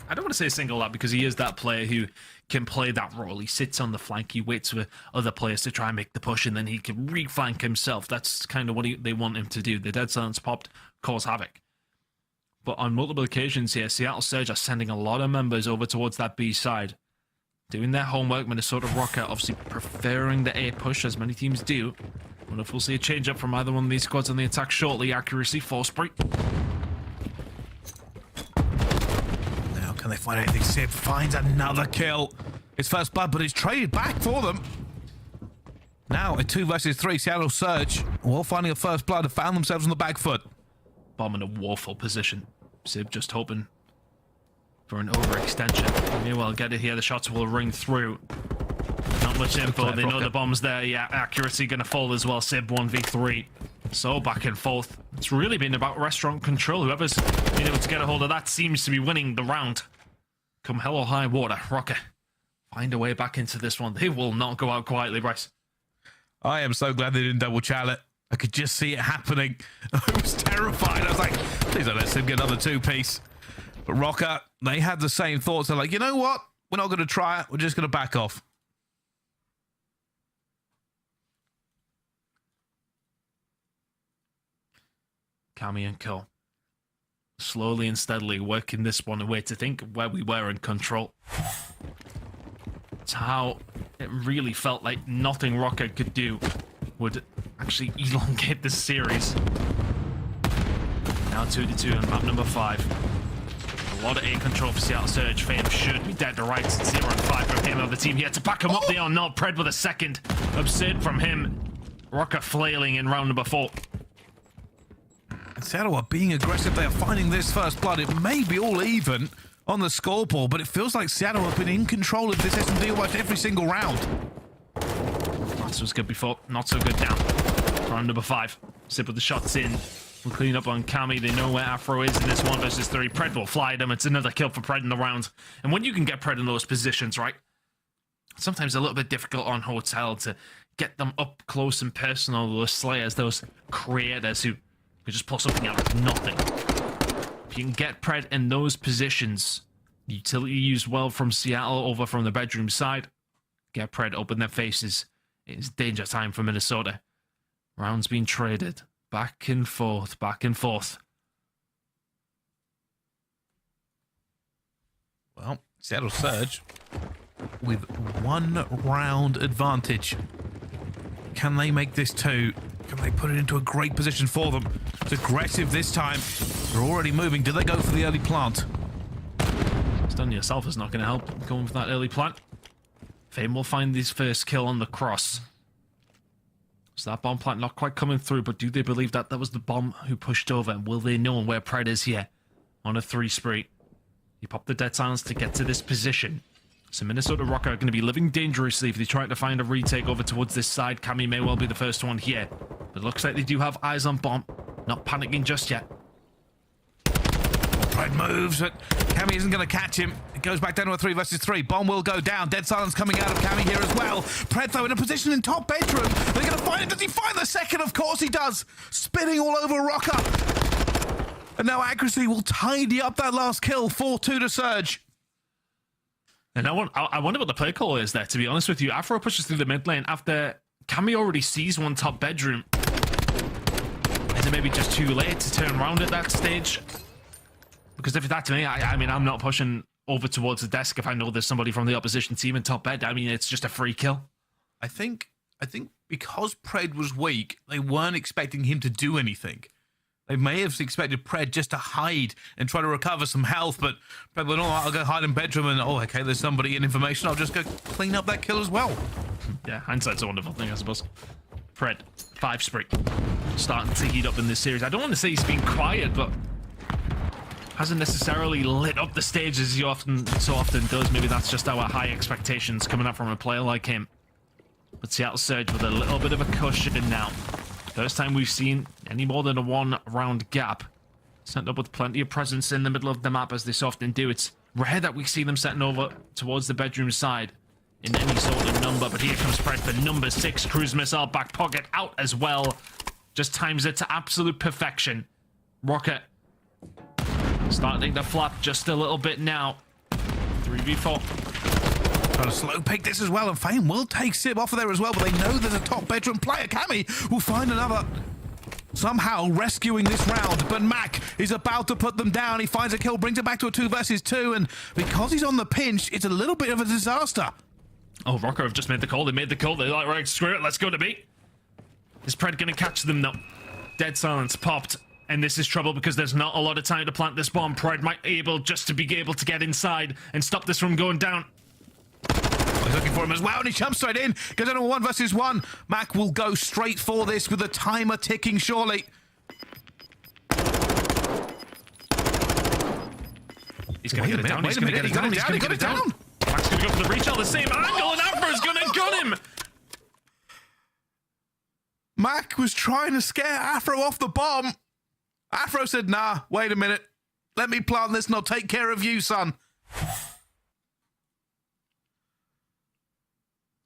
I don't want to say singled out because he is that player who can play that role. He sits on the flank, he waits for other players to try and make the push, and then he can reflank himself. That's kind of what they want him to do. The dead silence popped, cause havoc. But on multiple occasions here, Seattle Surge are sending a lot of members over towards that B side. Doing their homework. Minnesota Røkkr obviously preferring the A push, as many teams do. I wonder if we'll see a change up from either one of these squads on the attack shortly. Accuracy, 4 spree. Now, can they find anything? Simp finds another kill. It's first blood, but it's traded back for them. Now, a 2 versus 3 Seattle Surge, all finding a first blood, have found themselves on the back foot. Bomb in a woeful position. Simp just hoping for an overextension. May well get it here. The shots will ring through. Not much info. They know the bomb's there. Yeah, accuracy going to fall as well. Simp 1v3. So back and forth. It's really been about restaurant control. Whoever's been able to get a hold of that seems to be winning the round. Come hell or high water, Røkkr find a way back into this one. They will not go out quietly, Bryce. I am so glad they didn't double chal it. I could just see it happening. I was terrified. I was like, please don't let Simp get another 2-piece. But Røkkr, they had the same thoughts. They're like, you know what? We're not going to try it. We're just going to back off. Cammy and Co. slowly and steadily working this one away to think where we were in control. It's how it really felt like nothing Røkkr could do would actually elongate this series. Now 2-2 on map number 5. A lot of A control for Seattle Surge. Fame should be dead to rights. 0-5 from him. Other team here to back him up. They are not. Pred with a second. Absurd from him. Røkkr flailing in round number 4. And Seattle are being aggressive. They are finding this first blood. It may be all even on the scoreboard, but it feels like Seattle have been in control of this S&D almost every single round. That was good before. Not so good now. Round number 5. Simp with the shots in. We'll clean up on Cammy. They know where Afro is in this 1 versus 3. Pred will fly them. It's another kill for Pred in the round. And when you can get Pred in those positions, right? Sometimes a little bit difficult on Hotel to get them up close and personal. Those slayers, those creators who could just pull something out of nothing. If you can get Pred in those positions, utility used well from Seattle over from the bedroom side. Get Pred, open their faces. It is danger time for Minnesota. Rounds being traded. Back and forth, back and forth. Well, Seattle Surge with 1 round advantage. Can they make this 2? Can they put it into a great position for them? It's aggressive this time. They're already moving. Do they go for the early plant? Stun yourself is not going to help going for that early plant. Fame will find his first kill on the cross. So that bomb plant not quite coming through, but do they believe that that was the bomb who pushed over? And will they know where Pred is here? On a 3 spree. He popped the dead silence to get to this position. So Minnesota Røkkr are going to be living dangerously if they try to find a retake over towards this side. Cammy may well be the first one here. But it looks like they do have eyes on bomb. Not panicking just yet. Pred moves, but Cammy isn't going to catch him. It goes back down to a 3 versus 3. Bomb will go down. Dead silence coming out of Cammy here as well. Pred, though, in a position in top bedroom. They're going to find him. Does he find the second? Of course he does. Spinning all over Røkkr. And now aBeZy will tidy up that last kill. 4-2 to Surge. And I wonder what the play call is there, to be honest with you. Afro pushes through the mid lane after Cammy already sees one top bedroom. Is it maybe just too late to turn around at that stage? Because if that's me, I mean, I'm not pushing over towards the desk if I know there's somebody from the opposition team in top bed. I mean, it's just a free kill. I think because Pred was weak, they weren't expecting him to do anything. They may have expected Pred just to hide and try to recover some health, but Pred went, oh, I'll go hide in bedroom and, oh, okay, there's somebody in information. I'll just go clean up that kill as well. Yeah, hindsight's a wonderful thing, I suppose. Pred, 5 spree. Starting to heat up in this series. I don't want to say he's been quiet, but hasn't necessarily lit up the stage as he so often does. Maybe that's just our high expectations coming up from a player like him. But Seattle Surge with a little bit of a cushion now. First time we've seen any more than a 1-round gap. Sent up with plenty of presence in the middle of the map, as they so often do. It's rare that we see them setting over towards the bedroom side in any sort of number. But here comes Pred for number 6. Cruise missile, back pocket out as well. Just times it to absolute perfection. Røkkr starting to flap just a little bit now. 3v4. Trying to slow pick this as well, and FaZe will take Simp off of there as well, but they know there's a top bedroom player. Cammy will find another, somehow rescuing this round, but Mack is about to put them down. He finds a kill, brings it back to a 2 versus 2, and because he's on the pinch, it's a little bit of a disaster. Oh, Røkkr have just made the call. They made the call. They're like, right, screw it, let's go to B. Is Pred gonna catch them though? Dead silence popped, and this is trouble because there's not a lot of time to plant this bomb. Pred might be able to get inside and stop this from going down. He's looking for him as well, and he jumps straight in. Goes on a 1 versus 1. Mack will go straight for this with the timer ticking, surely. He's going to get it down. He's going to get it down. He's going to get it down. Mack's going to go for the reach on the same angle, and Afro's going to gun him. Mack was trying to scare Afro off the bomb. Afro said, nah, wait a minute. Let me plant this and I'll take care of you, son.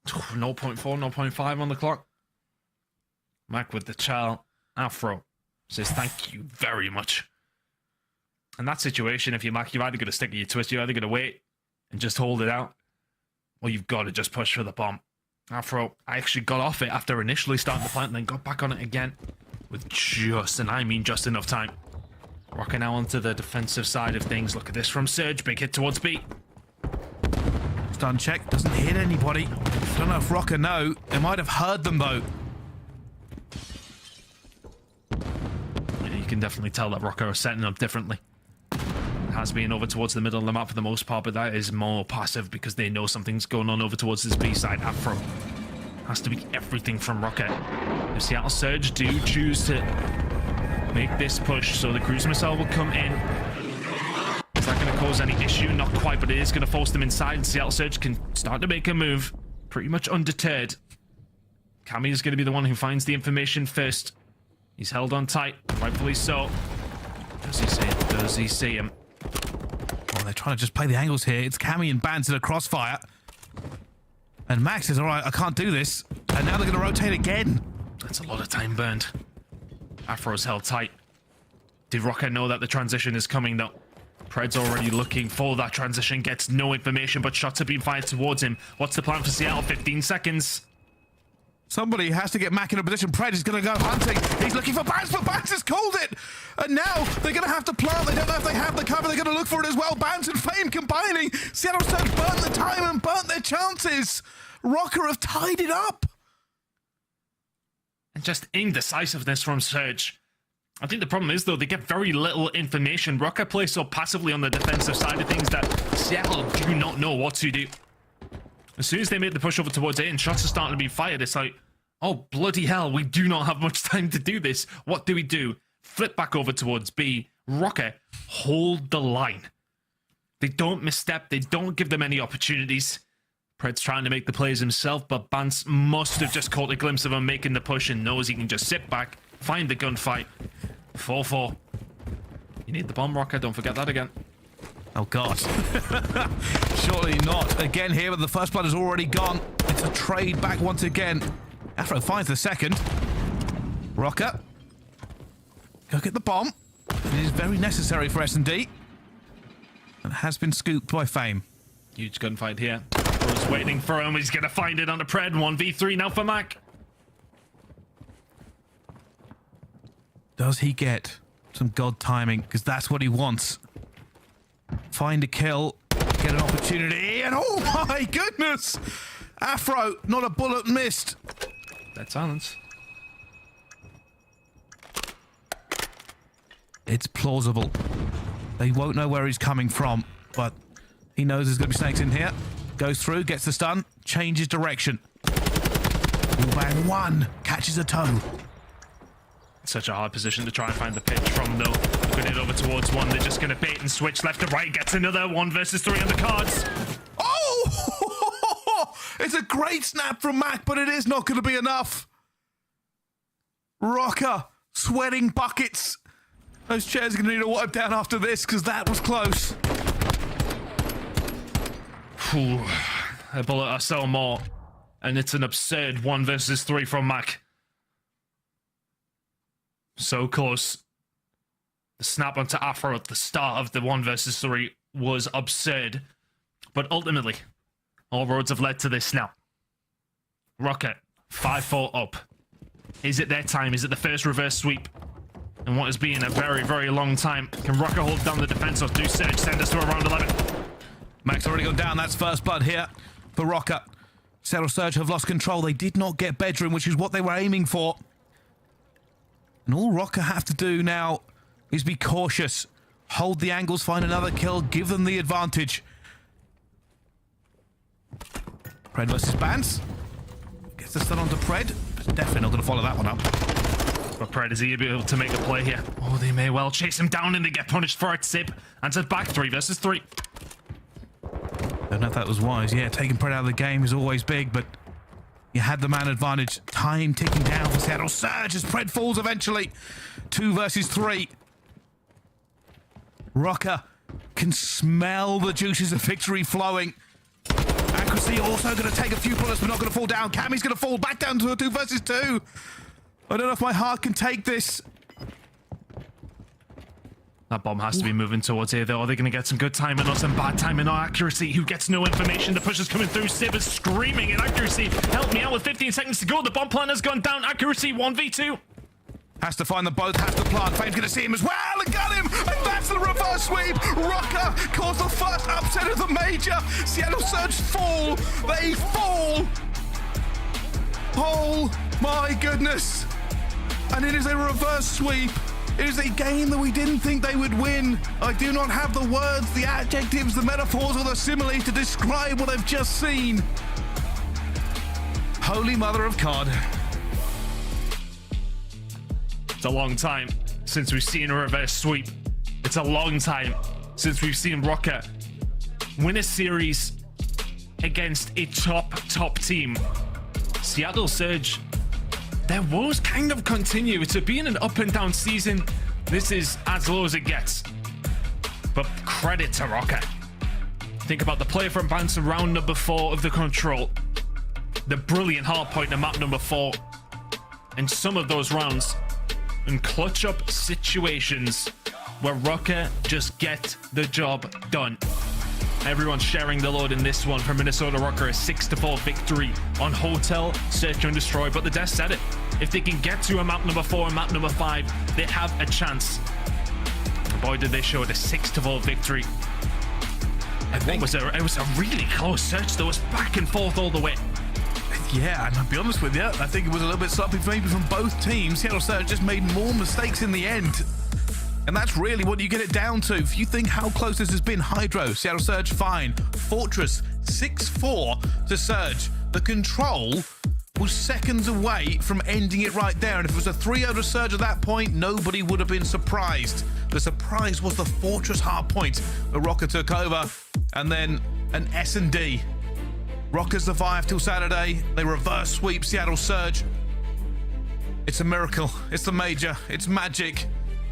0.4, 0.5 on the clock. Mack with the child. Afro says thank you very much. In that situation, if you're Mack, you've either got to stick to your twist, you're either going to wait and just hold it out, or you've got to just push for the bomb. Afro actually got off it after initially starting the plant, and then got back on it again with just, and I mean just enough time. Røkkr now onto the defensive side of things. Look at this from Surge. Big hit towards B. Stun check, doesn't hit anybody. Don't know if Røkkr know. They might have heard them though. Yeah, you can definitely tell that Røkkr are setting up differently. Has been over towards the middle of the map for the most part, but that is more passive because they know something's going on over towards this B side. Afro has to be everything from Røkkr. If Seattle Surge do choose to make this push, so the cruise missile will come in. Is that going to cause any issue? Not quite, but it is going to force them inside, and Seattle Surge can start to make a move. Pretty much undeterred. Cammy is going to be the one who finds the information first. He's held on tight, rightfully so. Does he see him? Does he see him? Well, they're trying to just play the angles here. It's Cammy and Bance in a crossfire. And Max says, all right, I can't do this. And now they're going to rotate again. That's a lot of time burned. Afro's held tight. Did Røkkr know that the transition is coming, though? Pred's already looking for that transition, gets no information, but shots are being fired towards him. What's the plan for Seattle? 15 seconds. Somebody has to get Mack in a position. Pred is going to go hunting. He's looking for Bance, but Bance has called it. And now they're going to have to plant. They don't know if they have the cover. They're going to look for it as well. Bance and FaZe combining. Seattle Surge burnt the time and burnt their chances. Røkkr have tied it up. And just indecisiveness from Surge. I think the problem is, though, they get very little information. Røkkr plays so passively on the defensive side of things that Seattle do not know what to do. As soon as they make the push over towards A and shots are starting to be fired, it's like, oh, bloody hell, we do not have much time to do this. What do we do? Flip back over towards B. Røkkr hold the line. They don't misstep. They don't give them any opportunities. Pred's trying to make the plays himself, but Bance must have just caught a glimpse of him making the push and knows he can just sit back, find the gunfight. 4-4. You need the bomb, Røkkr. Don't forget that again. Oh, God. Surely not. Again here, but the first blood is already gone. It's a trade back once again. Afro finds the second. Røkkr. Go get the bomb. It is very necessary for S&D. And has been scooped by FaZe. Huge gunfight here. Afro's waiting for him. He's going to find it on the Pred. 1v3 now for Mack. Does he get some god timing? Because that's what he wants. Find a kill, get an opportunity, and oh my goodness! Afro, not a bullet missed. Dead silence. It's plausible. They won't know where he's coming from, but he knows there's going to be snakes in here. Goes through, gets the stun, changes direction. Bang one, catches a toe. Such a hard position to try and find the pitch from, though. Looking it over towards one. They're just going to bait and switch left to right. Gets another 1 versus 3 on the cards. Oh! It's a great snap from Mack, but it is not going to be enough. Røkkr sweating buckets. Those chairs are going to need a wipe down after this because that was close. A bullet or so more, and it's an absurd 1 versus 3 from Mack. So close. The snap onto Afro at the start of the 1 versus 3 was absurd, but ultimately, all roads have led to this now. Røkkr, 5-4 up. Is it their time? Is it the first reverse sweep? And what has been a very, very long time. Can Røkkr hold down the defense or do Surge send us to around 11? Mack's already gone down. That's first blood here for Røkkr. Seattle Surge have lost control. They did not get bedroom, which is what they were aiming for. And all Røkkr have to do now is be cautious. Hold the angles, find another kill, give them the advantage. Pred versus Bance. Gets the stun onto Pred. Definitely not going to follow that one up. But Pred, is he able to make a play here? Oh, they may well chase him down and they get punished for it. Sip answers back 3 versus 3. Don't know if that was wise. Yeah, taking Pred out of the game is always big, but you had the man advantage. Time ticking down for Seattle Surge as Pred falls eventually. 2 versus 3. Røkkr can smell the juices of victory flowing. Accuracy also going to take a few bullets, but not going to fall down. Cammy's going to fall back down to a 2 versus 2. I don't know if my heart can take this. That bomb has to be moving towards here, though. Are they going to get some good timing or some bad timing or accuracy? Who gets no information? The push is coming through. Sib is screaming in accuracy. Help me out with 15 seconds to go. The bomb plan has gone down. Accuracy 1v2. Has to find them both, has to plant. Fame's going to see him as well and got him. And that's the reverse sweep. Røkkr caused the first upset of the major. Seattle Surge fall. They fall. Oh my goodness. And it is a reverse sweep. It is a game that we didn't think they would win. I do not have the words, the adjectives, the metaphors, or the similes to describe what I've just seen. Holy mother of God. It's a long time since we've seen a reverse sweep. It's a long time since we've seen Røkkr win a series against a top team. Seattle Surge, their woes kind of continue. It's been an up and down season. This is as low as it gets. But credit to Røkkr. Think about the play from Bance in round number 4 of the control. The brilliant hard point in map number 4. And some of those rounds in clutch up situations where Røkkr just get the job done. Everyone's sharing the load in this one for Minnesota Røkkr. A 6-4 victory on Hotel, Search and Destroy. But the Death said it. If they can get to a map number 4 and map number 5, they have a chance. Boy, did they show it, a 6-4 victory. It was a really close search. There was back and forth all the way. Yeah, and I'll be honest with you, I think it was a little bit sloppy maybe from both teams. Seattle Surge just made more mistakes in the end. And that's really what you get it down to. If you think how close this has been, HyDra, Seattle Surge, fine. Fortress, 6-4 to Surge. The control was seconds away from ending it right there. And if it was a 3-0 to Surge at that point, nobody would have been surprised. The surprise was the Fortress hard point that Røkkr took over. And then an S&D. Røkkr survived till Saturday. They reverse sweep Seattle Surge. It's a miracle. It's the major. It's magic.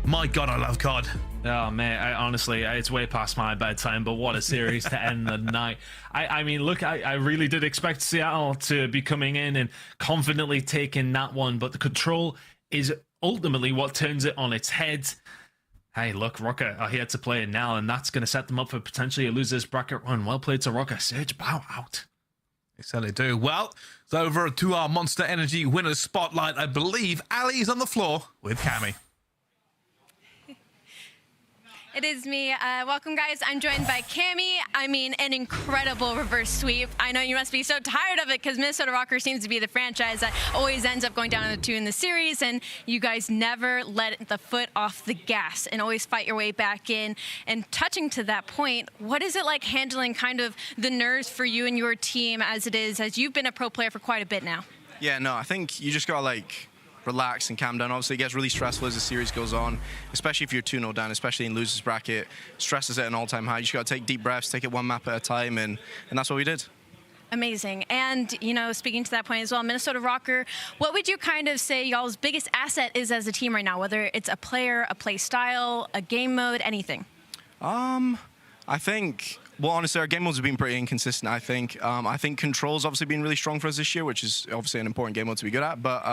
My God, I love COD. Oh, man, honestly, it's way past my bedtime, but what a series to end the night. I mean, look, I really did expect Seattle to be coming in and confidently taking that one, but the control is ultimately what turns it on its head. Hey, look, Røkkr are here to play it now, and that's going to set them up for potentially a loser's bracket run. Well played to Røkkr. Surge, bow out. They certainly do. Well, it's over to our Monster Energy Winners Spotlight. I believe Ali is on the floor with Cammy. It is me. Welcome, guys. I'm joined by Cammy. I mean, an incredible reverse sweep. I know you must be so tired of it because Minnesota Røkkr seems to be the franchise that always ends up going down to the 2 in the series, and you guys never let the foot off the gas and always fight your way back in. And touching to that point, what is it like handling kind of the nerves for you and your team as it is, as you've been a pro player for quite a bit now? Yeah, no, I think you just gotta relax and calm down. Obviously, it gets really stressful as the series goes on, especially if you're 2-0 down, especially in losers bracket. Stress is at an all-time high. You just got to take deep breaths, take it one map at a time, and that's what we did. Amazing. And, you know, speaking to that point as well, Minnesota Røkkr, what would you kind of say y'all's biggest asset is as a team right now, whether it's a player, a play style, a game mode, anything? I think, well, honestly, our game modes have been pretty inconsistent, I think. I think control's obviously been really strong for us this year, which is obviously an important game mode to be good at. But,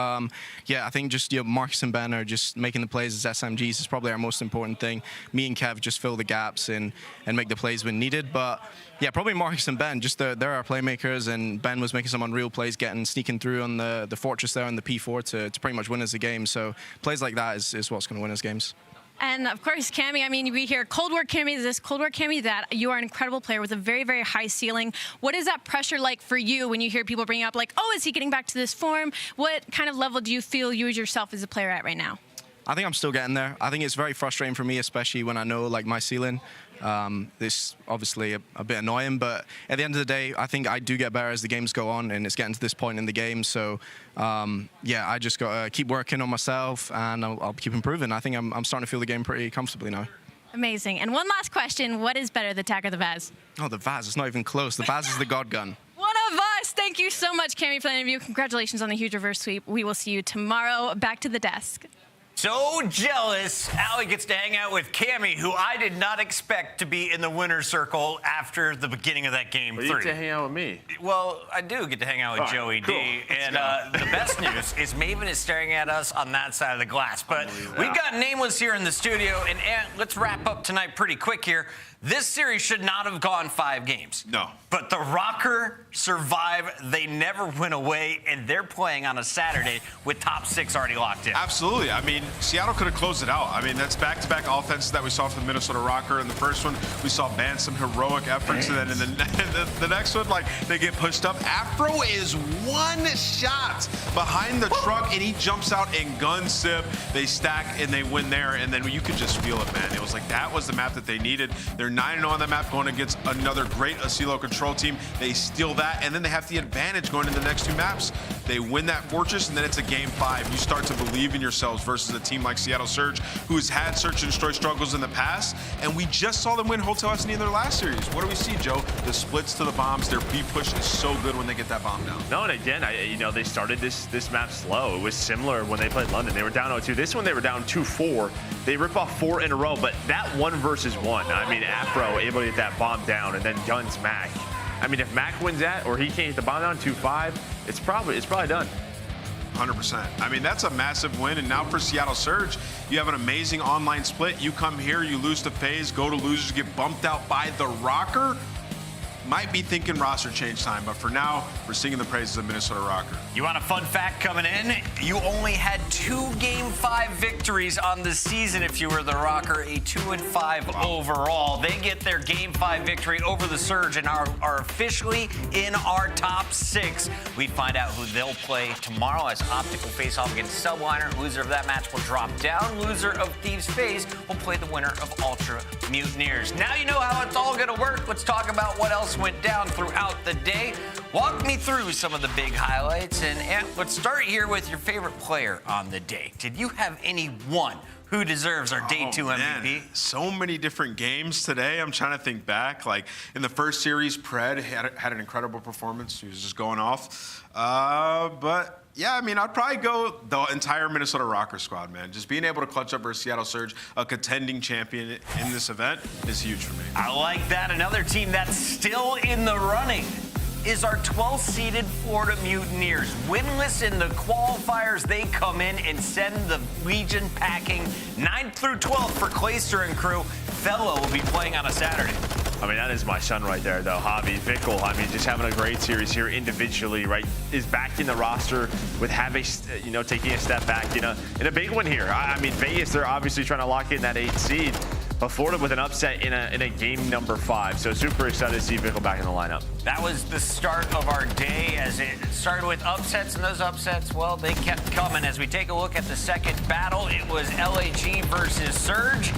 yeah, I think just, you know, Marcus and Ben are just making the plays as SMGs is probably our most important thing. Me and Kev just fill the gaps and make the plays when needed. But, yeah, probably Marcus and Ben, just they're our playmakers, and Ben was making some unreal plays, sneaking through on the Fortress there on the P4 to pretty much win us the game. So plays like that is what's going to win us games. And of course, Cammy, I mean, we hear Cold War Cammy this, Cold War Cammy that. You are an incredible player with a very, very high ceiling. What is that pressure like for you when you hear people bring up like, oh, is he getting back to this form? What kind of level do you feel you yourself as a player at right now? I think I'm still getting there. I think it's very frustrating for me, especially when I know like my ceiling. This obviously a bit annoying, but at the end of the day, I think I do get better as the games go on, and it's getting to this point in the game. So, yeah, I just got to keep working on myself, and I'll keep improving. I think I'm starting to feel the game pretty comfortably now. Amazing. And one last question: what is better, the TAC or the VAZ? Oh, the VAZ. It's not even close. The VAZ is the god gun. One of us. Thank you so much, Cammy, for the interview. Congratulations on the huge reverse sweep. We will see you tomorrow. Back to the desk. So jealous. Allie gets to hang out with Cammy, who I did not expect to be in the winner's circle after the beginning of that game 3. You get to hang out with me. Well, I do get to hang out with Joey cool. D. And the best news is Maven is staring at us on that side of the glass. But we've got Nameless here in the studio. And let's wrap up tonight pretty quick here. This series should not have gone 5 games. No. But the Røkkr survive. They never went away, and they're playing on a Saturday with top 6 already locked in. Absolutely. I mean, Seattle could have closed it out. I mean, that's back-to-back offenses that we saw from the Minnesota Røkkr. In the first one, we saw Bance some heroic efforts, and then in the next one, like, they get pushed up. Afro is 1 shot behind the truck, and he jumps out and guns Simp. They stack, and they win there, and then you could just feel it, man. It was like that was the map that they needed. They're 9-0 on that map going against another great Asilo control team. They steal that, and then they have the advantage going into the next 2 maps. They win that Fortress, and then it's a game 5. You start to believe in yourselves versus a team like Seattle Surge, who has had search and destroy struggles in the past, and we just saw them win Hotel SD in their last series. What do we see, Joe? The splits to the bombs. Their B push is so good when they get that bomb down. No, and again, you know, they started this map slow. It was similar when they played London. They were down 0-2. This one, they were down 2-4. They rip off 4 in a row, but that 1 versus 1, I mean, Afro able to get that bomb down and then guns Mack. I mean, if Mack wins that or he can't get the bomb down 2-5, it's probably done. 100%. I mean, that's a massive win. And now for Seattle Surge, you have an amazing online split. You come here, you lose to FaZe, go to losers, get bumped out by the Røkkr. Might be thinking roster change time, but for now, we're singing the praises of Minnesota Røkkr. You want a fun fact coming in? You only had 2 Game 5 victories on the season if you were the Røkkr, a 2-5 overall. They get their Game 5 victory over the Surge and are officially in our top 6. We find out who they'll play tomorrow as OpTic will face off against Subliner. Loser of that match will drop down. Loser of Thieves FaZe will play the winner of Ultra Mutineers. Now you know how it's all going to work. Let's talk about what else went down throughout the day. Walk me through some of the big highlights, and let's start here with your favorite player on the day. Did you have anyone who deserves our Day 2 MVP? Man. So many different games today. I'm trying to think back. Like in the first series, Pred had an incredible performance. He was just going off. But yeah, I mean, I'd probably go the entire Minnesota Røkkr squad, man. Just being able to clutch up versus Seattle Surge, a contending champion in this event, is huge for me. I like that. Another team that's still in the running is our 12th-seeded Florida Mutineers. Winless in the qualifiers, they come in and send the Legion packing. 9th through 12th for Clayster and crew. Fellow will be playing on a Saturday. I mean, that is my son right there, though. Javi Vickle, I mean, just having a great series here individually, right? Is back in the roster with you know, taking a step back in a big one here. I mean, Vegas, they're obviously trying to lock in that 8th seed. But Florida with an upset in a game number 5. So super excited to see Vickle back in the lineup. That was the start of our day as it started with upsets, and those upsets, well, they kept coming. As we take a look at the second battle, it was LAG versus Surge.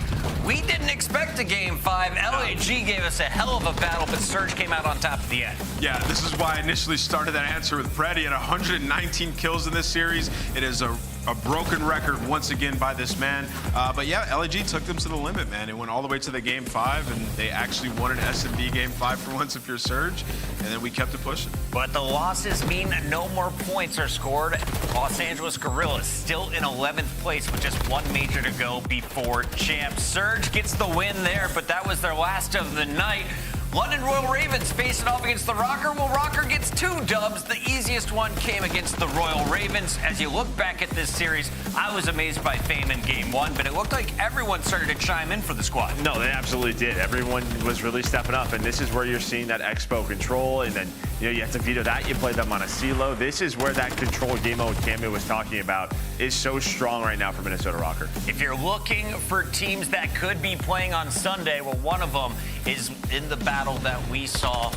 We didn't expect a game 5. LAG gave us a hell of a battle, but Surge came out on top at the end. Yeah, this is why I initially started that answer with Freddy at 119 kills in this series. It is a a broken record once again by this man. But yeah, LEG took them to the limit, man. It went all the way to the game 5, and they actually won an S&D game 5 for once if you're Surge, and then we kept it pushing. But the losses mean no more points are scored. Los Angeles Guerrillas still in 11th place with just one major to go before champs. Surge gets the win there, but that was their last of the night. London Royal Ravens facing off against the Røkkr. Well, Røkkr gets 2 dubs. The easiest one came against the Royal Ravens. As you look back at this series, I was amazed by FaZe in game 1, but it looked like everyone started to chime in for the squad. No, they absolutely did. Everyone was really stepping up, and this is where you're seeing that expo control, and then you have to veto that. You play them on a CeeLo. This is where that control game mode Cammy was talking about is so strong right now for Minnesota Røkkr. If you're looking for teams that could be playing on Sunday, well, one of them is in the battle that we saw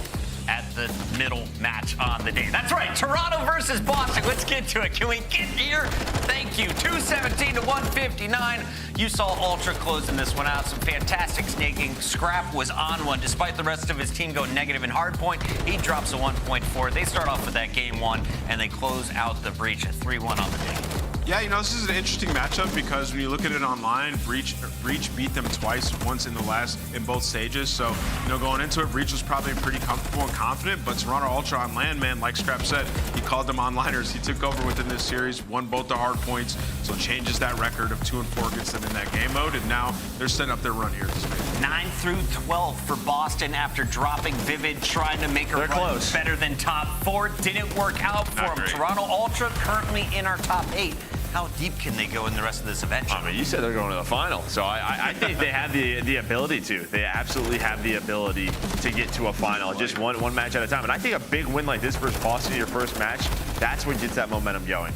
at the middle match on the day. That's right, Toronto versus Boston. Let's get to it. Can we get here? Thank you. 217 to 159. You saw Ultra closing this one out. Some fantastic snaking. Scrapz was on one. Despite the rest of his team going negative in hardpoint, he drops a 1.4. They start off with that game 1, and they close out the breach at 3-1 on the day. Yeah, this is an interesting matchup because when you look at it online, Breach beat them twice, once in both stages. So, going into it, Breach was probably pretty comfortable and confident, but Toronto Ultra on land, man, like Scrapz said, he called them onliners. He took over within this series, won both the hard points, so changes that record of 2-4 gets them in that game mode, and now they're setting up their run here this week. 9 through 12 for Boston after dropping Vivid, trying to make a run close. Better than top 4. Didn't work out for them. Toronto Ultra currently in our top 8. How deep can they go in the rest of this event? I mean, you said they're going to the final, so I think they have the ability to. They absolutely have the ability to get to a final, just one match at a time. And I think a big win like this versus Boston, your first match, that's what gets that momentum going.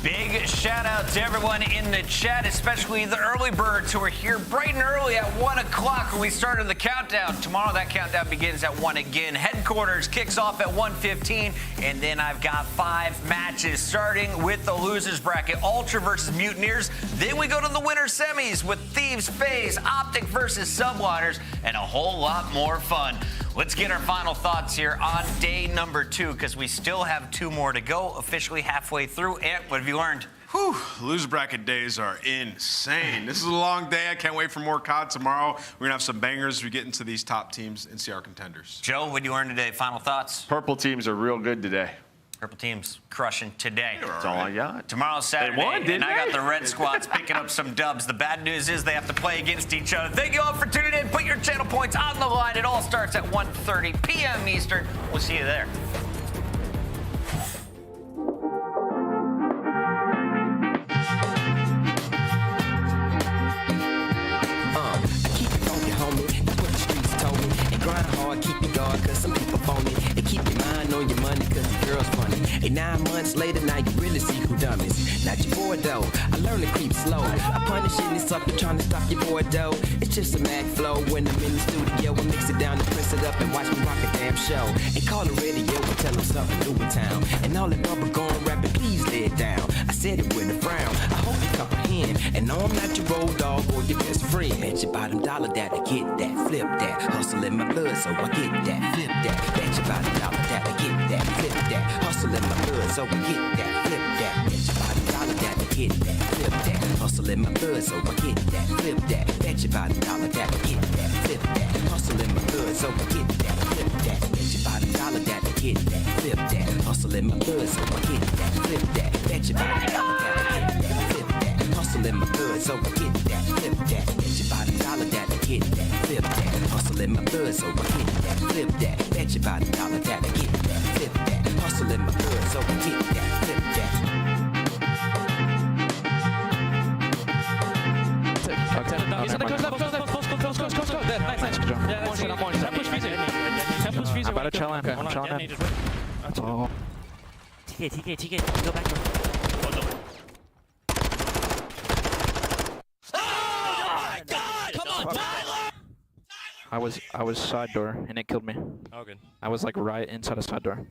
Big shout out to everyone in the chat, especially the early birds who are here bright and early at 1 o'clock when we started the countdown. Tomorrow that countdown begins at 1 again. Headquarters kicks off at 1:15, and then I've got 5 matches starting with the losers bracket. Ultra versus Mutineers. Then we go to the winner semis with Thieves, FaZe, OpTic versus Subliners, and a whole lot more fun. Let's get our final thoughts here on day number 2, because we still have 2 more to go, officially halfway through. Ant, what have you learned? Whew, loser bracket days are insane. This is a long day. I can't wait for more COD tomorrow. We're going to have some bangers as we get into these top teams and see our contenders. Joe, what did you learn today? Final thoughts? Purple teams are real good today. Purple team's crushing today. That's all I got. Tomorrow's Saturday, and I got the red squads picking up some dubs. The bad news is they have to play against each other. Thank you all for tuning in. Put your channel points on the line. It all starts at 1:30 p.m. Eastern. We'll see you there. Keep it funky, homie. That's what the streets told me. And grind hard, keep your guard, cause some people phony. And keep your mind on your money, cause the girl's funny. And 9 months later, now you really see who done this. Not your boy, though. I learned to creep slow. I punish any sucker trying to stop your boy, though. It's just a Mack flow. When I'm in the studio, I mix it down and press it up and watch me rock a damn show. And call the radio and tell them something new in town. And all that bubble gone rapping, please lay it down. I said it with a frown. I hope you comprehend. And no, I'm not your road dog or your best friend. Bet your bottom dollar that I get that, flip that. Hustle in my blood, so I get that, flip that. Bet your bottom dollar that I get that, flip that. Hustle in my blood, so I get that, flip that. Bet your bottom dollar that I get that, flip that. Hustle in my blood, so I get that, flip that. Bet your bottom dollar that I get that, flip that. Hustle in my blood, so I get that, flip that. Bet your bottom dollar that I get that, flip that. Hustle in my blood, so I get that, flip that. Bet your bottom dollar that I get that, flip that. Hustle in my blood, so I get that, flip that. Bet your bottom dollar that I get that, flip that. Hustle in my blood, so I get that, flip that. Bet your bottom dollar that I get that, flip that. Hustle in my blood, so I get that, flip that. I'm about to chill in. I'm chilling in. Oh. TK, go back to I was side door and it killed me. Oh, good. I was like right inside a side door.